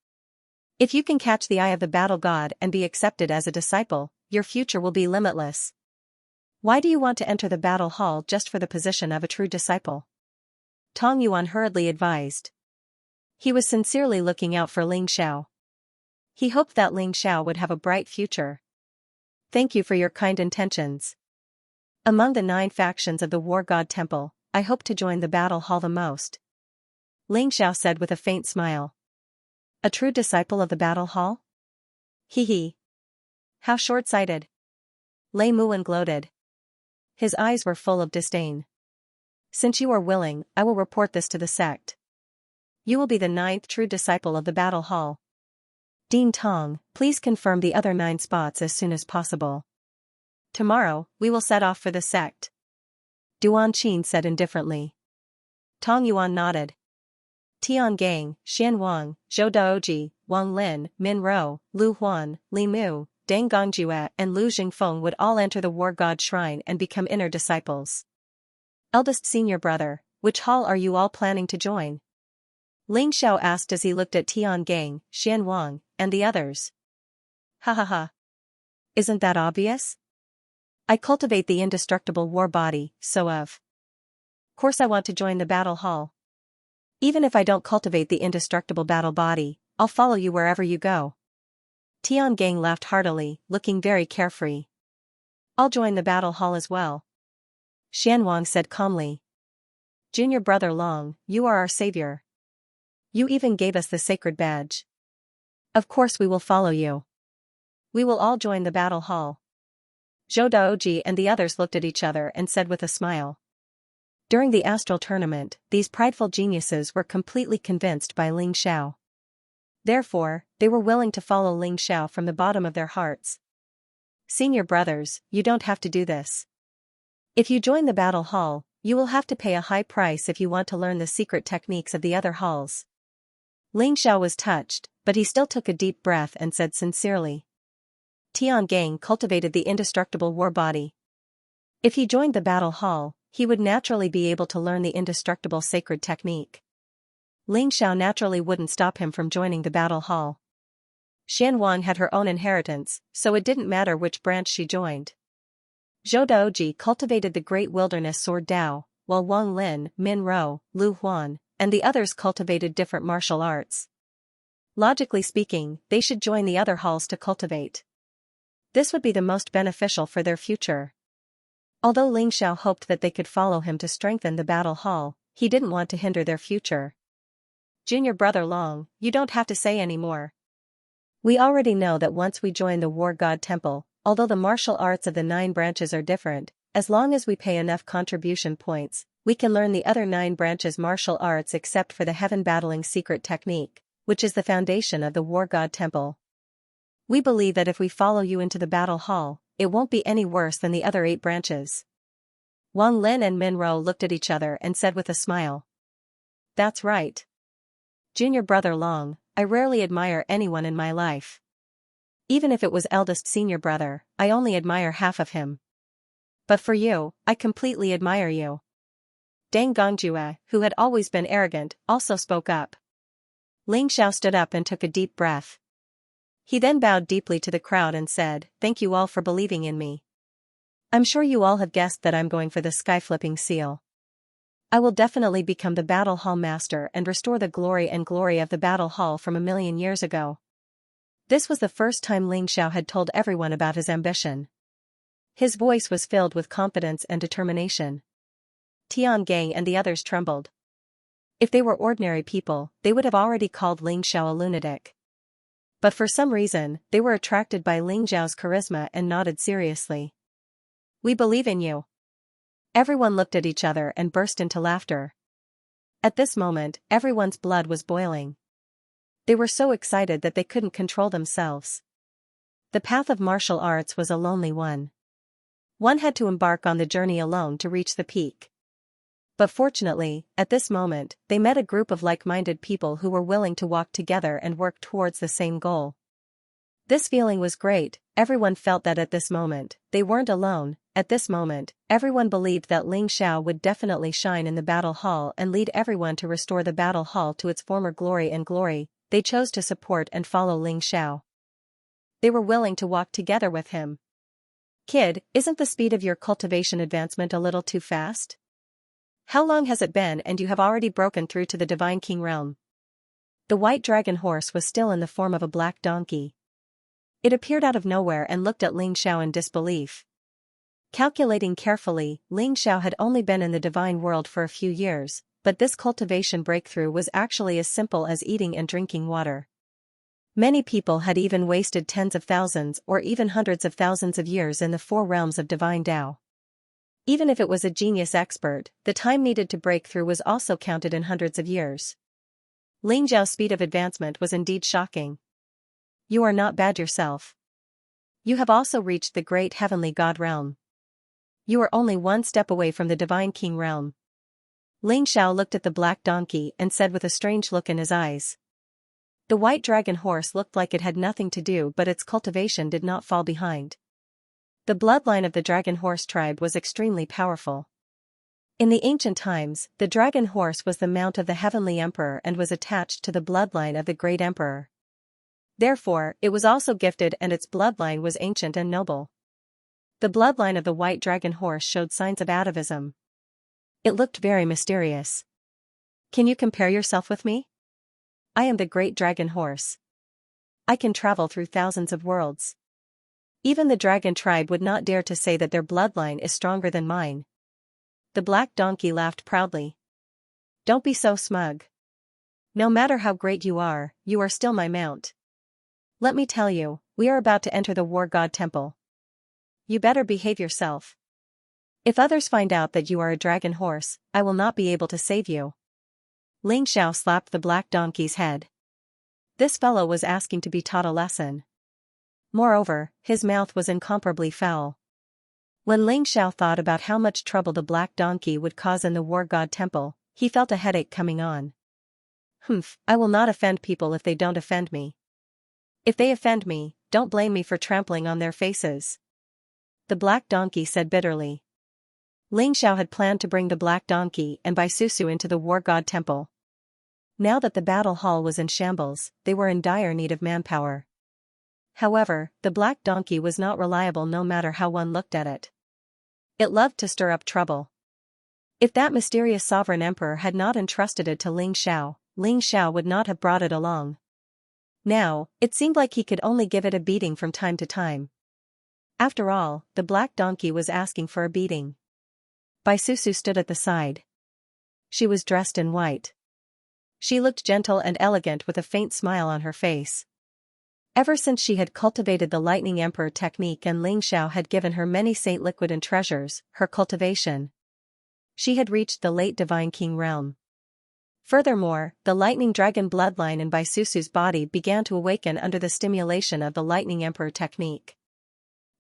If you can catch the eye of the battle god and be accepted as a disciple, your future will be limitless. Why do you want to enter the battle hall just for the position of a true disciple? Tong Yuan hurriedly advised. He was sincerely looking out for Ling Xiao. He hoped that Ling Xiao would have a bright future. Thank you for your kind intentions. Among the 9 factions of the War God Temple, I hope to join the battle hall the most. Ling Xiao said with a faint smile. A true disciple of the battle hall? Hee hee. How short-sighted. Lei Muwen gloated. His eyes were full of disdain. Since you are willing, I will report this to the sect. You will be the 9th true disciple of the battle hall. Dean Tong, please confirm the other 9 spots as soon as possible. Tomorrow, we will set off for the sect. Duan Qin said indifferently. Tong Yuan nodded. Tian Gang, Xian Wang, Zhou Daoji, Wang Lin, Min Ro, Lu Huan, Li Mu, Deng Gongjue and Lu Jingfeng would all enter the War God Shrine and become inner disciples. Eldest senior brother, which hall are you all planning to join? Ling Xiao asked as he looked at Tian Gang, Xian Wang, and the others. Ha ha ha. Isn't that obvious? I cultivate the indestructible war body, so of course I want to join the battle hall. Even if I don't cultivate the indestructible battle body, I'll follow you wherever you go. Tian Gang laughed heartily, looking very carefree. I'll join the battle hall as well. Xian Wang said calmly. Junior brother Long, you are our savior. You even gave us the sacred badge. Of course we will follow you. We will all join the battle hall. Zhou Daoji and the others looked at each other and said with a smile. During the astral tournament, these prideful geniuses were completely convinced by Ling Xiao. Therefore, they were willing to follow Ling Xiao from the bottom of their hearts. Senior brothers, you don't have to do this. If you join the battle hall, you will have to pay a high price if you want to learn the secret techniques of the other halls. Ling Xiao was touched, but he still took a deep breath and said sincerely. Tian Gang cultivated the indestructible war body. If he joined the battle hall, he would naturally be able to learn the indestructible sacred technique. Ling Xiao naturally wouldn't stop him from joining the battle hall. Xian Wang had her own inheritance, so it didn't matter which branch she joined. Zhou Daoji cultivated the great wilderness sword Dao, while Wang Lin, Min Ro, Lu Huan, and the others cultivated different martial arts. Logically speaking, they should join the other halls to cultivate. This would be the most beneficial for their future. Although Ling Xiao hoped that they could follow him to strengthen the battle hall, he didn't want to hinder their future. Junior brother Long, you don't have to say any more. We already know that once we join the War God Temple, although the martial arts of the 9 branches are different, as long as we pay enough contribution points, we can learn the other 9 branches' martial arts except for the heaven battling secret technique, which is the foundation of the War God Temple. We believe that if we follow you into the battle hall, it won't be any worse than the other 8 branches. Wang Lin and Min Ro looked at each other and said with a smile. That's right. Junior brother Long, I rarely admire anyone in my life. Even if it was eldest senior brother, I only admire half of him. But for you, I completely admire you. Deng Gongjue, who had always been arrogant, also spoke up. Ling Xiao stood up and took a deep breath. He then bowed deeply to the crowd and said, Thank you all for believing in me. I'm sure you all have guessed that I'm going for the sky-flipping seal. I will definitely become the battle hall master and restore the glory of the battle hall from 1,000,000 years ago. This was the first time Ling Xiao had told everyone about his ambition. His voice was filled with confidence and determination. Tian Gang and the others trembled. If they were ordinary people, they would have already called Ling Xiao a lunatic. But for some reason, they were attracted by Ling Xiao's charisma and nodded seriously. We believe in you. Everyone looked at each other and burst into laughter. At this moment, everyone's blood was boiling. They were so excited that they couldn't control themselves. The path of martial arts was a lonely one. One had to embark on the journey alone to reach the peak. But fortunately, at this moment, they met a group of like-minded people who were willing to walk together and work towards the same goal. This feeling was great, everyone felt that at this moment, they weren't alone. At this moment, everyone believed that Ling Xiao would definitely shine in the battle hall and lead everyone to restore the battle hall to its former glory and glory. They chose to support and follow Ling Xiao. They were willing to walk together with him. Kid, isn't the speed of your cultivation advancement a little too fast? How long has it been and you have already broken through to the Divine King realm? The white dragon horse was still in the form of a black donkey. It appeared out of nowhere and looked at Ling Xiao in disbelief. Calculating carefully, Ling Xiao had only been in the divine world for a few years, but this cultivation breakthrough was actually as simple as eating and drinking water. Many people had even wasted tens of thousands or even hundreds of thousands of years in the four realms of divine Tao. Even if it was a genius expert, the time needed to break through was also counted in hundreds of years. Ling Xiao's speed of advancement was indeed shocking. You are not bad yourself. You have also reached the great heavenly God realm. You are only one step away from the Divine King realm. Ling Xiao looked at the black donkey and said with a strange look in his eyes. The white dragon horse looked like it had nothing to do, but its cultivation did not fall behind. The bloodline of the dragon horse tribe was extremely powerful. In the ancient times, the dragon horse was the mount of the heavenly emperor and was attached to the bloodline of the great emperor. Therefore, it was also gifted and its bloodline was ancient and noble. The bloodline of the white dragon horse showed signs of atavism. It looked very mysterious. Can you compare yourself with me? I am the great dragon horse. I can travel through thousands of worlds. Even the dragon tribe would not dare to say that their bloodline is stronger than mine. The black donkey laughed proudly. Don't be so smug. No matter how great you are still my mount. Let me tell you, we are about to enter the War God Temple. You better behave yourself. If others find out that you are a dragon horse, I will not be able to save you. Ling Xiao slapped the black donkey's head. This fellow was asking to be taught a lesson. Moreover, his mouth was incomparably foul. When Ling Xiao thought about how much trouble the black donkey would cause in the War God Temple, he felt a headache coming on. I will not offend people if they don't offend me. If they offend me, don't blame me for trampling on their faces. The black donkey said bitterly. Ling Xiao had planned to bring the black donkey and Bai Susu into the War God Temple. Now that the battle hall was in shambles, they were in dire need of manpower. However, the black donkey was not reliable no matter how one looked at it. It loved to stir up trouble. If that mysterious sovereign emperor had not entrusted it to Ling Xiao would not have brought it along. Now, it seemed like he could only give it a beating from time to time. After all, the black donkey was asking for a beating. Bai Susu stood at the side. She was dressed in white. She looked gentle and elegant with a faint smile on her face. Ever since she had cultivated the Lightning Emperor technique and Ling Xiao had given her many saint liquid and treasures, her cultivation. She had reached the late Divine King realm. Furthermore, the Lightning Dragon bloodline in Bai Susu's body began to awaken under the stimulation of the Lightning Emperor technique.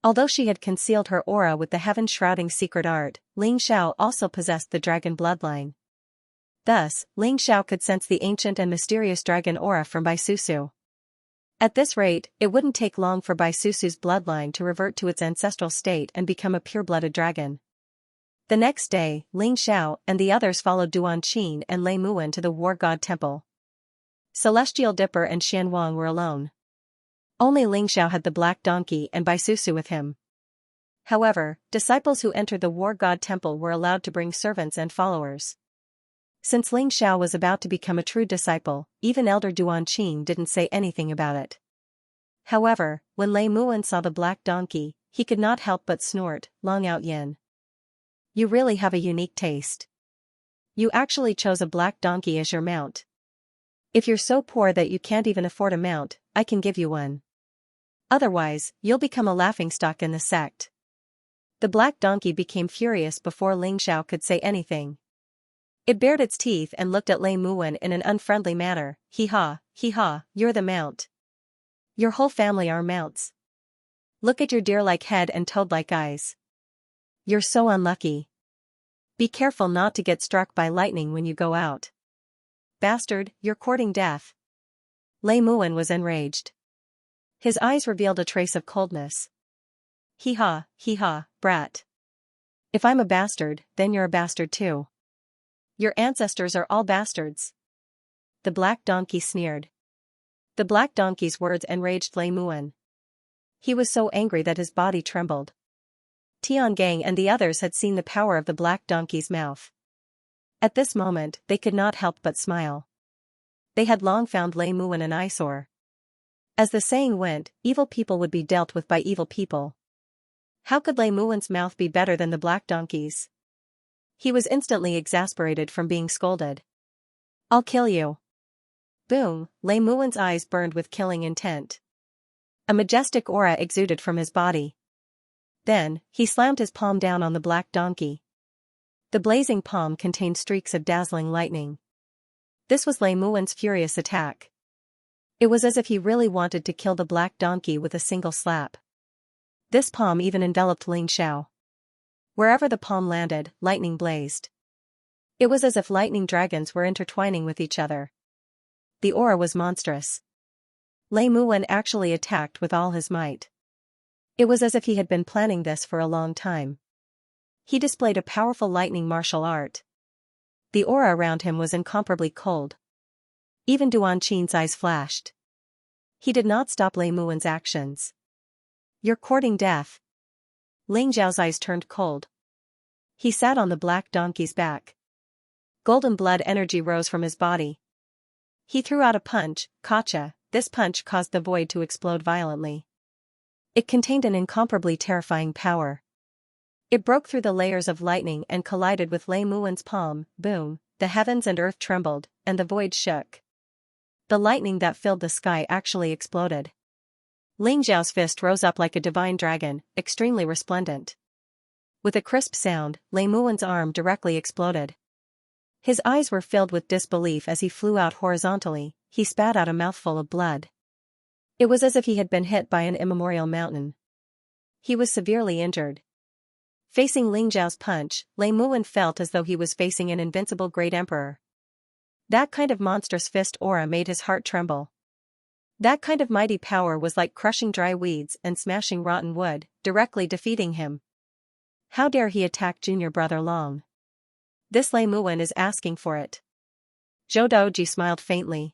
Although she had concealed her aura with the heaven-shrouding secret art, Ling Xiao also possessed the dragon bloodline. Thus, Ling Xiao could sense the ancient and mysterious dragon aura from Bai Susu. At this rate, it wouldn't take long for Bai Susu's bloodline to revert to its ancestral state and become a pure-blooded dragon. The next day, Ling Xiao and the others followed Duan Qin and Lei Muwen to the War God Temple. Celestial Dipper and Xian Wang were alone. Only Ling Xiao had the black donkey and Bai Susu with him. However, disciples who entered the War God Temple were allowed to bring servants and followers. Since Ling Xiao was about to become a true disciple, even Elder Duan Qin didn't say anything about it. However, when Lei Muwen saw the black donkey, he could not help but snort, "Long out yin. You really have a unique taste. You actually chose a black donkey as your mount. If you're so poor that you can't even afford a mount, I can give you one. Otherwise, you'll become a laughingstock in the sect." The black donkey became furious before Ling Xiao could say anything. It bared its teeth and looked at Lei Muwen in an unfriendly manner. Hee ha, you're the mount. Your whole family are mounts. Look at your deer-like head and toad-like eyes. You're so unlucky. Be careful not to get struck by lightning when you go out. Bastard, you're courting death. Lei Muwen was enraged. His eyes revealed a trace of coldness. Hee ha, brat. If I'm a bastard, then you're a bastard too. Your ancestors are all bastards. The black donkey sneered. The black donkey's words enraged Lei Muan. He was so angry that his body trembled. Tiangang and the others had seen the power of the black donkey's mouth. At this moment, they could not help but smile. They had long found Lei Muan an eyesore. As the saying went, evil people would be dealt with by evil people. How could Lei Muan's mouth be better than the black donkey's? He was instantly exasperated from being scolded. I'll kill you. Boom, Lei Muan's eyes burned with killing intent. A majestic aura exuded from his body. Then, he slammed his palm down on the black donkey. The blazing palm contained streaks of dazzling lightning. This was Lei Muan's furious attack. It was as if he really wanted to kill the black donkey with a single slap. This palm even enveloped Ling Xiao. Wherever the palm landed, lightning blazed. It was as if lightning dragons were intertwining with each other. The aura was monstrous. Lei Muan actually attacked with all his might. It was as if he had been planning this for a long time. He displayed a powerful lightning martial art. The aura around him was incomparably cold. Even Duan Qin's eyes flashed. He did not stop Lei Muan's actions. You're courting death. Ling Zhao's eyes turned cold. He sat on the black donkey's back. Golden blood energy rose from his body. He threw out a punch, Kacha. This punch caused the void to explode violently. It contained an incomparably terrifying power. It broke through the layers of lightning and collided with Lei Muan's palm. Boom, the heavens and earth trembled, and the void shook. The lightning that filled the sky actually exploded. Ling Zhao's fist rose up like a divine dragon, extremely resplendent. With a crisp sound, Lei Muan's arm directly exploded. His eyes were filled with disbelief as he flew out horizontally. He spat out a mouthful of blood. It was as if he had been hit by an immemorial mountain. He was severely injured. Facing Ling Zhao's punch, Lei Muan felt as though he was facing an invincible great emperor. That kind of monstrous fist aura made his heart tremble. That kind of mighty power was like crushing dry weeds and smashing rotten wood, directly defeating him. How dare he attack junior brother Long? This Lei Muan is asking for it. Zhou Doji smiled faintly.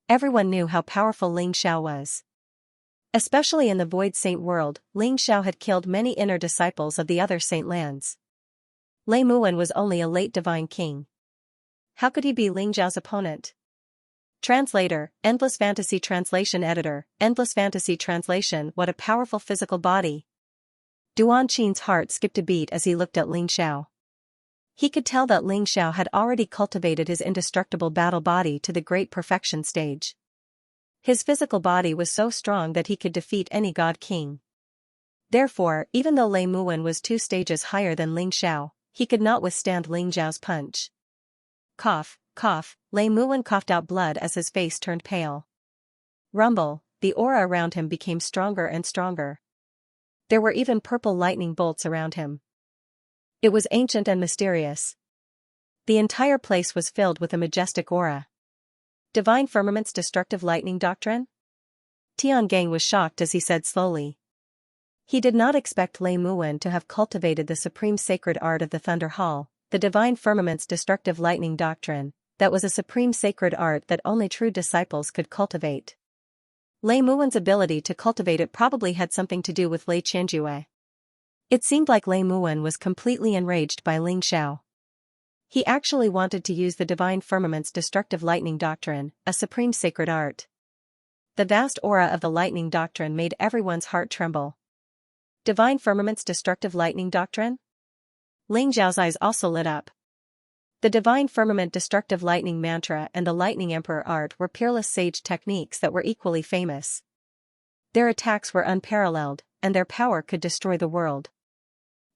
Everyone knew how powerful Ling Xiao was. Especially in the Void Saint world, Ling Xiao had killed many inner disciples of the other saint lands. Lei Muan was only a late divine king. How could he be Ling Zhao's opponent? Translator, Endless Fantasy Translation Editor, Endless Fantasy Translation. What a powerful physical body. Duan Qin's heart skipped a beat as he looked at Ling Xiao. He could tell that Ling Xiao had already cultivated his indestructible battle body to the great perfection stage. His physical body was so strong that he could defeat any god king. Therefore, even though Lei Muan was 2 stages higher than Ling Xiao, he could not withstand Ling Zhao's punch. Cough, cough, Lei Muan coughed out blood as his face turned pale. Rumble, the aura around him became stronger and stronger. There were even purple lightning bolts around him. It was ancient and mysterious. The entire place was filled with a majestic aura. Divine Firmament's destructive lightning doctrine? Tiangang was shocked as he said slowly. He did not expect Lei Muan to have cultivated the supreme sacred art of the Thunder Hall, the Divine Firmament's destructive lightning doctrine. That was a supreme sacred art that only true disciples could cultivate. Lei Muan's ability to cultivate it probably had something to do with Lei Qianjue. It seemed like Lei Muan was completely enraged by Ling Xiao. He actually wanted to use the Divine Firmament's destructive lightning doctrine, a supreme sacred art. The vast aura of the lightning doctrine made everyone's heart tremble. Divine Firmament's destructive lightning doctrine? Ling Zhao's eyes also lit up. The Divine Firmament destructive lightning mantra and the Lightning Emperor art were peerless sage techniques that were equally famous. Their attacks were unparalleled, and their power could destroy the world.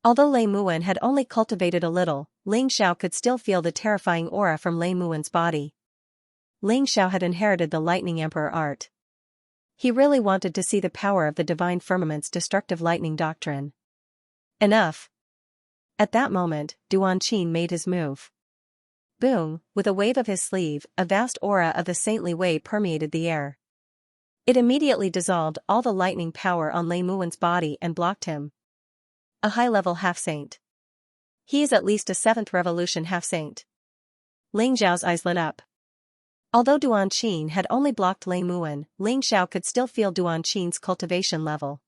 Although Lei Muan had only cultivated a little, Ling Xiao could still feel the terrifying aura from Lei Muan's body. Ling Xiao had inherited the Lightning Emperor art. He really wanted to see the power of the Divine Firmament's destructive lightning doctrine. Enough. At that moment, Duan Qin made his move. Boom, with a wave of his sleeve, a vast aura of the saintly way permeated the air. It immediately dissolved all the lightning power on Lei Muwen's body and blocked him. A high-level half-saint. He is at least a 7th revolution half-saint. Ling Xiao's eyes lit up. Although Duan Qin had only blocked Lei Muwen, Ling Xiao could still feel Duan Qin's cultivation level.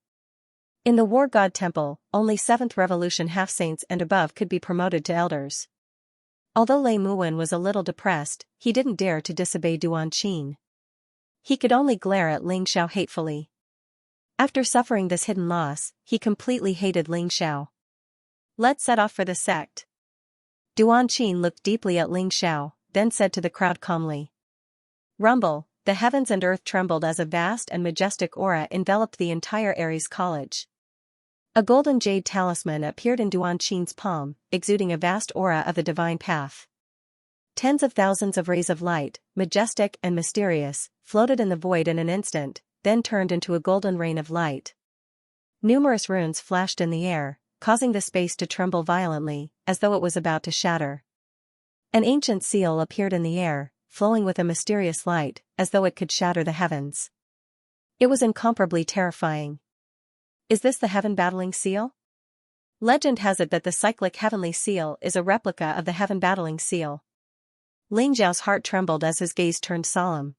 In the War God Temple, only 7th revolution half-saints and above could be promoted to elders. Although Lei Muwen was a little depressed, he didn't dare to disobey Duan Qin. He could only glare at Ling Xiao hatefully. After suffering this hidden loss, he completely hated Ling Xiao. Let's set off for the sect. Duan Qin looked deeply at Ling Xiao, then said to the crowd calmly. Rumble, the heavens and earth trembled as a vast and majestic aura enveloped the entire Ares College. A golden jade talisman appeared in Duan Qin's palm, exuding a vast aura of the divine path. Tens of thousands of rays of light, majestic and mysterious, floated in the void in an instant, then turned into a golden rain of light. Numerous runes flashed in the air, causing the space to tremble violently, as though it was about to shatter. An ancient seal appeared in the air, flowing with a mysterious light, as though it could shatter the heavens. It was incomparably terrifying. Is this the Heaven Battling Seal? Legend has it that the cyclic Heavenly Seal is a replica of the Heaven Battling Seal. Ling Xiao's heart trembled as his gaze turned solemn.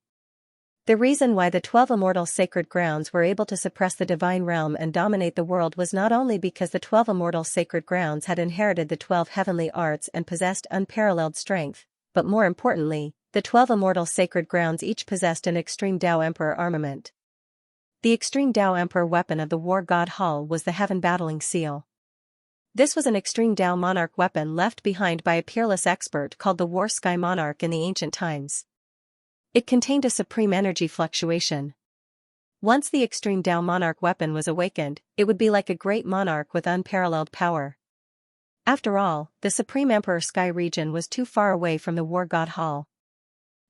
The reason why the 12 immortal sacred grounds were able to suppress the divine realm and dominate the world was not only because the 12 immortal sacred grounds had inherited the 12 heavenly arts and possessed unparalleled strength, but more importantly, the 12 immortal sacred grounds each possessed an extreme Dao Emperor armament. The extreme Dao Emperor weapon of the War God Hall was the Heaven Battling Seal. This was an extreme Dao Monarch weapon left behind by a peerless expert called the War Sky Monarch in the ancient times. It contained a supreme energy fluctuation. Once the extreme Dao Monarch weapon was awakened, it would be like a great monarch with unparalleled power. After all, the Supreme Emperor Sky region was too far away from the War God Hall.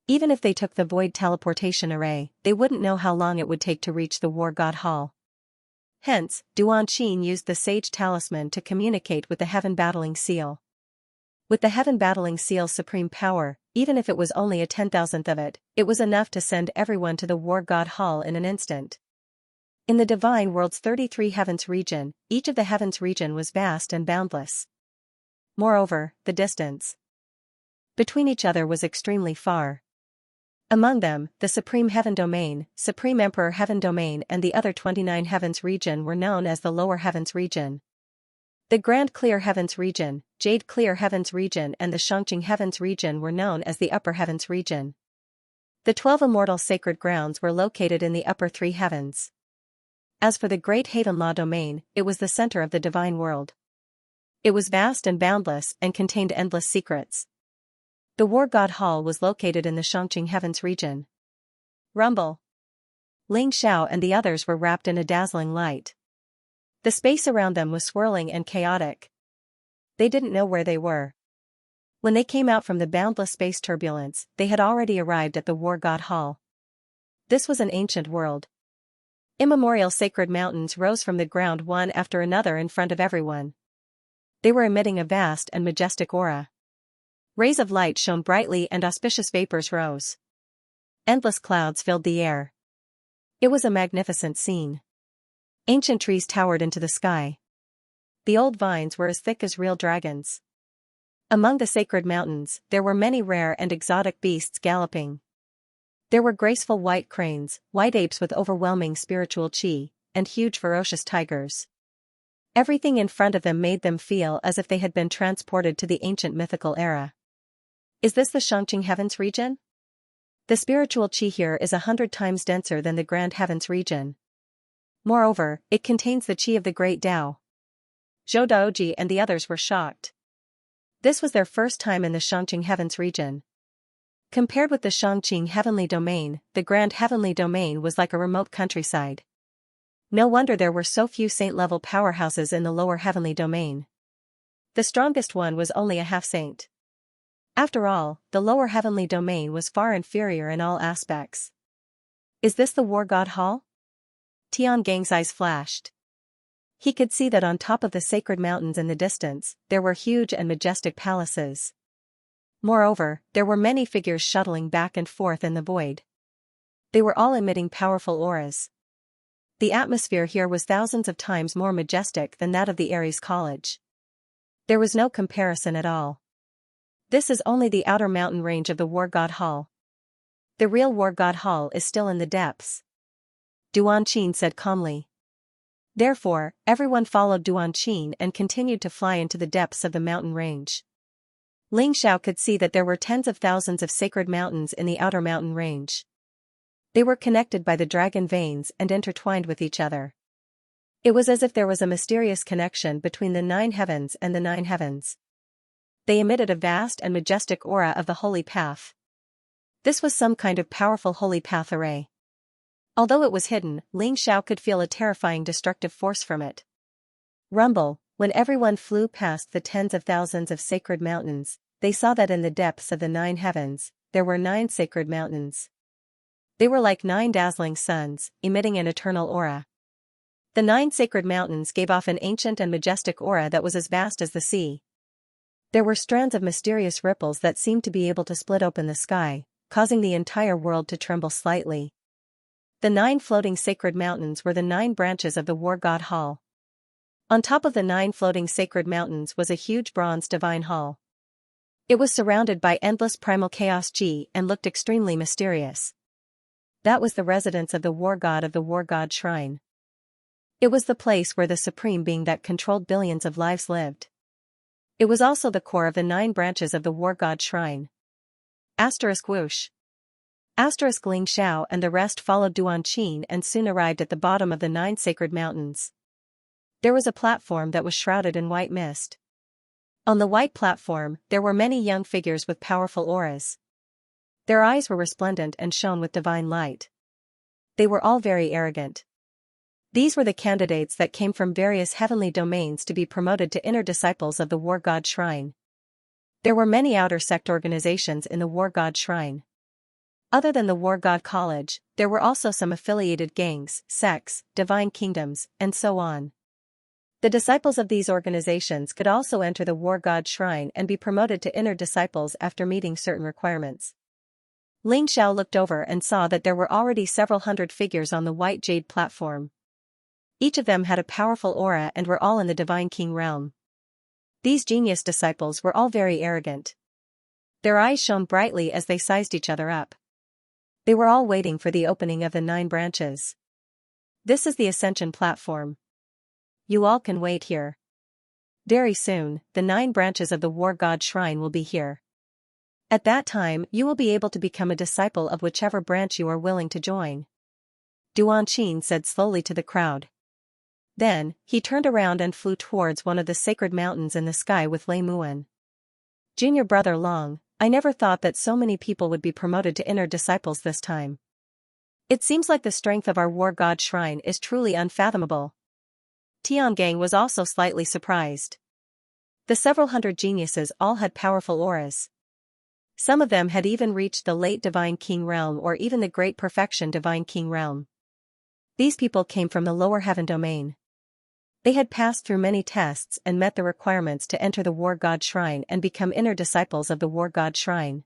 Even if they took the Void Teleportation Array, they wouldn't know how long it would take to reach the War God Hall. Hence, Duan Qin used the Sage Talisman to communicate with the Heaven Battling Seal. With the Heaven Battling Seal's supreme power, even if it was only a 10,000th of it, it was enough to send everyone to the War God Hall in an instant. In the Divine World's 33 Heavens region, each of the Heavens region was vast and boundless. Moreover, the distance between each other was extremely far. Among them, the Supreme Heaven Domain, Supreme Emperor Heaven Domain and the other 29 Heavens region were known as the Lower Heavens region. The Grand Clear Heavens region, Jade Clear Heavens region and the Xianxia Heavens region were known as the Upper Heavens region. The 12 immortal sacred grounds were located in the upper 3 heavens. As for the Great Haven Law Domain, it was the center of the divine world. It was vast and boundless and contained endless secrets. The War God Hall was located in the Xianxia Heavens region. Rumble. Ling Xiao and the others were wrapped in a dazzling light. The space around them was swirling and chaotic. They didn't know where they were. When they came out from the boundless space turbulence, they had already arrived at the War God Hall. This was an ancient world. Immemorial sacred mountains rose from the ground one after another in front of everyone. They were emitting a vast and majestic aura. Rays of light shone brightly and auspicious vapors rose. Endless clouds filled the air. It was a magnificent scene. Ancient trees towered into the sky. The old vines were as thick as real dragons. Among the sacred mountains, there were many rare and exotic beasts galloping. There were graceful white cranes, white apes with overwhelming spiritual chi, and huge ferocious tigers. Everything in front of them made them feel as if they had been transported to the ancient mythical era. Is this the Xianxia Heavens region? The spiritual chi here is 100 times denser than the Grand Heavens region. Moreover, it contains the chi of the Great Tao. Zhou Daoji and the others were shocked. This was their first time in the Xianxia Heavens region. Compared with the Xianxia Heavenly Domain, the Grand Heavenly Domain was like a remote countryside. No wonder there were so few saint-level powerhouses in the Lower Heavenly Domain. The strongest one was only a half-saint. After all, the Lower Heavenly Domain was far inferior in all aspects. Is this the War God Hall? Tian Gang's eyes flashed. He could see that on top of the sacred mountains in the distance, there were huge and majestic palaces. Moreover, there were many figures shuttling back and forth in the void. They were all emitting powerful auras. The atmosphere here was thousands of times more majestic than that of the Ares College. There was no comparison at all. This is only the outer mountain range of the War God Hall. The real War God Hall is still in the depths. Duanqin said calmly. Therefore, everyone followed Duanqin and continued to fly into the depths of the mountain range. Ling Xiao could see that there were tens of thousands of sacred mountains in the outer mountain range. They were connected by the dragon veins and intertwined with each other. It was as if there was a mysterious connection between the 9 heavens and the 9 heavens. They emitted a vast and majestic aura of the holy path. This was some kind of powerful holy path array. Although it was hidden, Ling Xiao could feel a terrifying destructive force from it. Rumble, when everyone flew past the tens of thousands of sacred mountains, they saw that in the depths of the 9 heavens, there were 9 sacred mountains. They were like 9 dazzling suns, emitting an eternal aura. The 9 sacred mountains gave off an ancient and majestic aura that was as vast as the sea. There were strands of mysterious ripples that seemed to be able to split open the sky, causing the entire world to tremble slightly. The 9 floating sacred mountains were the 9 branches of the War God Hall. On top of the 9 floating sacred mountains was a huge bronze divine hall. It was surrounded by endless primal chaos G and looked extremely mysterious. That was the residence of the War God Shrine. It was the place where the supreme being that controlled billions of lives lived. It was also the core of the 9 branches of the War God Shrine. Asterisk whoosh. Asterisk Ling Xiao and the rest followed Duanqin and soon arrived at the bottom of the 9 sacred mountains. There was a platform that was shrouded in white mist. On the white platform, there were many young figures with powerful auras. Their eyes were resplendent and shone with divine light. They were all very arrogant. These were the candidates that came from various heavenly domains to be promoted to inner disciples of the War God Shrine. There were many outer sect organizations in the War God Shrine. Other than the War God College, there were also some affiliated gangs, sects, divine kingdoms, and so on. The disciples of these organizations could also enter the War God Shrine and be promoted to inner disciples after meeting certain requirements. Ling Xiao looked over and saw that there were already several hundred figures on the white jade platform. Each of them had a powerful aura and were all in the Divine King realm. These genius disciples were all very arrogant. Their eyes shone brightly as they sized each other up. They were all waiting for the opening of the 9 branches. This is the Ascension platform. You all can wait here. Very soon, the 9 branches of the War God Shrine will be here. At that time, you will be able to become a disciple of whichever branch you are willing to join. Duanqin said slowly to the crowd. Then, he turned around and flew towards one of the sacred mountains in the sky with Lei Muan. Junior brother Long, I never thought that so many people would be promoted to inner disciples this time. It seems like the strength of our War God Shrine is truly unfathomable. Tiangang was also slightly surprised. The several hundred geniuses all had powerful auras. Some of them had even reached the late Divine King realm or even the Great Perfection Divine King realm. These people came from the lower heaven domain. They had passed through many tests and met the requirements to enter the War God Shrine and become inner disciples of the War God Shrine.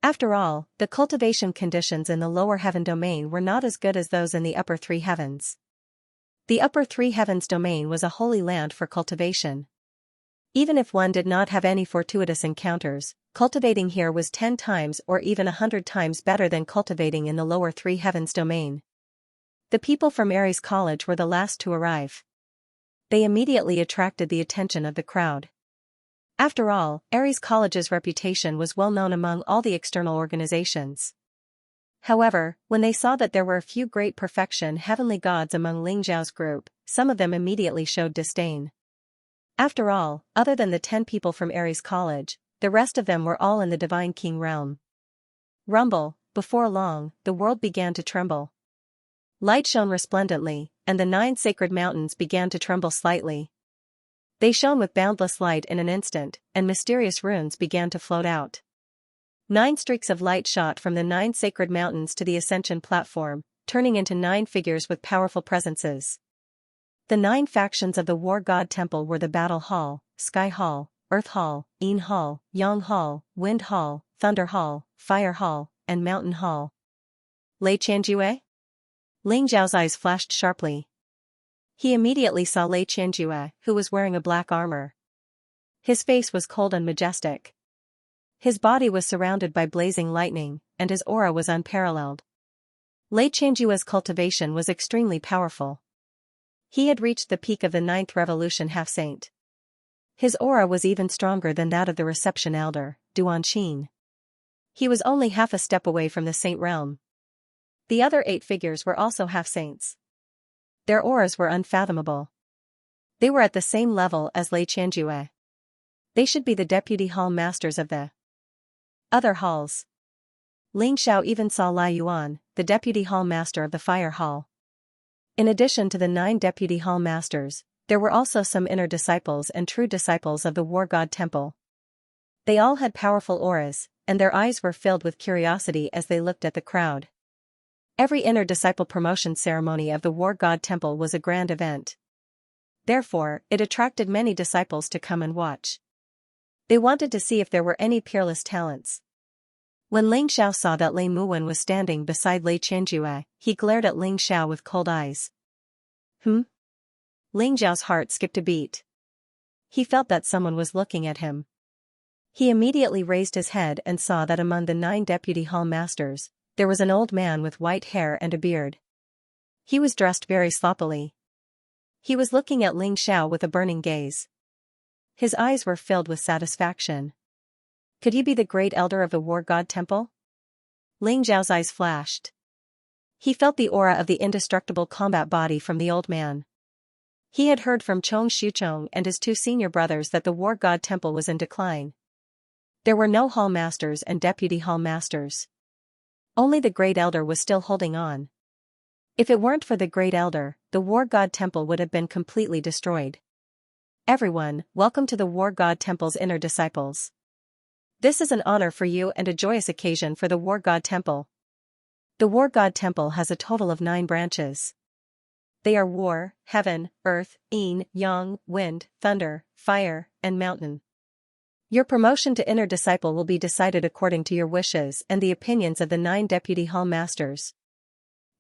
After all, the cultivation conditions in the lower heaven domain were not as good as those in the upper 3 heavens. The upper 3 heavens domain was a holy land for cultivation. Even if one did not have any fortuitous encounters, cultivating here was 10 times or even 100 times better than cultivating in the lower 3 heavens domain. The people from Ares College were the last to arrive. They immediately attracted the attention of the crowd. After all, Ares College's reputation was well known among all the external organizations. However, when they saw that there were a few great perfection heavenly gods among Ling Zhao's group, some of them immediately showed disdain. After all, other than the 10 people from Ares College, the rest of them were all in the Divine King realm. Rumble, before long, the world began to tremble. Light shone resplendently, and the 9 sacred mountains began to tremble slightly. They shone with boundless light in an instant, and mysterious runes began to float out. 9 streaks of light shot from the 9 sacred mountains to the Ascension platform, turning into 9 figures with powerful presences. The 9 factions of the War God Temple were the Battle Hall, Sky Hall, Earth Hall, Yin Hall, Yang Hall, Wind Hall, Thunder Hall, Fire Hall, and Mountain Hall. Lei Qianjue? Ling Zhao's eyes flashed sharply. He immediately saw Lei Qianjue, who was wearing a black armor. His face was cold and majestic. His body was surrounded by blazing lightning, and his aura was unparalleled. Lei Qianjue's cultivation was extremely powerful. He had reached the peak of the 9th revolution half-saint. His aura was even stronger than that of the reception elder, Duan Qin. He was only half a step away from the saint realm. The other 8 figures were also half-saints. Their auras were unfathomable. They were at the same level as Lei Qianjue. They should be the deputy hall masters of the other halls. Ling Xiao even saw Lai Yuan, the deputy hall master of the fire hall. In addition to the 9 deputy hall masters, there were also some inner disciples and true disciples of the War God Temple. They all had powerful auras, and their eyes were filled with curiosity as they looked at the crowd. Every inner disciple promotion ceremony of the War God Temple was a grand event. Therefore, it attracted many disciples to come and watch. They wanted to see if there were any peerless talents. When Ling Xiao saw that Lei Muwen was standing beside Lei Qianjue, he glared at Ling Xiao with cold eyes. Ling Xiao's heart skipped a beat. He felt that someone was looking at him. He immediately raised his head and saw that among the 9 deputy hall masters, there was an old man with white hair and a beard. He was dressed very sloppily. He was looking at Ling Xiao with a burning gaze. His eyes were filled with satisfaction. Could he be the great elder of the War God Temple? Ling Xiao's eyes flashed. He felt the aura of the indestructible combat body from the old man. He had heard from Chong Xuchong and his 2 senior brothers that the War God Temple was in decline. There were no hall masters and deputy hall masters. Only the great elder was still holding on. If it weren't for the great elder, the War God Temple would have been completely destroyed. Everyone, welcome to the War God Temple's inner disciples. This is an honor for you and a joyous occasion for the War God Temple. The War God Temple has a total of 9 branches. They are War, Heaven, Earth, Yin, Yang, Wind, Thunder, Fire, and Mountain. Your promotion to inner disciple will be decided according to your wishes and the opinions of the 9 deputy hall masters.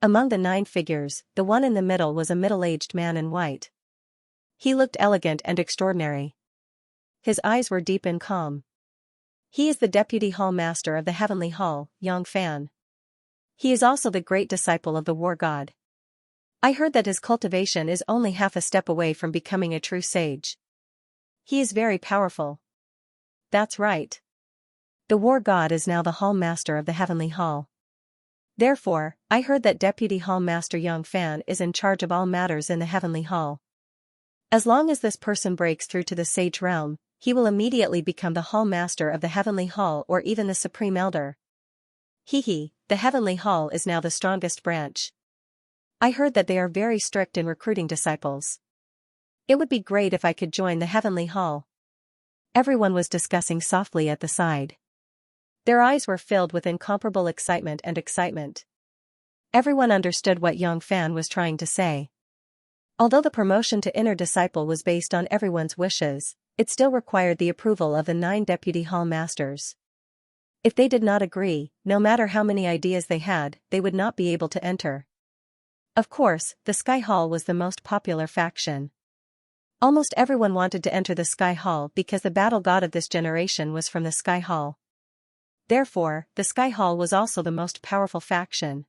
Among the 9 figures, the one in the middle was a middle-aged man in white. He looked elegant and extraordinary. His eyes were deep and calm. He is the deputy hall master of the heavenly hall, Yang Fan. He is also the great disciple of the War God. I heard that his cultivation is only half a step away from becoming a true sage. He is very powerful. That's right. The War God is now the hall master of the heavenly hall. Therefore, I heard that deputy hall master Yang Fan is in charge of all matters in the heavenly hall. As long as this person breaks through to the sage realm, he will immediately become the hall master of the heavenly hall or even the supreme elder. The heavenly hall is now the strongest branch. I heard that they are very strict in recruiting disciples. It would be great if I could join the heavenly hall. Everyone was discussing softly at the side. Their eyes were filled with incomparable excitement. Everyone understood what Yang Fan was trying to say. Although the promotion to inner disciple was based on everyone's wishes, it still required the approval of the 9 deputy hall masters. If they did not agree, no matter how many ideas they had, they would not be able to enter. Of course, the Sky Hall was the most popular faction. Almost everyone wanted to enter the Sky Hall because the battle god of this generation was from the Sky Hall. Therefore, the Sky Hall was also the most powerful faction.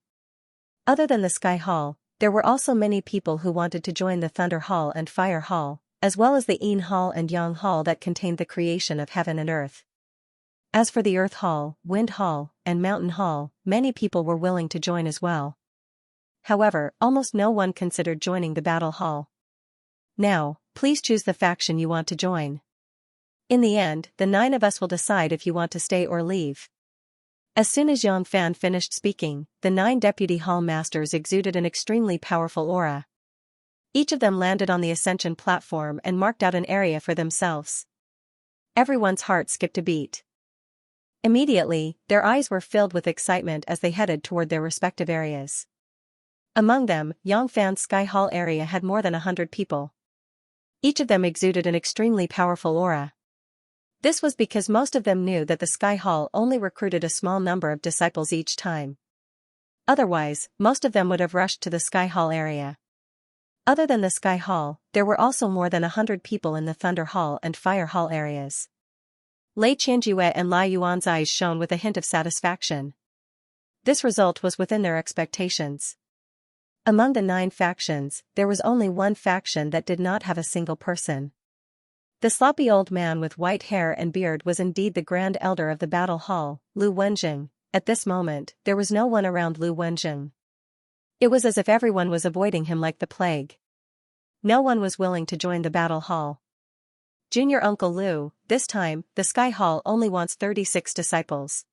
Other than the Sky Hall, there were also many people who wanted to join the Thunder Hall and Fire Hall, as well as the Yin Hall and Yang Hall that contained the creation of heaven and earth. As for the Earth Hall, Wind Hall, and Mountain Hall, many people were willing to join as well. However, almost no one considered joining the Battle Hall. Now, please choose the faction you want to join. In the end, the 9 of us will decide if you want to stay or leave. As soon as Yang Fan finished speaking, the 9 deputy hall masters exuded an extremely powerful aura. Each of them landed on the ascension platform and marked out an area for themselves. Everyone's heart skipped a beat. Immediately, their eyes were filled with excitement as they headed toward their respective areas. Among them, Yang Fan's Sky Hall area had more than 100 people. Each of them exuded an extremely powerful aura. This was because most of them knew that the Sky Hall only recruited a small number of disciples each time. Otherwise, most of them would have rushed to the Sky Hall area. Other than the Sky Hall, there were also more than 100 people in the Thunder Hall and Fire Hall areas. Lei Qianjue and Lai Yuan's eyes shone with a hint of satisfaction. This result was within their expectations. Among the 9 factions, there was only one faction that did not have a single person. The sloppy old man with white hair and beard was indeed the Grand Elder of the Battle Hall, Lu Wenjing. At this moment, there was no one around Lu Wenjing. It was as if everyone was avoiding him like the plague. No one was willing to join the Battle Hall. Junior Uncle Lu, this time, the Sky Hall only wants 36 disciples.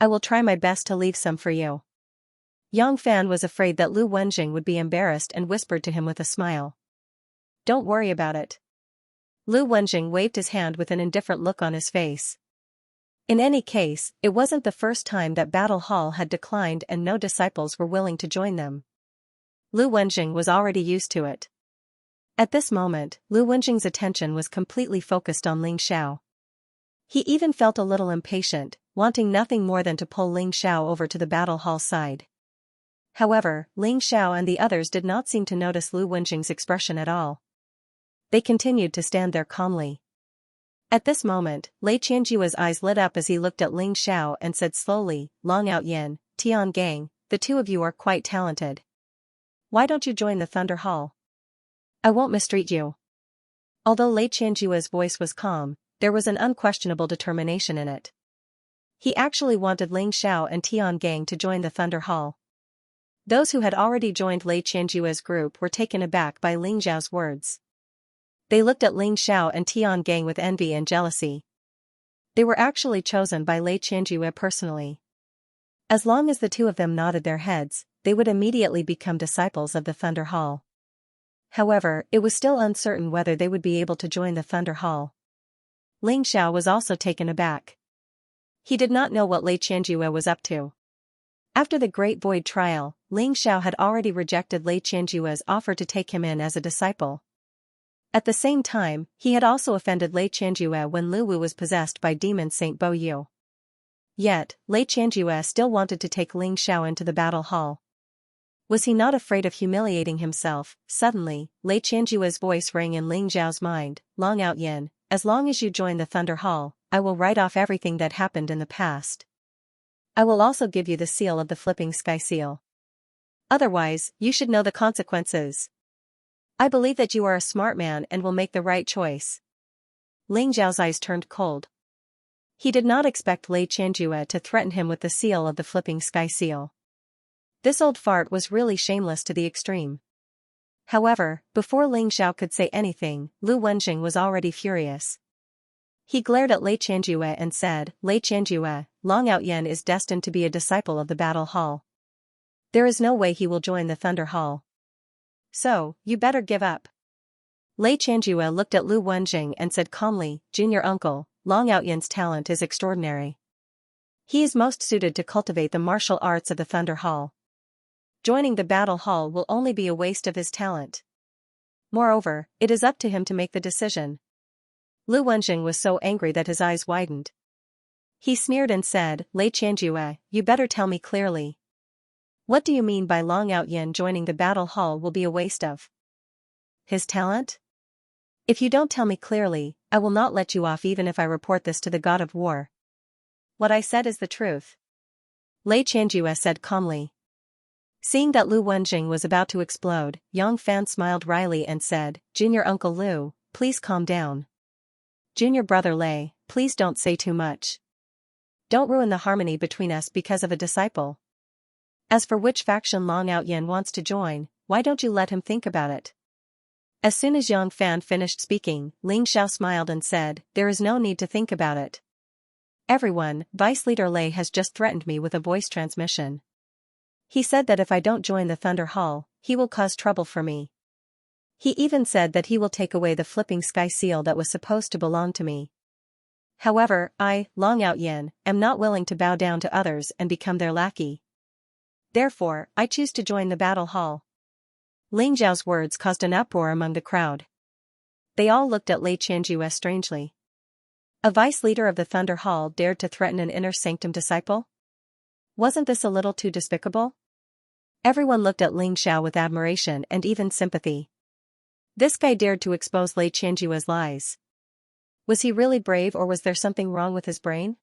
I will try my best to leave some for you. Yang Fan was afraid that Lu Wenjing would be embarrassed and whispered to him with a smile. Don't worry about it. Lu Wenjing waved his hand with an indifferent look on his face. In any case, it wasn't the first time that Battle Hall had declined and no disciples were willing to join them. Lu Wenjing was already used to it. At this moment, Lu Wenjing's attention was completely focused on Ling Xiao. He even felt a little impatient, wanting nothing more than to pull Ling Xiao over to the Battle Hall side. However, Ling Xiao and the others did not seem to notice Lu Wenjing's expression at all. They continued to stand there calmly. At this moment, Lei Qianjue's eyes lit up as he looked at Ling Xiao and said slowly, Long Outyin, Tian Gang, the two of you are quite talented. Why don't you join the Thunder Hall? I won't mistreat you. Although Lei Qianjue's voice was calm, there was an unquestionable determination in it. He actually wanted Ling Xiao and Tian Gang to join the Thunder Hall. Those who had already joined Lei Qianjue's group were taken aback by Ling Xiao's words. They looked at Ling Xiao and Tian Gang with envy and jealousy. They were actually chosen by Lei Qianjue personally. As long as the two of them nodded their heads, they would immediately become disciples of the Thunder Hall. However, it was still uncertain whether they would be able to join the Thunder Hall. Ling Xiao was also taken aback. He did not know what Lei Qianjue was up to. After the Great Void Trial, Ling Xiao had already rejected Lei Qianjue's offer to take him in as a disciple. At the same time, he had also offended Lei Qianjue when Lu Wu was possessed by demon Saint Bo Yu. Yet, Lei Qianjue still wanted to take Ling Xiao into the Battle Hall. Was he not afraid of humiliating himself? Suddenly, Lei Qianjue's voice rang in Ling Xiao's mind, Long Outyin, as long as you join the Thunder Hall, I will write off everything that happened in the past. I will also give you the seal of the Flipping Sky Seal. Otherwise, you should know the consequences. I believe that you are a smart man and will make the right choice. Ling Xiao's eyes turned cold. He did not expect Lei Qianjue to threaten him with the seal of the Flipping Sky Seal. This old fart was really shameless to the extreme. However, before Ling Xiao could say anything, Lu Wenjing was already furious. He glared at Lei Qianjue and said, Lei Qianjue, Long Outyin is destined to be a disciple of the Battle Hall. There is no way he will join the Thunder Hall. So, you better give up. Lei Qianjue looked at Lu Wenjing and said calmly, Junior Uncle, Long Outyan's talent is extraordinary. He is most suited to cultivate the martial arts of the Thunder Hall. Joining the Battle Hall will only be a waste of his talent. Moreover, it is up to him to make the decision. Lu Wenjing was so angry that his eyes widened. He sneered and said, Lei Qianjue, you better tell me clearly. What do you mean by Long Outyin joining the Battle Hall will be a waste of his talent? If you don't tell me clearly, I will not let you off even if I report this to the God of War. What I said is the truth. Lei Qianjue said calmly. Seeing that Lu Wenjing was about to explode, Yang Fan smiled wryly and said, Junior Uncle Lu, please calm down. Junior Brother Lei, please don't say too much. Don't ruin the harmony between us because of a disciple. As for which faction Long Outyin wants to join, why don't you let him think about it? As soon as Yang Fan finished speaking, Ling Xiao smiled and said, There is no need to think about it. Everyone, Vice Leader Lei has just threatened me with a voice transmission. He said that if I don't join the Thunder Hall, he will cause trouble for me. He even said that he will take away the Flipping Sky Seal that was supposed to belong to me. However, I, Long Outyin, am not willing to bow down to others and become their lackey. Therefore, I choose to join the Battle Hall. Ling Xiao's words caused an uproar among the crowd. They all looked at Lei Qianjue strangely. A vice leader of the Thunder Hall dared to threaten an inner sanctum disciple? Wasn't this a little too despicable? Everyone looked at Ling Xiao with admiration and even sympathy. This guy dared to expose Lei Qianjue's lies. Was he really brave, or was there something wrong with his brain?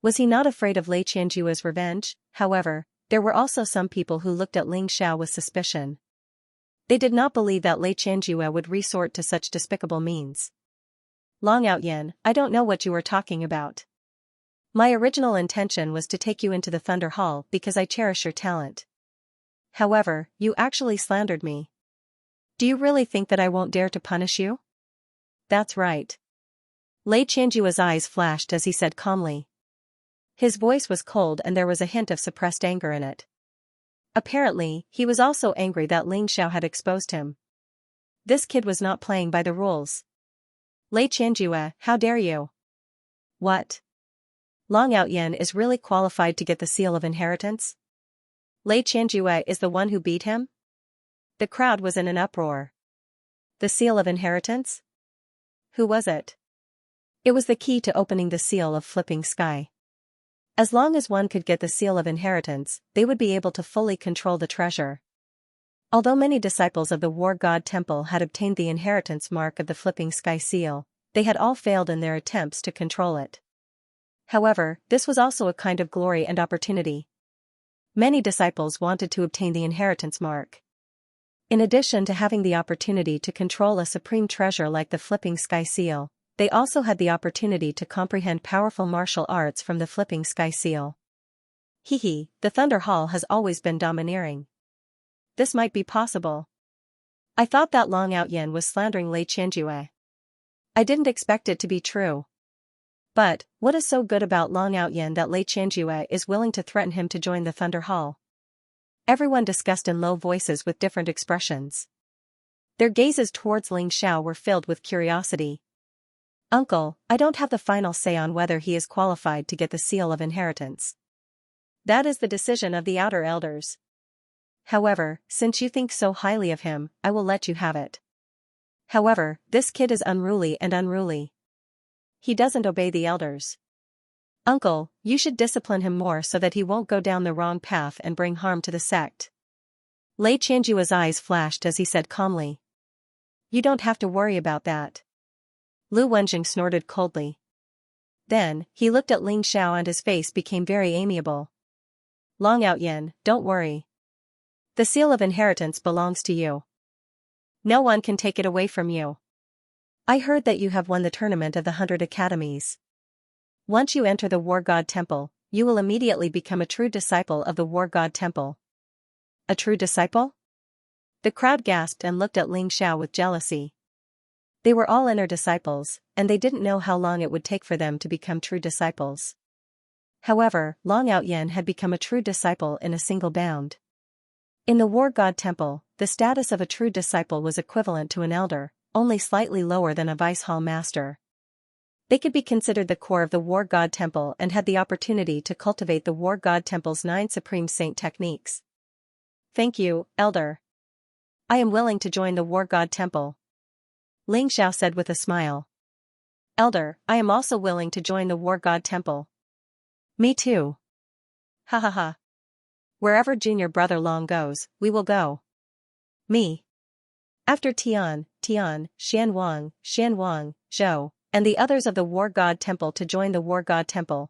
Was he not afraid of Lei Qianjue's revenge? However, there were also some people who looked at Ling Xiao with suspicion. They did not believe that Lei Qianjue would resort to such despicable means. Long Outyan, I don't know what you were talking about. My original intention was to take you into the Thunder Hall because I cherish your talent. However, you actually slandered me. Do you really think that I won't dare to punish you? That's right. Lei Qianjue's eyes flashed as he said calmly. His voice was cold and there was a hint of suppressed anger in it. Apparently, he was also angry that Ling Xiao had exposed him. This kid was not playing by the rules. Lei Qianjue, how dare you? What? Long Outyan is really qualified to get the seal of inheritance? Lei Qianjue is the one who beat him? The crowd was in an uproar. The seal of inheritance? Who was it? It was the key to opening the seal of flipping sky. As long as one could get the seal of inheritance, they would be able to fully control the treasure. Although many disciples of the War God Temple had obtained the inheritance mark of the flipping sky seal, they had all failed in their attempts to control it. However, this was also a kind of glory and opportunity. Many disciples wanted to obtain the inheritance mark. In addition to having the opportunity to control a supreme treasure like the flipping sky seal, they also had the opportunity to comprehend powerful martial arts from the flipping sky seal. Hehe, the Thunder Hall has always been domineering. This might be possible. I thought that Long Outyan was slandering Lei Qianjue. I didn't expect it to be true. But, what is so good about Long Outyan that Lei Qianjue is willing to threaten him to join the Thunder Hall? Everyone discussed in low voices with different expressions. Their gazes towards Ling Xiao were filled with curiosity. Uncle, I don't have the final say on whether he is qualified to get the seal of inheritance. That is the decision of the outer elders. However, since you think so highly of him, I will let you have it. However, this kid is unruly. He doesn't obey the elders. Uncle, you should discipline him more so that he won't go down the wrong path and bring harm to the sect. Lei Qianjue's eyes flashed as he said calmly. You don't have to worry about that. Lu Wenjing snorted coldly. Then, he looked at Ling Xiao and his face became very amiable. Long Outyan, don't worry. The seal of inheritance belongs to you. No one can take it away from you. I heard that you have won the tournament of the 100 Academies. Once you enter the War God Temple, you will immediately become a true disciple of the War God Temple. A true disciple? The crowd gasped and looked at Ling Xiao with jealousy. They were all inner disciples, and they didn't know how long it would take for them to become true disciples. However, Long Outyan had become a true disciple in a single bound. In the War God Temple, the status of a true disciple was equivalent to an elder, only slightly lower than a Vice Hall Master. They could be considered the core of the War God Temple and had the opportunity to cultivate the War God Temple's 9 Supreme Saint techniques. Thank you, Elder. I am willing to join the War God Temple. Ling Xiao said with a smile. Elder, I am also willing to join the War God Temple. Me too. Ha ha ha. Wherever junior brother Long goes, we will go. Me. After Tian, Xianwang, Zhou, and the others of the War God Temple to join the War God Temple.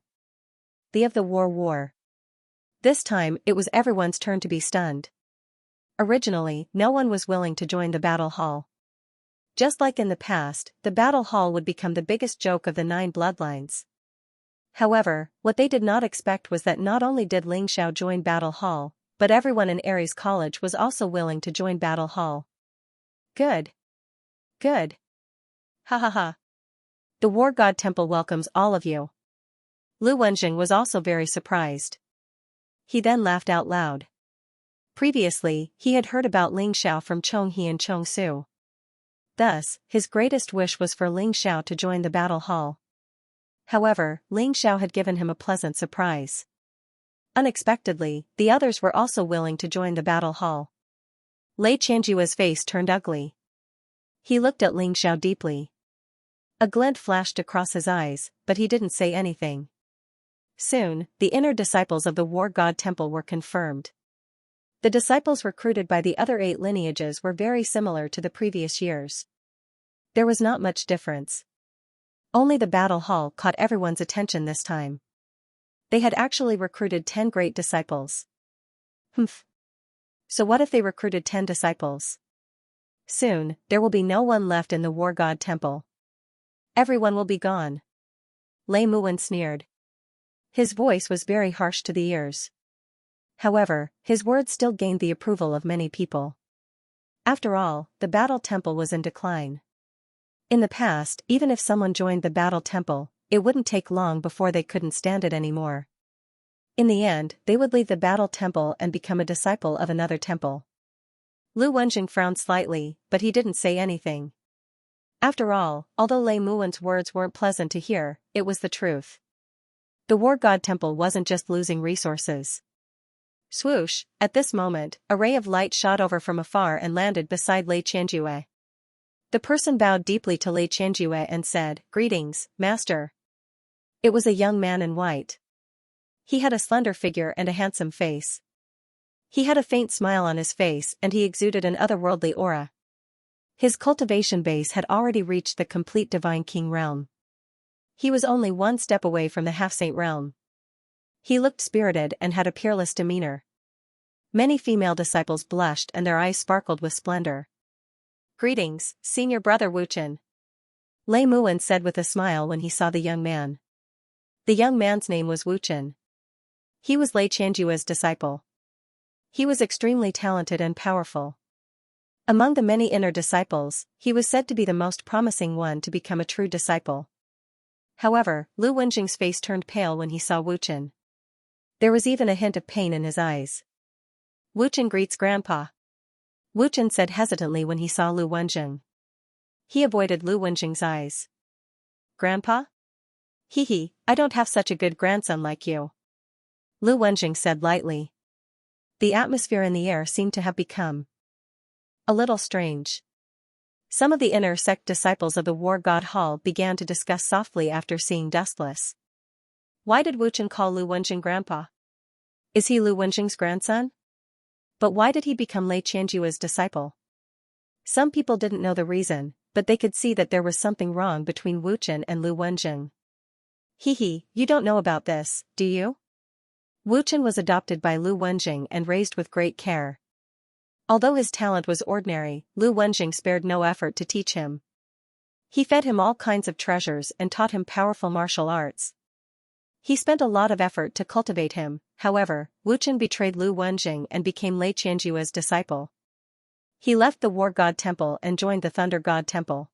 The of the War. This time, it was everyone's turn to be stunned. Originally, no one was willing to join the battle hall. Just like in the past, the battle hall would become the biggest joke of the 9 bloodlines. However, what they did not expect was that not only did Ling Xiao join battle hall, but everyone in Aries College was also willing to join battle hall. Good. Good. Ha ha ha. The War God Temple welcomes all of you. Lu Wenjing was also very surprised. He then laughed out loud. Previously, he had heard about Ling Xiao from Chong He and Chong Su. Thus, his greatest wish was for Ling Xiao to join the battle hall. However, Ling Xiao had given him a pleasant surprise. Unexpectedly, the others were also willing to join the battle hall. Lei Qianjue's face turned ugly. He looked at Ling Xiao deeply. A glint flashed across his eyes, but he didn't say anything. Soon, the inner disciples of the War God Temple were confirmed. The disciples recruited by the other 8 lineages were very similar to the previous years. There was not much difference. Only the battle hall caught everyone's attention this time. They had actually recruited 10 great disciples. Humph. So what if they recruited 10 disciples? Soon, there will be no one left in the War God Temple. Everyone will be gone. Lei Muwen sneered. His voice was very harsh to the ears. However, his words still gained the approval of many people. After all, the Battle Temple was in decline. In the past, even if someone joined the Battle Temple, it wouldn't take long before they couldn't stand it anymore. In the end, they would leave the Battle Temple and become a disciple of another temple. Lu Wenjing frowned slightly, but he didn't say anything. After all, although Lei Muwen's words weren't pleasant to hear, it was the truth. The War God Temple wasn't just losing resources. Swoosh, at this moment, a ray of light shot over from afar and landed beside Lei Qianjue. The person bowed deeply to Lei Qianjue and said, "Greetings, Master." It was a young man in white. He had a slender figure and a handsome face. He had a faint smile on his face and he exuded an otherworldly aura. His cultivation base had already reached the complete Divine King realm. He was only one step away from the half-saint realm. He looked spirited and had a peerless demeanor. Many female disciples blushed and their eyes sparkled with splendor. "Greetings, Senior Brother Wuchen," Lei Muwen said with a smile when he saw the young man. The young man's name was Wuchen. He was Lei Qianjue's disciple. He was extremely talented and powerful. Among the many inner disciples, he was said to be the most promising one to become a true disciple. However, Lu Wenjing's face turned pale when he saw Wuchen. There was even a hint of pain in his eyes. "Wuchen greets Grandpa," Wuchen said hesitantly when he saw Lu Wenjing. He avoided Lu Wenjing's eyes. "Grandpa? Hee, I don't have such a good grandson like you," Lu Wenjing said lightly. The atmosphere in the air seemed to have become a little strange. Some of the inner sect disciples of the War God Hall began to discuss softly after seeing Dustless. Why did Wuchen call Lu Wenjing Grandpa? Is he Lu Wenjing's grandson? But why did he become Lei Qianjue's disciple? Some people didn't know the reason, but they could see that there was something wrong between Wuchen and Lu Wenjing. Hee, you don't know about this, do you? Wuchen was adopted by Lu Wenjing and raised with great care. Although his talent was ordinary, Lu Wenjing spared no effort to teach him. He fed him all kinds of treasures and taught him powerful martial arts. He spent a lot of effort to cultivate him. However, Wuchen betrayed Lu Wenjing and became Lei Qianjue's disciple. He left the War God Temple and joined the Thunder God Temple.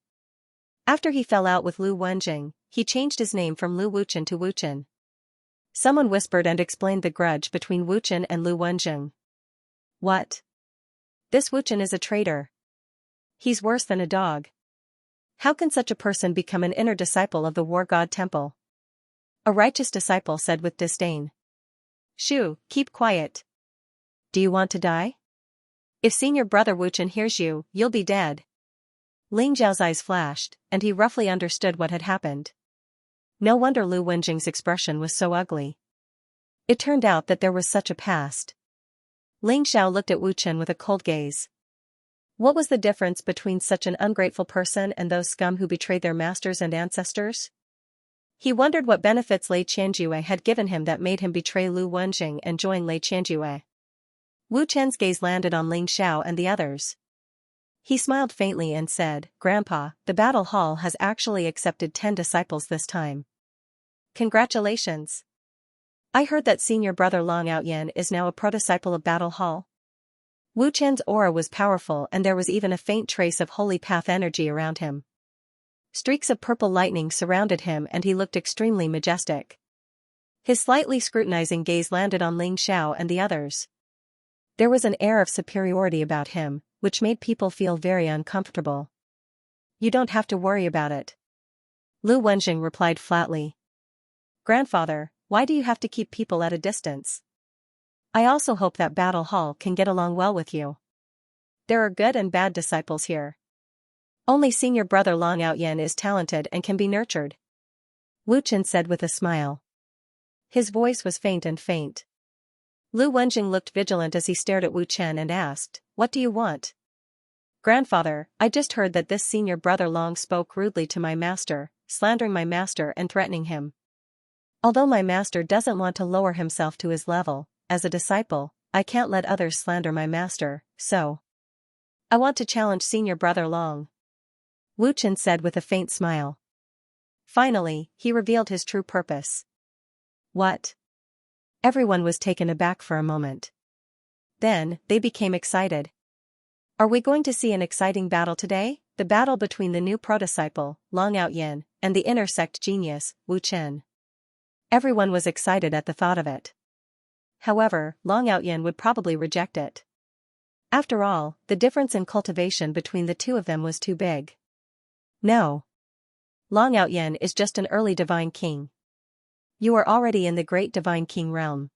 After he fell out with Lu Wenjing, he changed his name from Lu Wuchen to Wuchen. Someone whispered and explained the grudge between Wuchen and Lu Wenjing. What? This Wuchen is a traitor. He's worse than a dog. How can such a person become an inner disciple of the War God Temple? A righteous disciple said with disdain. Shoo, keep quiet. Do you want to die? If Senior Brother Wuchen hears you, you'll be dead. Ling Zhao's eyes flashed, and he roughly understood what had happened. No wonder Lu Wenjing's expression was so ugly. It turned out that there was such a past. Ling Zhao looked at Wuchen with a cold gaze. What was the difference between such an ungrateful person and those scum who betrayed their masters and ancestors? He wondered what benefits Lei Qianjue had given him that made him betray Lu Wenjing and join Lei Qianjue. Wu Chen's gaze landed on Ling Zhao and the others. He smiled faintly and said, Grandpa, the battle hall has actually accepted 10 disciples this time. Congratulations. I heard that Senior Brother Long Outyen is now a pro-disciple of Battle Hall. Wu Chen's aura was powerful and there was even a faint trace of holy path energy around him. Streaks of purple lightning surrounded him and he looked extremely majestic. His slightly scrutinizing gaze landed on Ling Zhao and the others. There was an air of superiority about him, which made people feel very uncomfortable. You don't have to worry about it. Lu Wenjing replied flatly. Grandfather, why do you have to keep people at a distance? I also hope that Battle Hall can get along well with you. There are good and bad disciples here. Only Senior Brother Long Outyen is talented and can be nurtured. Wu Chen said with a smile. His voice was faint. Lu Wenjing looked vigilant as he stared at Wu Chen and asked, "What do you want?" "Grandfather, I just heard that this senior brother Long spoke rudely to my master, slandering my master and threatening him. Although my master doesn't want to lower himself to his level, as a disciple, I can't let others slander my master, so I want to challenge senior brother Long," Wu Chen said with a faint smile. Finally, he revealed his true purpose. "What?" Everyone was taken aback for a moment. Then, they became excited. "Are we going to see an exciting battle today? The battle between the new prodisciple, Long Outyin, and the inner sect genius, Wu Chen." Everyone was excited at the thought of it. However, Long Outyin would probably reject it. After all, the difference in cultivation between the two of them was too big. "No. Long Outyin is just an early divine king. You are already in the great divine king realm.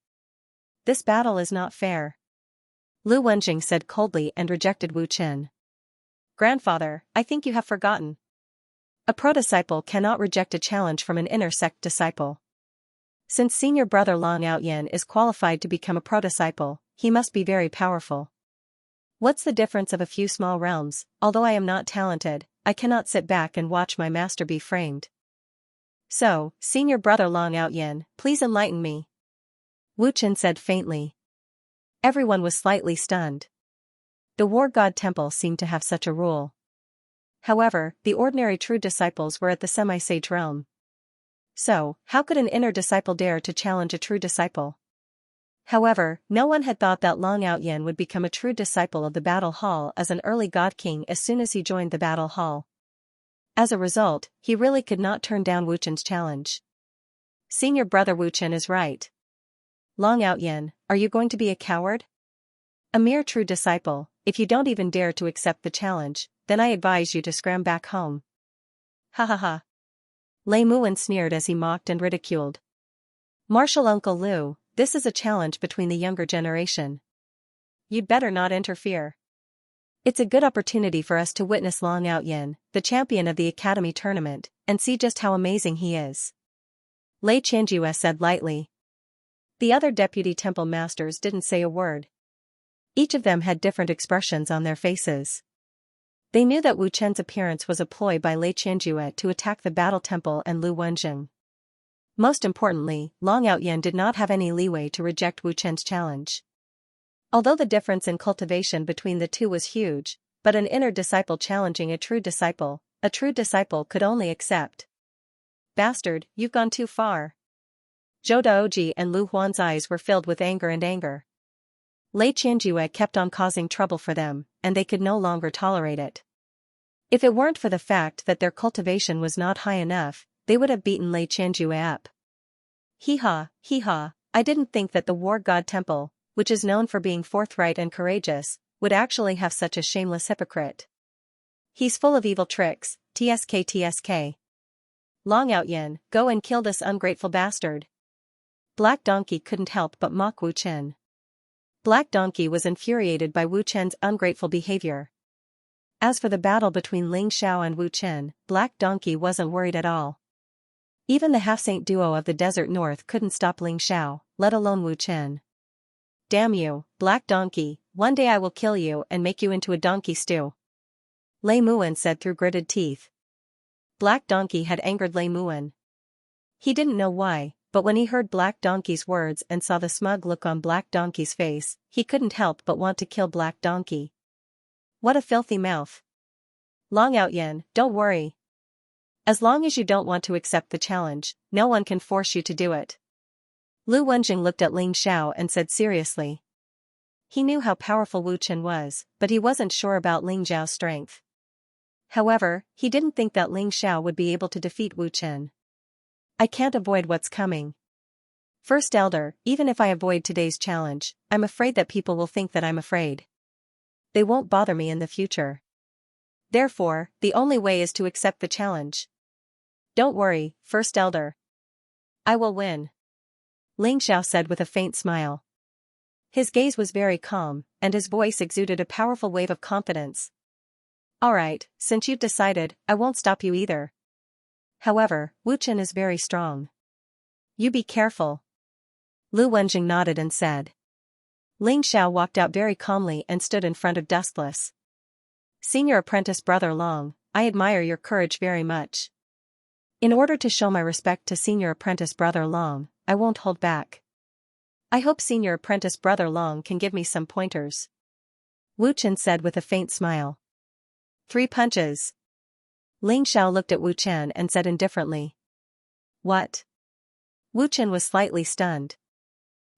This battle is not fair," Lu Wenjing said coldly and rejected Wu Chen. "Grandfather, I think you have forgotten. A pro-disciple cannot reject a challenge from an inner sect disciple. Since senior brother Long Outyin is qualified to become a pro-disciple, he must be very powerful. What's the difference of a few small realms? Although I am not talented, I cannot sit back and watch my master be framed. So, senior brother Long Outyin, please enlighten me," Wu Chen said faintly. Everyone was slightly stunned. The War God Temple seemed to have such a rule. However, the ordinary true disciples were at the semi-sage realm. So, how could an inner disciple dare to challenge a true disciple? However, no one had thought that Long Outyin would become a true disciple of the battle hall as an early god king as soon as he joined the battle hall. As a result, he really could not turn down Wu Chen's challenge. Senior brother Wu Chen is right. Long Outyin, are you going to be a coward? A mere true disciple, if you don't even dare to accept the challenge, then I advise you to scram back home. Ha ha ha. Lei Muwen sneered as he mocked and ridiculed. "Martial Uncle Lu, this is a challenge between the younger generation. You'd better not interfere. It's a good opportunity for us to witness Long Outyin, the champion of the academy tournament, and see just how amazing he is," Lei Xianxia said lightly. The other deputy temple masters didn't say a word. Each of them had different expressions on their faces. They knew that Wu Chen's appearance was a ploy by Lei Xianxia to attack the battle temple and Lu Wenjing. Most importantly, Long Outyin did not have any leeway to reject Wu Chen's challenge. Although the difference in cultivation between the two was huge, but an inner disciple challenging a true disciple could only accept. "Bastard, you've gone too far." Zhou Daoji and Lu Huan's eyes were filled with anger. Lei Qianjue kept on causing trouble for them, and they could no longer tolerate it. If it weren't for the fact that their cultivation was not high enough, they would have beaten Lei Qianjue up. Hee-ha, I didn't think that the War God Temple, which is known for being forthright and courageous, would actually have such a shameless hypocrite. He's full of evil tricks, tsk. Long Outyin, go and kill this ungrateful bastard. Black Donkey couldn't help but mock Wu Chen. Black Donkey was infuriated by Wu Chen's ungrateful behavior. As for the battle between Ling Xiao and Wu Chen, Black Donkey wasn't worried at all. Even the half-saint duo of the Desert North couldn't stop Ling Xiao, let alone Wu Chen. "Damn you, Black Donkey, one day I will kill you and make you into a donkey stew," Lei Muwen said through gritted teeth. Black Donkey had angered Lei Muwen. He didn't know why, but when he heard Black Donkey's words and saw the smug look on Black Donkey's face, he couldn't help but want to kill Black Donkey. What a filthy mouth. "Long Outyin, don't worry. As long as you don't want to accept the challenge, no one can force you to do it." Lu Wenjing looked at Ling Xiao and said seriously. He knew how powerful Wu Chen was, but he wasn't sure about Ling Xiao's strength. However, he didn't think that Ling Xiao would be able to defeat Wu Chen. "I can't avoid what's coming. First Elder, even if I avoid today's challenge, I'm afraid that people will think that I'm afraid. They won't bother me in the future. Therefore, the only way is to accept the challenge. Don't worry, First Elder. I will win," Ling Xiao said with a faint smile. His gaze was very calm, and his voice exuded a powerful wave of confidence. "Alright, since you've decided, I won't stop you either. However, Wu Chen is very strong. You be careful." Lu Wenjing nodded and said. Ling Xiao walked out very calmly and stood in front of Dustless. Senior Apprentice Brother Long, I admire your courage very much. In order to show my respect to Senior Apprentice Brother Long, I won't hold back. I hope Senior Apprentice Brother Long can give me some pointers. Wu Chen said with a faint smile. 3 punches. Ling Xiao looked at Wu Chen and said indifferently. What? Wu Chen was slightly stunned.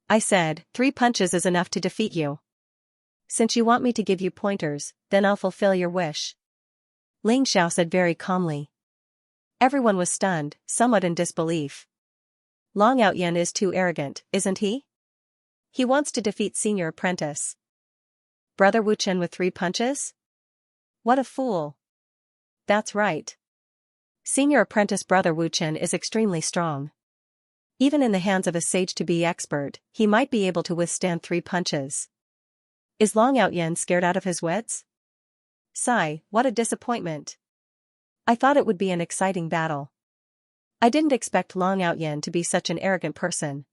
I said, 3 punches is enough to defeat you. Since you want me to give you pointers, then I'll fulfill your wish. Ling Xiao said very calmly. Everyone was stunned, somewhat in disbelief. Long Outyen is too arrogant, isn't he? He wants to defeat Senior Apprentice Brother Wu Chen with 3 punches? What a fool. That's right. Senior Apprentice Brother Wu Chen is extremely strong. Even in the hands of a sage-to-be expert, he might be able to withstand 3 punches. Is Long Outyen scared out of his wits? Sigh, what a disappointment. I thought it would be an exciting battle. I didn't expect Long Outyen to be such an arrogant person.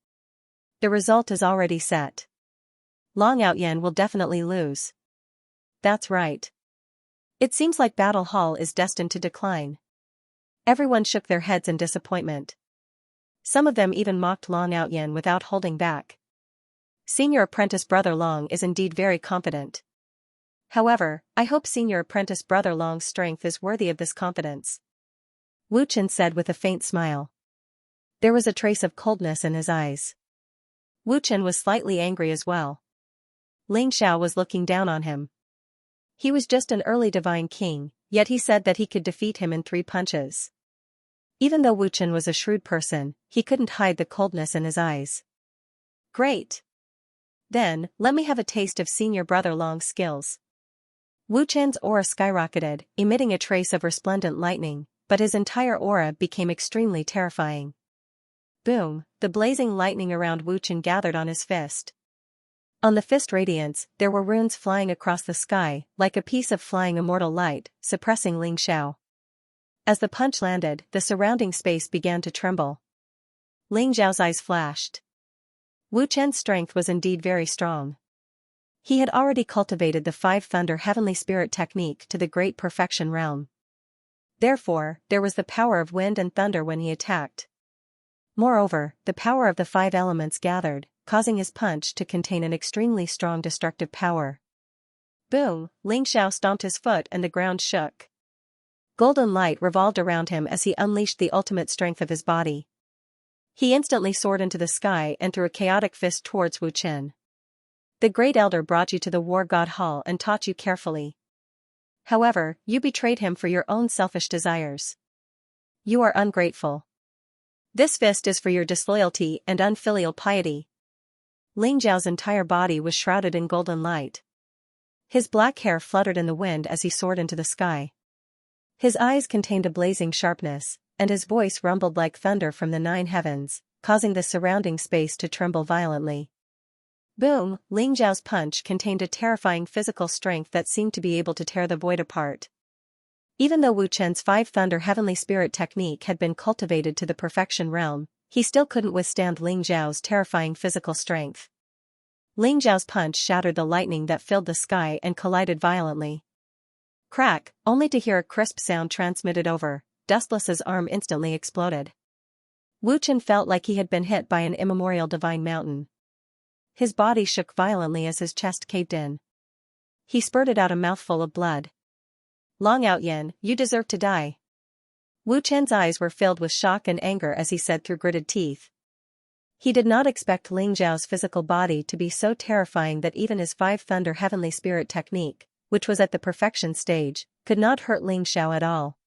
The result is already set. Long Outyen will definitely lose. That's right. It seems like Battle Hall is destined to decline. Everyone shook their heads in disappointment. Some of them even mocked Long Outyen without holding back. Senior Apprentice Brother Long is indeed very confident. However, I hope Senior Apprentice Brother Long's strength is worthy of this confidence. Wu Chen said with a faint smile. There was a trace of coldness in his eyes. Wu Chen was slightly angry as well. Ling Xiao was looking down on him. He was just an early divine king, yet he said that he could defeat him in 3 punches. Even though Wu Chen was a shrewd person, he couldn't hide the coldness in his eyes. Great. Then, let me have a taste of Senior Brother Long's skills. Wu Chen's aura skyrocketed, emitting a trace of resplendent lightning, but his entire aura became extremely terrifying. Boom, the blazing lightning around Wu Chen gathered on his fist. On the fist radiance, there were runes flying across the sky, like a piece of flying immortal light, suppressing Ling Xiao. As the punch landed, the surrounding space began to tremble. Ling Xiao's eyes flashed. Wu Chen's strength was indeed very strong. He had already cultivated the 5 Thunder Heavenly Spirit technique to the great perfection realm. Therefore, there was the power of wind and thunder when he attacked. Moreover, the power of the 5 elements gathered, causing his punch to contain an extremely strong destructive power. Boom, Ling Xiao stomped his foot and the ground shook. Golden light revolved around him as he unleashed the ultimate strength of his body. He instantly soared into the sky and threw a chaotic fist towards Wu Chen. The Great Elder brought you to the War God Hall and taught you carefully. However, you betrayed him for your own selfish desires. You are ungrateful. This fist is for your disloyalty and unfilial piety. Ling Zhao's entire body was shrouded in golden light. His black hair fluttered in the wind as he soared into the sky. His eyes contained a blazing sharpness, and his voice rumbled like thunder from the 9 heavens, causing the surrounding space to tremble violently. Boom, Ling Zhao's punch contained a terrifying physical strength that seemed to be able to tear the void apart. Even though Wu Chen's 5 Thunder Heavenly Spirit technique had been cultivated to the perfection realm, he still couldn't withstand Ling Zhao's terrifying physical strength. Ling Zhao's punch shattered the lightning that filled the sky and collided violently. Crack, only to hear a crisp sound transmitted over. Dustless's arm instantly exploded. Wu Chen felt like he had been hit by an immemorial divine mountain. His body shook violently as his chest caved in. He spurted out a mouthful of blood. Long Outyen, you deserve to die. Wu Chen's eyes were filled with shock and anger as he said through gritted teeth. He did not expect Ling Zhao's physical body to be so terrifying that even his 5 Thunder Heavenly Spirit technique, which was at the perfection stage, could not hurt Ling Xiao at all.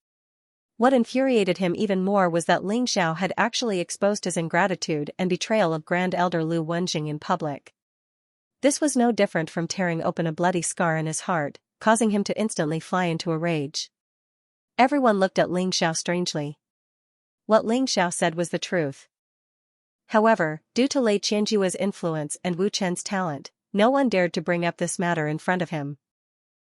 What infuriated him even more was that Ling Xiao had actually exposed his ingratitude and betrayal of Grand Elder Lu Wenjing in public. This was no different from tearing open a bloody scar in his heart, causing him to instantly fly into a rage. Everyone looked at Ling Xiao strangely. What Ling Xiao said was the truth. However, due to Lei Qianjua's influence and Wu Chen's talent, no one dared to bring up this matter in front of him.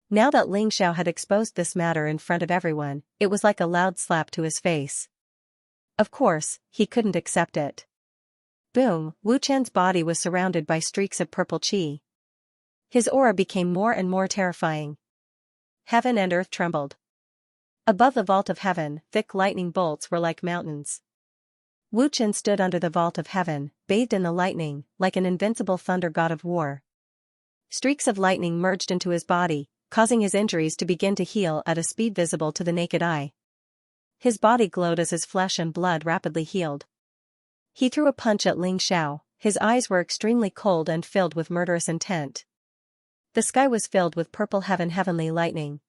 Now that Ling Xiao had exposed this matter in front of everyone, it was like a loud slap to his face. Of course, he couldn't accept it. Boom, Wu Chen's body was surrounded by streaks of purple qi. His aura became more and more terrifying. Heaven and earth trembled. Above the vault of heaven, thick lightning bolts were like mountains. Wu Chen stood under the vault of heaven, bathed in the lightning, like an invincible thunder god of war. Streaks of lightning merged into his body, causing his injuries to begin to heal at a speed visible to the naked eye. His body glowed as his flesh and blood rapidly healed. He threw a punch at Ling Xiao. His eyes were extremely cold and filled with murderous intent. The sky was filled with purple heavenly lightning.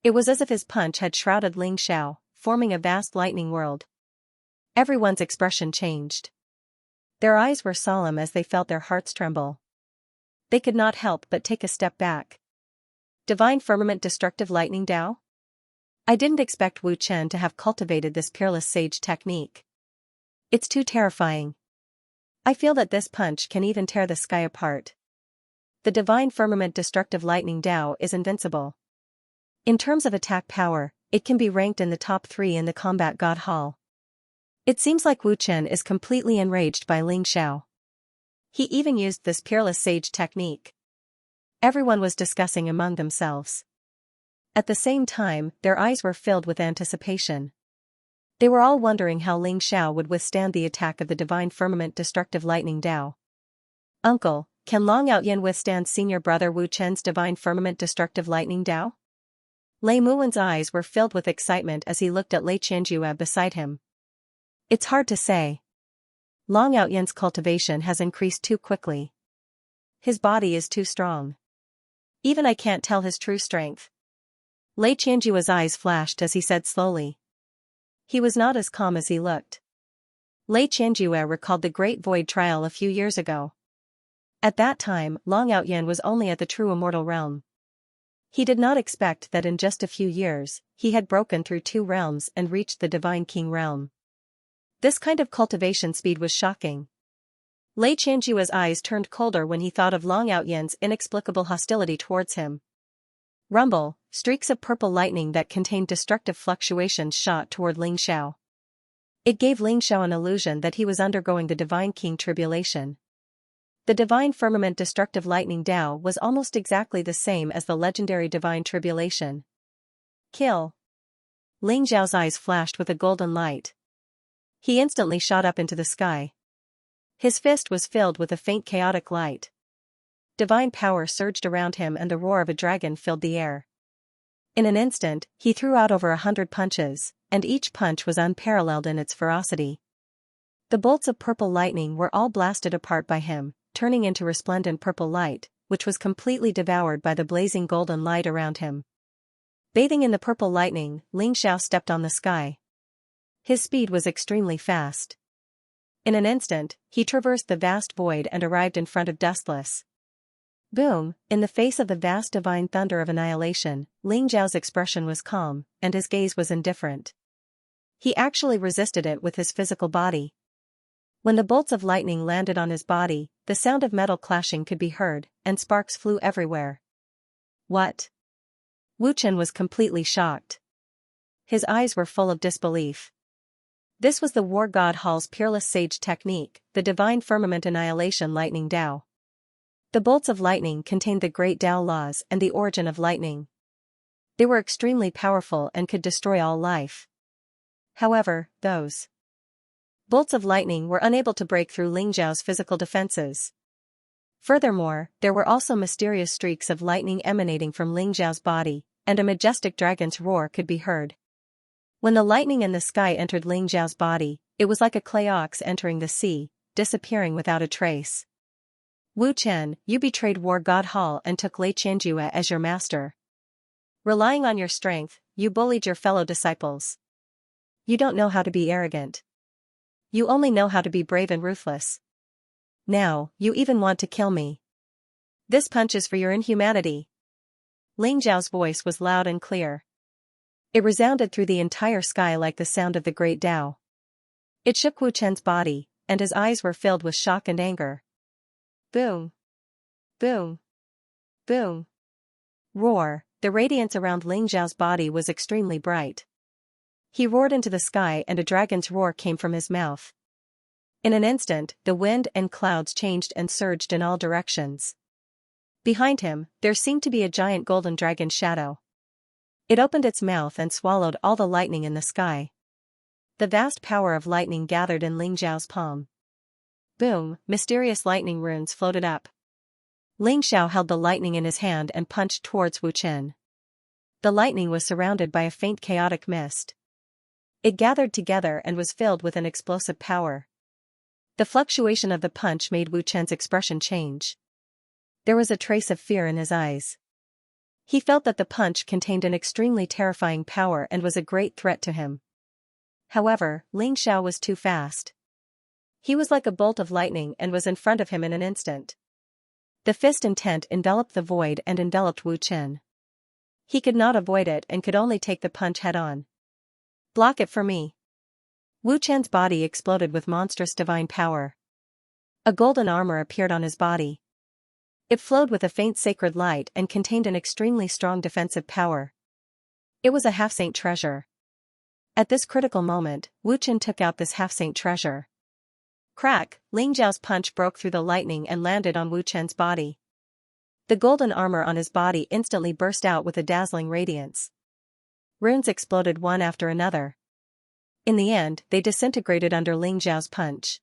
It was as if his punch had shrouded Ling Xiao, forming a vast lightning world. Everyone's expression changed. Their eyes were solemn as they felt their hearts tremble. They could not help but take a step back. Divine Firmament Destructive Lightning Dao? I didn't expect Wu Chen to have cultivated this peerless sage technique. It's too terrifying. I feel that this punch can even tear the sky apart. The Divine Firmament Destructive Lightning Dao is invincible. In terms of attack power, it can be ranked in the top 3 in the Combat God Hall. It seems like Wu Chen is completely enraged by Ling Xiao. He even used this peerless sage technique. Everyone was discussing among themselves. At the same time, their eyes were filled with anticipation. They were all wondering how Ling Xiao would withstand the attack of the Divine Firmament Destructive Lightning Dao. Uncle, can Long Outyin withstand senior brother Wu Chen's Divine Firmament Destructive Lightning Dao? Lei Muwen's eyes were filled with excitement as he looked at Lei Qianjue beside him. It's hard to say. Long Outyan's cultivation has increased too quickly. His body is too strong. Even I can't tell his true strength. Lei Qianjue's eyes flashed as he said slowly. He was not as calm as he looked. Lei Qianjue recalled the Great Void Trial a few years ago. At that time, Long Outyan was only at the true immortal realm. He did not expect that in just a few years, he had broken through 2 realms and reached the Divine King realm. This kind of cultivation speed was shocking. Lei Qianjue's eyes turned colder when he thought of Long Outyan's inexplicable hostility towards him. Rumble, streaks of purple lightning that contained destructive fluctuations shot toward Ling Xiao. It gave Ling Xiao an illusion that he was undergoing the Divine King tribulation. The Divine Firmament Destructive Lightning Dao was almost exactly the same as the legendary Divine Tribulation. Kill. Ling Xiao's eyes flashed with a golden light. He instantly shot up into the sky. His fist was filled with a faint chaotic light. Divine power surged around him and the roar of a dragon filled the air. In an instant, he threw out over 100 punches, and each punch was unparalleled in its ferocity. The bolts of purple lightning were all blasted apart by him, turning into resplendent purple light, which was completely devoured by the blazing golden light around him. Bathing in the purple lightning, Ling Xiao stepped on the sky. His speed was extremely fast. In an instant, he traversed the vast void and arrived in front of Dustless. Boom! In the face of the vast divine thunder of annihilation, Ling Xiao's expression was calm, and his gaze was indifferent. He actually resisted it with his physical body. When the bolts of lightning landed on his body, the sound of metal clashing could be heard, and sparks flew everywhere. What? Wu Chen was completely shocked. His eyes were full of disbelief. This was the War God Hall's peerless sage technique, the Divine Firmament Annihilation Lightning Dao. The bolts of lightning contained the great Dao laws and the origin of lightning. They were extremely powerful and could destroy all life. However, those bolts of lightning were unable to break through Ling Xiao's physical defenses. Furthermore, there were also mysterious streaks of lightning emanating from Ling Xiao's body, and a majestic dragon's roar could be heard. When the lightning in the sky entered Ling Xiao's body, it was like a clay ox entering the sea, disappearing without a trace. Wu Chen, you betrayed War God Hall and took Lei Qianjue as your master. Relying on your strength, you bullied your fellow disciples. You don't know how to be arrogant. You only know how to be brave and ruthless. Now, you even want to kill me. This punch is for your inhumanity. Ling Xiao's voice was loud and clear. It resounded through the entire sky like the sound of the great Dao. It shook Wu Chen's body, and his eyes were filled with shock and anger. Boom! Boom! Boom! Roar! The radiance around Ling Xiao's body was extremely bright. He roared into the sky and a dragon's roar came from his mouth. In an instant, the wind and clouds changed and surged in all directions. Behind him, there seemed to be a giant golden dragon shadow. It opened its mouth and swallowed all the lightning in the sky. The vast power of lightning gathered in Ling Xiao's palm. Boom, mysterious lightning runes floated up. Ling Xiao held the lightning in his hand and punched towards Wu Chen. The lightning was surrounded by a faint chaotic mist. It gathered together and was filled with an explosive power. The fluctuation of the punch made Wu Chen's expression change. There was a trace of fear in his eyes. He felt that the punch contained an extremely terrifying power and was a great threat to him. However, Ling Xiao was too fast. He was like a bolt of lightning and was in front of him in an instant. The fist intent enveloped the void and enveloped Wu Chen. He could not avoid it and could only take the punch head-on. Block it for me. Wu Chen's body exploded with monstrous divine power. A golden armor appeared on his body. It flowed with a faint sacred light and contained an extremely strong defensive power. It was a half-saint treasure. At this critical moment, Wu Chen took out this half-saint treasure. Crack, Ling Xiao's punch broke through the lightning and landed on Wu Chen's body. The golden armor on his body instantly burst out with a dazzling radiance. Runes exploded one after another. In the end, they disintegrated under Ling Xiao's punch.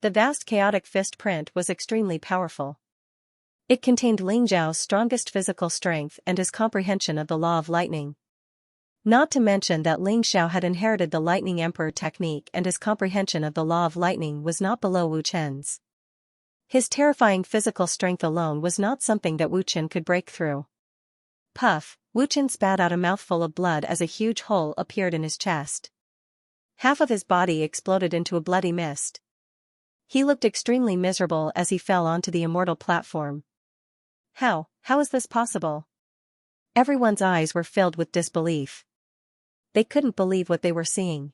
The vast chaotic fist print was extremely powerful. It contained Ling Xiao's strongest physical strength and his comprehension of the law of lightning. Not to mention that Ling Xiao had inherited the Lightning Emperor technique and his comprehension of the law of lightning was not below Wu Chen's. His terrifying physical strength alone was not something that Wu Chen could break through. Puff, Wu Chen spat out a mouthful of blood as a huge hole appeared in his chest. Half of his body exploded into a bloody mist. He looked extremely miserable as he fell onto the immortal platform. How is this possible? Everyone's eyes were filled with disbelief. They couldn't believe what they were seeing.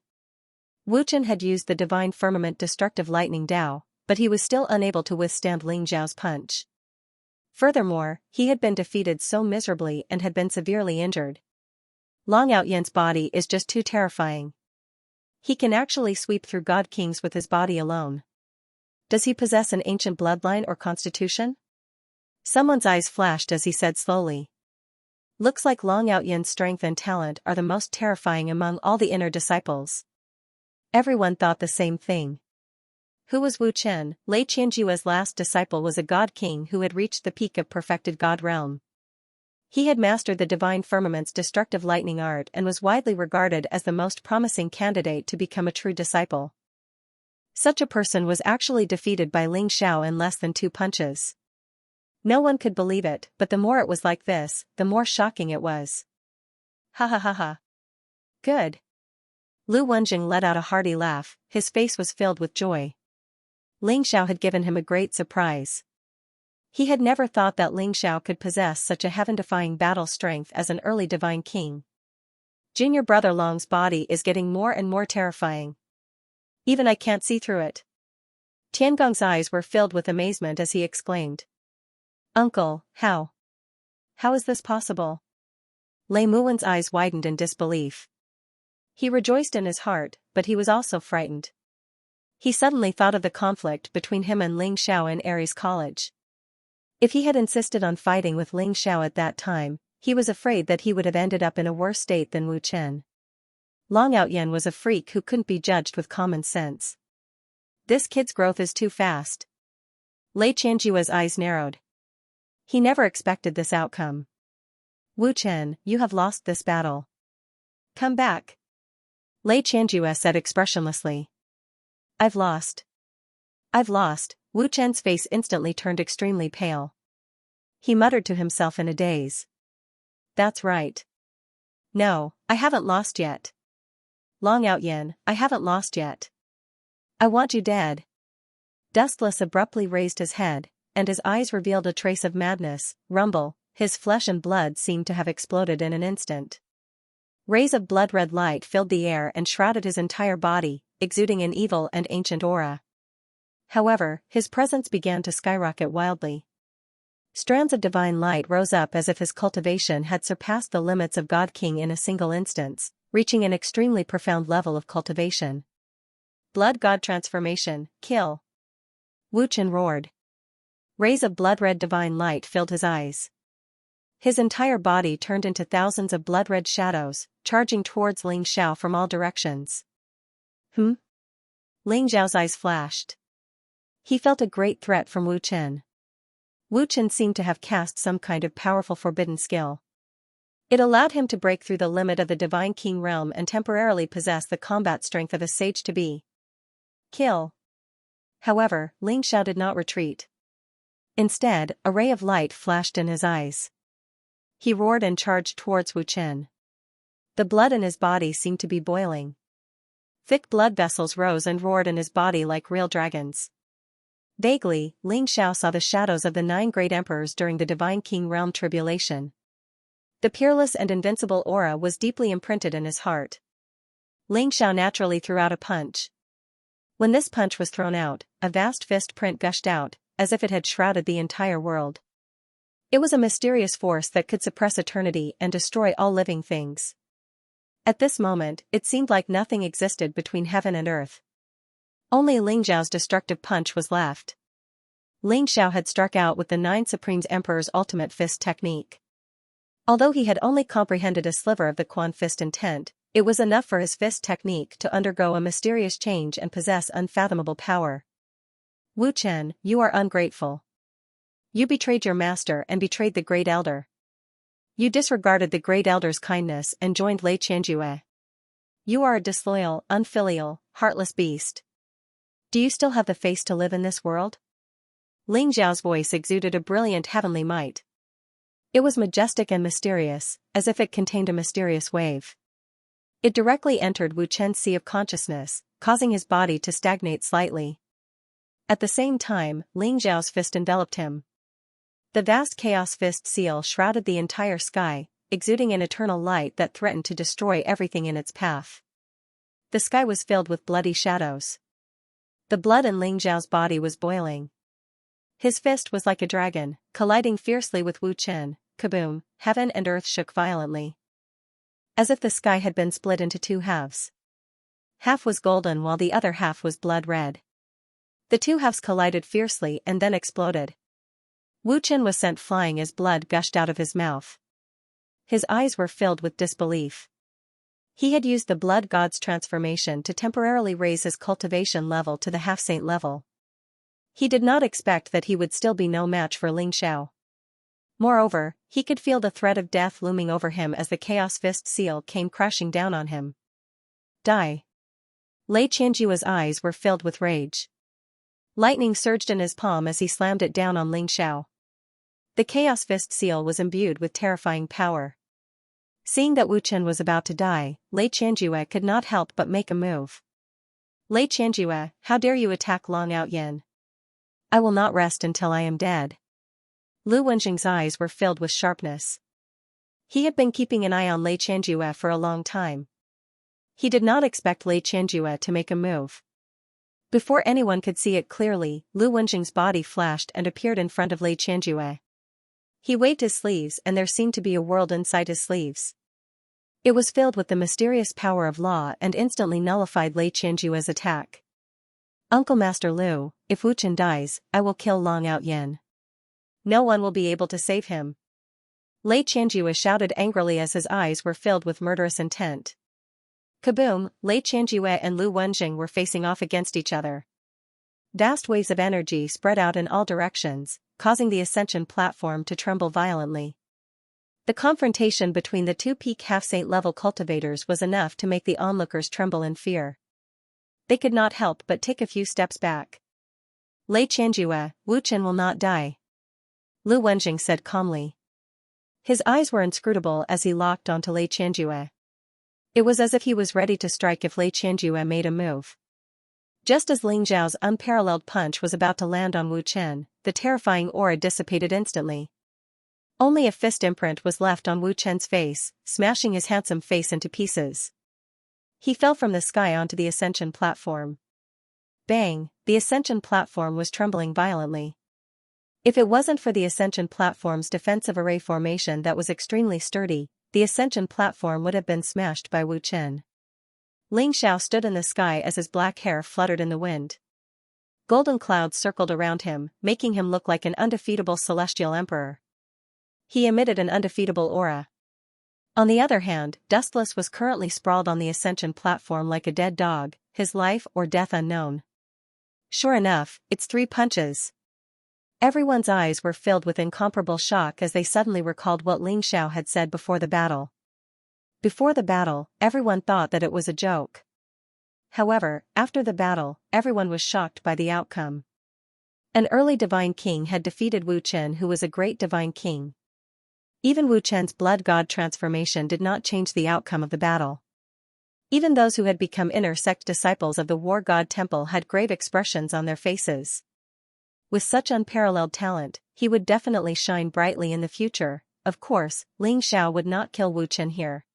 Wu Chen had used the divine firmament destructive lightning Dao, but he was still unable to withstand Ling Xiao's punch. Furthermore, he had been defeated so miserably and had been severely injured. Long Outyan's body is just too terrifying. He can actually sweep through God Kings with his body alone. Does he possess an ancient bloodline or constitution? Someone's eyes flashed as he said slowly. Looks like Long Outyan's strength and talent are the most terrifying among all the inner disciples. Everyone thought the same thing. Who was Wu Chen? Lei Qianjue's last disciple was a god king who had reached the peak of perfected god realm. He had mastered the divine firmament's destructive lightning art and was widely regarded as the most promising candidate to become a true disciple. Such a person was actually defeated by Ling Xiao in less than 2 punches. No one could believe it, but the more it was like this, the more shocking it was. Ha ha ha ha. Good. Lu Wenjing let out a hearty laugh, his face was filled with joy. Ling Xiao had given him a great surprise. He had never thought that Ling Xiao could possess such a heaven-defying battle strength as an early divine king. Junior brother Long's body is getting more and more terrifying. Even I can't see through it. Tiangong's eyes were filled with amazement as he exclaimed. Uncle, how? How is this possible? Lei Muwen's eyes widened in disbelief. He rejoiced in his heart, but he was also frightened. He suddenly thought of the conflict between him and Ling Xiao in Aries College. If he had insisted on fighting with Ling Xiao at that time, he was afraid that he would have ended up in a worse state than Wu Chen. Long Outyan was a freak who couldn't be judged with common sense. This kid's growth is too fast. Lei Qianjue's eyes narrowed. He never expected this outcome. Wu Chen, you have lost this battle. Come back. Lei Qianjue said expressionlessly. I've lost. I've lost. Wu Chen's face instantly turned extremely pale. He muttered to himself in a daze. That's right. No, I haven't lost yet. Long Outyan, I haven't lost yet. I want you dead. Dustless abruptly raised his head, and his eyes revealed a trace of madness, rumble, his flesh and blood seemed to have exploded in an instant. Rays of blood-red light filled the air and shrouded his entire body, exuding an evil and ancient aura. However, his presence began to skyrocket wildly. Strands of divine light rose up as if his cultivation had surpassed the limits of God King in a single instance, reaching an extremely profound level of cultivation. Blood God transformation, kill! Wu Chen roared. Rays of blood-red divine light filled his eyes. His entire body turned into thousands of blood-red shadows, charging towards Ling Xiao from all directions. Ling Xiao's eyes flashed. He felt a great threat from Wu Chen. Wu Chen seemed to have cast some kind of powerful forbidden skill. It allowed him to break through the limit of the Divine King realm and temporarily possess the combat strength of a sage-to-be. Kill. However, Ling Xiao did not retreat. Instead, a ray of light flashed in his eyes. He roared and charged towards Wu Chen. The blood in his body seemed to be boiling. Thick blood vessels rose and roared in his body like real dragons. Vaguely, Ling Xiao saw the shadows of the 9 great emperors during the Divine King realm tribulation. The peerless and invincible aura was deeply imprinted in his heart. Ling Xiao naturally threw out a punch. When this punch was thrown out, a vast fist print gushed out, as if it had shrouded the entire world. It was a mysterious force that could suppress eternity and destroy all living things. At this moment, it seemed like nothing existed between heaven and earth. Only Ling Xiao's destructive punch was left. Ling Xiao had struck out with the 9 Supreme Emperor's ultimate fist technique. Although he had only comprehended a sliver of the Quan fist intent, it was enough for his fist technique to undergo a mysterious change and possess unfathomable power. Wu Chen, you are ungrateful. You betrayed your master and betrayed the Great Elder. You disregarded the Great Elder's kindness and joined Lei Qianjue. You are a disloyal, unfilial, heartless beast. Do you still have the face to live in this world? Ling Xiao's voice exuded a brilliant heavenly might. It was majestic and mysterious, as if it contained a mysterious wave. It directly entered Wu Chen's sea of consciousness, causing his body to stagnate slightly. At the same time, Ling Xiao's fist enveloped him. The vast chaos fist seal shrouded the entire sky, exuding an eternal light that threatened to destroy everything in its path. The sky was filled with bloody shadows. The blood in Ling Xiao's body was boiling. His fist was like a dragon, colliding fiercely with Wu Chen. Kaboom, heaven and earth shook violently. As if the sky had been split into 2 halves. Half was golden while the other half was blood red. The 2 halves collided fiercely and then exploded. Wu Chen was sent flying as blood gushed out of his mouth. His eyes were filled with disbelief. He had used the blood god's transformation to temporarily raise his cultivation level to the half-saint level. He did not expect that he would still be no match for Ling Xiao. Moreover, he could feel the threat of death looming over him as the Chaos Fist seal came crashing down on him. Die. Lei Qianjue's eyes were filled with rage. Lightning surged in his palm as he slammed it down on Ling Xiao. The Chaos Fist seal was imbued with terrifying power. Seeing that Wu Chen was about to die, Lei Qianjue could not help but make a move. Lei Qianjue, how dare you attack Long Out Yin? I will not rest until I am dead. Lu Wenjing's eyes were filled with sharpness. He had been keeping an eye on Lei Qianjue for a long time. He did not expect Lei Qianjue to make a move. Before anyone could see it clearly, Lu Wenjing's body flashed and appeared in front of Lei Qianjue. He waved his sleeves and there seemed to be a world inside his sleeves. It was filled with the mysterious power of law and instantly nullified Lei Qianjue's attack. Uncle Master Lu, if Wu Chen dies, I will kill Long Out Yin. No one will be able to save him. Lei Qianjue shouted angrily as his eyes were filled with murderous intent. Kaboom, Lei Qianjue and Lu Wenjing were facing off against each other. Vast waves of energy spread out in all directions, causing the ascension platform to tremble violently. The confrontation between the 2 peak half-saint level cultivators was enough to make the onlookers tremble in fear. They could not help but take a few steps back. Lei Qianjue, Wu Chen will not die. Lu Wenjing said calmly. His eyes were inscrutable as he locked onto Lei Qianjue. It was as if he was ready to strike if Lei Qianjue made a move. Just as Ling Xiao's unparalleled punch was about to land on Wu Chen, the terrifying aura dissipated instantly. Only a fist imprint was left on Wu Chen's face, smashing his handsome face into pieces. He fell from the sky onto the ascension platform. Bang, the ascension platform was trembling violently. If it wasn't for the ascension platform's defensive array formation that was extremely sturdy, the ascension platform would have been smashed by Wu Chen. Ling Xiao stood in the sky as his black hair fluttered in the wind. Golden clouds circled around him, making him look like an undefeatable celestial emperor. He emitted an undefeatable aura. On the other hand, Dustless was currently sprawled on the ascension platform like a dead dog, his life or death unknown. Sure enough, it's 3 punches. Everyone's eyes were filled with incomparable shock as they suddenly recalled what Xianxia had said before the battle. Before the battle, everyone thought that it was a joke. However, after the battle, everyone was shocked by the outcome. An early divine king had defeated Wu Chen, who was a great divine king. Even Wu Chen's blood god transformation did not change the outcome of the battle. Even those who had become inner sect disciples of the war god temple had grave expressions on their faces. With such unparalleled talent, he would definitely shine brightly in the future. Of course, Xianxia would not kill Wu Chen here.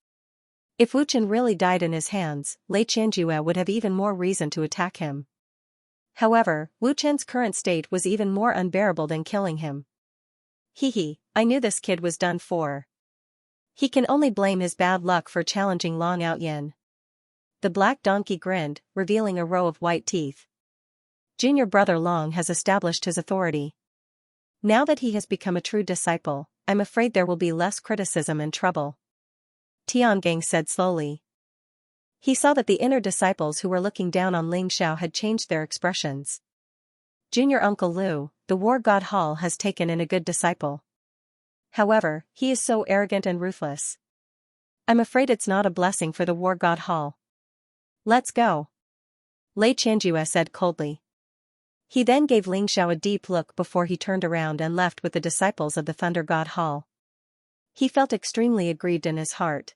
If Wu Chen really died in his hands, Xianxia would have even more reason to attack him. However, Wu Chen's current state was even more unbearable than killing him. I knew this kid was done for. He can only blame his bad luck for challenging Long Outyin. The black donkey grinned, revealing a row of white teeth. Junior brother Long has established his authority. Now that he has become a true disciple, I'm afraid there will be less criticism and trouble. Tiangang said slowly. He saw that the inner disciples who were looking down on Xianxia had changed their expressions. Junior Uncle Lu, the war god Hall has taken in a good disciple. However, he is so arrogant and ruthless. I'm afraid it's not a blessing for the war god Hall. Let's go. Xianxia said coldly. He then gave Xianxia a deep look before he turned around and left with the disciples of the thunder god Hall. He felt extremely aggrieved in his heart.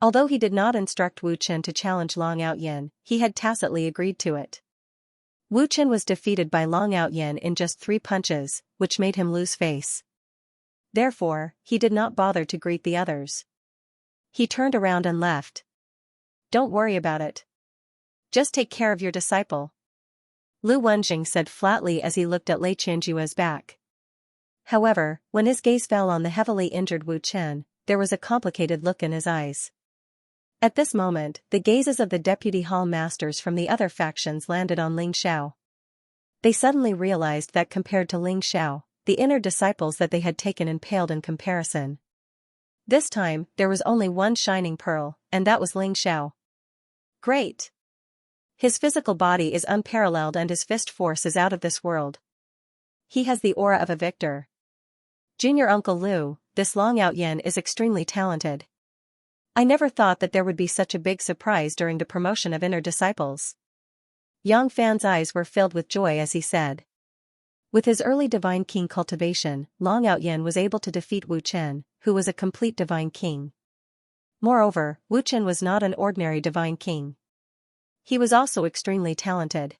Although he did not instruct Wu Chen to challenge Long Outyin, he had tacitly agreed to it. Wu Chen was defeated by Long Outyin in just 3 punches, which made him lose face. Therefore, he did not bother to greet the others. He turned around and left. Don't worry about it. Just take care of your disciple. Lu Wenjing said flatly as he looked at Xianxia's back. However, when his gaze fell on the heavily injured Wu Chen, there was a complicated look in his eyes. At this moment, the gazes of the deputy hall masters from the other factions landed on Xianxia. They suddenly realized that compared to Xianxia, the inner disciples that they had taken in paled in comparison. This time, there was only one shining pearl, and that was Xianxia. Great! His physical body is unparalleled and his fist force is out of this world. He has the aura of a victor. Junior Uncle Lu, this Long Outyin is extremely talented. I never thought that there would be such a big surprise during the promotion of inner disciples. Yang Fan's eyes were filled with joy as he said. With his early divine king cultivation, Long Outyin was able to defeat Wu Chen, who was a complete divine king. Moreover, Wu Chen was not an ordinary divine king. He was also extremely talented.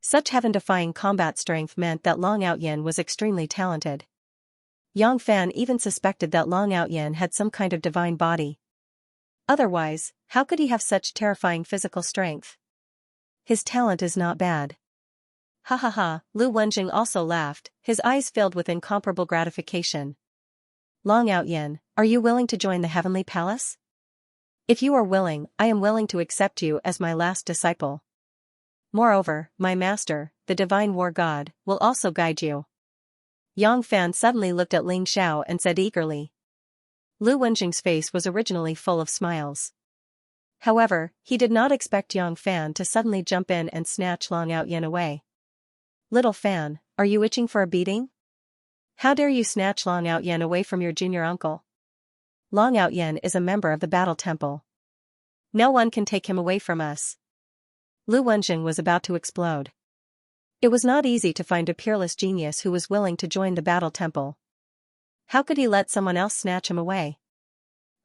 Such heaven-defying combat strength meant that Long Outyin was extremely talented. Yang Fan even suspected that Long Outyin had some kind of divine body. Otherwise, how could he have such terrifying physical strength? His talent is not bad. Ha ha ha, Lu Wenjing also laughed, his eyes filled with incomparable gratification. Long Outyin, are you willing to join the Heavenly Palace? If you are willing, I am willing to accept you as my last disciple. Moreover, my master, the divine war god, will also guide you. Yang Fan suddenly looked at Xianxia and said eagerly. Lu Wenjing's face was originally full of smiles. However, he did not expect Yang Fan to suddenly jump in and snatch Long Outyin away. Little Fan, are you itching for a beating? How dare you snatch Long Outyin away from your junior uncle? Long Outyin is a member of the Battle Temple. No one can take him away from us. Lu Wenjing was about to explode. It was not easy to find a peerless genius who was willing to join the Battle Temple. How could he let someone else snatch him away?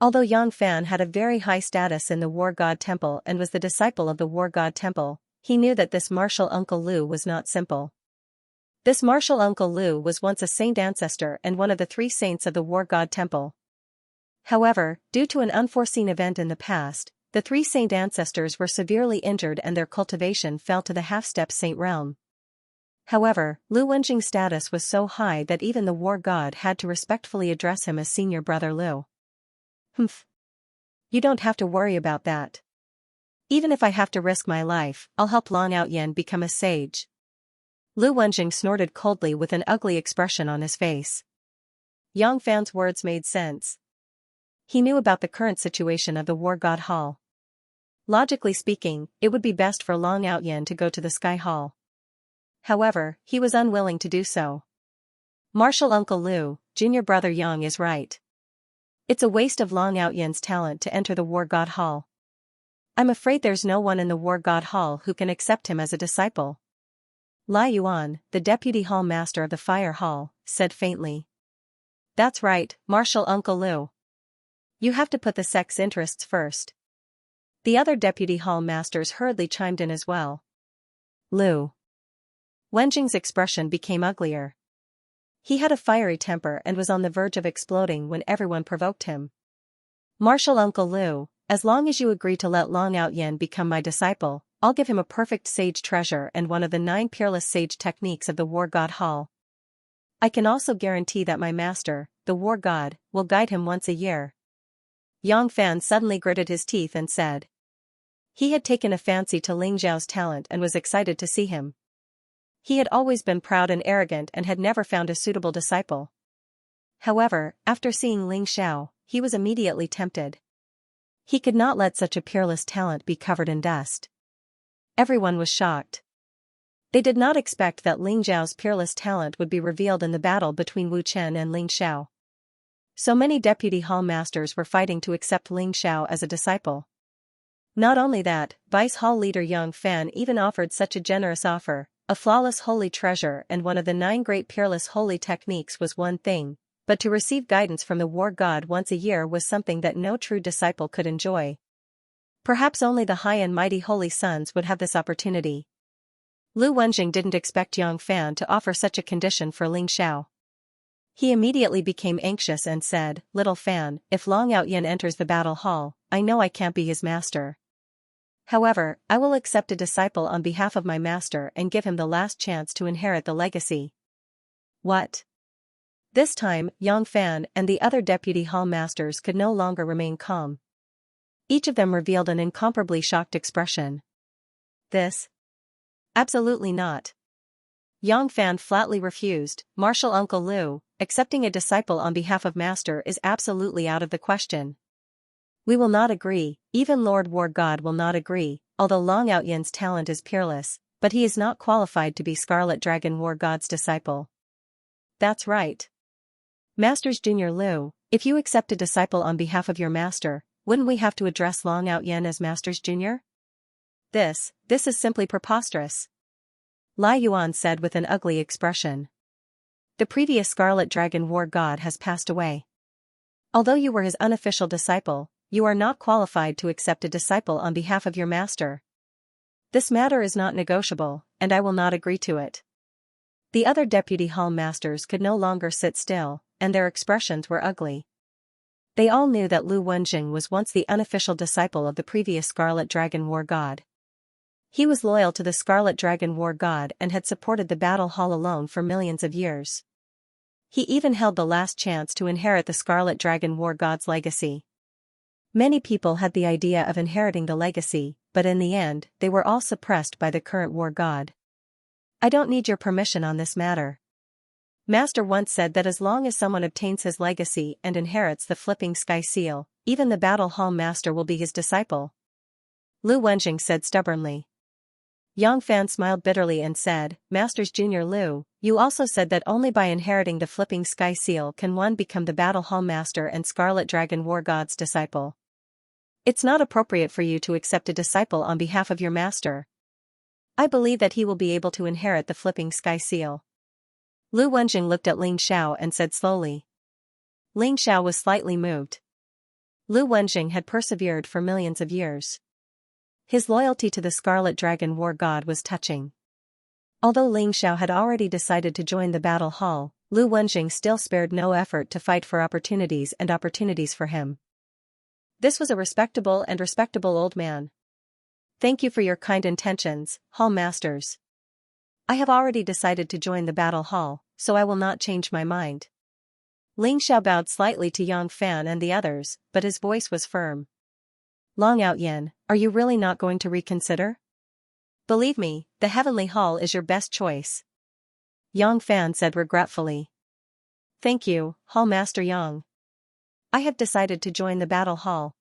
Although Yang Fan had a very high status in the War God Temple and was the disciple of the War God Temple, he knew that this martial Uncle Lu was not simple. This martial Uncle Lu was once a saint ancestor and one of the 3 saints of the War God Temple. However, due to an unforeseen event in the past, the 3 saint ancestors were severely injured and their cultivation fell to the half-step saint realm. However, Lu Wenjing's status was so high that even the war god had to respectfully address him as senior brother Lu. Humph. You don't have to worry about that. Even if I have to risk my life, I'll help Long Outyin become a sage. Lu Wenjing snorted coldly with an ugly expression on his face. Yang Fan's words made sense. He knew about the current situation of the War God Hall. Logically speaking, it would be best for Long Outyen to go to the Sky Hall. However, he was unwilling to do so. Martial Uncle Lu, junior brother Yang is right. It's a waste of Long Outyen's talent to enter the War God Hall. I'm afraid there's no one in the War God Hall who can accept him as a disciple. Lai Yuan, the deputy hall master of the Fire Hall, said faintly. That's right, Martial Uncle Lu. You have to put the sect's interests first. The other deputy hall masters hurriedly chimed in as well. Lu Wenjing's expression became uglier. He had a fiery temper and was on the verge of exploding when everyone provoked him. Martial Uncle Lu, as long as you agree to let Long Outyen become my disciple, I'll give him a perfect sage treasure and one of the 9 peerless sage techniques of the War God Hall. I can also guarantee that my master, the War God, will guide him once a year. Yang Fan suddenly gritted his teeth and said. He had taken a fancy to Ling Xiao's talent and was excited to see him. He had always been proud and arrogant and had never found a suitable disciple. However, after seeing Ling Xiao, he was immediately tempted. He could not let such a peerless talent be covered in dust. Everyone was shocked. They did not expect that Ling Xiao's peerless talent would be revealed in the battle between Wu Chen and Ling Xiao. So many deputy hall masters were fighting to accept Ling Xiao as a disciple. Not only that, Vice Hall leader Yang Fan even offered such a generous offer. A flawless holy treasure and one of the 9 great peerless holy techniques was one thing, but to receive guidance from the War God once a year was something that no true disciple could enjoy. Perhaps only the high and mighty holy sons would have this opportunity. Lu Wenjing didn't expect Yang Fan to offer such a condition for Ling Xiao. He immediately became anxious and said, Little Fan, if Long Outyen enters the battle hall, I know I can't be his master. However, I will accept a disciple on behalf of my master and give him the last chance to inherit the legacy. What? This time, Yang Fan and the other deputy hall masters could no longer remain calm. Each of them revealed an incomparably shocked expression. This? Absolutely not. Yang Fan flatly refused. Martial Uncle Lu, accepting a disciple on behalf of master is absolutely out of the question. We will not agree, even Lord War God will not agree, although Long Outyen's talent is peerless, but he is not qualified to be Scarlet Dragon War God's disciple. That's right. Masters Junior Lu, if you accept a disciple on behalf of your master, wouldn't we have to address Long Outyen as Masters Junior? This is simply preposterous. Lai Yuan said with an ugly expression. The previous Scarlet Dragon War God has passed away. Although you were his unofficial disciple, you are not qualified to accept a disciple on behalf of your master. This matter is not negotiable, and I will not agree to it. The other deputy hall masters could no longer sit still, and their expressions were ugly. They all knew that Lu Wenjing was once the unofficial disciple of the previous Scarlet Dragon War God. He was loyal to the Scarlet Dragon War God and had supported the battle hall alone for millions of years. He even held the last chance to inherit the Scarlet Dragon War God's legacy. Many people had the idea of inheriting the legacy, but in the end, they were all suppressed by the current War God. I don't need your permission on this matter. Master once said that as long as someone obtains his legacy and inherits the flipping sky seal, even the battle hall master will be his disciple. Lu Wenjing said stubbornly. Yang Fan smiled bitterly and said, Masters Junior Lu, you also said that only by inheriting the flipping sky seal can one become the battle hall master and Scarlet Dragon War God's disciple. It's not appropriate for you to accept a disciple on behalf of your master. I believe that he will be able to inherit the flipping sky seal. Lu Wenjing looked at Ling Xiao and said slowly. Ling Xiao was slightly moved. Lu Wenjing had persevered for millions of years. His loyalty to the Scarlet Dragon War God was touching. Although Ling Xiao had already decided to join the battle hall, Lu Wenjing still spared no effort to fight for opportunities for him. This was a respectable old man. Thank you for your kind intentions, hall masters. I have already decided to join the battle hall, so I will not change my mind. Ling Xiao bowed slightly to Yang Fan and the others, but his voice was firm. Long Outyen, are you really not going to reconsider? Believe me, the Heavenly Hall is your best choice. Yang Fan said regretfully. Thank you, Hall Master Yang. I have decided to join the battle hall.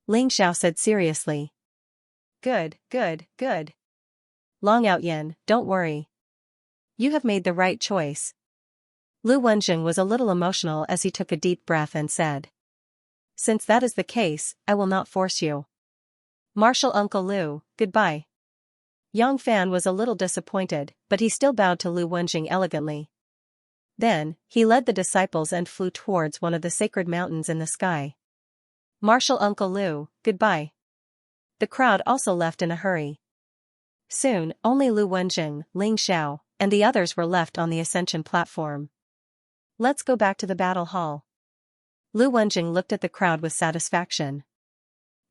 Ling Xiao said seriously. Good, good, good. Long Outyin, don't worry. You have made the right choice. Lu Wenjing was a little emotional as he took a deep breath and said. Since that is the case, I will not force you. Marshal Uncle Lu, goodbye. Yang Fan was a little disappointed, but he still bowed to Lu Wenjing elegantly. Then, he led the disciples and flew towards one of the sacred mountains in the sky. Marshal Uncle Lu, goodbye. The crowd also left in a hurry. Soon, only Lu Wenjing, Ling Xiao, and the others were left on the ascension platform. Let's go back to the battle hall. Lu Wenjing looked at the crowd with satisfaction.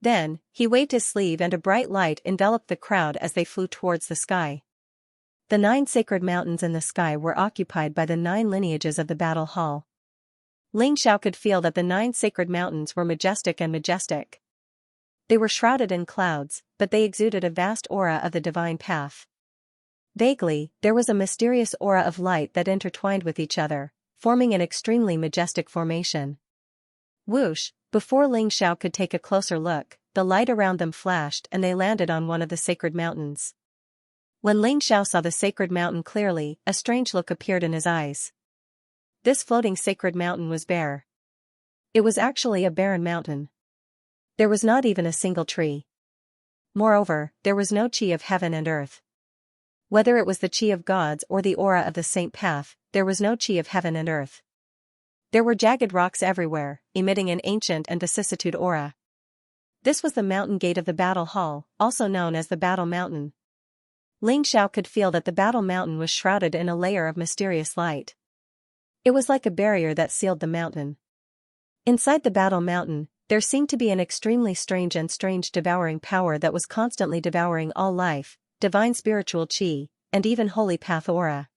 Then, he waved his sleeve and a bright light enveloped the crowd as they flew towards the sky. The 9 sacred mountains in the sky were occupied by the 9 lineages of the battle hall. Ling Xiao could feel that the 9 sacred mountains were majestic and majestic. They were shrouded in clouds, but they exuded a vast aura of the divine path. Vaguely, there was a mysterious aura of light that intertwined with each other, forming an extremely majestic formation. Whoosh, before Ling Xiao could take a closer look, the light around them flashed and they landed on one of the sacred mountains. When Ling Xiao saw the sacred mountain clearly, a strange look appeared in his eyes. This floating sacred mountain was bare. It was actually a barren mountain. There was not even a single tree. Moreover, there was no chi of heaven and earth. Whether it was the chi of gods or the aura of the saint path, there was no chi of heaven and earth. There were jagged rocks everywhere, emitting an ancient and vicissitude aura. This was the mountain gate of the battle hall, also known as the Battle Mountain. Ling Xiao could feel that the Battle Mountain was shrouded in a layer of mysterious light. It was like a barrier that sealed the mountain. Inside the Battle Mountain, there seemed to be an extremely strange devouring power that was constantly devouring all life, divine spiritual chi, and even holy path aura.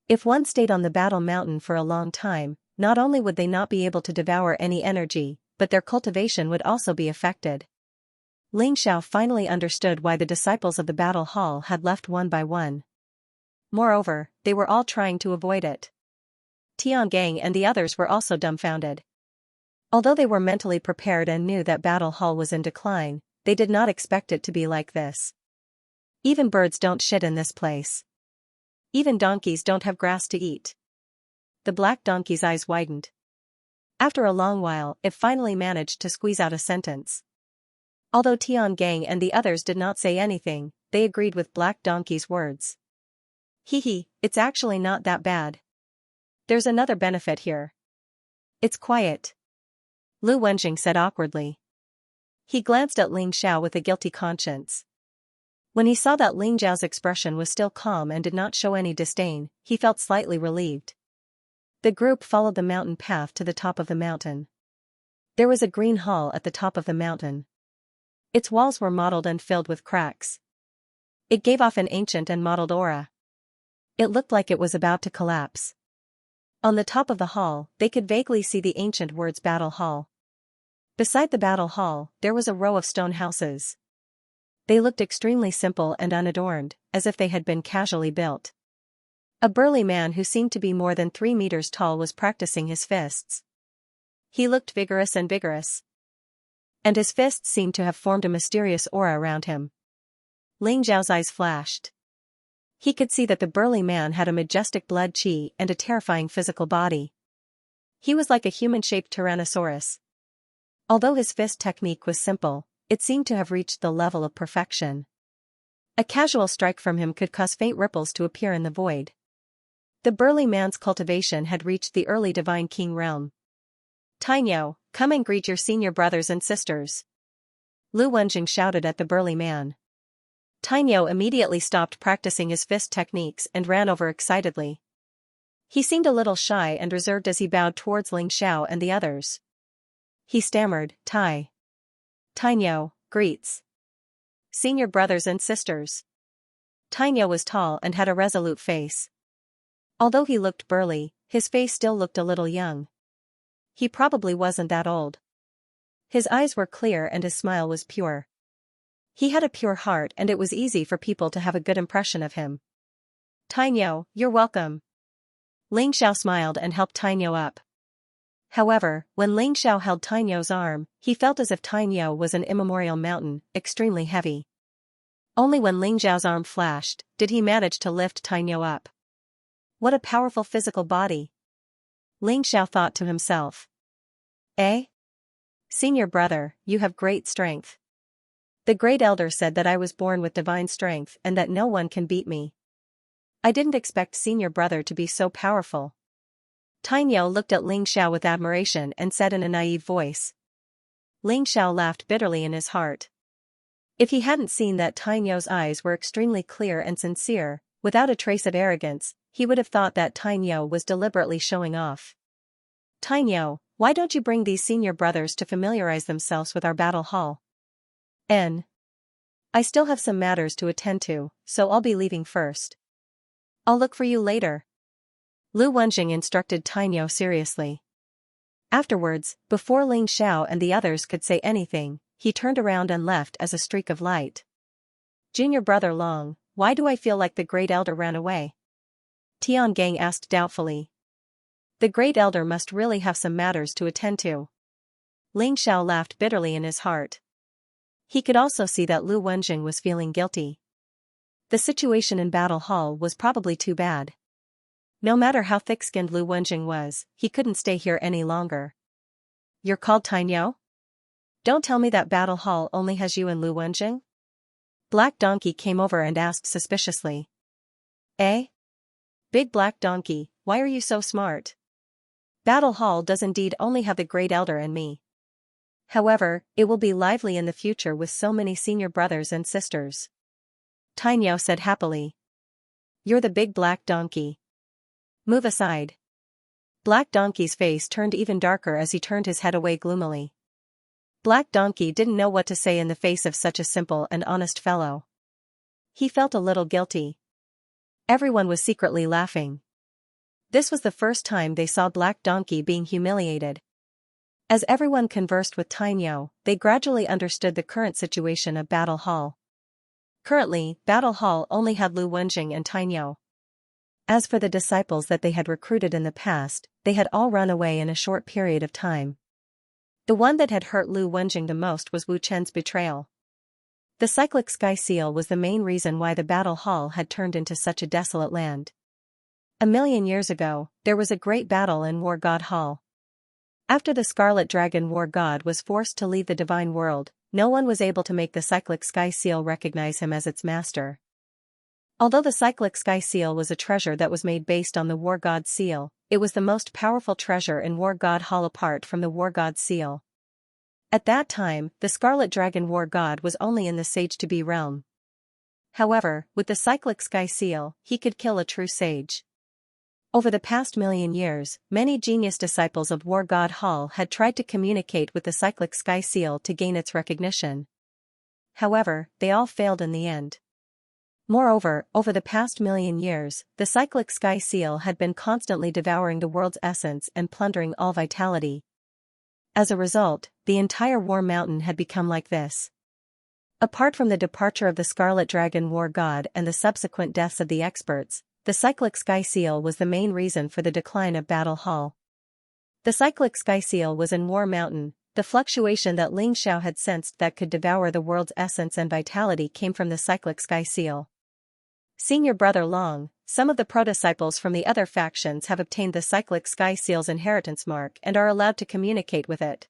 If one stayed on the Battle Mountain for a long time, not only would they not be able to devour any energy, but their cultivation would also be affected. Ling Xiao finally understood why the disciples of the battle hall had left one by one. Moreover, they were all trying to avoid it. Tiangang and the others were also dumbfounded. Although they were mentally prepared and knew that battle hall was in decline, they did not expect it to be like this. Even birds don't shit in this place. Even donkeys don't have grass to eat. The black donkey's eyes widened. After a long while, it finally managed to squeeze out a sentence. Although Tiangang and the others did not say anything, they agreed with Black Donkey's words. Hee, it's actually not that bad. There's another benefit here. It's quiet. Lu Wenjing said awkwardly. He glanced at Ling Xiao with a guilty conscience. When he saw that Ling Xiao's expression was still calm and did not show any disdain, he felt slightly relieved. The group followed the mountain path to the top of the mountain. There was a green hall at the top of the mountain. Its walls were mottled and filled with cracks. It gave off an ancient and mottled aura. It looked like it was about to collapse. On the top of the hall, they could vaguely see the ancient words Battle Hall. Beside the Battle Hall, there was a row of stone houses. They looked extremely simple and unadorned, as if they had been casually built. A burly man who seemed to be more than 3 meters tall was practicing his fists. He looked vigorous, and his fists seemed to have formed a mysterious aura around him. Ling Xiao's eyes flashed. He could see that the burly man had a majestic blood chi and a terrifying physical body. He was like a human-shaped tyrannosaurus. Although his fist technique was simple, it seemed to have reached the level of perfection. A casual strike from him could cause faint ripples to appear in the void. The burly man's cultivation had reached the early divine king realm. Tainyo, come and greet your senior brothers and sisters. Lu Wenjing shouted at the burly man. Tainyo immediately stopped practicing his fist techniques and ran over excitedly. He seemed a little shy and reserved as he bowed towards Ling Xiao and the others. He stammered, Tainyo, greets. Senior brothers and sisters. Tainyo was tall and had a resolute face. Although he looked burly, his face still looked a little young. He probably wasn't that old. His eyes were clear and his smile was pure. He had a pure heart and it was easy for people to have a good impression of him. Tainyo, you're welcome. Ling Xiao smiled and helped Tainyo up. However, when Ling Xiao held Tainyo's arm, he felt as if Tainyo was an immemorial mountain, extremely heavy. Only when Ling Xiao's arm flashed, did he manage to lift Tainyo up. What a powerful physical body. Ling Xiao thought to himself. Eh? Senior brother, you have great strength. The great elder said that I was born with divine strength and that no one can beat me. I didn't expect senior brother to be so powerful. Tainyo looked at Ling Xiao with admiration and said in a naive voice. Ling Xiao laughed bitterly in his heart. If he hadn't seen that Tainyo's eyes were extremely clear and sincere, without a trace of arrogance, he would have thought that Tainyo was deliberately showing off. Tainyo, why don't you bring these senior brothers to familiarize themselves with our battle hall? I still have some matters to attend to, so I'll be leaving first. I'll look for you later. Lu Wenjing instructed Tainyo seriously. Afterwards, before Ling Xiao and the others could say anything, he turned around and left as a streak of light. Junior brother Long, why do I feel like the great elder ran away? Tian Gang asked doubtfully. The great elder must really have some matters to attend to. Ling Xiao laughed bitterly in his heart. He could also see that Lu Wenjing was feeling guilty. The situation in Battle Hall was probably too bad. No matter how thick-skinned Lu Wenjing was, he couldn't stay here any longer. You're called Tainyo? Don't tell me that Battle Hall only has you and Lu Wenjing? Black Donkey came over and asked suspiciously. Eh? Big Black Donkey, why are you so smart? Battle Hall does indeed only have the Great Elder and me. However, it will be lively in the future with so many senior brothers and sisters. Tainyo said happily. You're the big Black Donkey. Move aside. Black Donkey's face turned even darker as he turned his head away gloomily. Black Donkey didn't know what to say in the face of such a simple and honest fellow. He felt a little guilty. Everyone was secretly laughing. This was the first time they saw Black Donkey being humiliated. As everyone conversed with Tainyo, they gradually understood the current situation of Battle Hall. Currently, Battle Hall only had Lu Wenjing and Tainyo. As for the disciples that they had recruited in the past, they had all run away in a short period of time. The one that had hurt Lu Wenjing the most was Wu Chen's betrayal. The cyclic sky seal was the main reason why the Battle Hall had turned into such a desolate land. 1,000,000 years ago, there was a great battle in War God Hall. After the Scarlet Dragon War God was forced to leave the divine world, no one was able to make the cyclic sky seal recognize him as its master. Although the cyclic sky seal was a treasure that was made based on the War God seal, it was the most powerful treasure in War God Hall apart from the War God seal. At that time, the Scarlet Dragon War God was only in the Sage-to-be realm. However, with the cyclic sky seal, he could kill a true sage. Over the past 1,000,000 years, many genius disciples of War God Hall had tried to communicate with the cyclic sky seal to gain its recognition. However, they all failed in the end. Moreover, over the past 1,000,000 years, the cyclic sky seal had been constantly devouring the world's essence and plundering all vitality. As a result, the entire War Mountain had become like this. Apart from the departure of the Scarlet Dragon War God and the subsequent deaths of the experts, the cyclic sky seal was the main reason for the decline of Battle Hall. The cyclic sky seal was in War Mountain. The fluctuation that Ling Xiao had sensed that could devour the world's essence and vitality came from the cyclic sky seal. Senior brother Long, some of the pro-disciples from the other factions have obtained the cyclic sky seal's inheritance mark and are allowed to communicate with it.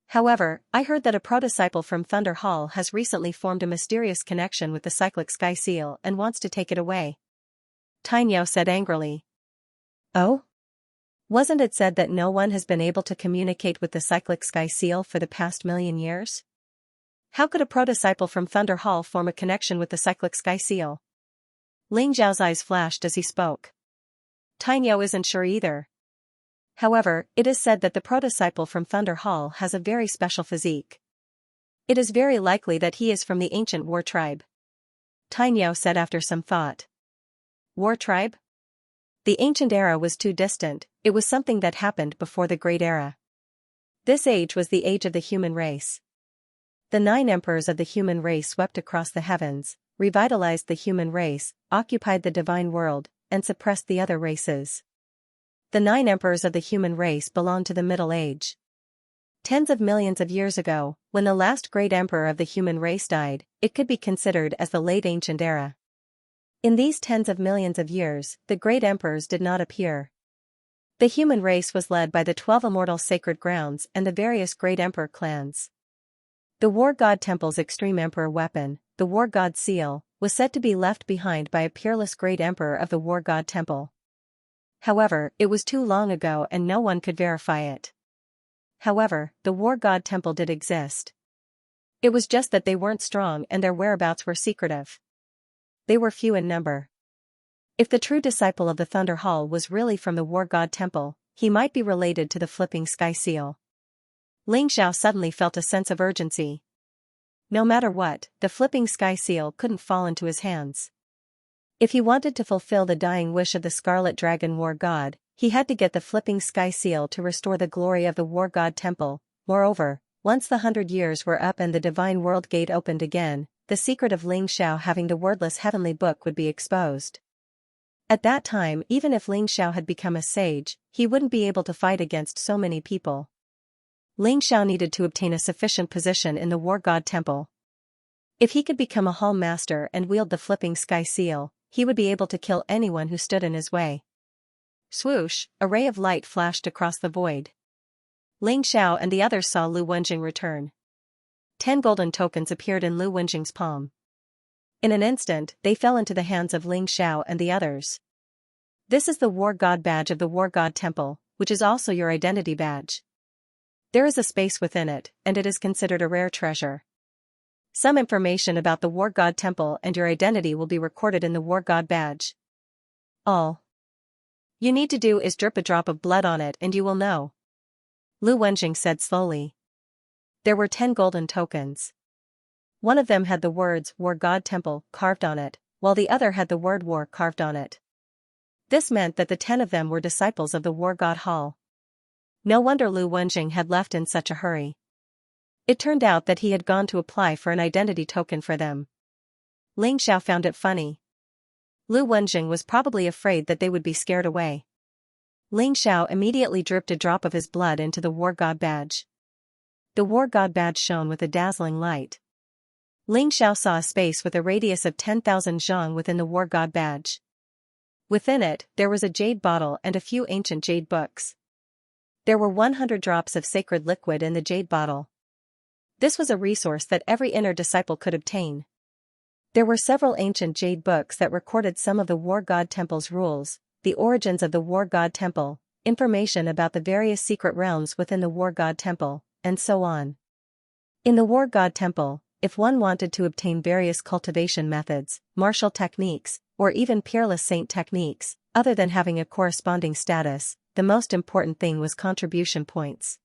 However, I heard that a pro-disciple from Thunder Hall has recently formed a mysterious connection with the cyclic sky seal and wants to take it away. Tainyo said angrily. Oh? Wasn't it said that no one has been able to communicate with the cyclic sky seal for the past 1,000,000 years? How could a pro-disciple from Thunder Hall form a connection with the cyclic sky seal? Ling Zhao's eyes flashed as he spoke. Tainyo isn't sure either. However, it is said that the pro-disciple from Thunder Hall has a very special physique. It is very likely that he is from the ancient War tribe. Tainyo said after some thought. War tribe? The ancient era was too distant, it was something that happened before the Great Era. This age was the age of the human race. The 9 emperors of the human race swept across the heavens, revitalized the human race, occupied the divine world, and suppressed the other races. The 9 emperors of the human race belong to the Middle Age. Tens of millions of years ago, when the last great emperor of the human race died, it could be considered as the late ancient era. In these tens of millions of years, the great emperors did not appear. The human race was led by the 12 immortal sacred grounds and the various great emperor clans. The war god temple's extreme emperor weapon, the war god seal, was said to be left behind by a peerless great emperor of the war god temple. However, it was too long ago and no one could verify it. However, the war god temple did exist. It was just that they weren't strong and their whereabouts were secretive. They were few in number. If the true disciple of the Thunder Hall was really from the war god temple, he might be related to the flipping sky seal. Xianxia suddenly felt a sense of urgency. No matter what, the flipping sky seal couldn't fall into his hands. If he wanted to fulfill the dying wish of the Scarlet Dragon War God, he had to get the flipping sky seal to restore the glory of the War God Temple. Moreover, once the 100 years were up and the Divine World Gate opened again, the secret of Xianxia having the wordless heavenly book would be exposed. At that time, even if Xianxia had become a sage, he wouldn't be able to fight against so many people. Xianxia needed to obtain a sufficient position in the War God Temple. If he could become a hall master and wield the flipping sky seal, he would be able to kill anyone who stood in his way. Swoosh, a ray of light flashed across the void. Xianxia and the others saw Lu Wenjing return. 10 golden tokens appeared in Lu Wenjing's palm. In an instant, they fell into the hands of Xianxia and the others. This is the War God badge of the War God Temple, which is also your identity badge. There is a space within it, and it is considered a rare treasure. Some information about the War God Temple and your identity will be recorded in the War God badge. All you need to do is drip a drop of blood on it and you will know. Lu Wenjing said slowly. There were 10 golden tokens. One of them had the words War God Temple carved on it, while the other had the word War carved on it. This meant that the 10 of them were disciples of the War God Hall. No wonder Lu Wenjing had left in such a hurry. It turned out that he had gone to apply for an identity token for them. Xianxia found it funny. Lu Wenjing was probably afraid that they would be scared away. Xianxia immediately dripped a drop of his blood into the War God badge. The War God badge shone with a dazzling light. Xianxia saw a space with a radius of 10,000 zhang within the War God badge. Within it, there was a jade bottle and a few ancient jade books. There were 100 drops of sacred liquid in the jade bottle. This was a resource that every inner disciple could obtain. There were several ancient jade books that recorded some of the War God Temple's rules, the origins of the War God Temple, information about the various secret realms within the War God Temple, and so on. In the War God Temple, if one wanted to obtain various cultivation methods, martial techniques, or even peerless saint techniques, other than having a corresponding status, the most important thing was contribution points.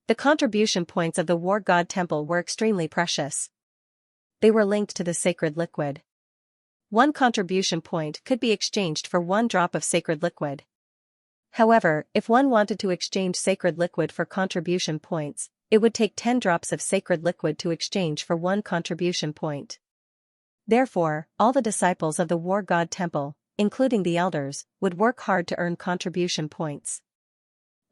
The contribution points of the War God Temple were extremely precious. They were linked to the sacred liquid. 1 contribution point could be exchanged for 1 drop of sacred liquid. However, if one wanted to exchange sacred liquid for contribution points, it would take 10 drops of sacred liquid to exchange for 1 contribution point. Therefore, all the disciples of the War God Temple, including the elders, would work hard to earn contribution points.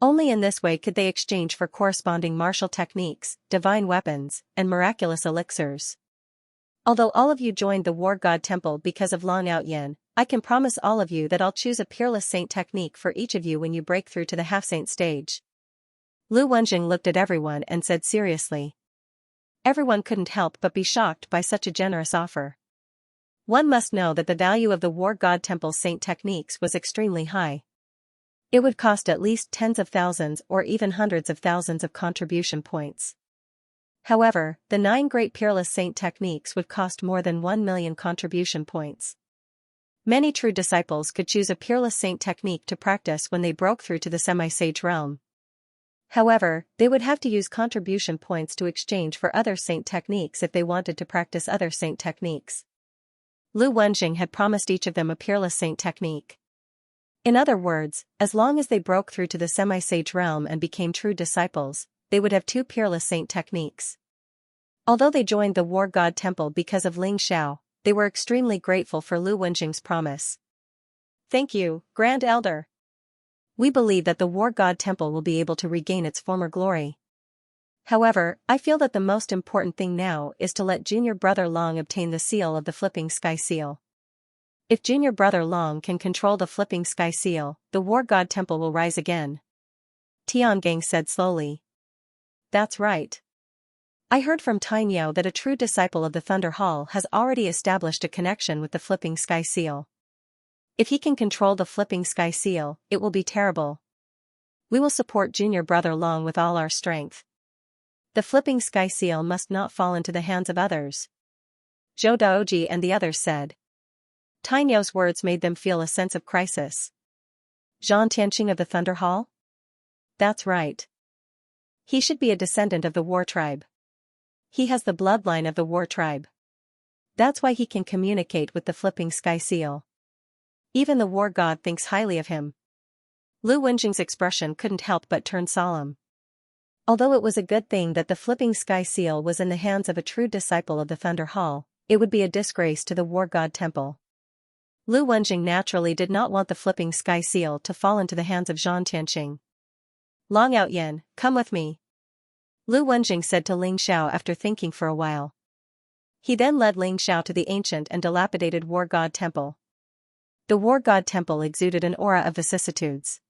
Only in this way could they exchange for corresponding martial techniques, divine weapons, and miraculous elixirs. Although all of you joined the War God Temple because of Long Outyin, I can promise all of you that I'll choose a peerless saint technique for each of you when you break through to the half-saint stage. Lu Wenjing looked at everyone and said seriously. Everyone couldn't help but be shocked by such a generous offer. One must know that the value of the War God Temple's saint techniques was extremely high. It would cost at least tens of thousands or even hundreds of thousands of contribution points. However, the 9 great peerless saint techniques would cost more than 1 million contribution points. Many true disciples could choose a peerless saint technique to practice when they broke through to the semi-sage realm. However, they would have to use contribution points to exchange for other saint techniques if they wanted to practice other saint techniques. Lu Wenjing had promised each of them a peerless saint technique. In other words, as long as they broke through to the semi-sage realm and became true disciples, they would have 2 peerless saint techniques. Although they joined the War God Temple because of Xianxia, they were extremely grateful for Lu Wenjing's promise. Thank you, Grand Elder. We believe that the War God Temple will be able to regain its former glory. However, I feel that the most important thing now is to let Junior Brother Long obtain the seal of the Flipping Sky Seal. If Junior Brother Long can control the Flipping Sky Seal, the War God Temple will rise again. Tiangang said slowly. That's right. I heard from Tainyo that a true disciple of the Thunder Hall has already established a connection with the Flipping Sky Seal. If he can control the Flipping Sky Seal, it will be terrible. We will support Junior Brother Long with all our strength. The Flipping Sky Seal must not fall into the hands of others. Zhou Daoji and the others said. Tainyo's words made them feel a sense of crisis. Zhan Tianqing of the Thunder Hall? That's right. He should be a descendant of the War Tribe. He has the bloodline of the War Tribe. That's why he can communicate with the Flipping Sky Seal. Even the War God thinks highly of him. Lu Wenjing's expression couldn't help but turn solemn. Although it was a good thing that the Flipping Sky Seal was in the hands of a true disciple of the Thunder Hall, it would be a disgrace to the War God Temple. Lu Wenjing naturally did not want the Flipping Sky Seal to fall into the hands of Zhan Tianqing. Long Outyen, come with me. Lu Wenjing said to Ling Xiao after thinking for a while. He then led Ling Xiao to the ancient and dilapidated War God Temple. The War God Temple exuded an aura of vicissitudes.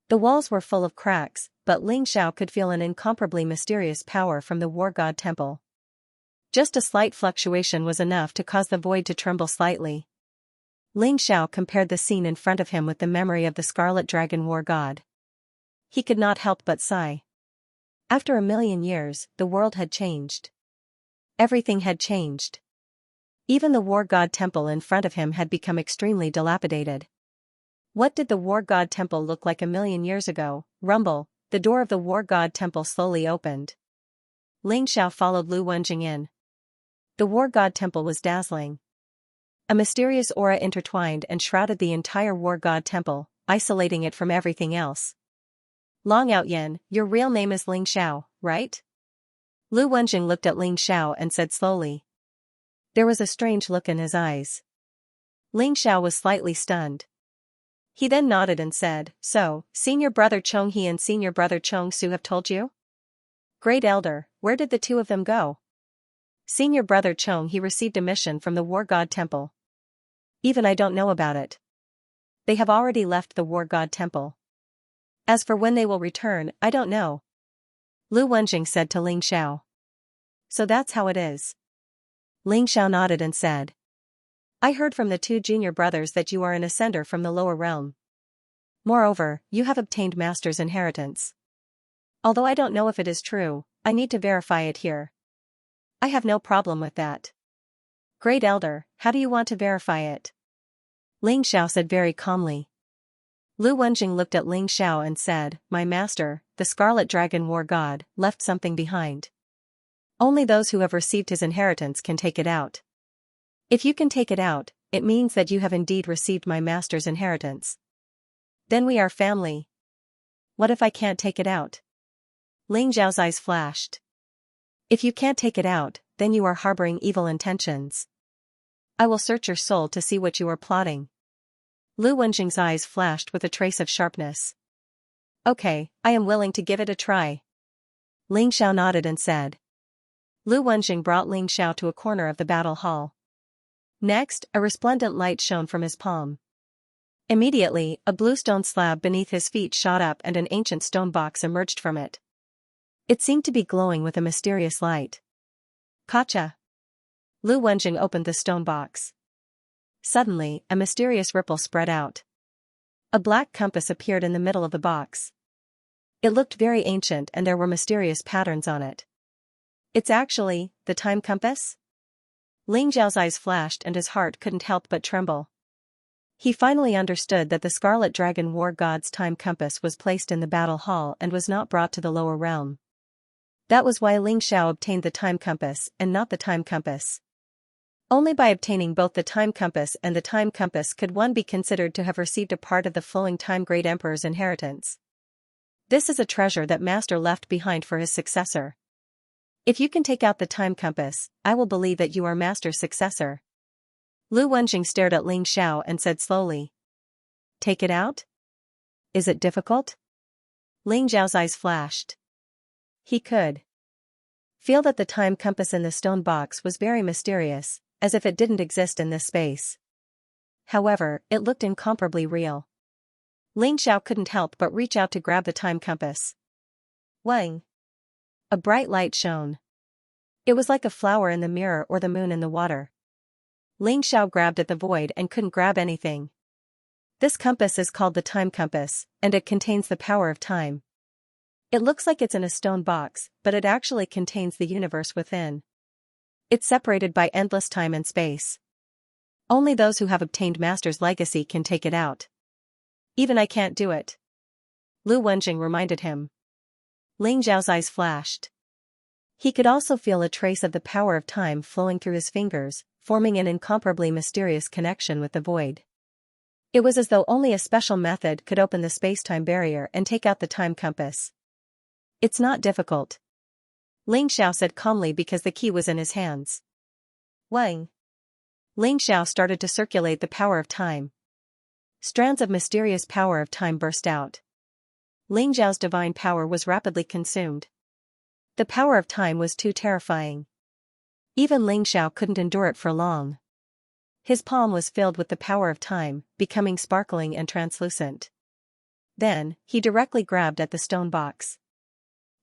The walls were full of cracks, but Ling Xiao could feel an incomparably mysterious power from the War God Temple. Just a slight fluctuation was enough to cause the void to tremble slightly. Ling Xiao compared the scene in front of him with the memory of the Scarlet Dragon War God. He could not help but sigh. After 1,000,000 years, the world had changed. Everything had changed. Even the War God Temple in front of him had become extremely dilapidated. What did the War God Temple look like 1,000,000 years ago? Rumble, the door of the War God Temple slowly opened. Ling Xiao followed Lu Wenjing in. The War God Temple was dazzling. A mysterious aura intertwined and shrouded the entire War God Temple, isolating it from everything else. Long Outyen, your real name is Ling Xiao, right? Lu Wenjing looked at Ling Xiao and said slowly. There was a strange look in his eyes. Ling Xiao was slightly stunned. He then nodded and said, So, Senior Brother Chong He and Senior Brother Chong Su have told you? Great Elder, where did the two of them go? Senior Brother Chong He received a mission from the War God Temple. Even I don't know about it. They have already left the War God Temple. As for when they will return, I don't know. Lu Wenjing said to Ling Xiao. So that's how it is. Ling Xiao nodded and said. I heard from the two junior brothers that you are an ascender from the lower realm. Moreover, you have obtained Master's inheritance. Although I don't know if it is true, I need to verify it here. I have no problem with that. Great Elder, how do you want to verify it? Ling Xiao said very calmly. Lu Wenjing looked at Ling Xiao and said, My master, the Scarlet Dragon War God, left something behind. Only those who have received his inheritance can take it out. If you can take it out, it means that you have indeed received my master's inheritance. Then we are family. What if I can't take it out? Ling Xiao's eyes flashed. If you can't take it out, then you are harboring evil intentions. I will search your soul to see what you are plotting. Lu Wenjing's eyes flashed with a trace of sharpness. Okay, I am willing to give it a try. Ling Xiao nodded and said. Lu Wenjing brought Ling Xiao to a corner of the battle hall. Next, a resplendent light shone from his palm. Immediately, a blue stone slab beneath his feet shot up and an ancient stone box emerged from it. It seemed to be glowing with a mysterious light. Gotcha! Lu Wenjing opened the stone box. Suddenly, a mysterious ripple spread out. A black compass appeared in the middle of the box. It looked very ancient and there were mysterious patterns on it. It's actually the time compass? Ling Xiao's eyes flashed and his heart couldn't help but tremble. He finally understood that the Scarlet Dragon War God's time compass was placed in the battle hall and was not brought to the lower realm. That was why Ling Xiao obtained the time compass and not the time compass. Only by obtaining both the time compass and the time compass could one be considered to have received a part of the flowing time Great Emperor's inheritance. This is a treasure that Master left behind for his successor. If you can take out the time compass, I will believe that you are Master's successor. Lu Wenjing stared at Ling Xiao and said slowly. Take it out? Is it difficult? Ling Xiao's eyes flashed. He could feel that the time compass in the stone box was very mysterious, as if it didn't exist in this space. However, it looked incomparably real. Ling Xiao couldn't help but reach out to grab the time compass. Wang! A bright light shone. It was like a flower in the mirror or the moon in the water. Ling Xiao grabbed at the void and couldn't grab anything. This compass is called the time compass, and it contains the power of time. It looks like it's in a stone box, but it actually contains the universe within. It's separated by endless time and space. Only those who have obtained Master's legacy can take it out. Even I can't do it. Lu Wenjing reminded him. Ling Xiao's eyes flashed. He could also feel a trace of the power of time flowing through his fingers, forming an incomparably mysterious connection with the void. It was as though only a special method could open the space-time barrier and take out the time compass. It's not difficult. Ling Xiao said calmly because the key was in his hands. Wang! Ling Xiao started to circulate the power of time. Strands of mysterious power of time burst out. Ling Xiao's divine power was rapidly consumed. The power of time was too terrifying. Even Ling Xiao couldn't endure it for long. His palm was filled with the power of time, becoming sparkling and translucent. Then, he directly grabbed at the stone box.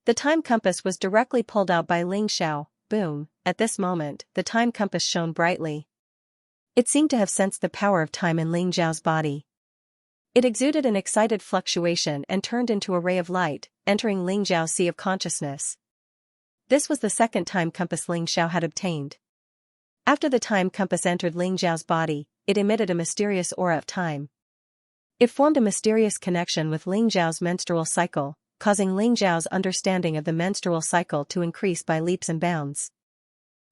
The time compass was directly pulled out by Ling Xiao. Boom! At this moment, the time compass shone brightly. It seemed to have sensed the power of time in Ling Xiao's body. It exuded an excited fluctuation and turned into a ray of light, entering Ling Xiao's sea of consciousness. This was the second time compass Ling Xiao had obtained. After the time compass entered Ling Xiao's body, it emitted a mysterious aura of time. It formed a mysterious connection with Ling Xiao's menstrual cycle, causing Ling Xiao's understanding of the menstrual cycle to increase by leaps and bounds.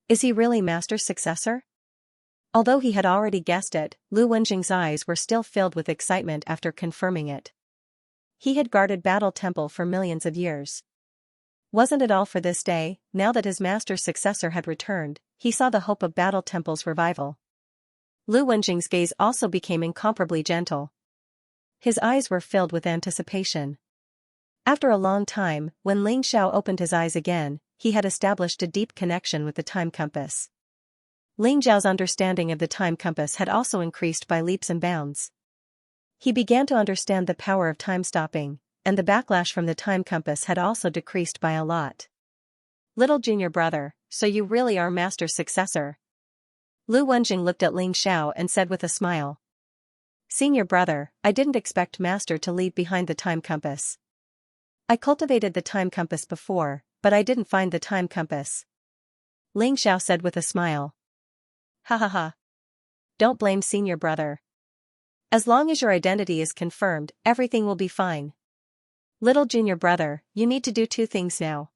Is he really Master's successor? Although he had already guessed it, Lu Wenjing's eyes were still filled with excitement after confirming it. He had guarded Battle Temple for millions of years. Wasn't it all for this day? Now that his Master's successor had returned, he saw the hope of Battle Temple's revival. Lu Wenjing's gaze also became incomparably gentle. His eyes were filled with anticipation. After a long time, when Ling Xiao opened his eyes again, he had established a deep connection with the time compass. Ling Xiao's understanding of the time compass had also increased by leaps and bounds. He began to understand the power of time stopping, and the backlash from the time compass had also decreased by a lot. Little junior brother, so you really are Master's successor. Lu Wenjing looked at Ling Xiao and said with a smile. Senior brother, I didn't expect Master to leave behind the time compass. I cultivated the time compass before, but I didn't find the time compass. Ling Xiao said with a smile. Ha ha ha. Don't blame senior brother. As long as your identity is confirmed, everything will be fine. Little junior brother, you need to do two things now.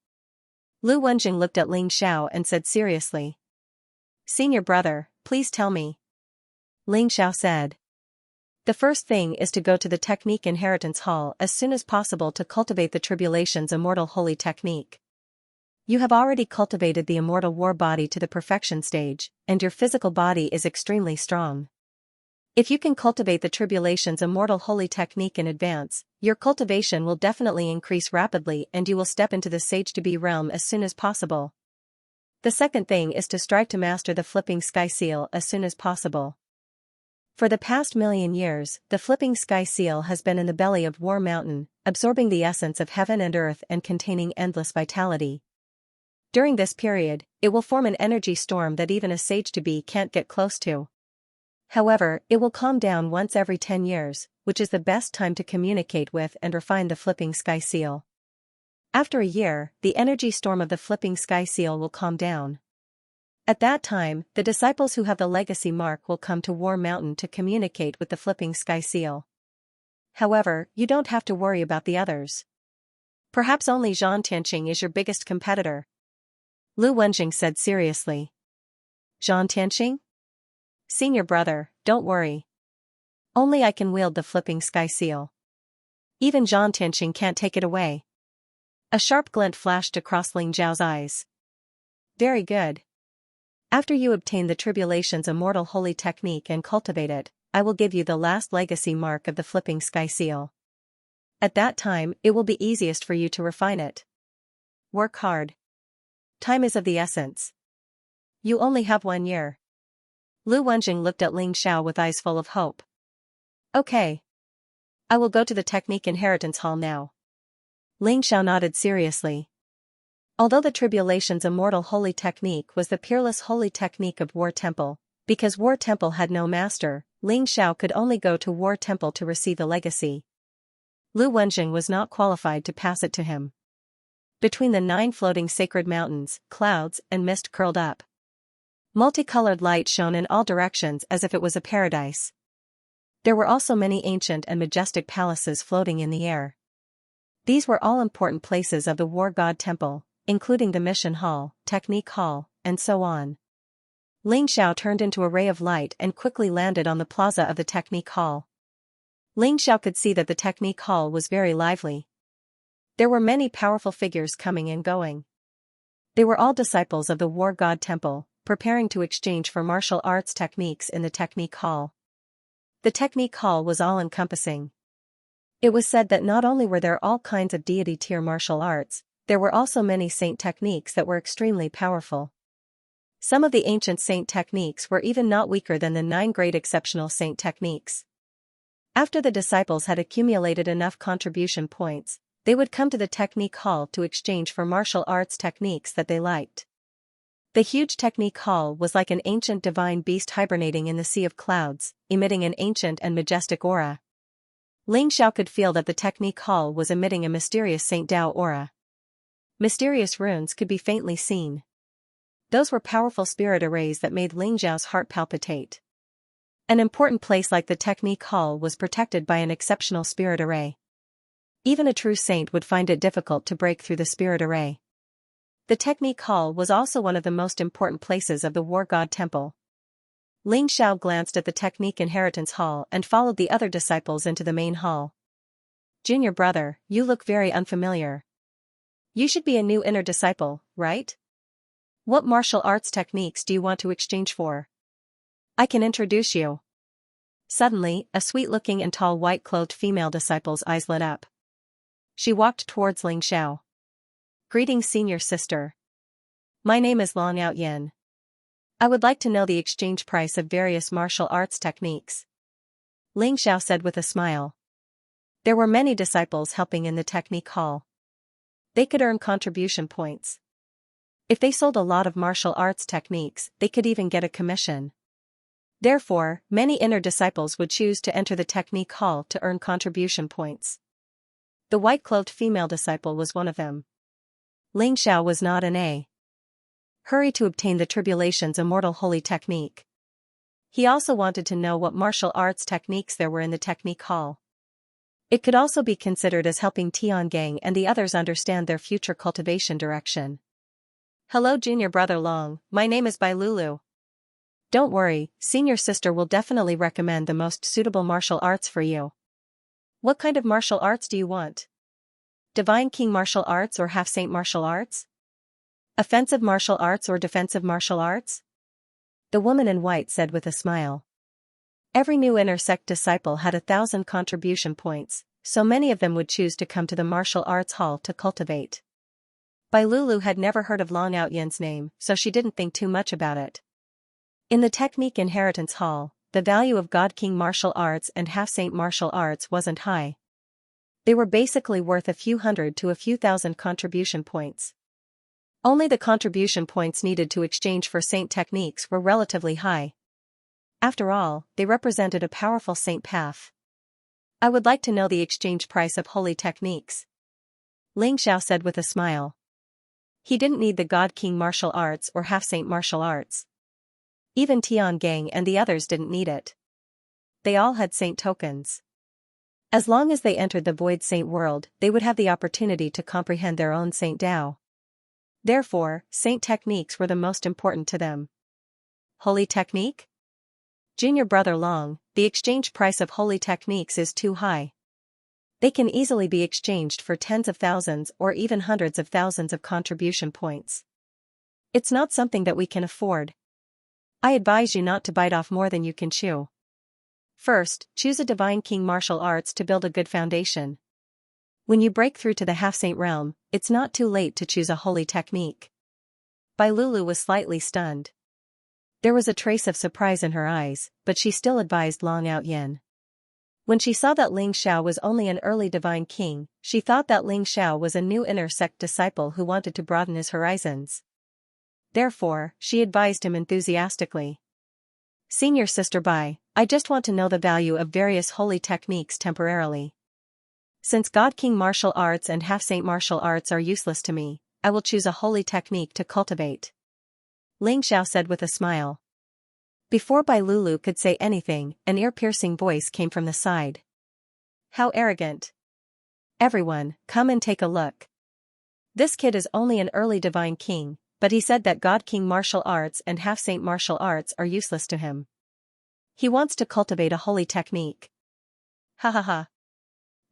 Lu Wenjing looked at Ling Xiao and said seriously. Senior brother, please tell me. Ling Xiao said. The first thing is to go to the Technique Inheritance Hall as soon as possible to cultivate the Tribulation's immortal holy technique. You have already cultivated the immortal war body to the perfection stage, and your physical body is extremely strong. If you can cultivate the Tribulation's immortal holy technique in advance, your cultivation will definitely increase rapidly and you will step into the Sage-to-Be realm as soon as possible. The second thing is to strive to master the Flipping Sky Seal as soon as possible. For the past million years, the Flipping Sky Seal has been in the belly of War Mountain, absorbing the essence of heaven and earth and containing endless vitality. During this period, it will form an energy storm that even a Sage-to-Be can't get close to. However, it will calm down once every 10 years, which is the best time to communicate with and refine the Flipping Sky Seal. After a year, the energy storm of the Flipping Sky Seal will calm down. At that time, the disciples who have the legacy mark will come to War Mountain to communicate with the Flipping Sky Seal. However, you don't have to worry about the others. Perhaps only Xianxia is your biggest competitor. Lu Wenjing said seriously. Xianxia? Senior brother, don't worry. Only I can wield the Flipping Sky Seal. Even Xianxia can't take it away. A sharp glint flashed across Ling Zhao's eyes. Very good. After you obtain the tribulation's immortal holy technique and cultivate it, I will give you the last legacy mark of the flipping sky seal. At that time, it will be easiest for you to refine it. Work hard. Time is of the essence. You only have 1 year. Lu Wenjing looked at Ling Xiao with eyes full of hope. Okay. I will go to the Technique Inheritance Hall now. Ling Xiao nodded seriously. Although the tribulation's immortal holy technique was the peerless holy technique of War Temple, because War Temple had no master, Ling Xiao could only go to War Temple to receive the legacy. Lu Wenjing was not qualified to pass it to him. Between the 9 floating sacred mountains, clouds and mist curled up. Multicolored light shone in all directions as if it was a paradise. There were also many ancient and majestic palaces floating in the air. These were all important places of the War God Temple, including the Mission Hall, Technique Hall, and so on. Ling Xiao turned into a ray of light and quickly landed on the plaza of the Technique Hall. Ling Xiao could see that the Technique Hall was very lively. There were many powerful figures coming and going. They were all disciples of the War God Temple, preparing to exchange for martial arts techniques in the Technique Hall. The Technique Hall was all-encompassing. It was said that not only were there all kinds of deity-tier martial arts, there were also many saint techniques that were extremely powerful. Some of the ancient saint techniques were even not weaker than the 9 great exceptional saint techniques. After the disciples had accumulated enough contribution points, they would come to the Technique Hall to exchange for martial arts techniques that they liked. The huge Technique Hall was like an ancient divine beast hibernating in the sea of clouds, emitting an ancient and majestic aura. Ling Xiao could feel that the Technique Hall was emitting a mysterious Saint Dao aura. Mysterious runes could be faintly seen. Those were powerful spirit arrays that made Ling Xiao's heart palpitate. An important place like the Technique Hall was protected by an exceptional spirit array. Even a true saint would find it difficult to break through the spirit array. The Technique Hall was also one of the most important places of the War God Temple. Ling Xiao glanced at the Technique Inheritance Hall and followed the other disciples into the main hall. Junior brother, you look very unfamiliar. You should be a new inner disciple, right? What martial arts techniques do you want to exchange for? I can introduce you. Suddenly, a sweet-looking and tall white-clothed female disciple's eyes lit up. She walked towards Ling Xiao. Greetings, senior sister. My name is Long Out Yin. I would like to know the exchange price of various martial arts techniques. Ling Xiao said with a smile. There were many disciples helping in the Technique Hall. They could earn contribution points. If they sold a lot of martial arts techniques, they could even get a commission. Therefore, many inner disciples would choose to enter the Technique Hall to earn contribution points. The white-clothed female disciple was one of them. Ling Xiao was not an A. Hurry to obtain the tribulation's immortal holy technique. He also wanted to know what martial arts techniques there were in the Technique Hall. It could also be considered as helping Tiangang and the others understand their future cultivation direction. Hello junior brother Long, my name is Bai Lulu. Don't worry, senior sister will definitely recommend the most suitable martial arts for you. What kind of martial arts do you want? Divine King martial arts or half-saint martial arts? Offensive martial arts or defensive martial arts? The woman in white said with a smile. Every new inner sect disciple had 1,000 contribution points, so many of them would choose to come to the martial arts hall to cultivate. Bai Lulu had never heard of Long Out Yin's name, so she didn't think too much about it. In the Technique Inheritance Hall, the value of God King martial arts and half-saint martial arts wasn't high. They were basically worth a few hundred to a few thousand contribution points. Only the contribution points needed to exchange for saint techniques were relatively high. After all, they represented a powerful saint path. I would like to know the exchange price of holy techniques. Ling Xiao said with a smile. He didn't need the God King martial arts or half-saint martial arts. Even Tiangang and the others didn't need it. They all had saint tokens. As long as they entered the Void Saint world, they would have the opportunity to comprehend their own Saint Dao. Therefore, saint techniques were the most important to them. Holy technique? Junior brother Long, the exchange price of holy techniques is too high. They can easily be exchanged for tens of thousands or even hundreds of thousands of contribution points. It's not something that we can afford. I advise you not to bite off more than you can chew. First, choose a divine king martial arts to build a good foundation. When you break through to the half-saint realm, it's not too late to choose a holy technique. Bai Lulu was slightly stunned. There was a trace of surprise in her eyes, but she still advised Long Out Yin. When she saw that Ling Xiao was only an early divine king, she thought that Ling Xiao was a new inner sect disciple who wanted to broaden his horizons. Therefore, she advised him enthusiastically. Senior Sister Bai, I just want to know the value of various holy techniques temporarily. Since God King martial arts and half-saint martial arts are useless to me, I will choose a holy technique to cultivate. Ling Xiao said with a smile. Before Bai Lulu could say anything, an ear-piercing voice came from the side. How arrogant. Everyone, come and take a look. This kid is only an early divine king, but he said that God King martial arts and half-saint martial arts are useless to him. He wants to cultivate a holy technique. Ha ha ha.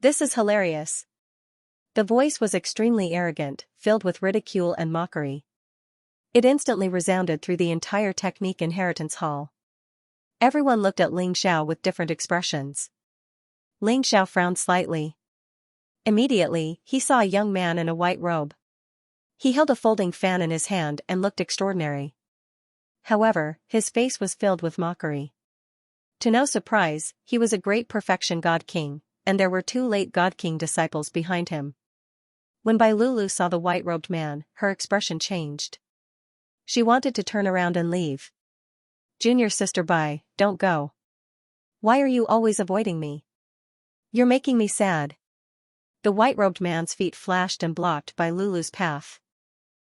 This is hilarious. The voice was extremely arrogant, filled with ridicule and mockery. It instantly resounded through the entire technique inheritance hall. Everyone looked at Ling Xiao with different expressions. Ling Xiao frowned slightly. Immediately, he saw a young man in a white robe. He held a folding fan in his hand and looked extraordinary. However, his face was filled with mockery. To no surprise, he was a great perfection God King, and there were 2 late God King disciples behind him. When Bai Lulu saw the white-robed man, her expression changed. She wanted to turn around and leave. Junior Sister Bai, don't go. Why are you always avoiding me? You're making me sad. The white-robed man's feet flashed and blocked Bai Lulu's path.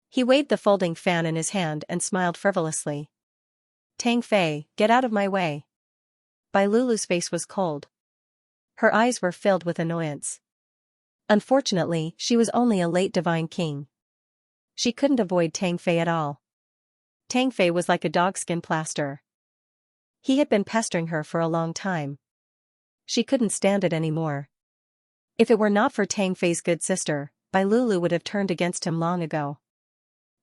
He waved the folding fan in his hand and smiled frivolously. Tang Fei, get out of my way. Bai Lulu's face was cold. Her eyes were filled with annoyance. Unfortunately, she was only a late divine king. She couldn't avoid Tang Fei at all. Tang Fei was like a dogskin plaster. He had been pestering her for a long time. She couldn't stand it anymore. If it were not for Tang Fei's good sister, Bai Lulu would have turned against him long ago.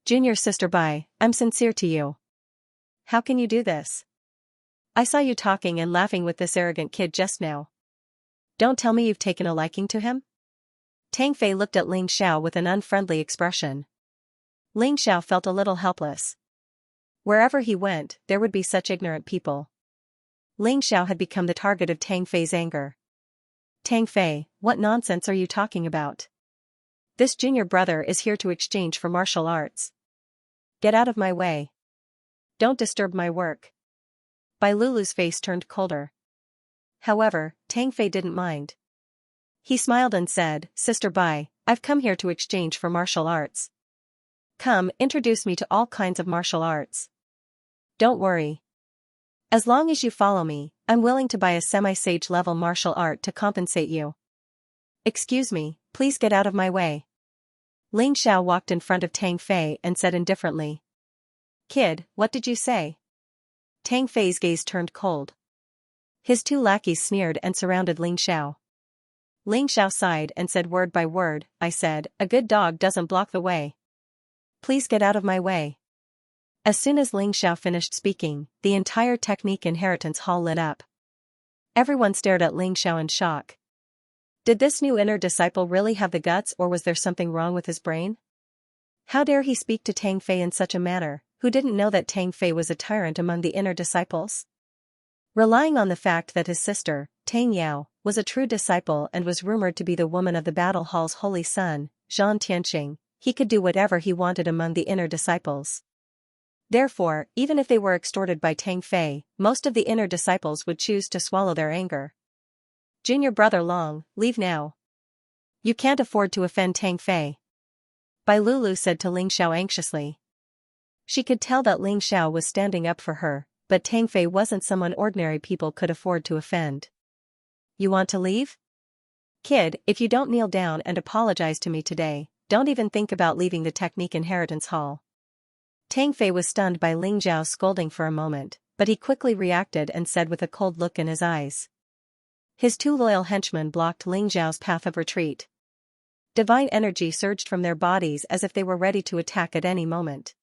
Junior Sister Bai, I'm sincere to you. How can you do this? I saw you talking and laughing with this arrogant kid just now. Don't tell me you've taken a liking to him? Tang Fei looked at Ling Xiao with an unfriendly expression. Ling Xiao felt a little helpless. Wherever he went, there would be such ignorant people. Ling Xiao had become the target of Tang Fei's anger. Tang Fei, what nonsense are you talking about? This junior brother is here to exchange for martial arts. Get out of my way. Don't disturb my work. Bai Lulu's face turned colder. However, Tang Fei didn't mind. He smiled and said, Sister Bai, I've come here to exchange for martial arts. Come, introduce me to all kinds of martial arts. Don't worry. As long as you follow me, I'm willing to buy a semi-sage level martial art to compensate you. Excuse me, please get out of my way. Ling Xiao walked in front of Tang Fei and said indifferently. Kid, what did you say? Tang Fei's gaze turned cold. His 2 lackeys sneered and surrounded Ling Xiao. Ling Xiao sighed and said word by word, I said, a good dog doesn't block the way. Please get out of my way. As soon as Ling Xiao finished speaking, the entire technique inheritance hall lit up. Everyone stared at Ling Xiao in shock. Did this new inner disciple really have the guts, or was there something wrong with his brain? How dare he speak to Tang Fei in such a manner, who didn't know that Tang Fei was a tyrant among the inner disciples? Relying on the fact that his sister, Tang Yao, was a true disciple and was rumored to be the woman of the battle hall's holy son, Zhan Tianqing, he could do whatever he wanted among the inner disciples. Therefore, even if they were extorted by Tang Fei, most of the inner disciples would choose to swallow their anger. Junior brother Long, leave now. You can't afford to offend Tang Fei. Bai Lulu said to Ling Xiao anxiously. She could tell that Ling Xiao was standing up for her, but Tang Fei wasn't someone ordinary people could afford to offend. You want to leave? Kid, if you don't kneel down and apologize to me today, don't even think about leaving the technique inheritance hall. Tang Fei was stunned by Ling Xiao's scolding for a moment, but he quickly reacted and said with a cold look in his eyes. His 2 loyal henchmen blocked Ling Xiao's path of retreat. Divine energy surged from their bodies as if they were ready to attack at any moment.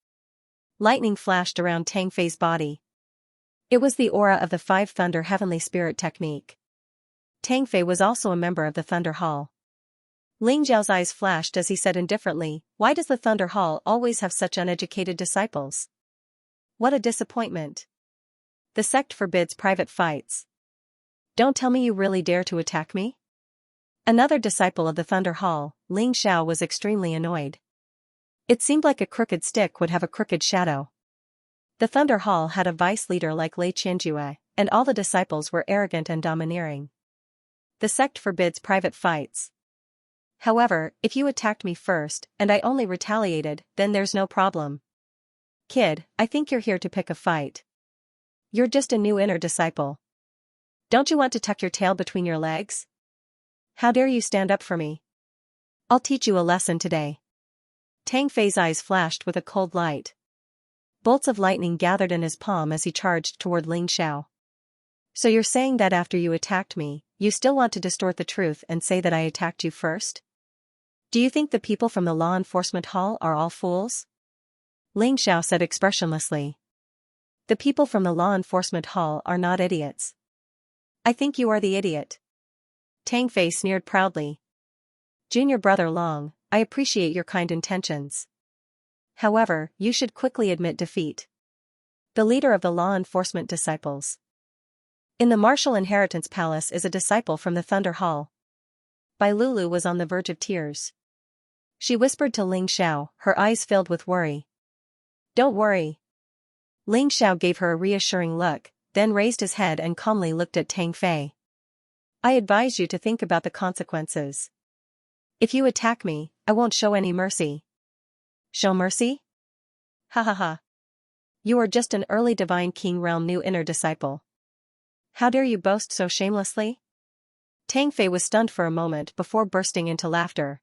Lightning flashed around Tang Fei's body. It was the aura of the Five Thunder Heavenly Spirit technique. Tang Fei was also a member of the Thunder Hall. Ling Zhao's eyes flashed as he said indifferently, "Why does the Thunder Hall always have such uneducated disciples? What a disappointment. The sect forbids private fights. Don't tell me you really dare to attack me?" Another disciple of the Thunder Hall, Ling Xiao, was extremely annoyed. It seemed like a crooked stick would have a crooked shadow. The Thunder Hall had a vice leader like Lei Qianjue, and all the disciples were arrogant and domineering. The sect forbids private fights. However, if you attacked me first, and I only retaliated, then there's no problem. Kid, I think you're here to pick a fight. You're just a new inner disciple. Don't you want to tuck your tail between your legs? How dare you stand up for me? I'll teach you a lesson today. Tang Fei's eyes flashed with a cold light. Bolts of lightning gathered in his palm as he charged toward Ling Xiao. So you're saying that after you attacked me, you still want to distort the truth and say that I attacked you first? Do you think the people from the law enforcement hall are all fools? Ling Xiao said expressionlessly. The people from the law enforcement hall are not idiots. I think you are the idiot. Tang Fei sneered proudly. Junior brother Long, I appreciate your kind intentions. However, you should quickly admit defeat. The leader of the law enforcement disciples in the Martial Inheritance Palace is a disciple from the Thunder Hall. Bai Lulu was on the verge of tears. She whispered to Ling Xiao, her eyes filled with worry. Don't worry. Ling Xiao gave her a reassuring look, then raised his head and calmly looked at Tang Fei. I advise you to think about the consequences. If you attack me, I won't show any mercy. Show mercy? Ha ha ha. You are just an early Divine King Realm new inner disciple. How dare you boast so shamelessly? Tang Fei was stunned for a moment before bursting into laughter.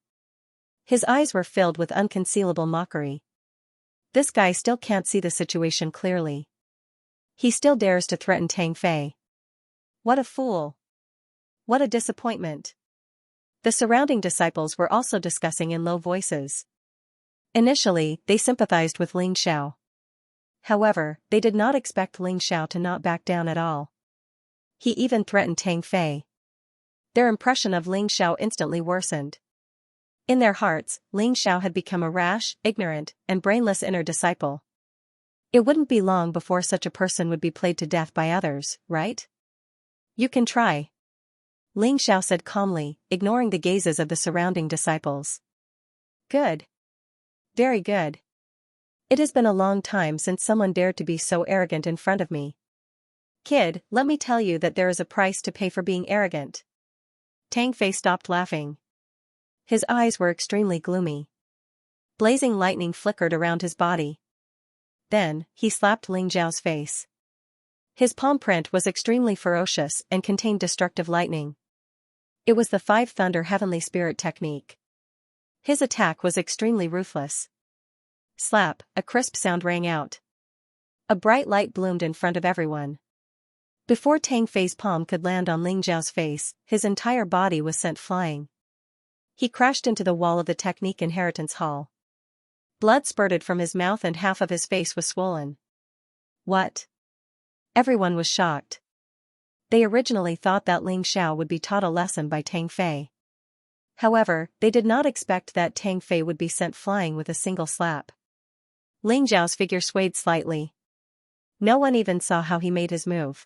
His eyes were filled with unconcealable mockery. This guy still can't see the situation clearly. He still dares to threaten Tang Fei. What a fool. What a disappointment. The surrounding disciples were also discussing in low voices. Initially, they sympathized with Ling Xiao. However, they did not expect Ling Xiao to not back down at all. He even threatened Tang Fei. Their impression of Ling Xiao instantly worsened. In their hearts, Ling Xiao had become a rash, ignorant, and brainless inner disciple. It wouldn't be long before such a person would be played to death by others, right? You can try. Ling Xiao said calmly, ignoring the gazes of the surrounding disciples. Good. Very good. It has been a long time since someone dared to be so arrogant in front of me. Kid, let me tell you that there is a price to pay for being arrogant. Tang Fei stopped laughing. His eyes were extremely gloomy. Blazing lightning flickered around his body. Then, he slapped Ling Zhao's face. His palm print was extremely ferocious and contained destructive lightning. It was the Five Thunder Heavenly Spirit technique. His attack was extremely ruthless. Slap, a crisp sound rang out. A bright light bloomed in front of everyone. Before Tang Fei's palm could land on Ling Zhao's face, his entire body was sent flying. He crashed into the wall of the Technique Inheritance Hall. Blood spurted from his mouth and half of his face was swollen. What? Everyone was shocked. They originally thought that Ling Xiao would be taught a lesson by Tang Fei. However, they did not expect that Tang Fei would be sent flying with a single slap. Ling Zhao's figure swayed slightly. No one even saw how he made his move.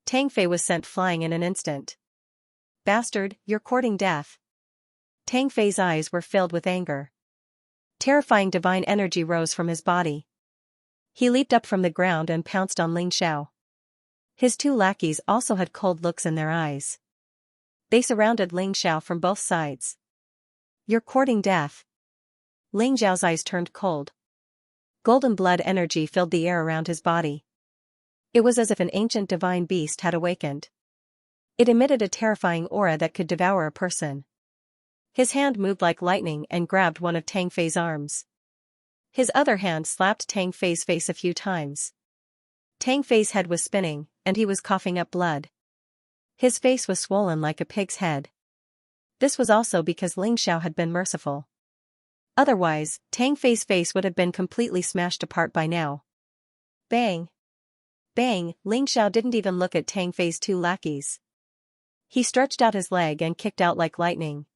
Tang Fei was sent flying in an instant. Bastard, you're courting death. Tang Fei's eyes were filled with anger. Terrifying divine energy rose from his body. He leaped up from the ground and pounced on Ling Xiao. His two lackeys also had cold looks in their eyes. They surrounded Ling Xiao from both sides. You're courting death. Ling Zhao's eyes turned cold. Golden blood energy filled the air around his body. It was as if an ancient divine beast had awakened. It emitted a terrifying aura that could devour a person. His hand moved like lightning and grabbed one of Tang Fei's arms. His other hand slapped Tang Fei's face a few times. Tang Fei's head was spinning, and he was coughing up blood. His face was swollen like a pig's head. This was also because Ling Xiao had been merciful. Otherwise, Tang Fei's face would have been completely smashed apart by now. Bang! Bang, Ling Xiao didn't even look at Tang Fei's two lackeys. He stretched out his leg and kicked out like lightning.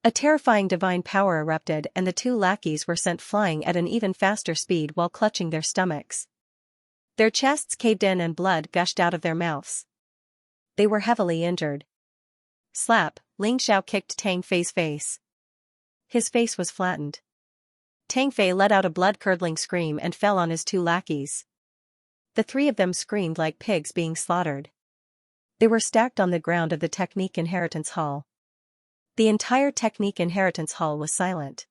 A terrifying divine power erupted and the two lackeys were sent flying at an even faster speed while clutching their stomachs. Their chests caved in and blood gushed out of their mouths. They were heavily injured. Slap, Ling Xiao kicked Tang Fei's face. His face was flattened. Tang Fei let out a blood-curdling scream and fell on his two lackeys. The three of them screamed like pigs being slaughtered. They were stacked on the ground of the Technique Inheritance Hall. The entire Technique Inheritance Hall was silent.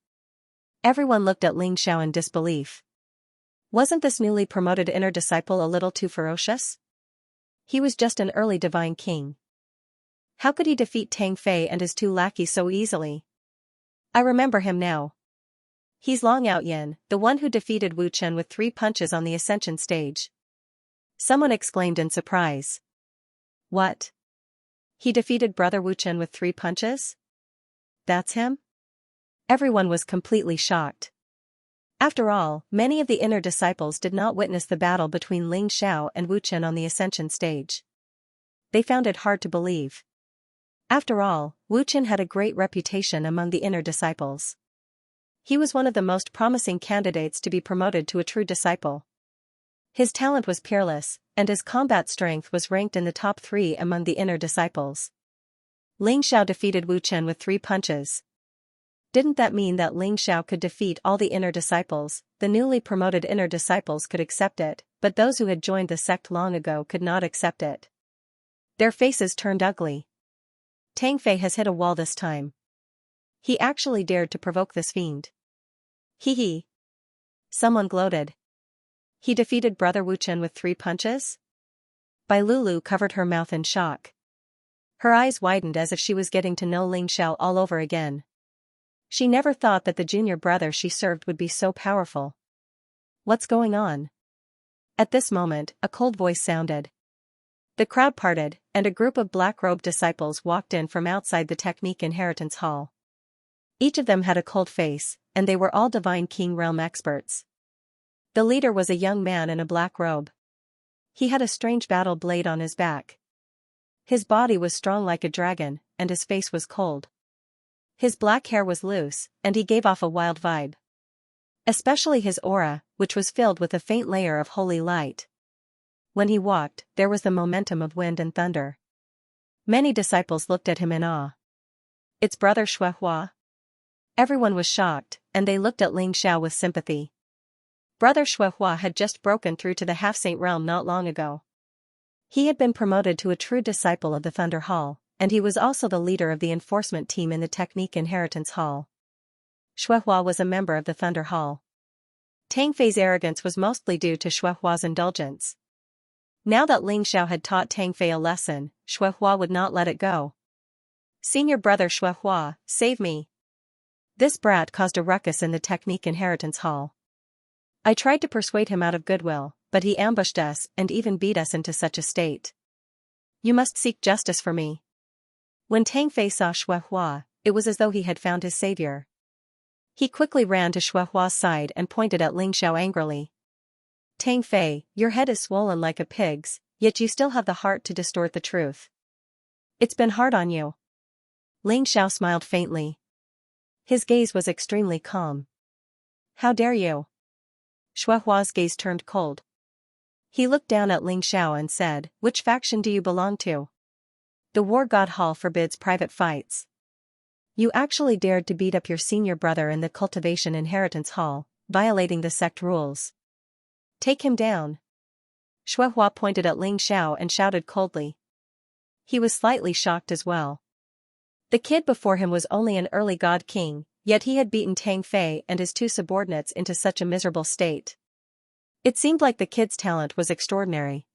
Everyone looked at Ling Xiao in disbelief. Wasn't this newly promoted inner disciple a little too ferocious? He was just an early divine king. How could he defeat Tang Fei and his two lackeys so easily? I remember him now. He's Long Out Yin, the one who defeated Wu Chen with 3 punches on the Ascension stage. Someone exclaimed in surprise. What? He defeated Brother Wu Chen with 3 punches? That's him? Everyone was completely shocked. After all, many of the inner disciples did not witness the battle between Ling Xiao and Wu Chen on the Ascension stage. They found it hard to believe. After all, Wu Chen had a great reputation among the inner disciples. He was one of the most promising candidates to be promoted to a true disciple. His talent was peerless, and his combat strength was ranked in the top 3 among the inner disciples. Ling Xiao defeated Wu Chen with 3 punches. Didn't that mean that Ling Xiao could defeat all the inner disciples? The newly promoted inner disciples could accept it, but those who had joined the sect long ago could not accept it. Their faces turned ugly. Tang Fei has hit a wall this time. He actually dared to provoke this fiend. Hee hee. Someone gloated. He defeated Brother Wu Chen with 3 punches? Bai Lulu covered her mouth in shock. Her eyes widened as if she was getting to know Ling Xiao all over again. She never thought that the junior brother she served would be so powerful. What's going on? At this moment, a cold voice sounded. The crowd parted, and a group of black-robed disciples walked in from outside the Technique Inheritance Hall. Each of them had a cold face, and they were all Divine King Realm experts. The leader was a young man in a black robe. He had a strange battle blade on his back. His body was strong like a dragon, and his face was cold. His black hair was loose, and he gave off a wild vibe. Especially his aura, which was filled with a faint layer of holy light. When he walked, there was the momentum of wind and thunder. Many disciples looked at him in awe. It's Brother Shuehua. Everyone was shocked, and they looked at Ling Xiao with sympathy. Brother Shuehua had just broken through to the half-saint realm not long ago. He had been promoted to a true disciple of the Thunder Hall, and he was also the leader of the enforcement team in the Technique Inheritance Hall. Shuehua was a member of the Thunder Hall. Tang Fei's arrogance was mostly due to Shuehua's indulgence. Now that Ling Xiao had taught Tang Fei a lesson, Shuehua would not let it go. Senior brother Shuehua, save me. This brat caused a ruckus in the Technique Inheritance Hall. I tried to persuade him out of goodwill, but he ambushed us and even beat us into such a state. You must seek justice for me. When Tang Fei saw Shuehua, it was as though he had found his savior. He quickly ran to Shuehua's side and pointed at Ling Xiao angrily. Tang Fei, your head is swollen like a pig's, yet you still have the heart to distort the truth. It's been hard on you. Ling Xiao smiled faintly. His gaze was extremely calm. How dare you? Shuehua's gaze turned cold. He looked down at Ling Xiao and said, which faction do you belong to? The War God Hall forbids private fights. You actually dared to beat up your senior brother in the Cultivation Inheritance Hall, violating the sect rules. Take him down. Shuehua pointed at Ling Xiao and shouted coldly. He was slightly shocked as well. The kid before him was only an early god king, yet he had beaten Tang Fei and his 2 subordinates into such a miserable state. It seemed like the kid's talent was extraordinary.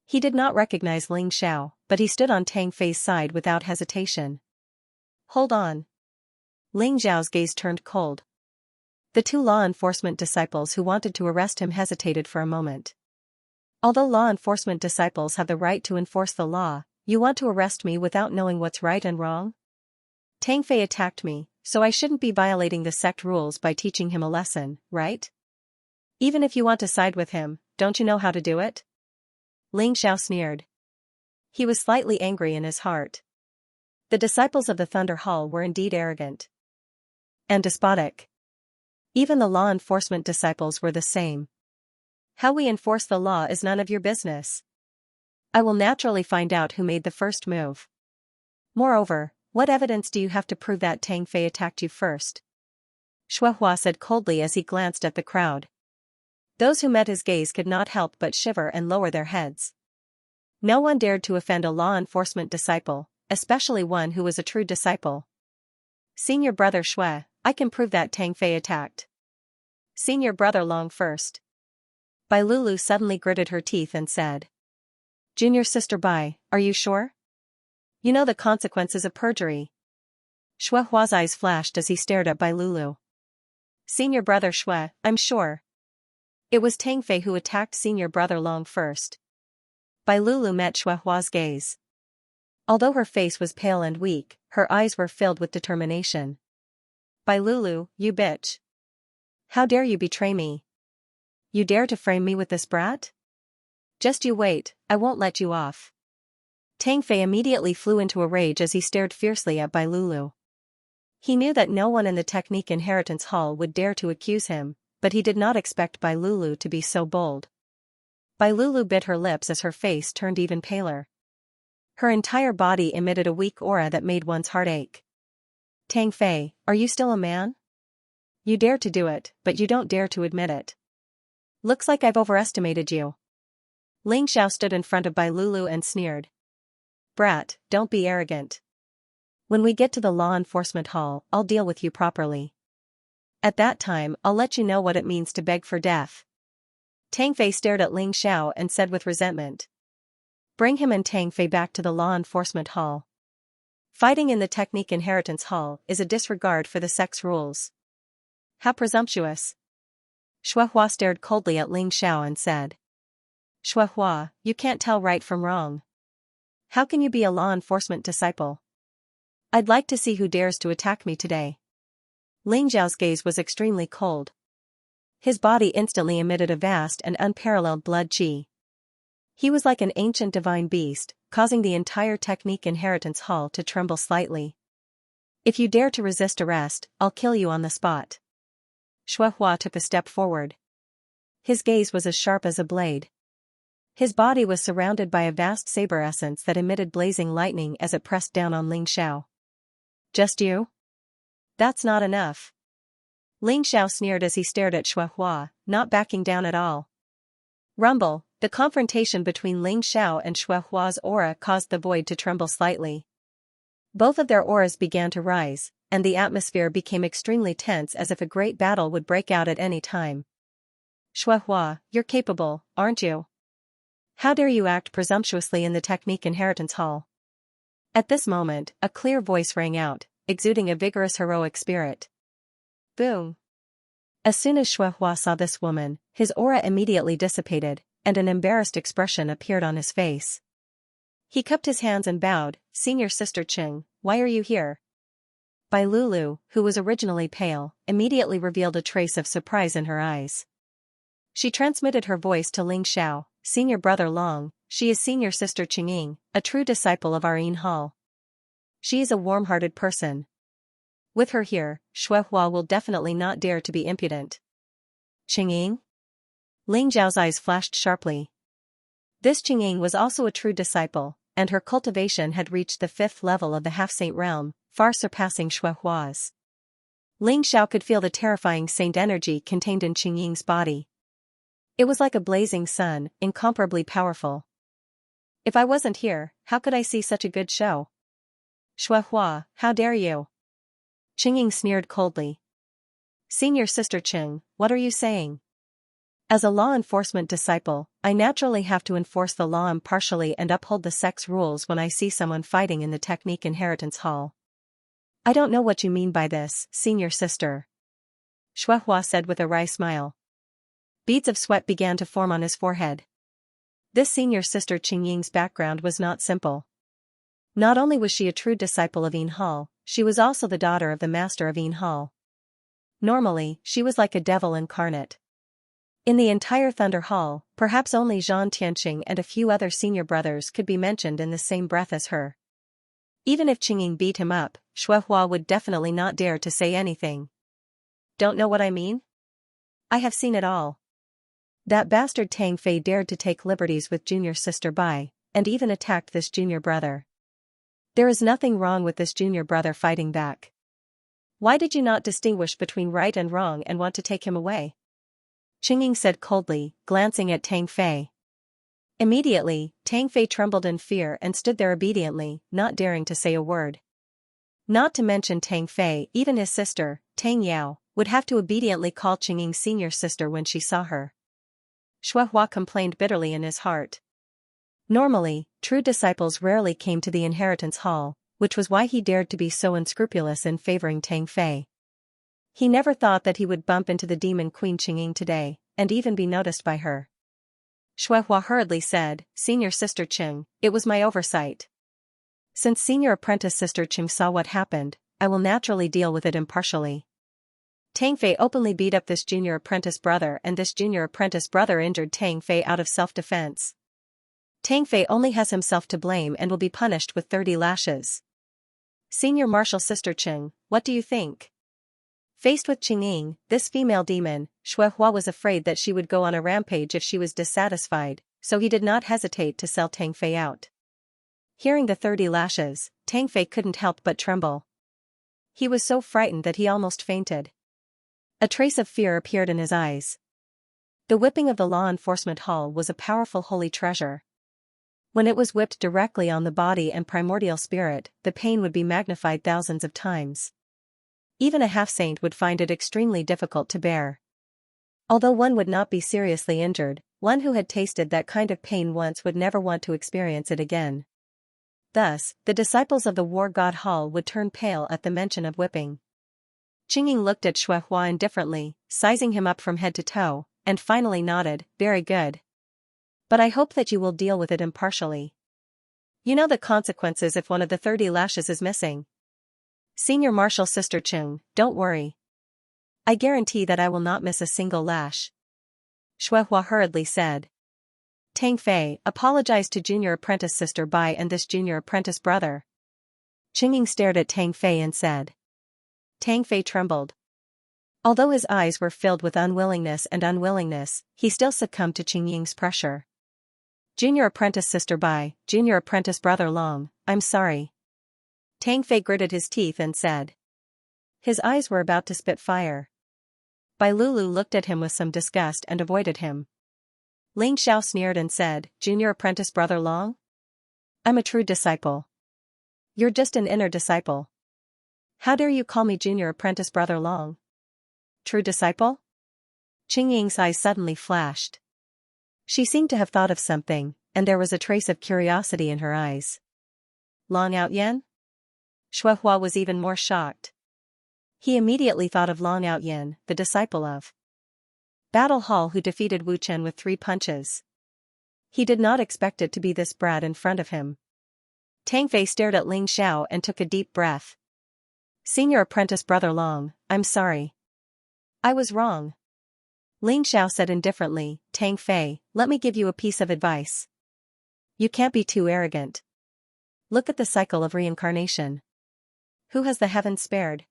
He did not recognize Ling Xiao, but he stood on Tang Fei's side without hesitation. Hold on. Ling Xiao's gaze turned cold. The 2 law enforcement disciples who wanted to arrest him hesitated for a moment. Although law enforcement disciples have the right to enforce the law, you want to arrest me without knowing what's right and wrong? Tang Fei attacked me, so I shouldn't be violating the sect rules by teaching him a lesson, right? Even if you want to side with him, don't you know how to do it? Ling Xiao sneered. He was slightly angry in his heart. The disciples of the Thunder Hall were indeed arrogant and despotic. Even the law enforcement disciples were the same. How we enforce the law is none of your business. I will naturally find out who made the first move. Moreover, what evidence do you have to prove that Tang Fei attacked you first? Shuhua said coldly as he glanced at the crowd. Those who met his gaze could not help but shiver and lower their heads. No one dared to offend a law enforcement disciple, especially one who was a true disciple. Senior brother Shui, I can prove that Tang Fei attacked Senior brother Long first. Bai Lulu suddenly gritted her teeth and said. Junior sister Bai, are you sure? You know the consequences of perjury. Shuhua's eyes flashed as he stared at Bai Lulu. Senior brother Shui, I'm sure. It was Tang Fei who attacked senior brother Long first. Bai Lulu met Shuhua's gaze. Although her face was pale and weak, her eyes were filled with determination. Bai Lulu, you bitch. How dare you betray me? You dare to frame me with this brat? Just you wait, I won't let you off. Tang Fei immediately flew into a rage as he stared fiercely at Bai Lulu. He knew that no one in the Technique Inheritance Hall would dare to accuse him, but he did not expect Bai Lulu to be so bold. Bai Lulu bit her lips as her face turned even paler. Her entire body emitted a weak aura that made one's heart ache. Tang Fei, are you still a man? You dare to do it, but you don't dare to admit it. Looks like I've overestimated you. Ling Xiao stood in front of Bai Lulu and sneered. Brat, don't be arrogant. When we get to the law enforcement hall, I'll deal with you properly. At that time, I'll let you know what it means to beg for death. Tang Fei stared at Ling Xiao and said with resentment. Bring him and Tang Fei back to the law enforcement hall. Fighting in the Technique Inheritance Hall is a disregard for the sex rules. How presumptuous. Shuhua stared coldly at Ling Xiao and said. Shuhua, you can't tell right from wrong. How can you be a law enforcement disciple? I'd like to see who dares to attack me today. Ling Xiao's gaze was extremely cold. His body instantly emitted a vast and unparalleled blood qi. He was like an ancient divine beast, causing the entire Technique Inheritance Hall to tremble slightly. If you dare to resist arrest, I'll kill you on the spot. Shuhua took a step forward. His gaze was as sharp as a blade. His body was surrounded by a vast saber essence that emitted blazing lightning as it pressed down on Ling Xiao. Just you? That's not enough. Ling Xiao sneered as he stared at Shuhua, not backing down at all. Rumble, the confrontation between Ling Xiao and Shuhua's aura caused the void to tremble slightly. Both of their auras began to rise, and the atmosphere became extremely tense as if a great battle would break out at any time. Shuhua, you're capable, aren't you? How dare you act presumptuously in the Technique Inheritance Hall? At this moment, a clear voice rang out, exuding a vigorous heroic spirit. Boom! As soon as Shuhua saw this woman, his aura immediately dissipated, and an embarrassed expression appeared on his face. He cupped his hands and bowed, Senior Sister Qing, why are you here? Bai Lulu, who was originally pale, immediately revealed a trace of surprise in her eyes. She transmitted her voice to Ling Xiao, Senior Brother Long, she is Senior Sister Qingying, a true disciple of our Yin Hall. She is a warm-hearted person. With her here, Shuhua will definitely not dare to be impudent. Qingying? Ling Zhao's eyes flashed sharply. This Qingying was also a true disciple, and her cultivation had reached the 5th level of the half-saint realm, far surpassing Shuhua's. Ling Xiao could feel the terrifying saint energy contained in Qingying's body. It was like a blazing sun, incomparably powerful. If I wasn't here, how could I see such a good show? Shuhua, how dare you? Qingying sneered coldly. Senior Sister Qing, what are you saying? As a law enforcement disciple, I naturally have to enforce the law impartially and uphold the sex rules when I see someone fighting in the Technique Inheritance Hall. I don't know what you mean by this, Senior Sister. Shuhua said with a wry smile. Beads of sweat began to form on his forehead. This Senior Sister Qingying's background was not simple. Not only was she a true disciple of Yin Hall, she was also the daughter of the master of Yin Hall. Normally, she was like a devil incarnate. In the entire Thunder Hall, perhaps only Zhan Tianqing and a few other senior brothers could be mentioned in the same breath as her. Even if Qingying beat him up, Shuehua would definitely not dare to say anything. Don't know what I mean? I have seen it all. That bastard Tang Fei dared to take liberties with junior sister Bai, and even attacked this junior brother. There is nothing wrong with this junior brother fighting back. Why did you not distinguish between right and wrong and want to take him away? Qingying said coldly, glancing at Tang Fei. Immediately, Tang Fei trembled in fear and stood there obediently, not daring to say a word. Not to mention Tang Fei, even his sister, Tang Yao, would have to obediently call Qingying's senior sister when she saw her. Shuehua complained bitterly in his heart. Normally, true disciples rarely came to the inheritance hall, which was why he dared to be so unscrupulous in favoring Tang Fei. He never thought that he would bump into the demon queen Qingying today, and even be noticed by her. Shuehua hurriedly said, "Senior sister Qing, it was my oversight. Since senior apprentice sister Qing saw what happened, I will naturally deal with it impartially." Tang Fei openly beat up this junior apprentice brother, and this junior apprentice brother injured Tang Fei out of self-defense. Tang Fei only has himself to blame and will be punished with 30 lashes. Senior martial sister Qing, what do you think? Faced with Qingying, this female demon, Shuehua was afraid that she would go on a rampage if she was dissatisfied, so he did not hesitate to sell Tang Fei out. Hearing the 30 lashes, Tang Fei couldn't help but tremble. He was so frightened that he almost fainted. A trace of fear appeared in his eyes. The whipping of the law enforcement hall was a powerful holy treasure. When it was whipped directly on the body and primordial spirit, the pain would be magnified thousands of times. Even a half-saint would find it extremely difficult to bear. Although one would not be seriously injured, one who had tasted that kind of pain once would never want to experience it again. Thus, the disciples of the War God Hall would turn pale at the mention of whipping. Qingying looked at Shuehua indifferently, sizing him up from head to toe, and finally nodded, "Very good. But I hope that you will deal with it impartially. You know the consequences if one of the 30 lashes is missing. Senior martial sister Qing, don't worry. I guarantee that I will not miss a single lash." Shuehua hurriedly said. Tang Fei, apologize to junior apprentice sister Bai and this junior apprentice brother. Qingying stared at Tang Fei and said. Tang Fei trembled. Although his eyes were filled with unwillingness, he still succumbed to Qingying's pressure. Junior apprentice sister Bai, junior apprentice brother Long, I'm sorry. Tang Fei gritted his teeth and said. His eyes were about to spit fire. Bai Lulu looked at him with some disgust and avoided him. Ling Xiao sneered and said, "Junior apprentice brother Long? I'm a true disciple. You're just an inner disciple. How dare you call me junior apprentice brother Long? True disciple?" Qingying's eyes suddenly flashed. She seemed to have thought of something, and there was a trace of curiosity in her eyes. Long Outyen? Shuehua was even more shocked. He immediately thought of Long Outyen, the disciple of Battle Hall who defeated Wu Chen with 3 punches. He did not expect it to be this brat in front of him. Tang Fei stared at Ling Xiao and took a deep breath. Senior apprentice brother Long, I'm sorry. I was wrong. Ling Xiao said indifferently, Tang Fei, let me give you a piece of advice. You can't be too arrogant. Look at the cycle of reincarnation. Who has the heavens spared?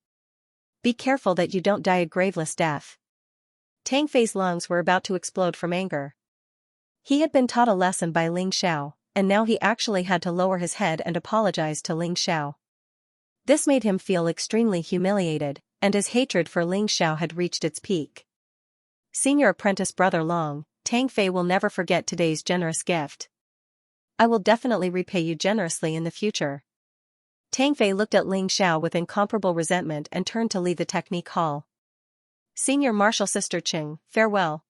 Be careful that you don't die a graveless death. Tang Fei's lungs were about to explode from anger. He had been taught a lesson by Ling Xiao, and now he actually had to lower his head and apologize to Ling Xiao. This made him feel extremely humiliated, and his hatred for Ling Xiao had reached its peak. Senior apprentice brother Long, Tang Fei will never forget today's generous gift. I will definitely repay you generously in the future. Tang Fei looked at Ling Xiao with incomparable resentment and turned to leave the technique hall. Senior martial sister Qing, farewell.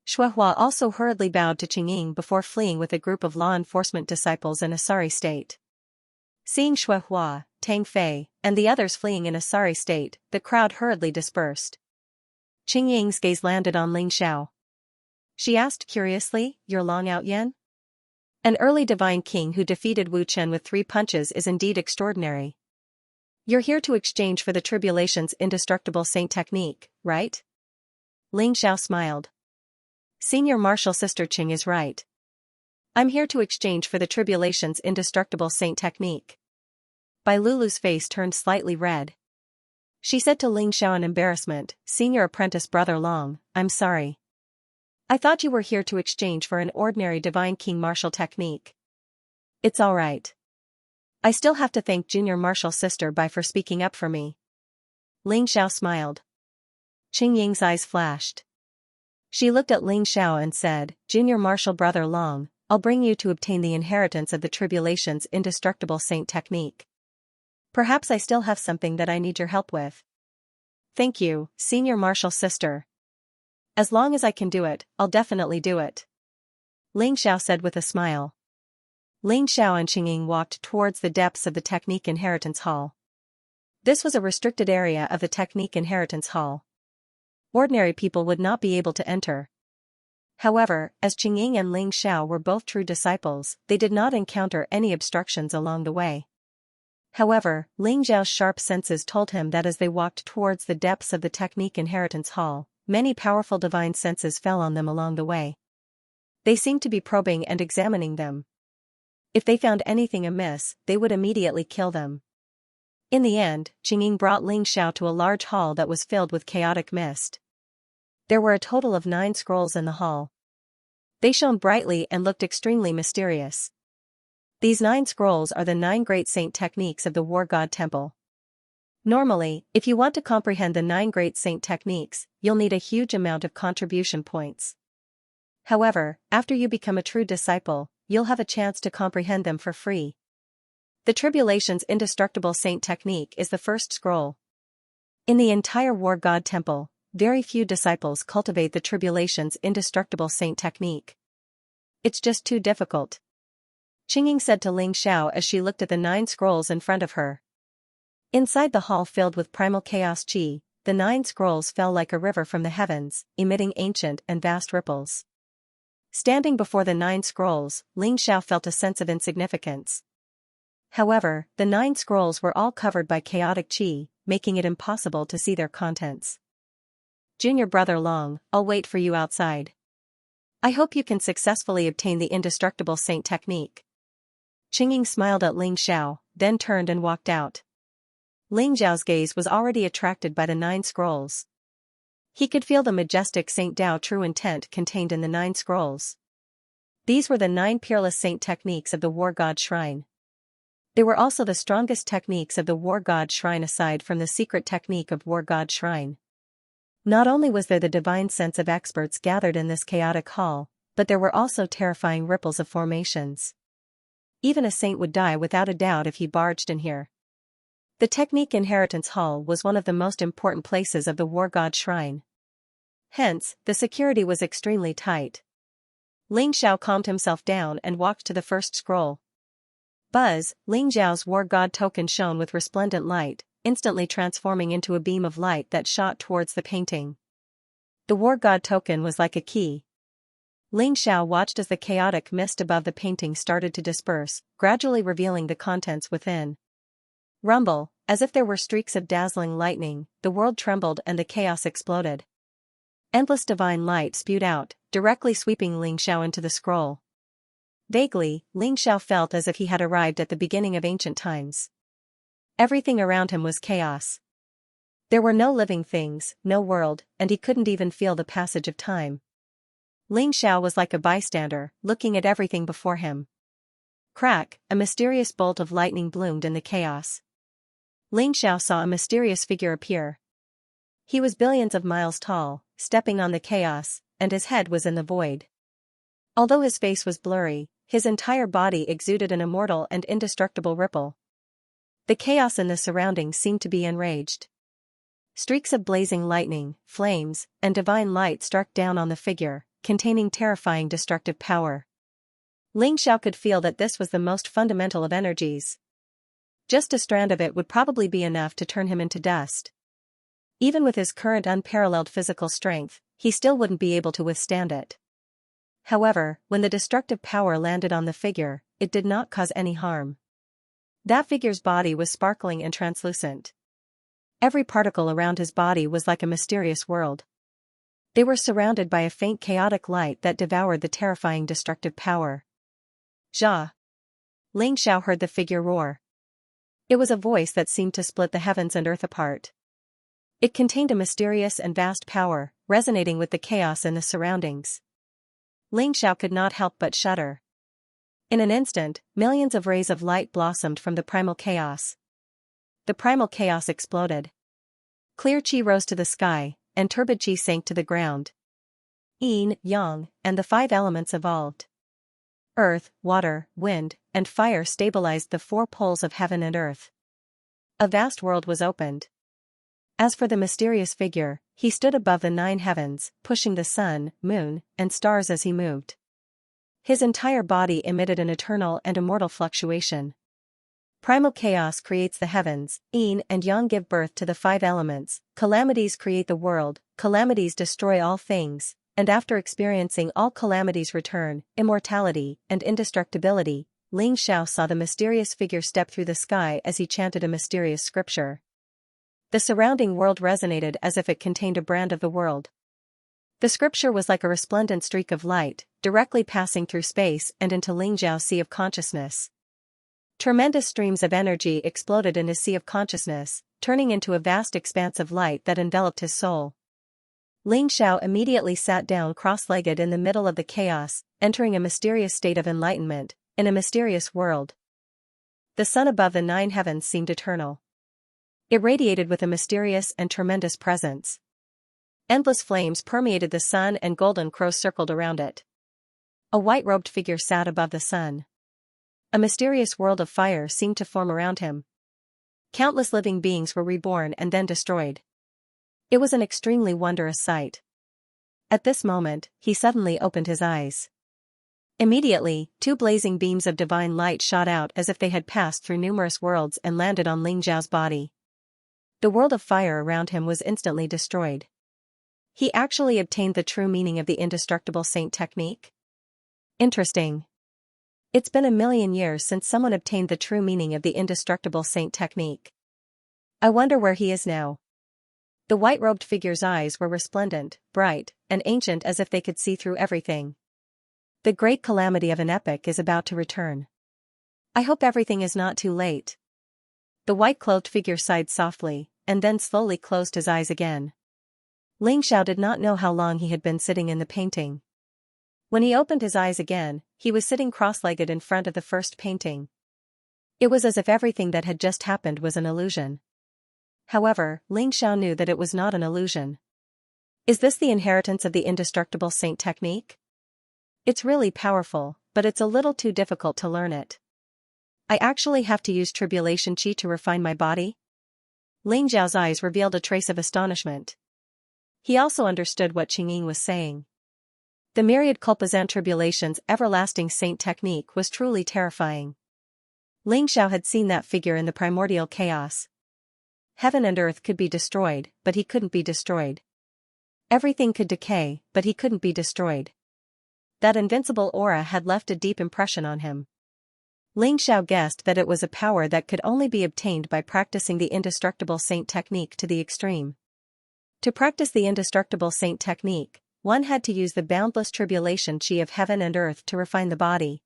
Shuehua also hurriedly bowed to Qingying before fleeing with a group of law enforcement disciples in a sorry state. Seeing Shuehua, Tang Fei, and the others fleeing in a sorry state, the crowd hurriedly dispersed. Qingying's gaze landed on Ling Xiao. She asked curiously, "You're Long Outyen? An early divine king who defeated Wu Chen with 3 punches is indeed extraordinary. You're here to exchange for the tribulation's indestructible saint technique, right?" Ling Xiao smiled. Senior Martial Sister Qing is right. I'm here to exchange for the Tribulation's indestructible saint technique. Bai Lulu's face turned slightly red. She said to Ling Xiao in embarrassment, Senior Apprentice Brother Long, I'm sorry. I thought you were here to exchange for an ordinary Divine King martial technique. It's alright. I still have to thank Junior Martial Sister Bai for speaking up for me. Ling Xiao smiled. Qing Ying's eyes flashed. She looked at Ling Xiao and said, Junior Martial Brother Long, I'll bring you to obtain the inheritance of the Tribulation's indestructible saint technique. Perhaps I still have something that I need your help with. Thank you, Senior Martial Sister. As long as I can do it, I'll definitely do it. Ling Xiao said with a smile. Ling Xiao and Qing Ying walked towards the depths of the Technique Inheritance Hall. This was a restricted area of the Technique Inheritance Hall. Ordinary people would not be able to enter. However, as Qing Ying and Ling Xiao were both true disciples, they did not encounter any obstructions along the way. However, Ling Xiao's sharp senses told him that as they walked towards the depths of the Technique Inheritance Hall, many powerful divine senses fell on them along the way. They seemed to be probing and examining them. If they found anything amiss, they would immediately kill them. In the end, Qing Ying brought Ling Xiao to a large hall that was filled with chaotic mist. There were a total of 9 scrolls in the hall. They shone brightly and looked extremely mysterious. These 9 scrolls are the 9 great saint techniques of the War God Temple. Normally, if you want to comprehend the 9 great saint techniques, you'll need a huge amount of contribution points. However, after you become a true disciple, you'll have a chance to comprehend them for free. The Tribulation's indestructible saint technique is the first scroll. In the entire War God Temple, very few disciples cultivate the Tribulation's indestructible saint technique. It's just too difficult. Qing Ying said to Ling Xiao as she looked at the 9 scrolls in front of her. Inside the hall filled with primal chaos chi, the 9 scrolls fell like a river from the heavens, emitting ancient and vast ripples. Standing before the 9 scrolls, Ling Xiao felt a sense of insignificance. However, the 9 scrolls were all covered by chaotic chi, making it impossible to see their contents. Junior Brother Long, I'll wait for you outside. I hope you can successfully obtain the indestructible saint technique. Qing Ying smiled at Ling Xiao, then turned and walked out. Ling Xiao's gaze was already attracted by the 9 scrolls. He could feel the majestic Saint Dao true intent contained in the 9 scrolls. These were the 9 peerless saint techniques of the War God Shrine. They were also the strongest techniques of the War God Shrine aside from the secret technique of War God Shrine. Not only was there the divine sense of experts gathered in this chaotic hall, but there were also terrifying ripples of formations. Even a saint would die without a doubt if he barged in here. The Technique Inheritance Hall was one of the most important places of the War God Shrine. Hence, the security was extremely tight. Ling Xiao calmed himself down and walked to the first scroll. Buzz, Ling Xiao's War God token shone with resplendent light, instantly transforming into a beam of light that shot towards the painting. The War God token was like a key. Ling Xiao watched as the chaotic mist above the painting started to disperse, gradually revealing the contents within. Rumble, as if there were streaks of dazzling lightning, the world trembled and the chaos exploded. Endless divine light spewed out, directly sweeping Ling Xiao into the scroll. Vaguely, Ling Xiao felt as if he had arrived at the beginning of ancient times. Everything around him was chaos. There were no living things, no world, and he couldn't even feel the passage of time. Ling Xiao was like a bystander, looking at everything before him. Crack, a mysterious bolt of lightning bloomed in the chaos. Ling Xiao saw a mysterious figure appear. He was billions of miles tall, stepping on the chaos, and his head was in the void. Although his face was blurry, his entire body exuded an immortal and indestructible ripple. The chaos in the surroundings seemed to be enraged. Streaks of blazing lightning, flames, and divine light struck down on the figure, containing terrifying destructive power. Ling Xiao could feel that this was the most fundamental of energies. Just a strand of it would probably be enough to turn him into dust. Even with his current unparalleled physical strength, he still wouldn't be able to withstand it. However, when the destructive power landed on the figure, it did not cause any harm. That figure's body was sparkling and translucent. Every particle around his body was like a mysterious world. They were surrounded by a faint chaotic light that devoured the terrifying destructive power. Jia! Ling Xiao heard the figure roar. It was a voice that seemed to split the heavens and earth apart. It contained a mysterious and vast power, resonating with the chaos in the surroundings. Ling Xiao could not help but shudder. In an instant, millions of rays of light blossomed from the primal chaos. The primal chaos exploded. Clear qi rose to the sky, and turbid qi sank to the ground. Yin, yang, and the 5 elements evolved. Earth, water, wind, and fire stabilized the 4 poles of heaven and earth. A vast world was opened. As for the mysterious figure, he stood above the 9 heavens, pushing the sun, moon, and stars as he moved. His entire body emitted an eternal and immortal fluctuation. Primal chaos creates the heavens, yin and yang give birth to the 5 elements, calamities create the world, calamities destroy all things, and after experiencing all calamities return, immortality, and indestructibility. Ling Xiao saw the mysterious figure step through the sky as he chanted a mysterious scripture. The surrounding world resonated as if it contained a brand of the world. The scripture was like a resplendent streak of light, directly passing through space and into Ling Xiao's sea of consciousness. Tremendous streams of energy exploded in his sea of consciousness, turning into a vast expanse of light that enveloped his soul. Ling Xiao immediately sat down cross-legged in the middle of the chaos, entering a mysterious state of enlightenment, in a mysterious world. The sun above the 9 heavens seemed eternal. It radiated with a mysterious and tremendous presence. Endless flames permeated the sun and golden crows circled around it. A white-robed figure sat above the sun. A mysterious world of fire seemed to form around him. Countless living beings were reborn and then destroyed. It was an extremely wondrous sight. At this moment, he suddenly opened his eyes. Immediately, 2 blazing beams of divine light shot out as if they had passed through numerous worlds and landed on Ling Xiao's body. The world of fire around him was instantly destroyed. He actually obtained the true meaning of the indestructible saint technique? Interesting. It's been a million years since someone obtained the true meaning of the indestructible saint technique. I wonder where he is now. The white-robed figure's eyes were resplendent, bright, and ancient as if they could see through everything. The great calamity of an epoch is about to return. I hope everything is not too late. The white-clothed figure sighed softly, and then slowly closed his eyes again. Ling Xiao did not know how long he had been sitting in the painting. When he opened his eyes again, he was sitting cross-legged in front of the first painting. It was as if everything that had just happened was an illusion. However, Ling Xiao knew that it was not an illusion. Is this the inheritance of the indestructible saint technique? It's really powerful, but it's a little too difficult to learn it. I actually have to use tribulation qi to refine my body? Ling Xiao's eyes revealed a trace of astonishment. He also understood what Qingying was saying. The Myriad Cultivation Tribulation's everlasting saint technique was truly terrifying. Ling Xiao had seen that figure in the primordial chaos. Heaven and earth could be destroyed, but he couldn't be destroyed. Everything could decay, but he couldn't be destroyed. That invincible aura had left a deep impression on him. Ling Xiao guessed that it was a power that could only be obtained by practicing the indestructible saint technique to the extreme. To practice the indestructible saint technique, one had to use the boundless tribulation qi of heaven and earth to refine the body.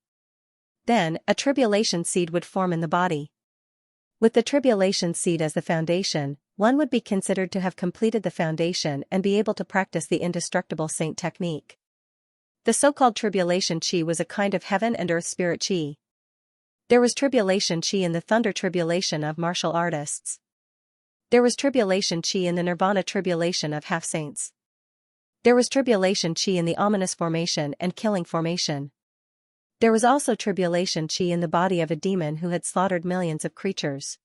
Then, a tribulation seed would form in the body. With the tribulation seed as the foundation, one would be considered to have completed the foundation and be able to practice the indestructible saint technique. The so-called tribulation qi was a kind of heaven and earth spirit qi. There was tribulation qi in the thunder tribulation of martial artists. There was tribulation qi in the nirvana tribulation of half-saints. There was tribulation qi in the ominous formation and killing formation. There was also tribulation qi in the body of a demon who had slaughtered millions of creatures.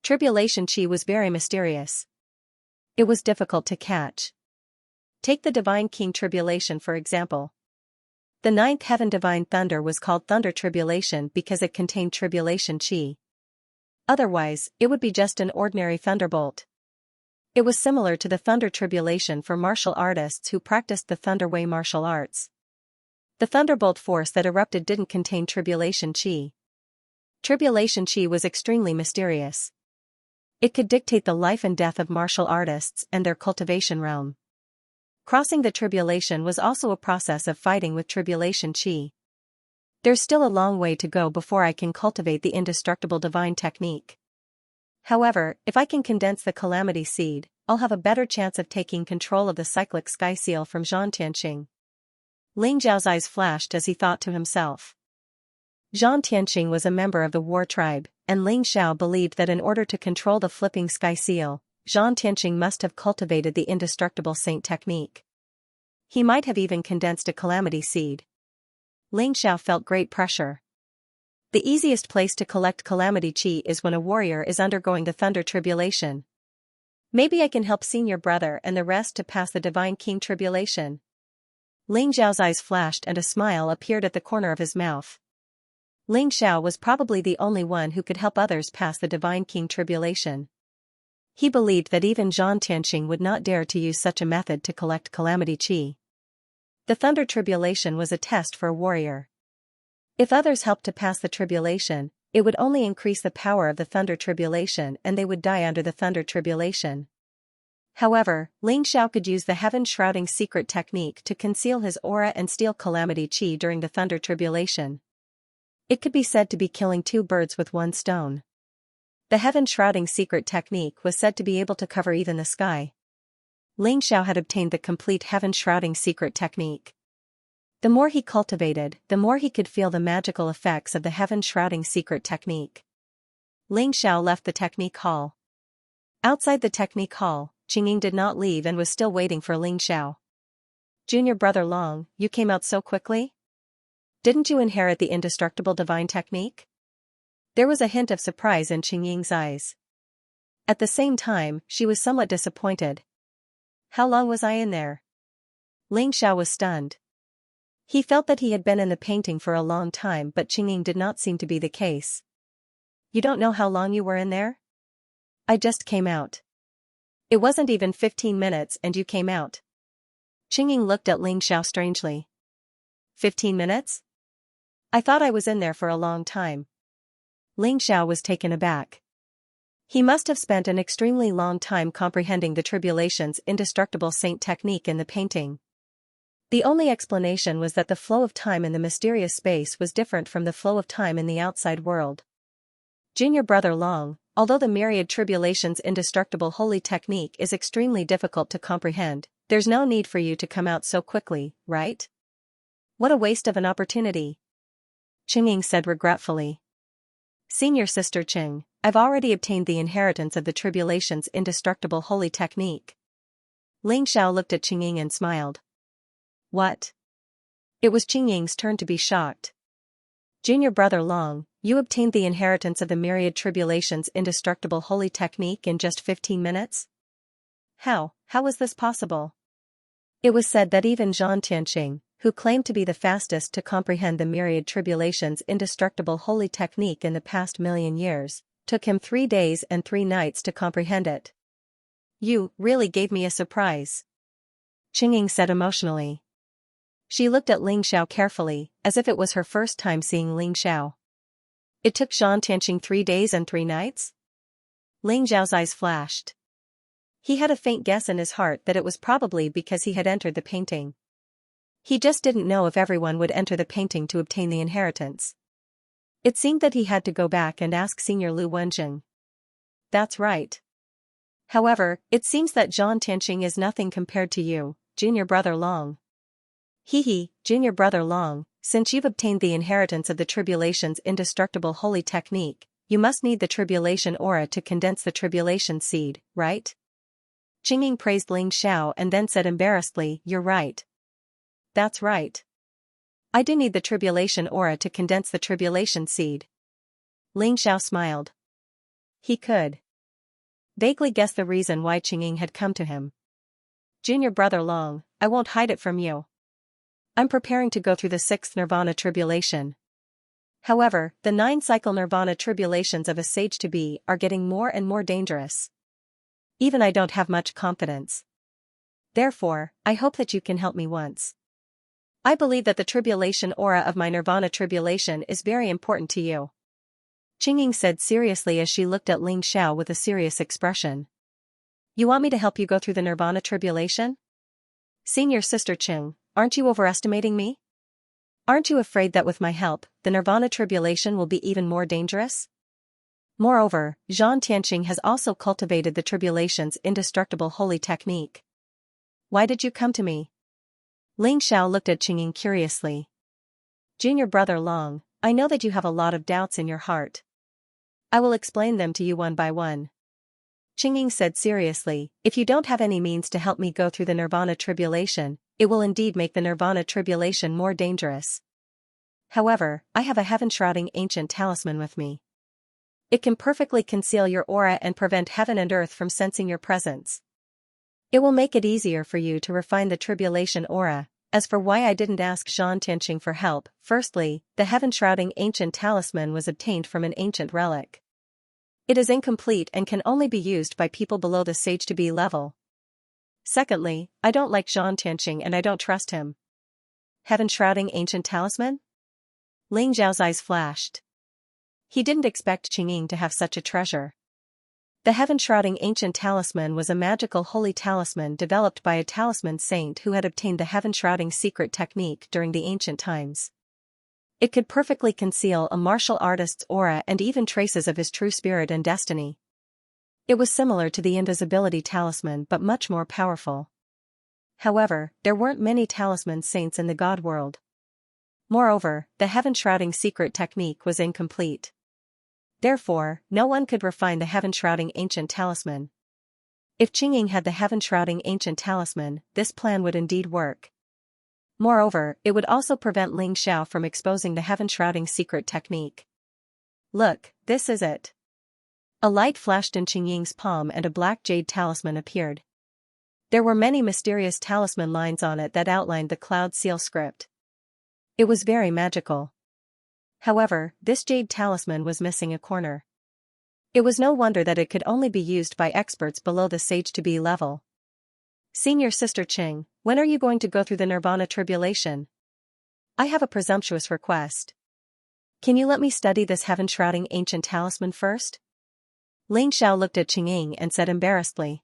Tribulation qi was very mysterious. It was difficult to catch. Take the Divine King Tribulation for example. The 9th heaven divine thunder was called thunder tribulation because it contained tribulation qi. Otherwise, it would be just an ordinary thunderbolt. It was similar to the thunder tribulation for martial artists who practiced the thunder way martial arts. The thunderbolt force that erupted didn't contain tribulation qi. Tribulation qi was extremely mysterious. It could dictate the life and death of martial artists and their cultivation realm. Crossing the tribulation was also a process of fighting with tribulation chi. There's still a long way to go before I can cultivate the indestructible divine technique. However, if I can condense the calamity seed, I'll have a better chance of taking control of the cyclic sky seal from Xianxia. Ling Zhao's eyes flashed as he thought to himself. Xianxia was a member of the war tribe, and Ling Xiao believed that in order to control the flipping sky seal, Xianxia must have cultivated the indestructible saint technique. He might have even condensed a calamity seed. Ling Xiao felt great pressure. The easiest place to collect calamity chi is when a warrior is undergoing the thunder tribulation. Maybe I can help senior brother and the rest to pass the divine king tribulation. Ling Zhao's eyes flashed and a smile appeared at the corner of his mouth. Ling Xiao was probably the only one who could help others pass the divine king tribulation. He believed that even Xianxia would not dare to use such a method to collect calamity chi. The thunder tribulation was a test for a warrior. If others helped to pass the tribulation, it would only increase the power of the thunder tribulation and they would die under the thunder tribulation. However, Ling Xiao could use the heaven-shrouding secret technique to conceal his aura and steal calamity chi during the thunder tribulation. It could be said to be killing two birds with one stone. The heaven-shrouding secret technique was said to be able to cover even the sky. Ling Xiao had obtained the complete heaven-shrouding secret technique. The more he cultivated, the more he could feel the magical effects of the heaven-shrouding secret technique. Ling Xiao left the technique hall. Outside the technique hall, Qingying did not leave and was still waiting for Ling Xiao. Junior brother Long, you came out so quickly? Didn't you inherit the indestructible divine technique? There was a hint of surprise in Qingying's eyes. At the same time, she was somewhat disappointed. How long was I in there? Ling Xiao was stunned. He felt that he had been in the painting for a long time, but Qingying did not seem to be the case. You don't know how long you were in there? I just came out. It wasn't even 15 minutes and you came out. Qingying looked at Ling Xiao strangely. 15 minutes? I thought I was in there for a long time. Ling Xiao was taken aback. He must have spent an extremely long time comprehending the tribulation's indestructible saint technique in the painting. The only explanation was that the flow of time in the mysterious space was different from the flow of time in the outside world. Junior brother Long, although the Myriad tribulation's indestructible holy technique is extremely difficult to comprehend, there's no need for you to come out so quickly, right? What a waste of an opportunity. Qingying said regretfully. Senior sister Qing, I've already obtained the inheritance of the tribulation's indestructible holy technique. Ling Xiao looked at Qingying and smiled. What? It was Qingying's turn to be shocked. Junior brother Long, you obtained the inheritance of the Myriad tribulation's indestructible holy technique in just 15 minutes? How was this possible? It was said that even Xianxia, who claimed to be the fastest to comprehend the Myriad tribulation's indestructible holy technique in the past million years, took him 3 days and 3 nights to comprehend it. You really gave me a surprise. Qingying said emotionally. She looked at Ling Xiao carefully, as if it was her first time seeing Ling Xiao. It took Xianxia 3 days and 3 nights? Ling Xiao's eyes flashed. He had a faint guess in his heart that it was probably because he had entered the painting. He just didn't know if everyone would enter the painting to obtain the inheritance. It seemed that he had to go back and ask Senior Lu Wenjing. That's right. However, it seems that Xianxia is nothing compared to you, Junior brother Long. Junior brother Long, since you've obtained the inheritance of the tribulation's indestructible holy technique, you must need the tribulation aura to condense the tribulation seed, right? Qingying praised Ling Xiao and then said embarrassedly, you're right. That's right. I do need the tribulation aura to condense the tribulation seed. Ling Xiao smiled. He could vaguely guess the reason why Qingying had come to him. Junior brother Long, I won't hide it from you. I'm preparing to go through the 6th Nirvana tribulation. However, the 9-cycle Nirvana tribulations of a sage to be are getting more and more dangerous. Even I don't have much confidence. Therefore, I hope that you can help me once. I believe that the tribulation aura of my Nirvana tribulation is very important to you. Qingying said seriously as she looked at Ling Xiao with a serious expression. You want me to help you go through the Nirvana tribulation? Senior Sister Qing, aren't you overestimating me? Aren't you afraid that with my help, the Nirvana tribulation will be even more dangerous? Moreover, Zhan Tianqing has also cultivated the tribulation's indestructible holy technique. Why did you come to me? Ling Xiao looked at Qingying curiously. Junior brother Long, I know that you have a lot of doubts in your heart. I will explain them to you one by one. Qingying said seriously, if you don't have any means to help me go through the Nirvana tribulation, it will indeed make the Nirvana tribulation more dangerous. However, I have a heaven-shrouding ancient talisman with me. It can perfectly conceal your aura and prevent heaven and earth from sensing your presence. It will make it easier for you to refine the tribulation aura. As for why I didn't ask Zhan Tianqing for help, firstly, the heaven-shrouding ancient talisman was obtained from an ancient relic. It is incomplete and can only be used by people below the sage to be level. Secondly, I don't like Zhan Tianqing and I don't trust him. Heaven-shrouding ancient talisman? Ling Zhao's eyes flashed. He didn't expect Qingying to have such a treasure. The heaven-shrouding ancient talisman was a magical holy talisman developed by a talisman saint who had obtained the heaven-shrouding secret technique during the ancient times. It could perfectly conceal a martial artist's aura and even traces of his true spirit and destiny. It was similar to the invisibility talisman but much more powerful. However, there weren't many talisman saints in the god world. Moreover, the heaven-shrouding secret technique was incomplete. Therefore, no one could refine the heaven-shrouding ancient talisman. If Qingying had the heaven-shrouding ancient talisman, this plan would indeed work. Moreover, it would also prevent Ling Xiao from exposing the heaven-shrouding secret technique. Look, this is it. A light flashed in Qingying's palm and a black jade talisman appeared. There were many mysterious talisman lines on it that outlined the cloud seal script. It was very magical. However, this jade talisman was missing a corner. It was no wonder that it could only be used by experts below the sage to be level. Senior Sister Qing, when are you going to go through the Nirvana tribulation? I have a presumptuous request. Can you let me study this heaven-shrouding ancient talisman first? Ling Xiao looked at Qingying and said embarrassedly.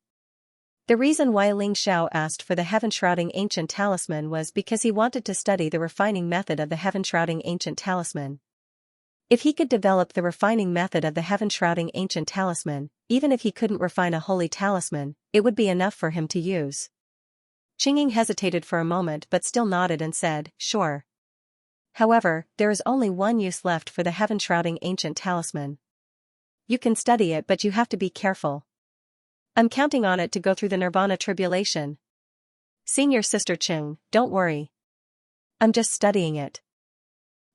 The reason why Ling Xiao asked for the heaven-shrouding ancient talisman was because he wanted to study the refining method of the heaven-shrouding ancient talisman. If he could develop the refining method of the heaven-shrouding ancient talisman, even if he couldn't refine a holy talisman, it would be enough for him to use. Qingying hesitated for a moment but still nodded and said, sure. However, there is only one use left for the heaven-shrouding ancient talisman. You can study it but you have to be careful. I'm counting on it to go through the Nirvana tribulation. Senior Sister Qing, don't worry. I'm just studying it.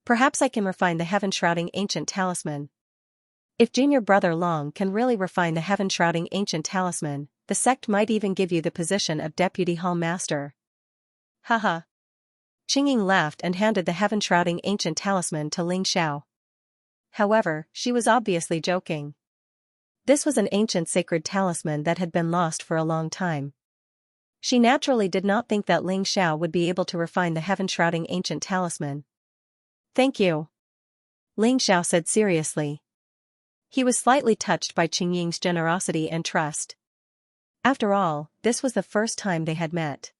Perhaps I can refine the heaven-shrouding ancient talisman. If Junior Brother Long can really refine the heaven-shrouding ancient talisman, the sect might even give you the position of Deputy Hall Master. Haha. Qingying laughed and handed the heaven-shrouding ancient talisman to Ling Xiao. However, she was obviously joking. This was an ancient sacred talisman that had been lost for a long time. She naturally did not think that Ling Xiao would be able to refine the heaven-shrouding ancient talisman. Thank you. Ling Xiao said seriously. He was slightly touched by Qingying's generosity and trust. After all, this was the first time they had met.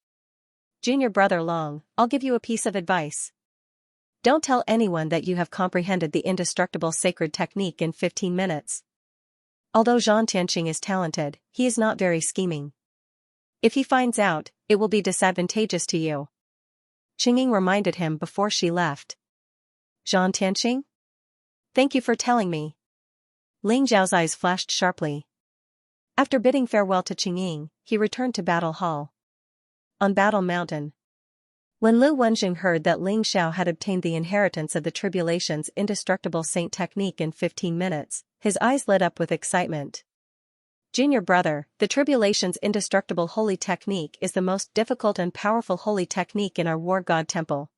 Junior Brother Long, I'll give you a piece of advice. Don't tell anyone that you have comprehended the indestructible sacred technique in 15 minutes. Although Zhan Tianqing is talented, he is not very scheming. If he finds out, it will be disadvantageous to you. Qingying reminded him before she left. Zhan Tianqing? Thank you for telling me. Ling Zhao's eyes flashed sharply. After bidding farewell to Qingying, he returned to Battle Hall. On Battle Mountain. When Lu Wenjing heard that Ling Xiao had obtained the inheritance of the tribulation's indestructible saint technique in 15 minutes, his eyes lit up with excitement. Junior brother, the tribulation's indestructible holy technique is the most difficult and powerful holy technique in our war god temple.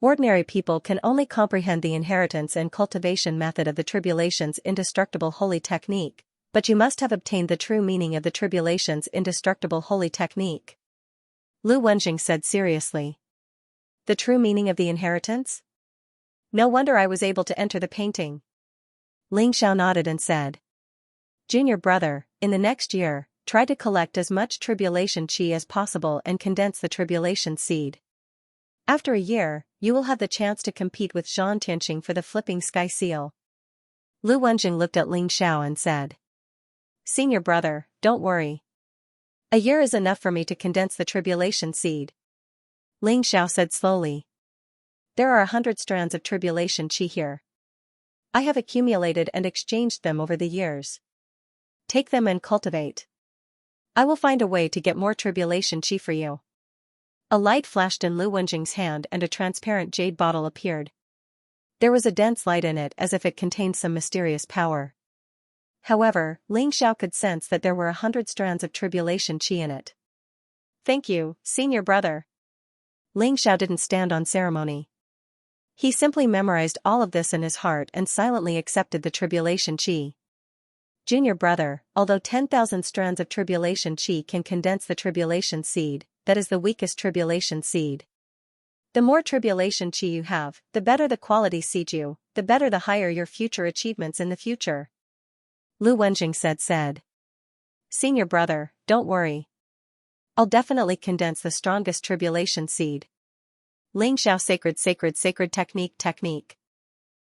Ordinary people can only comprehend the inheritance and cultivation method of the tribulation's indestructible holy technique, but you must have obtained the true meaning of the tribulation's indestructible holy technique. Lu Wenjing said seriously. The true meaning of the inheritance? No wonder I was able to enter the painting. Ling Xiao nodded and said. Junior brother, in the next year, try to collect as much tribulation chi as possible and condense the tribulation seed. After a year, you will have the chance to compete with Xianxia for the flipping sky seal. Lu Wenjing looked at Ling Xiao and said, Senior brother, don't worry. A year is enough for me to condense the tribulation seed. Ling Xiao said slowly. There are 100 strands of tribulation chi here. I have accumulated and exchanged them over the years. Take them and cultivate. I will find a way to get more tribulation chi for you. A light flashed in Lu Wenjing's hand and a transparent jade bottle appeared. There was a dense light in it as if it contained some mysterious power. However, Ling Xiao could sense that there were 100 strands of tribulation chi in it. Thank you, senior brother. Ling Xiao didn't stand on ceremony. He simply memorized all of this in his heart and silently accepted the tribulation chi. Junior brother, although 10,000 strands of tribulation chi can condense the tribulation seed, that is the weakest tribulation seed. The more tribulation chi you have, the better the quality seed you, the better the higher your future achievements in the future. Lu Wenjing said. Senior brother, don't worry. I'll definitely condense the strongest tribulation seed. Ling Xiao sacred technique.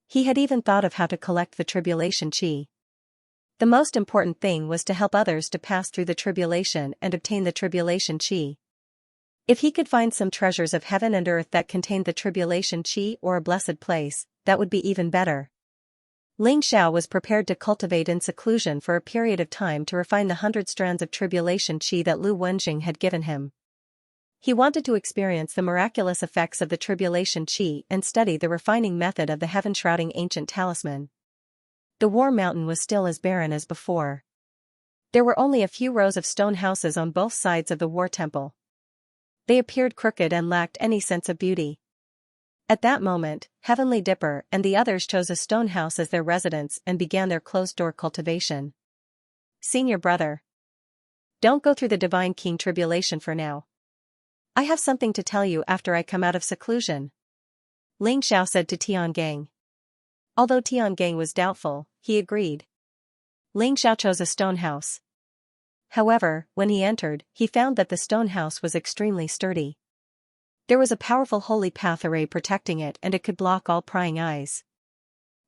He had even thought of how to collect the tribulation chi. The most important thing was to help others to pass through the tribulation and obtain the tribulation chi. If he could find some treasures of heaven and earth that contained the tribulation chi or a blessed place, that would be even better. Ling Xiao was prepared to cultivate in seclusion for a period of time to refine the 100 strands of tribulation chi that Lu Wenjing had given him. He wanted to experience the miraculous effects of the tribulation chi and study the refining method of the heaven-shrouding ancient talisman. The war mountain was still as barren as before. There were only a few rows of stone houses on both sides of the war temple. They appeared crooked and lacked any sense of beauty. At that moment, Heavenly Dipper and the others chose a stone house as their residence and began their closed-door cultivation. Senior brother. Don't go through the Divine King tribulation for now. I have something to tell you after I come out of seclusion. Ling Xiao said to Tiangang. Although Tiangang was doubtful, he agreed. Ling Xiao chose a stone house. However, when he entered, he found that the stone house was extremely sturdy. There was a powerful holy path array protecting it and it could block all prying eyes.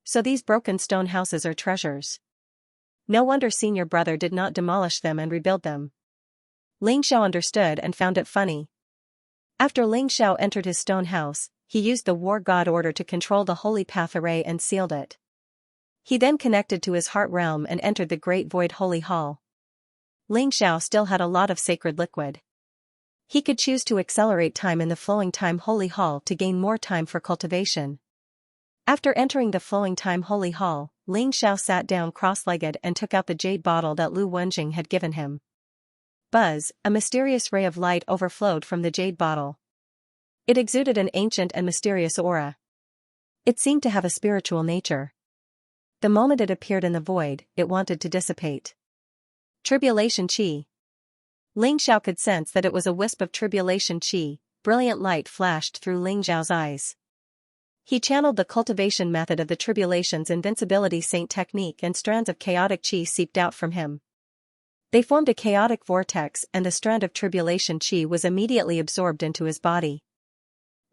So these broken stone houses are treasures. No wonder senior brother did not demolish them and rebuild them. Ling Xiao understood and found it funny. After Ling Xiao entered his stone house, he used the war god order to control the holy path array and sealed it. He then connected to his heart realm and entered the great void holy hall. Ling Xiao still had a lot of sacred liquid. He could choose to accelerate time in the flowing time holy hall to gain more time for cultivation. After entering the flowing time holy hall, Ling Xiao sat down cross-legged and took out the jade bottle that Lu Wenjing had given him. Buzz, a mysterious ray of light overflowed from the jade bottle. It exuded an ancient and mysterious aura. It seemed to have a spiritual nature. The moment it appeared in the void, it wanted to dissipate. Tribulation chi. Ling Xiao could sense that it was a wisp of tribulation chi. Brilliant light flashed through Ling Xiao's eyes. He channeled the cultivation method of the tribulation's invincibility saint technique and strands of chaotic chi seeped out from him. They formed a chaotic vortex and the strand of tribulation chi was immediately absorbed into his body.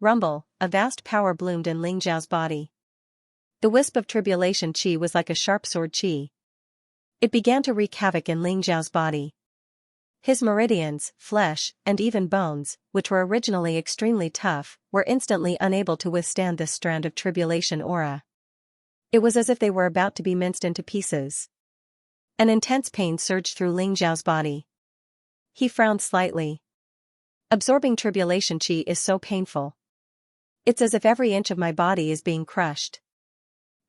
Rumble, a vast power bloomed in Ling Xiao's body. The wisp of tribulation chi was like a sharp sword chi. It began to wreak havoc in Ling Xiao's body. His meridians, flesh, and even bones, which were originally extremely tough, were instantly unable to withstand this strand of tribulation aura. It was as if they were about to be minced into pieces. An intense pain surged through Ling Xiao's body. He frowned slightly. Absorbing tribulation chi is so painful. It's as if every inch of my body is being crushed.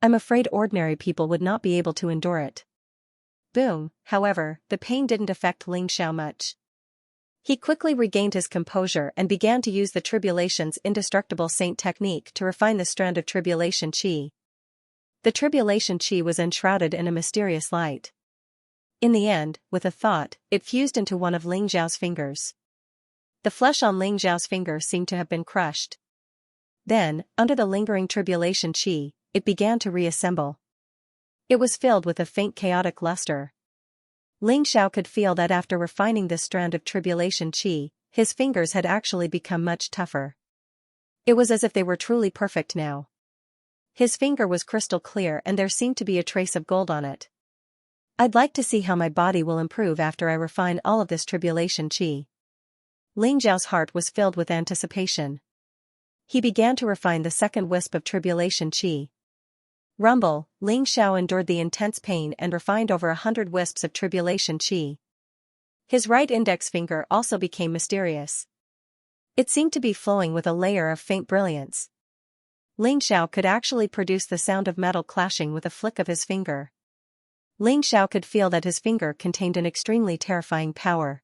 I'm afraid ordinary people would not be able to endure it. Boom, however, the pain didn't affect Ling Xiao much. He quickly regained his composure and began to use the tribulation's indestructible saint technique to refine the strand of tribulation chi. The tribulation chi was enshrouded in a mysterious light. In the end, with a thought, it fused into one of Ling Xiao's fingers. The flesh on Ling Xiao's finger seemed to have been crushed. Then, under the lingering tribulation chi, it began to reassemble. It was filled with a faint chaotic luster. Ling Xiao could feel that after refining this strand of tribulation qi, his fingers had actually become much tougher. It was as if they were truly perfect now. His finger was crystal clear and there seemed to be a trace of gold on it. I'd like to see how my body will improve after I refine all of this tribulation qi. Ling Xiao's heart was filled with anticipation. He began to refine the second wisp of tribulation qi. Rumble, Ling Xiao endured the intense pain and refined over 100 wisps of tribulation qi. His right index finger also became mysterious. It seemed to be flowing with a layer of faint brilliance. Ling Xiao could actually produce the sound of metal clashing with a flick of his finger. Ling Xiao could feel that his finger contained an extremely terrifying power.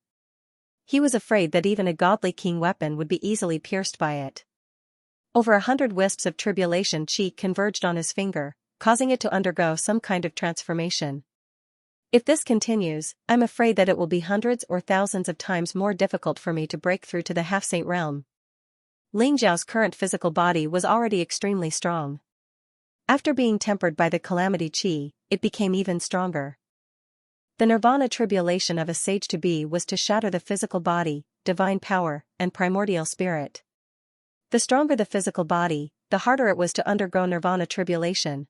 He was afraid that even a godly king weapon would be easily pierced by it. Over 100 wisps of tribulation qi converged on his finger, causing it to undergo some kind of transformation. If this continues, I'm afraid that it will be hundreds or thousands of times more difficult for me to break through to the half-saint realm. Ling Xiao's current physical body was already extremely strong. After being tempered by the calamity qi, it became even stronger. The nirvana tribulation of a sage to be was to shatter the physical body, divine power, and primordial spirit. The stronger the physical body, the harder it was to undergo nirvana tribulation.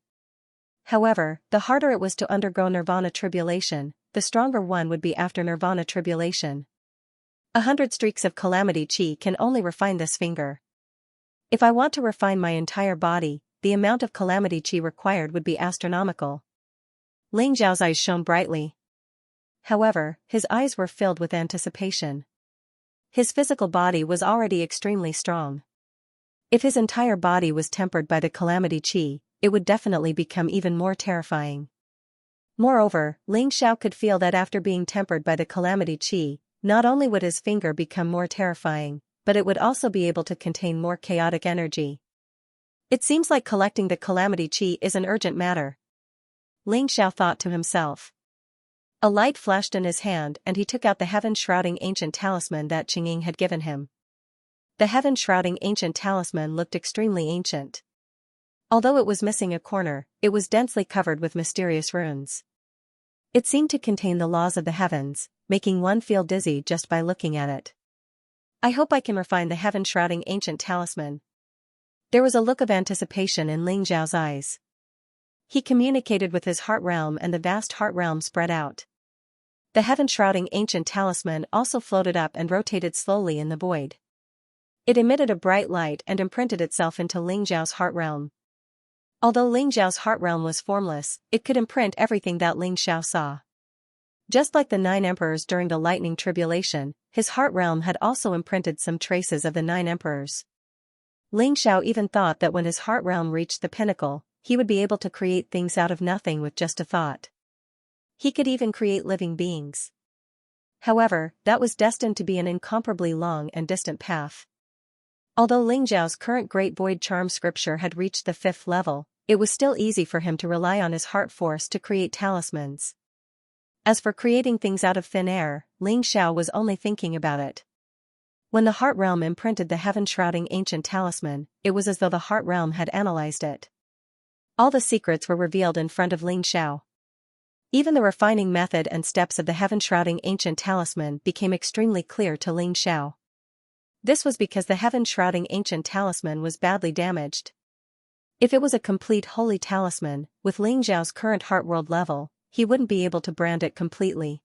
However, the harder it was to undergo nirvana tribulation, the stronger one would be after nirvana tribulation. 100 streaks of calamity qi can only refine this finger. If I want to refine my entire body, the amount of calamity qi required would be astronomical. Ling Xiao's eyes shone brightly. However, his eyes were filled with anticipation. His physical body was already extremely strong. If his entire body was tempered by the calamity qi, it would definitely become even more terrifying. Moreover, Ling Xiao could feel that after being tempered by the calamity qi, not only would his finger become more terrifying, but it would also be able to contain more chaotic energy. It seems like collecting the calamity qi is an urgent matter. Ling Xiao thought to himself. A light flashed in his hand and he took out the heaven-shrouding ancient talisman that Qingying had given him. The heaven-shrouding ancient talisman looked extremely ancient. Although it was missing a corner, it was densely covered with mysterious runes. It seemed to contain the laws of the heavens, making one feel dizzy just by looking at it. I hope I can refine the heaven-shrouding ancient talisman. There was a look of anticipation in Ling Xiao's eyes. He communicated with his heart realm and the vast heart realm spread out. The heaven-shrouding ancient talisman also floated up and rotated slowly in the void. It emitted a bright light and imprinted itself into Ling Xiao's heart realm. Although Ling Xiao's heart realm was formless, it could imprint everything that Ling Xiao saw. Just like the 9 emperors during the lightning tribulation, his heart realm had also imprinted some traces of the 9 emperors. Ling Xiao even thought that when his heart realm reached the pinnacle, he would be able to create things out of nothing with just a thought. He could even create living beings. However, that was destined to be an incomparably long and distant path. Although Ling Xiao's current Great Void Charm scripture had reached the 5th level, it was still easy for him to rely on his heart force to create talismans. As for creating things out of thin air, Ling Xiao was only thinking about it. When the heart realm imprinted the heaven-shrouding ancient talisman, it was as though the heart realm had analyzed it. All the secrets were revealed in front of Ling Xiao. Even the refining method and steps of the heaven-shrouding ancient talisman became extremely clear to Ling Xiao. This was because the heaven-shrouding ancient talisman was badly damaged. If it was a complete holy talisman, with Ling Xiao's current heart world level, he wouldn't be able to brand it completely.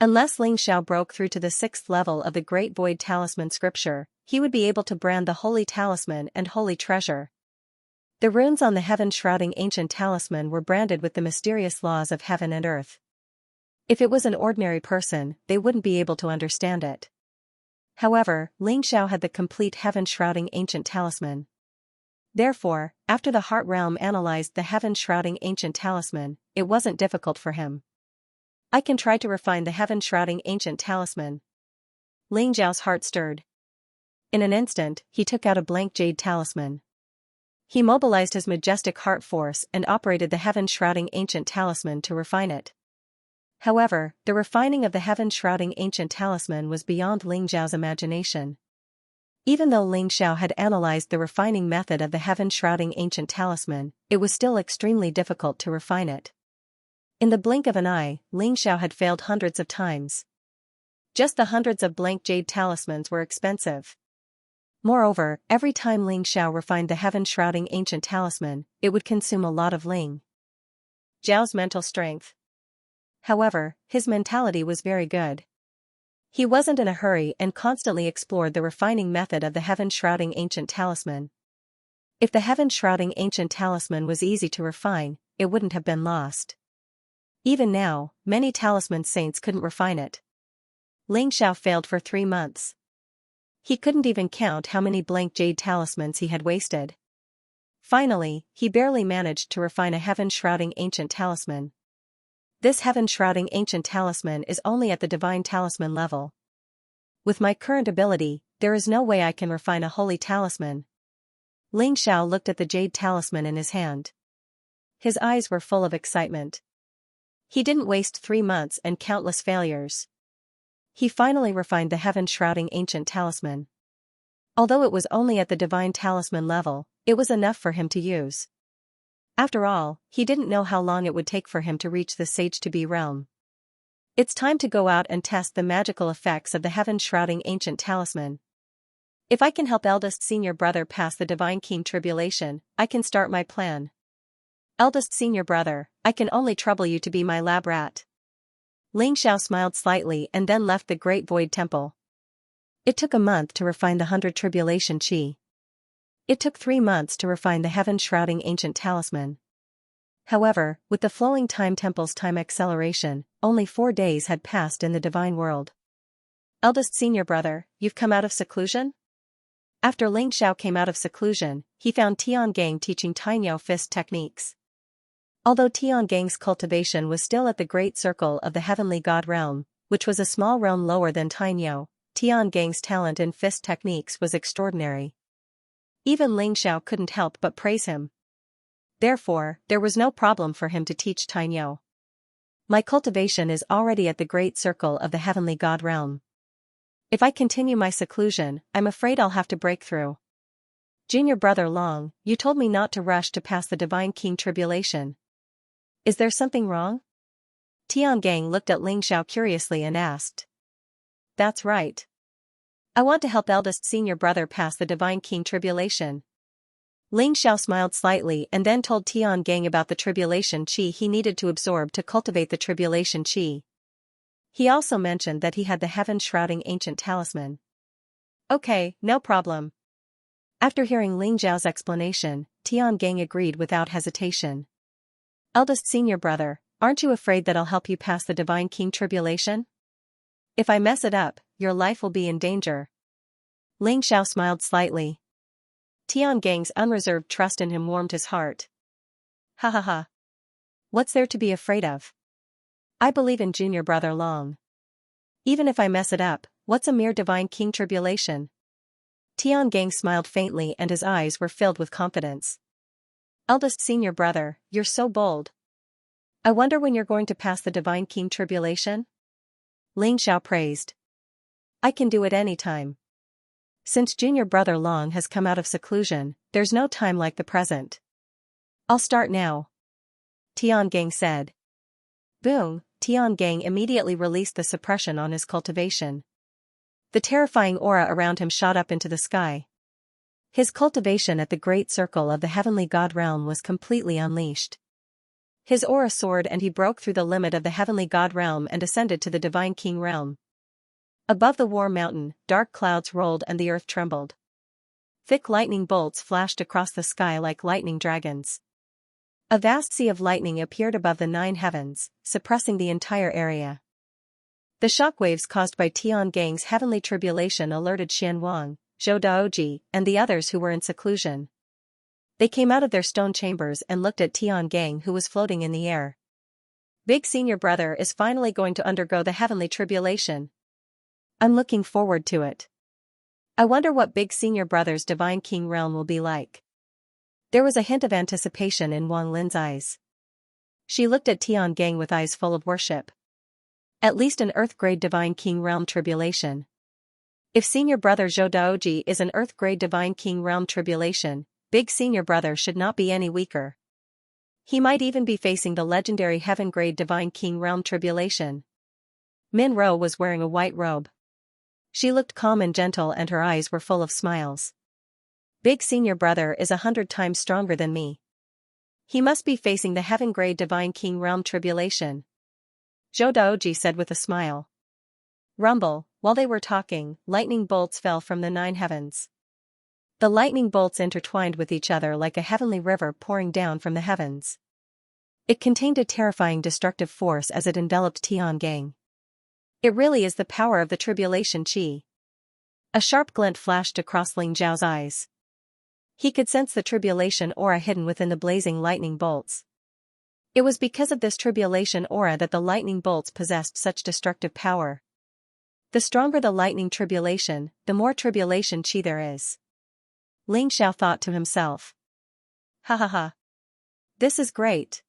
Unless Ling Xiao broke through to the 6th level of the Great Void Talisman scripture, he would be able to brand the holy talisman and holy treasure. The runes on the heaven-shrouding ancient talisman were branded with the mysterious laws of heaven and earth. If it was an ordinary person, they wouldn't be able to understand it. However, Ling Xiao had the complete heaven-shrouding ancient talisman. Therefore, after the heart realm analyzed the heaven-shrouding ancient talisman, it wasn't difficult for him. I can try to refine the heaven-shrouding ancient talisman. Ling Xiao's heart stirred. In an instant, he took out a blank jade talisman. He mobilized his majestic heart force and operated the heaven-shrouding ancient talisman to refine it. However, the refining of the heaven-shrouding ancient talisman was beyond Ling Xiao's imagination. Even though Ling Xiao had analyzed the refining method of the heaven-shrouding ancient talisman, it was still extremely difficult to refine it. In the blink of an eye, Ling Xiao had failed hundreds of times. Just the hundreds of blank jade talismans were expensive. Moreover, every time Ling Xiao refined the heaven-shrouding ancient talisman, it would consume a lot of Ling Xiao's mental strength. However, his mentality was very good. He wasn't in a hurry and constantly explored the refining method of the heaven-shrouding ancient talisman. If the heaven-shrouding ancient talisman was easy to refine, it wouldn't have been lost. Even now, many talisman saints couldn't refine it. Ling Xiao failed for 3 months. He couldn't even count how many blank jade talismans he had wasted. Finally, he barely managed to refine a heaven-shrouding ancient talisman. This heaven-shrouding ancient talisman is only at the divine talisman level. With my current ability, there is no way I can refine a holy talisman. Ling Xiao looked at the jade talisman in his hand. His eyes were full of excitement. He didn't waste 3 months and countless failures. He finally refined the heaven-shrouding ancient talisman. Although it was only at the divine talisman level, it was enough for him to use. After all, he didn't know how long it would take for him to reach the sage-to-be realm. It's time to go out and test the magical effects of the heaven-shrouding ancient talisman. If I can help eldest senior brother pass the divine king tribulation, I can start my plan. Eldest senior brother, I can only trouble you to be my lab rat. Ling Xiao smiled slightly and then left the Great Void Temple. It took a month to refine the 100 tribulation chi. It took 3 months to refine the heaven-shrouding ancient talisman. However, with the flowing time temple's time acceleration, only 4 days had passed in the divine world. Eldest senior brother, you've come out of seclusion? After Ling Xiao came out of seclusion, he found Tiangang teaching Tainyo fist techniques. Although Tiangang's cultivation was still at the great circle of the heavenly god realm, which was a small realm lower than Tainyo, Tiangang's talent in fist techniques was extraordinary. Even Ling Xiao couldn't help but praise him. Therefore, there was no problem for him to teach Tainyo. My cultivation is already at the great circle of the heavenly god realm. If I continue my seclusion, I'm afraid I'll have to break through. Junior brother Long, you told me not to rush to pass the divine king tribulation. Is there something wrong? Tiangang looked at Ling Xiao curiously and asked. That's right. I want to help eldest senior brother pass the divine king tribulation. Ling Xiao smiled slightly and then told Tiangang about the tribulation chi he needed to absorb to cultivate the tribulation chi. He also mentioned that he had the heaven-shrouding ancient talisman. Okay, no problem. After hearing Ling Xiao's explanation, Tiangang agreed without hesitation. Eldest senior brother, aren't you afraid that I'll help you pass the divine king tribulation? If I mess it up, your life will be in danger. Ling Xiao smiled slightly. Tiangang's unreserved trust in him warmed his heart. Ha ha ha. What's there to be afraid of? I believe in junior brother Long. Even if I mess it up, what's a mere divine king tribulation? Tiangang smiled faintly and his eyes were filled with confidence. Eldest senior brother, you're so bold. I wonder when you're going to pass the divine king tribulation? Ling Xiao praised. I can do it anytime. Since junior brother Long has come out of seclusion, there's no time like the present. I'll start now. Tiangang said. Boom, Tiangang immediately released the suppression on his cultivation. The terrifying aura around him shot up into the sky. His cultivation at the great circle of the heavenly god realm was completely unleashed. His aura soared and he broke through the limit of the heavenly god realm and ascended to the divine king realm. Above the war mountain, dark clouds rolled and the earth trembled. Thick lightning bolts flashed across the sky like lightning dragons. A vast sea of lightning appeared above the 9 heavens, suppressing the entire area. The shockwaves caused by Tiangang's heavenly tribulation alerted Xianwang, Zhou Daoji, and the others who were in seclusion. They came out of their stone chambers and looked at Tiangang, who was floating in the air. Big senior brother is finally going to undergo the heavenly tribulation. I'm looking forward to it. I wonder what big senior brother's divine king realm will be like. There was a hint of anticipation in Wang Lin's eyes. She looked at Tiangang with eyes full of worship. At least an earth-grade divine king realm tribulation. If senior brother Zhou Daoji is an earth-grade divine king realm tribulation, big senior brother should not be any weaker. He might even be facing the legendary heaven-grade Divine King realm tribulation. Min Ro was wearing a white robe. She looked calm and gentle and her eyes were full of smiles. Big senior brother is 100 times stronger than me. He must be facing the heaven-grade Divine King realm tribulation. Zhou Daoji said with a smile. Rumble, while they were talking, lightning bolts fell from the 9 heavens. The lightning bolts intertwined with each other like a heavenly river pouring down from the heavens. It contained a terrifying destructive force as it enveloped Tiangang. It really is the power of the tribulation chi. A sharp glint flashed across Ling Zhao's eyes. He could sense the tribulation aura hidden within the blazing lightning bolts. It was because of this tribulation aura that the lightning bolts possessed such destructive power. The stronger the lightning tribulation, the more tribulation chi there is. Ling Xiao thought to himself. Ha ha ha. This is great.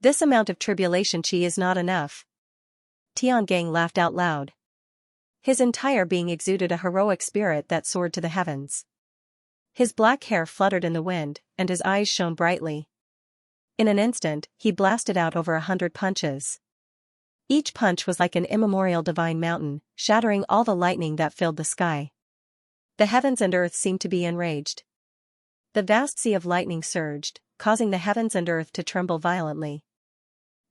This amount of tribulation chi is not enough. Tiangang laughed out loud. His entire being exuded a heroic spirit that soared to the heavens. His black hair fluttered in the wind, and his eyes shone brightly. In an instant, he blasted out over 100 punches. Each punch was like an immemorial divine mountain, shattering all the lightning that filled the sky. The heavens and earth seemed to be enraged. The vast sea of lightning surged, causing the heavens and earth to tremble violently.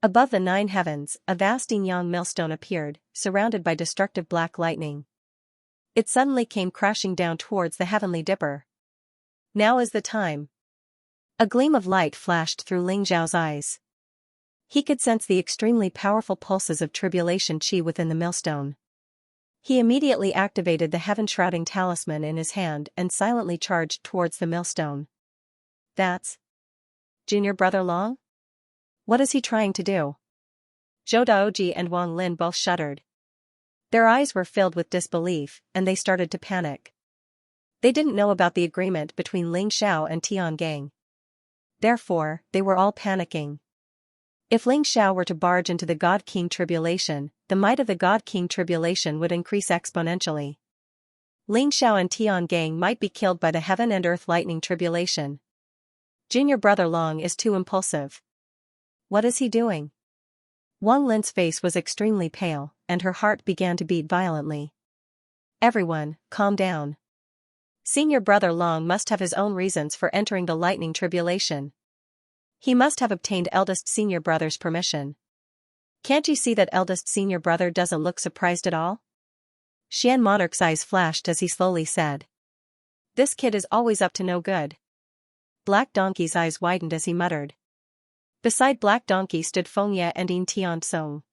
Above the 9 heavens, a vast yin-yang millstone appeared, surrounded by destructive black lightning. It suddenly came crashing down towards the heavenly dipper. Now is the time. A gleam of light flashed through Ling Zhao's eyes. He could sense the extremely powerful pulses of tribulation chi within the millstone. He immediately activated the heaven-shrouding talisman in his hand and silently charged towards the millstone. That's Junior Brother Long? What is he trying to do? Zhou Daoji and Wang Lin both shuddered. Their eyes were filled with disbelief, and they started to panic. They didn't know about the agreement between Ling Xiao and Tiangang. Therefore, they were all panicking. If Ling Xiao were to barge into the God King tribulation, the might of the God King tribulation would increase exponentially. Ling Xiao and Tiangang might be killed by the heaven and earth lightning tribulation. Junior Brother Long is too impulsive. What is he doing? Wang Lin's face was extremely pale, and her heart began to beat violently. Everyone, calm down. Senior Brother Long must have his own reasons for entering the lightning tribulation. He must have obtained eldest senior brother's permission. Can't you see that eldest senior brother doesn't look surprised at all? Xian Monarch's eyes flashed as he slowly said. This kid is always up to no good. Black Donkey's eyes widened as he muttered. Beside Black Donkey stood Fengye and Yin Tiansong.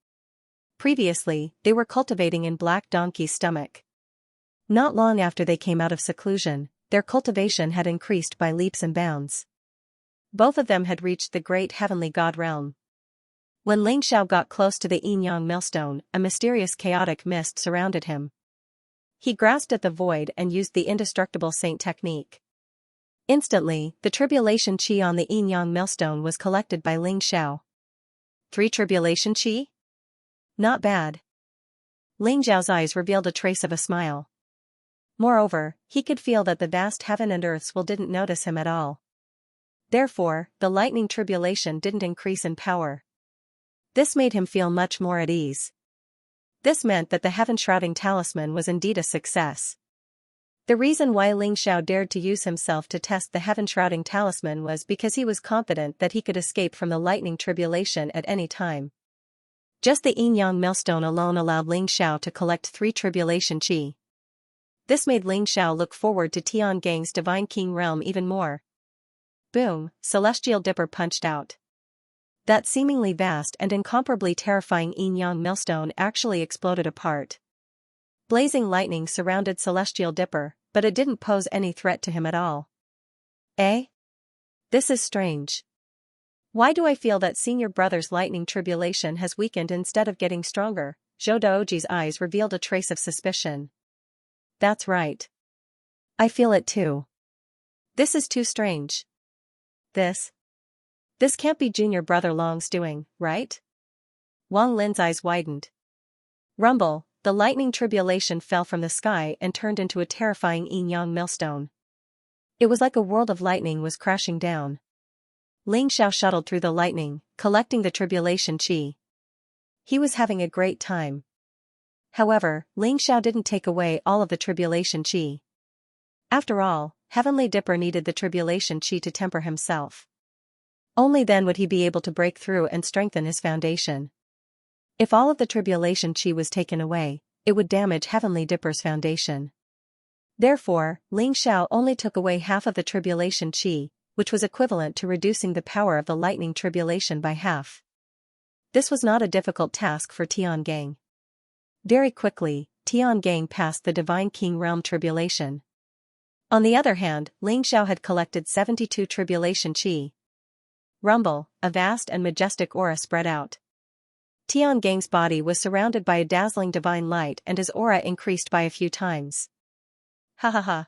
Previously, they were cultivating in Black Donkey's stomach. Not long after they came out of seclusion, their cultivation had increased by leaps and bounds. Both of them had reached the great heavenly god realm. When Ling Xiao got close to the yin-yang millstone, a mysterious chaotic mist surrounded him. He grasped at the void and used the indestructible saint technique. Instantly, the tribulation chi on the yin-yang millstone was collected by Ling Xiao. 3 tribulation chi? Not bad. Ling Xiao's eyes revealed a trace of a smile. Moreover, he could feel that the vast heaven and earths didn't notice him at all. Therefore, the lightning tribulation didn't increase in power. This made him feel much more at ease. This meant that the heaven-shrouding talisman was indeed a success. The reason why Ling Xiao dared to use himself to test the heaven-shrouding talisman was because he was confident that he could escape from the lightning tribulation at any time. Just the yin-yang millstone alone allowed Ling Xiao to collect 3 tribulation chi. This made Ling Xiao look forward to Tiangang's Divine King realm even more. Boom, Celestial Dipper punched out. That seemingly vast and incomparably terrifying yin-yang millstone actually exploded apart. Blazing lightning surrounded Celestial Dipper, but it didn't pose any threat to him at all. Eh? This is strange. Why do I feel that senior brother's lightning tribulation has weakened instead of getting stronger? Zhou Daoji's eyes revealed a trace of suspicion. That's right. I feel it too. This is too strange. This can't be Junior Brother Long's doing, right? Wang Lin's eyes widened. Rumble, the lightning tribulation fell from the sky and turned into a terrifying yin-yang millstone. It was like a world of lightning was crashing down. Ling Xiao shuttled through the lightning, collecting the tribulation chi. He was having a great time. However, Ling Xiao didn't take away all of the tribulation chi. After all, Heavenly Dipper needed the tribulation chi to temper himself. Only then would he be able to break through and strengthen his foundation. If all of the tribulation chi was taken away, it would damage Heavenly Dipper's foundation. Therefore, Ling Xiao only took away half of the tribulation chi, which was equivalent to reducing the power of the lightning tribulation by half. This was not a difficult task for Tiangang. Very quickly, Tiangang passed the Divine King Realm tribulation. On the other hand, Ling Xiao had collected 72 tribulation chi. Rumble, a vast and majestic aura spread out. Tiangang's body was surrounded by a dazzling divine light and his aura increased by a few times. Ha ha ha.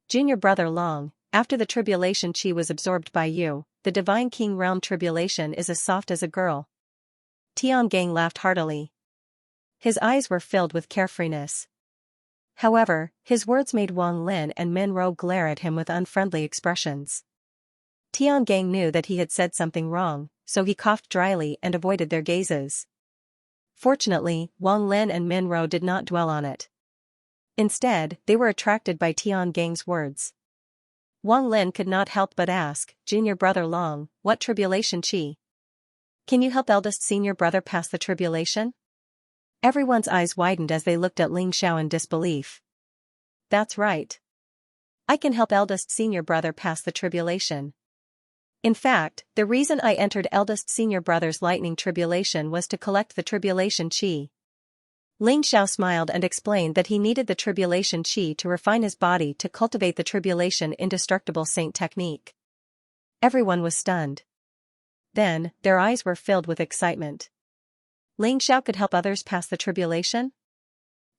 Junior brother Long, after the tribulation chi was absorbed by you, the Divine King Realm tribulation is as soft as a girl. Tiangang laughed heartily. His eyes were filled with carefreeness. However, his words made Wang Lin and Min Ro glare at him with unfriendly expressions. Tiangang knew that he had said something wrong, so he coughed dryly and avoided their gazes. Fortunately, Wang Lin and Min Ro did not dwell on it. Instead, they were attracted by Tiangang's words. Wang Lin could not help but ask, Junior brother Long, what tribulation chi? Can you help eldest senior brother pass the tribulation? Everyone's eyes widened as they looked at Ling Xiao in disbelief. That's right. I can help eldest senior brother pass the tribulation. In fact, the reason I entered eldest senior brother's lightning tribulation was to collect the tribulation chi. Ling Xiao smiled and explained that he needed the tribulation chi to refine his body to cultivate the tribulation indestructible saint technique. Everyone was stunned. Then, their eyes were filled with excitement. Ling Xiao could help others pass the tribulation?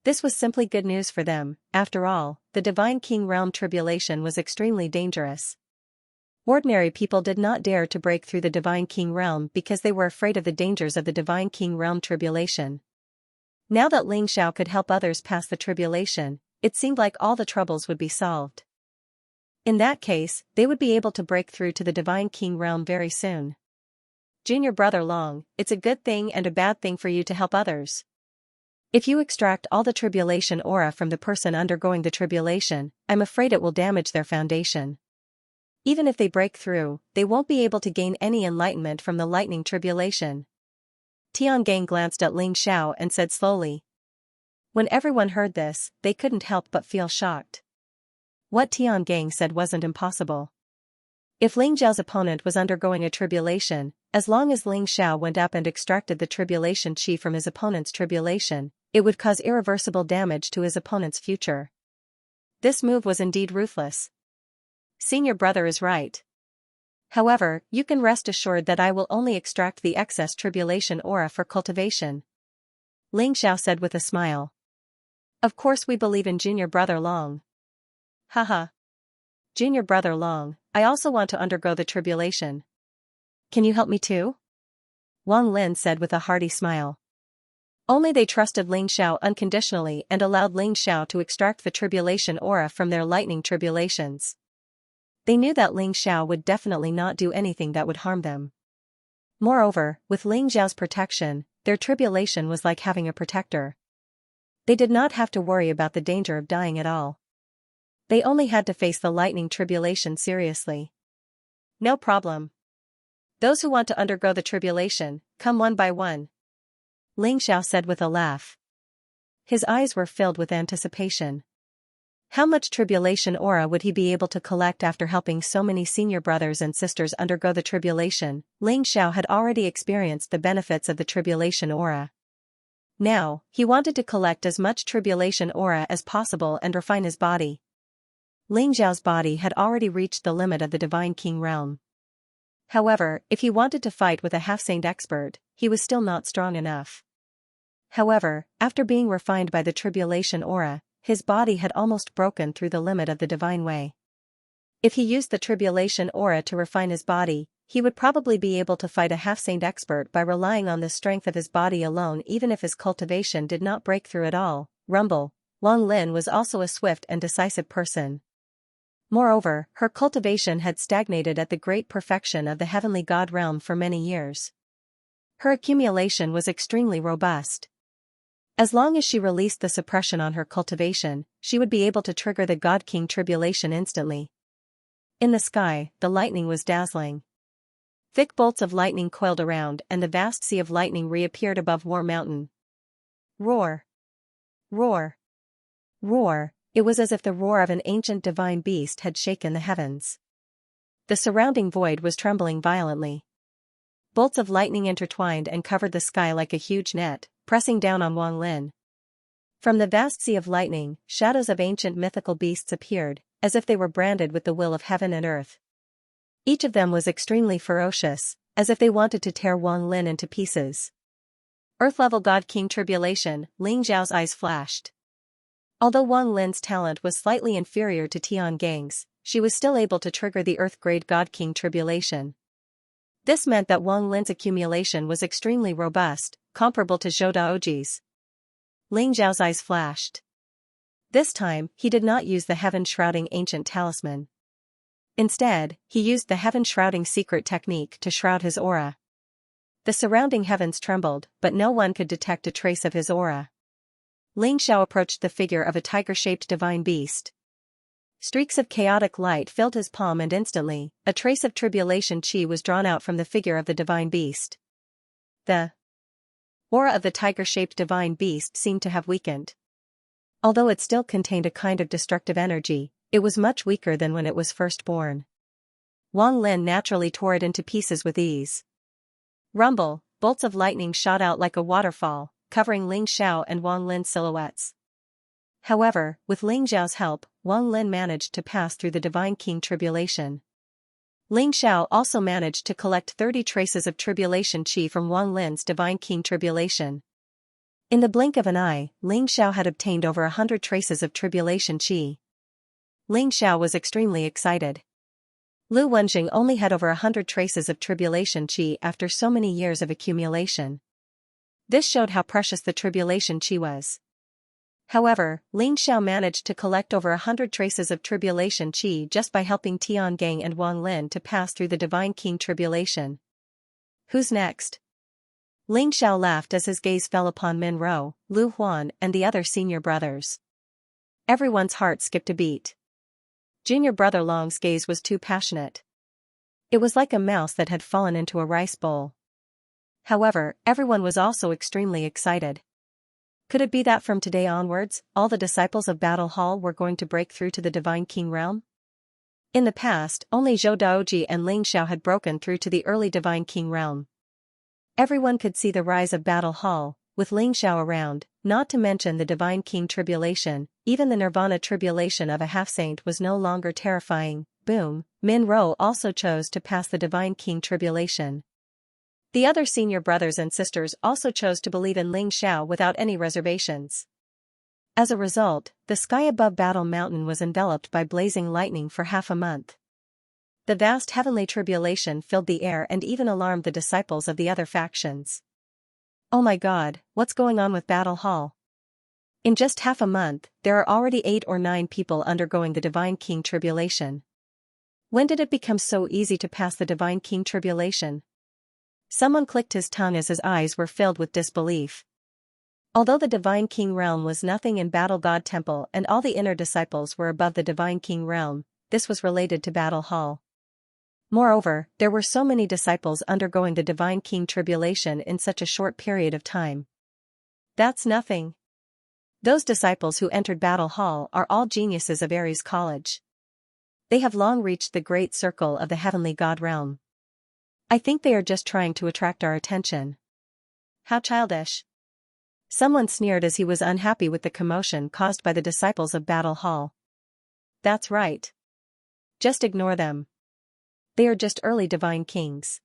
This was simply good news for them. After all, the Divine King Realm tribulation was extremely dangerous. Ordinary people did not dare to break through the Divine King Realm because they were afraid of the dangers of the Divine King Realm tribulation. Now that Ling Xiao could help others pass the tribulation, it seemed like all the troubles would be solved. In that case, they would be able to break through to the Divine King Realm very soon. Junior brother Long, it's a good thing and a bad thing for you to help others. If you extract all the tribulation aura from the person undergoing the tribulation, I'm afraid it will damage their foundation. Even if they break through, they won't be able to gain any enlightenment from the lightning tribulation. Tiangang glanced at Ling Xiao and said slowly. When everyone heard this, they couldn't help but feel shocked. What Tiangang said wasn't impossible. If Ling Xiao's opponent was undergoing a tribulation, as long as Ling Xiao went up and extracted the tribulation chi from his opponent's tribulation, it would cause irreversible damage to his opponent's future. This move was indeed ruthless. Senior brother is right. However, you can rest assured that I will only extract the excess tribulation aura for cultivation. Ling Xiao said with a smile. Of course we believe in Junior brother Long. Haha. Junior brother Long, I also want to undergo the tribulation. Can you help me too? Wang Lin said with a hearty smile. Only they trusted Ling Xiao unconditionally and allowed Ling Xiao to extract the tribulation aura from their lightning tribulations. They knew that Ling Xiao would definitely not do anything that would harm them. Moreover, with Ling Xiao's protection, their tribulation was like having a protector. They did not have to worry about the danger of dying at all. They only had to face the lightning tribulation seriously. No problem. Those who want to undergo the tribulation, come one by one. Ling Xiao said with a laugh. His eyes were filled with anticipation. How much tribulation aura would he be able to collect after helping so many senior brothers and sisters undergo the tribulation? Ling Xiao had already experienced the benefits of the tribulation aura. Now, he wanted to collect as much tribulation aura as possible and refine his body. Ling Xiao's body had already reached the limit of the Divine King Realm. However, if he wanted to fight with a half-saint expert, he was still not strong enough. However, after being refined by the tribulation aura, his body had almost broken through the limit of the divine way. If he used the tribulation aura to refine his body, he would probably be able to fight a half-saint expert by relying on the strength of his body alone even if his cultivation did not break through at all. Rumble. Wang Lin was also a swift and decisive person. Moreover, her cultivation had stagnated at the great perfection of the heavenly god realm for many years. Her accumulation was extremely robust. As long as she released the suppression on her cultivation, she would be able to trigger the God King tribulation instantly. In the sky, the lightning was dazzling. Thick bolts of lightning coiled around and the vast sea of lightning reappeared above War Mountain. Roar! Roar! Roar! It was as if the roar of an ancient divine beast had shaken the heavens. The surrounding void was trembling violently. Bolts of lightning intertwined and covered the sky like a huge net, pressing down on Wang Lin. From the vast sea of lightning, shadows of ancient mythical beasts appeared, as if they were branded with the will of heaven and earth. Each of them was extremely ferocious, as if they wanted to tear Wang Lin into pieces. Earth-level God King tribulation, Ling Zhao's eyes flashed. Although Wang Lin's talent was slightly inferior to Tian Gang's, she was still able to trigger the Earth-grade God King tribulation. This meant that Wang Lin's accumulation was extremely robust, comparable to Zhou Daoji's. Ling Zhao's eyes flashed. This time, he did not use the heaven-shrouding ancient talisman. Instead, he used the heaven-shrouding secret technique to shroud his aura. The surrounding heavens trembled, but no one could detect a trace of his aura. Ling Xiao approached the figure of a tiger-shaped divine beast. Streaks of chaotic light filled his palm and instantly, a trace of tribulation chi was drawn out from the figure of the divine beast. The aura of the tiger-shaped divine beast seemed to have weakened. Although it still contained a kind of destructive energy, it was much weaker than when it was first born. Wang Lin naturally tore it into pieces with ease. Rumble, bolts of lightning shot out like a waterfall, covering Ling Xiao and Wang Lin's silhouettes. However, with Ling Xiao's help, Wang Lin managed to pass through the Divine King tribulation. Ling Xiao also managed to collect 30 traces of tribulation chi from Wang Lin's Divine King tribulation. In the blink of an eye, Ling Xiao had obtained over 100 traces of tribulation chi. Ling Xiao was extremely excited. Lu Wenjing only had over 100 traces of tribulation chi after so many years of accumulation. This showed how precious the tribulation chi was. However, Ling Xiao managed to collect over 100 traces of tribulation chi just by helping Tian Gang and Wang Lin to pass through the Divine King tribulation. Who's next? Ling Xiao laughed as his gaze fell upon Min Ro, Lu Huan and the other senior brothers. Everyone's heart skipped a beat. Junior brother Long's gaze was too passionate. It was like a mouse that had fallen into a rice bowl. However, everyone was also extremely excited. Could it be that from today onwards, all the disciples of Battle Hall were going to break through to the Divine King realm? In the past, only Zhou Daoji and Ling Xiao had broken through to the early Divine King realm. Everyone could see the rise of Battle Hall, with Ling Xiao around, not to mention the Divine King tribulation. Even the Nirvana tribulation of a half-saint was no longer terrifying. Boom, Min Ro also chose to pass the Divine King tribulation. The other senior brothers and sisters also chose to believe in Ling Xiao without any reservations. As a result, the sky above Battle Mountain was enveloped by blazing lightning for half a month. The vast heavenly tribulation filled the air and even alarmed the disciples of the other factions. Oh my God, what's going on with Battle Hall? In just half a month, there are already 8 or 9 people undergoing the Divine King tribulation. When did it become so easy to pass the Divine King tribulation? Someone clicked his tongue as his eyes were filled with disbelief. Although the Divine King realm was nothing in Battle God Temple and all the inner disciples were above the Divine King realm, this was related to Battle Hall. Moreover, there were so many disciples undergoing the Divine King tribulation in such a short period of time. That's nothing. Those disciples who entered Battle Hall are all geniuses of Ares College. They have long reached the great circle of the heavenly God realm. I think they are just trying to attract our attention. How childish. Someone sneered as he was unhappy with the commotion caused by the disciples of Battle Hall. That's right. Just ignore them. They are just early divine kings.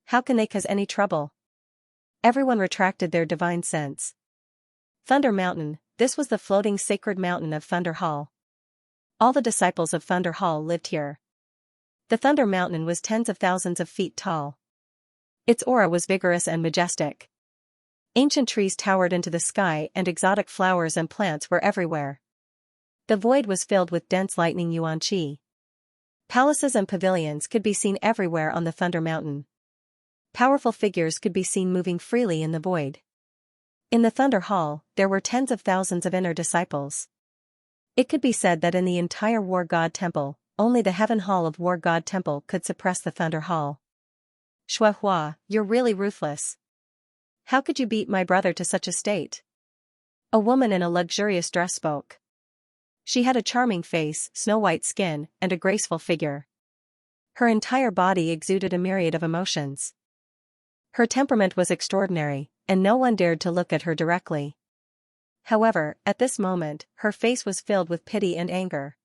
How can they cause any trouble? Everyone retracted their divine sense. Thunder Mountain, this was the floating sacred mountain of Thunder Hall. All the disciples of Thunder Hall lived here. The Thunder Mountain was tens of thousands of feet tall. Its aura was vigorous and majestic. Ancient trees towered into the sky and exotic flowers and plants were everywhere. The void was filled with dense lightning yuan qi. Palaces and pavilions could be seen everywhere on the Thunder Mountain. Powerful figures could be seen moving freely in the void. In the Thunder Hall, there were tens of thousands of inner disciples. It could be said that in the entire War God Temple, only the Heaven Hall of War God Temple could suppress the Thunder Hall. Shuehua, you're really ruthless. How could you beat my brother to such a state? A woman in a luxurious dress spoke. She had a charming face, snow-white skin, and a graceful figure. Her entire body exuded a myriad of emotions. Her temperament was extraordinary, and no one dared to look at her directly. However, at this moment, her face was filled with pity and anger.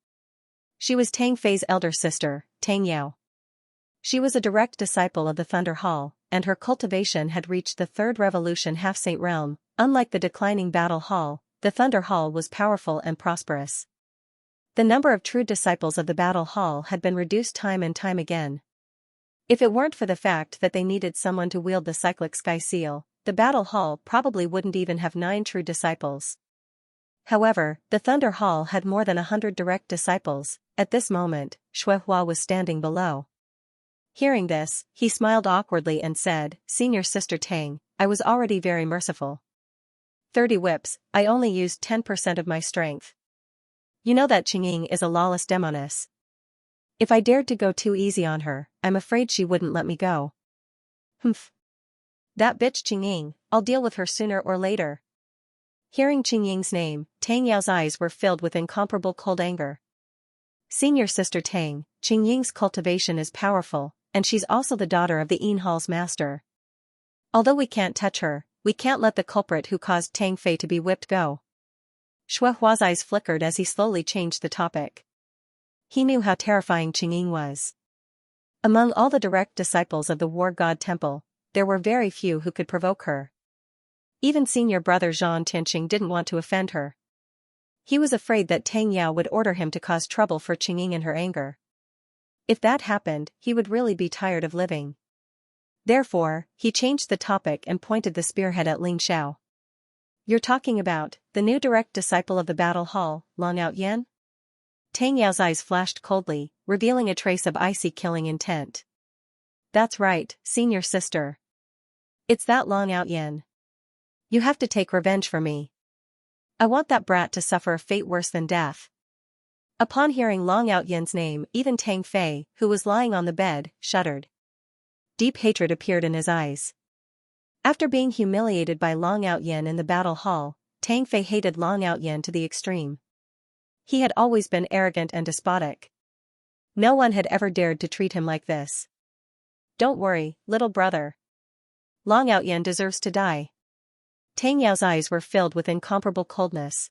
She was Tang Fei's elder sister, Tang Yao. She was a direct disciple of the Thunder Hall, and her cultivation had reached the third revolution half-saint realm. Unlike the declining Battle Hall, the Thunder Hall was powerful and prosperous. The number of true disciples of the Battle Hall had been reduced time and time again. If it weren't for the fact that they needed someone to wield the cyclic sky seal, the Battle Hall probably wouldn't even have 9 true disciples. However, the Thunder Hall had more than 100 direct disciples. At this moment, Shuehua was standing below. Hearing this, he smiled awkwardly and said, "Senior Sister Tang, I was already very merciful. 30 whips, I only used 10% of my strength. You know that Qingying is a lawless demoness. If I dared to go too easy on her, I'm afraid she wouldn't let me go." "Humph. That bitch Qingying, I'll deal with her sooner or later." Hearing Qingying's name, Tang Yao's eyes were filled with incomparable cold anger. "Senior Sister Tang, Qingying's cultivation is powerful, and she's also the daughter of the Yin Hall's master. Although we can't touch her, we can't let the culprit who caused Tang Fei to be whipped go." Shuehua's eyes flickered as he slowly changed the topic. He knew how terrifying Qingying was. Among all the direct disciples of the War God Temple, there were very few who could provoke her. Even senior brother Zhan Tianqing didn't want to offend her. He was afraid that Tang Yao would order him to cause trouble for Qingying in her anger. If that happened, he would really be tired of living. Therefore, he changed the topic and pointed the spearhead at Ling Xiao. "You're talking about the new direct disciple of the Battle Hall, Long Out Yen?" Tang Yao's eyes flashed coldly, revealing a trace of icy killing intent. "That's right, senior sister. It's that Long Out Yen. You have to take revenge for me. I want that brat to suffer a fate worse than death." Upon hearing Long Out Yen's name, even Tang Fei, who was lying on the bed, shuddered. Deep hatred appeared in his eyes. After being humiliated by Long Out Yen in the Battle Hall, Tang Fei hated Long Out Yen to the extreme. He had always been arrogant and despotic. No one had ever dared to treat him like this. "Don't worry, little brother. Long Out Yen deserves to die." Tang Yao's eyes were filled with incomparable coldness.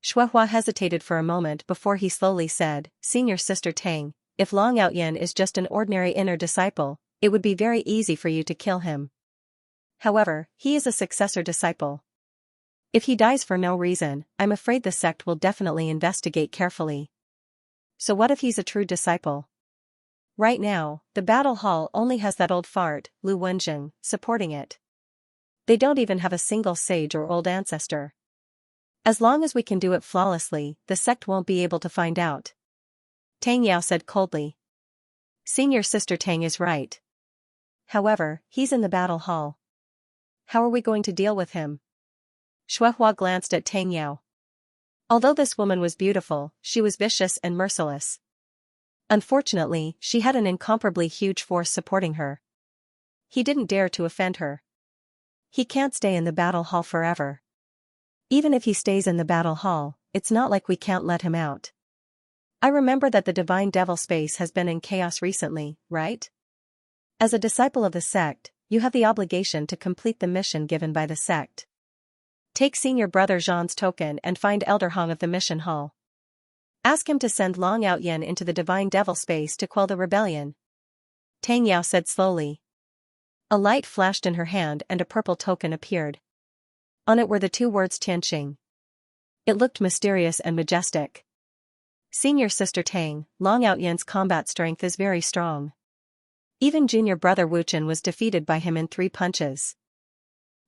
Shuehua hesitated for a moment before he slowly said, "Senior Sister Tang, if Long Out Yen is just an ordinary inner disciple, it would be very easy for you to kill him. However, he is a successor disciple. If he dies for no reason, I'm afraid the sect will definitely investigate carefully. So what if he's a true disciple? Right now, the Battle Hall only has that old fart, Lu Wenjing, supporting it. They don't even have a single sage or old ancestor. As long as we can do it flawlessly, the sect won't be able to find out." Tang Yao said coldly. "Senior Sister Tang is right. However, he's in the Battle Hall. How are we going to deal with him?" Shuehua glanced at Tang Yao. Although this woman was beautiful, she was vicious and merciless. Unfortunately, she had an incomparably huge force supporting her. He didn't dare to offend her. He can't stay in the Battle Hall forever. Even if he stays in the Battle Hall, it's not like we can't let him out. I remember that the Divine Devil space has been in chaos recently, right? As a disciple of the sect, you have the obligation to complete the mission given by the sect. Take senior brother Zhan's token and find Elder Hong of the Mission Hall. Ask him to send Long Out Yen into the Divine Devil space to quell the rebellion." Tang Yao said slowly. A light flashed in her hand and a purple token appeared. On it were the 2 words Tianqing. It looked mysterious and majestic. "Senior Sister Tang, Long Out Yen's combat strength is very strong. Even junior brother Wuchen was defeated by him in 3 punches.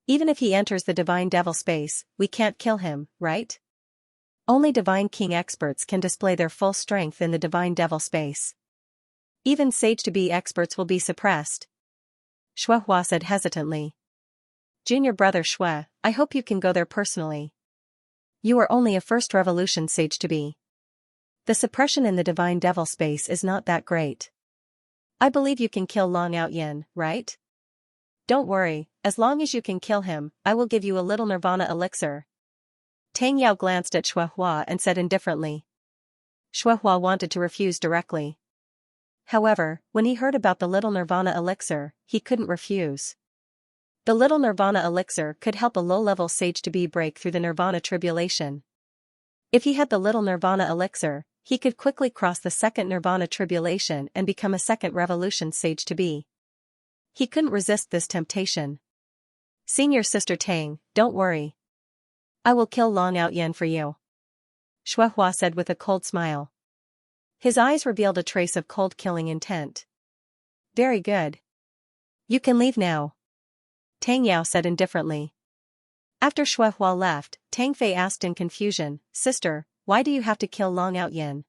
Even if he enters the Divine Devil space, we can't kill him, right? Only Divine King experts can display their full strength in the Divine Devil space. Even Sage-to-be experts will be suppressed. Shuehua said hesitantly. Junior brother Shui, I hope you can go there personally. You are only a first revolution Sage-to-be. The suppression in the Divine Devil space is not that great. I believe you can kill Long Outyin, right? Don't worry, as long as you can kill him, I will give you a little Nirvana elixir. Tang Yao glanced at Shuehua and said indifferently. Shuehua wanted to refuse directly. However, when he heard about the little Nirvana elixir, he couldn't refuse. The little Nirvana elixir could help a low-level Sage-to-be break through the Nirvana tribulation. If he had the little Nirvana elixir, he could quickly cross the second Nirvana tribulation and become a second revolution Sage-to-be. He couldn't resist this temptation. Senior Sister Tang, don't worry. I will kill Long Outyin for you. Shuehua said with a cold smile. His eyes revealed a trace of cold killing intent. Very good. You can leave now. Tang Yao said indifferently. After Shuehua left, Tang Fei asked in confusion, Sister, why do you have to kill Long Outyin?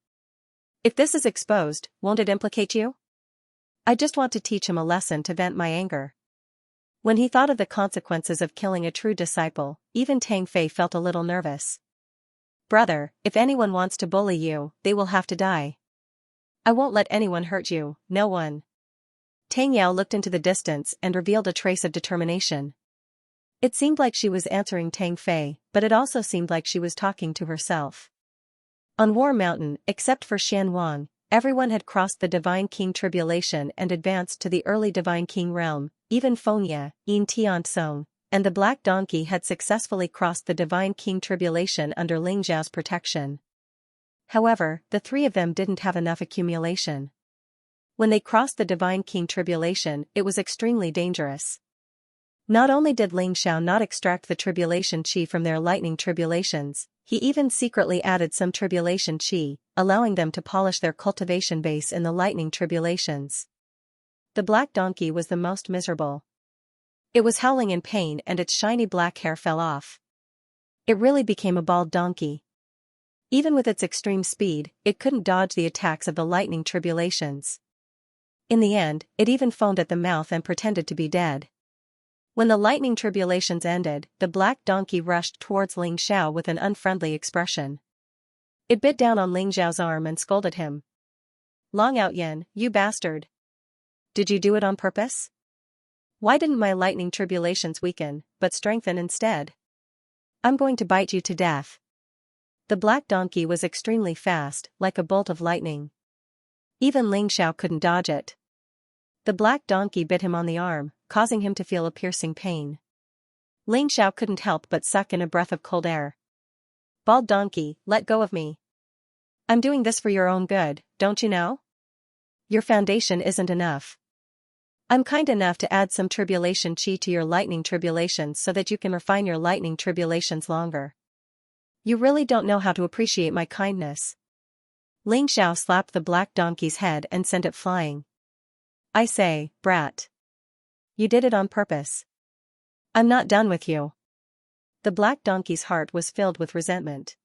If this is exposed, won't it implicate you? I just want to teach him a lesson to vent my anger. When he thought of the consequences of killing a true disciple, even Tang Fei felt a little nervous. Brother, if anyone wants to bully you, they will have to die. I won't let anyone hurt you, no one. Tang Yao looked into the distance and revealed a trace of determination. It seemed like she was answering Tang Fei, but it also seemed like she was talking to herself. On War Mountain, except for Xianxia, everyone had crossed the Divine King tribulation and advanced to the early Divine King realm, even Fengya, Yin Tiansong, and the Black Donkey had successfully crossed the Divine King tribulation under Ling Zhao's protection. However, the three of them didn't have enough accumulation. When they crossed the Divine King tribulation, it was extremely dangerous. Not only did Ling Zhao not extract the tribulation chi from their lightning tribulations, he even secretly added some tribulation chi, allowing them to polish their cultivation base in the lightning tribulations. The Black Donkey was the most miserable. It was howling in pain and its shiny black hair fell off. It really became a bald donkey. Even with its extreme speed, it couldn't dodge the attacks of the lightning tribulations. In the end, it even foamed at the mouth and pretended to be dead. When the lightning tribulations ended, the Black Donkey rushed towards Ling Zhao with an unfriendly expression. It bit down on Ling Zhao's arm and scolded him. Long Outyin, you bastard. Did you do it on purpose? Why didn't my lightning tribulations weaken, but strengthen instead? I'm going to bite you to death. The Black Donkey was extremely fast, like a bolt of lightning. Even Ling Zhao couldn't dodge it. The Black Donkey bit him on the arm, causing him to feel a piercing pain. Ling Zhao couldn't help but suck in a breath of cold air. Bald Donkey, let go of me. I'm doing this for your own good, don't you know? Your foundation isn't enough. I'm kind enough to add some tribulation chi to your lightning tribulations so that you can refine your lightning tribulations longer. You really don't know how to appreciate my kindness. Ling Zhao slapped the Black Donkey's head and sent it flying. I say, brat. You did it on purpose. I'm not done with you. The Black Donkey's heart was filled with resentment.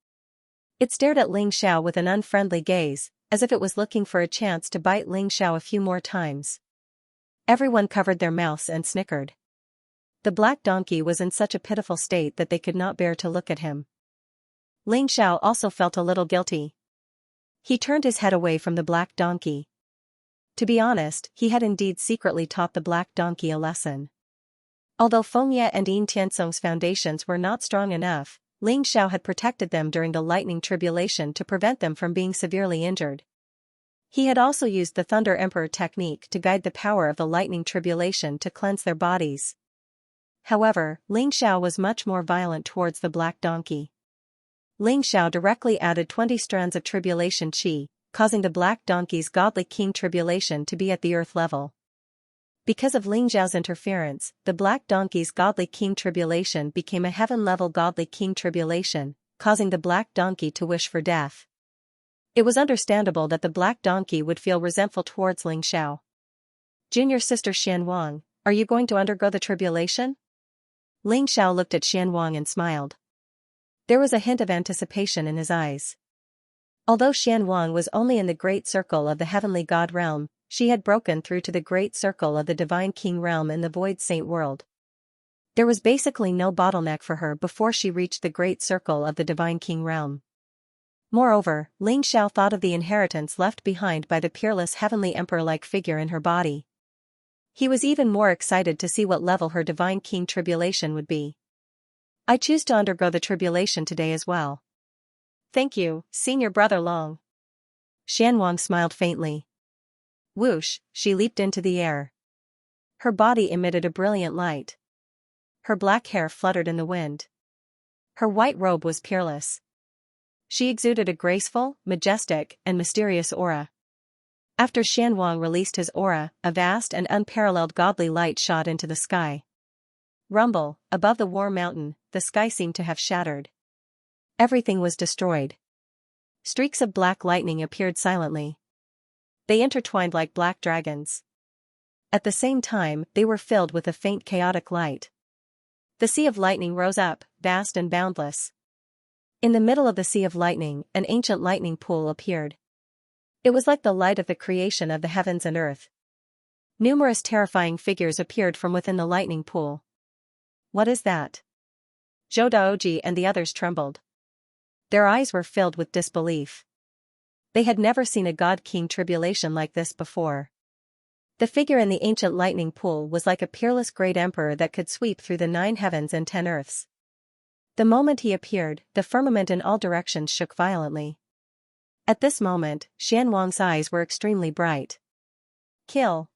It stared at Ling Zhao with an unfriendly gaze, as if it was looking for a chance to bite Ling Zhao a few more times. Everyone covered their mouths and snickered. The Black Donkey was in such a pitiful state that they could not bear to look at him. Ling Zhao also felt a little guilty. He turned his head away from the Black Donkey. To be honest, he had indeed secretly taught the Black Donkey a lesson. Although Fengya and Yin Tiansong's foundations were not strong enough, Ling Zhao had protected them during the lightning tribulation to prevent them from being severely injured. He had also used the Thunder Emperor technique to guide the power of the lightning tribulation to cleanse their bodies. However, Ling Zhao was much more violent towards the Black Donkey. Ling Zhao directly added 20 strands of tribulation chi, causing the Black Donkey's godly king tribulation to be at the earth level. Because of Ling Zhao's interference, the Black Donkey's godly king tribulation became a heaven-level godly king tribulation, causing the Black Donkey to wish for death. It was understandable that the Black Donkey would feel resentful towards Ling Zhao. Junior sister Xianxia, are you going to undergo the tribulation? Ling Zhao looked at Xianxia and smiled. There was a hint of anticipation in his eyes. Although Xianwang was only in the great circle of the heavenly god realm, she had broken through to the great circle of the divine king realm in the void saint world. There was basically no bottleneck for her before she reached the great circle of the divine king realm. Moreover, Ling Xiao thought of the inheritance left behind by the peerless heavenly emperor-like figure in her body. He was even more excited to see what level her divine king tribulation would be. I choose to undergo the tribulation today as well. Thank you, senior brother Long. Xianwang smiled faintly. Whoosh, she leaped into the air. Her body emitted a brilliant light. Her black hair fluttered in the wind. Her white robe was peerless. She exuded a graceful, majestic, and mysterious aura. After Xianwang released his aura, a vast and unparalleled godly light shot into the sky. Rumble, above the war mountain, the sky seemed to have shattered. Everything was destroyed. Streaks of black lightning appeared silently. They intertwined like black dragons. At the same time, they were filled with a faint chaotic light. The sea of lightning rose up, vast and boundless. In the middle of the sea of lightning, an ancient lightning pool appeared. It was like the light of the creation of the heavens and earth. Numerous terrifying figures appeared from within the lightning pool. What is that? Zhou Daoji and the others trembled. Their eyes were filled with disbelief. They had never seen a god-king tribulation like this before. The figure in the ancient lightning pool was like a peerless great emperor that could sweep through the 9 heavens and 10 earths. The moment he appeared, the firmament in all directions shook violently. At this moment, Xianwang's eyes were extremely bright. Kill!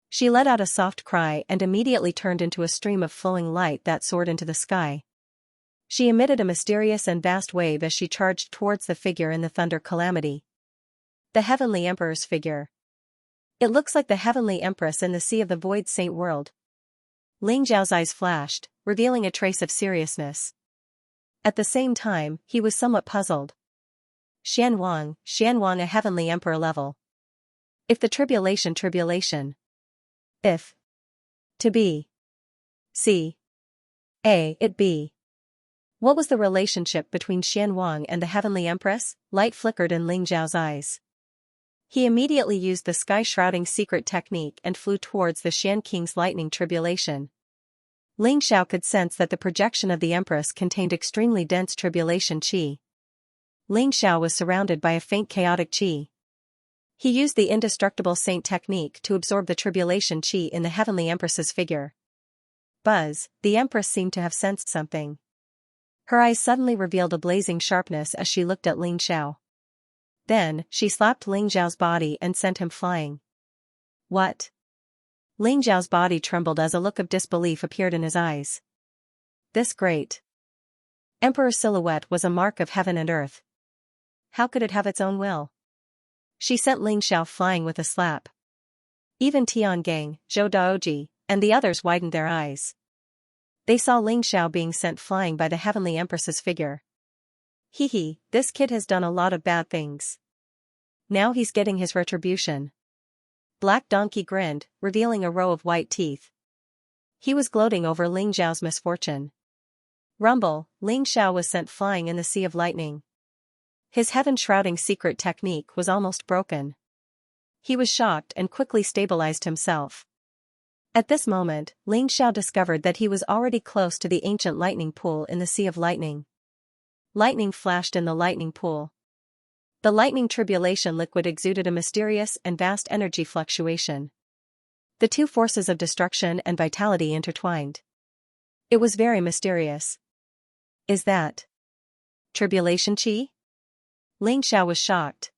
She let out a soft cry and immediately turned into a stream of flowing light that soared into the sky. She emitted a mysterious and vast wave as she charged towards the figure in the thunder calamity. The heavenly emperor's figure. It looks like the heavenly empress in the sea of the void saint world. Ling Zhao's eyes flashed, revealing a trace of seriousness. At the same time, he was somewhat puzzled. Xianwang a heavenly emperor level. If the tribulation. If. To be. See. It be. What was the relationship between Xianwang and the heavenly empress? Light flickered in Ling Zhao's eyes. He immediately used the sky-shrouding secret technique and flew towards the Xian King's lightning tribulation. Ling Xiao could sense that the projection of the Empress contained extremely dense tribulation qi. Ling Xiao was surrounded by a faint chaotic qi. He used the indestructible saint technique to absorb the tribulation qi in the heavenly Empress's figure. Buzz, the Empress seemed to have sensed something. Her eyes suddenly revealed a blazing sharpness as she looked at Ling Xiao. Then, she slapped Ling Zhao's body and sent him flying. What? Ling Zhao's body trembled as a look of disbelief appeared in his eyes. This great Emperor's silhouette was a mark of heaven and earth. How could it have its own will? She sent Ling Xiao flying with a slap. Even Tiangang, Zhou Daoji, and the others widened their eyes. They saw Ling Xiao being sent flying by the heavenly empress's figure. Hee, this kid has done a lot of bad things. Now he's getting his retribution. Black Donkey grinned, revealing a row of white teeth. He was gloating over Ling Zhao's misfortune. Rumble, Ling Xiao was sent flying in the sea of lightning. His heaven-shrouding secret technique was almost broken. He was shocked and quickly stabilized himself. At this moment, Ling Xiao discovered that he was already close to the ancient lightning pool in the sea of lightning. Lightning flashed in the lightning pool. The lightning tribulation liquid exuded a mysterious and vast energy fluctuation. The two forces of destruction and vitality intertwined. It was very mysterious. Is that tribulation qi? Ling Xiao was shocked.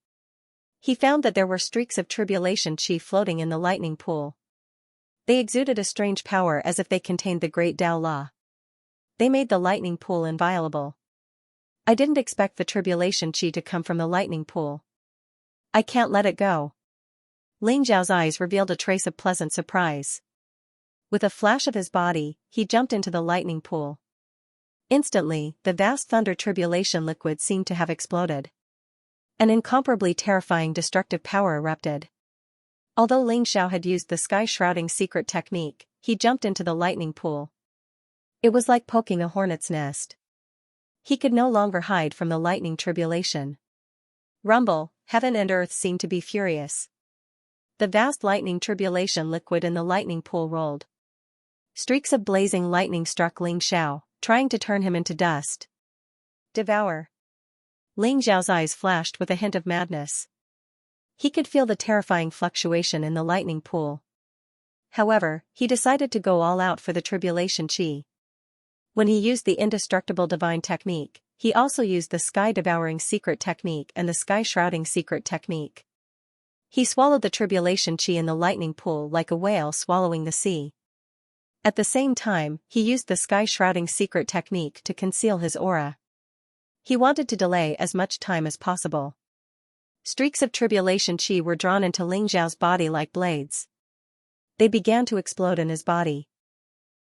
He found that there were streaks of tribulation qi floating in the lightning pool. They exuded a strange power as if they contained the great Tao Law. They made the lightning pool inviolable. I didn't expect the tribulation qi to come from the lightning pool. I can't let it go. Ling Zhao's eyes revealed a trace of pleasant surprise. With a flash of his body, he jumped into the lightning pool. Instantly, the vast thunder tribulation liquid seemed to have exploded. An incomparably terrifying destructive power erupted. Although Ling Xiao had used the sky-shrouding secret technique, he jumped into the lightning pool. It was like poking a hornet's nest. He could no longer hide from the lightning tribulation. Rumble, heaven and earth seemed to be furious. The vast lightning tribulation liquid in the lightning pool rolled. Streaks of blazing lightning struck Ling Xiao, trying to turn him into dust. Devour. Ling Xiao's eyes flashed with a hint of madness. He could feel the terrifying fluctuation in the lightning pool. However, he decided to go all out for the tribulation chi. When he used the indestructible divine technique, he also used the sky-devouring secret technique and the sky-shrouding secret technique. He swallowed the tribulation chi in the lightning pool like a whale swallowing the sea. At the same time, he used the sky-shrouding secret technique to conceal his aura. He wanted to delay as much time as possible. Streaks of tribulation chi were drawn into Ling Xiao's body like blades. They began to explode in his body.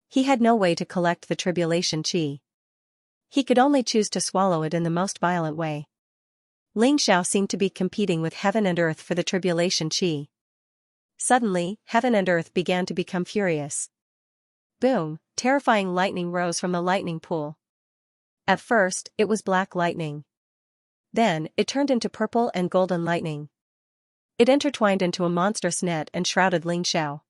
He had no way to collect the tribulation chi. He could only choose to swallow it in the most violent way. Ling Xiao seemed to be competing with heaven and earth for the tribulation chi. Suddenly, heaven and earth began to become furious. Boom! Terrifying lightning rose from the lightning pool. At first, it was black lightning. Then, it turned into purple and golden lightning. It intertwined into a monstrous net and shrouded Ling Xiao.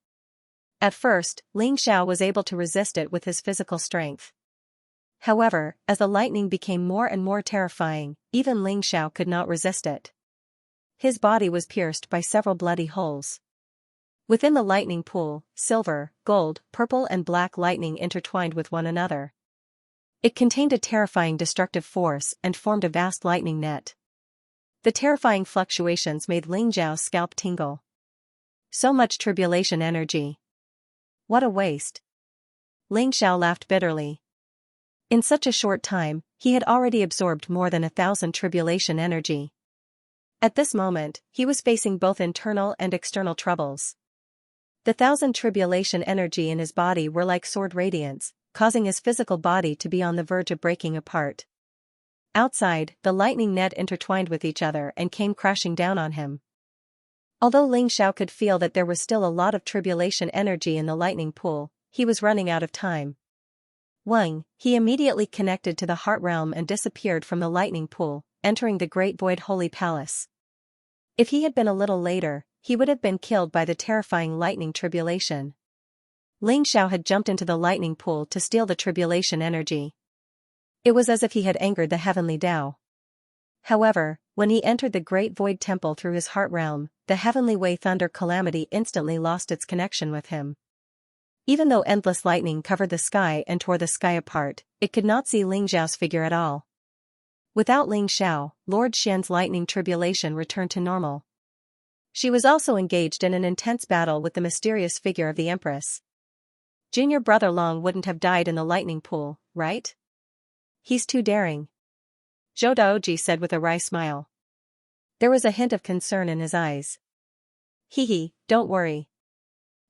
At first, Ling Xiao was able to resist it with his physical strength. However, as the lightning became more and more terrifying, even Ling Xiao could not resist it. His body was pierced by several bloody holes. Within the lightning pool, silver, gold, purple and black lightning intertwined with one another. It contained a terrifying destructive force and formed a vast lightning net. The terrifying fluctuations made Ling Xiao's scalp tingle. So much tribulation energy. What a waste. Ling Xiao laughed bitterly. In such a short time, he had already absorbed more than 1,000 tribulation energy. At this moment, he was facing both internal and external troubles. The 1,000 tribulation energy in his body were like sword radiance, causing his physical body to be on the verge of breaking apart. Outside, the lightning net intertwined with each other and came crashing down on him. Although Ling Xiao could feel that there was still a lot of tribulation energy in the lightning pool, he was running out of time. Wang, he immediately connected to the heart realm and disappeared from the lightning pool, entering the Great Void Holy Palace. If he had been a little later, he would have been killed by the terrifying lightning tribulation. Ling Xiao had jumped into the lightning pool to steal the tribulation energy. It was as if he had angered the heavenly Tao. However, when he entered the Great Void Temple through his heart realm, the heavenly way thunder calamity instantly lost its connection with him. Even though endless lightning covered the sky and tore the sky apart, it could not see Ling Xiao's figure at all. Without Ling Xiao, Lord Xian's lightning tribulation returned to normal. She was also engaged in an intense battle with the mysterious figure of the Empress. Junior brother Long wouldn't have died in the lightning pool, right? He's too daring. Zhou Daoji said with a wry smile. There was a hint of concern in his eyes. Hee, don't worry.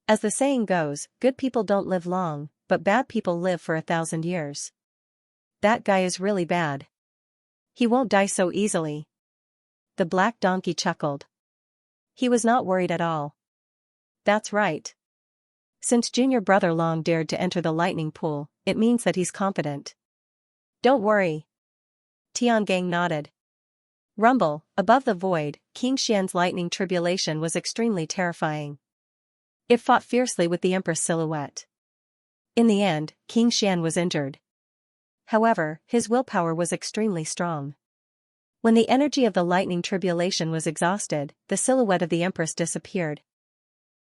As the saying goes, good people don't live long, but bad people live for 1,000 years. That guy is really bad. He won't die so easily. The black donkey chuckled. He was not worried at all. That's right. Since junior brother Long dared to enter the lightning pool, it means that he's confident. Don't worry. Tiangang nodded. Rumble, above the void, King Xian's lightning tribulation was extremely terrifying. It fought fiercely with the Empress silhouette. In the end, King Xian was injured. However, his willpower was extremely strong. When the energy of the lightning tribulation was exhausted, the silhouette of the Empress disappeared.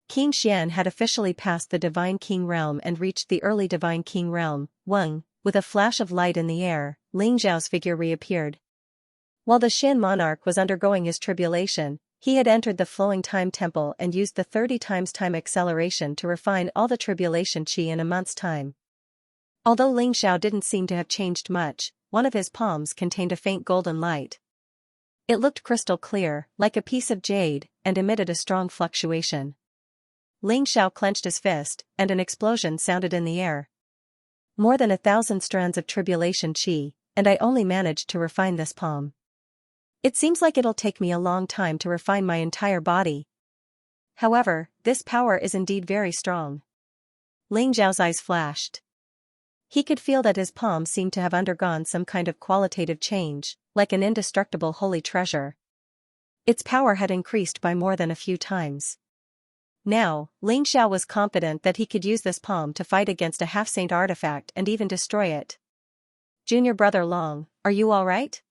King Xian had officially passed the Divine King realm and reached the early Divine King realm. Wang, with a flash of light in the air, Ling Xiao's figure reappeared. While the Xin monarch was undergoing his tribulation, he had entered the flowing time temple and used the 30 times time acceleration to refine all the tribulation chi in a month's time. Although Ling Xiao didn't seem to have changed much, one of his palms contained a faint golden light. It looked crystal clear, like a piece of jade, and emitted a strong fluctuation. Ling Xiao clenched his fist, and an explosion sounded in the air. More than 1,000 strands of tribulation chi, and I only managed to refine this palm. It seems like it'll take me a long time to refine my entire body. However, this power is indeed very strong. Ling Xiao's eyes flashed. He could feel that his palm seemed to have undergone some kind of qualitative change, like an indestructible holy treasure. Its power had increased by more than a few times. Now, Xianxia was confident that he could use this palm to fight against a half-saint artifact and even destroy it. Junior brother Long, are you alright?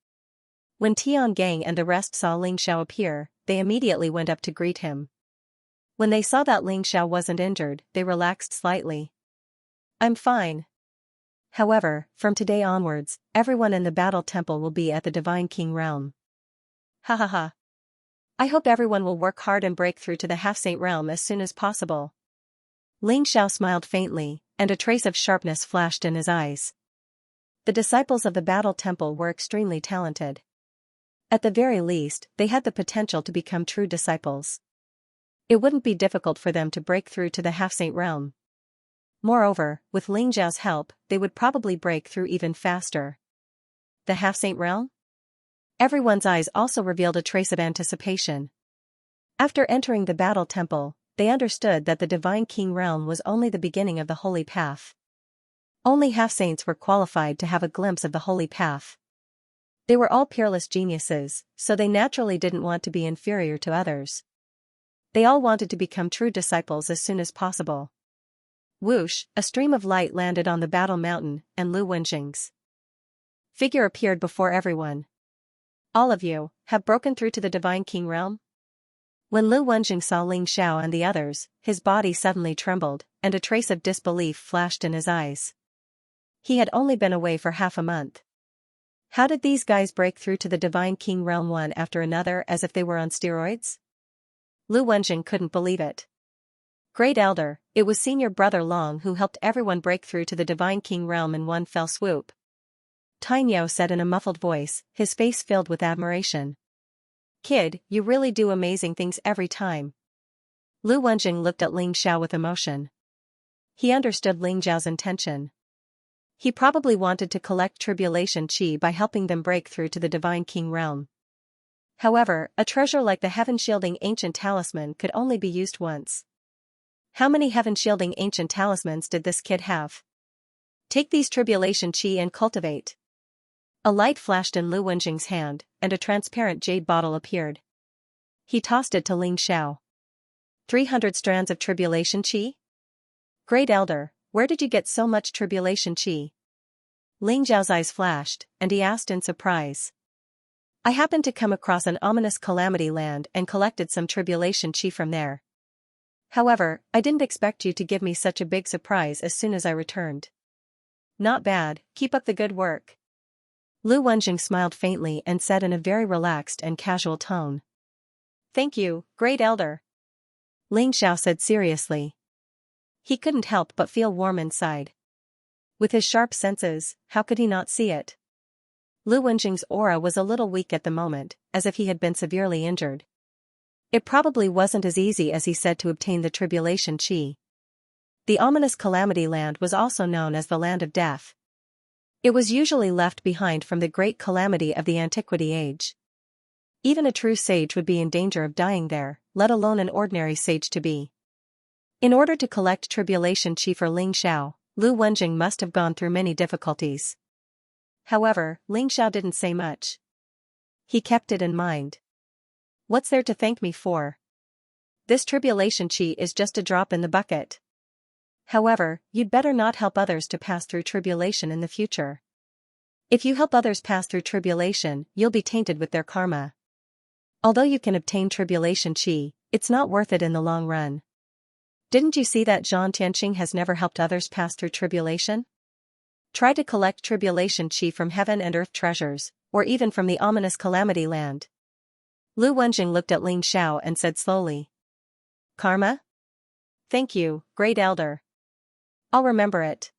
When Tiangang and the rest saw Xianxia appear, they immediately went up to greet him. When they saw that Xianxia wasn't injured, they relaxed slightly. I'm fine. However, from today onwards, everyone in the battle temple will be at the Divine King realm. Ha ha ha. I hope everyone will work hard and break through to the half-saint realm as soon as possible. Xianxia smiled faintly, and a trace of sharpness flashed in his eyes. The disciples of the battle temple were extremely talented. At the very least, they had the potential to become true disciples. It wouldn't be difficult for them to break through to the half-saint realm. Moreover, with Xiao's help, they would probably break through even faster. The half-saint realm? Everyone's eyes also revealed a trace of anticipation. After entering the battle temple, they understood that the Divine King realm was only the beginning of the holy path. Only half-saints were qualified to have a glimpse of the holy path. They were all peerless geniuses, so they naturally didn't want to be inferior to others. They all wanted to become true disciples as soon as possible. Whoosh, a stream of light landed on the battle mountain, and Lu Wenjing's figure appeared before everyone. All of you have broken through to the Divine King realm? When Lu Wenjing saw Xiao and the others, his body suddenly trembled, and a trace of disbelief flashed in his eyes. He had only been away for half a month. How did these guys break through to the Divine King realm one after another as if they were on steroids? Lu Wenjing couldn't believe it. Great Elder, it was senior brother Long who helped everyone break through to the Divine King realm in one fell swoop. Tainyo said in a muffled voice, his face filled with admiration. Kid, you really do amazing things every time. Lu Wenjing looked at Xiao with emotion. He understood Xiao's intention. He probably wanted to collect tribulation chi by helping them break through to the Divine King realm. However, a treasure like the heaven-shielding ancient talisman could only be used once. How many heaven-shielding ancient talismans did this kid have? Take these tribulation chi and cultivate. A light flashed in Lu Wenjing's hand, and a transparent jade bottle appeared. He tossed it to Xiao. 300 strands of tribulation chi? Great Elder, where did you get so much tribulation chi? Xiao's eyes flashed, and he asked in surprise. I happened to come across an ominous calamity land and collected some tribulation chi from there. However, I didn't expect you to give me such a big surprise as soon as I returned. Not bad, keep up the good work. Lu Wenjing smiled faintly and said in a very relaxed and casual tone. Thank you, Great Elder. Xiao said seriously. He couldn't help but feel warm inside. With his sharp senses, how could he not see it? Lu Wenjing's aura was a little weak at the moment, as if he had been severely injured. It probably wasn't as easy as he said to obtain the tribulation chi. The ominous calamity land was also known as the Land of Death. It was usually left behind from the great calamity of the Antiquity Age. Even a true sage would be in danger of dying there, let alone an ordinary sage to be. In order to collect tribulation chi for Xiao, Lu Wenjing must have gone through many difficulties. However, Xiao didn't say much. He kept it in mind. What's there to thank me for? This tribulation chi is just a drop in the bucket. However, you'd better not help others to pass through tribulation in the future. If you help others pass through tribulation, you'll be tainted with their karma. Although you can obtain tribulation chi, it's not worth it in the long run. Didn't you see that Zhang Tianqing has never helped others pass through tribulation? Try to collect tribulation chi from heaven and earth treasures, or even from the ominous calamity land. Lu Wenjing looked at Xiao and said slowly. Karma? Thank you, Great Elder. I'll remember it.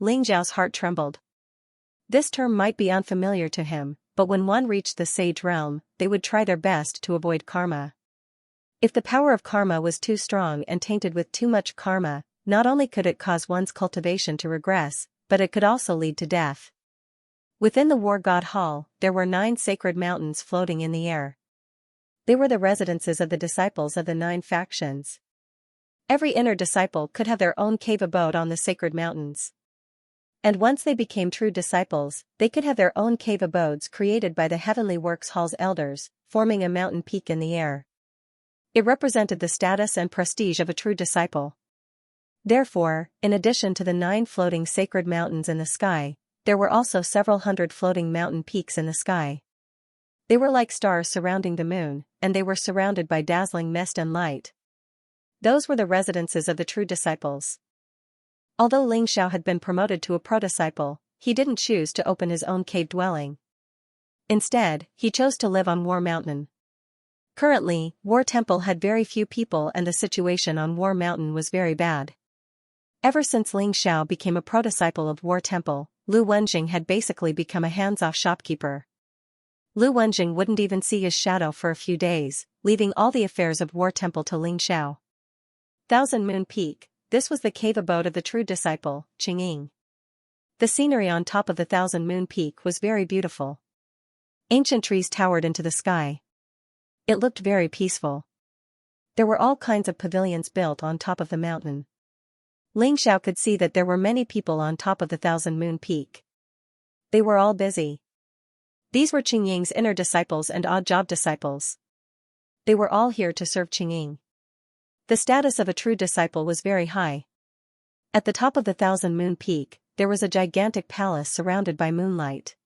Xiao's heart trembled. This term might be unfamiliar to him, but when one reached the sage realm, they would try their best to avoid karma. If the power of karma was too strong and tainted with too much karma, not only could it cause one's cultivation to regress, but it could also lead to death. Within the War God Hall, there were 9 sacred mountains floating in the air. They were the residences of the disciples of the 9 factions. Every inner disciple could have their own cave abode on the sacred mountains. And once they became true disciples, they could have their own cave abodes created by the Heavenly Works Hall's elders, forming a mountain peak in the air. It represented the status and prestige of a true disciple. Therefore, in addition to the 9 floating sacred mountains in the sky, there were also several hundred floating mountain peaks in the sky. They were like stars surrounding the moon, and they were surrounded by dazzling mist and light. Those were the residences of the true disciples. Although Ling Xiao had been promoted to a pro-disciple, he didn't choose to open his own cave dwelling. Instead, he chose to live on War Mountain. Currently, War Temple had very few people and the situation on War Mountain was very bad. Ever since Ling Xiao became a pro-disciple of War Temple, Lu Wenjing had basically become a hands-off shopkeeper. Lu Wenjing wouldn't even see his shadow for a few days, leaving all the affairs of War Temple to Ling Xiao. Thousand Moon Peak, this was the cave abode of the true disciple, Qingying. The scenery on top of the Thousand Moon Peak was very beautiful. Ancient trees towered into the sky. It looked very peaceful. There were all kinds of pavilions built on top of the mountain. Ling Xiao could see that there were many people on top of the Thousand Moon Peak. They were all busy. These were Qingying's inner disciples and odd job disciples. They were all here to serve Qingying. The status of a true disciple was very high. At the top of the Thousand Moon Peak, there was a gigantic palace surrounded by moonlight.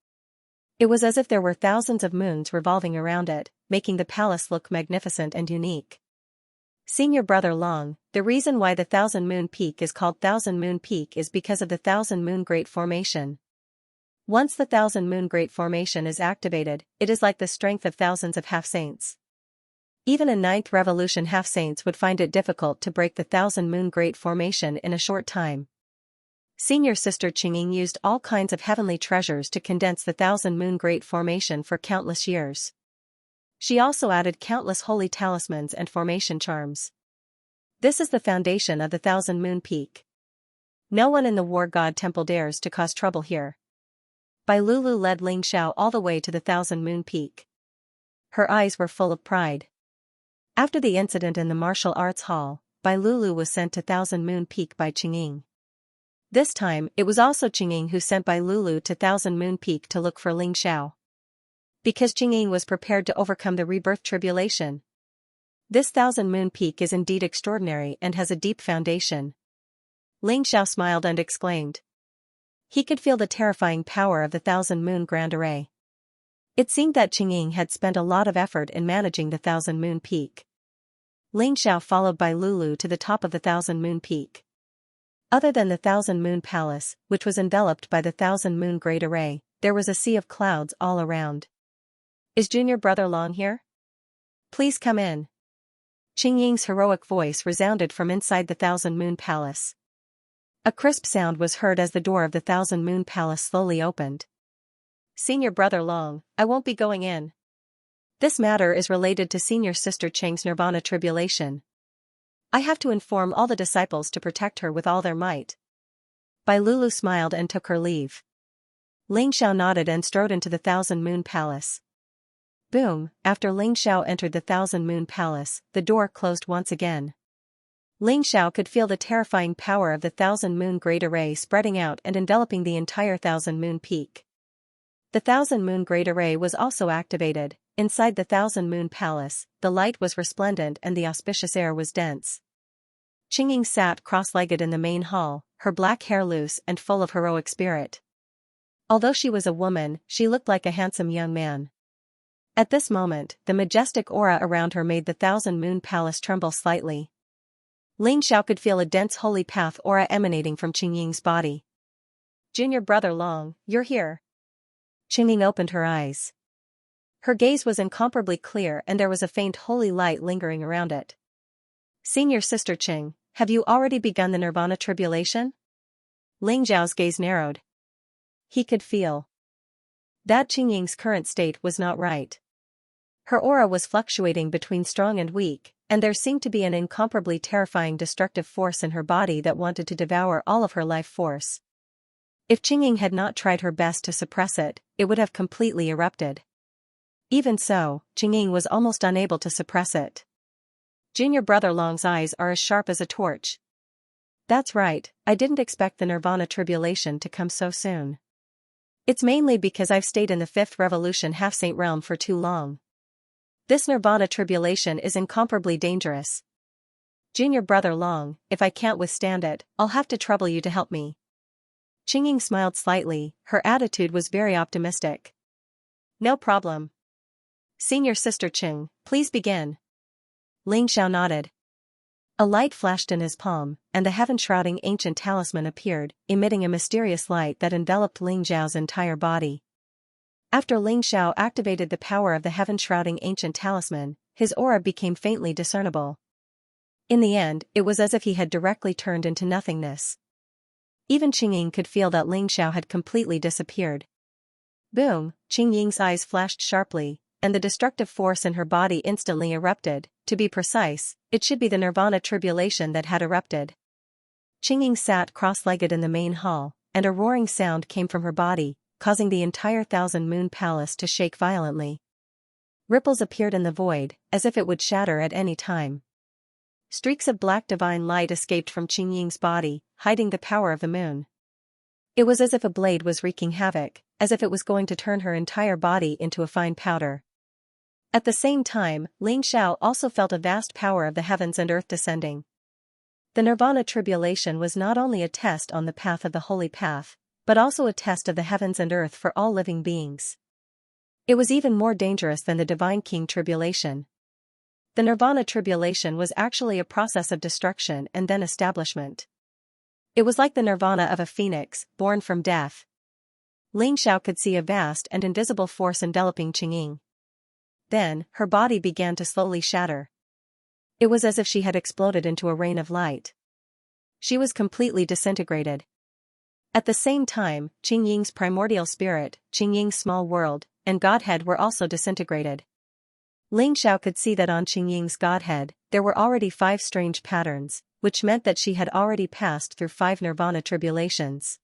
It was as if there were thousands of moons revolving around it, making the palace look magnificent and unique. Senior Brother Long, the reason why the Thousand Moon Peak is called Thousand Moon Peak is because of the Thousand Moon Great Formation. Once the Thousand Moon Great Formation is activated, it is like the strength of thousands of half-saints. Even a 9th Revolution half-saints would find it difficult to break the Thousand Moon Great Formation in a short time. Senior Sister Qingying used all kinds of heavenly treasures to condense the Thousand Moon Great Formation for countless years. She also added countless holy talismans and formation charms. This is the foundation of the Thousand Moon Peak. No one in the War God Temple dares to cause trouble here. Bai Lulu led Ling Xiao all the way to the Thousand Moon Peak. Her eyes were full of pride. After the incident in the martial arts hall, Bai Lulu was sent to Thousand Moon Peak by Qingying. This time, it was also Qingying who sent Bai Lulu to Thousand Moon Peak to look for Ling Xiao. Because Qingying was prepared to overcome the rebirth tribulation. This Thousand Moon Peak is indeed extraordinary and has a deep foundation. Ling Xiao smiled and exclaimed. He could feel the terrifying power of the Thousand Moon Grand Array. It seemed that Qingying had spent a lot of effort in managing the Thousand Moon Peak. Ling Xiao followed Bai Lulu to the top of the Thousand Moon Peak. Other than the Thousand Moon Palace, which was enveloped by the Thousand Moon Great Array, there was a sea of clouds all around. Is Junior Brother Long here? Please come in. Qingying's heroic voice resounded from inside the Thousand Moon Palace. A crisp sound was heard as the door of the Thousand Moon Palace slowly opened. Senior Brother Long, I won't be going in. This matter is related to Senior Sister Cheng's Nirvana tribulation. I have to inform all the disciples to protect her with all their might. Bai Lulu smiled and took her leave. Ling Xiao nodded and strode into the Thousand Moon Palace. Boom, after Ling Xiao entered the Thousand Moon Palace, the door closed once again. Ling Xiao could feel the terrifying power of the Thousand Moon Great Array spreading out and enveloping the entire Thousand Moon Peak. The Thousand Moon Great Array was also activated. Inside the Thousand Moon Palace, the light was resplendent and the auspicious air was dense. Qingying sat cross-legged in the main hall, her black hair loose and full of heroic spirit. Although she was a woman, she looked like a handsome young man. At this moment, the majestic aura around her made the Thousand Moon Palace tremble slightly. Ling Xiao could feel a dense holy path aura emanating from Qingying's body. Junior Brother Long, you're here. Qingying opened her eyes. Her gaze was incomparably clear and there was a faint holy light lingering around it. Senior Sister Qing, have you already begun the Nirvana tribulation? Ling Xiao's gaze narrowed. He could feel that Qingying's current state was not right. Her aura was fluctuating between strong and weak, and there seemed to be an incomparably terrifying destructive force in her body that wanted to devour all of her life force. If Qingying had not tried her best to suppress it, it would have completely erupted. Even so, Qingying was almost unable to suppress it. Junior Brother Long's eyes are as sharp as a torch. That's right, I didn't expect the nirvana tribulation to come so soon. It's mainly because I've stayed in the fifth revolution half-saint realm for too long. This nirvana tribulation is incomparably dangerous. Junior brother Long, if I can't withstand it, I'll have to trouble you to help me. Qingying smiled slightly, her attitude was very optimistic. No problem. Senior Sister Qing, please begin. Ling Xiao nodded. A light flashed in his palm, and the heaven-shrouding ancient talisman appeared, emitting a mysterious light that enveloped Ling Xiao's entire body. After Ling Xiao activated the power of the heaven-shrouding ancient talisman, his aura became faintly discernible. In the end, it was as if he had directly turned into nothingness. Even Qingying could feel that Ling Xiao had completely disappeared. Boom, Qingying's eyes flashed sharply, and the destructive force in her body instantly erupted. To be precise, it should be the nirvana tribulation that had erupted. Qingying sat cross-legged in the main hall, and a roaring sound came from her body, causing the entire Thousand Moon Palace to shake violently. Ripples appeared in the void, as if it would shatter at any time. Streaks of black divine light escaped from Qingying's body, hiding the power of the moon. It was as if a blade was wreaking havoc, as if it was going to turn her entire body into a fine powder. At the same time, Ling Xiao also felt a vast power of the heavens and earth descending. The nirvana tribulation was not only a test on the path of the holy path, but also a test of the heavens and earth for all living beings. It was even more dangerous than the Divine King tribulation. The nirvana tribulation was actually a process of destruction and then establishment. It was like the nirvana of a phoenix, born from death. Ling Xiao could see a vast and invisible force enveloping Qingying. Then, her body began to slowly shatter. It was as if she had exploded into a rain of light. She was completely disintegrated. At the same time, Qingying's primordial spirit, Qingying's small world, and Godhead were also disintegrated. Ling Xiao could see that on Qingying's Godhead, there were already 5 strange patterns, which meant that she had already passed through 5 nirvana tribulations.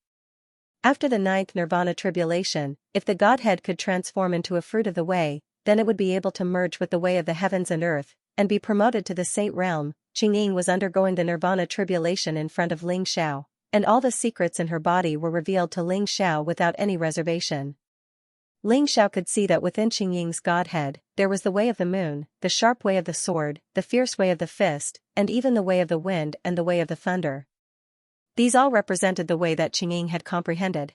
After the 9th nirvana tribulation, if the Godhead could transform into a fruit of the way, then it would be able to merge with the way of the heavens and earth, and be promoted to the saint realm. Qingying was undergoing the nirvana tribulation in front of Ling Xiao, and all the secrets in her body were revealed to Ling Xiao without any reservation. Ling Xiao could see that within Qingying's Godhead, there was the way of the moon, the sharp way of the sword, the fierce way of the fist, and even the way of the wind and the way of the thunder. These all represented the way that Qingying had comprehended.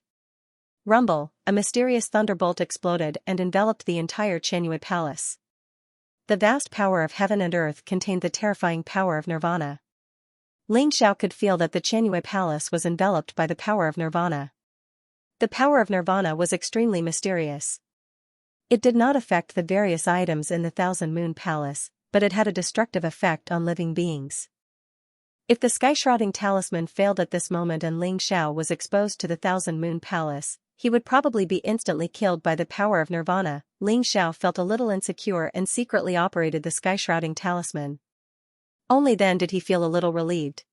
Rumble, a mysterious thunderbolt exploded and enveloped the entire Xianxia palace. The vast power of heaven and earth contained the terrifying power of nirvana. Ling Xiao could feel that the Xianxia palace was enveloped by the power of nirvana. The power of nirvana was extremely mysterious. It did not affect the various items in the Thousand Moon Palace, but it had a destructive effect on living beings. If the sky-shrouding talisman failed at this moment and Ling Xiao was exposed to the Thousand Moon Palace, he would probably be instantly killed by the power of nirvana. Ling Xiao felt a little insecure and secretly operated the sky-shrouding talisman. Only then did he feel a little relieved.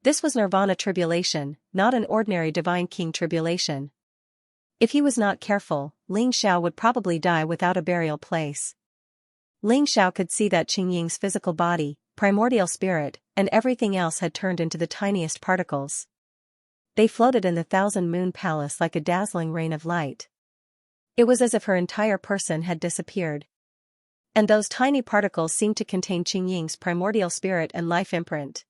This was nirvana tribulation, not an ordinary Divine King tribulation. If he was not careful, Ling Xiao would probably die without a burial place. Ling Xiao could see that Qingying's physical body, primordial spirit, and everything else had turned into the tiniest particles. They floated in the Thousand Moon Palace like a dazzling rain of light. It was as if her entire person had disappeared. And those tiny particles seemed to contain Qingying's primordial spirit and life imprint.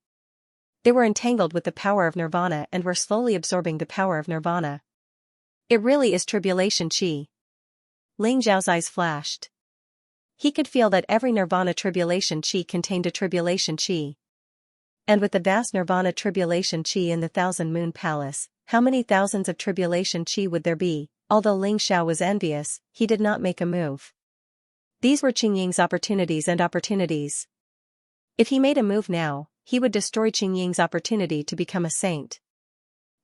They were entangled with the power of nirvana and were slowly absorbing the power of nirvana. It really is tribulation qi. Ling Xiao's eyes flashed. He could feel that every nirvana tribulation qi contained a tribulation qi. And with the vast nirvana tribulation qi in the Thousand Moon Palace, how many thousands of tribulation qi would there be? Although Ling Xiao was envious, he did not make a move. These were Qingying's opportunities and opportunities. If he made a move now, he would destroy Qingying's opportunity to become a saint.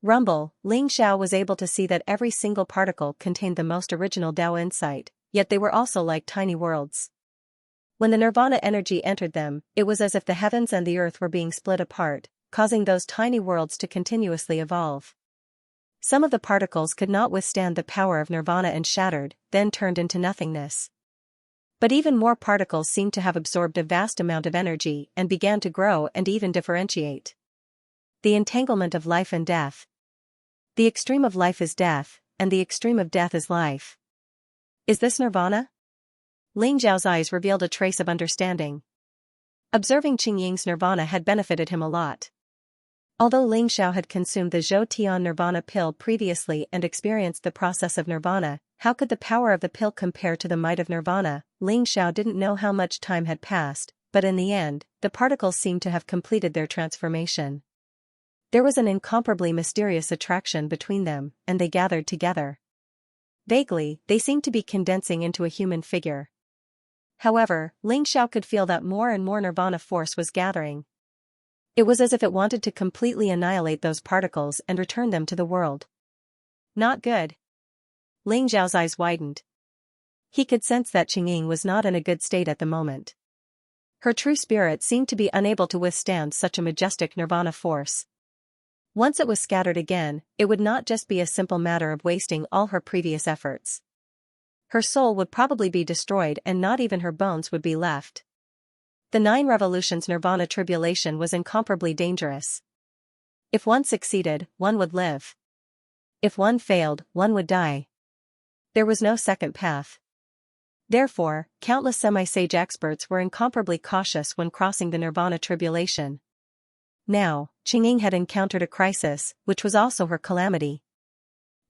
Rumble, Ling Xiao was able to see that every single particle contained the most original Dao insight, yet they were also like tiny worlds. When the nirvana energy entered them, it was as if the heavens and the earth were being split apart, causing those tiny worlds to continuously evolve. Some of the particles could not withstand the power of nirvana and shattered, then turned into nothingness. But even more particles seemed to have absorbed a vast amount of energy and began to grow and even differentiate. the entanglement of life and death. The extreme of life is death, and the extreme of death is life. Is this nirvana? Ling Zhao's eyes revealed a trace of understanding. Observing Qingying's nirvana had benefited him a lot. Although Ling Xiao had consumed the Zhou Tian nirvana pill previously and experienced the process of nirvana, how could the power of the pill compare to the might of nirvana? Ling Xiao didn't know how much time had passed, but in the end, the particles seemed to have completed their transformation. There was an incomparably mysterious attraction between them, and they gathered together. Vaguely, they seemed to be condensing into a human figure. However, Ling Xiao could feel that more and more nirvana force was gathering. It was as if it wanted to completely annihilate those particles and return them to the world. Not good. Ling Zhao's eyes widened. He could sense that Qingying was not in a good state at the moment. Her true spirit seemed to be unable to withstand such a majestic nirvana force. Once it was scattered again, it would not just be a simple matter of wasting all her previous efforts. Her soul would probably be destroyed and not even her bones would be left. The 9 revolutions nirvana tribulation was incomparably dangerous. If one succeeded, one would live. If one failed, one would die. There was no second path. Therefore, countless semi-sage experts were incomparably cautious when crossing the nirvana tribulation. Now, Qingying had encountered a crisis, which was also her calamity.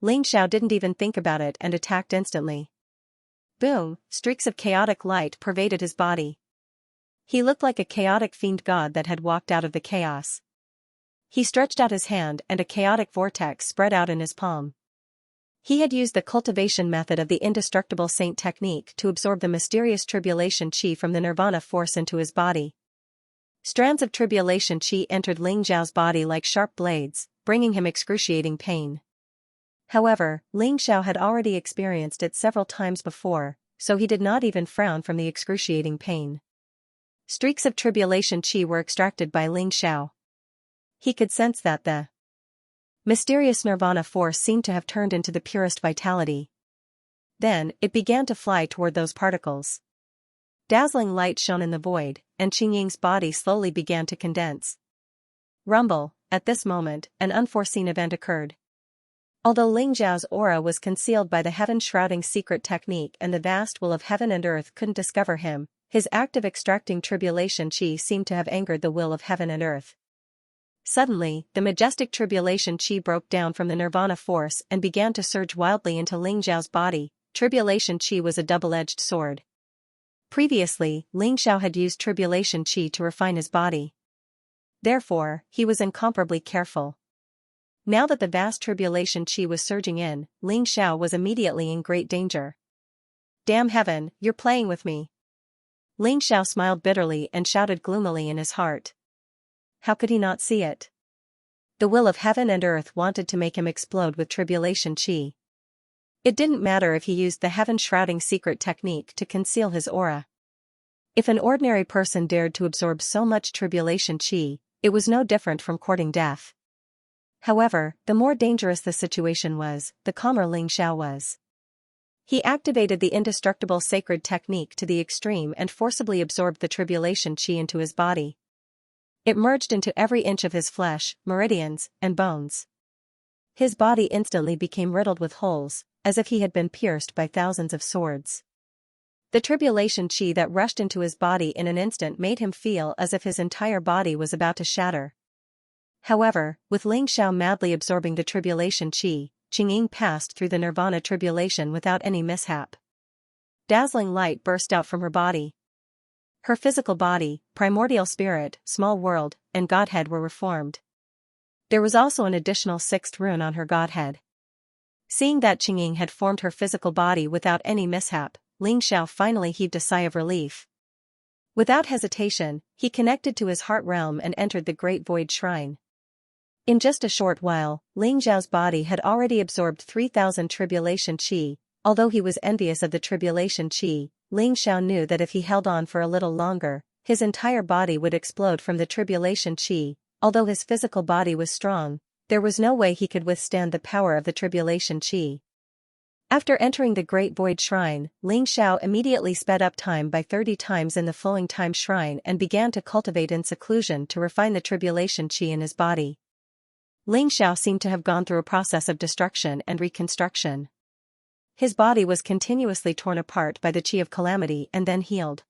Ling Xiao didn't even think about it and attacked instantly. Boom, streaks of chaotic light pervaded his body. He looked like a chaotic fiend god that had walked out of the chaos. He stretched out his hand and a chaotic vortex spread out in his palm. He had used the cultivation method of the indestructible saint technique to absorb the mysterious tribulation chi from the nirvana force into his body. Strands of tribulation chi entered Ling Zhao's body like sharp blades, bringing him excruciating pain. However, Ling Xiao had already experienced it several times before, so he did not even frown from the excruciating pain. Streaks of tribulation chi were extracted by Ling Xiao. He could sense that the mysterious nirvana force seemed to have turned into the purest vitality. Then, it began to fly toward those particles. Dazzling light shone in the void, and Qingying's body slowly began to condense. Rumble, at this moment, an unforeseen event occurred. Although Ling Zhao's aura was concealed by the heaven-shrouding secret technique and the vast will of heaven and earth couldn't discover him, his act of extracting tribulation chi seemed to have angered the will of heaven and earth. Suddenly, the majestic tribulation chi broke down from the nirvana force and began to surge wildly into Ling Zhao's body. Tribulation chi was a double-edged sword. Previously, Ling Xiao had used tribulation chi to refine his body. Therefore, he was incomparably careful. Now that the vast tribulation chi was surging in, Ling Xiao was immediately in great danger. Damn heaven, you're playing with me. Ling Xiao smiled bitterly and shouted gloomily in his heart. How could he not see it? The will of heaven and earth wanted to make him explode with tribulation chi. It didn't matter if he used the heaven-shrouding secret technique to conceal his aura. If an ordinary person dared to absorb so much tribulation chi, it was no different from courting death. However, the more dangerous the situation was, the calmer Ling Xiao was. He activated the indestructible sacred technique to the extreme and forcibly absorbed the tribulation chi into his body. It merged into every inch of his flesh, meridians, and bones. His body instantly became riddled with holes, as if he had been pierced by thousands of swords. The tribulation chi that rushed into his body in an instant made him feel as if his entire body was about to shatter. However, with Ling Xiao madly absorbing the tribulation chi, Qingying passed through the nirvana tribulation without any mishap. Dazzling light burst out from her body. Her physical body, primordial spirit, small world, and godhead were reformed. There was also an additional 6th rune on her godhead. Seeing that Qingying had formed her physical body without any mishap, Ling Xiao finally heaved a sigh of relief. Without hesitation, he connected to his heart realm and entered the Great Void Shrine. In just a short while, Ling Zhao's body had already absorbed 3,000 tribulation chi. Although he was envious of the tribulation chi, Ling Xiao knew that if he held on for a little longer, his entire body would explode from the tribulation chi. Although his physical body was strong, there was no way he could withstand the power of the tribulation chi. After entering the Great Void Shrine, Ling Xiao immediately sped up time by 30 times in the flowing time shrine and began to cultivate in seclusion to refine the tribulation chi in his body. Ling Xiao seemed to have gone through a process of destruction and reconstruction. His body was continuously torn apart by the Qi of Calamity and then healed.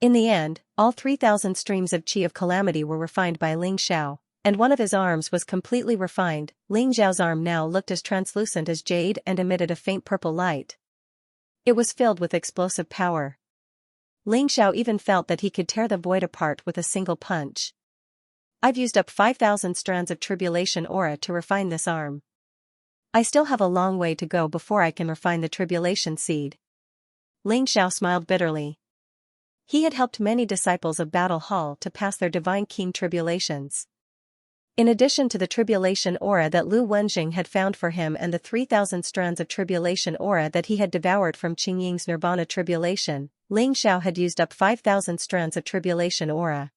In the end, all 3,000 streams of Qi of Calamity were refined by Ling Xiao, and one of his arms was completely refined. Ling Xiao's arm now looked as translucent as jade and emitted a faint purple light. It was filled with explosive power. Ling Xiao even felt that he could tear the void apart with a single punch. I've used up 5,000 strands of tribulation aura to refine this arm. I still have a long way to go before I can refine the tribulation seed. Ling Xiao smiled bitterly. He had helped many disciples of Battle Hall to pass their divine keen tribulations. In addition to the tribulation aura that Lu Wenjing had found for him and the 3,000 strands of tribulation aura that he had devoured from Qingying's nirvana tribulation, Ling Xiao had used up 5,000 strands of tribulation aura.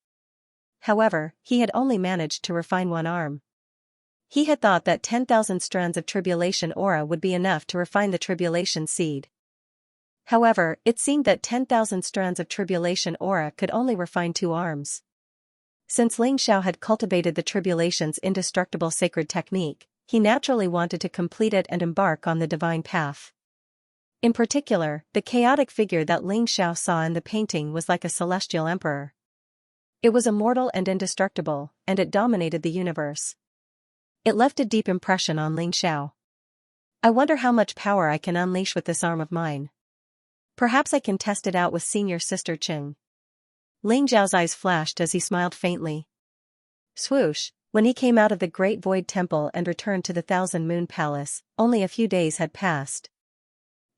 However, he had only managed to refine one arm. He had thought that 10,000 strands of tribulation aura would be enough to refine the tribulation seed. However, it seemed that 10,000 strands of tribulation aura could only refine 2 arms. Since Ling Xiao had cultivated the tribulation's indestructible sacred technique, he naturally wanted to complete it and embark on the divine path. In particular, the chaotic figure that Ling Xiao saw in the painting was like a celestial emperor. It was immortal and indestructible, and it dominated the universe. It left a deep impression on Ling Xiao. I wonder how much power I can unleash with this arm of mine. Perhaps I can test it out with senior sister Qing. Ling Xiao's eyes flashed as he smiled faintly. Swoosh, when he came out of the Great Void Temple and returned to the Thousand Moon Palace, only a few days had passed.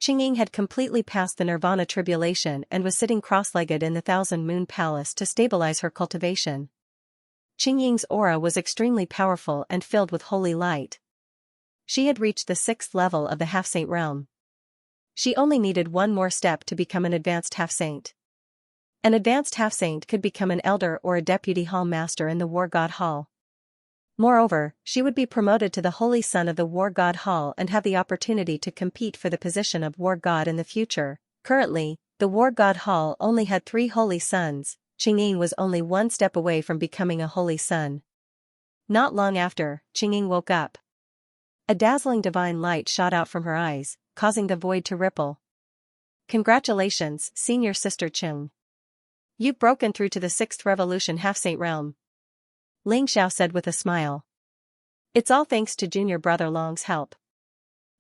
Qingying had completely passed the Nirvana tribulation and was sitting cross-legged in the Thousand Moon Palace to stabilize her cultivation. Qingying's aura was extremely powerful and filled with holy light. She had reached the 6th level of the half-saint realm. She only needed one more step to become an advanced half-saint. An advanced half-saint could become an elder or a deputy hall master in the War God Hall. Moreover, she would be promoted to the Holy Son of the War God Hall and have the opportunity to compete for the position of War God in the future. Currently, the War God Hall only had 3 Holy Sons. Qingying was only one step away from becoming a Holy Son. Not long after, Qingying woke up. A dazzling divine light shot out from her eyes, causing the void to ripple. Congratulations, senior sister Qing. You've broken through to the 6th Revolution half-saint realm. Ling Xiao said with a smile. It's all thanks to Junior Brother Long's help.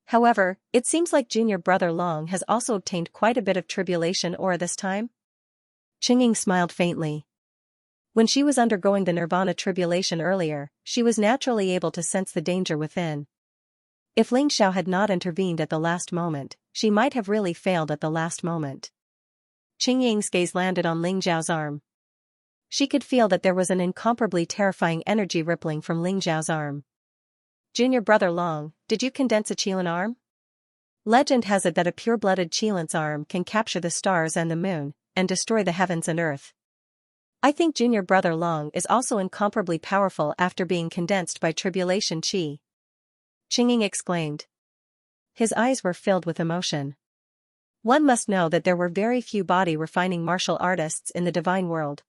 However, it seems like Junior Brother Long has also obtained quite a bit of tribulation aura this time. Qingying smiled faintly. When she was undergoing the Nirvana tribulation earlier, she was naturally able to sense the danger within. If Ling Xiao had not intervened at the last moment, she might have really failed at the last moment. Qingying's gaze landed on Ling Xiao's arm. She could feel that there was an incomparably terrifying energy rippling from Ling Xiao's arm. Junior Brother Long, did you condense a Qilin arm? Legend has it that a pure-blooded Qilin's arm can capture the stars and the moon, and destroy the heavens and earth. I think Junior Brother Long is also incomparably powerful after being condensed by tribulation Qi. Qingying exclaimed. His eyes were filled with emotion. One must know that there were very few body-refining martial artists in the divine world.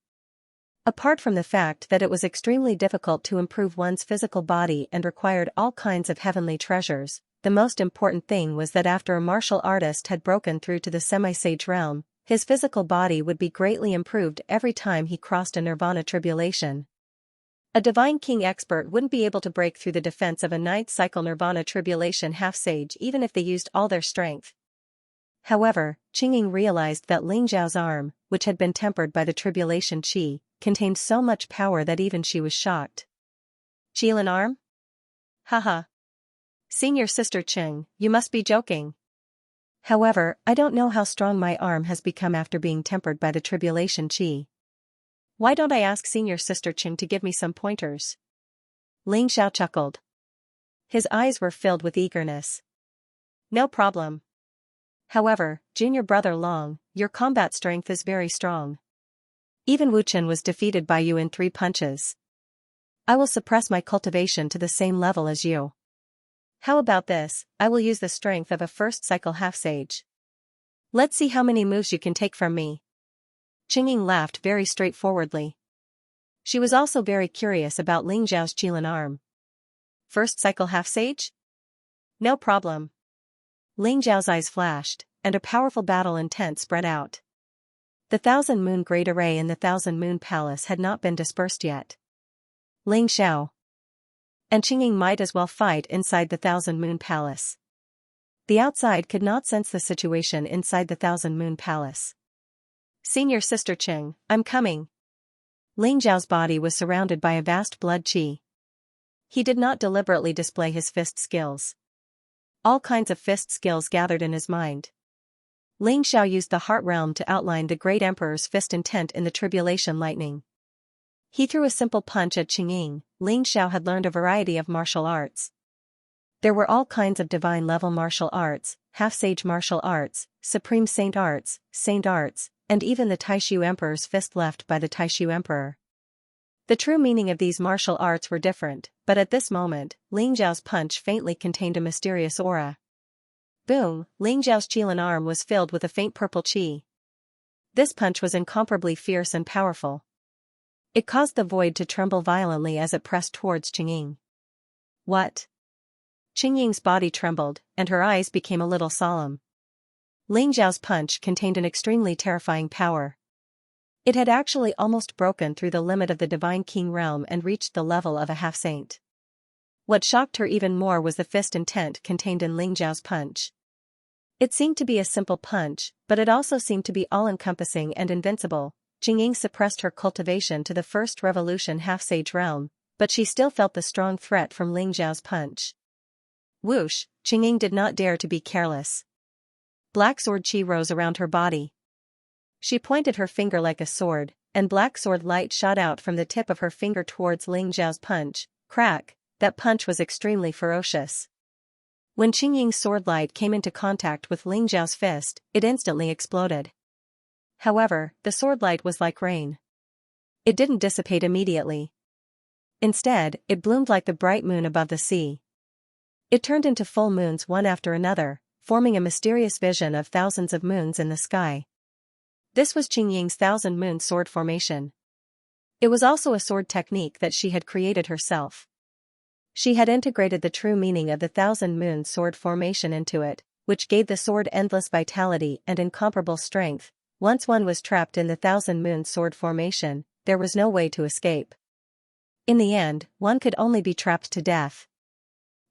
Apart from the fact that it was extremely difficult to improve one's physical body and required all kinds of heavenly treasures, the most important thing was that after a martial artist had broken through to the semi-sage realm, his physical body would be greatly improved every time he crossed a nirvana tribulation. A divine king expert wouldn't be able to break through the defense of a 9th cycle nirvana tribulation half-sage even if they used all their strength. However, Qingying realized that Ling Xiao's arm, which had been tempered by the tribulation Qi, contained so much power that even she was shocked. Qilin arm? Haha. Senior sister Qing, you must be joking. However, I don't know how strong my arm has become after being tempered by the tribulation Qi. Why don't I ask senior sister Qing to give me some pointers? Ling Xiao chuckled. His eyes were filled with eagerness. No problem. However, Junior Brother Long, your combat strength is very strong. Even Wu Chen was defeated by you in 3 punches. I will suppress my cultivation to the same level as you. How about this, I will use the strength of a 1st cycle half-sage. Let's see how many moves you can take from me. Qingying laughed very straightforwardly. She was also very curious about Ling Xiao's Qilin arm. first cycle half-sage? No problem. Ling Zhao's eyes flashed, and a powerful battle intent spread out. The Thousand Moon Great Array in the Thousand Moon Palace had not been dispersed yet. Ling Xiao and Qingying might as well fight inside the Thousand Moon Palace. The outside could not sense the situation inside the Thousand Moon Palace. Senior Sister Qing, I'm coming. Ling Zhao's body was surrounded by a vast blood qi. He did not deliberately display his fist skills. All kinds of fist skills gathered in his mind. Ling Xiao used the heart realm to outline the great emperor's fist intent in the tribulation lightning. He threw a simple punch at Qingying. Ling Xiao had learned a variety of martial arts. There were all kinds of divine-level martial arts, half-sage martial arts, supreme saint arts, and even the Taishu Emperor's fist left by the Taishu Emperor. The true meaning of these martial arts were different, but at this moment, Ling Zhao's punch faintly contained a mysterious aura. Boom! Ling Zhao's qilin arm was filled with a faint purple qi. This punch was incomparably fierce and powerful. It caused the void to tremble violently as it pressed towards Qingying. What? Qingying's body trembled, and her eyes became a little solemn. Ling Zhao's punch contained an extremely terrifying power. It had actually almost broken through the limit of the Divine King realm and reached the level of a half-saint. What shocked her even more was the fist intent contained in Ling Zhao's punch. It seemed to be a simple punch, but it also seemed to be all-encompassing and invincible. Qingying suppressed her cultivation to the first revolution half-sage realm, but she still felt the strong threat from Ling Zhao's punch. Whoosh! Qingying did not dare to be careless. Black sword qi rose around her body. She pointed her finger like a sword, and black sword light shot out from the tip of her finger towards Ling Zhao's punch. Crack! That punch was extremely ferocious. When Qingying's sword light came into contact with Ling Zhao's fist, it instantly exploded. However, the sword light was like rain. It didn't dissipate immediately. Instead, it bloomed like the bright moon above the sea. It turned into full moons one after another, forming a mysterious vision of thousands of moons in the sky. This was Qingying's Thousand Moon sword formation. It was also a sword technique that she had created herself. She had integrated the true meaning of the Thousand Moon sword formation into it, which gave the sword endless vitality and incomparable strength. Once one was trapped in the Thousand Moon sword formation, there was no way to escape. In the end, one could only be trapped to death.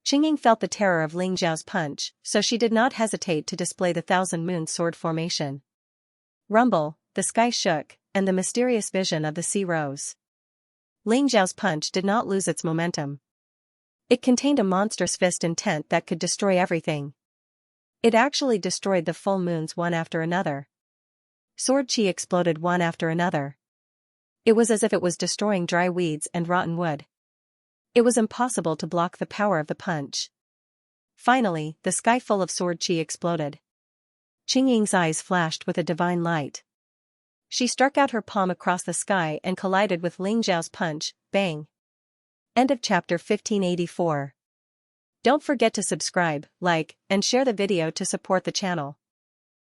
Qingying felt the terror of Ling Zhao's punch, so she did not hesitate to display the Thousand Moon sword formation. Rumble, the sky shook, and the mysterious vision of the sea rose. Ling Zhao's punch did not lose its momentum. It contained a monstrous fist intent that could destroy everything. It actually destroyed the full moons one after another. Sword qi exploded one after another. It was as if it was destroying dry weeds and rotten wood. It was impossible to block the power of the punch. Finally, the sky full of sword qi exploded. Qingying's eyes flashed with a divine light. She struck out her palm across the sky and collided with Ling Zhao's punch. Bang! End of chapter 1584. Don't forget to subscribe, like, and share the video to support the channel.